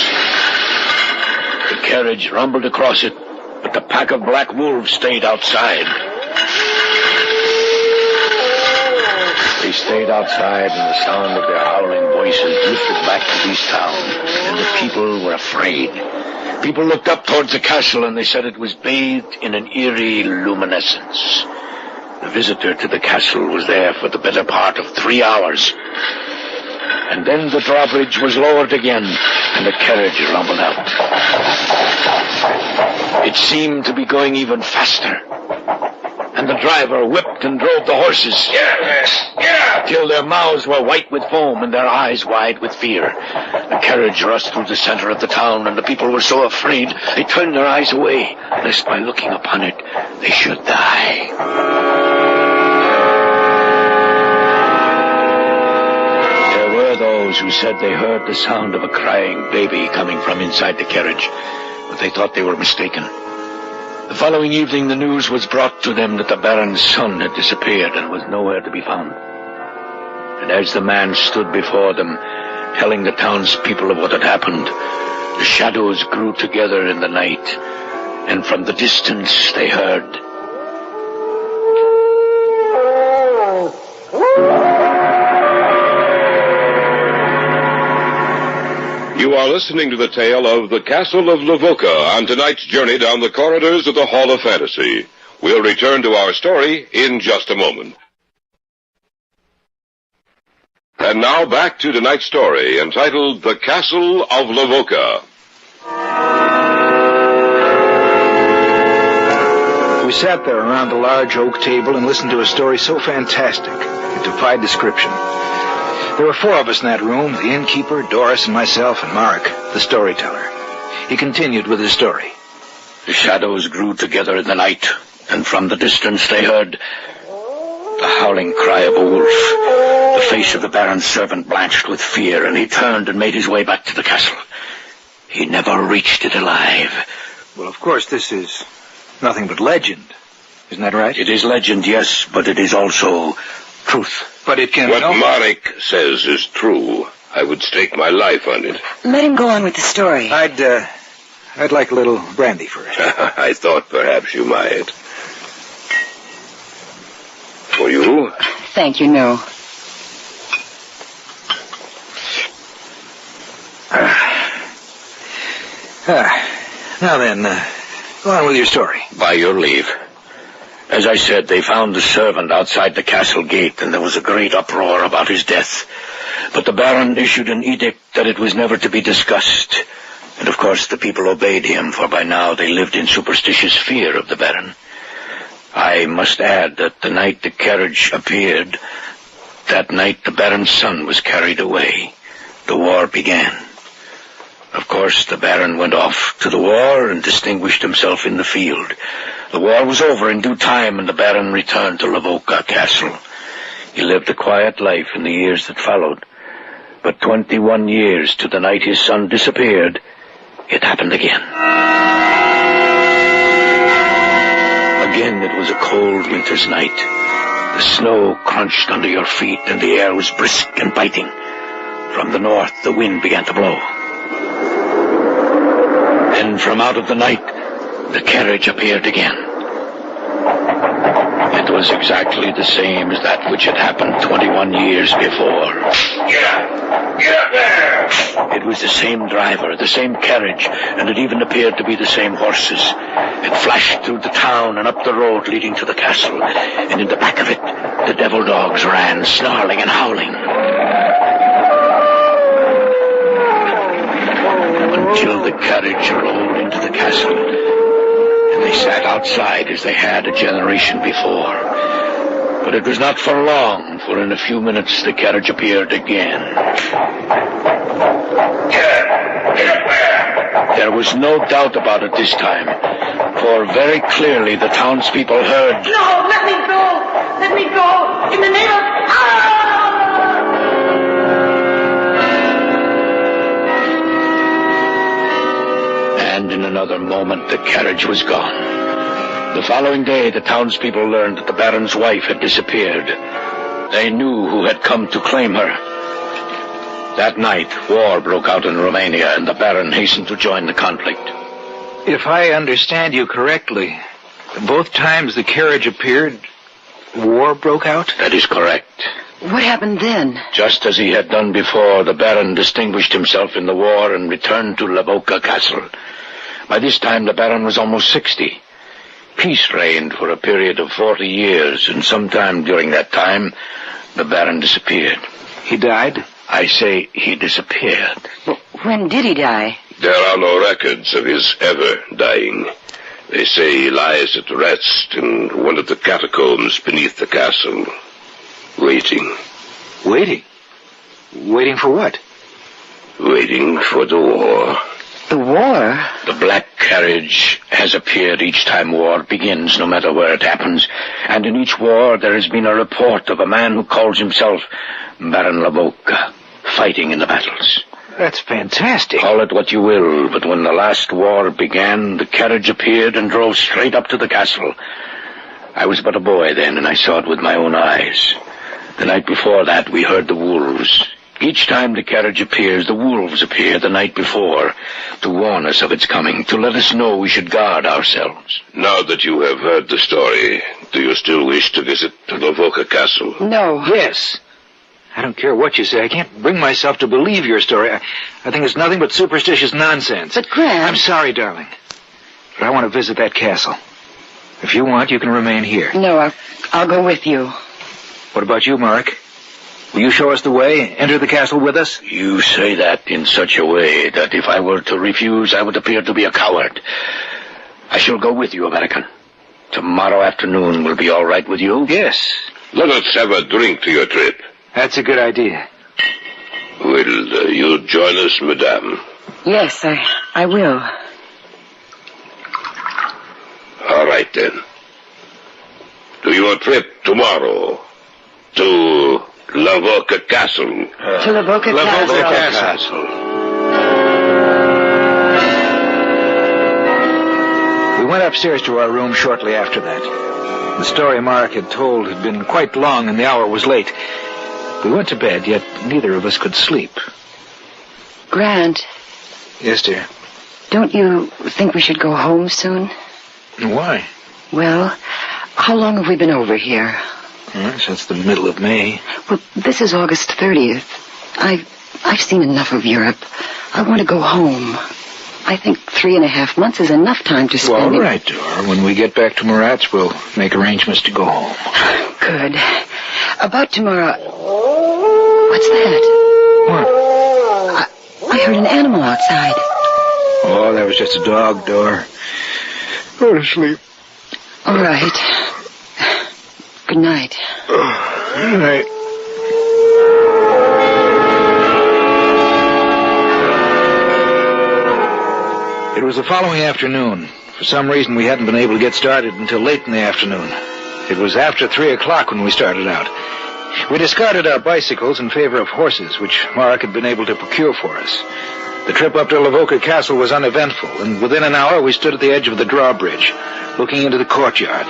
The carriage rumbled across it, but the pack of black wolves stayed outside. They stayed outside, and the sound of their howling voices drifted back to this town, and the people were afraid. People looked up towards the castle, and they said it was bathed in an eerie luminescence. The visitor to the castle was there for the better part of 3 hours. And then the drawbridge was lowered again, and the carriage rumbled out. It seemed to be going even faster. And the driver whipped and drove the horses. Till their mouths were white with foam and their eyes wide with fear. The carriage rushed through the center of the town, and the people were so afraid they turned their eyes away, lest by looking upon it they should die. Those who said they heard the sound of a crying baby coming from inside the carriage, but they thought they were mistaken. The following evening, the news was brought to them that the Baron's son had disappeared and was nowhere to be found. And as the man stood before them, telling the townspeople of what had happened, the shadows grew together in the night, and from the distance they heard... You are listening to the tale of the Castle of Lavoca on tonight's journey down the corridors of the Hall of Fantasy. We'll return to our story in just a moment. And now back to tonight's story, entitled The Castle of Lavoca. We sat there around the large oak table and listened to a story so fantastic it defied description. There were 4 of us in that room, the innkeeper, Doris, and myself, and Mark, the storyteller. He continued with his story. The shadows grew together in the night, and from the distance they heard the howling cry of a wolf. The face of the Baron's servant blanched with fear, and he turned and made his way back to the castle. He never reached it alive. Well, of course, this is nothing but legend. Isn't that right? It is legend, yes, but it is also truth. But it can... What Marek says is true. I would stake my life on it. Let him go on with the story. I'd like a little brandy first. I thought perhaps you might. For you? Thank you, no. Now then, go on with your story. By your leave. As I said, they found the servant outside the castle gate, and there was a great uproar about his death. But the Baron issued an edict that it was never to be discussed. And of course the people obeyed him, for by now they lived in superstitious fear of the Baron. I must add that the night the carriage appeared, that night the Baron's son was carried away. The war began. Of course, the Baron went off to the war and distinguished himself in the field. The war was over in due time, and the Baron returned to Lavoca Castle. He lived a quiet life in the years that followed. But 21 years to the night his son disappeared, it happened again. Again, it was a cold winter's night. The snow crunched under your feet, and the air was brisk and biting. From the north, the wind began to blow. Then from out of the night, the carriage appeared again. It was exactly the same as that which had happened 21 years before. Get up! Get up there! It was the same driver, the same carriage, and it even appeared to be the same horses. It flashed through the town and up the road leading to the castle, and in the back of it, the devil dogs ran, snarling and howling. Until the carriage rolled into the castle, and they sat outside as they had a generation before. But it was not for long, for in a few minutes the carriage appeared again. Get up there! There was no doubt about it this time, for very clearly the townspeople heard... No, let me go! Let me go! In the name of... And in another moment, the carriage was gone. The following day, the townspeople learned that the Baron's wife had disappeared. They knew who had come to claim her. That night, war broke out in Romania, and the Baron hastened to join the conflict. If I understand you correctly, both times the carriage appeared, war broke out? That is correct. What happened then? Just as he had done before, the Baron distinguished himself in the war and returned to Lavoca Castle. By this time, the Baron was almost 60. Peace reigned for a period of 40 years, and sometime during that time, the Baron disappeared. He died? I say he disappeared. Well, when did he die? There are no records of his ever dying. They say he lies at rest in one of the catacombs beneath the castle, waiting. Waiting? Waiting for what? Waiting for the war. The war? The black carriage has appeared each time war begins, no matter where it happens. And in each war there has been a report of a man who calls himself Baron Lavoca, fighting in the battles. That's fantastic. Call it what you will, but when the last war began, the carriage appeared and drove straight up to the castle. I was but a boy then, and I saw it with my own eyes. The night before that, we heard the wolves. Each time the carriage appears, the wolves appear the night before, to warn us of its coming, to let us know we should guard ourselves. Now that you have heard the story, do you still wish to visit Lavoca Castle? No. Yes. I don't care what you say. I can't bring myself to believe your story. I think it's nothing but superstitious nonsense. But, Grant... I'm sorry, darling. But I want to visit that castle. If you want, you can remain here. No, I'll go with you. What about you, Mark? Will you show us the way? Enter the castle with us? You say that in such a way that if I were to refuse, I would appear to be a coward. I shall go with you, American. Tomorrow afternoon will be all right with you? Yes. Let us have a drink to your trip. That's a good idea. Will you join us, madame? Yes, I will. All right, then. To your trip tomorrow. To Lavoca Castle. To Lavoca Castle. We went upstairs to our room shortly after that. The story Mark had told had been quite long and the hour was late. We went to bed, yet neither of us could sleep. Grant. Yes, dear? Don't you think we should go home soon? Why? Well, how long have we been over here? Since the middle of May. Well, this is August 30th. I've seen enough of Europe. I want to go home. I think 3.5 months is enough time to spend... Well, all right, Dora. When we get back to Marat's, we'll make arrangements to go home. Good. About tomorrow... What's that? What? I heard an animal outside. Oh, that was just a dog, Dora. Go to sleep. All right. Good night. Good night. It was the following afternoon. For some reason, we hadn't been able to get started until late in the afternoon. It was after 3 o'clock when we started out. We discarded our bicycles in favor of horses, which Mark had been able to procure for us. The trip up to Lavoca Castle was uneventful, and within an hour we stood at the edge of the drawbridge, looking into the courtyard.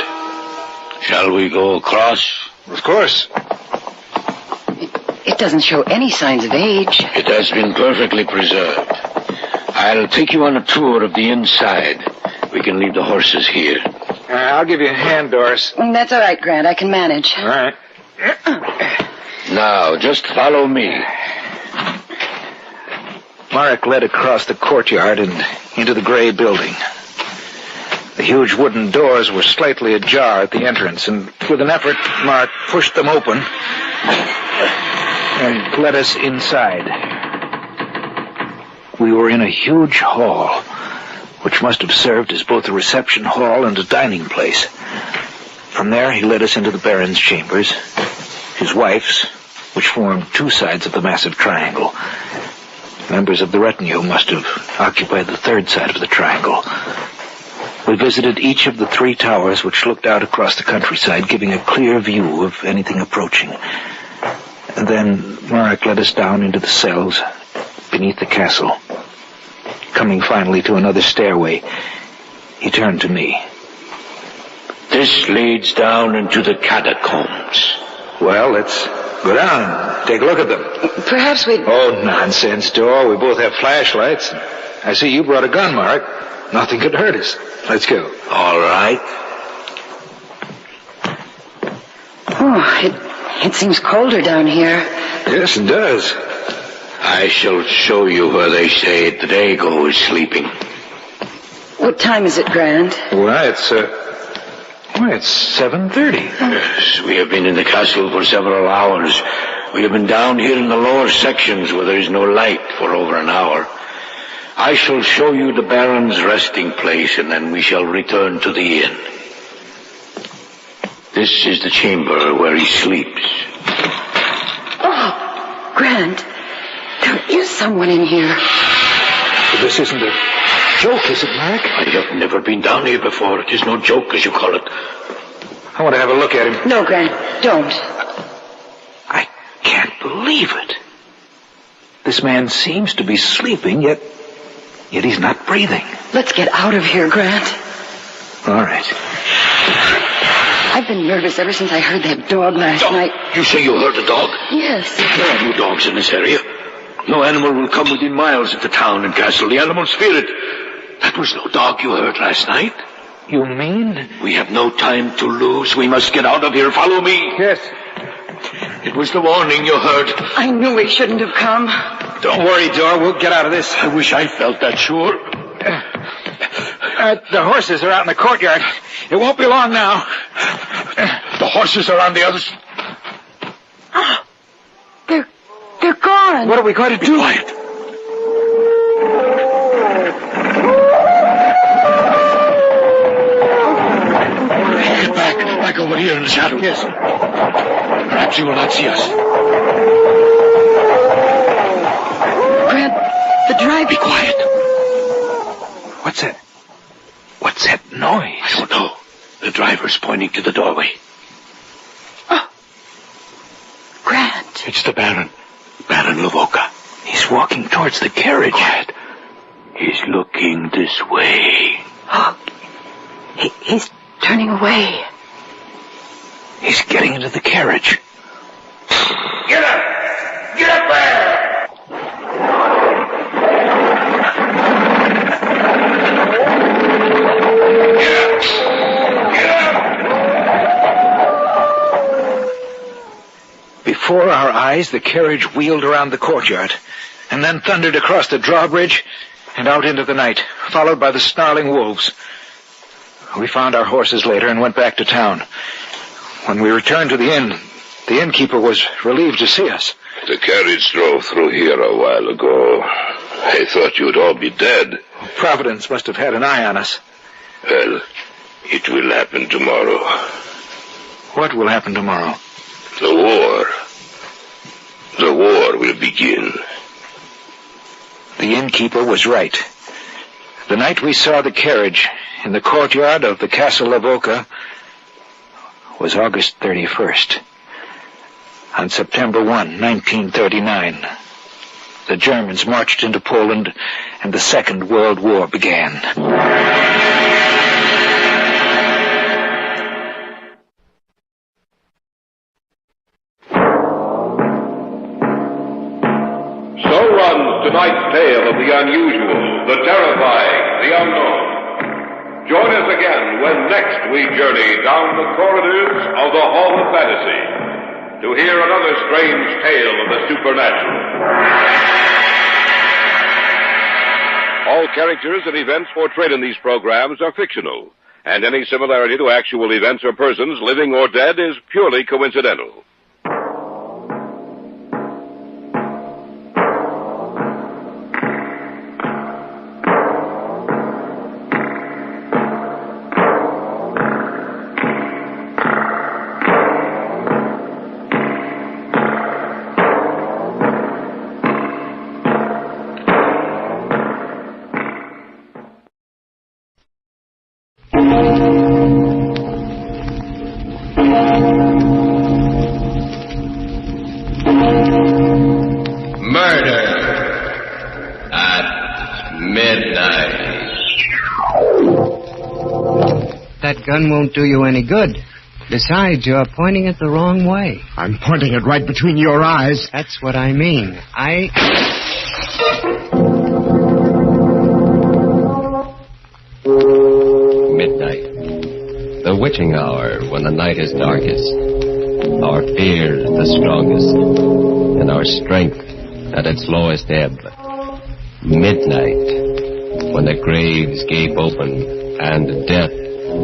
Shall we go across? Of course. It doesn't show any signs of age. It has been perfectly preserved. I'll take you on a tour of the inside. We can leave the horses here. I'll give you a hand, Doris. That's all right, Grant. I can manage. All right. Now, just follow me. Marek led across the courtyard and into the gray building. The huge wooden doors were slightly ajar at the entrance, and with an effort, Mark pushed them open and led us inside. We were in a huge hall, which must have served as both a reception hall and a dining place. From there, he led us into the Baron's chambers, his wife's, which formed two sides of the massive triangle. Members of the retinue must have occupied the third side of the triangle. We visited each of the 3 towers which looked out across the countryside, giving a clear view of anything approaching. And then Marek led us down into the cells beneath the castle. Coming finally to another stairway, he turned to me. This leads down into the catacombs. Well, let's go down. Take a look at them. Perhaps we... Oh, nonsense, Dor. We both have flashlights. I see you brought a gun, Mark. Nothing could hurt us. Let's go. All right. Oh, it seems colder down here. Yes, it does. I shall show you where they say Drago is sleeping. What time is it, Grant? Well, it's 7:30. Yes, we have been in the castle for several hours. We have been down here in the lower sections where there is no light for over an hour. I shall show you the Baron's resting place, and then we shall return to the inn. This is the chamber where he sleeps. Oh, Grant, there is someone in here. This isn't a joke, is it, Mark? I have never been down here before. It is no joke, as you call it. I want to have a look at him. No, Grant, don't. I can't believe it. This man seems to be sleeping, yet he's not breathing. Let's get out of here, Grant. All right. I've been nervous ever since I heard that dog last night. You say you heard the dog? Yes. There are no dogs in this area. No animal will come within miles of the town and castle. The animals fear it. That was no dog you heard last night. You mean? We have no time to lose. We must get out of here. Follow me. Yes. It was the warning you heard. I knew we shouldn't have come. Don't worry, Dora. We'll get out of this. I wish I felt that sure. The horses are out in the courtyard. It won't be long now. The horses are on the other side. They're gone. What are we going to do? Quiet. Get back over here in the shadow. Yes. Perhaps he will not see us. Grant, the drive. Be quiet. What's that? What's that noise? I don't know. The driver's pointing to the doorway. Grant. It's the Baron. Baron Lavoca. He's walking towards the carriage. Quiet. He's looking this way. Oh, he's turning away. He's getting into the carriage. Get up! Get up there! Before our eyes, the carriage wheeled around the courtyard, and then thundered across the drawbridge and out into the night, followed by the snarling wolves. We found our horses later and went back to town. When we returned to the inn, the innkeeper was relieved to see us. The carriage drove through here a while ago. I thought you'd all be dead. Providence must have had an eye on us. Well, it will happen tomorrow. What will happen tomorrow? The war. The war will begin. The innkeeper was right. The night we saw the carriage in the courtyard of the Castle Lavoca was August 31st. On September 1, 1939, the Germans marched into Poland and the Second World War began. So runs tonight's tale of the unusual, the terrifying, the unknown. Join us again when next we journey down the corridors of the Hall of Fantasy to hear another strange tale of the supernatural. All characters and events portrayed in these programs are fictional, and any similarity to actual events or persons, living or dead, is purely coincidental. That gun won't do you any good. Besides, you're pointing it the wrong way. I'm pointing it right between your eyes. That's what I mean. Midnight. The witching hour when the night is darkest. Our fear is the strongest. And our strength at its lowest ebb. Midnight. When the graves gape open and death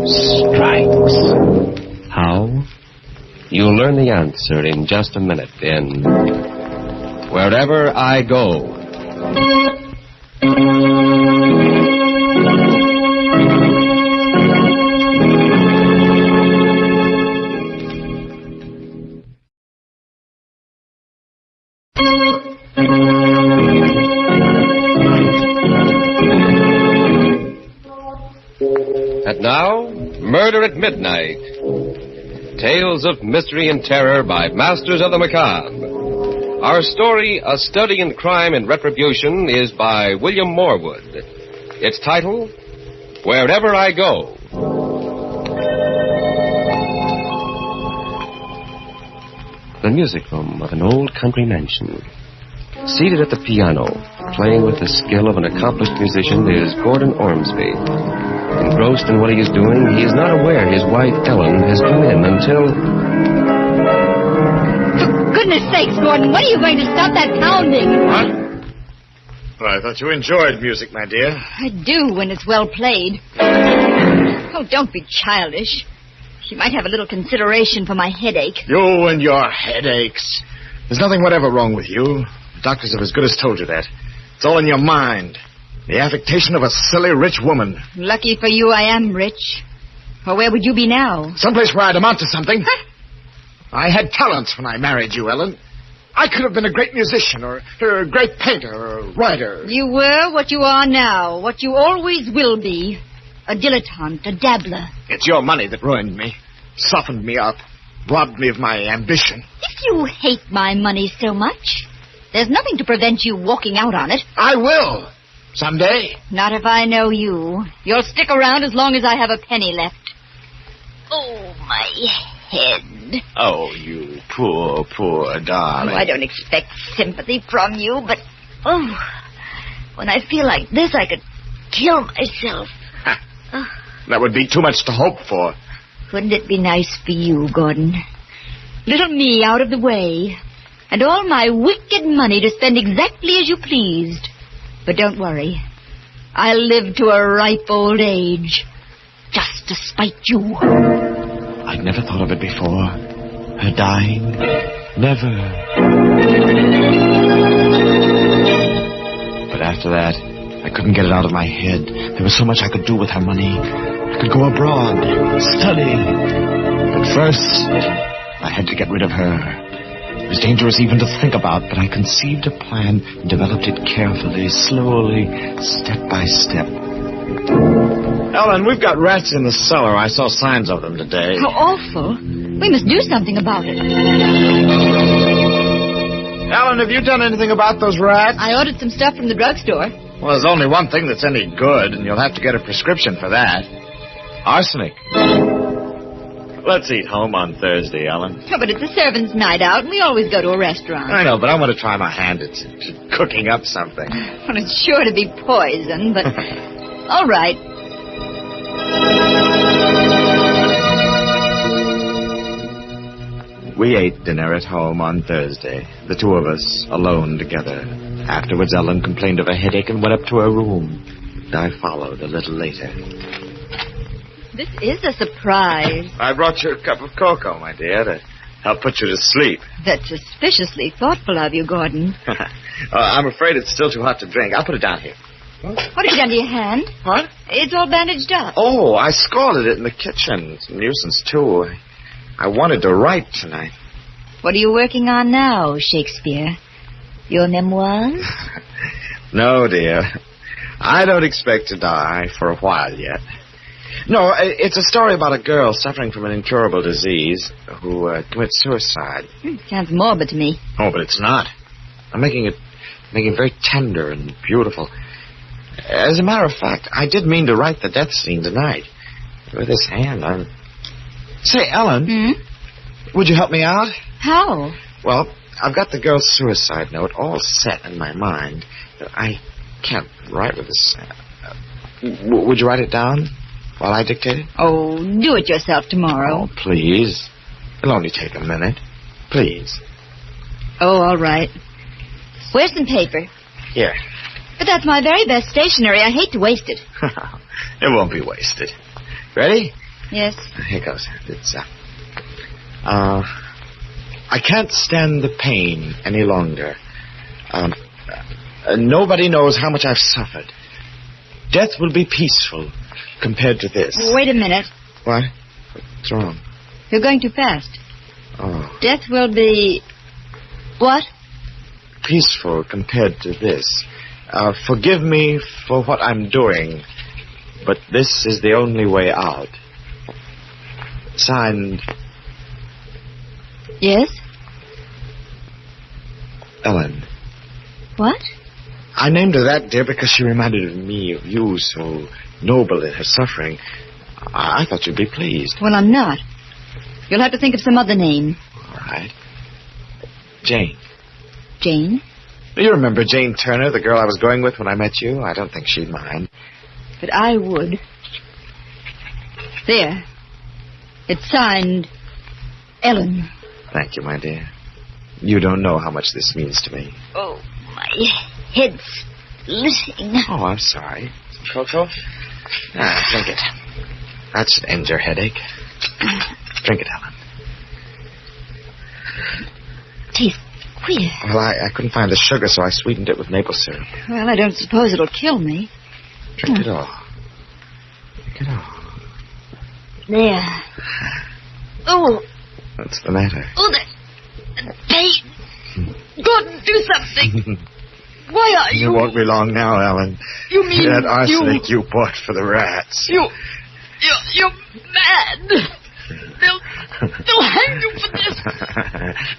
strikes. How? You'll learn the answer in just a minute in Wherever I Go. And now, Murder at Midnight. Tales of mystery and terror by masters of the macabre. Our story, A Study in Crime and Retribution, is by William Morwood. Its title, Wherever I Go. The music room of an old country mansion. Seated at the piano, playing with the skill of an accomplished musician, is Gordon Ormsby. Engrossed in what he is doing, he is not aware his wife, Ellen, has come in until... For goodness sakes, Gordon, when are you going to stop that pounding? What? Well, I thought you enjoyed music, my dear. I do when it's well played. Oh, don't be childish. You might have a little consideration for my headache. You and your headaches. There's nothing whatever wrong with you. The doctors have as good as told you that. It's all in your mind. The affectation of a silly rich woman. Lucky for you I am rich. Or where would you be now? Someplace where I'd amount to something. I had talents when I married you, Ellen. I could have been a great musician or a great painter or a writer. You were what you are now, what you always will be. A dilettante, a dabbler. It's your money that ruined me, softened me up, robbed me of my ambition. If you hate my money so much, there's nothing to prevent you walking out on it. I will. Someday. Not if I know you. You'll stick around as long as I have a penny left. Oh, my head. Oh, you poor, poor darling. Oh, I don't expect sympathy from you, but... Oh, when I feel like this, I could kill myself. Oh. That would be too much to hope for. Wouldn't it be nice for you, Gordon? Little me out of the way, and all my wicked money to spend exactly as you pleased. But don't worry. I'll live to a ripe old age, just to spite you. I'd never thought of it before. Her dying. Never. But after that, I couldn't get it out of my head. There was so much I could do with her money. I could go abroad, study. But first, I had to get rid of her. It was dangerous even to think about, but I conceived a plan and developed it carefully, slowly, step by step. Ellen, we've got rats in the cellar. I saw signs of them today. How awful. We must do something about it. Ellen, have you done anything about those rats? I ordered some stuff from the drugstore. Well, there's only one thing that's any good, and you'll have to get a prescription for that. Arsenic. Let's eat home on Thursday, Ellen. Oh, but it's a servants' night out, and we always go to a restaurant. I know, but I want to try my hand at cooking up something. Well, it's sure to be poison, but... All right. We ate dinner at home on Thursday, the two of us alone together. Afterwards, Ellen complained of a headache and went up to her room. And I followed a little later. This is a surprise. I brought you a cup of cocoa, my dear, to help put you to sleep. That's suspiciously thoughtful of you, Gordon. I'm afraid it's still too hot to drink. I'll put it down here. What have you done to your hand? What? It's all bandaged up. Oh, I scalded it in the kitchen. It's a nuisance, too. I wanted to write tonight. What are you working on now, Shakespeare? Your memoirs? No, dear. I don't expect to die for a while yet. No, it's a story about a girl suffering from an incurable disease who commits suicide. Sounds morbid to me. Oh, but it's not. I'm making it very tender and beautiful. As a matter of fact, I did mean to write the death scene tonight. With this hand, I'm... Say, Ellen, would you help me out? How? Well, I've got the girl's suicide note all set in my mind. I can't write with this. Would you write it down while I dictate it? Oh, do it yourself tomorrow. Oh, please. It'll only take a minute. Please. Oh, all right. Where's some paper? Here. But that's my very best stationery. I hate to waste it. It won't be wasted. Ready? Yes. Here goes. It's, I can't stand the pain any longer. Nobody knows how much I've suffered. Death will be peaceful compared to this. Wait a minute. What? What's wrong? You're going too fast. Oh. Death will be... What? Peaceful compared to this. Forgive me for what I'm doing, but this is the only way out. Signed... Yes? Ellen. What? I named her that, dear, because she reminded me of you, so noble in her suffering. I thought you'd be pleased. Well, I'm not. You'll have to think of some other name. All right. Jane. Jane? You remember Jane Turner, the girl I was going with when I met you? I don't think she'd mind. But I would. There. It's signed... Ellen. Thank you, my dear. You don't know how much this means to me. Oh, my head's splitting. Oh, I'm sorry. Cocoa? Drink it. That should end your headache. Drink it, Helen. Tastes queer. Well, I couldn't find the sugar, so I sweetened it with maple syrup. Well, I don't suppose it'll kill me. Drink it all. Drink it all. There. Oh. What's the matter? Oh, the pain. Gordon, do something. Why are you... You won't be long now, Ellen. You mean that arsenic you bought for the rats. You're mad. They'll hang you for this.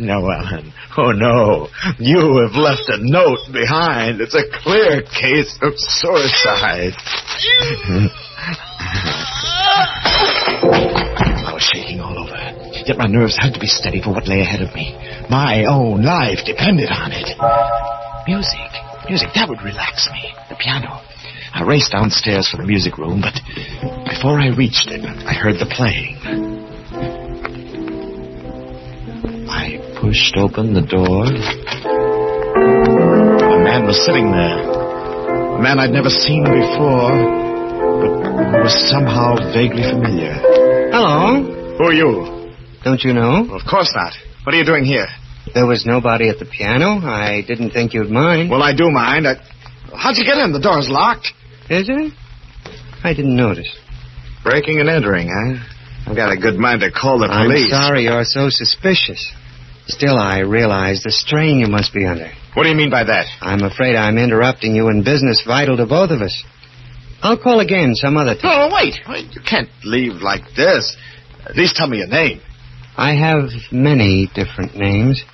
No, Ellen. Oh, no. You have left a note behind. It's a clear case of suicide. I was shaking all over. Yet my nerves had to be steady for what lay ahead of me. My own life depended on it. Music, that would relax me. The piano. I raced downstairs for the music room, but before I reached it, I heard the playing. I pushed open the door. A man was sitting there. A man I'd never seen before, but who was somehow vaguely familiar. Hello. Who are you? Don't you know? Well, of course not. What are you doing here? There was nobody at the piano. I didn't think you'd mind. Well, I do mind. How'd you get in? The door's locked. Is it? I didn't notice. Breaking and entering, huh? I've got a good mind to call the police. I'm sorry you're so suspicious. Still, I realize the strain you must be under. What do you mean by that? I'm afraid I'm interrupting you in business vital to both of us. I'll call again some other time. Oh, wait. You can't leave like this. At least tell me your name. I have many different names.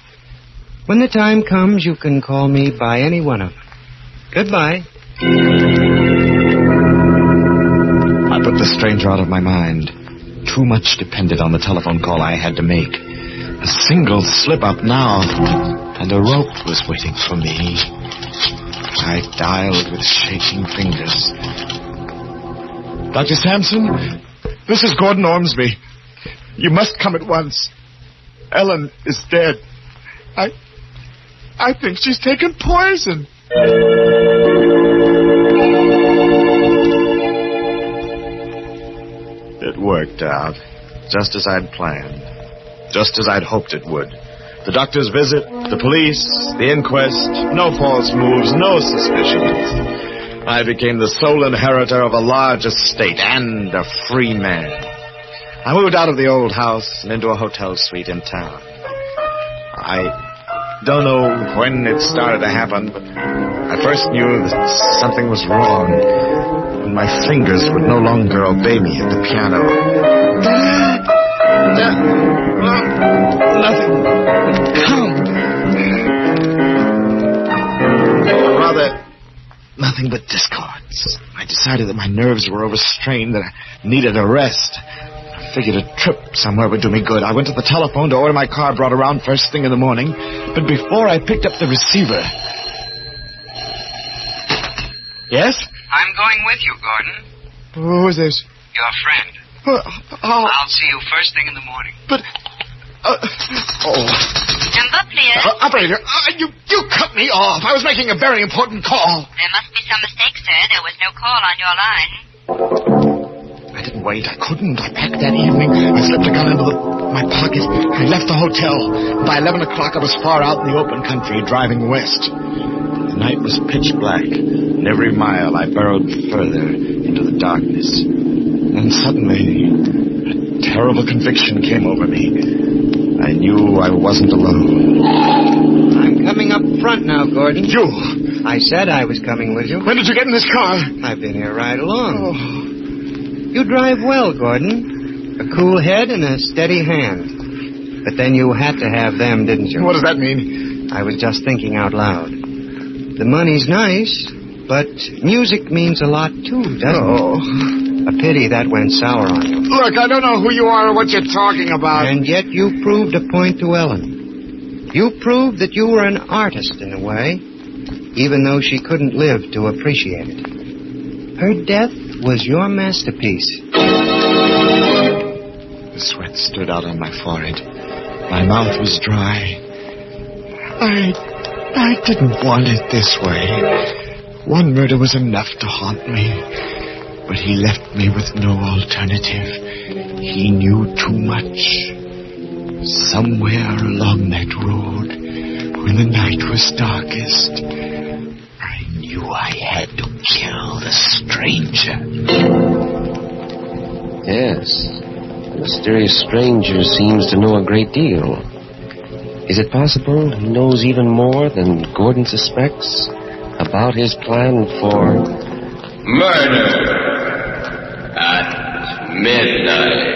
When the time comes, you can call me by any one of them. Goodbye. I put the stranger out of my mind. Too much depended on the telephone call I had to make. A single slip-up now, and a rope was waiting for me. I dialed with shaking fingers. Dr. Sampson, this is Gordon Ormsby. You must come at once. Ellen is dead. I think she's taken poison. It worked out, just as I'd planned, just as I'd hoped it would. The doctor's visit, the police, the inquest, no false moves, no suspicions. I became the sole inheritor of a large estate and a free man. I moved out of the old house and into a hotel suite in town. I don't know when it started to happen, but I first knew that something was wrong when my fingers would no longer obey me at the piano. Nothing would come. Or rather, nothing but discords. I decided that my nerves were overstrained, that I needed a rest. I figured a trip somewhere would do me good. I went to the telephone to order my car brought around first thing in the morning, but before I picked up the receiver... Yes? I'm going with you, Gordon. Who is this? Your friend. I'll see you first thing in the morning. But... Number, please. Operator, you cut me off. I was making a very important call. There must be some mistake, sir. There was no call on your line. I didn't wait. I couldn't. I packed that evening. I slipped a gun into my pocket. I left the hotel. By 11 o'clock, I was far out in the open country, driving west. The night was pitch black, and every mile I burrowed further into the darkness. And suddenly, a terrible conviction came over me. I knew I wasn't alone. I'm coming up front now, Gordon. You? I said I was coming with you. When did you get in this car? I've been here right along. You drive well, Gordon. A cool head and a steady hand. But then you had to have them, didn't you? What does that mean? I was just thinking out loud. The money's nice, but music means a lot, too, doesn't it? A pity that went sour on you. Look, I don't know who you are or what you're talking about. And yet you proved a point to Ellen. You proved that you were an artist in a way, even though she couldn't live to appreciate it. Her death was your masterpiece. The sweat stood out on my forehead. My mouth was dry. I didn't want it this way. One murder was enough to haunt me. But he left me with no alternative. He knew too much. Somewhere along that road, when the night was darkest, I knew I had to kill the stranger. Yes. The mysterious stranger seems to know a great deal. Is it possible he knows even more than Gordon suspects about his plan for... murder at midnight.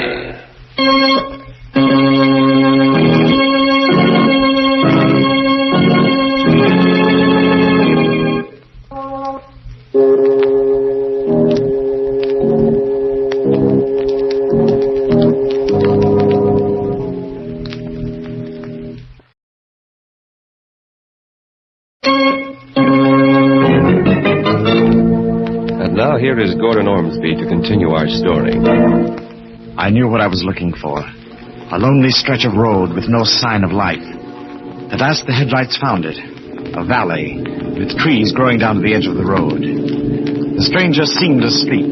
Here is Gordon Ormsby to continue our story. I knew what I was looking for. A lonely stretch of road with no sign of life. At last the headlights found it. A valley with trees growing down to the edge of the road. The stranger seemed asleep,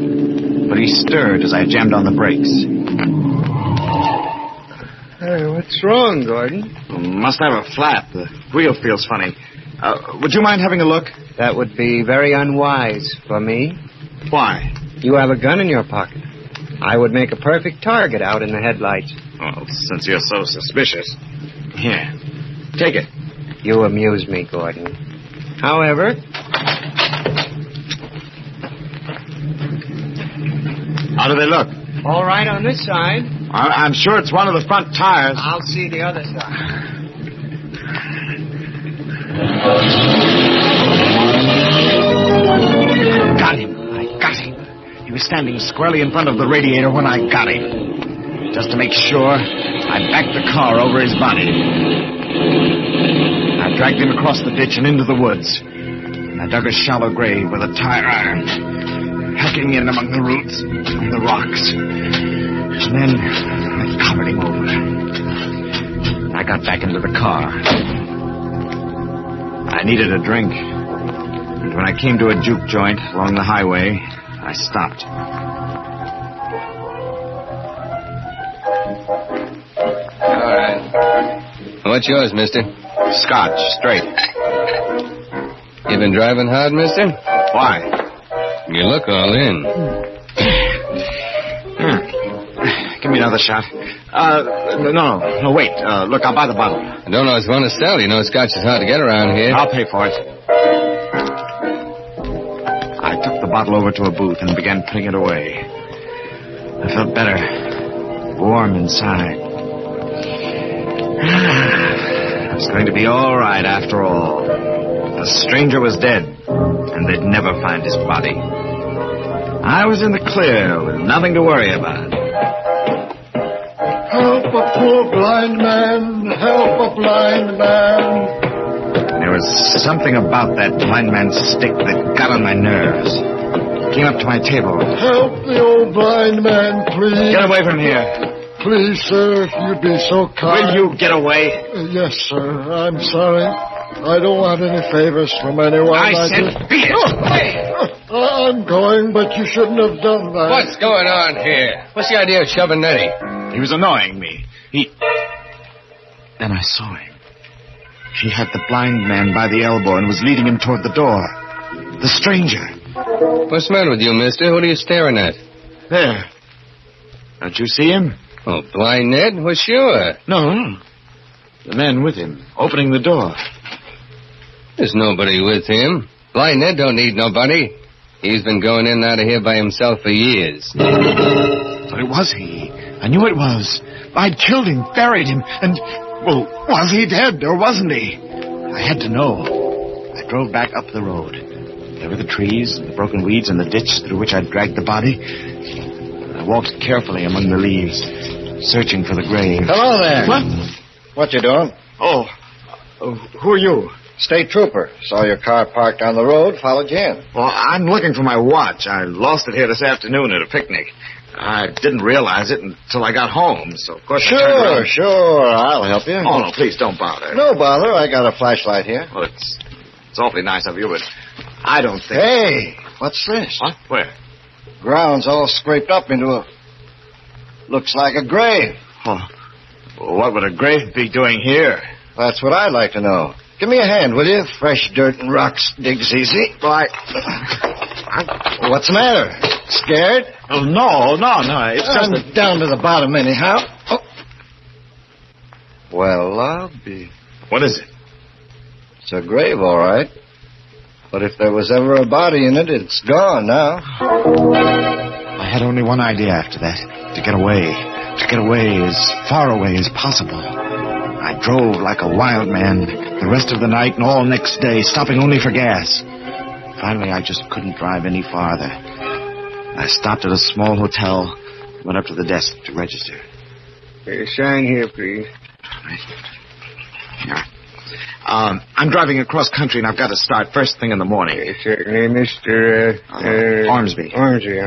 but he stirred as I jammed on the brakes. Hey, what's wrong, Gordon? Must have a flat. The wheel feels funny. Would you mind having a look? That would be very unwise for me. Why? You have a gun in your pocket. I would make a perfect target out in the headlights. Well, since you're so suspicious. Here, take it. You amuse me, Gordon. However... How do they look? All right on this side. I'm sure it's one of the front tires. I'll see the other side. Got him. Got him. He was standing squarely in front of the radiator when I got him. Just to make sure, I backed the car over his body. I dragged him across the ditch and into the woods. I dug a shallow grave with a tire iron, hacking in among the roots and the rocks. And then I covered him over. I got back into the car. I needed a drink. And when I came to a juke joint along the highway, I stopped. All right. What's yours, mister? Scotch, straight. You been driving hard, mister? Why? You look all in. Give me another shot. No, wait. Look, I'll buy the bottle. I don't always want to sell. You know, Scotch is hard to get around here. I'll pay for it. I took the bottle over to a booth and began putting it away. I felt better. Warm inside. It was going to be all right after all. The stranger was dead, and they'd never find his body. I was in the clear with nothing to worry about. Help a poor blind man! Help a blind man! There was something about that blind man's stick that got on my nerves. He came up to my table. Help the old blind man, please. Get away from here. Please, sir, if you'd be so kind. Will you get away? Yes, sir. I'm sorry. I don't want any favors from anyone. I said beat it. I'm going, but you shouldn't have done that. What's going on here? What's the idea of shoving Nettie? He was annoying me. Then I saw him. He had the blind man by the elbow and was leading him toward the door. The stranger. What's the matter with you, mister? What are you staring at? There. Don't you see him? Oh, blind Ned? Well, sure. No. The man with him, opening the door. There's nobody with him. Blind Ned don't need nobody. He's been going in and out of here by himself for years. But it was he. I knew it was. I'd killed him, buried him, and... Well, was he dead, or wasn't he? I had to know. I drove back up the road. There were the trees, the broken weeds, and the ditch through which I'd dragged the body. I walked carefully among the leaves, searching for the grave. Hello there. What? What you doing? Oh, who are you? State trooper. Saw your car parked on the road, followed you in. Well, I'm looking for my watch. I lost it here this afternoon at a picnic. I didn't realize it until I got home, so of course I turned around. Sure. I'll help you. Oh, no, please don't bother. No bother. I got a flashlight here. Well, it's awfully nice of you, but I don't think... Hey, what's this? What? Where? Ground's all scraped up into a... Looks like a grave. Oh, well, what would a grave be doing here? That's what I'd like to know. Give me a hand, will you? Fresh dirt and rocks digs easy. Why... What's the matter? Scared? Oh, no. It's just I'm down to the bottom anyhow. Oh. Well, I'll be... What is it? It's a grave, all right. But if there was ever a body in it, it's gone now. I had only one idea after that. To get away. To get away as far away as possible. I drove like a wild man the rest of the night and all next day, stopping only for gas. Finally, I just couldn't drive any farther. I stopped at a small hotel, went up to the desk to register. Sign here, please. Here. I'm driving across country, and I've got to start first thing in the morning. Certainly, Mr. Ormsby. Ormsby.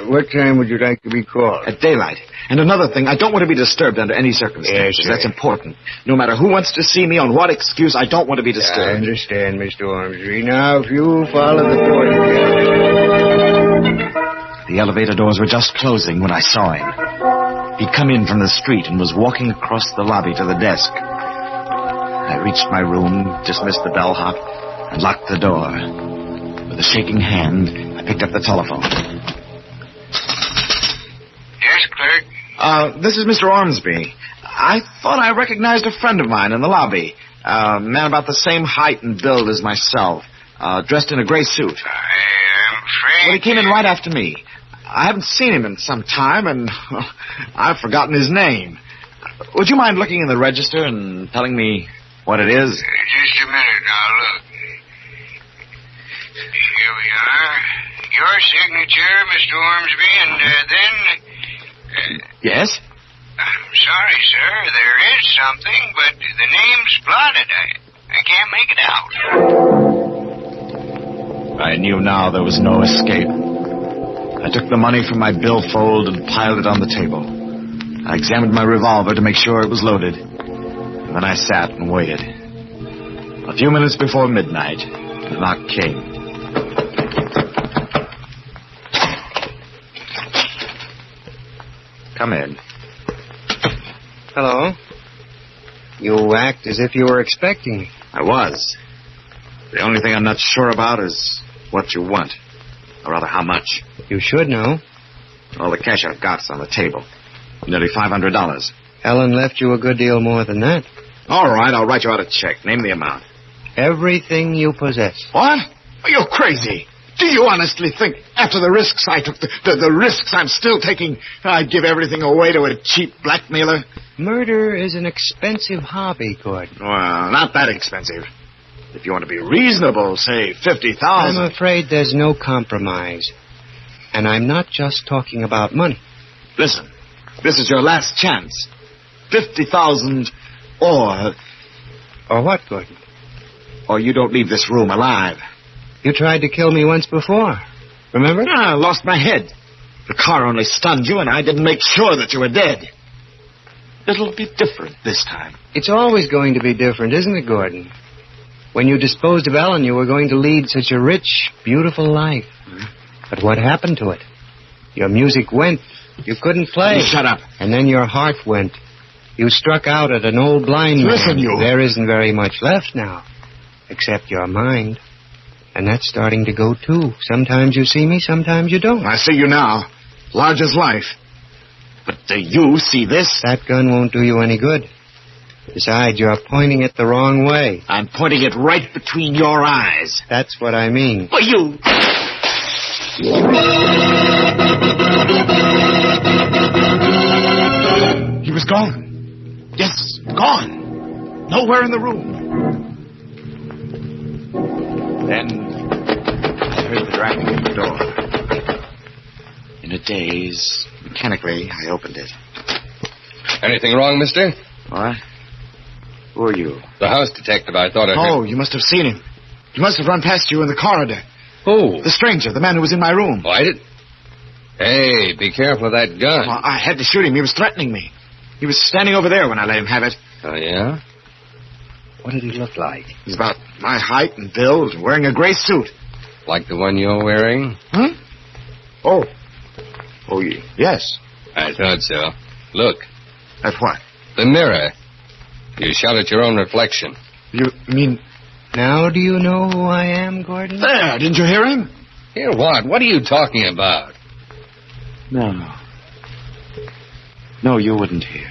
What time would you like to be called? At daylight. And another thing, I don't want to be disturbed under any circumstances. Yes, that's important. No matter who wants to see me, on what excuse, I don't want to be disturbed. I understand, Mr. Ormsby. Now, if you follow the porter... The elevator doors were just closing when I saw him. He'd come in from the street and was walking across the lobby to the desk. I reached my room, dismissed the bellhop, and locked the door. With a shaking hand, I picked up the telephone. Yes, clerk? This is Mr. Ormsby. I thought I recognized a friend of mine in the lobby. A man about the same height and build as myself, dressed in a gray suit. I'm afraid... Well, he came in right after me. I haven't seen him in some time, and I've forgotten his name. Would you mind looking in the register and telling me what it is? Just a minute now, look. Here we are. Your signature, Mr. Ormsby, and then... Yes? I'm sorry, sir. There is something, but the name's blotted. I can't make it out. I knew now there was no escape. I took the money from my billfold and piled it on the table. I examined my revolver to make sure it was loaded. And then I sat and waited. A few minutes before midnight, the knock came. Come in. Hello. You act as if you were expecting me. I was. The only thing I'm not sure about is what you want. Or rather, how much. You should know. All the cash I've got's on the table. Nearly $500. Ellen left you a good deal more than that. All right, I'll write you out a check. Name the amount. Everything you possess. What? You're crazy. Do you honestly think, after the risks I took, the risks I'm still taking, I'd give everything away to a cheap blackmailer? Murder is an expensive hobby, Gordon. Well, not that expensive. If you want to be reasonable, say $50,000. I'm afraid there's no compromise. And I'm not just talking about money. Listen, this is your last chance. $50,000 or... Or what, Gordon? Or you don't leave this room alive. You tried to kill me once before. Remember? I lost my head. The car only stunned you, and I didn't make sure that you were dead. It'll be different this time. It's always going to be different, isn't it, Gordon? When you disposed of Ellen, you were going to lead such a rich, beautiful life. Mm-hmm. But what happened to it? Your music went. You couldn't play. You shut up. And then your heart went. You struck out at an old blind man. Listen, you... There isn't very much left now, except your mind. And that's starting to go, too. Sometimes you see me, sometimes you don't. I see you now. Large as life. But do you see this? That gun won't do you any good. Besides, you're pointing it the wrong way. I'm pointing it right between your eyes. That's what I mean. Well, you... He was gone. Yes, gone. Nowhere in the room. Then I heard the dragging at the door. In a daze, mechanically, I opened it. Anything wrong, mister? What? Who are you? The house detective. I thought I heard... Oh, you must have seen him. He must have run past you in the corridor. Who? The stranger, the man who was in my room. Oh, I did... Hey, be careful of that gun. Well, I had to shoot him. He was threatening me. He was standing over there when I let him have it. Oh, yeah? What did he look like? He's about my height and build, wearing a gray suit. Like the one you're wearing? Huh? Oh, yes. I thought so. Look. At what? The mirror. You shot at your own reflection. You mean... Now do you know who I am, Gordon? There, didn't you hear him? Hear what? What are you talking about? No. No, you wouldn't hear.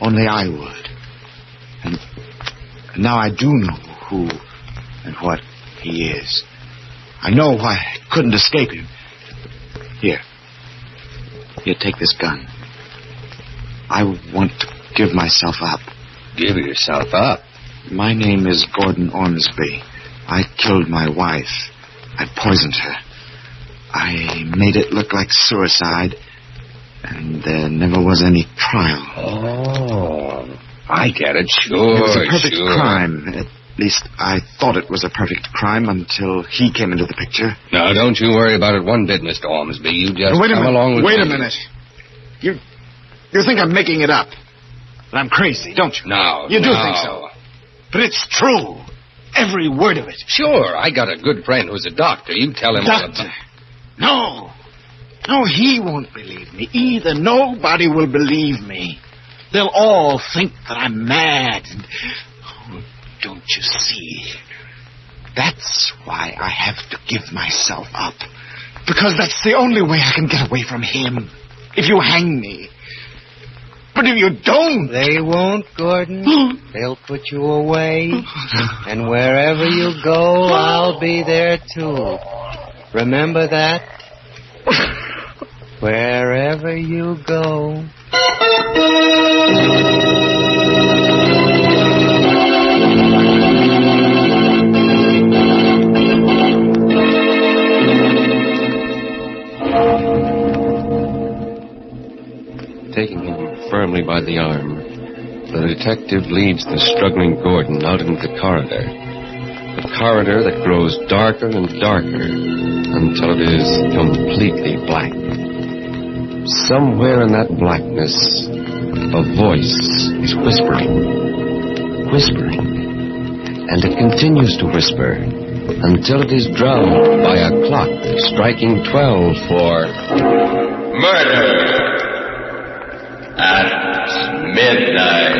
Only I would. And now I do know who and what he is. I know why I couldn't escape him. Here, take this gun. I want to give myself up. Give yourself up? My name is Gordon Ormsby. I killed my wife. I poisoned her. I made it look like suicide, and there never was any trial. Oh, I get it. Sure, It was a perfect crime. At least I thought it was a perfect crime until he came into the picture. Now, don't you worry about it one bit, Mr. Ormsby. You just Wait a come minute. along with Wait me. a minute. You think I'm making it up? That I'm crazy, don't you? No, You do no. think so. But it's true. Every word of it. Sure, I got a good friend who's a doctor. You tell him all Doctor? about... No, he won't believe me either. Nobody will believe me. They'll all think that I'm mad. Oh, don't you see? That's why I have to give myself up. Because that's the only way I can get away from him. If you hang me. But if you don't... They won't, Gordon. They'll put you away. And wherever you go, I'll be there, too. Remember that? Wherever you go. Taking him firmly by the arm, the detective leads the struggling Gordon out into the corridor. A corridor that grows darker and darker until it is completely black. Somewhere in that blackness, a voice is whispering. Whispering. And it continues to whisper until it is drowned by a clock striking 12 for... Murder at midnight.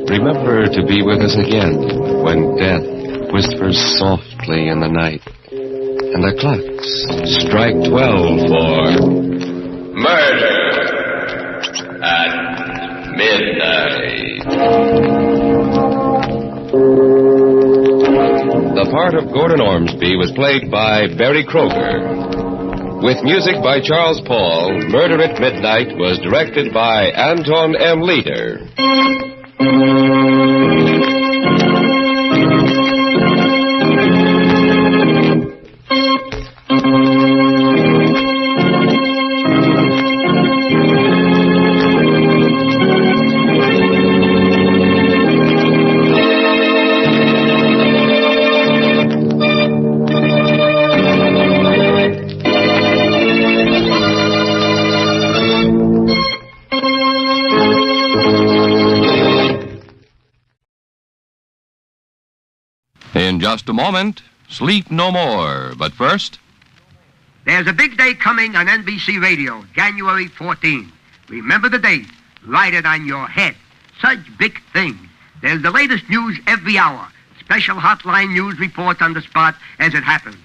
Remember to be with us again when death whispers softly in the night and the clocks strike 12 for Murder at midnight. The part of Gordon Ormsby was played by Barry Kroger. With music by Charles Paul, Murder at Midnight was directed by Anton M. Leader. In just a moment, Sleep No More. But first... There's a big day coming on NBC Radio, January 14. Remember the date. Write it on your head. Such big things. There's the latest news every hour. Special hotline news reports on the spot as it happens.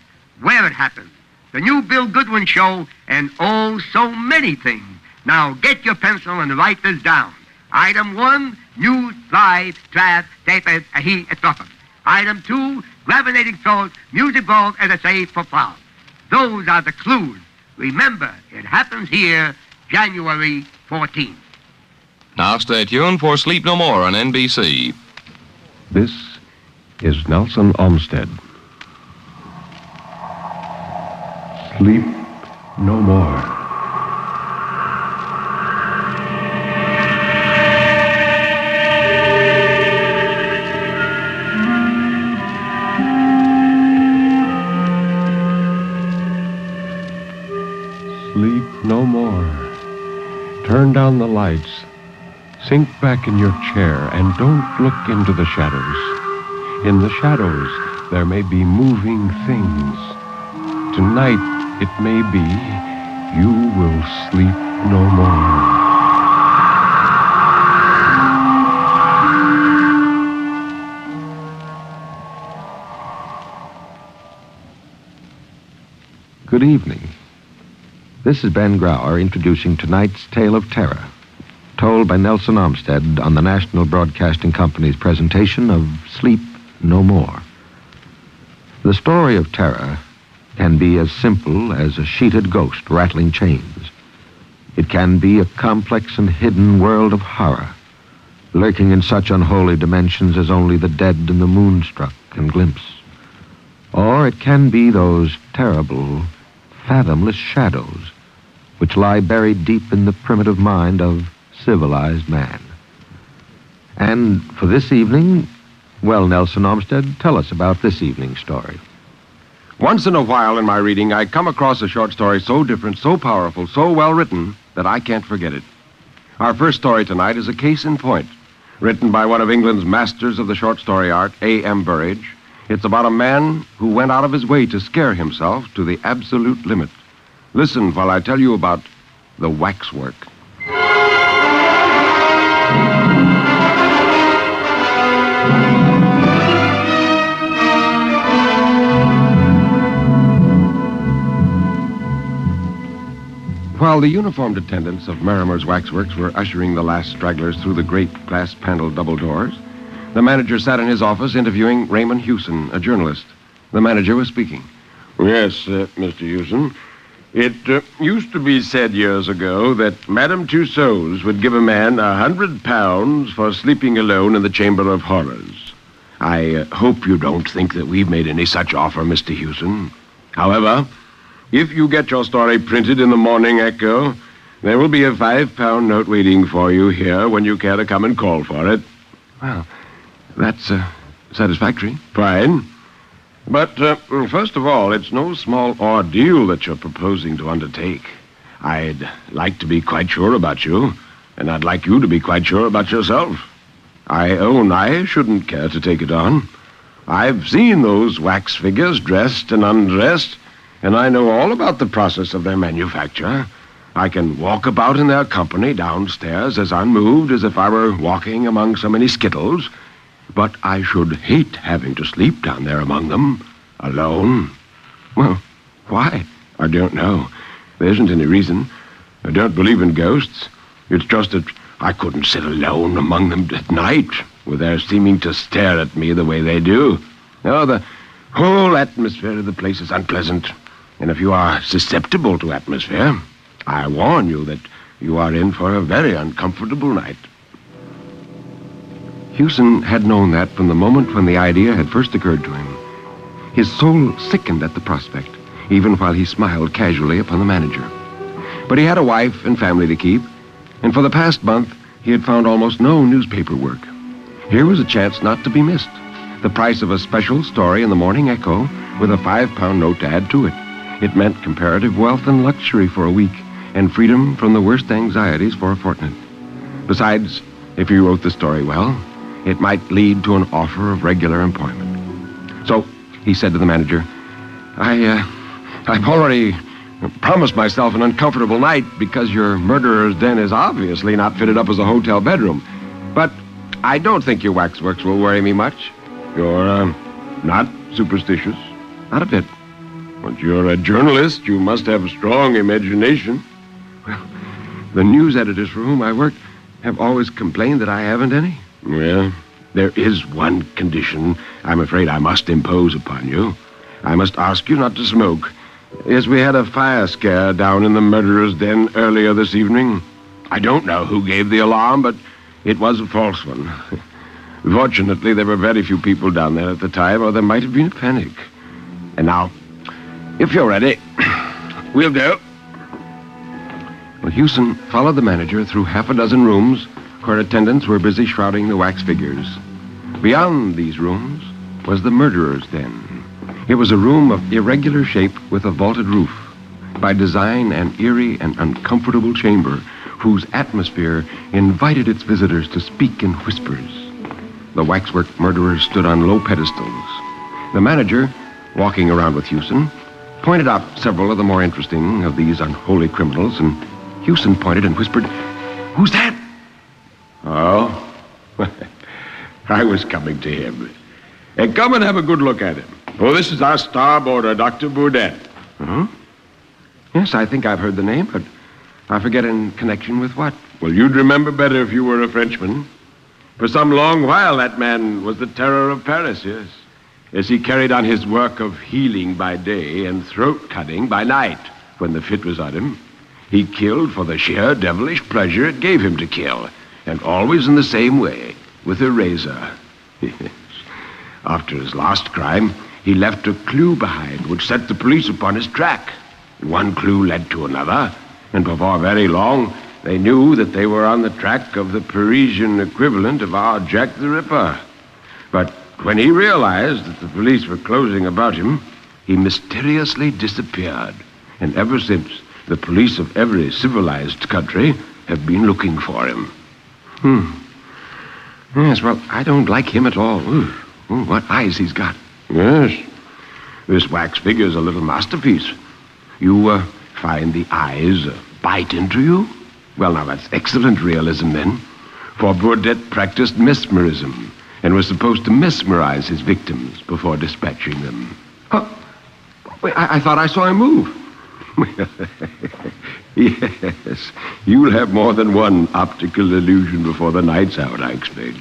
Where it happens. The new Bill Goodwin show, and oh, so many things. Now get your pencil and write this down. Item 1, news, live, trad, taped, ahi, etrophim. Item 2, gravitating thought, music balls, as I say, for plow. Those are the clues. Remember, it happens here January 14th. Now stay tuned for Sleep No More on NBC. This is Nelson Olmsted. Sleep no more. Sleep no more. Turn down the lights. Sink back in your chair and don't look into the shadows. In the shadows, there may be moving things. Tonight, it may be you will sleep no more. Good evening. This is Ben Grauer introducing tonight's Tale of Terror, told by Nelson Olmsted on the National Broadcasting Company's presentation of Sleep No More. The story of terror can be as simple as a sheeted ghost rattling chains. It can be a complex and hidden world of horror, lurking in such unholy dimensions as only the dead and the moonstruck can glimpse. Or it can be those terrible, fathomless shadows which lie buried deep in the primitive mind of civilized man. And for this evening, well, Nelson Olmsted, tell us about this evening's story. Once in a while in my reading, I come across a short story so different, so powerful, so well written, that I can't forget it. Our first story tonight is a case in point, written by one of England's masters of the short story art, A.M. Burrage. It's about a man who went out of his way to scare himself to the absolute limit. Listen while I tell you about the waxwork. While the uniformed attendants of Merrimer's Waxworks were ushering the last stragglers through the great glass-paneled double doors, the manager sat in his office interviewing Raymond Hewson, a journalist. The manager was speaking. Yes, Mr. Hewson. It used to be said years ago that Madame Tussauds would give a man £100 for sleeping alone in the Chamber of Horrors. I hope you don't think that we've made any such offer, Mr. Hewson. However, if you get your story printed in the Morning Echo, there will be a £5 note waiting for you here when you care to come and call for it. Well, that's satisfactory. Fine. But first of all, it's no small ordeal that you're proposing to undertake. I'd like to be quite sure about you, and I'd like you to be quite sure about yourself. I own I shouldn't care to take it on. I've seen those wax figures dressed and undressed, and I know all about the process of their manufacture. I can walk about in their company downstairs as unmoved as if I were walking among so many skittles. But I should hate having to sleep down there among them, alone. Well, why? I don't know. There isn't any reason. I don't believe in ghosts. It's just that I couldn't sit alone among them at night, with their seeming to stare at me the way they do. Oh, the whole atmosphere of the place is unpleasant. And if you are susceptible to atmosphere, I warn you that you are in for a very uncomfortable night. Hewson had known that from the moment when the idea had first occurred to him. His soul sickened at the prospect, even while he smiled casually upon the manager. But he had a wife and family to keep, and for the past month he had found almost no newspaper work. Here was a chance not to be missed. The price of a special story in the Morning Echo with a £5 note to add to it. It meant comparative wealth and luxury for a week, and freedom from the worst anxieties for a fortnight. Besides, if he wrote the story well, it might lead to an offer of regular employment. So he said to the manager, I've already promised myself an uncomfortable night because your murderer's den is obviously not fitted up as a hotel bedroom. But I don't think your waxworks will worry me much. You're not superstitious? Not a bit. But you're a journalist. You must have a strong imagination. Well, the news editors for whom I work have always complained that I haven't any. Well, there is one condition I'm afraid I must impose upon you. I must ask you not to smoke. Yes, we had a fire scare down in the murderer's den earlier this evening. I don't know who gave the alarm, but it was a false one. Fortunately, there were very few people down there at the time, or there might have been a panic. And now, if you're ready, we'll go. Well, Hewson followed the manager through half a dozen rooms where attendants were busy shrouding the wax figures. Beyond these rooms was the murderer's den. It was a room of irregular shape with a vaulted roof. By design, an eerie and uncomfortable chamber whose atmosphere invited its visitors to speak in whispers. The waxwork murderers stood on low pedestals. The manager, walking around with Hewson, pointed out several of the more interesting of these unholy criminals, and Hewson pointed and whispered, "Who's that?" "Oh, I was coming to him. Come and have a good look at him. Oh, this is our starboarder, Dr. Burdett." "Hmm? Yes, I think I've heard the name, but I forget in connection with what." "Well, you'd remember better if you were a Frenchman. For some long while, that man was the terror of Paris, yes. As he carried on his work of healing by day and throat-cutting by night when the fit was on him. He killed for the sheer devilish pleasure it gave him to kill, and always in the same way, with a razor. After his last crime, he left a clue behind which set the police upon his track. One clue led to another, and before very long, they knew that they were on the track of the Parisian equivalent of our Jack the Ripper. But when he realized that the police were closing about him, he mysteriously disappeared. And ever since, the police of every civilized country have been looking for him." Yes, well, I don't like him at all. Ooh, what eyes he's got. Yes. This wax figure's a little masterpiece. You find the eyes bite into you? Well, now, that's excellent realism, then. For Burdett practiced mesmerism and was supposed to mesmerize his victims before dispatching them. Huh? Wait, I thought I saw him move. Yes, you'll have more than one optical illusion before the night's out, I expect.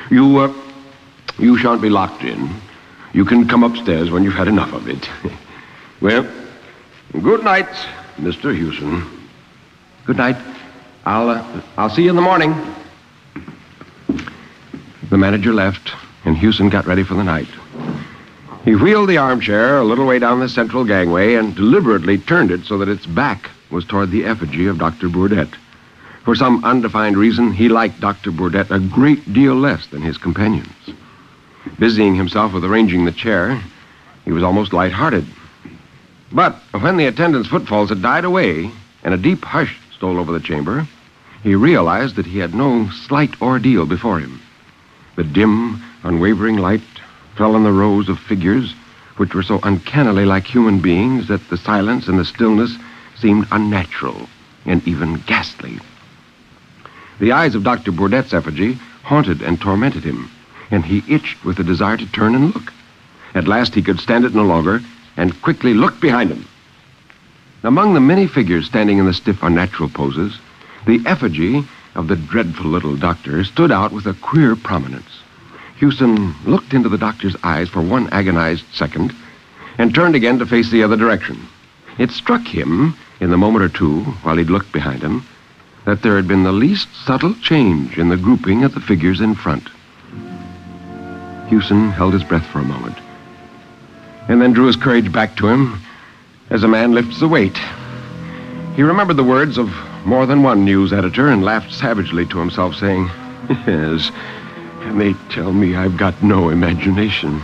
You shan't be locked in. You can come upstairs when you've had enough of it. Well, good night, Mr. Hewson. Good night. I'll see you in the morning. The manager left, and Hewson got ready for the night. He wheeled the armchair a little way down the central gangway and deliberately turned it so that its back was toward the effigy of Dr. Burdett. For some undefined reason, he liked Dr. Burdett a great deal less than his companions. Busying himself with arranging the chair, he was almost lighthearted. But when the attendant's footfalls had died away and a deep hush stole over the chamber, he realized that he had no slight ordeal before him. The dim, unwavering light fell on the rows of figures, which were so uncannily like human beings that the silence and the stillness seemed unnatural and even ghastly. The eyes of Dr. Burdett's effigy haunted and tormented him, and he itched with a desire to turn and look. At last he could stand it no longer and quickly looked behind him. Among the many figures standing in the stiff, unnatural poses, the effigy of the dreadful little doctor stood out with a queer prominence. Hewson looked into the doctor's eyes for one agonized second and turned again to face the other direction. It struck him, in the moment or two, while he'd looked behind him, that there had been the least subtle change in the grouping of the figures in front. Hewson held his breath for a moment, and then drew his courage back to him as a man lifts a weight. He remembered the words of more than one news editor and laughed savagely to himself, saying, "Yes, and they tell me I've got no imagination."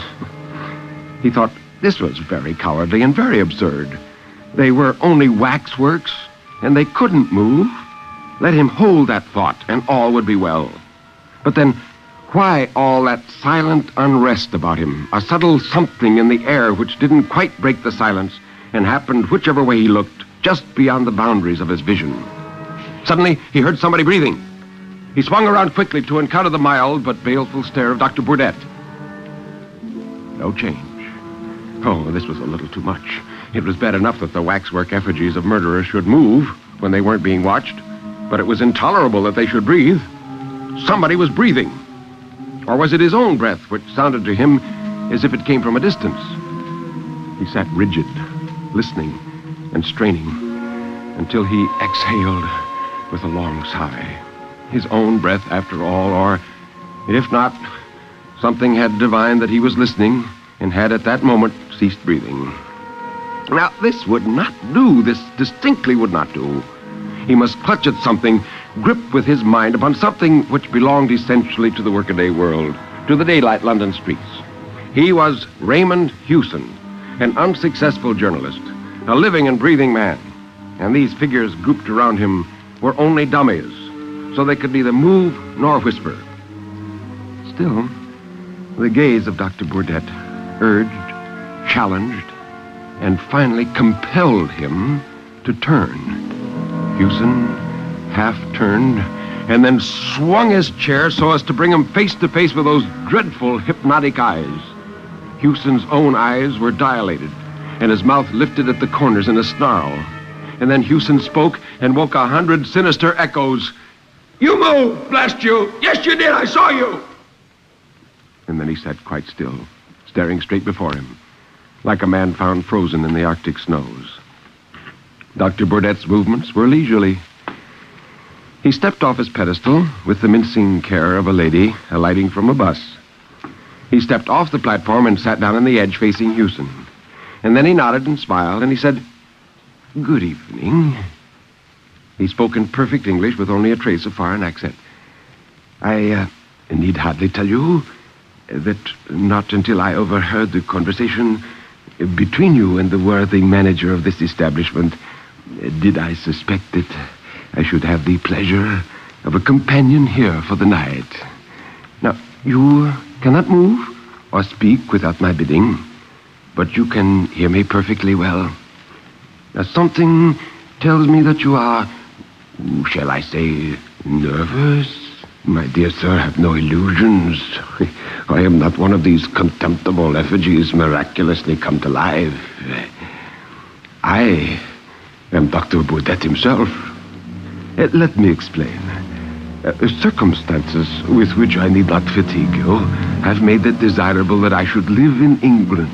He thought this was very cowardly and very absurd. They were only waxworks, and they couldn't move. Let him hold that thought, and all would be well. But then, why all that silent unrest about him? A subtle something in the air which didn't quite break the silence and happened whichever way he looked, just beyond the boundaries of his vision. Suddenly, he heard somebody breathing. He swung around quickly to encounter the mild but baleful stare of Dr. Burdett. No change. Oh, this was a little too much. It was bad enough that the waxwork effigies of murderers should move when they weren't being watched, but it was intolerable that they should breathe. Somebody was breathing. Or was it his own breath, which sounded to him as if it came from a distance? He sat rigid, listening and straining, until he exhaled with a long sigh. His own breath, after all, or, if not, something had divined that he was listening and had at that moment ceased breathing. Now, this would not do. This distinctly would not do. He must clutch at something, grip with his mind upon something which belonged essentially to the workaday world, to the daylight London streets. He was Raymond Hewson, an unsuccessful journalist, a living and breathing man. And these figures grouped around him were only dummies, so they could neither move nor whisper. Still, the gaze of Dr. Burdett urged, challenged, and finally compelled him to turn. Hewson half turned and then swung his chair so as to bring him face to face with those dreadful hypnotic eyes. Hewson's own eyes were dilated, and his mouth lifted at the corners in a snarl. And then Hewson spoke and woke 100 sinister echoes. "You moved, blast you! Yes, you did! I saw you!" And then he sat quite still, staring straight before him, like a man found frozen in the Arctic snows. Dr. Burdett's movements were leisurely. He stepped off his pedestal with the mincing care of a lady alighting from a bus. He stepped off the platform and sat down on the edge facing Hewson. And then he nodded and smiled, and he said, "Good evening." He spoke in perfect English with only a trace of foreign accent. I need hardly tell you that not until I overheard the conversation between you and the worthy manager of this establishment did I suspect that I should have the pleasure of a companion here for the night. Now, you cannot move or speak without my bidding, but you can hear me perfectly well. Now, something tells me that you are, shall I say, nervous? My dear sir, have no illusions. I am not one of these contemptible effigies miraculously come to life. I am Dr. Burdett himself. Let me explain. Circumstances with which I need not fatigue you have made it desirable that I should live in England.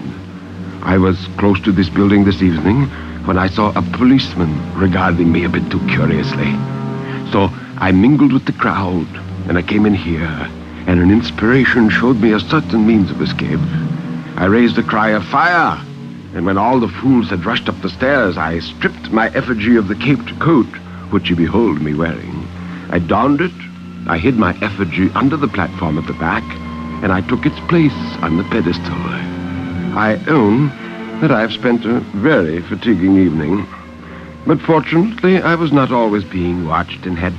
I was close to this building this evening when I saw a policeman regarding me a bit too curiously. So I mingled with the crowd, and I came in here, and an inspiration showed me a certain means of escape. I raised a cry of fire, and when all the fools had rushed up the stairs, I stripped my effigy of the caped coat, which you behold me wearing. I donned it, I hid my effigy under the platform at the back, and I took its place on the pedestal. I own that I have spent a very fatiguing evening, but fortunately I was not always being watched and had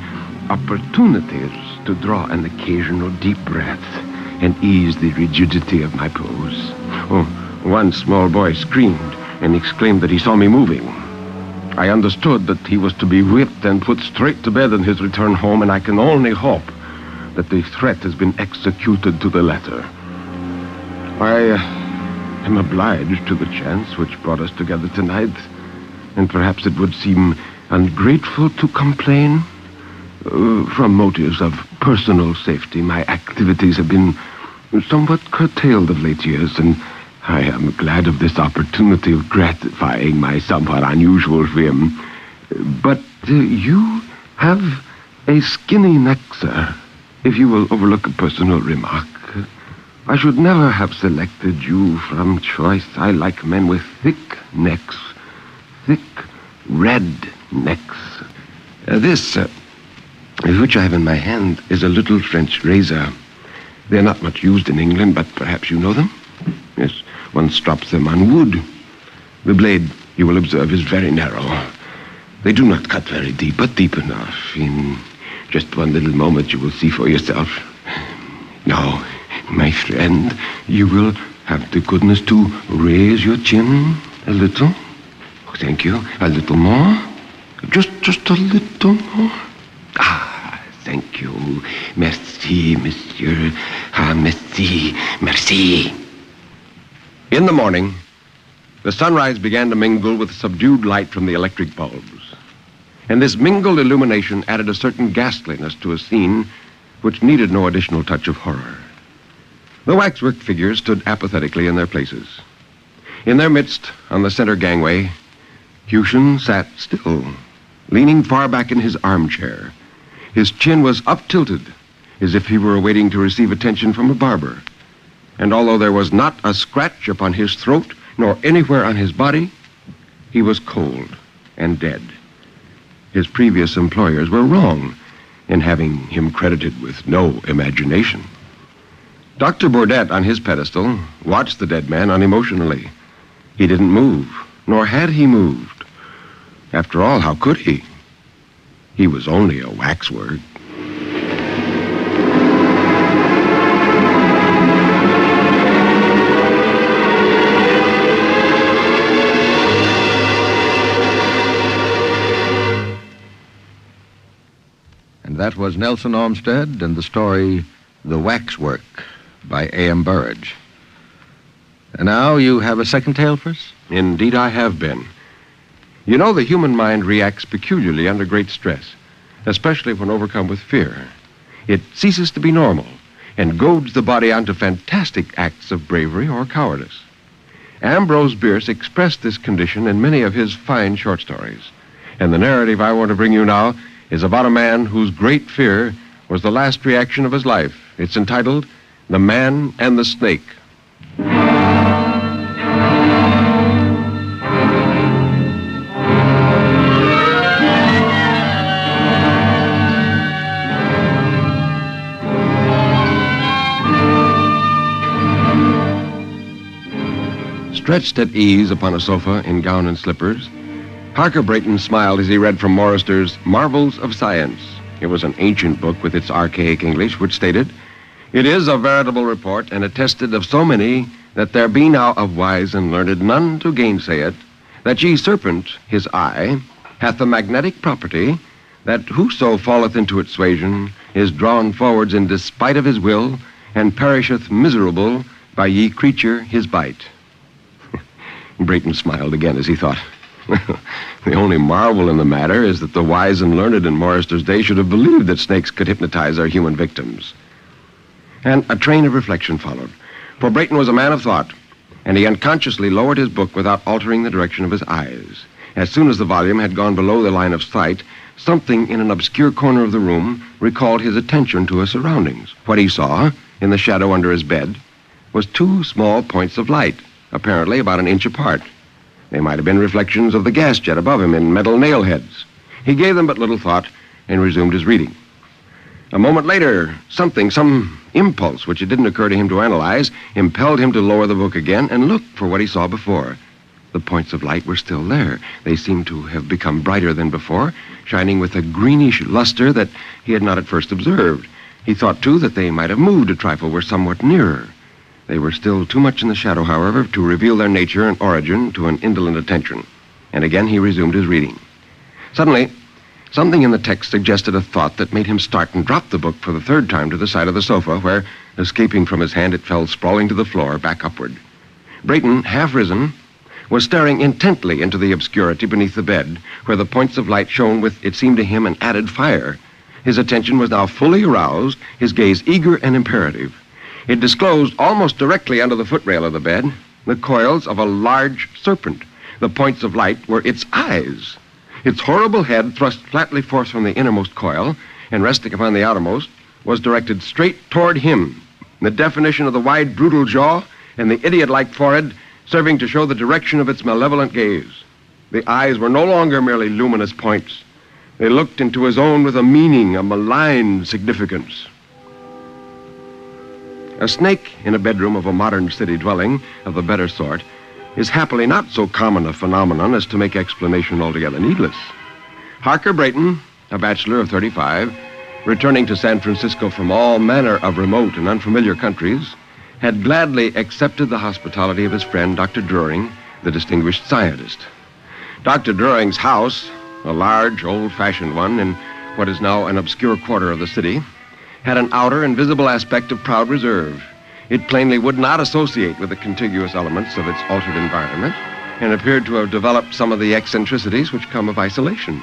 opportunities to draw an occasional deep breath and ease the rigidity of my pose. Oh, one small boy screamed and exclaimed that he saw me moving. I understood that he was to be whipped and put straight to bed on his return home, and I can only hope that the threat has been executed to the letter. I am obliged to the chance which brought us together tonight, and perhaps it would seem ungrateful to complain. From motives of personal safety, my activities have been somewhat curtailed of late years, and I am glad of this opportunity of gratifying my somewhat unusual whim. But you have a skinny neck, sir. If you will overlook a personal remark, I should never have selected you from choice. I like men with thick necks, thick red necks. This, which I have in my hand, is a little French razor. They're not much used in England, but perhaps you know them? Yes, one strops them on wood. The blade, you will observe, is very narrow. They do not cut very deep, but deep enough. In just one little moment you will see for yourself. Now, my friend, you will have the goodness to raise your chin a little. Oh, thank you. A little more. Just a little more. Ah, thank you. Merci, monsieur. Ah, merci, merci. In the morning, the sunrise began to mingle with subdued light from the electric bulbs. And this mingled illumination added a certain ghastliness to a scene which needed no additional touch of horror. The waxwork figures stood apathetically in their places. In their midst, on the center gangway, Hewson sat still, leaning far back in his armchair. His chin was up-tilted, as if he were waiting to receive attention from a barber. And although there was not a scratch upon his throat, nor anywhere on his body, he was cold and dead. His previous employers were wrong in having him credited with no imagination. Dr. Burdett, on his pedestal, watched the dead man unemotionally. He didn't move, nor had he moved. After all, how could he? He was only a waxwork. And that was Nelson Olmsted and the story The Waxwork by A.M. Burridge. And now you have a second tale for us? Indeed I have, Ben. You know, the human mind reacts peculiarly under great stress, especially when overcome with fear. It ceases to be normal and goads the body on to fantastic acts of bravery or cowardice. Ambrose Bierce expressed this condition in many of his fine short stories. And the narrative I want to bring you now is about a man whose great fear was the last reaction of his life. It's entitled The Man and the Snake. Stretched at ease upon a sofa in gown and slippers, Harker Brayton smiled as he read from Morrister's Marvels of Science. It was an ancient book with its archaic English, which stated, "It is a veritable report, and attested of so many, that there be now of wise and learned none to gainsay it, that ye serpent, his eye, hath the magnetic property, that whoso falleth into its suasion is drawn forwards in despite of his will, and perisheth miserable by ye creature his bite." Brayton smiled again as he thought, the only marvel in the matter is that the wise and learned in Morrister's day should have believed that snakes could hypnotize our human victims. And a train of reflection followed, for Brayton was a man of thought, and he unconsciously lowered his book without altering the direction of his eyes. As soon as the volume had gone below the line of sight, something in an obscure corner of the room recalled his attention to his surroundings. What he saw, in the shadow under his bed, was two small points of light, apparently about an inch apart. They might have been reflections of the gas jet above him in metal nail heads. He gave them but little thought and resumed his reading. A moment later, some impulse which it didn't occur to him to analyze, impelled him to lower the book again and look for what he saw before. The points of light were still there. They seemed to have become brighter than before, shining with a greenish luster that he had not at first observed. He thought, too, that they might have moved a trifle, were somewhat nearer. They were still too much in the shadow, however, to reveal their nature and origin to an indolent attention. And again he resumed his reading. Suddenly, something in the text suggested a thought that made him start and drop the book for the third time to the side of the sofa, where, escaping from his hand, it fell sprawling to the floor, back upward. Brayton, half risen, was staring intently into the obscurity beneath the bed, where the points of light shone with, it seemed to him, an added fire. His attention was now fully aroused, his gaze eager and imperative. It disclosed, almost directly under the footrail of the bed, the coils of a large serpent. The points of light were its eyes. Its horrible head, thrust flatly forth from the innermost coil and resting upon the outermost, was directed straight toward him. The definition of the wide, brutal jaw and the idiot-like forehead serving to show the direction of its malevolent gaze. The eyes were no longer merely luminous points. They looked into his own with a meaning, a malign significance. A snake in a bedroom of a modern city dwelling of the better sort is happily not so common a phenomenon as to make explanation altogether needless. Harker Brayton, a bachelor of 35, returning to San Francisco from all manner of remote and unfamiliar countries, had gladly accepted the hospitality of his friend, Dr. Druring, the distinguished scientist. Dr. Druring's house, a large, old-fashioned one in what is now an obscure quarter of the city, had an outer and visible aspect of proud reserve. It plainly would not associate with the contiguous elements of its altered environment, and appeared to have developed some of the eccentricities which come of isolation.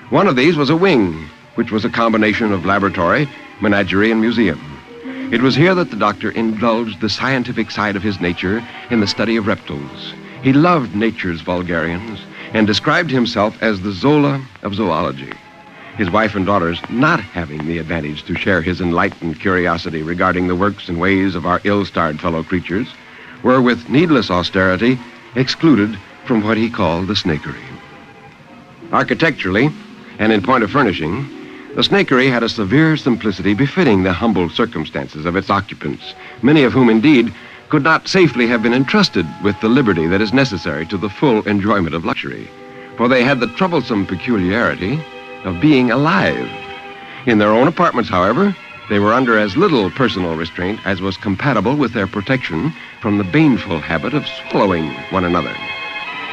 One of these was a wing, which was a combination of laboratory, menagerie, and museum. It was here that the doctor indulged the scientific side of his nature in the study of reptiles. He loved nature's vulgarians, and described himself as the Zola of zoology. His wife and daughters, not having the advantage to share his enlightened curiosity regarding the works and ways of our ill-starred fellow creatures, were, with needless austerity, excluded from what he called the snakery. Architecturally, and in point of furnishing, the snakery had a severe simplicity befitting the humble circumstances of its occupants, many of whom, indeed, could not safely have been entrusted with the liberty that is necessary to the full enjoyment of luxury, for they had the troublesome peculiarity of being alive. In their own apartments, however, they were under as little personal restraint as was compatible with their protection from the baneful habit of swallowing one another.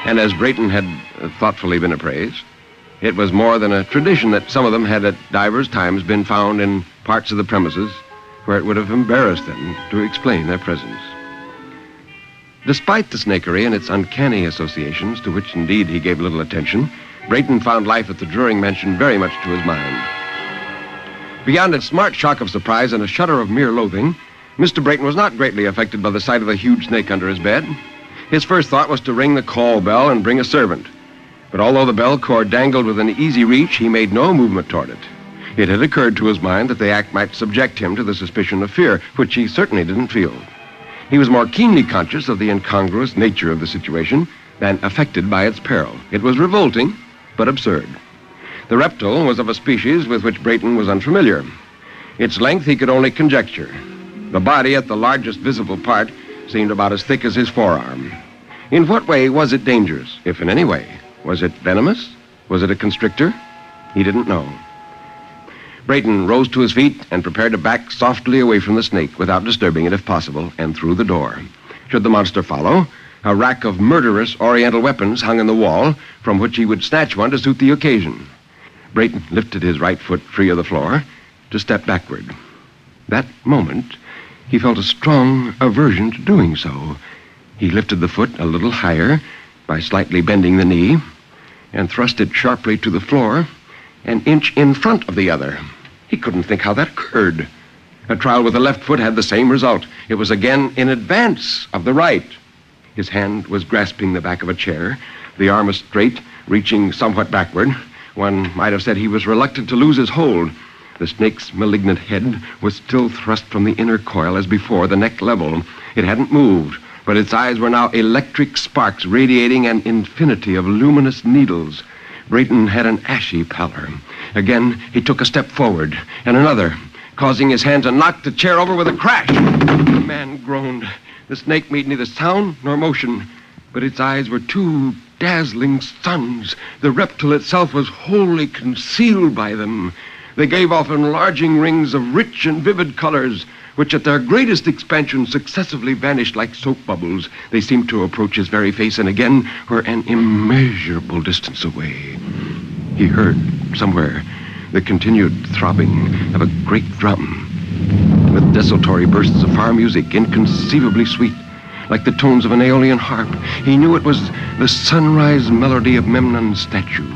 And as Brayton had thoughtfully been appraised, it was more than a tradition that some of them had at divers times been found in parts of the premises where it would have embarrassed them to explain their presence. Despite the snakery and its uncanny associations, to which indeed he gave little attention, Brayton found life at the Druring mansion very much to his mind. Beyond a smart shock of surprise and a shudder of mere loathing, Mr. Brayton was not greatly affected by the sight of the huge snake under his bed. His first thought was to ring the call bell and bring a servant. But although the bell cord dangled within easy reach, he made no movement toward it. It had occurred to his mind that the act might subject him to the suspicion of fear, which he certainly didn't feel. He was more keenly conscious of the incongruous nature of the situation than affected by its peril. It was revolting, but absurd. The reptile was of a species with which Brayton was unfamiliar. Its length he could only conjecture. The body, at the largest visible part, seemed about as thick as his forearm. In what way was it dangerous, if in any way? Was it venomous? Was it a constrictor? He didn't know. Brayton rose to his feet and prepared to back softly away from the snake without disturbing it if possible, and through the door. Should the monster follow, a rack of murderous oriental weapons hung in the wall, from which he would snatch one to suit the occasion. Brayton lifted his right foot free of the floor to step backward. That moment, he felt a strong aversion to doing so. He lifted the foot a little higher by slightly bending the knee and thrust it sharply to the floor, an inch in front of the other. He couldn't think how that occurred. A trial with the left foot had the same result. It was again in advance of the right. His hand was grasping the back of a chair, the arm was straight, reaching somewhat backward. One might have said he was reluctant to lose his hold. The snake's malignant head was still thrust from the inner coil as before, the neck level. It hadn't moved, but its eyes were now electric sparks radiating an infinity of luminous needles. Brayton had an ashy pallor. Again, he took a step forward, and another, causing his hand to knock the chair over with a crash. The man groaned. The snake made neither sound nor motion, but its eyes were two dazzling suns. The reptile itself was wholly concealed by them. They gave off enlarging rings of rich and vivid colors, which at their greatest expansion successively vanished like soap bubbles. They seemed to approach his very face and again were an immeasurable distance away. He heard, somewhere, the continued throbbing of a great drum, with desultory bursts of far music, inconceivably sweet, like the tones of an Aeolian harp. He knew it was the sunrise melody of Memnon's statue,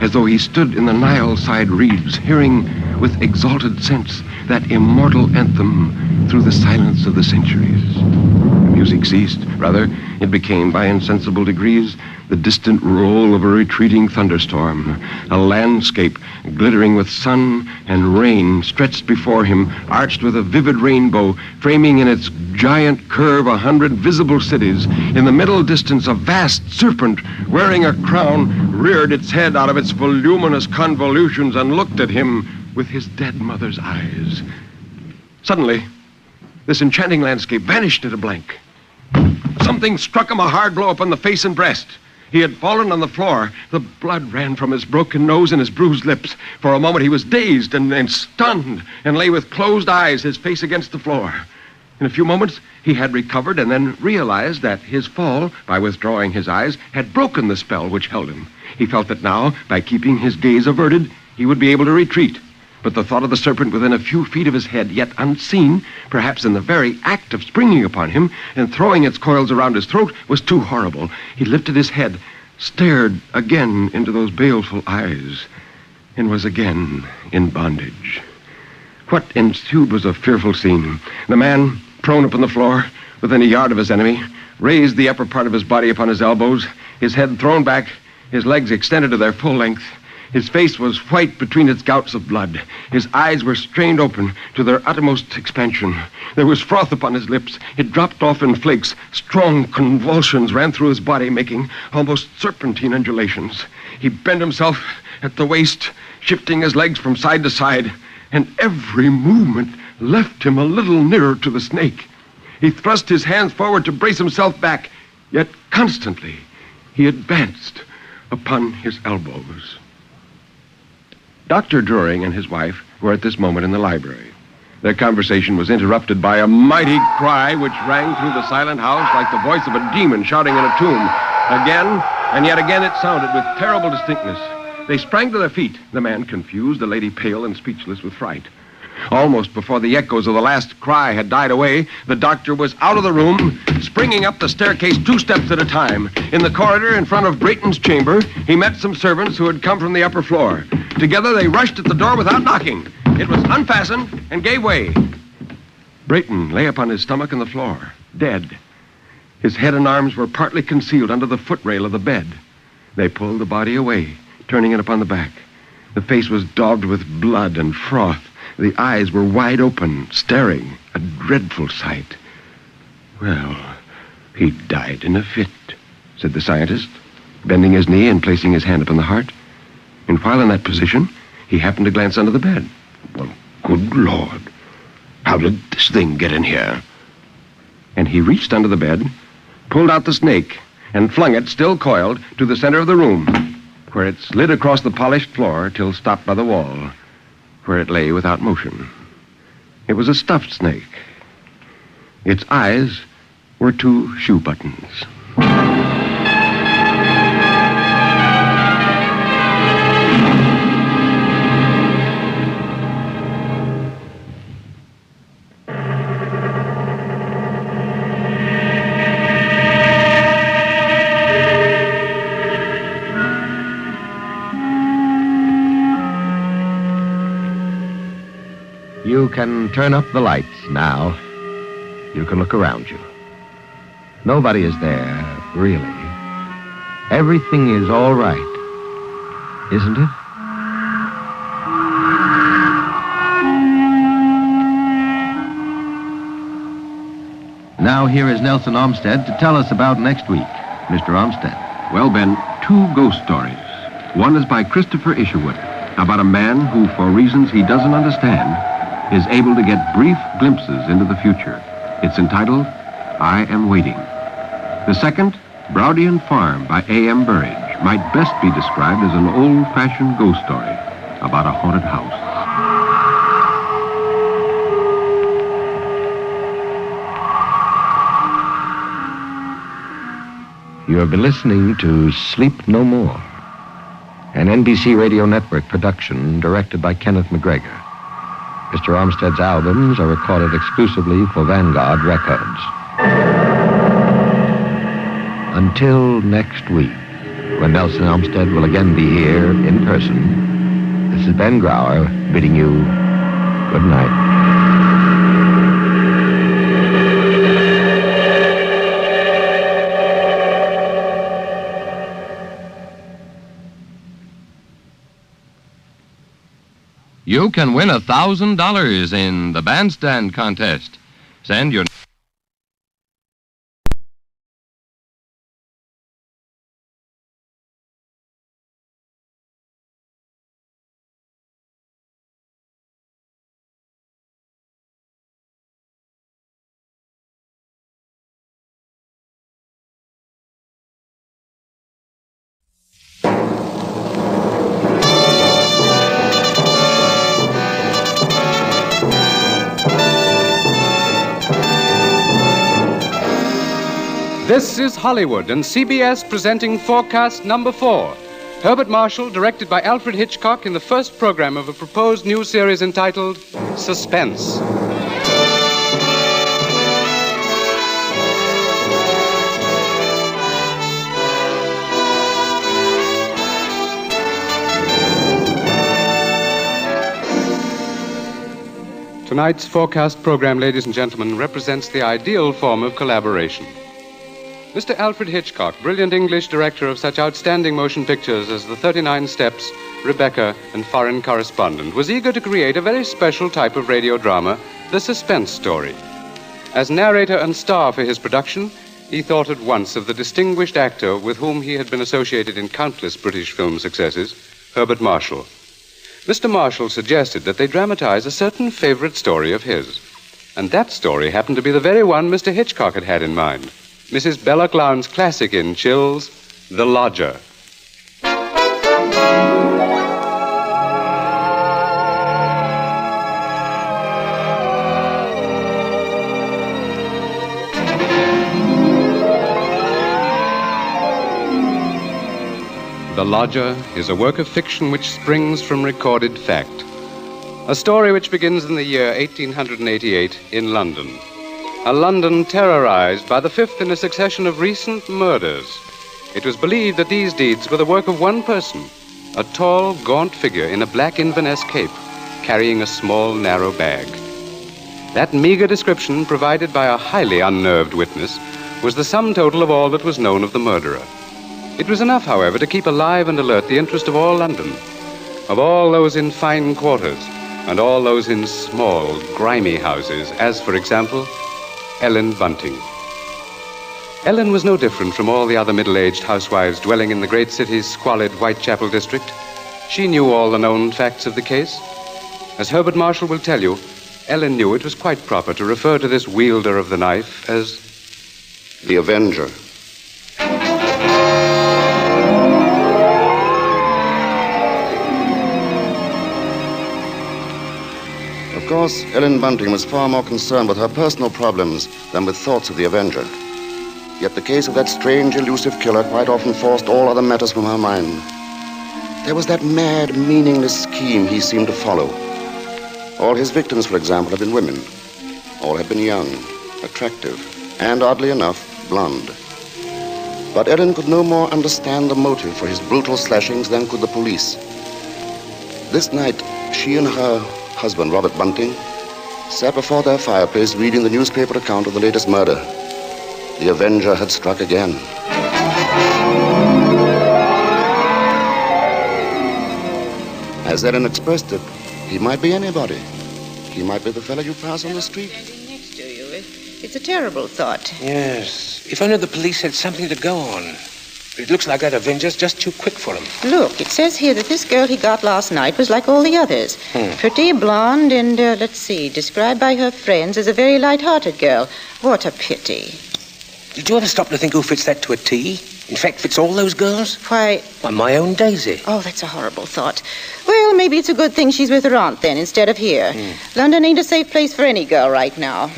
as though he stood in the Nile-side reeds, hearing with exalted sense that immortal anthem through the silence of the centuries. The music ceased. Rather, it became, by insensible degrees, the distant roll of a retreating thunderstorm. A landscape glittering with sun and rain stretched before him, arched with a vivid rainbow, framing in its giant curve 100 visible cities. In the middle distance, a vast serpent, wearing a crown, reared its head out of its voluminous convolutions and looked at him with his dead mother's eyes. Suddenly, this enchanting landscape vanished at a blank. Something struck him a hard blow upon the face and breast. He had fallen on the floor. The blood ran from his broken nose and his bruised lips. For a moment he was dazed and stunned and lay with closed eyes, his face against the floor. In a few moments, he had recovered and then realized that his fall, by withdrawing his eyes, had broken the spell which held him. He felt that now, by keeping his gaze averted, he would be able to retreat. But the thought of the serpent within a few feet of his head, yet unseen, perhaps in the very act of springing upon him and throwing its coils around his throat, was too horrible. He lifted his head, stared again into those baleful eyes, and was again in bondage. What ensued was a fearful scene. The man, prone upon the floor, within a yard of his enemy, raised the upper part of his body upon his elbows, his head thrown back, his legs extended to their full length. His face was white between its gouts of blood. His eyes were strained open to their uttermost expansion. There was froth upon his lips. It dropped off in flakes. Strong convulsions ran through his body, making almost serpentine undulations. He bent himself at the waist, shifting his legs from side to side, and every movement left him a little nearer to the snake. He thrust his hands forward to brace himself back, yet constantly he advanced upon his elbows. Dr. Druring and his wife were at this moment in the library. Their conversation was interrupted by a mighty cry which rang through the silent house like the voice of a demon shouting in a tomb. Again, and yet again it sounded with terrible distinctness. They sprang to their feet, the man confused, the lady pale and speechless with fright. Almost before the echoes of the last cry had died away, the doctor was out of the room, springing up the staircase 2 steps at a time. In the corridor in front of Brayton's chamber, he met some servants who had come from the upper floor. Together, they rushed at the door without knocking. It was unfastened and gave way. Brayton lay upon his stomach on the floor, dead. His head and arms were partly concealed under the footrail of the bed. They pulled the body away, turning it upon the back. The face was daubed with blood and froth. The eyes were wide open, staring, a dreadful sight. Well, he died in a fit, said the scientist, bending his knee and placing his hand upon the heart. And while in that position, he happened to glance under the bed. Well, good Lord, how did this thing get in here? And he reached under the bed, pulled out the snake, and flung it, still coiled, to the center of the room, where it slid across the polished floor till stopped by the wall, where it lay without motion. It was a stuffed snake. Its eyes were 2 shoe buttons. You can turn up the lights now. You can look around you. Nobody is there, really. Everything is all right, isn't it? Now here is Nelson Olmsted to tell us about next week. Mr. Olmsted. Well, Ben, 2 ghost stories. One is by Christopher Isherwood, about a man who, for reasons he doesn't understand, is able to get brief glimpses into the future. It's entitled, I Am Waiting. The second, Browdian Farm by A.M. Burridge, might best be described as an old-fashioned ghost story about a haunted house. You have been listening to Sleep No More, an NBC Radio Network production directed by Kenneth McGregor. Mr. Olmsted's albums are recorded exclusively for Vanguard Records. Until next week, when Nelson Olmsted will again be here in person, this is Ben Grauer bidding you good night. You can win $1,000 in the Bandstand contest. Send your... This is Hollywood and CBS presenting Forecast Number 4. Herbert Marshall, directed by Alfred Hitchcock in the first program of a proposed new series entitled Suspense. Tonight's Forecast program, ladies and gentlemen, represents the ideal form of collaboration. Mr. Alfred Hitchcock, brilliant English director of such outstanding motion pictures as The 39 Steps, Rebecca, and Foreign Correspondent, was eager to create a very special type of radio drama, the suspense story. As narrator and star for his production, he thought at once of the distinguished actor with whom he had been associated in countless British film successes, Herbert Marshall. Mr. Marshall suggested that they dramatize a certain favorite story of his. And that story happened to be the very one Mr. Hitchcock had had in mind. Mrs. Belloc Lowndes' classic in Chills, The Lodger. The Lodger is a work of fiction which springs from recorded fact. A story which begins in the year 1888 in London. A London terrorized by the fifth in a succession of recent murders. It was believed that these deeds were the work of one person, a tall, gaunt figure in a black Inverness cape, carrying a small, narrow bag. That meager description, provided by a highly unnerved witness, was the sum total of all that was known of the murderer. It was enough, however, to keep alive and alert the interest of all London, of all those in fine quarters, and all those in small, grimy houses, as, for example, Ellen Bunting. Ellen was no different from all the other middle-aged housewives dwelling in the great city's squalid Whitechapel district. She knew all the known facts of the case. As Herbert Marshall will tell you, Ellen knew it was quite proper to refer to this wielder of the knife as the Avenger. Of course, Ellen Bunting was far more concerned with her personal problems than with thoughts of the Avenger. Yet the case of that strange, elusive killer quite often forced all other matters from her mind. There was that mad, meaningless scheme he seemed to follow. All his victims, for example, had been women. All had been young, attractive, and, oddly enough, blonde. But Ellen could no more understand the motive for his brutal slashings than could the police. This night, she and her husband, Robert Bunting, sat before their fireplace reading the newspaper account of the latest murder. The Avenger had struck again. As Ellen expressed it, he might be anybody. He might be the fellow you pass on the street. Next to you. It's a terrible thought. Yes. If only the police had something to go on. But it looks like that Avenger's just too quick for him. Look, it says here that this girl he got last night was like all the others. Pretty, blonde, and, let's see, described by her friends as a very light-hearted girl. What a pity. Did you ever stop to think who fits that to a T? In fact, fits all those girls? Why, my own Daisy. Oh, that's a horrible thought. Well, maybe it's a good thing she's with her aunt, then, instead of here. London ain't a safe place for any girl right now.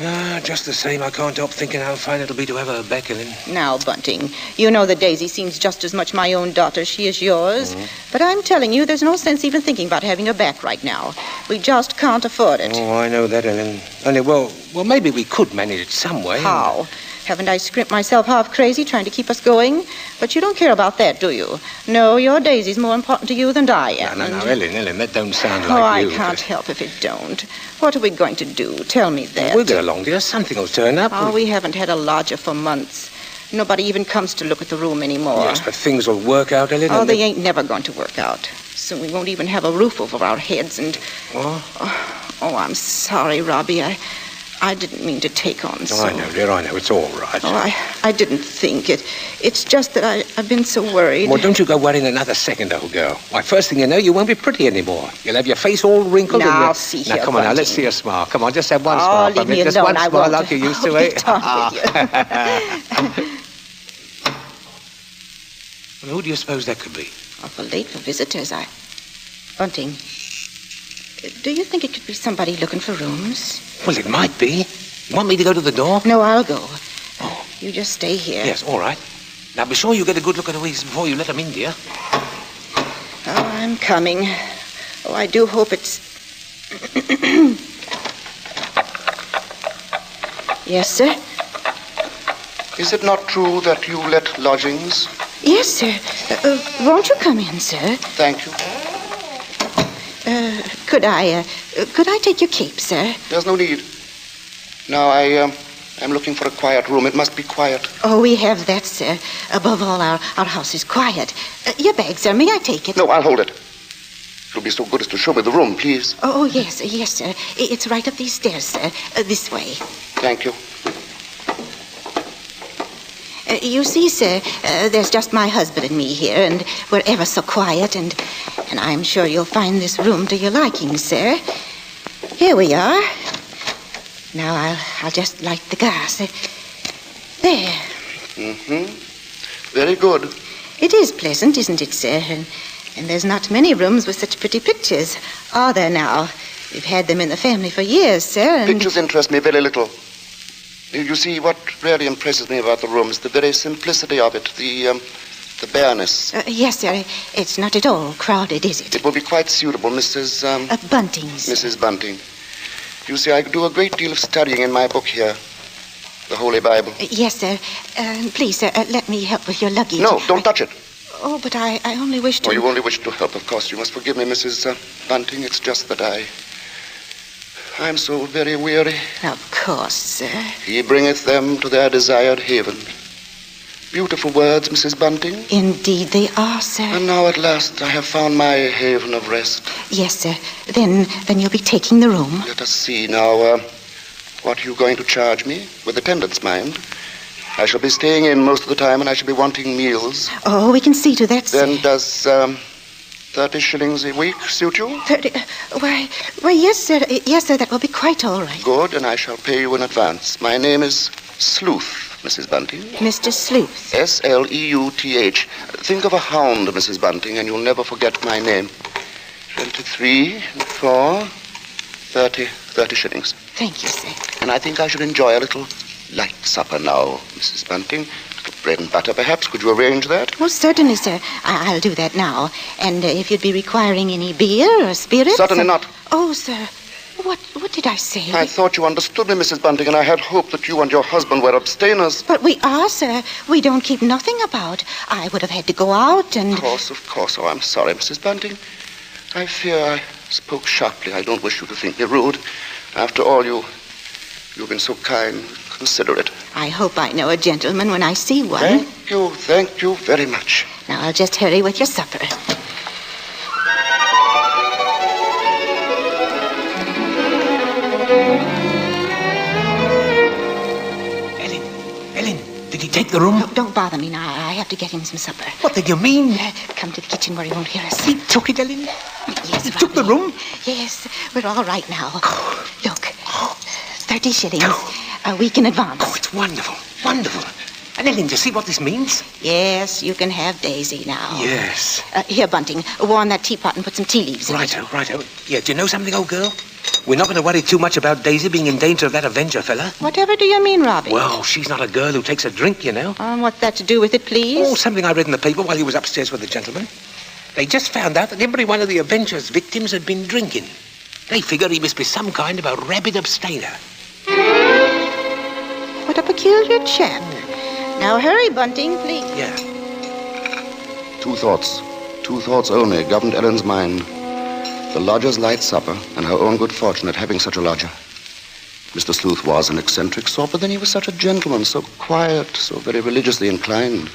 Just the same, I can't help thinking how fine it'll be to have her back, Ellen. Now, Bunting, you know that Daisy seems just as much my own daughter as she is yours. But I'm telling you, there's no sense even thinking about having her back right now. We just can't afford it. Oh, I know that, Ellen. Only, well, maybe we could manage it some way. How? Haven't I scrimped myself half crazy trying to keep us going? But you don't care about that, do you? No, your Daisy's more important to you than I am. No, Ellen, that don't sound like you. Oh, I can't help if it don't. What are we going to do? Tell me that. We'll get along, dear. Something will turn up. Oh, we haven't had a lodger for months. Nobody even comes to look at the room anymore. Yes, but things will work out, Ellen. Oh, they ain't never going to work out. Soon we won't even have a roof over our heads and... What? Oh, I'm sorry, Robbie. I didn't mean to take on so... I know, dear, I know. It's all right. Oh, I didn't think it. It's just that I've been so worried. Well, don't you go worrying another second, old girl. Why, first thing you know, you won't be pretty anymore. You'll have your face all wrinkled and Now, see here, come on, now, let's see a smile. Come on, just have one smile. Leave me just alone. one smile like you used to, eh? Well, who do you suppose that could be? Awful late for visitors. Bunting, do you think it could be somebody looking for rooms? Well, it might be. You want me to go to the door? No, I'll go. Oh. You just stay here. Yes, all right. Now, be sure you get a good look at Louise before you let them in, dear. Oh, I'm coming. Oh, I do hope it's... Yes, sir? Is it not true that you let lodgings? Yes, sir. Won't you come in, sir? Thank you. Could I take your cape, sir? There's no need. Now, I I'm looking for a quiet room. It must be quiet. Oh, we have that, sir. Above all, our house is quiet. Your bag, sir. May I take it? No, I'll hold it. You'll be so good as to show me the room, please. Oh, yes, sir. It's right up these stairs, sir. This way. Thank you. You see, sir, there's just my husband and me here, and we're ever so quiet, and I'm sure you'll find this room to your liking, sir. Here we are. Now I'll just light the gas. There. Mm-hmm. Very good. It is pleasant, isn't it, sir? And there's not many rooms with such pretty pictures, are there now? We've had them in the family for years, sir, and... Pictures interest me very little. You see, what really impresses me about the room is the very simplicity of it, the bareness. Yes, sir. It's not at all crowded, is it? It will be quite suitable, Mrs. Bunting's. Mrs. Bunting. You see, I do a great deal of studying in my book here, the Holy Bible. Yes, sir. Please, sir, let me help with your luggage. No, don't touch it. Oh, but I only wish to... Oh, you only wish to help, of course. You must forgive me, Mrs. Bunting. It's just that I'm so very weary. Of course, sir. He bringeth them to their desired haven. Beautiful words, Mrs. Bunting. Indeed they are, sir. And now at last I have found my haven of rest. Yes, sir. Then you'll be taking the room. Let us see now. What are you going to charge me? With attendance, mind. I shall be staying in most of the time, and I shall be wanting meals. Oh, we can see to that, sir. Then does 30 shillings a week suit you? 30? Why, yes, sir. Yes, sir, that will be quite all right. Good, and I shall pay you in advance. My name is Sleuth, Mrs. Bunting. Mr. Sleuth. Sleuth. Think of a hound, Mrs. Bunting, and you'll never forget my name. 23, 4, 30 shillings. Thank you, sir. And I think I should enjoy a little light supper now, Mrs. Bunting. A little bread and butter, perhaps. Could you arrange that? Oh, certainly, sir. I'll do that now. And if you'd be requiring any beer or spirits... Certainly not. Oh, sir. What did I say? I thought you understood me, Mrs. Bunting, and I had hoped that you and your husband were abstainers. But we are, sir. We don't keep nothing about. I would have had to go out and... Of course. Oh, I'm sorry, Mrs. Bunting. I fear I spoke sharply. I don't wish you to think me rude. After all, you've been so kind, considerate. I hope I know a gentleman when I see one. Thank you very much. Now, I'll just hurry with your supper. Ellen, did he take the room? No, don't bother me now. I have to get him some supper. What did you mean? Come to the kitchen where he won't hear us. He took it, Ellen? Yes, He took the room? Yes, we're all right now. Look, 30 shillings. A week in advance. Oh, it's wonderful. Wonderful. And Ellen, do you see what this means? Yes, you can have Daisy now. Yes. Here, Bunting, warm that teapot and put some tea leaves in it. Righto. Yeah, do you know something, old girl? We're not going to worry too much about Daisy being in danger of that Avenger fella. Whatever do you mean, Robbie? Well, she's not a girl who takes a drink, you know. What's that to do with it, please? Oh, something I read in the paper while he was upstairs with the gentleman. They just found out that every one of the Avenger's victims had been drinking. They figure he must be some kind of a rabid abstainer. What a peculiar chap. Now hurry, Bunting, please. Yeah. Two thoughts only governed Ellen's mind. The lodger's light supper and her own good fortune at having such a lodger. Mr. Sleuth was an eccentric sort, but then he was such a gentleman, so quiet, so very religiously inclined.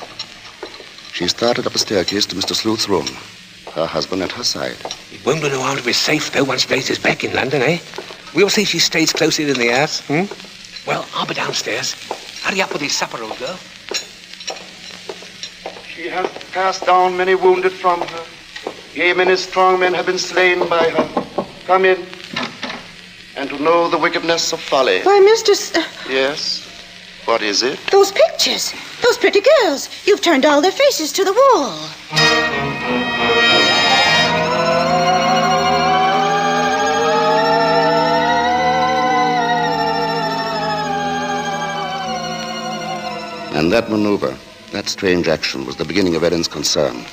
She started up the staircase to Mr. Sleuth's room, her husband at her side. It won't do no harm to be safe, though, once Daisy's back in London, eh? We'll see she stays close in the house, Well, I'll be downstairs. Hurry up with his supper, old girl. She hath cast down many wounded from her. Yea, many strong men have been slain by her. Come in, and to know the wickedness of folly. Why, Mr. Yes? What is it? Those pictures. Those pretty girls. You've turned all their faces to the wall. And that maneuver, that strange action, was the beginning of Ellen's concern.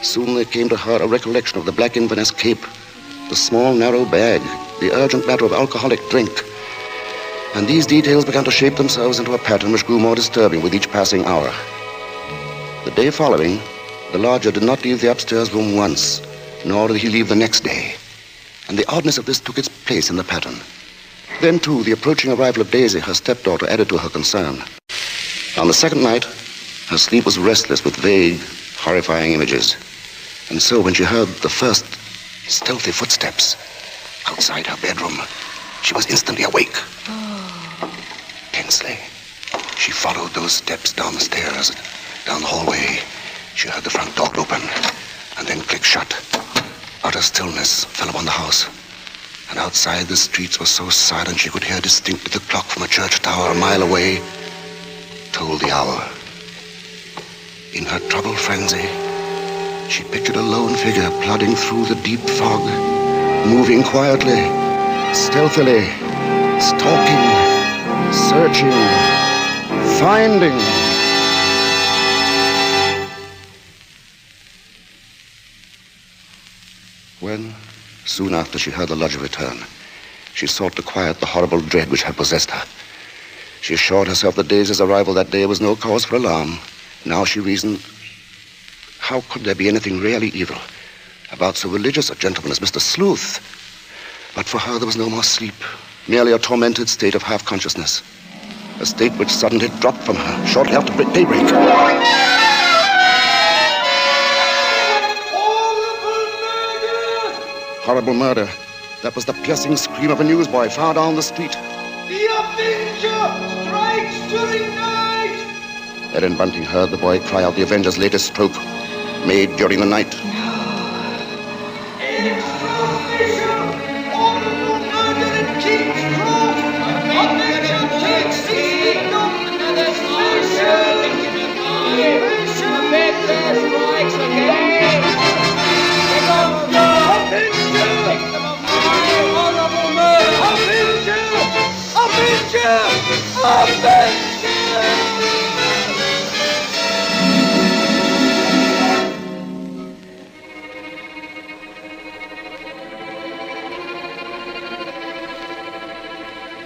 Soon there came to her a recollection of the black Inverness cape, the small, narrow bag, the urgent matter of alcoholic drink. And these details began to shape themselves into a pattern which grew more disturbing with each passing hour. The day following, the lodger did not leave the upstairs room once, nor did he leave the next day. And the oddness of this took its place in the pattern. Then, too, the approaching arrival of Daisy, her stepdaughter, added to her concern. On the second night, her sleep was restless with vague, horrifying images. And so when she heard the first stealthy footsteps outside her bedroom, she was instantly awake. Tensely, she followed those steps down the stairs, down the hallway. She heard the front door open and then click shut. Utter stillness fell upon the house. And outside, the streets were so silent she could hear distinctly the clock from a church tower a mile away tolled the hour. In her troubled frenzy, she pictured a lone figure plodding through the deep fog, moving quietly, stealthily, stalking, searching, finding. When, soon after she heard the lodger return, she sought to quiet the horrible dread which had possessed her. She assured herself that Daisy's arrival that day was no cause for alarm. Now she reasoned, how could there be anything really evil about so religious a gentleman as Mr. Sleuth? But for her there was no more sleep, merely a tormented state of half-consciousness, a state which suddenly dropped from her shortly after daybreak. Horrible murder. That was the piercing scream of a newsboy far down the street. The Avenger strikes during night! Ellen Bunting heard the boy cry out the Avenger's latest stroke, made during the night.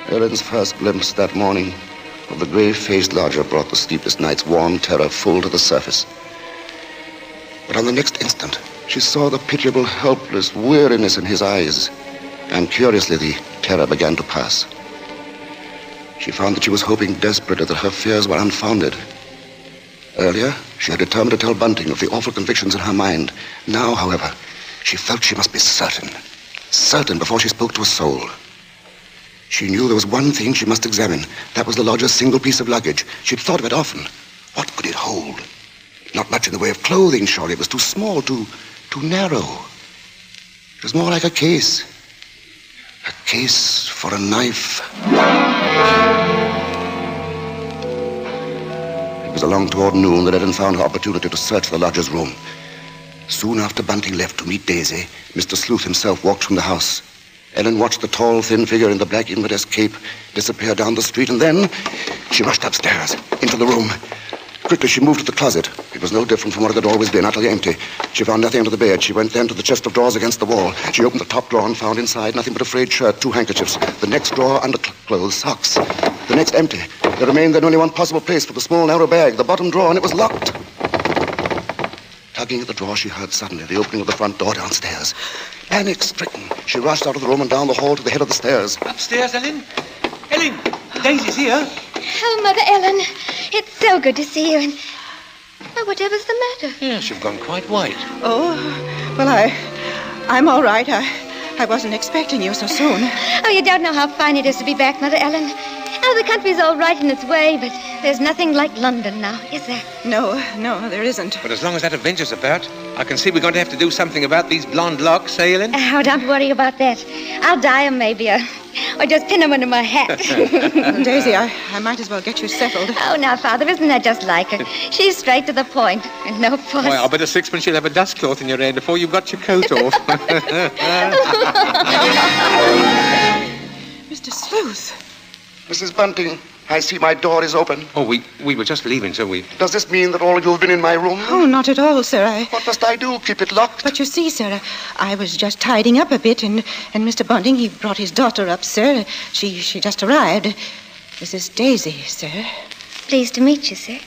Ellen's first glimpse that morning of the grave-faced lodger brought the sleepless night's warm terror full to the surface. But on the next instant, she saw the pitiable, helpless weariness in his eyes, and curiously the terror began to pass. She found that she was hoping desperately that her fears were unfounded. Earlier, she had determined to tell Bunting of the awful convictions in her mind. Now, however, she felt she must be certain before she spoke to a soul. She knew there was one thing she must examine. That was the lodger's single piece of luggage. She'd thought of it often. What could it hold? Not much in the way of clothing, surely. It was too small, too narrow. It was more like a case. A case for a knife. It was along toward noon that Ellen found her opportunity to search the lodger's room. Soon after Bunting left to meet Daisy, Mr. Sleuth himself walked from the house. Ellen watched the tall, thin figure in the black Inverness cape disappear down the street, and then she rushed upstairs, into the room. Quickly, she moved to the closet. It was no different from what it had always been, utterly empty. She found nothing under the bed. She went then to the chest of drawers against the wall. She opened the top drawer and found inside nothing but a frayed shirt, 2 handkerchiefs. The next drawer, underclothes, socks. The next empty. There remained then only one possible place for the small, narrow bag, the bottom drawer, and it was locked. Tugging at the drawer, she heard suddenly the opening of the front door downstairs. Panic-stricken, she rushed out of the room and down the hall to the head of the stairs. Upstairs, Ellen? Ellen, Daisy's here. Oh, Mother Ellen, it's so good to see you. And whatever's the matter? Yes, you've gone quite white. Oh, well, I'm all right. I wasn't expecting you so soon. Oh, you don't know how fine it is to be back, Mother Ellen. Oh, the country's all right in its way, but there's nothing like London now, is there? No, there isn't. But as long as that Avenger's about, I can see we're going to have to do something about these blonde locks, eh, Ellen? Oh, don't worry about that. I'll dye them maybe, or just pin them under my hat. Daisy, I might as well get you settled. Oh, now, Father, isn't that just like her? She's straight to the point, and no fuss. Well, I'll bet a sixpence you'll have a dust cloth in your hand before you've got your coat off. Mr. Sleuth. Mrs. Bunting, I see my door is open. Oh, we were just leaving, so we... Does this mean that all of you have been in my room? Oh, not at all, sir. What must I do? Keep it locked? But you see, sir, I was just tidying up a bit, and Mr. Bunting, he brought his daughter up, sir. She just arrived. This is Daisy, sir. Pleased to meet you, sir.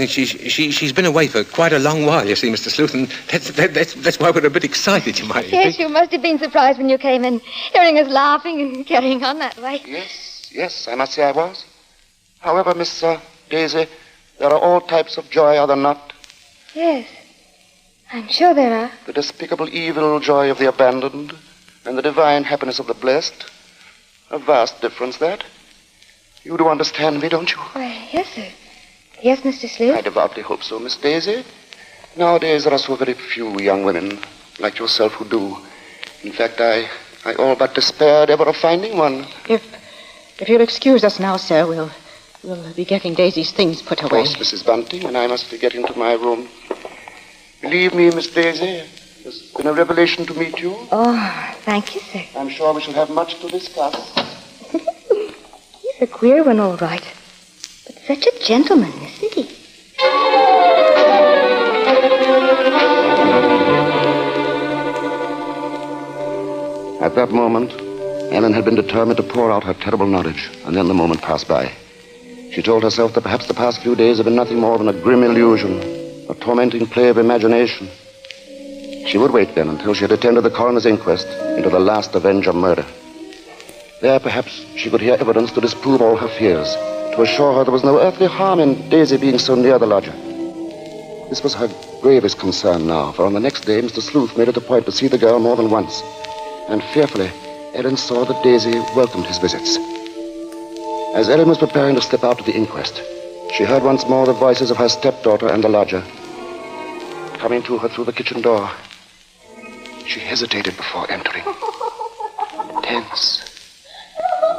She's been away for quite a long while, you see, Mr. Sleuth, and that's why we're a bit excited, you might Yes, think. you must have been surprised when you came in, hearing us laughing and carrying on that way. Yes, I must say I was. However, Miss Daisy, there are all types of joy, are there not? Yes, I'm sure there are. The despicable evil joy of the abandoned and the divine happiness of the blessed. A vast difference, that. You do understand me, don't you? Why, yes, sir. Yes, Mr. Sleuth. I devoutly hope so, Miss Daisy. Nowadays, there are so very few young women like yourself who do. In fact, I all but despaired ever of finding one. If you'll excuse us now, sir, we'll be getting Daisy's things put away. Of course, Mrs. Bunting, and I must be getting to my room. Believe me, Miss Daisy, it's been a revelation to meet you. Oh, thank you, sir. I'm sure we shall have much to discuss. He's a queer one, all right. But such a gentleman, isn't he? At that moment, Ellen had been determined to pour out her terrible knowledge, and then the moment passed by. She told herself that perhaps the past few days had been nothing more than a grim illusion, a tormenting play of imagination. She would wait then until she had attended the coroner's inquest into the last Avenger murder. There, perhaps, she could hear evidence to disprove all her fears, to assure her there was no earthly harm in Daisy being so near the lodger. This was her gravest concern now, for on the next day, Mr. Sleuth made it a point to see the girl more than once. And fearfully, Ellen saw that Daisy welcomed his visits. As Ellen was preparing to slip out to the inquest, she heard once more the voices of her stepdaughter and the lodger coming to her through the kitchen door. She hesitated before entering, tense,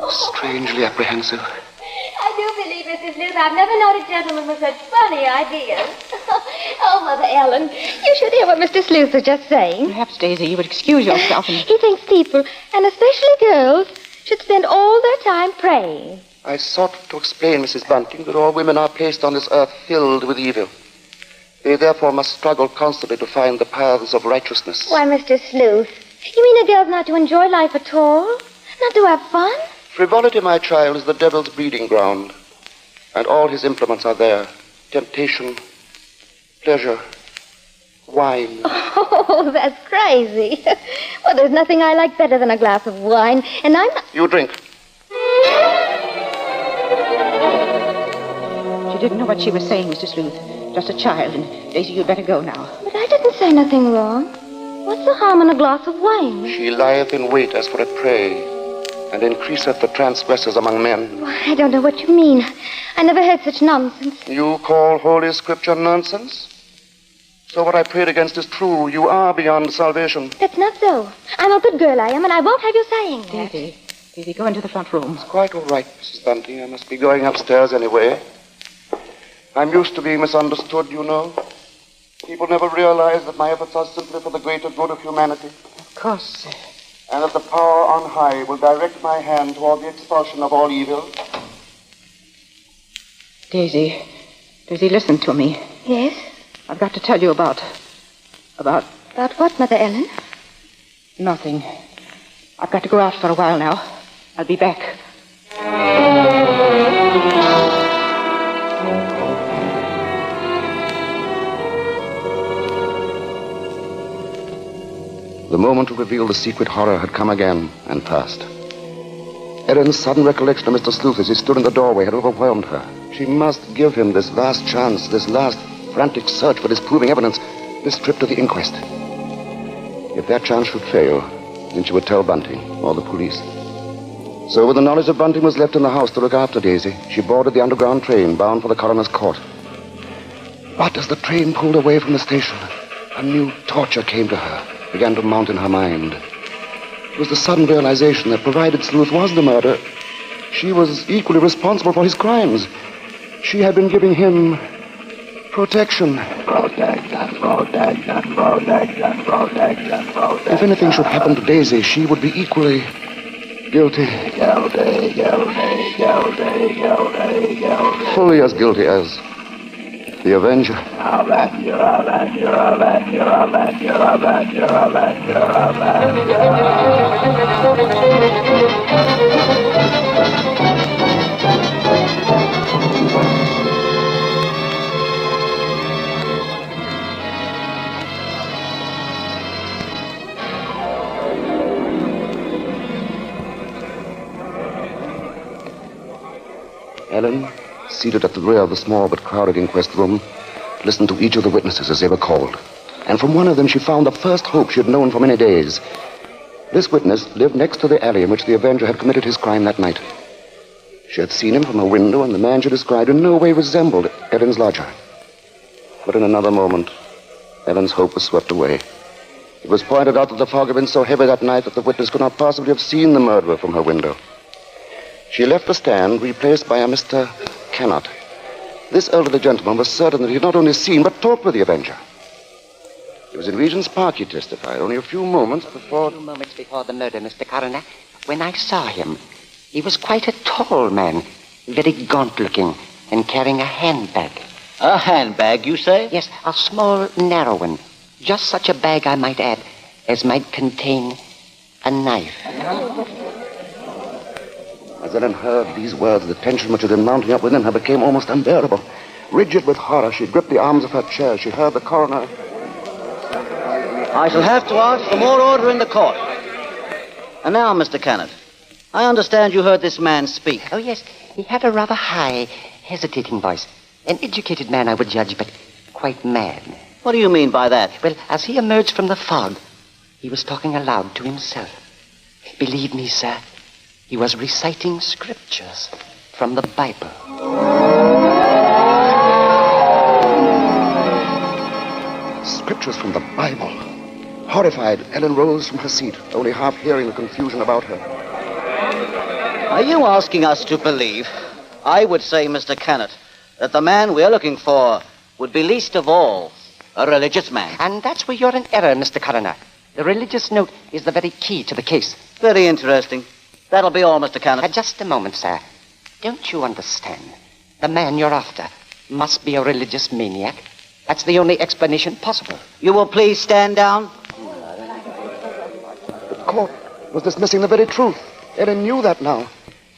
strangely apprehensive. I do believe, Mrs. Sleuth, I've never known a gentleman with such funny ideas. Oh, Mother Ellen, you should hear what Mr. Sleuth was just saying. Perhaps, Daisy, you would excuse yourself and... He thinks people, and especially girls, should spend all their time praying. I sought to explain, Mrs. Bunting, that all women are placed on this earth filled with evil. They therefore must struggle constantly to find the paths of righteousness. Why, Mr. Sleuth, you mean a girl's not to enjoy life at all? Not to have fun? Frivolity, my child, is the devil's breeding ground, and all his implements are there. Temptation, pleasure, wine. Oh, that's crazy. Well, there's nothing I like better than a glass of wine, and I'm not... You drink. She didn't know what she was saying, Mr. Sleuth. Just a child, and Daisy, you'd better go now. But I didn't say nothing wrong. What's the harm in a glass of wine? She lieth in wait as for a prey, and increaseth the transgressors among men. Why, I don't know what you mean. I never heard such nonsense. You call Holy Scripture nonsense? So what I prayed against is true. You are beyond salvation. That's not so. I'm a good girl, I am, and I won't have you saying that. Daisy, go into the front room. It's quite all right, Mrs. Bunting. I must be going upstairs anyway. I'm used to being misunderstood, you know. People never realize that my efforts are simply for the greater good of humanity. Of course, sir. And that the power on high will direct my hand toward the expulsion of all evil. Daisy, listen to me. Yes? I've got to tell you about... About what, Mother Ellen? Nothing. I've got to go out for a while now. I'll be back. The moment to reveal the secret horror had come again and passed. Ellen's sudden recollection of Mr. Sleuth as he stood in the doorway had overwhelmed her. She must give him this last chance, this last frantic search for disproving evidence, this trip to the inquest. If that chance should fail, then she would tell Bunting or the police. So with the knowledge that Bunting was left in the house to look after Daisy, she boarded the underground train bound for the coroner's court. But as the train pulled away from the station, a new torture came to her, began to mount in her mind. It was the sudden realization that provided Sleuth was the murderer, she was equally responsible for his crimes. She had been giving him protection. If anything should happen to Daisy, she would be equally guilty. Fully as guilty as the Avenger. Ellen, seated at the rear of the small but crowded inquest room, listened to each of the witnesses as they were called. And from one of them she found the first hope she had known for many days. This witness lived next to the alley in which the Avenger had committed his crime that night. She had seen him from her window, and the man she described in no way resembled Ellen's lodger. But in another moment, Ellen's hope was swept away. It was pointed out that the fog had been so heavy that night that the witness could not possibly have seen the murderer from her window. She left the stand, replaced by a Mr. Cannot. This elderly gentleman was certain that he had not only seen, but talked with the Avenger. It was in Regent's Park, he testified, only a few moments before... A few moments before the murder, Mr. Coroner, when I saw him. He was quite a tall man, very gaunt-looking, and carrying a handbag. A handbag, you say? Yes, a small, narrow one. Just such a bag, I might add, as might contain a knife. As Ellen heard these words, the tension which had been mounting up within her became almost unbearable. Rigid with horror, she gripped the arms of her chair. She heard the coroner... I shall have to ask for more order in the court. And now, Mr. Cannot, I understand you heard this man speak. Oh, yes. He had a rather high, hesitating voice. An educated man, I would judge, but quite mad. What do you mean by that? Well, as he emerged from the fog, he was talking aloud to himself. Believe me, sir, he was reciting scriptures from the Bible. Scriptures from the Bible. Horrified, Ellen rose from her seat, only half hearing the confusion about her. Are you asking us to believe, I would say, Mr. Cannot, that the man we're looking for would be least of all a religious man? And that's where you're in error, Mr. Coroner. The religious note is the very key to the case. Very interesting. That'll be all, Mr. Cannot. Just a moment, sir. Don't you understand? The man you're after must be a religious maniac. That's the only explanation possible. You will please stand down. The court was dismissing the very truth. Ellen knew that now.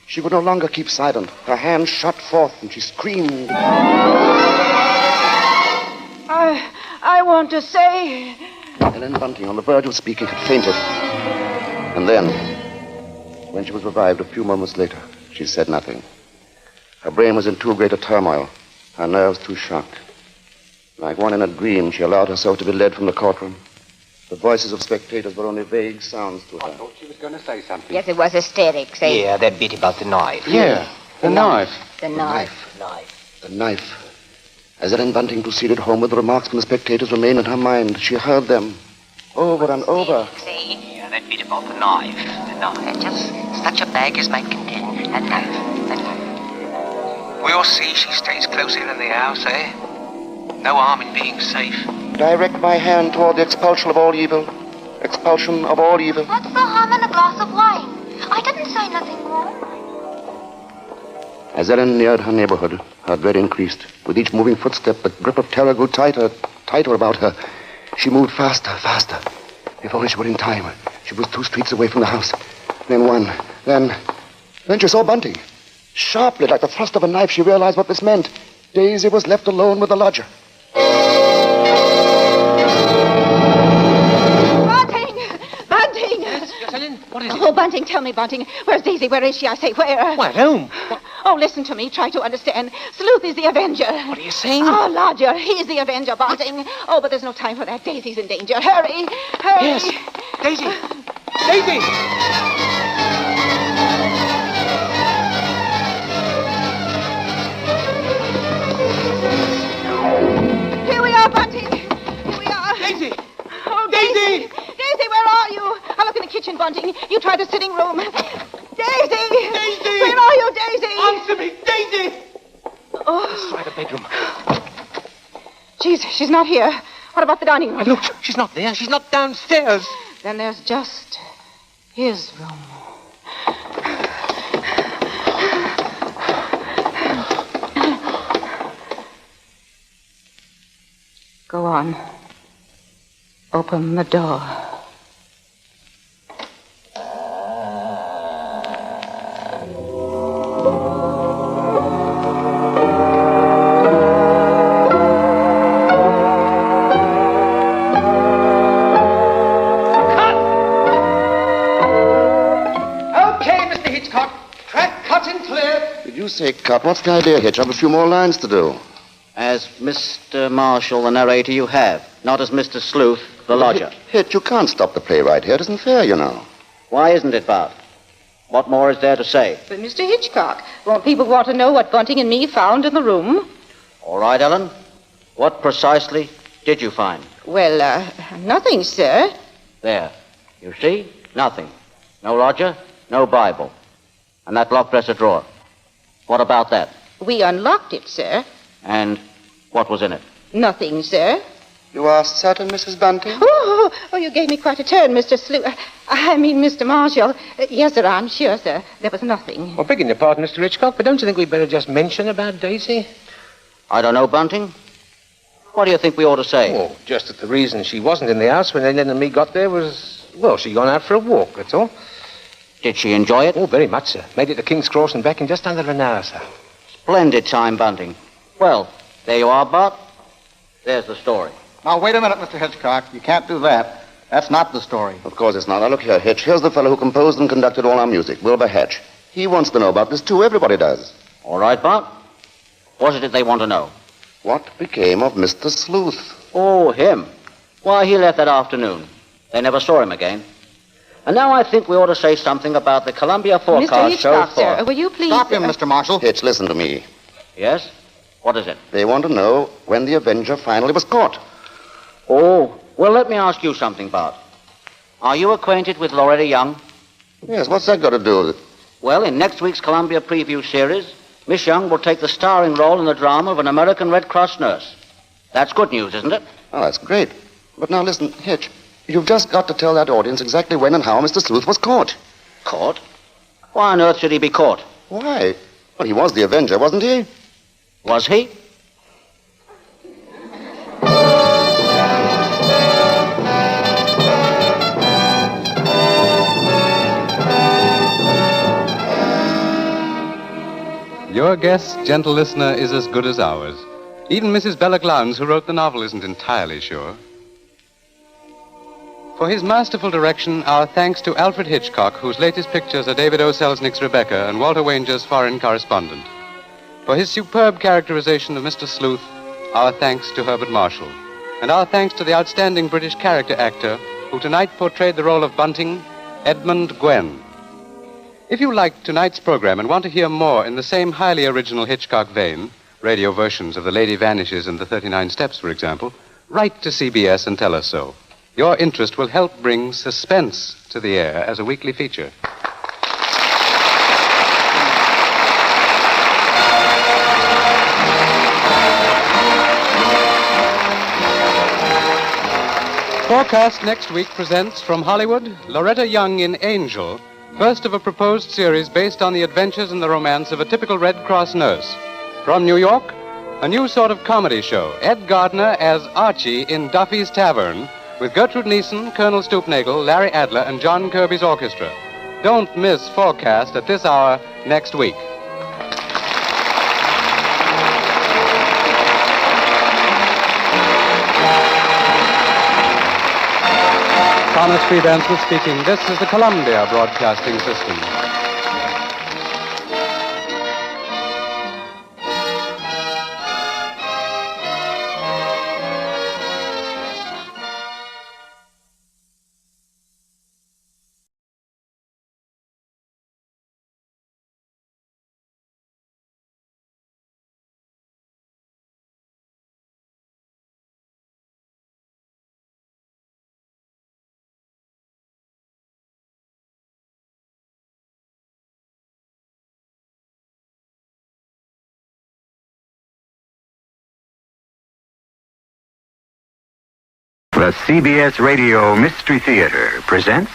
She would no longer keep silent. Her hands shot forth, and she screamed. I want to say... Ellen Bunting, on the verge of speaking, had fainted. And then, when she was revived a few moments later, she said nothing. Her brain was in too great a turmoil, her nerves too shocked. Like one in a dream, she allowed herself to be led from the courtroom. The voices of spectators were only vague sounds to her. I thought she was going to say something. Yes, it was hysterics, eh? Yeah, that bit about the knife. Yeah, the knife. The knife. The knife. As Ellen Bunting proceeded homeward, the remarks from the spectators remained in her mind. She heard them over and over. Yeah, that bit about the knife. The knife. Just such a bag as might contain a knife. A knife. We'll see she stays close in the house, eh? No harm in being safe. Direct my hand toward the expulsion of all evil. Expulsion of all evil. What's the harm in a glass of wine? I didn't say nothing wrong. As Ellen neared her neighborhood, her dread increased. With each moving footstep, the grip of terror grew tighter, tighter about her. She moved faster, faster. If only she were in time. She was 2 streets away from the house. Then one. Then she saw Bunting. Sharply, like the thrust of a knife, she realized what this meant. Daisy was left alone with the lodger. Bunting! Yes, Ellen? What is it? Oh, Bunting, tell me, Bunting. Where's Daisy? Where is she? I say, where? What, home? Oh, listen to me. Try to understand. Sleuth is the Avenger. What are you saying? Oh, lodger. He's the Avenger, Bunting. Oh, but there's no time for that. Daisy's in danger. Hurry. Hurry. Yes. Daisy. Daisy! Here we are, Bunting. Here we are. Daisy! Oh, Daisy! Daisy, where are you? I'll look in the kitchen, Bunting. You try the sitting room. Daisy! Daisy! Where are you, Daisy? Answer me, Daisy! Oh. Let's try the bedroom. She's not here. What about the dining room? Look, she's not there. She's not downstairs. Then there's just his room. Go on. Open the door. sake, cut. What's the idea, Hitch? I have a few more lines to do. As Mr. Marshall, the narrator, you have. Not as Mr. Sleuth, the lodger. Hitch, you can't stop the play right here. It isn't fair, you know. Why isn't it, Bart? What more is there to say? But, Mr. Hitchcock, won't people want to know what Bunting and me found in the room? All right, Ellen. What precisely did you find? Well, nothing, sir. There. You see? Nothing. No lodger, no Bible. And that locked dresser drawer. What about that? We unlocked it, sir. And what was in it? Nothing, sir. You are certain, Mrs. Bunting? Oh, you gave me quite a turn, Mr. Mr. Marshall. Yes, sir, I'm sure, sir. There was nothing. Well, begging your pardon, Mr. Hitchcock, but don't you think we'd better just mention about Daisy? I don't know, Bunting. What do you think we ought to say? Oh, just that the reason she wasn't in the house when Ellen and me got there was, well, she'd gone out for a walk, that's all. Did she enjoy it? Oh, very much, sir. Made it to King's Cross and back in just under an hour, sir. Splendid time, Bunting. Well, there you are, Bart. There's the story. Now, wait a minute, Mr. Hitchcock. You can't do that. That's not the story. Of course it's not. Now, look here, Hitch. Here's the fellow who composed and conducted all our music, Wilbur Hatch. He wants to know about this, too. Everybody does. All right, Bart. What is it they want to know? What became of Mr. Sleuth? Oh, him. Why, he left that afternoon. They never saw him again. And now I think we ought to say something about the Columbia forecast Mr. Hitchcock, show sir, will you please... Stop him, Mr. Marshall. Hitch, listen to me. Yes? What is it? They want to know when the Avenger finally was caught. Oh, well, let me ask you something, Bart. Are you acquainted with Loretta Young? Yes, what's that got to do with it? Well, in next week's Columbia preview series, Miss Young will take the starring role in the drama of an American Red Cross nurse. That's good news, isn't it? Oh, that's great. But now listen, Hitch, you've just got to tell that audience exactly when and how Mr. Sleuth was caught. Caught? Why on earth should he be caught? Why? Well, he was the Avenger, wasn't he? Was he? Your guess, gentle listener, is as good as ours. Even Mrs. Bella Glounds, who wrote the novel, isn't entirely sure. For his masterful direction, our thanks to Alfred Hitchcock, whose latest pictures are David O. Selznick's Rebecca and Walter Wanger's Foreign Correspondent. For his superb characterization of Mr. Sleuth, our thanks to Herbert Marshall. And our thanks to the outstanding British character actor who tonight portrayed the role of Bunting, Edmund Gwen. If you liked tonight's program and want to hear more in the same highly original Hitchcock vein, radio versions of The Lady Vanishes and The 39 Steps, for example, write to CBS and tell us so. Your interest will help bring suspense to the air as a weekly feature. Forecast next week presents from Hollywood, Loretta Young in Angel, first of a proposed series based on the adventures and the romance of a typical Red Cross nurse. From New York, a new sort of comedy show, Ed Gardner as Archie in Duffy's Tavern, with Gertrude Neeson, Colonel Stoopnagle, Larry Adler, and John Kirby's orchestra. Don't miss Forecast at this hour next week. Thomas Freedance was speaking. This is the Columbia Broadcasting System. The CBS Radio Mystery Theater presents...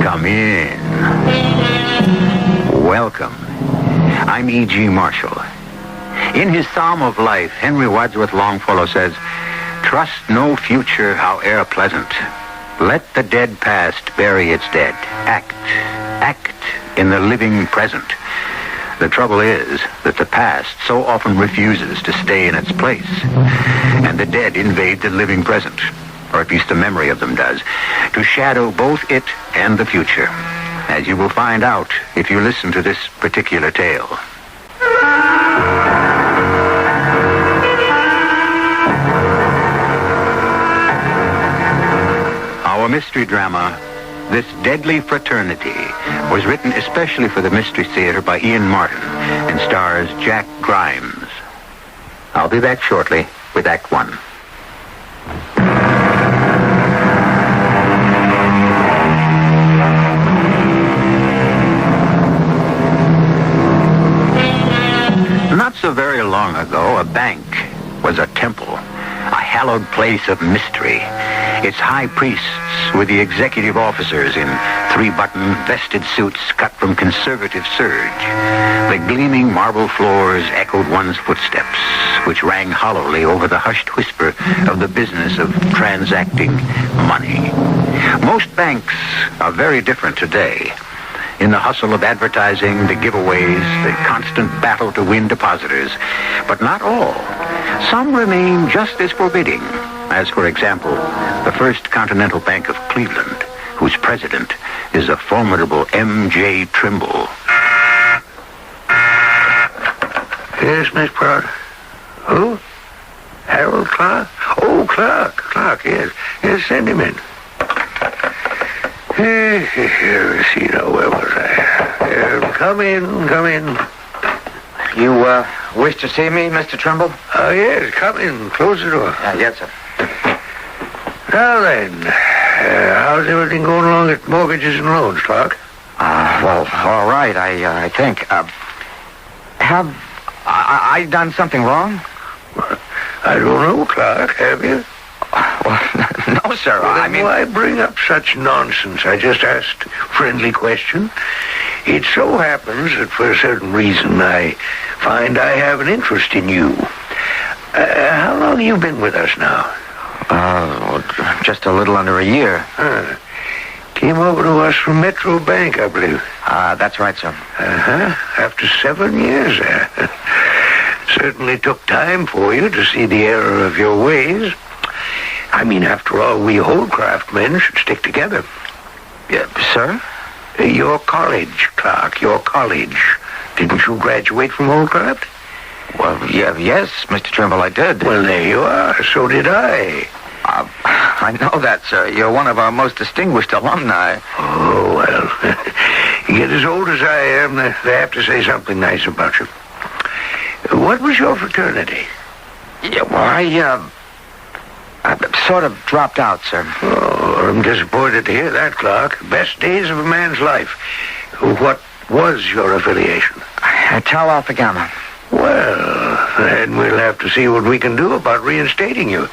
Come in. Welcome. I'm E.G. Marshall. In his Psalm of Life, Henry Wadsworth Longfellow says, "Trust no future, howe'er pleasant. Let the dead past bury its dead. Act in the living present. The trouble is that the past so often refuses to stay in its place. And the dead invade the living present, or at least the memory of them does, to shadow both it and the future, as you will find out if you listen to this particular tale. Our mystery drama, This Deadly Fraternity, was written especially for the Mystery Theater by Ian Martin and stars Jack Grimes. I'll be back shortly with Act One. Not so very long ago, a bank was a temple, a hallowed place of mystery. Its high priests were the executive officers in three-button vested suits cut from conservative serge. The gleaming marble floors echoed one's footsteps, which rang hollowly over the hushed whisper of the business of transacting money. Most banks are very different today. In the hustle of advertising, the giveaways, the constant battle to win depositors. But not all. Some remain just as forbidding, as, for example, the First Continental Bank of Cleveland, whose president is a formidable M.J. Trimble. Yes, Miss Pryor. Who? Harold Clark? Oh, Clark, yes. Yes, send him in. See, now, where was I? Come in. You, wish to see me, Mr. Trimble? Oh, yes, come in. Close the door. Yes, sir. Now then, how's everything going along at Mortgages and Loans, Clark? Well, all right, I think. Have I done something wrong? I don't know, Clark. Have you? Well, no, sir. Well, I mean, why bring up such nonsense? I just asked a friendly question. It so happens that for a certain reason I find I have an interest in you. How long have you been with us now? Just a little under a year. Came over to us from Metro Bank, I believe. That's right, sir. After 7 years. Certainly took time for you to see the error of your ways. I mean, after all, we Holdcraft men should stick together. Sir? Your college, Clark, your college. Didn't you graduate from Holdcraft? Well, yes, Mr. Trimble, I did. Well, there you are. So did I. I know that, sir. You're one of our most distinguished alumni. Oh, well. You get as old as I am, they have to say something nice about you. What was your fraternity? Yeah, well, I sort of dropped out, sir. Oh, I'm disappointed to hear that, Clark. Best days of a man's life. What was your affiliation? Tau Alpha Gamma. Well, then we'll have to see what we can do about reinstating you.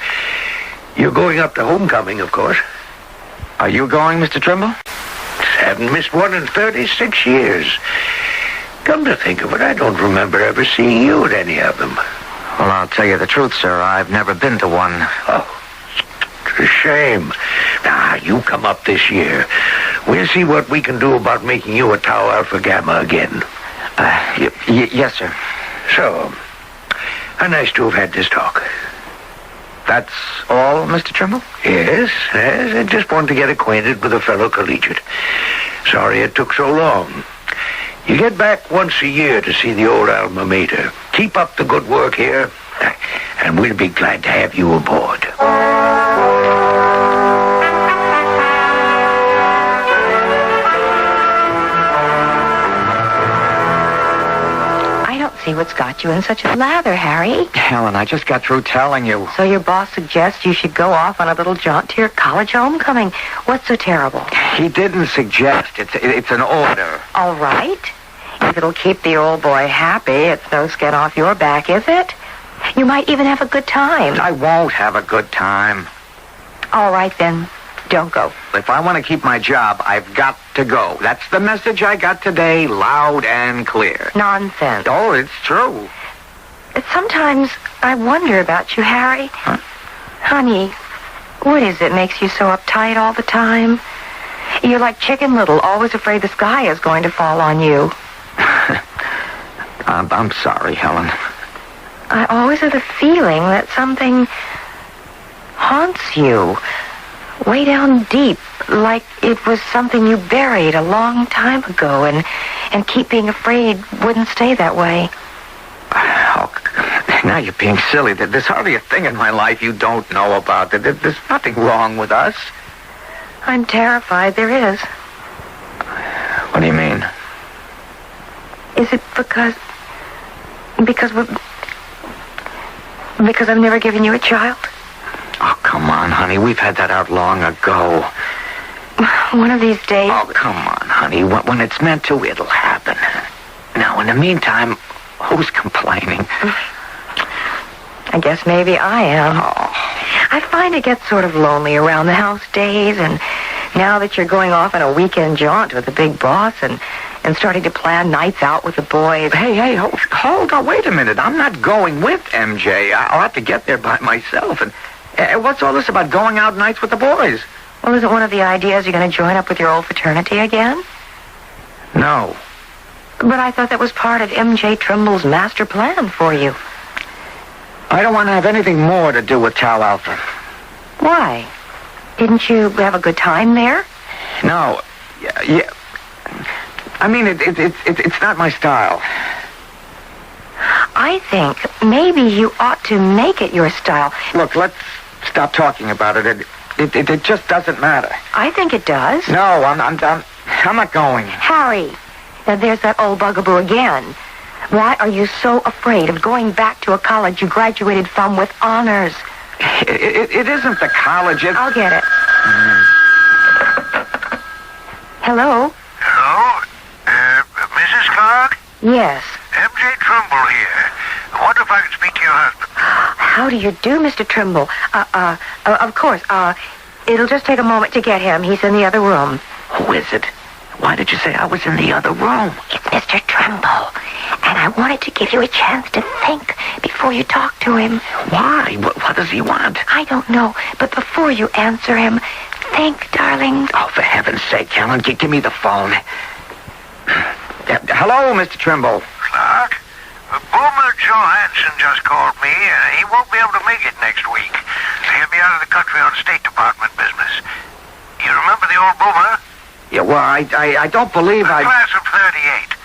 You're going up to homecoming, of course. Are you going, Mr. Trimble? Haven't missed one in 36 years. Come to think of it, I don't remember ever seeing you at any of them. Well, I'll tell you the truth, sir. I've never been to one. Oh, it's a shame. Now, you come up this year. We'll see what we can do about making you a Tau Alpha Gamma again. Yes, sir. So, how nice to have had this talk. That's all, Mr. Trimble? Yes. I just wanted to get acquainted with a fellow collegiate. Sorry it took so long. You get back once a year to see the old alma mater. Keep up the good work here, and we'll be glad to have you aboard. I don't see what's got you in such a lather, Harry. Helen, I just got through telling you. So your boss suggests you should go off on a little jaunt to your college homecoming. What's so terrible? He didn't suggest. It's an order. All right. If it'll keep the old boy happy, it's no skin off your back, is it? You might even have a good time. I won't have a good time. All right, then. Don't go. If I want to keep my job, I've got to go. That's the message I got today, loud and clear. Nonsense. Oh, it's true. Sometimes I wonder about you, Harry. Huh? Honey, what is it makes you so uptight all the time? You're like Chicken Little, always afraid the sky is going to fall on you. I'm sorry, Helen. I always have the feeling that something haunts you way down deep, like it was something you buried a long time ago and keep being afraid wouldn't stay that way. Oh, now you're being silly. There's hardly a thing in my life you don't know about. There's nothing wrong with us. I'm terrified there is. What do you mean? Is it because I've never given you a child? Oh, come on, honey. We've had that out long ago. One of these days... Oh, come on, honey. When it's meant to, it'll happen. Now, in the meantime, who's complaining? I guess maybe I am. Oh. I find it gets sort of lonely around the house days, and now that you're going off on a weekend jaunt with the big boss and starting to plan nights out with the boys. Hey, hold on, wait a minute. I'm not going with MJ. I'll have to get there by myself. And what's all this about going out nights with the boys? Well, isn't one of the ideas you're going to join up with your old fraternity again? No. But I thought that was part of MJ Trimble's master plan for you. I don't want to have anything more to do with Tau Alpha. Why? Didn't you have a good time there? No. Yeah. I mean, it's not my style. I think maybe you ought to make it your style. Look, let's stop talking about it. It just doesn't matter. I think it does. No, I'm not going. Harry, now there's that old bugaboo again. Why are you so afraid of going back to a college you graduated from with honors? It isn't the college. I'll get it. Hello? Hello? Mrs. Clark? Yes. MJ Trimble here. I wonder if I could speak to your husband. How do you do, Mr. Trimble? Of course. It'll just take a moment to get him. He's in the other room. Who is it? Why did you say I was in the other room? It's Mr. Trimble. And I wanted to give you a chance to think before you talk to him. Why? What does he want? I don't know. But before you answer him, think, darling. Oh, for heaven's sake, Helen, give me the phone. Hello, Mr. Trimble. Clark? Boomer Johansson just called me. He won't be able to make it next week. He'll be out of the country on State Department business. You remember the old Boomer? Yeah, well, I don't believe the class of 38.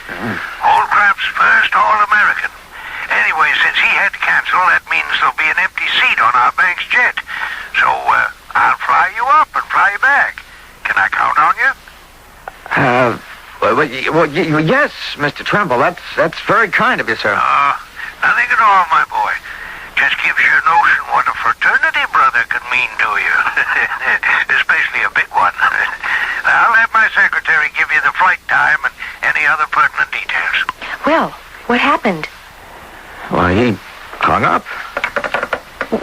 Old Crap's first All-American. Anyway, since he had to cancel, that means there'll be an empty seat on our bank's jet. So, I'll fly you up and fly you back. Can I count on you? Well, yes, Mr. Trimble. That's very kind of you, sir. Nothing at all, my boy. Just gives you a notion what a fraternity brother can mean to you. Especially a big one. I'll have my secretary give you the flight time and any other pertinent details. Well, what happened? Well, he hung up.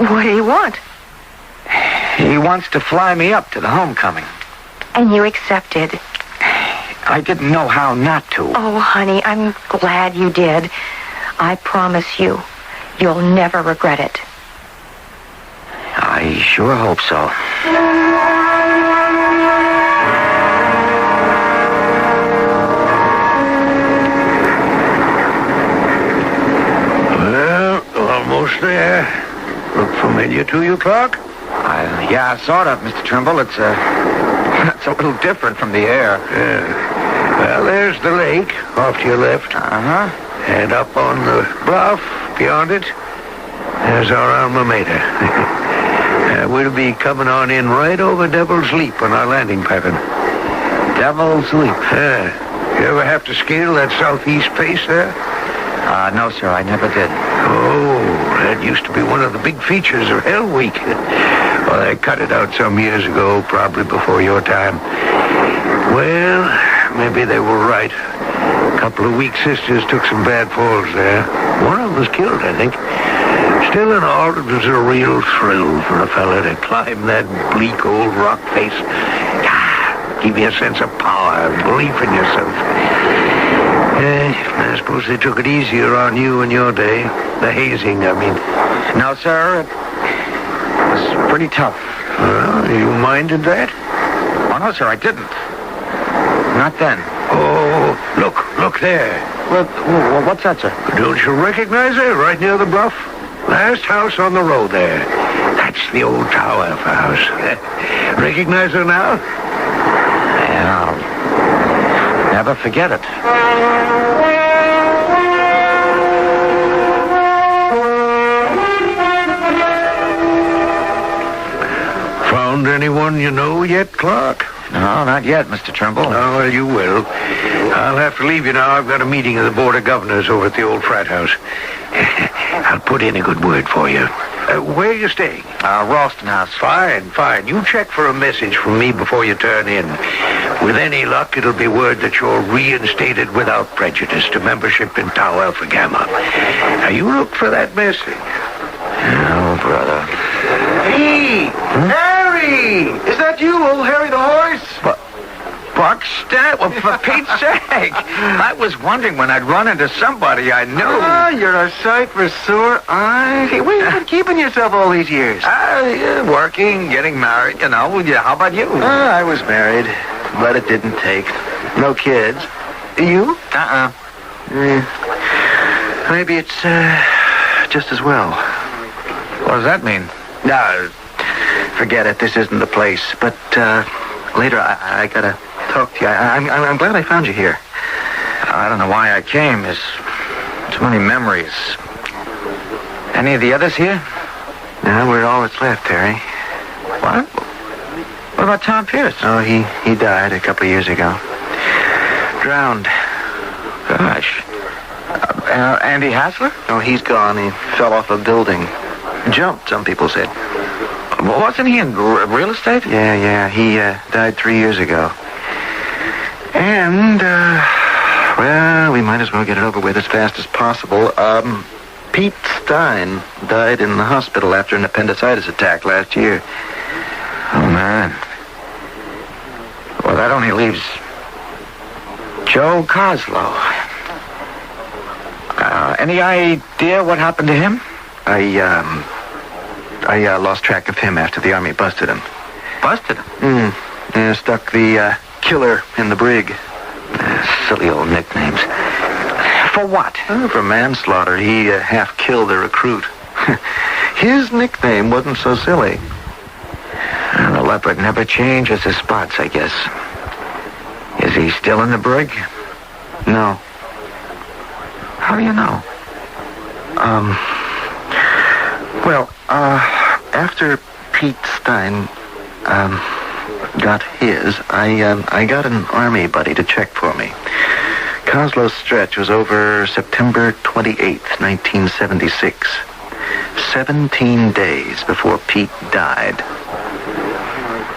What do you want? He wants to fly me up to the homecoming. And you accepted? I didn't know how not to. Oh, honey, I'm glad you did. I promise you, you'll never regret it. I sure hope so. Well, almost there. Look familiar to you, Clark? Yeah, sort of, Mr. Trimble. It's a little different from the air. Yeah. Well, there's the lake off to your left. Uh-huh. And up on the bluff beyond it, there's our alma mater. We'll be coming on in right over Devil's Leap on our landing pattern. Devil's Leap? You ever have to scale that southeast face there? No, sir, I never did. Oh, that used to be one of the big features of Hell Week. Well, they cut it out some years ago, probably before your time. Well, maybe they were right. A couple of weak sisters took some bad falls there. One of them was killed, I think. Still in all, it was a real thrill for a fella to climb that bleak old rock face. Give you a sense of power and belief in yourself. I suppose they took it easier on you in your day. The hazing, I mean. No, sir, it was pretty tough. Well, you minded that? Oh, no, sir, I didn't. Not then. Oh, look there. What's that, sir? Don't you recognize it? Right near the bluff. Last house on the road there. That's the old Tower Alpha house. Recognize her now? Yeah, I'll never forget it. Found anyone you know yet, Clark? No, not yet, Mr. Trimble. Oh, well, you will. I'll have to leave you now. I've got a meeting of the Board of Governors over at the old frat house. I'll put in a good word for you. Where are you staying? Ralston House. Fine. You check for a message from me before you turn in. With any luck, it'll be word that you're reinstated without prejudice to membership in Tau Alpha Gamma. Now, you look for that message. Oh, brother. Hey! Harry! Is that you, old Harry the horse? Buxton? Well, for Pete's sake. I was wondering when I'd run into somebody I knew. You're a sight for sore eyes. Hey, where you been keeping yourself all these years? Working, getting married, you know. Yeah, how about you? I was married, but it didn't take. No kids. You? Maybe it's just as well. What does that mean? No, forget it. This isn't the place. But later, I gotta talk to you. I'm glad I found you here. I don't know why I came. There's too many memories. Any of the others here? Yeah, we're all that's left, Harry. What? What about Tom Pierce? Oh, he died a couple of years ago. Drowned. Gosh. Andy Hassler? Oh, he's gone. He fell off a building. Jumped, some people said. Wasn't he in real estate? Yeah. He died 3 years ago. And, well, we might as well get it over with as fast as possible. Pete Stein died in the hospital after an appendicitis attack last year. Oh, man. Well, that only leaves Joe Coslow. Any idea what happened to him? I lost track of him after the Army busted him. Busted him? Yeah, stuck the killer in the brig. Silly old nicknames. For what? For manslaughter. He half killed a recruit. His nickname wasn't so silly. The leopard never changes his spots, I guess. Is he still in the brig? No. How do you know? Well, after Pete Stein got his, I got an Army buddy to check for me. Coslow's stretch was over September 28th, 1976. 17 days before Pete died.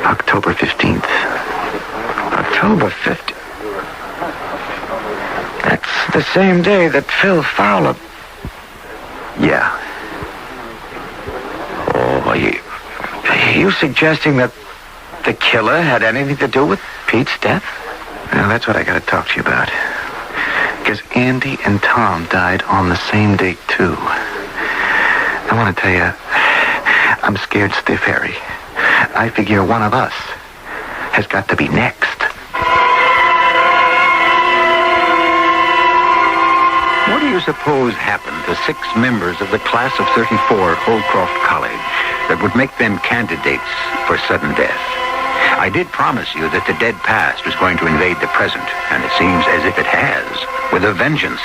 October 15th. October 15th? That's the same day that Phil Fowler... Yeah. Oh, are you suggesting that the killer had anything to do with Pete's death? Now, that's what I got to talk to you about. Because Andy and Tom died on the same date, too. I want to tell you, I'm scared stiff, Harry. I figure one of us has got to be next. What do you suppose happened to 6 members of the class of 34 at Holcroft College that would make them candidates for sudden death? I did promise you that the dead past was going to invade the present, and it seems as if it has, with a vengeance.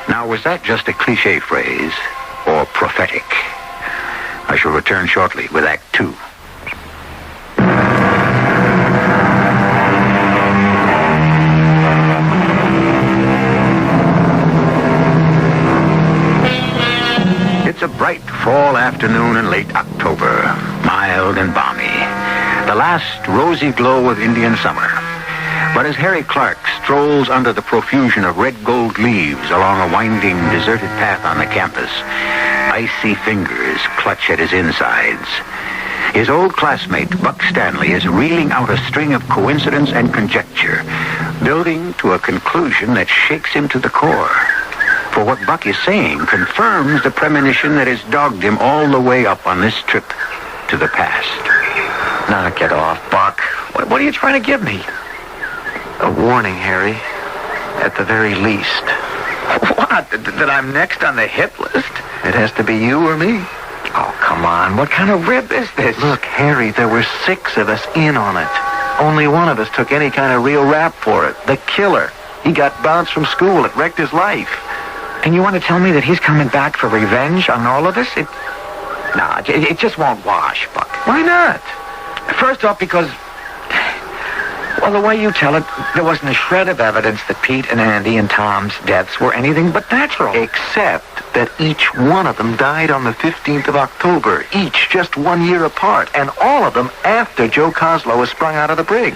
Now, was that just a cliche phrase, or prophetic? I shall return shortly with Act 2. It's a bright fall afternoon in late October, mild and balmy. The last rosy glow of Indian summer. But as Harry Clark strolls under the profusion of red gold leaves along a winding, deserted path on the campus, icy fingers clutch at his insides. His old classmate, Buck Stanley, is reeling out a string of coincidence and conjecture, building to a conclusion that shakes him to the core. For what Buck is saying confirms the premonition that has dogged him all the way up on this trip to the past. Knock it off, Buck. What are you trying to give me? A warning, Harry. At the very least. What? That I'm next on the hit list? It has to be you or me. Oh, come on. What kind of rib is this? Look, Harry, there were 6 of us in on it. Only one of us took any kind of real rap for it. The killer. He got bounced from school. It wrecked his life. And you want to tell me that he's coming back for revenge on all of us? It just won't wash, Buck. Why not? First off, because, well, the way you tell it, there wasn't a shred of evidence that Pete and Andy and Tom's deaths were anything but natural. Except that each one of them died on the 15th of October, each just 1 year apart, and all of them after Joe Coslow was sprung out of the brig.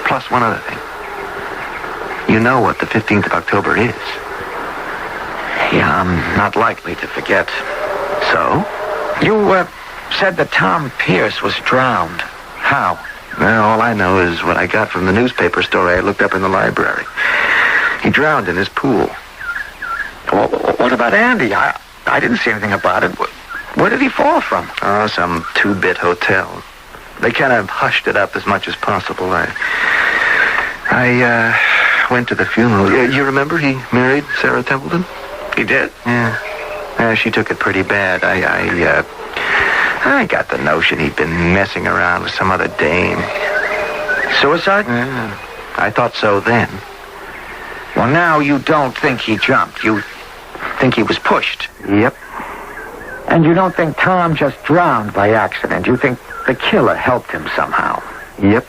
Plus one other thing. You know what the 15th of October is. Yeah, I'm not likely to forget. So? You said that Tom Pierce was drowned. How? Well, all I know is what I got from the newspaper story I looked up in the library. He drowned in his pool. Well, what about Andy? I didn't see anything about it. Where did he fall from? Oh, some 2-bit hotel. They kind of hushed it up as much as possible. I went to the funeral. You remember he married Sarah Templeton? He did? Yeah. She took it pretty bad. I got the notion he'd been messing around with some other dame. Suicide? Yeah. I thought so then. Well, now you don't think he jumped. You think he was pushed. Yep. And you don't think Tom just drowned by accident. You think the killer helped him somehow. Yep.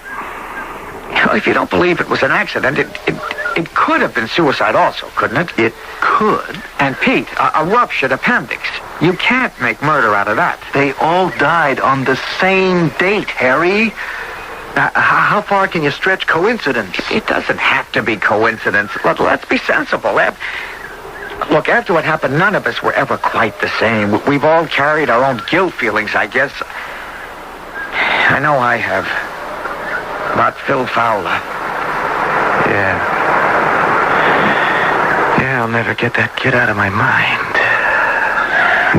Well, if you don't believe it was an accident, it could have been suicide also, couldn't it? It could. And Pete, a ruptured appendix. You can't make murder out of that. They all died on the same date, Harry. How far can you stretch coincidence? It doesn't have to be coincidence. Let's be sensible. Look, after what happened, none of us were ever quite the same. We've all carried our own guilt feelings, I guess. I know I have. About Phil Fowler. Yeah, I'll never get that kid out of my mind.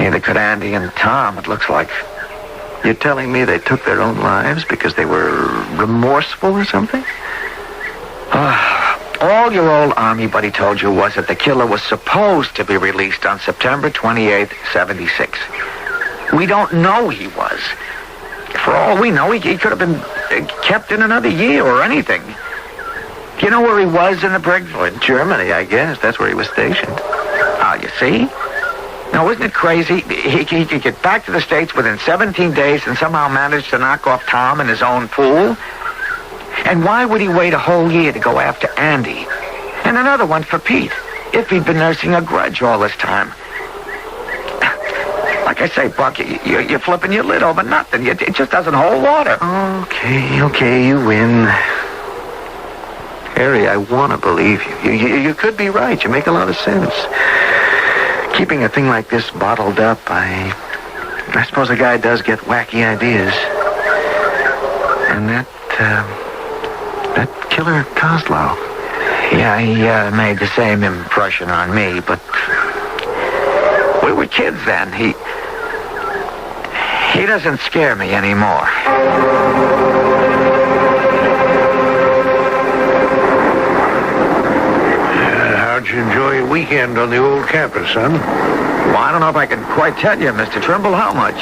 Neither could Andy and Tom, it looks like. You're telling me they took their own lives because they were remorseful or something? All your old Army buddy told you was that the killer was supposed to be released on September 28th, 76. We don't know he was. For all we know, he could have been kept in another year or anything. Do you know where he was in the brig? Oh, in Germany, I guess. That's where he was stationed. Oh, you see? Now, isn't it crazy? He could get back to the States within 17 days and somehow manage to knock off Tom in his own pool? And why would he wait a whole year to go after Andy? And another one for Pete, if he'd been nursing a grudge all this time. Like I say, Buck, you're flipping your lid over nothing. It just doesn't hold water. Okay, you win. Harry, I want to believe you. You could be right. You make a lot of sense. Keeping a thing like this bottled up, I suppose a guy does get wacky ideas. And that killer Coslow. Yeah, he made the same impression on me, but we were kids then. He doesn't scare me anymore. How'd you enjoy your weekend on the old campus, son? Well, I don't know if I can quite tell you, Mr. Trimble, how much.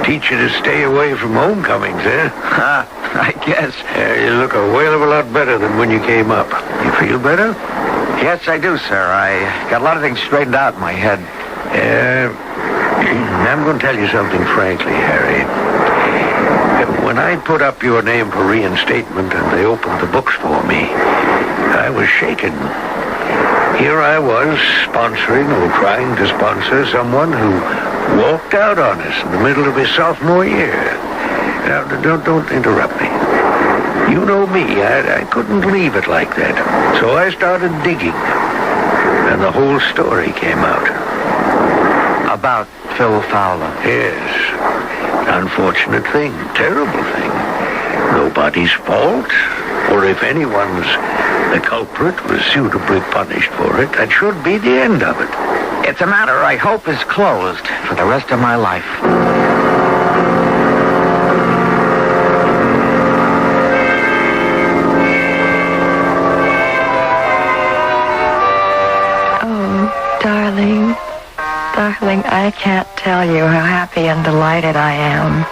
Teach you to stay away from homecomings, eh? I guess. You look a whale of a lot better than when you came up. You feel better? Yes, I do, sir. I got a lot of things straightened out in my head. I'm going to tell you something frankly, Harry. When I put up your name for reinstatement and they opened the books for me, I was shaken. Here I was, sponsoring or trying to sponsor someone who walked out on us in the middle of his sophomore year. Now, don't interrupt me. You know me, I couldn't leave it like that. So I started digging, and the whole story came out. About Phil Fowler? Yes. Unfortunate thing, terrible thing. Nobody's fault, or if anyone's the culprit was suitably punished for it, that should be the end of it. It's a matter I hope is closed for the rest of my life. Darling, I can't tell you how happy and delighted I am.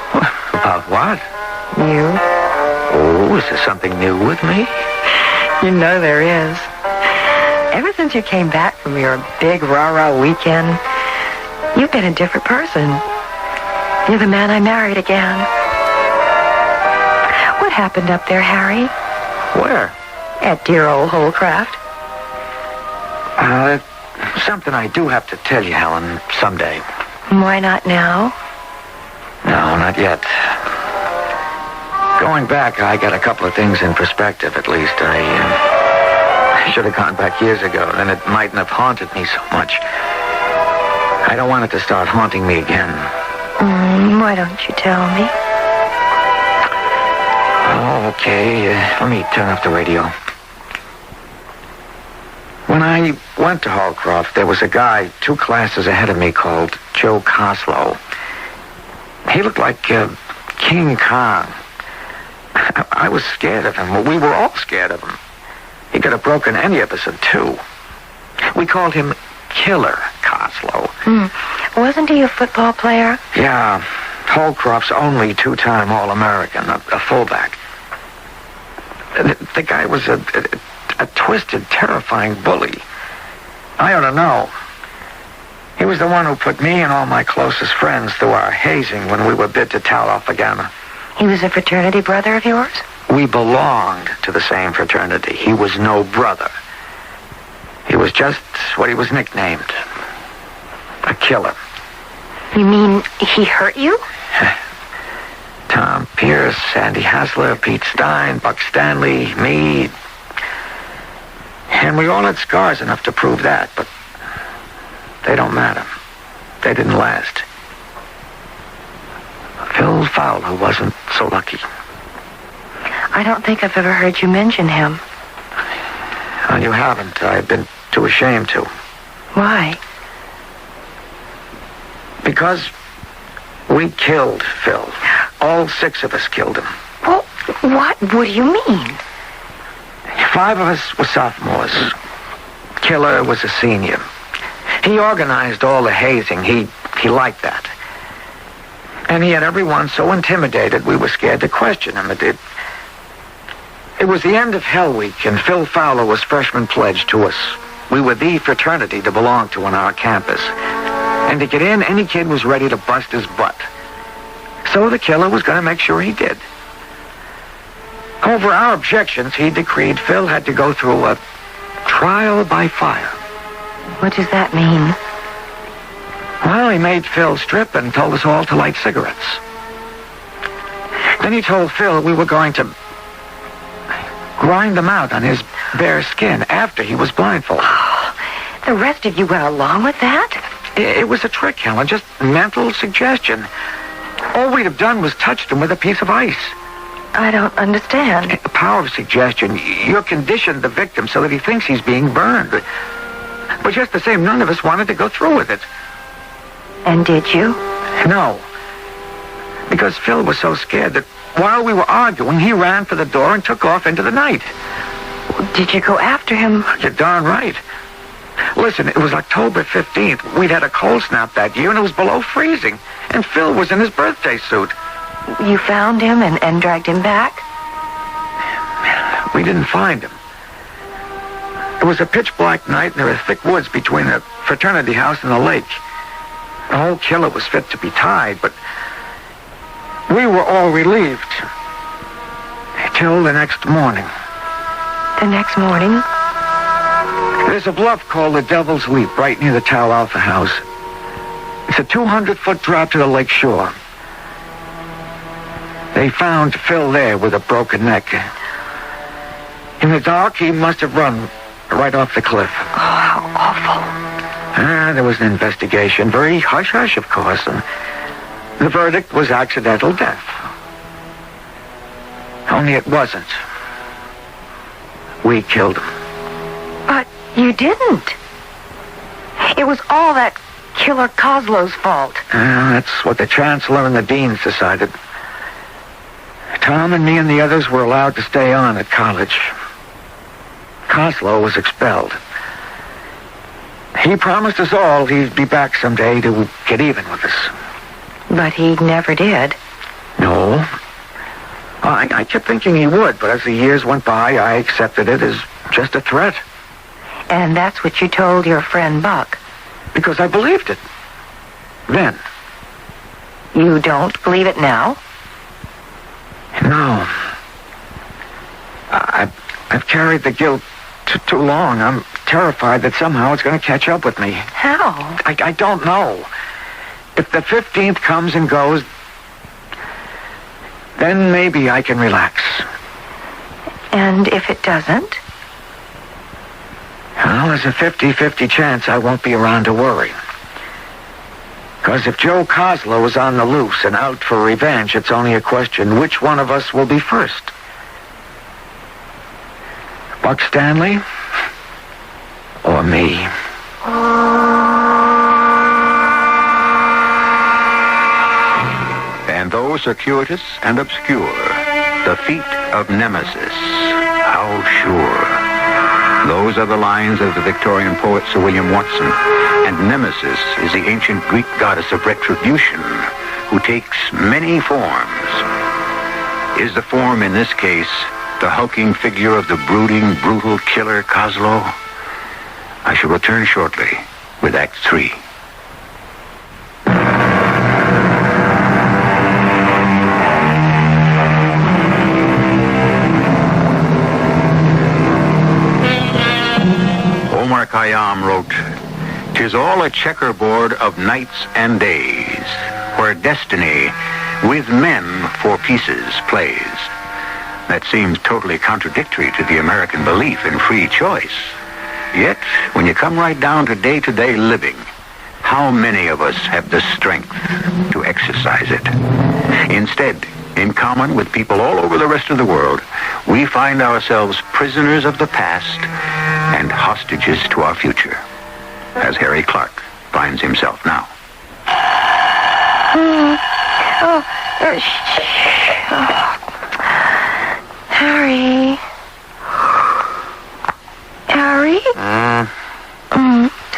About what? You. Oh, is there something new with me? You know there is. Ever since you came back from your big rah-rah weekend, you've been a different person. You're the man I married again. What happened up there, Harry? Where? At dear old Holcraft. Something I do have to tell you, Helen, someday. Why not now? No, not yet. Going back, I got a couple of things in perspective, at least. I should have gone back years ago. Then it mightn't have haunted me so much. I don't want it to start haunting me again. Why don't you tell me? Oh, okay. Let me turn off the radio. When I went to Holcroft, there was a guy 2 classes ahead of me called Joe Coslow. He looked like King Kong. I was scared of him. We were all scared of him. He could have broken any of us in 2. We called him Killer Coslow. Wasn't he a football player? Yeah, Holcroft's only 2-time All-American, a fullback. The guy was a twisted, terrifying bully. I ought to know. He was the one who put me and all my closest friends through our hazing when we were bid to Tau Alpha Gamma. He was a fraternity brother of yours? We belonged to the same fraternity. He was no brother. He was just what he was nicknamed. A killer. You mean he hurt you? Tom Pierce, Sandy Hassler, Pete Stein, Buck Stanley, me. And we all had scars enough to prove that, but they don't matter. They didn't last. Phil Fowler wasn't so lucky. I don't think I've ever heard you mention him. Well, you haven't. I've been too ashamed to. Why? Because we killed Phil. All 6 of us killed him. Well, what do you mean? 5 of us were sophomores. Killer was a senior. He organized all the hazing. He liked that. And he had everyone so intimidated we were scared to question him. It was the end of Hell Week, and Phil Fowler was freshman pledged to us. We were the fraternity to belong to on our campus. And to get in, any kid was ready to bust his butt. So the killer was going to make sure he did. Over our objections, he decreed Phil had to go through a trial by fire. What does that mean? Well, he made Phil strip and told us all to light cigarettes. Then he told Phil we were going to grind him out on his bare skin after he was blindfolded. Oh, the rest of you went along with that? It was a trick, Helen, just mental suggestion. All we'd have done was touched him with a piece of ice. I don't understand. The power of suggestion. You're conditioned the victim so that he thinks he's being burned. But just the same, none of us wanted to go through with it. And did you? No. Because Phil was so scared that while we were arguing, he ran for the door and took off into the night. Did you go after him? You're darn right. Listen, it was October 15th. We'd had a cold snap that year, and it was below freezing. And Phil was in his birthday suit. You found him and dragged him back? We didn't find him. It was a pitch-black night, and there were thick woods between the fraternity house and the lake. The whole killer was fit to be tied, but we were all relieved. Till the next morning. The next morning? There's a bluff called the Devil's Leap right near the Tau Alpha house. It's a 200-foot drop to the lake shore. They found Phil there with a broken neck. In the dark, he must have run right off the cliff. Oh, how awful. There was an investigation. Very hush-hush, of course. And the verdict was accidental death. Only it wasn't. We killed him. But you didn't. It was all that Killer Coslow's fault. That's what the chancellor and the deans decided. Tom and me and the others were allowed to stay on at college. Coslow was expelled. He promised us all he'd be back someday to get even with us. But he never did. No. I kept thinking he would, but as the years went by, I accepted it as just a threat. And that's what you told your friend Buck. Because I believed it. Then. You don't believe it now? No. I've carried the guilt too long. I'm terrified that somehow it's going to catch up with me. How? I don't know. If the 15th comes and goes, then maybe I can relax. And if it doesn't? Well, there's a 50-50 chance I won't be around to worry. Because if Joe Coslow is on the loose and out for revenge, it's only a question which one of us will be first. Buck Stanley or me? And though circuitous and obscure, the feet of Nemesis, how sure. Those are the lines of the Victorian poet Sir William Watson. And Nemesis is the ancient Greek goddess of retribution who takes many forms. Is the form in this case the hulking figure of the brooding, brutal killer Coslow? I shall return shortly with Act 3. Omar Khayyam wrote, "'Tis all a checkerboard of nights and days, where destiny with men for pieces plays." That seems totally contradictory to the American belief in free choice. Yet, when you come right down to day-to-day living, how many of us have the strength to exercise it? Instead, in common with people all over the rest of the world, we find ourselves prisoners of the past and hostages to our future, as Harry Clark finds himself now. Harry? Harry?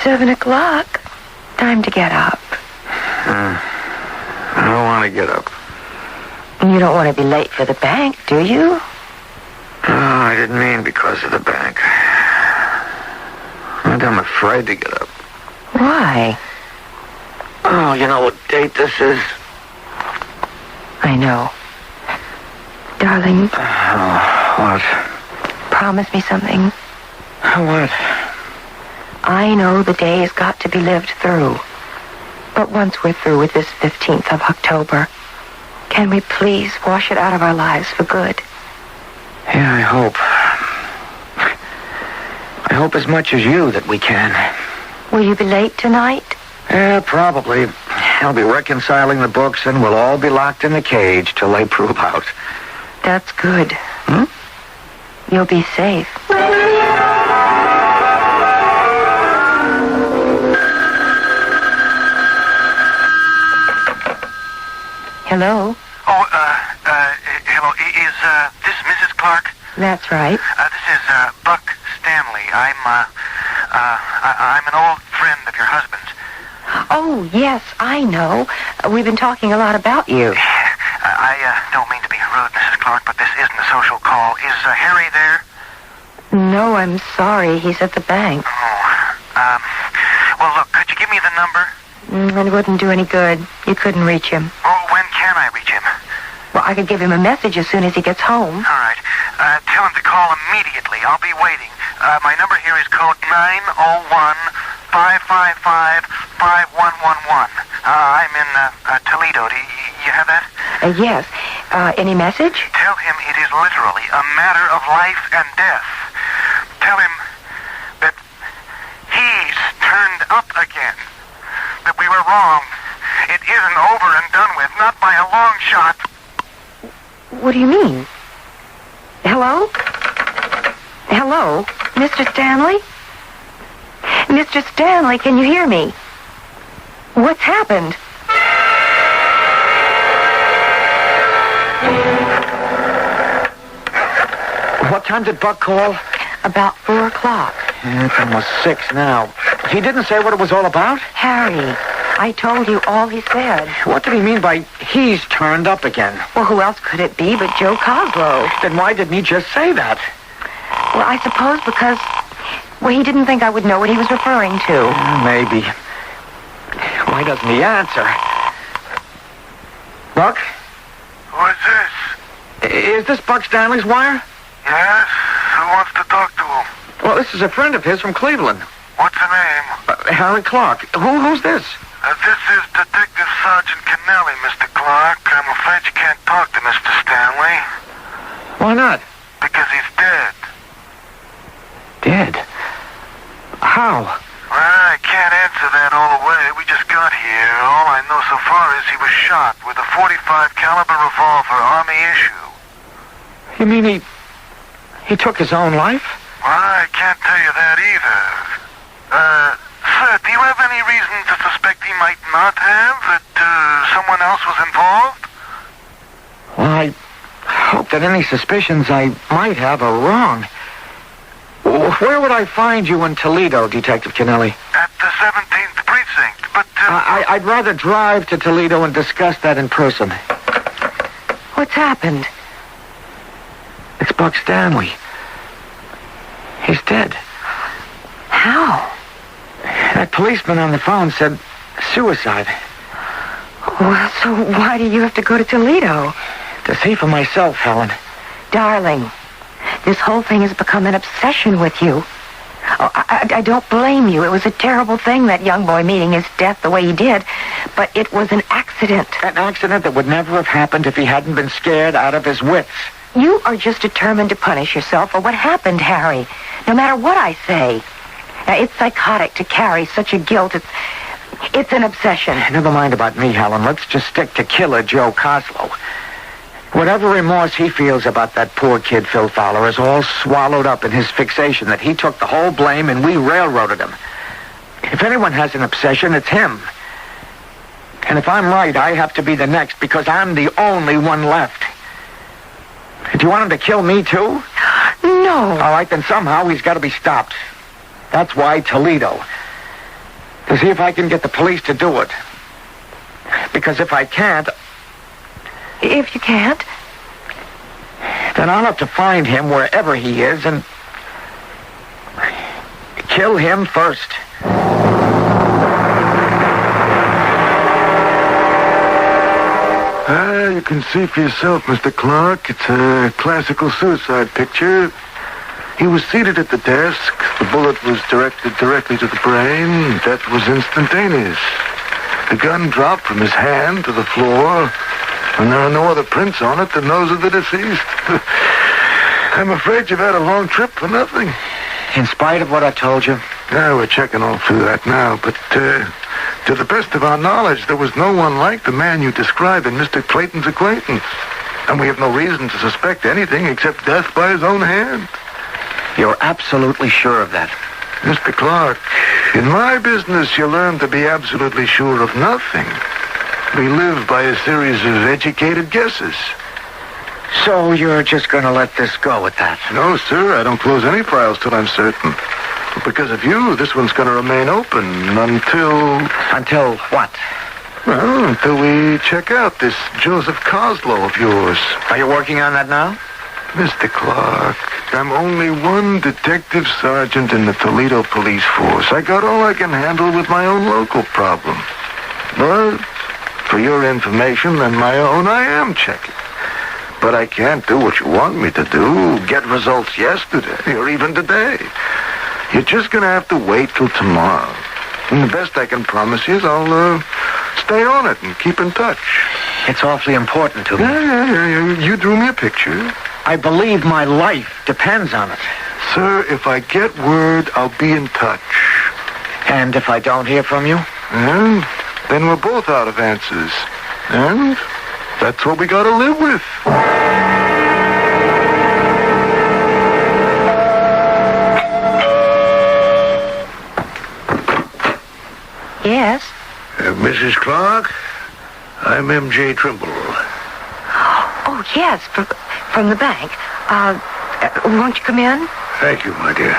7 o'clock. Time to get up. I don't want to get up. You don't want to be late for the bank, do you? No, I didn't mean because of the bank. I'm afraid to get up. Why? Oh, you know what date this is? I know. Darling. What? Promise me something. What? I know the day has got to be lived through. But once we're through with this 15th of October, can we please wash it out of our lives for good? Yeah, I hope. I hope as much as you that we can. Will you be late tonight? Yeah, probably. I'll be reconciling the books and we'll all be locked in the cage till they prove out. That's good. You'll be safe. Hello? Oh, hello. Is this Mrs. Clark? That's right. This is Buck Stanley. I'm an old friend of your husband's. Oh, yes, I know. We've been talking a lot about you. I don't mean to be rude, Mrs. Clark, but this isn't a social call. Is Harry there? No, I'm sorry. He's at the bank. Oh, well, look, could you give me the number? It wouldn't do any good. You couldn't reach him. Oh, when can I reach him? Well, I could give him a message as soon as he gets home. All right. Tell him to call immediately. I'll be waiting. My number here is code 901-555-5111. I'm in Toledo. Do you have that? Yes. Any message? Tell him it is literally a matter of life and death. Tell him that he's turned up again. That we were wrong. It isn't over and done with, not by a long shot. What do you mean? Hello? Hello? Mr. Stanley? Mr. Stanley, can you hear me? What's happened? What time did Buck call? About 4 o'clock. Yeah, it's almost 6 now. He didn't say what it was all about? Harry, I told you all he said. What did he mean by he's turned up again? Well, who else could it be but Joe Coslow? Then why didn't he just say that? Well, I suppose because, well, he didn't think I would know what he was referring to. Maybe. Why doesn't he answer? Buck? Who is this? Is this Buck Stanley's wire? Yes? Who wants to talk to him? Well, this is a friend of his from Cleveland. What's the name? Harry Clark. Who's this? This is Detective Sergeant Kennelly, Mr. Clark. I'm afraid you can't talk to Mr. Stanley. Why not? Because he's dead. Dead? How? Well, I can't answer that all the way. We just got here. All I know so far is he was shot with a .45 caliber revolver, Army issue. You mean he took his own life? Well, I can't tell you that either. Sir, do you have any reason to suspect he might not have? That someone else was involved? Well, I hope that any suspicions I might have are wrong. Where would I find you in Toledo, Detective Kennelly? At the 17th Precinct, but... I'd rather drive to Toledo and discuss that in person. What's happened? It's Buck Stanley. He's dead. How? That policeman on the phone said suicide. Well, so why do you have to go to Toledo? To see for myself, Helen. Darling, this whole thing has become an obsession with you. Oh, I don't blame you. It was a terrible thing, that young boy meeting his death the way he did. But it was an accident. An accident that would never have happened if he hadn't been scared out of his wits. You are just determined to punish yourself for what happened, Harry. No matter what I say. Now, it's psychotic to carry such a guilt. It's an obsession. Never mind about me, Helen. Let's just stick to killer Joe Coslow. Whatever remorse he feels about that poor kid, Phil Fowler, is all swallowed up in his fixation that he took the whole blame and we railroaded him. If anyone has an obsession, it's him. And if I'm right, I have to be the next because I'm the only one left. Do you want him to kill me, too? No. All right, then somehow he's got to be stopped. That's why Toledo. To see if I can get the police to do it. Because if I can't... If you can't? Then I'll have to find him wherever he is and... kill him first. You can see for yourself, Mr. Clark. It's a classical suicide picture. He was seated at the desk. The bullet was directed directly to the brain. Death was instantaneous. The gun dropped from his hand to the floor, and there are no other prints on it than those of the deceased. I'm afraid you've had a long trip for nothing. In spite of what I told you? Yeah, we're checking all through that now, but to the best of our knowledge, there was no one like the man you described in Mr. Clayton's acquaintance. And we have no reason to suspect anything except death by his own hand. You're absolutely sure of that? Mr. Clark, in my business, you learn to be absolutely sure of nothing. We live by a series of educated guesses. So you're just going to let this go at that? No, sir. I don't close any files till I'm certain. Because of you, this one's going to remain open until... Until what? Well, until we check out this Joseph Coslow of yours. Are you working on that now? Mr. Clark, I'm only one detective sergeant in the Toledo police force. I got all I can handle with my own local problem. But for your information and my own, I am checking. But I can't do what you want me to do, get results yesterday or even today. You're just going to have to wait till tomorrow. And the best I can promise you is I'll stay on it and keep in touch. It's awfully important to me. Yeah. You drew me a picture. I believe my life depends on it. Sir, if I get word, I'll be in touch. And if I don't hear from you? Well, then we're both out of answers. And that's what we got to live with. Yes? Mrs. Clark, I'm M.J. Trimble. Oh, yes, from the bank. Won't you come in? Thank you, my dear.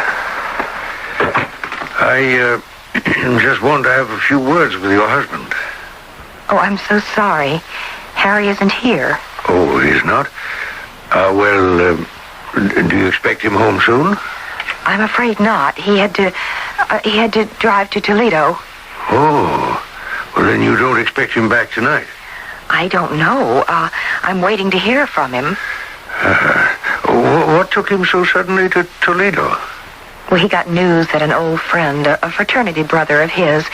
Just wanted to have a few words with your husband. Oh, I'm so sorry. Harry isn't here. Oh, he's not? Do you expect him home soon? I'm afraid not. He had to drive to Toledo. Oh, well, then you don't expect him back tonight? I don't know. I'm waiting to hear from him. What took him so suddenly to Toledo? Well, he got news that an old friend, a fraternity brother of his,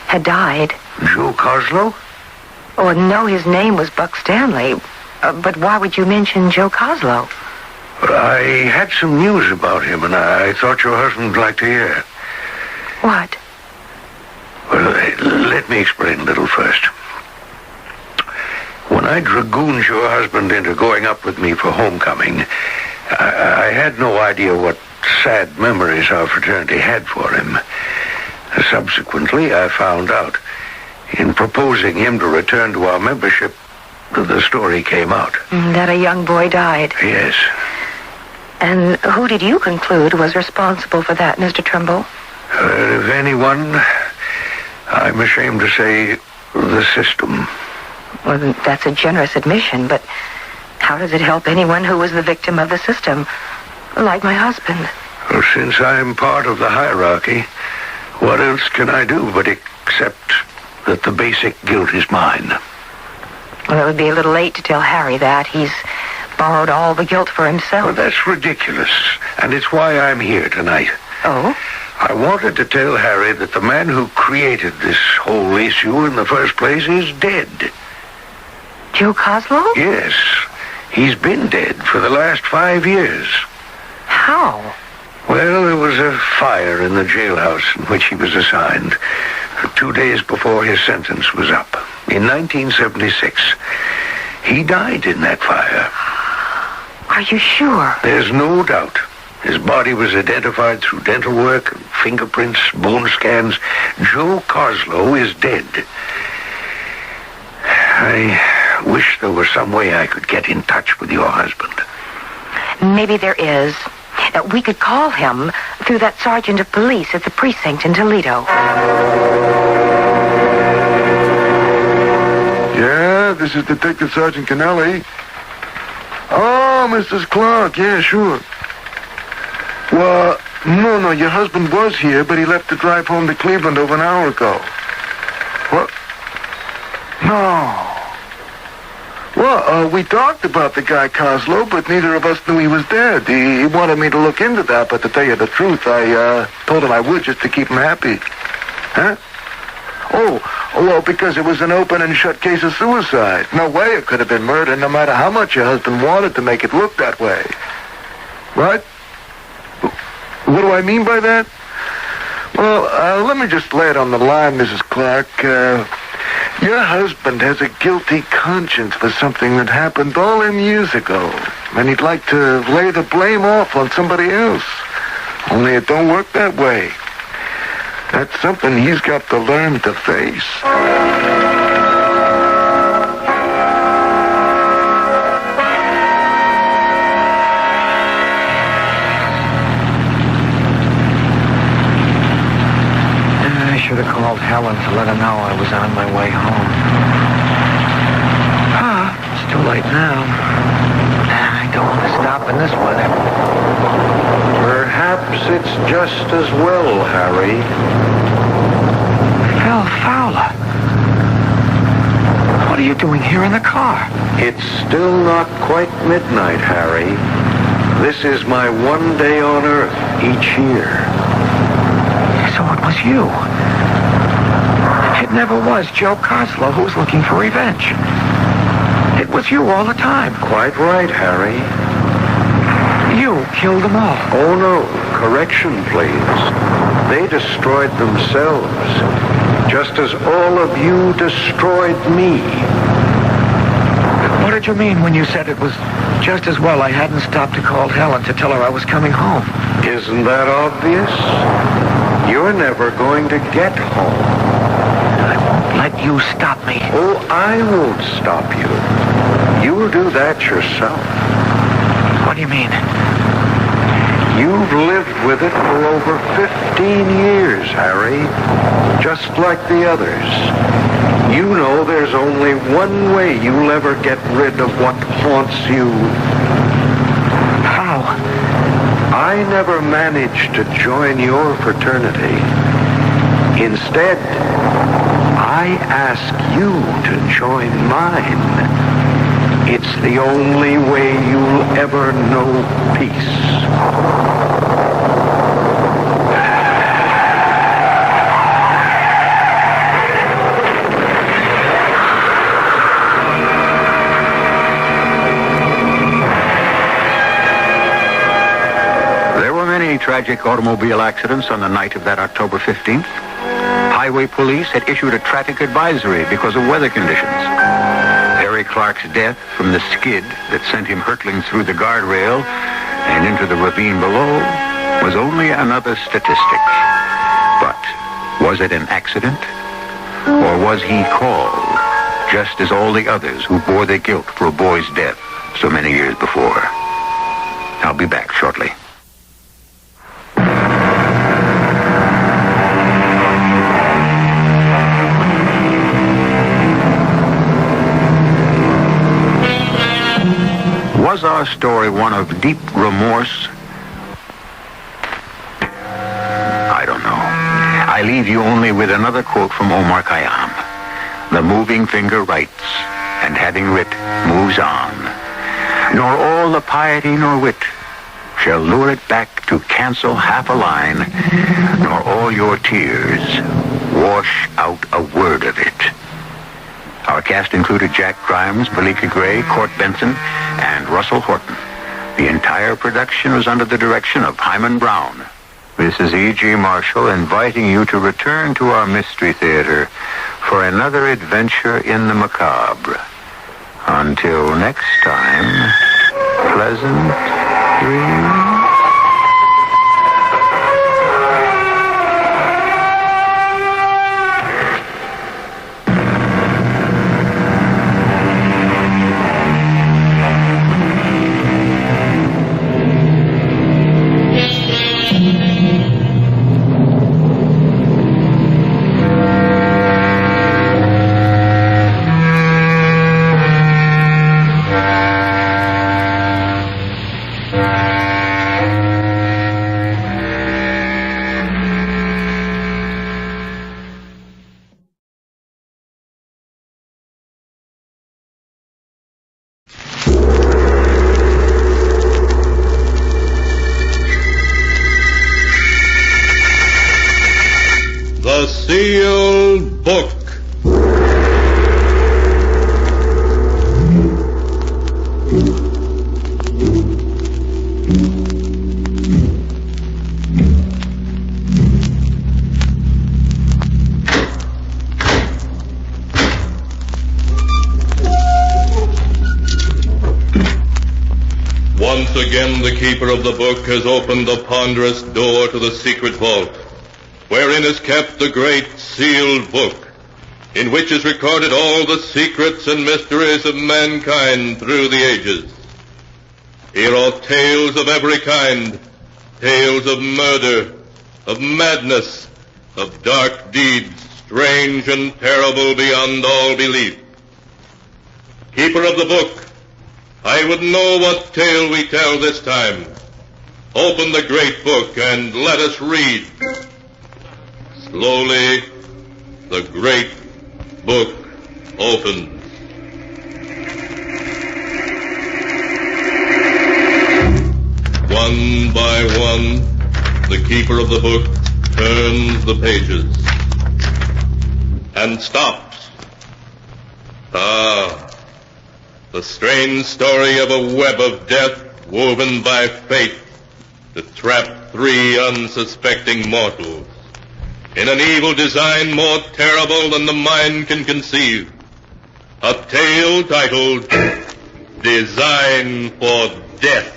had died. Joe Coslow? Oh, no, his name was Buck Stanley. But why would you mention Joe Coslow? I had some news about him, and I thought your husband would like to hear. What? Well, let me explain a little first. When I dragooned your husband into going up with me for homecoming, I had no idea what sad memories our fraternity had for him. Subsequently, I found out. In proposing him to return to our membership, the story came out. That a young boy died. Yes. And who did you conclude was responsible for that, Mr. Trimble? If anyone, I'm ashamed to say the system. Well, that's a generous admission, but how does it help anyone who was the victim of the system, like my husband? Well, since I'm part of the hierarchy, what else can I do but accept that the basic guilt is mine? Well, it would be a little late to tell Harry that. He's borrowed all the guilt for himself. Well, that's ridiculous, and it's why I'm here tonight. Oh? I wanted to tell Harry that the man who created this whole issue in the first place is dead. Joe Coslow? Yes. He's been dead for the last 5 years. How? Well, there was a fire in the jailhouse in which he was assigned 2 days before his sentence was up. In 1976. He died in that fire. Are you sure? There's no doubt. His body was identified through dental work, fingerprints, bone scans. Joe Coslow is dead. I wish there was some way I could get in touch with your husband. Maybe there is. We could call him through that sergeant of police at the precinct in Toledo. Yeah, this is Detective Sergeant Kennelly. Oh, Mrs. Clark, yeah, sure. Well, no, your husband was here, but he left to drive home to Cleveland over an hour ago. What? No. Well, we talked about the guy Coslow, but neither of us knew he was dead. He wanted me to look into that, but to tell you the truth, I told him I would just to keep him happy. Huh? Oh, well, because it was an open and shut case of suicide. No way it could have been murder, no matter how much your husband wanted to make it look that way. What? What do I mean by that? Well, let me just lay it on the line, Mrs. Clark. Your husband has a guilty conscience for something that happened all them years ago. And he'd like to lay the blame off on somebody else. Only it don't work that way. That's something he's got to learn to face. I should have called Helen to let her know I was on my way home. It's too late now. I don't want to stop in this weather. Perhaps it's just as well, Harry. Phil Fowler. What are you doing here in the car? It's still not quite midnight, Harry. This is my one day on Earth each year. So it was you. It never was Joe Coslow who was looking for revenge. It was you all the time. Quite right, Harry. You killed them all. Oh, no. Correction, please. They destroyed themselves, just as all of you destroyed me. What did you mean when you said it was just as well I hadn't stopped to call Helen to tell her I was coming home? Isn't that obvious? You're never going to get home. I won't let you stop me. Oh, I won't stop you. You'll do that yourself. What do you mean? You've lived with it for over 15 years, Harry. Just like the others. You know there's only one way you'll ever get rid of what haunts you. How? I never managed to join your fraternity. Instead, I ask you to join mine. It's the only way you'll ever know peace. There were many tragic automobile accidents on the night of that October 15th. Highway police had issued a traffic advisory because of weather conditions. Harry Clark's death from the skid that sent him hurtling through the guardrail and into the ravine below was only another statistic. But was it an accident? Or was he called, just as all the others who bore the guilt for a boy's death so many years before? I'll be back shortly. Was our story one of deep remorse? I don't know. I leave you only with another quote from Omar Khayyam. The moving finger writes, and having writ, moves on. Nor all the piety nor wit shall lure it back to cancel half a line, nor all your tears wash out a word of it. Our cast included Jack Grimes, Malika Gray, Court Benson, and Russell Horton. The entire production was under the direction of Hyman Brown. This is E.G. Marshall inviting you to return to our Mystery Theater for another adventure in the macabre. Until next time, pleasant dreams. The Sealed Book. Once again, the keeper of the book has opened the ponderous door to the secret vault, wherein is kept the great sealed book, in which is recorded all the secrets and mysteries of mankind through the ages. Here are tales of every kind, tales of murder, of madness, of dark deeds, strange and terrible beyond all belief. Keeper of the book, I would know what tale we tell this time. Open the great book and let us read. Slowly, the great book opens. One by one, the keeper of the book turns the pages and stops. Ah, the strange story of a web of death woven by fate to trap three unsuspecting mortals in an evil design more terrible than the mind can conceive. A tale titled Design for Death.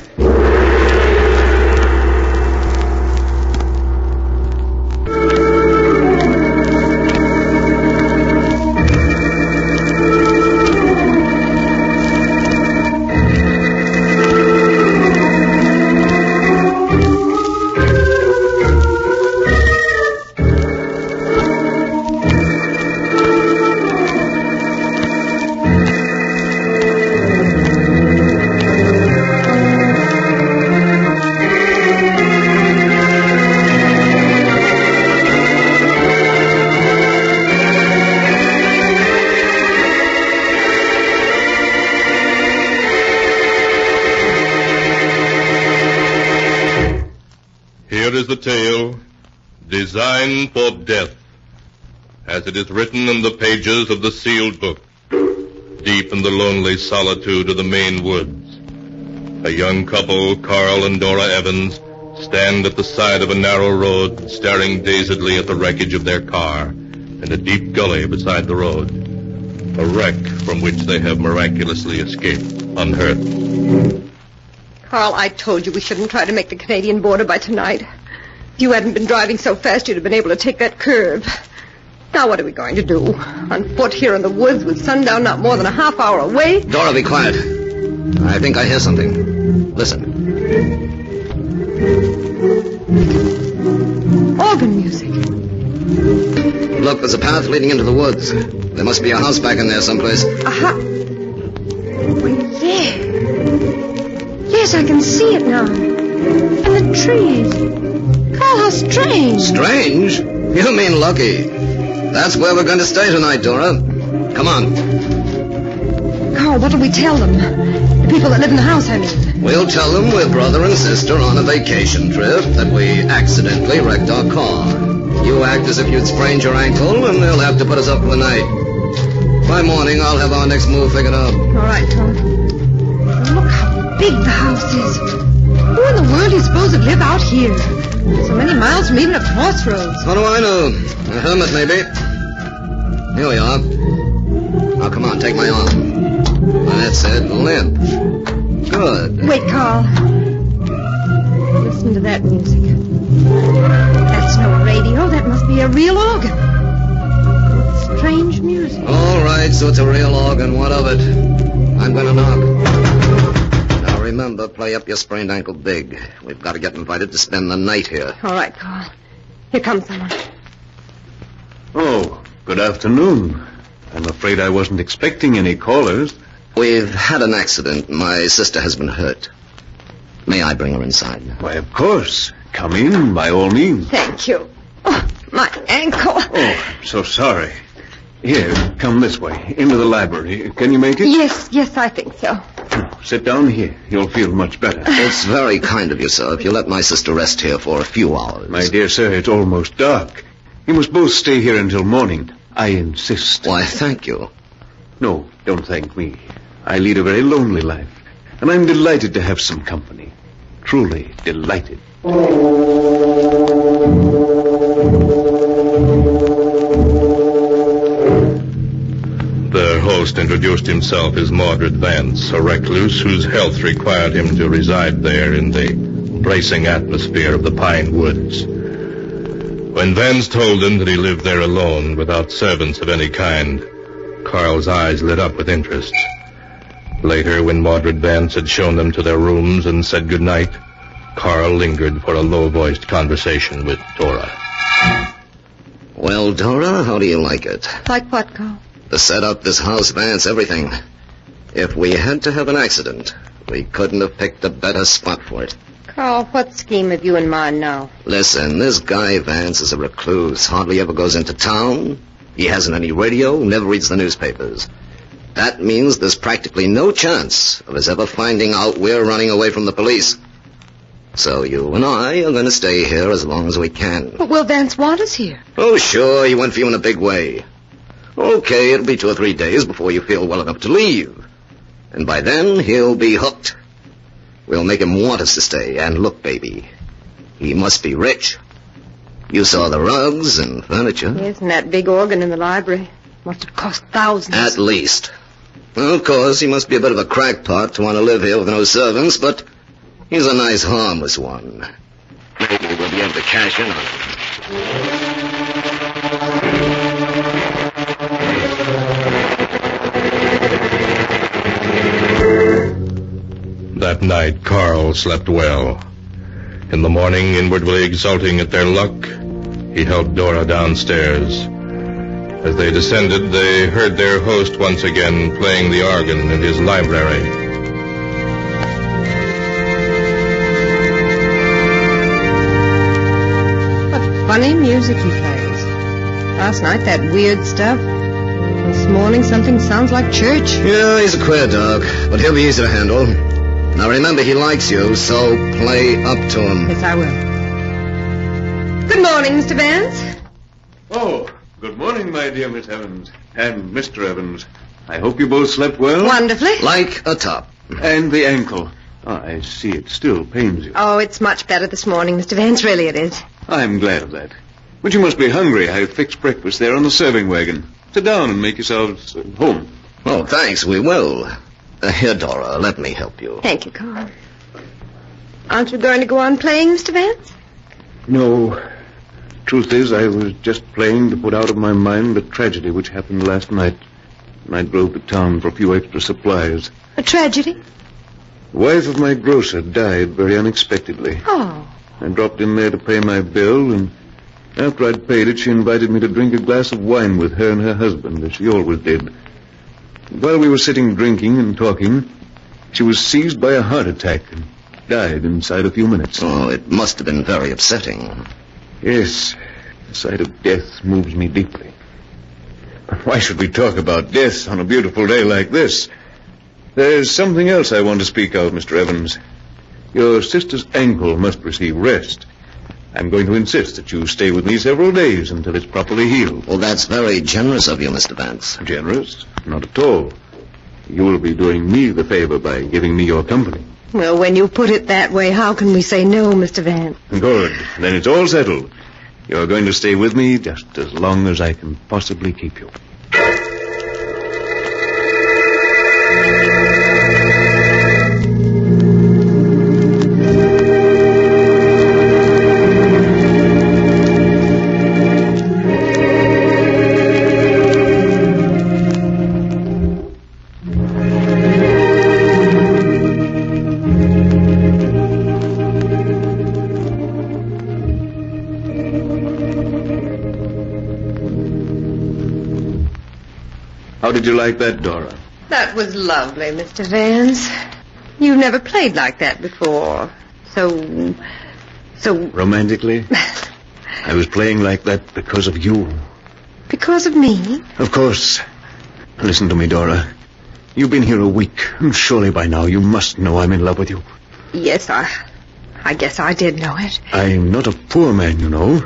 Here is the tale, Designed for Death, as it is written in the pages of the sealed book. Deep in the lonely solitude of the Maine woods, a young couple, Carl and Dora Evans, stand at the side of a narrow road, staring dazedly at the wreckage of their car in a deep gully beside the road, a wreck from which they have miraculously escaped unhurt. Carl, I told you we shouldn't try to make the Canadian border by tonight. If you hadn't been driving so fast, you'd have been able to take that curve. Now what are we going to do? On foot here in the woods with sundown not more than a half hour away? Dora, be quiet. I think I hear something. Listen. Organ music. Look, there's a path leading into the woods. There must be a house back in there someplace. Aha! Wait, there. Yes, I can see it now. And the trees. Carl, how strange. Strange? You mean lucky. That's where we're going to stay tonight, Dora. Come on. Carl, what'll we tell them? The people that live in the house, I mean. We'll tell them we're brother and sister on a vacation trip, that we accidentally wrecked our car. You act as if you'd sprained your ankle, and they'll have to put us up for the night. By morning, I'll have our next move figured out. All right, Tom. Look how big the house is. Who in the world do you suppose would live out here? So many miles from even a crossroads. How do I know? A hermit, maybe. Here we are. Now, come on, take my arm. That's it, limp. Good. Wait, Carl. Listen to that music. That's no radio. That must be a real organ. Strange music. All right, so it's a real organ. What of it? I'm going to knock. Now, remember, play up your sprained ankle big. We've got to get invited to spend the night here. All right, Carl. Here comes someone. Oh, good afternoon. I'm afraid I wasn't expecting any callers. We've had an accident. My sister has been hurt. May I bring her inside? Why, of course. Come in, by all means. Thank you. Oh, my ankle. Oh, I'm so sorry. Here, come this way, into the library. Can you make it? Yes, I think so. Sit down here. You'll feel much better. It's very kind of you, sir, if you let my sister rest here for a few hours. My dear sir, it's almost dark. You must both stay here until morning. I insist. Why, thank you. No, don't thank me. I lead a very lonely life, and I'm delighted to have some company. Truly delighted. Their host introduced himself as Mordred Vance, a recluse whose health required him to reside there in the bracing atmosphere of the pine woods. When Vance told him that he lived there alone, without servants of any kind, Carl's eyes lit up with interest. Later, when Mordred Vance had shown them to their rooms and said goodnight, Carl lingered for a low-voiced conversation with Dora. Well, Dora, how do you like it? Like what, Carl? The setup, this house, Vance, everything. If we had to have an accident, we couldn't have picked a better spot for it. Carl, what scheme have you in mind now? Listen, this guy, Vance, is a recluse. Hardly ever goes into town. He hasn't any radio, never reads the newspapers. That means there's practically no chance of us ever finding out we're running away from the police. So you and I are going to stay here as long as we can. But will Vance want us here? Oh, sure, he went for you in a big way. Okay, it'll be 2 or 3 days before you feel well enough to leave. And by then, he'll be hooked. We'll make him want us to stay. And look, baby, he must be rich. You saw the rugs and furniture. Yes, and that big organ in the library. Must have cost thousands. At least. Well, of course, he must be a bit of a crackpot to want to live here with no servants, but he's a nice, harmless one. Maybe we'll be able to cash in on him. That night, Carl slept well. In the morning, inwardly exulting at their luck, he helped Dora downstairs. As they descended, they heard their host once again playing the organ in his library. What funny music he plays. Last night, that weird stuff. This morning, something sounds like church. Yeah, he's a queer dog, but he'll be easy to handle. Now remember, he likes you, so play up to him. Yes, I will. Good morning, Mr. Vance. Oh, good morning, my dear Miss Evans. And Mr. Evans. I hope you both slept well? Wonderfully. Like a top. And the ankle. Oh, I see it still pains you. Oh, it's much better this morning, Mr. Vance. Really it is. I'm glad of that. But you must be hungry. I fixed breakfast there on the serving wagon. Sit down and make yourselves at home. Oh, thanks, we will. Here, Dora, let me help you. Thank you, Carl. Aren't you going to go on playing, Mr. Vance? No. Truth is, I was just playing to put out of my mind the tragedy which happened last night. And I drove to town for a few extra supplies. A tragedy? The wife of my grocer died very unexpectedly. Oh. I dropped in there to pay my bill, and after I'd paid it, she invited me to drink a glass of wine with her and her husband, as she always did. While we were sitting drinking and talking, she was seized by a heart attack and died inside a few minutes. Oh, it must have been very upsetting. Yes, the sight of death moves me deeply. But why should we talk about death on a beautiful day like this? There's something else I want to speak of, Mr. Evans. Your sister's ankle must receive rest. I'm going to insist that you stay with me several days until it's properly healed. Well, that's very generous of you, Mr. Vance. Generous? Not at all. You will be doing me the favor by giving me your company. Well, when you put it that way, how can we say no, Mr. Vance? Good. Then it's all settled. You're going to stay with me just as long as I can possibly keep you. How did you like that, Dora? That was lovely, Mr. Vance. You've never played like that before. So... Romantically? I was playing like that because of you. Because of me? Of course. Listen to me, Dora. You've been here a week, and surely by now you must know I'm in love with you. Yes, I guess I did know it. I'm not a poor man, you know.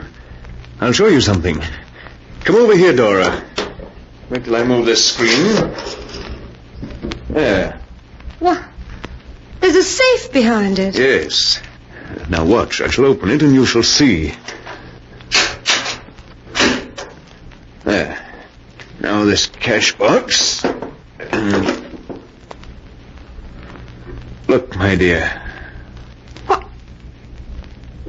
I'll show you something. Come over here, Dora. Wait till I move this screen. There. What? There's a safe behind it. Yes. Now watch. I shall open it and you shall see. There. Now this cash box. Look, my dear. What?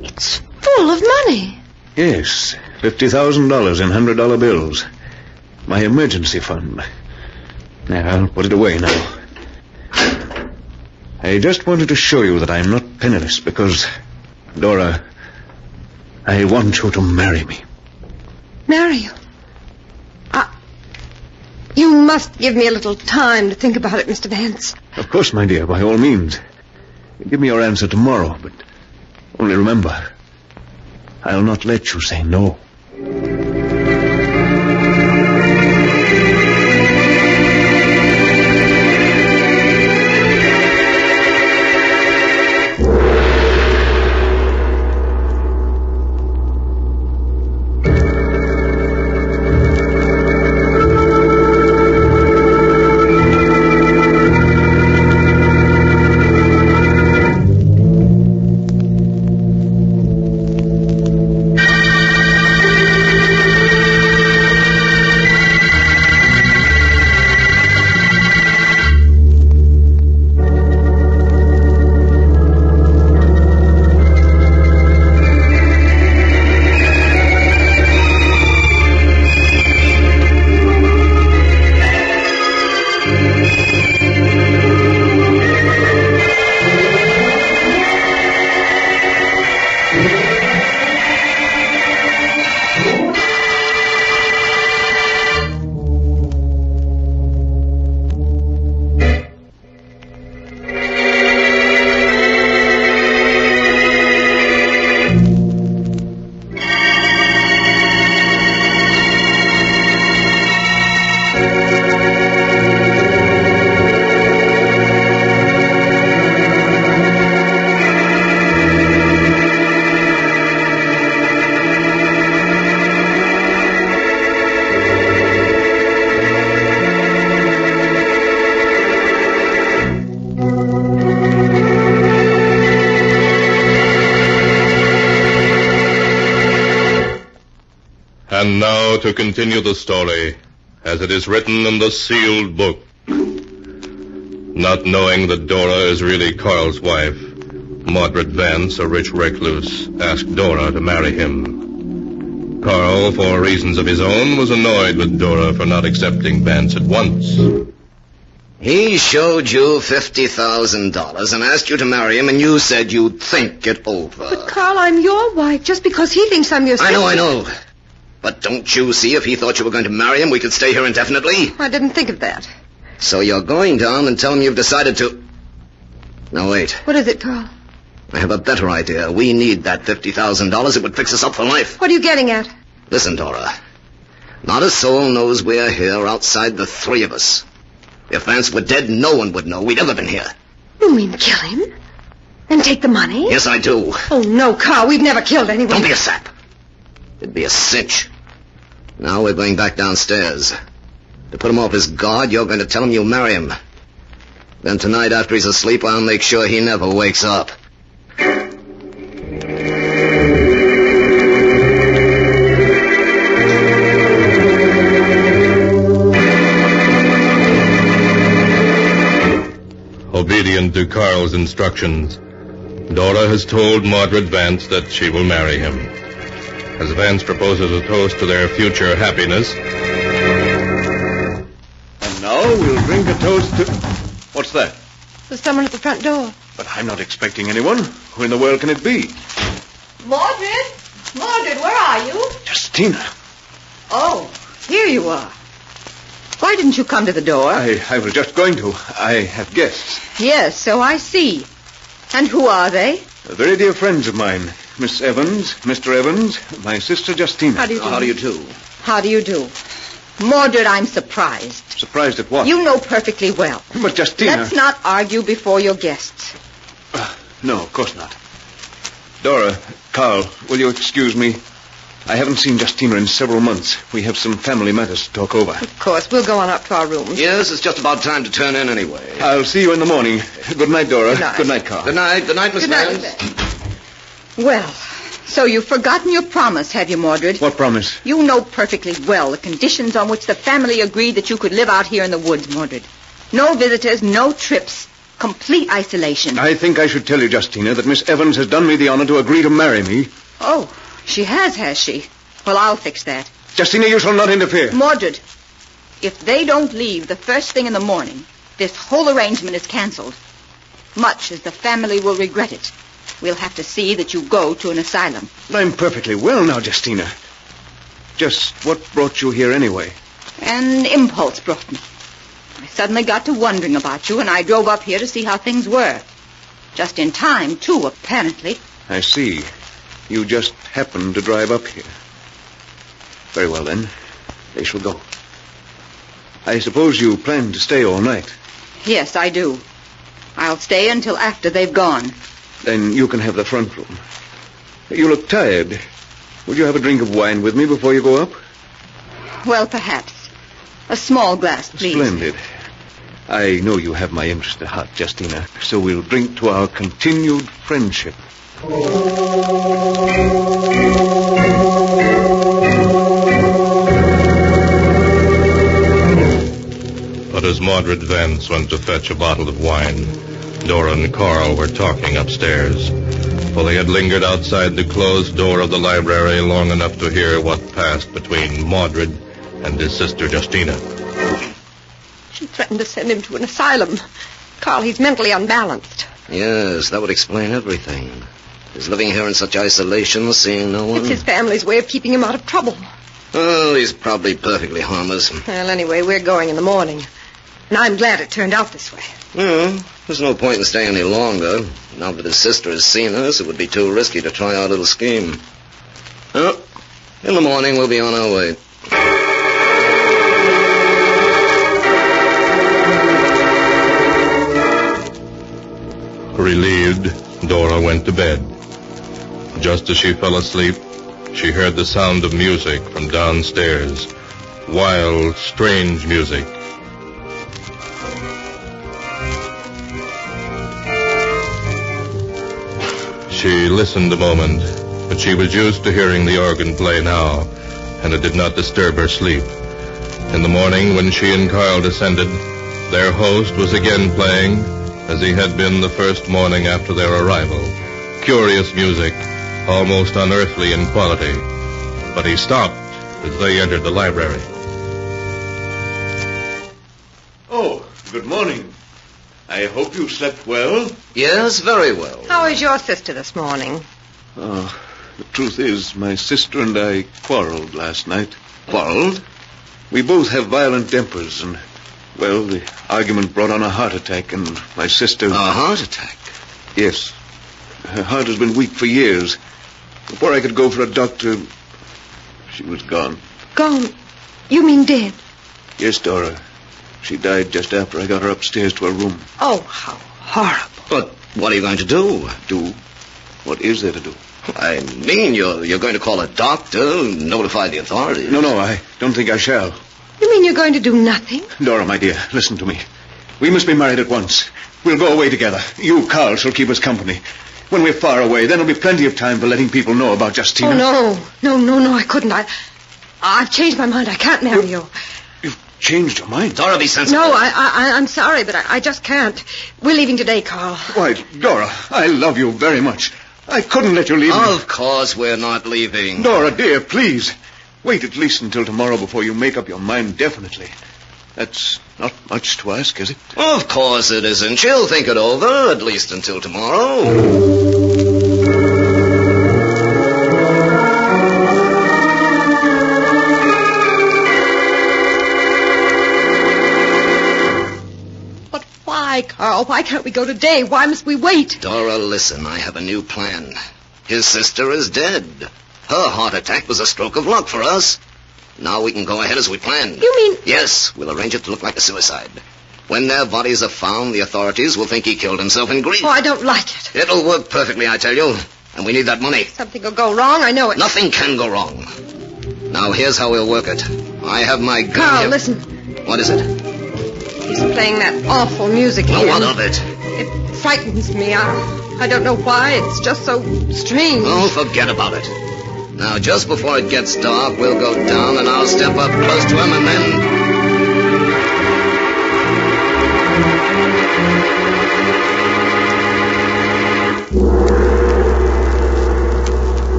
It's full of money. Yes. $50,000 in $100 bills. My emergency fund. Now, I'll put it away now. I just wanted to show you that I'm not penniless because, Dora, I want you to marry me. Marry you? You must give me a little time to think about it, Mr. Vance. Of course, my dear, by all means. Give me your answer tomorrow, but only remember, I'll not let you say no. And now to continue the story, as it is written in the sealed book. Not knowing that Dora is really Carl's wife, Mordred Vance, a rich recluse, asked Dora to marry him. Carl, for reasons of his own, was annoyed with Dora for not accepting Vance at once. He showed you $50,000 and asked you to marry him, and you said you'd think it over. But, Carl, I'm your wife, just because he thinks I'm your sister. I know. But don't you see, if he thought you were going to marry him, we could stay here indefinitely? I didn't think of that. So you're going down and tell him you've decided to... Now, wait. What is it, Carl? I have a better idea. We need that $50,000. It would fix us up for life. What are you getting at? Listen, Dora. Not a soul knows we're here outside the three of us. If Vance were dead, no one would know we'd ever been here. You mean kill him? And take the money? Yes, I do. Oh, no, Carl, we've never killed anyone. Don't be a sap. It'd be a cinch. Now we're going back downstairs. To put him off his guard, you're going to tell him you'll marry him. Then tonight, after he's asleep, I'll make sure he never wakes up. Obedient to Carl's instructions, Dora has told Mordred Vance that she will marry him. As Vance proposes a toast to their future happiness... And now we'll drink a toast to... What's that? There's someone at the front door. But I'm not expecting anyone. Who in the world can it be? Mordred? Mordred, where are you? Justina. Oh, here you are. Why didn't you come to the door? I was just going to. I have guests. Yes, so I see. And who are they? Very dear friends of mine. Miss Evans, Mr. Evans, my sister Justina. How do you do? How do you do? How do you do? Mordred, I'm surprised. Surprised at what? You know perfectly well. But Justina... Let's not argue before your guests. No, of course not. Dora, Carl, will you excuse me? I haven't seen Justina in several months. We have some family matters to talk over. Of course, we'll go on up to our rooms. Yes, it's just about time to turn in anyway. I'll see you in the morning. Good night, Dora. Good night. Good night, Carl. Good night, Miss Good night, Vance. Well, so you've forgotten your promise, have you, Mordred? What promise? You know perfectly well the conditions on which the family agreed that you could live out here in the woods, Mordred. No visitors, no trips, complete isolation. I think I should tell you, Justina, that Miss Evans has done me the honor to agree to marry me. Oh, she has she? Well, I'll fix that. Justina, you shall not interfere. Mordred, if they don't leave the first thing in the morning, this whole arrangement is canceled. Much as the family will regret it, we'll have to see that you go to an asylum. I'm perfectly well now, Justina. Just what brought you here anyway? An impulse brought me. I suddenly got to wondering about you, and I drove up here to see how things were. Just in time, too, apparently. I see. You just happened to drive up here. Very well, then. They shall go. I suppose you plan to stay all night. Yes, I do. I'll stay until after they've gone. Then you can have the front room. You look tired. Would you have a drink of wine with me before you go up? Well, perhaps. A small glass, please. Splendid. I know you have my interest at heart, Justina, so we'll drink to our continued friendship. But as Mordred Vance went to fetch a bottle of wine, Dora and Carl were talking upstairs, for they had lingered outside the closed door of the library long enough to hear what passed between Mordred and his sister Justina. She threatened to send him to an asylum. Carl, he's mentally unbalanced. Yes, that would explain everything. He's living here in such isolation, seeing no one. It's his family's way of keeping him out of trouble. Well, he's probably perfectly harmless. Well, anyway, we're going in the morning. And I'm glad it turned out this way. Well, there's no point in staying any longer. Now that his sister has seen us, it would be too risky to try our little scheme. Well, in the morning, we'll be on our way. Relieved, Dora went to bed. Just as she fell asleep, she heard the sound of music from downstairs. Wild, strange music. She listened a moment, but she was used to hearing the organ play now, and it did not disturb her sleep. In the morning, when she and Carl descended, their host was again playing, as he had been the first morning after their arrival. Curious music, almost unearthly in quality. But he stopped as they entered the library. Oh, good morning. I hope you slept well. Yes, very well. How is your sister this morning? Oh, the truth is, my sister and I quarreled last night. Quarreled? We both have violent tempers, and, well, the argument brought on a heart attack, and my sister... A heart attack? Yes. Her heart has been weak for years. Before I could go for a doctor, she was gone. Gone? You mean dead? Yes, Dora. She died just after I got her upstairs to her room. Oh, how horrible. But what are you going to do? Do? What is there to do? I mean, you're going to call a doctor, notify the authorities. No, I don't think I shall. You mean you're going to do nothing? Dora, my dear, listen to me. We must be married at once. We'll go away together. You, Carl, shall keep us company. When we're far away, then there'll be plenty of time for letting people know about Justina. Oh, no, I couldn't. I've changed my mind. I can't marry you. You've changed your mind? Dora, be sensible. No, I'm sorry, but I just can't. We're leaving today, Carl. Why, Dora, I love you very much. I couldn't let you leave me. Of course we're not leaving. Dora, dear, please. Wait at least until tomorrow before you make up your mind definitely. That's not much to ask, is it? Of course it isn't. She'll think it over, at least until tomorrow. Why, Carl? Why can't we go today? Why must we wait? Dora, listen, I have a new plan. His sister is dead. Her heart attack was a stroke of luck for us. Now we can go ahead as we planned. You mean... Yes, we'll arrange it to look like a suicide. When their bodies are found, the authorities will think he killed himself in grief. Oh, I don't like it. It'll work perfectly, I tell you. And we need that money. Something will go wrong, I know it. Nothing can go wrong. Now, here's how we'll work it. I have my gun Carl, here. listen. What is it? He's playing that awful music Well, again. what of it? It frightens me. I don't know why. It's just so strange. Oh, forget about it. Now, just before it gets dark, we'll go down and I'll step up close to him and then...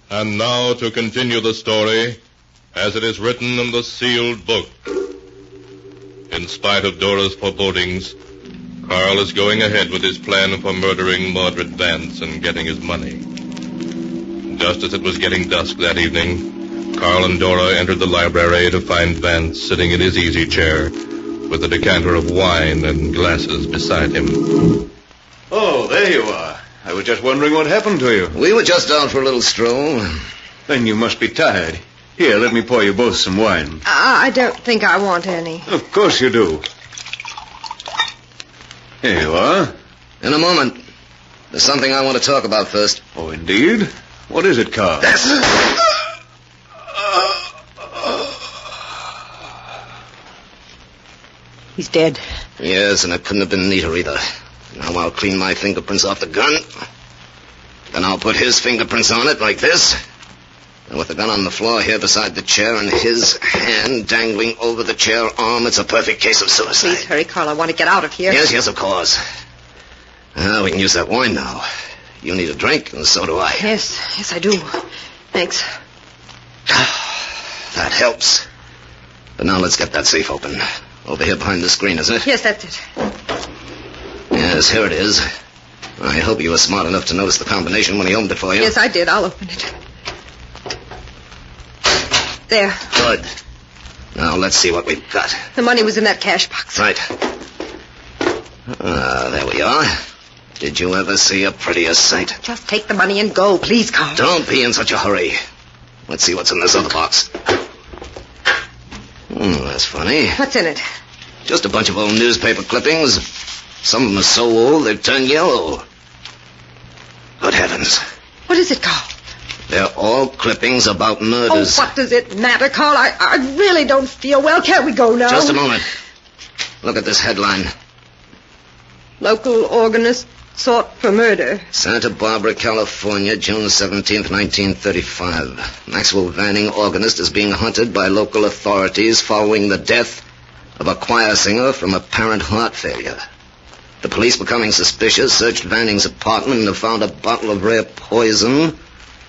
And now to continue the story as it is written in the sealed book. In spite of Dora's forebodings, Carl is going ahead with his plan for murdering Mordred Vance and getting his money. Just as it was getting dusk that evening, Carl and Dora entered the library to find Vance sitting in his easy chair with a decanter of wine and glasses beside him. Oh, there you are. I was just wondering what happened to you. We were just out for a little stroll. Then you must be tired. Here, let me pour you both some wine. I don't think I want any. Of course you do. Here you are. In a moment. There's something I want to talk about first. Oh, indeed? What is it, Carl? He's dead. Yes, and it couldn't have been neater either. Now I'll clean my fingerprints off the gun. Then I'll put his fingerprints on it like this. And with the gun on the floor here beside the chair and his hand dangling over the chair arm, it's a perfect case of suicide. Please hurry, Carl. I want to get out of here. Yes, of course. We can use that wine now. You need a drink, and so do I. Yes, I do. Thanks. That helps. But now let's get that safe open. Over here behind the screen, isn't it? Yes, that's it. Yes, here it is. I hope you were smart enough to notice the combination when he opened it for you. Yes, I did. I'll open it. There. Good. Now let's see what we've got. The money was in that cash box. Right. There we are. Did you ever see a prettier sight? Just take the money and go, please, Carl. Don't be in such a hurry. Let's see what's in this other box. That's funny. What's in it? Just a bunch of old newspaper clippings. Some of them are so old they've turned yellow. Good heavens. What is it, Carl? They're all clippings about murders. Oh, what does it matter, Carl? I really don't feel well. Can't we go now? Just a moment. Look at this headline. Local organist sought for murder. Santa Barbara, California, June 17th, 1935. Maxwell Vanning, organist, is being hunted by local authorities following the death of a choir singer from apparent heart failure. The police, becoming suspicious, searched Vanning's apartment and have found a bottle of rare poison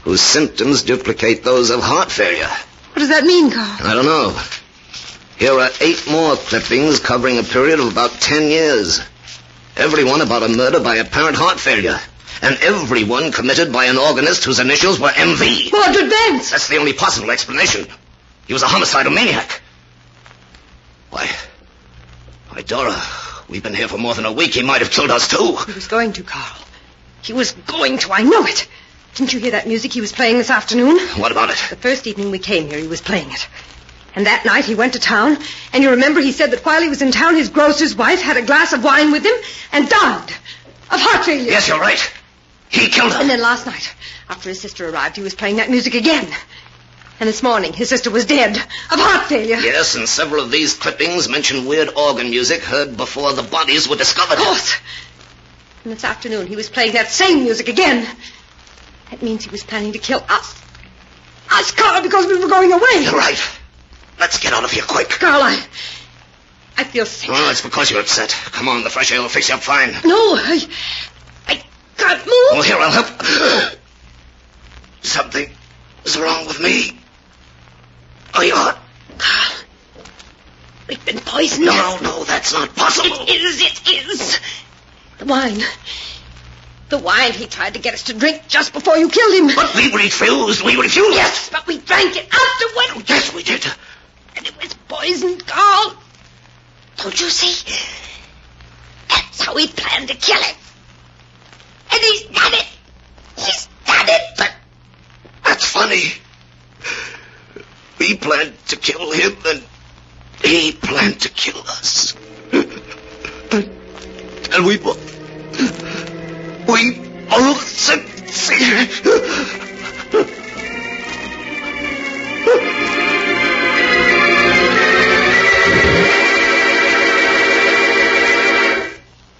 whose symptoms duplicate those of heart failure. What does that mean, Carl? I don't know. Here are 8 more clippings covering a period of about 10 years. Every one about a murder by apparent heart failure. And every one committed by an organist whose initials were MV. Mordred Vance! That's the only possible explanation. He was a homicidal maniac. Why, Dora, we've been here for more than a week. He might have killed us, too. He was going to, Carl. He was going to. I know it. Didn't you hear that music he was playing this afternoon? What about it? The first evening we came here, he was playing it. And that night he went to town, and you remember he said that while he was in town, his grocer's wife had a glass of wine with him and died of heart failure. Yes, you're right. He killed her. And then last night, after his sister arrived, he was playing that music again. And this morning, his sister was dead of heart failure. Yes, and several of these clippings mention weird organ music heard before the bodies were discovered. Of course. And this afternoon, he was playing that same music again. That means he was planning to kill us. Us, Carl, because we were going away. You're right. Let's get out of here quick. Carl, I feel sick. Well, it's because you're upset. Come on, the fresh air will fix you up fine. No, I can't move. Oh, here, I'll help. Something is wrong with me. Are you hurt? Carl, we've been poisoned. No, that's not possible. It is. The wine he tried to get us to drink just before you killed him. But we refused. Yes, but we drank it afterward. Oh, yes, we did. And it was poisoned, Carl. Don't you see? That's how he planned to kill it. And he's done it. He's done it. That's funny. We planned to kill him, and he planned to kill us. And we both succeeded.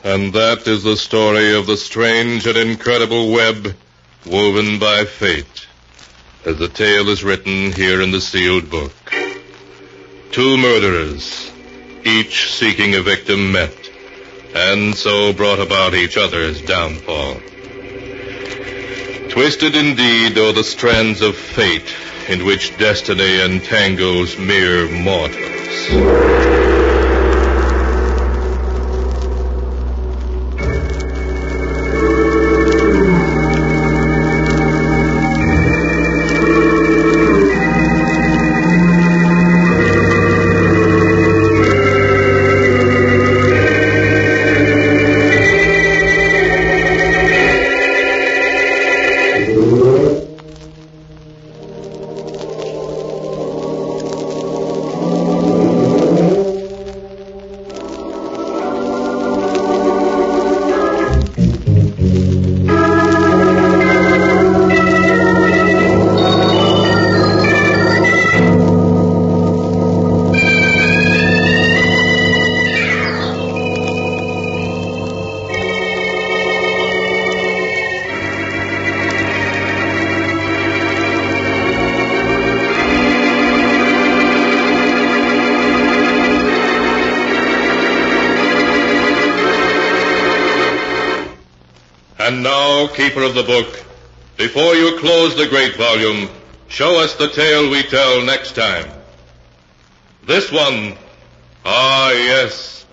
And that is the story of the strange and incredible web woven by fate, as the tale is written here in the sealed book. 2 murderers, each seeking a victim, met, and so brought about each other's downfall. Twisted indeed are the strands of fate in which destiny entangles mere mortals. And now, keeper of the book, before you close the great volume, show us the tale we tell next time. This one, yes,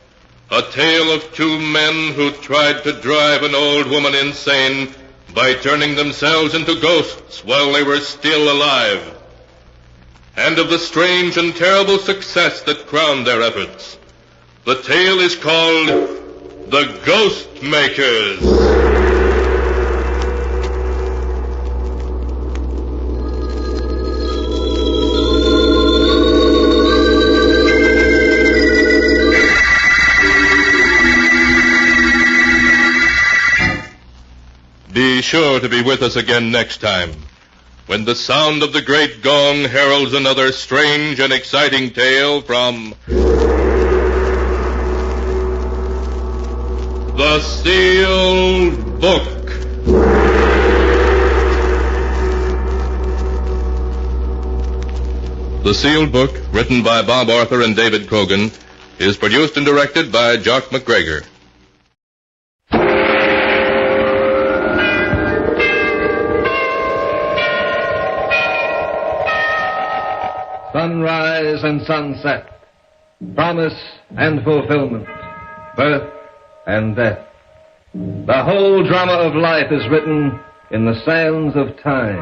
a tale of two men who tried to drive an old woman insane by turning themselves into ghosts while they were still alive, and of the strange and terrible success that crowned their efforts. The tale is called The Ghost Makers. Be sure to be with us again next time, when the sound of the great gong heralds another strange and exciting tale from The Sealed Book. The Sealed Book, written by Bob Arthur and David Cogan, is produced and directed by Jock McGregor. Sunrise and sunset, promise and fulfillment, birth and death. The whole drama of life is written in the sands of time.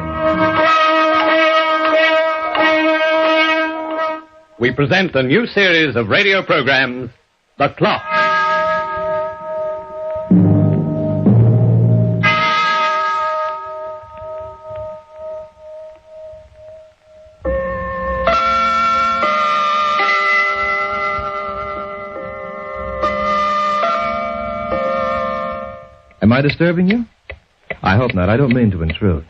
We present a new series of radio programs, The Clock. Am I disturbing you? I hope not. I don't mean to intrude.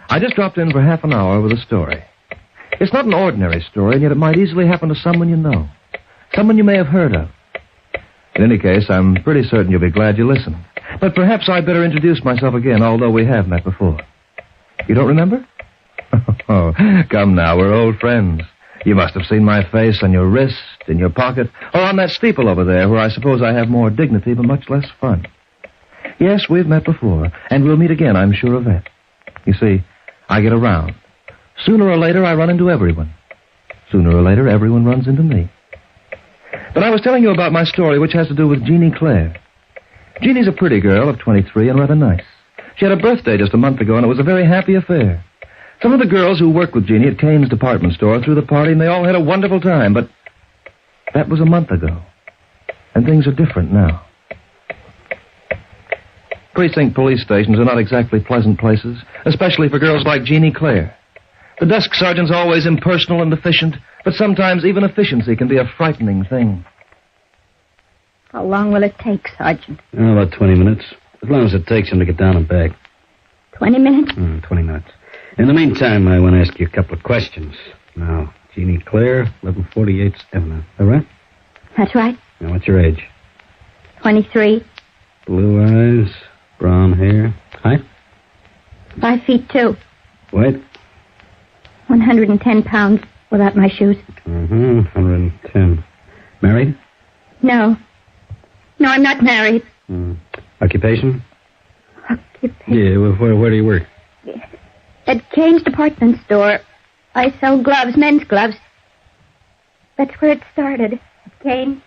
I just dropped in for half an hour with a story. It's not an ordinary story, and yet it might easily happen to someone you know. Someone you may have heard of. In any case, I'm pretty certain you'll be glad you listened. But perhaps I'd better introduce myself again, although we have met before. You don't remember? Oh, come now, we're old friends. You must have seen my face on your wrist, in your pocket, or on that steeple over there, where I suppose I have more dignity but much less fun. Yes, we've met before, and we'll meet again, I'm sure of that. You see, I get around. Sooner or later, I run into everyone. Sooner or later, everyone runs into me. But I was telling you about my story, which has to do with Jeannie Clare. Jeannie's a pretty girl of 23 and rather nice. She had a birthday just a month ago, and it was a very happy affair. Some of the girls who worked with Jeannie at Kane's department store threw the party, and they all had a wonderful time, but that was a month ago, and things are different now. Precinct police stations are not exactly pleasant places, especially for girls like Jeannie Clare. The desk sergeant's always impersonal and efficient, but sometimes even efficiency can be a frightening thing. How long will it take, Sergeant? About 20 minutes. As long as it takes him to get down and back. 20 minutes? 20 minutes. In the meantime, I want to ask you a couple of questions. Now, Jeannie Clare, 1148th Avenue. Is that right? That's right. Now, what's your age? 23. Blue eyes, brown hair. Height? 5'2". Weight? 110 pounds without my shoes. 110. Married? No. No, I'm not married. Occupation? Occupation? Yeah, well, where do you work? At Kane's department store. I sell gloves, men's gloves. That's where it started. At Kane's.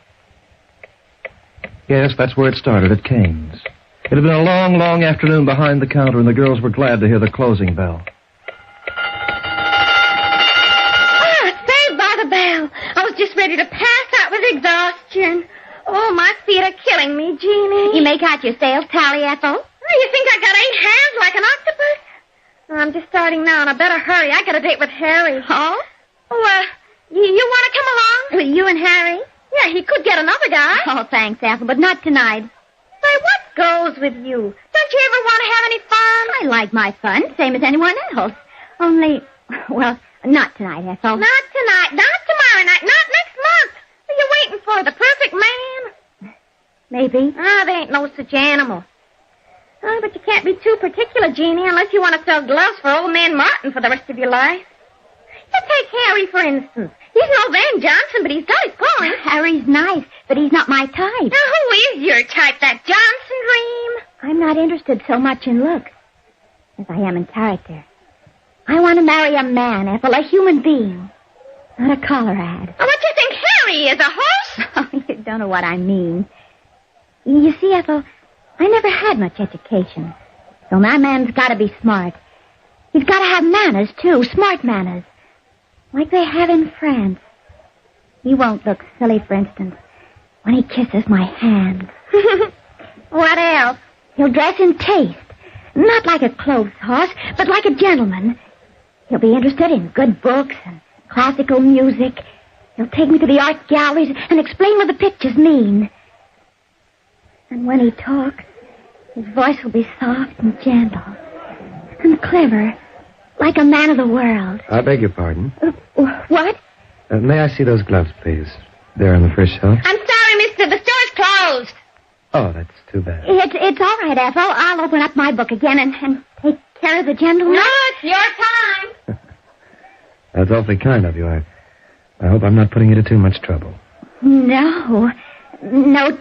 Yes, that's where it started, at Kane's. It had been a long, long afternoon behind the counter, and the girls were glad to hear the closing bell. Saved by the bell. I was just ready to pass out with exhaustion. Oh, my feet are killing me, Jeannie. You make out your sales tally, Ethel? Oh, you think I got 8 hands like an octopus? Oh, I'm just starting now, and I better hurry. I got a date with Harry. Oh? Oh, you want to come along? Well, you and Harry? Yeah, he could get another guy. Oh, thanks, Ethel, but not tonight. Say, what goes with you? Don't you ever want to have any fun? I like my fun, same as anyone else. Only, well, not tonight, Ethel. Not tonight, not tomorrow night, not next month. What are you waiting for, the perfect man? Maybe. There ain't no such animal. Oh, but you can't be too particular, Jeannie, unless you want to sell gloves for old man Martin for the rest of your life. You take Harry, for instance. He's no Van Johnson, but he's got his points. Harry's nice, but he's not my type. Now, who is your type, that Johnson dream? I'm not interested so much in looks as I am in character. I want to marry a man, Ethel, a human being, not a collar ad. Oh, what do you think Harry is, a horse? Oh, you don't know what I mean. You see, Ethel, I never had much education, so my man's got to be smart. He's got to have manners, too, smart manners, like they have in France. He won't look silly, for instance, when he kisses my hand. What else? He'll dress in taste, not like a clothes horse, but like a gentleman. He'll be interested in good books and classical music. He'll take me to the art galleries and explain what the pictures mean. And when he talks, his voice will be soft and gentle and clever, like a man of the world. I beg your pardon. What? May I see those gloves, please? They're on the first shelf. I'm sorry, mister. The store's closed. Oh, that's too bad. It's all right, Ethel. I'll open up my book again and take care of the gentleman. No, it's your time. That's awfully kind of you. I hope I'm not putting you to too much trouble. No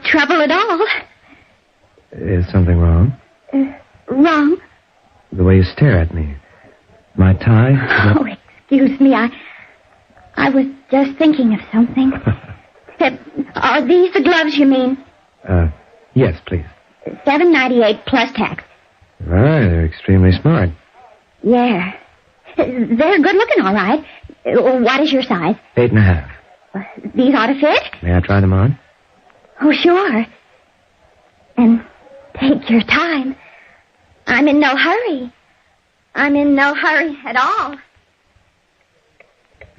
trouble at all. Is something wrong? Wrong? The way you stare at me. My tie? Oh, excuse me. I was just thinking of something. Are these the gloves you mean? Yes, please. $7.98 plus tax. Right, they're extremely smart. Yeah. They're good looking, all right. What is your size? 8.5. These ought to fit? May I try them on? Oh, sure. And take your time. I'm in no hurry. I'm in no hurry at all.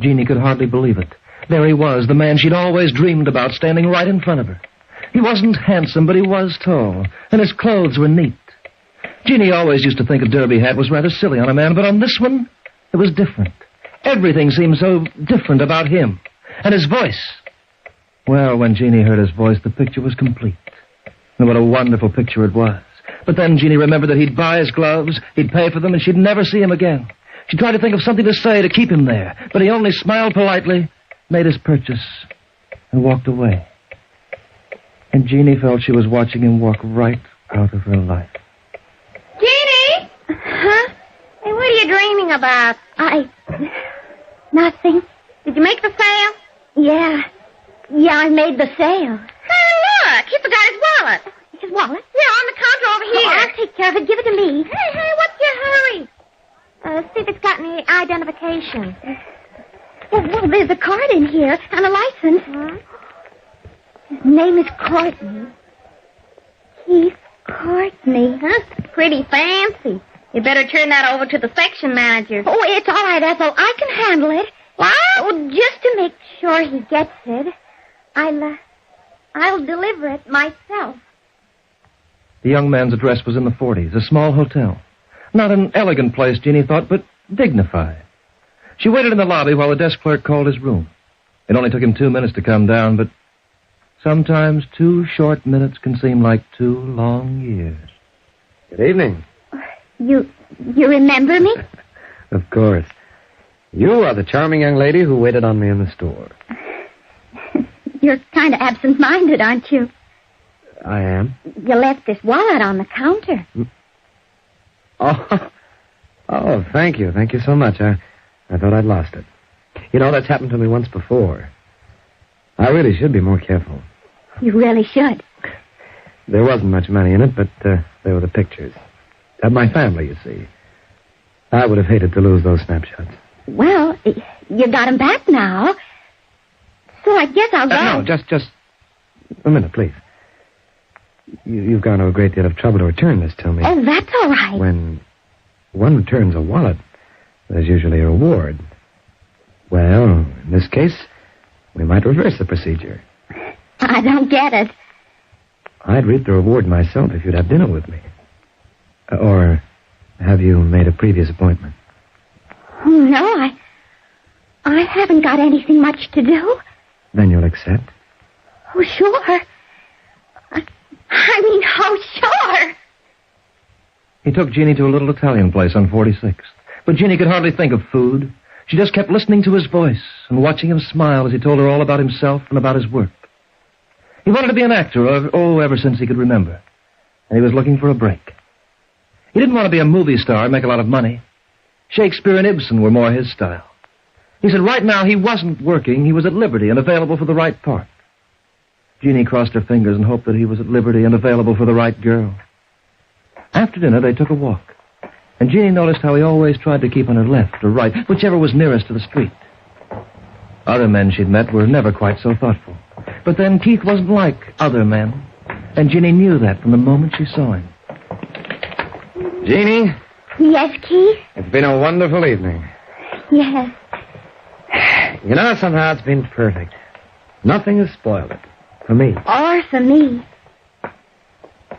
Jeannie could hardly believe it. There he was, the man she'd always dreamed about, standing right in front of her. He wasn't handsome, but he was tall, and his clothes were neat. Jeannie always used to think a derby hat was rather silly on a man, but on this one, it was different. Everything seemed so different about him. And his voice. Well, when Jeannie heard his voice, the picture was complete. And what a wonderful picture it was. But then Jeannie remembered that he'd buy his gloves, he'd pay for them, and she'd never see him again. She tried to think of something to say to keep him there, but he only smiled politely, made his purchase, and walked away. And Jeannie felt she was watching him walk right out of her life. Jeannie! Huh? Hey, what are you dreaming about? Nothing. Did you make the sale? Yeah, I made the sale. Hey, look! He forgot his wallet. His wallet? Yeah, on the counter over here. Oh, I'll take care of it. Give it to me. Hey, what's your hurry? See if it's got any identification. Well, there's a card in here and a license. Huh? His name is Courtney. Keith Courtney. Huh? Pretty fancy. You better turn that over to the section manager. Oh, it's all right, Ethel. I can handle it. What? Oh, just to make sure he gets it, I'll deliver it myself. The young man's address was in the 40s, a small hotel. Not an elegant place, Jeannie thought, but dignified. She waited in the lobby while the desk clerk called his room. It only took him 2 minutes to come down, but sometimes 2 short minutes can seem like 2 long years. Good evening. You remember me? Of course. You are the charming young lady who waited on me in the store. You're kind of absent-minded, aren't you? I am. You left this wallet on the counter. Oh, thank you. Thank you so much. I thought I'd lost it. You know, that's happened to me once before. I really should be more careful. You really should. There wasn't much money in it, but there were the pictures. Of my family, you see. I would have hated to lose those snapshots. Well, you got them back now. So I guess I'll go. No, just a minute, please. You've gone to a great deal of trouble to return this to me. Oh, that's all right. When one returns a wallet, there's usually a reward. Well, in this case, we might reverse the procedure. I don't get it. I'd reap the reward myself if you'd have dinner with me. Or have you made a previous appointment? Oh, no, I haven't got anything much to do. Then you'll accept? Oh, sure. I mean, oh, sure. He took Jeannie to a little Italian place on 46th. But Jeannie could hardly think of food. She just kept listening to his voice and watching him smile as he told her all about himself and about his work. He wanted to be an actor, ever since he could remember. And he was looking for a break. He didn't want to be a movie star and make a lot of money. Shakespeare and Ibsen were more his style. He said right now he wasn't working, he was at liberty and available for the right part. Jeannie crossed her fingers and hoped that he was at liberty and available for the right girl. After dinner, they took a walk. And Jeannie noticed how he always tried to keep on her left or right, whichever was nearest to the street. Other men she'd met were never quite so thoughtful. But then Keith wasn't like other men. And Jeannie knew that from the moment she saw him. Jeannie, Yes, Keith? it's been a wonderful evening. Yes. You know, somehow it's been perfect. Nothing has spoiled it. For me. Or for me.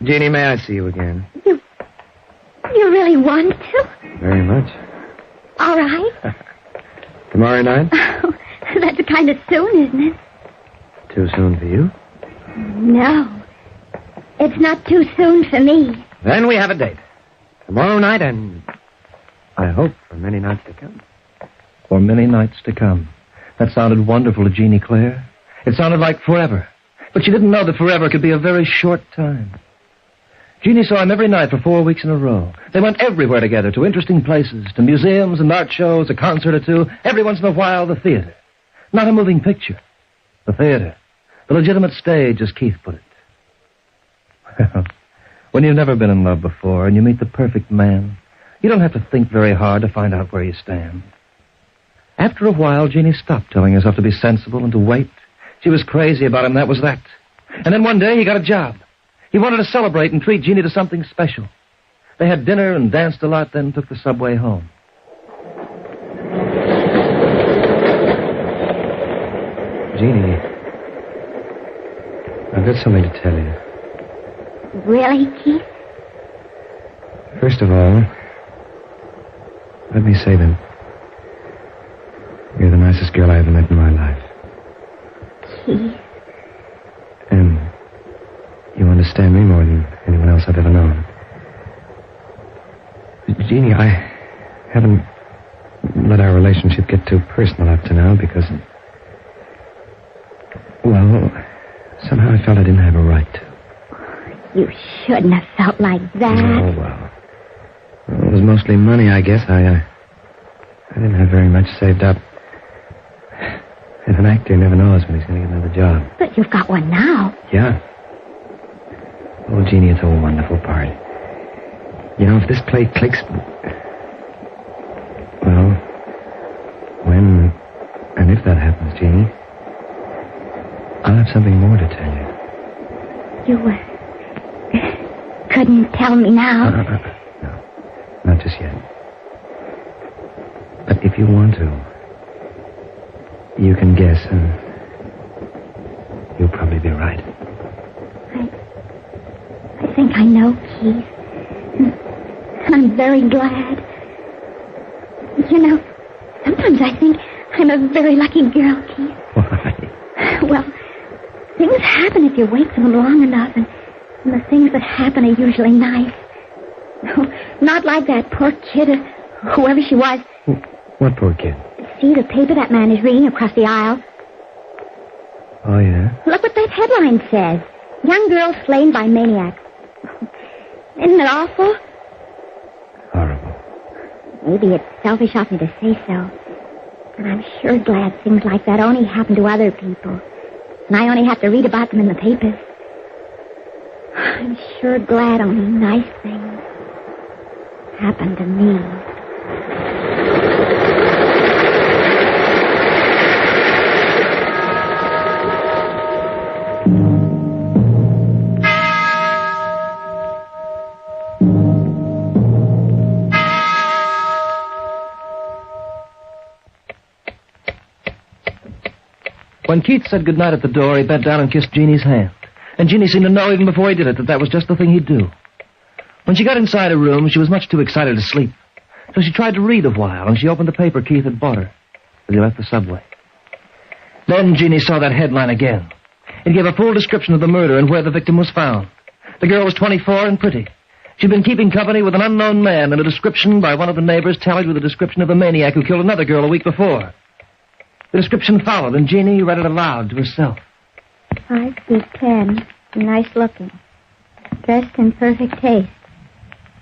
Jeannie, may I see you again? You really want to? Very much. All right. Tomorrow night? That's kind of soon, isn't it? Too soon for you? No. It's not too soon for me. Then we have a date. Tomorrow night and I hope for many nights to come. For many nights to come. That sounded wonderful to Jeannie Clare. It sounded like forever. But she didn't know that forever could be a very short time. Jeannie saw him every night for 4 weeks in a row. They went everywhere together, to interesting places, to museums and art shows, a concert or two. Every once in a while, the theater. Not a moving picture. The theater. The legitimate stage, as Keith put it. Well, when you've never been in love before and you meet the perfect man, you don't have to think very hard to find out where you stand. After a while, Jeannie stopped telling herself to be sensible and to wait. She was crazy about him, that was that. And then one day, he got a job. He wanted to celebrate and treat Jeannie to something special. They had dinner and danced a lot, then took the subway home. Jeannie, I've got something to tell you. Really, Keith? First of all, let me say that you're the nicest girl I ever met in my life. Keith? And you understand me more than anyone else I've ever known. Jeannie, I haven't let our relationship get too personal up to now because, well, somehow I felt I didn't have a right to. You shouldn't have felt like that. Oh, well, it was mostly money, I guess. I didn't have very much saved up. And an actor never knows when he's going to get another job. But you've got one now. Yeah. Oh, Jeannie, it's a wonderful part. You know, if this play clicks... Well, when and if that happens, Jeannie, I'll have something more to tell you. You couldn't tell me now. No, not just yet. But if you want to, you can guess, and you'll probably be right. I think I know, Keith. I'm very glad. You know, sometimes I think I'm a very lucky girl, Keith. Why? Well, things happen if you wait for them long enough, and the things that happen are usually nice. Oh, not like that poor kid, or whoever she was. What poor kid? See the paper that man is reading across the aisle? Oh, yeah? Look what that headline says. Young girl slain by maniac. Isn't it awful? Horrible. Maybe it's selfish of me to say so. But I'm sure glad things like that only happen to other people. And I only have to read about them in the papers. I'm sure glad only nice things happen to me. When Keith said goodnight at the door, he bent down and kissed Jeannie's hand. And Jeannie seemed to know even before he did it that was just the thing he'd do. When she got inside her room, she was much too excited to sleep. So she tried to read a while, and she opened the paper Keith had bought her as he left the subway. Then Jeannie saw that headline again. It gave a full description of the murder and where the victim was found. The girl was 24 and pretty. She'd been keeping company with an unknown man, and a description by one of the neighbors tallied with a description of the maniac who killed another girl a week before. The description followed, and Jeannie read it aloud to herself. 5'10", nice looking, dressed in perfect taste.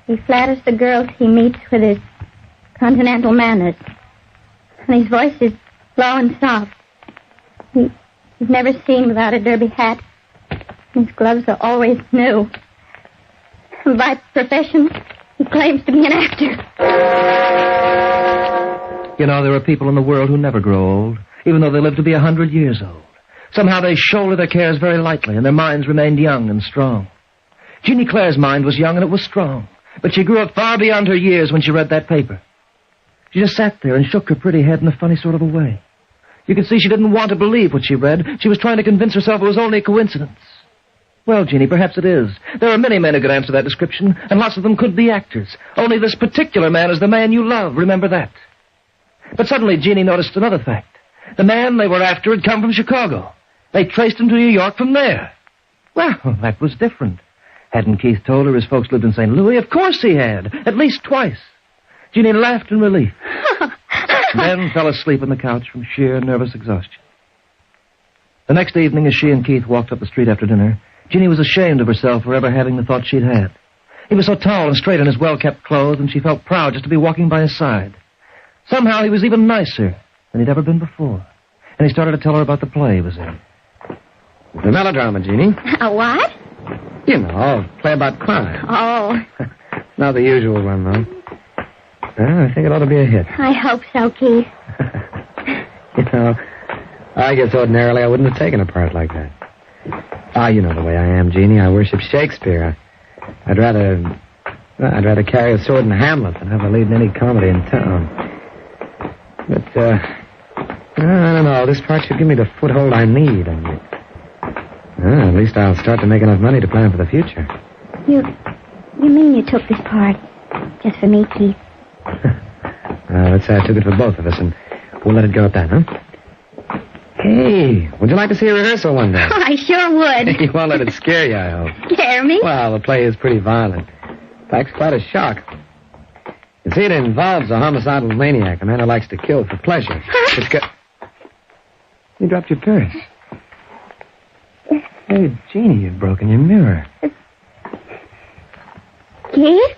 He flatters the girls he meets with his continental manners. And his voice is low and soft. He's never seen without a derby hat. His gloves are always new. By profession, he claims to be an actor. You know, there are people in the world who never grow old, even though they live to be 100 years old. Somehow they shoulder their cares very lightly, and their minds remained young and strong. Jeannie Claire's mind was young and it was strong, but she grew up far beyond her years when she read that paper. She just sat there and shook her pretty head in a funny sort of a way. You could see she didn't want to believe what she read. She was trying to convince herself it was only a coincidence. Well, Jeannie, perhaps it is. There are many men who could answer that description, and lots of them could be actors. Only this particular man is the man you love. Remember that. But suddenly Jeannie noticed another fact. The man they were after had come from Chicago. They traced him to New York from there. Well, that was different. Hadn't Keith told her his folks lived in St. Louis? Of course he had. At least twice. Jeannie laughed in relief. Then fell asleep on the couch from sheer nervous exhaustion. The next evening, as she and Keith walked up the street after dinner, Jeannie was ashamed of herself for ever having the thought she'd had. He was so tall and straight in his well-kept clothes, and she felt proud just to be walking by his side. Somehow he was even nicer than he'd ever been before. And he started to tell her about the play he was in. The melodrama, Jeannie. A what? You know, a play about crime. Oh, Not the usual one, though. Well, I think it ought to be a hit. I hope so, Keith. You know, I guess ordinarily I wouldn't have taken a part like that. You know the way I am, Jeannie. I worship Shakespeare. I'd rather carry a sword in Hamlet than have a lead in any comedy in town. But, I don't know. This part should give me the foothold I need. And at least I'll start to make enough money to plan for the future. You mean you took this part just for me, Keith? Let's say I took it for both of us, and we'll let it go at that, huh? Hey, would you like to see a rehearsal one day? Oh, I sure would. You won't let it scare you, I hope. Scare me? Well, the play is pretty violent. In fact, it's quite a shock. You see, it involves a homicidal maniac, a man who likes to kill for pleasure. It's got... You dropped your purse. Hey, Jeannie, you've broken your mirror. Keith?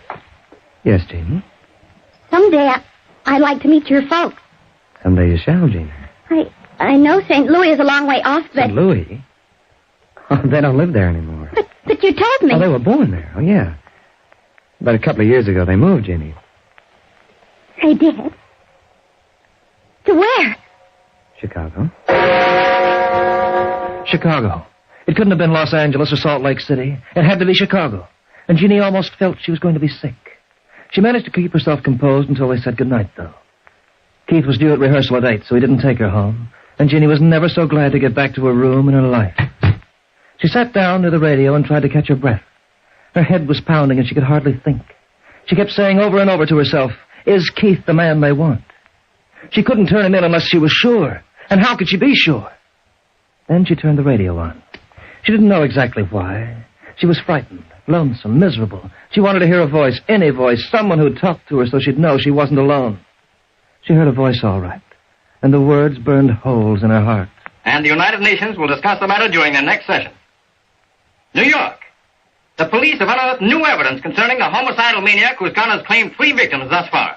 Yes, Jeannie? Someday I'd like to meet your folks. Someday you shall, Jeannie. I know St. Louis is a long way off, but... St. Louis? Oh, they don't live there anymore. But you told me. Oh, they were born there. Oh, yeah. About a couple of years ago, they moved, Jeannie. They did? To where? Chicago. Chicago. It couldn't have been Los Angeles or Salt Lake City. It had to be Chicago. And Jeannie almost felt she was going to be sick. She managed to keep herself composed until they said goodnight, though. Keith was due at rehearsal at 8, so he didn't take her home. And Jeannie was never so glad to get back to her room and her life. She sat down near the radio and tried to catch her breath. Her head was pounding and she could hardly think. She kept saying over and over to herself, "Is Keith the man they want?" She couldn't turn him in unless she was sure. And how could she be sure? Then she turned the radio on. She didn't know exactly why. She was frightened, lonesome, miserable. She wanted to hear a voice, any voice, someone who'd talk to her so she'd know she wasn't alone. She heard a voice all right, and the words burned holes in her heart. And the United Nations will discuss the matter during their next session. New York. The police have unearthed new evidence concerning a homicidal maniac whose gun has claimed 3 victims thus far.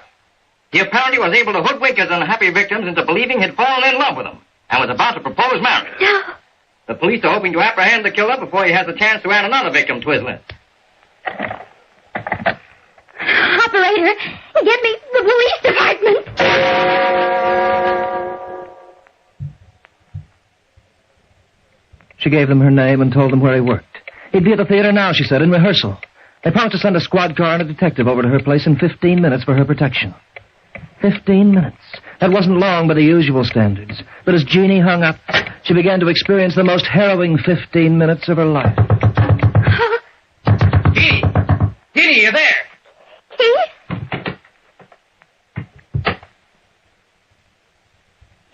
He apparently was able to hoodwink his unhappy victims into believing he'd fallen in love with them and was about to propose marriage. No. The police are hoping to apprehend the killer before he has a chance to add another victim to his list. Operator, get me the police department. She gave them her name and told them where he worked. He'd be at the theater now, she said, in rehearsal. They promised to send a squad car and a detective over to her place in 15 minutes for her protection. 15 minutes. That wasn't long by the usual standards. But as Jeannie hung up, she began to experience the most harrowing 15 minutes of her life. Jeannie! Jeannie, you there? Keith?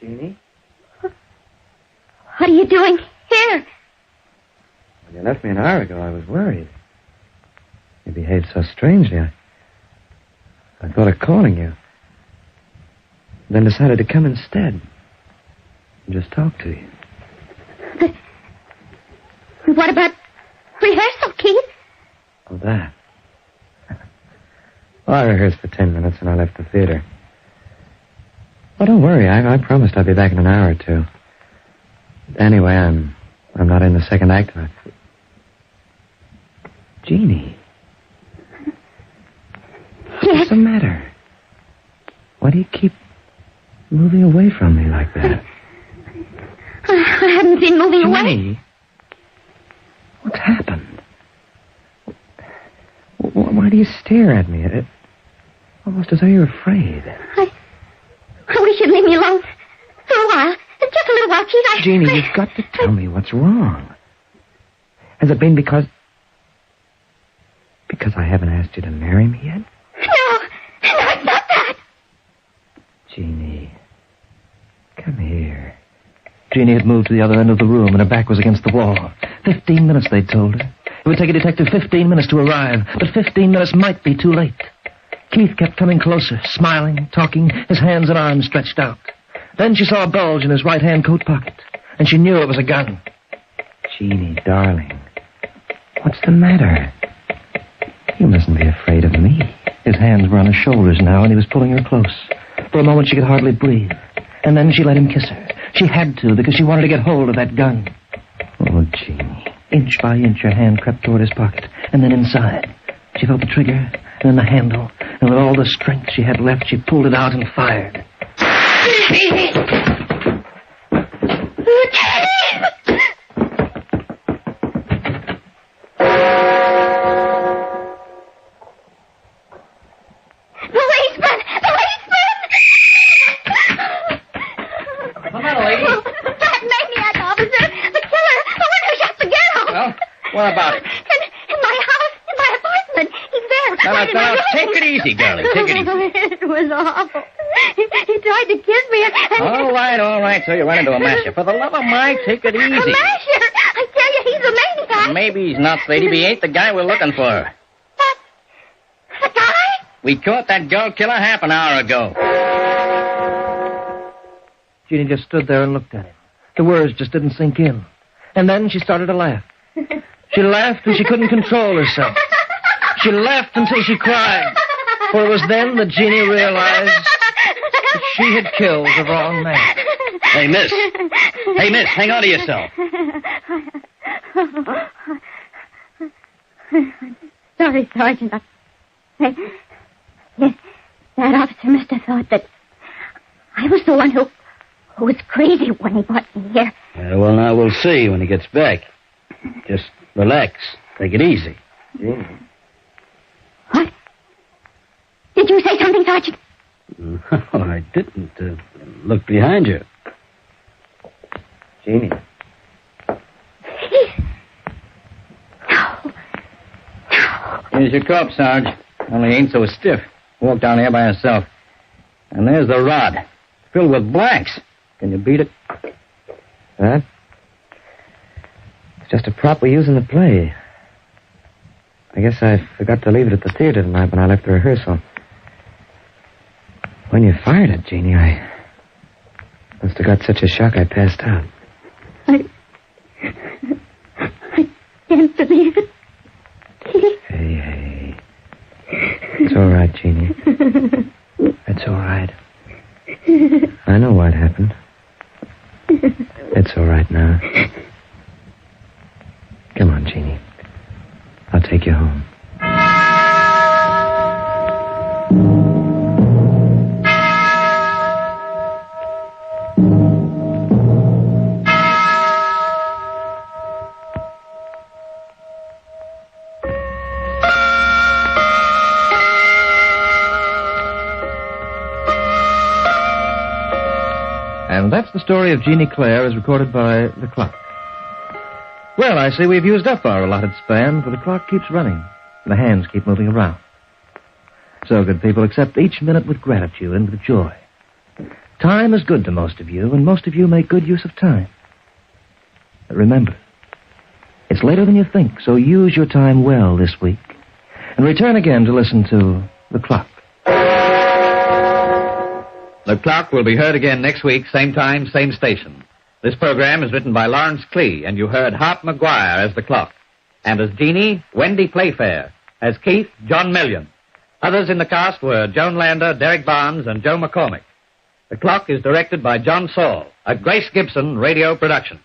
Jeannie? What are you doing here? When you left me an hour ago, I was worried. You behaved so strangely. I thought of calling you. Then decided to come instead. And just talk to you. What about rehearsal, Keith? Oh, that. Well, I rehearsed for 10 minutes and I left the theater. Oh, don't worry. I promised I'd be back in an hour or two. Anyway, I'm not in the second act of it. Jeannie. What's the matter? Why do you keep moving away from me like that? I haven't been moving away. Jeannie, what's happened? Why do you stare at me? Almost as though you're afraid. I wish you'd leave me alone for a while. Just a little while, Keith. Jeannie, you've got to tell me what's wrong. Has it been because I haven't asked you to marry me yet? No, it's not that. Jeannie, come here. Jeannie had moved to the other end of the room, and her back was against the wall. 15 minutes, they'd told her. It would take a detective 15 minutes to arrive, but 15 minutes might be too late. Keith kept coming closer, smiling, talking, his hands and arms stretched out. Then she saw a bulge in his right-hand coat pocket, and she knew it was a gun. Jeannie, darling, what's the matter? You mustn't be afraid of me. His hands were on her shoulders now, and he was pulling her close. For a moment, she could hardly breathe. And then she let him kiss her. She had to, because she wanted to get hold of that gun. Oh, Jeannie. Inch by inch, her hand crept toward his pocket, and then inside. She felt the trigger, and then the handle, and with all the strength she had left, she pulled it out and fired. What about it? In my house, in my apartment. He's there. Now, take it easy, darling. Take it easy. It was awful. He tried to kiss me and... All right. So you run into a masher. For the love of Mike, take it easy. A masher? I tell you, he's a maniac. Maybe he's not, lady, but he ain't the guy we're looking for. The guy? We caught that girl killer half an hour ago. Jeannie just stood there and looked at him. The words just didn't sink in. And then she started to laugh. She laughed and she couldn't control herself. She laughed until she cried. For it was then that Jeannie realized that she had killed the wrong man. Hey, miss, hang on to yourself. Sorry, Sergeant. Yes, that officer must have thought that I was the one who was crazy when he brought me here. Well, now we'll see when he gets back. Just relax. Take it easy. What? Did you say something, Sergeant? No, I didn't. Look behind you. Jeannie. No. Here's your cup, Sarge. Only ain't so stiff. Walk down here by yourself. And there's the rod. Filled with blanks. Can you beat it? That? It's just a prop we use in the play. I guess I forgot to leave it at the theater tonight when I left the rehearsal. When you fired it, Jeannie, I must have got such a shock I passed out. I can't believe it. Hey. It's all right, Jeannie. It's all right. I know what happened. It's all right now. Come on, Jeannie. I'll take you home. And that's the story of Jeannie Clare as recorded by the clock. Well, I see we've used up our allotted span, for the clock keeps running. The hands keep moving around. So, good people, accept each minute with gratitude and with joy. Time is good to most of you, and most of you make good use of time. But remember, it's later than you think, so use your time well this week. And return again to listen to The Clock. The Clock will be heard again next week, same time, same station. This program is written by Lawrence Klee, and you heard Hart McGuire as the Clock. And as Jeannie, Wendy Playfair. As Keith, John Million. Others in the cast were Joan Lander, Derek Barnes, and Joe McCormick. The Clock is directed by John Saul, a Grace Gibson radio production.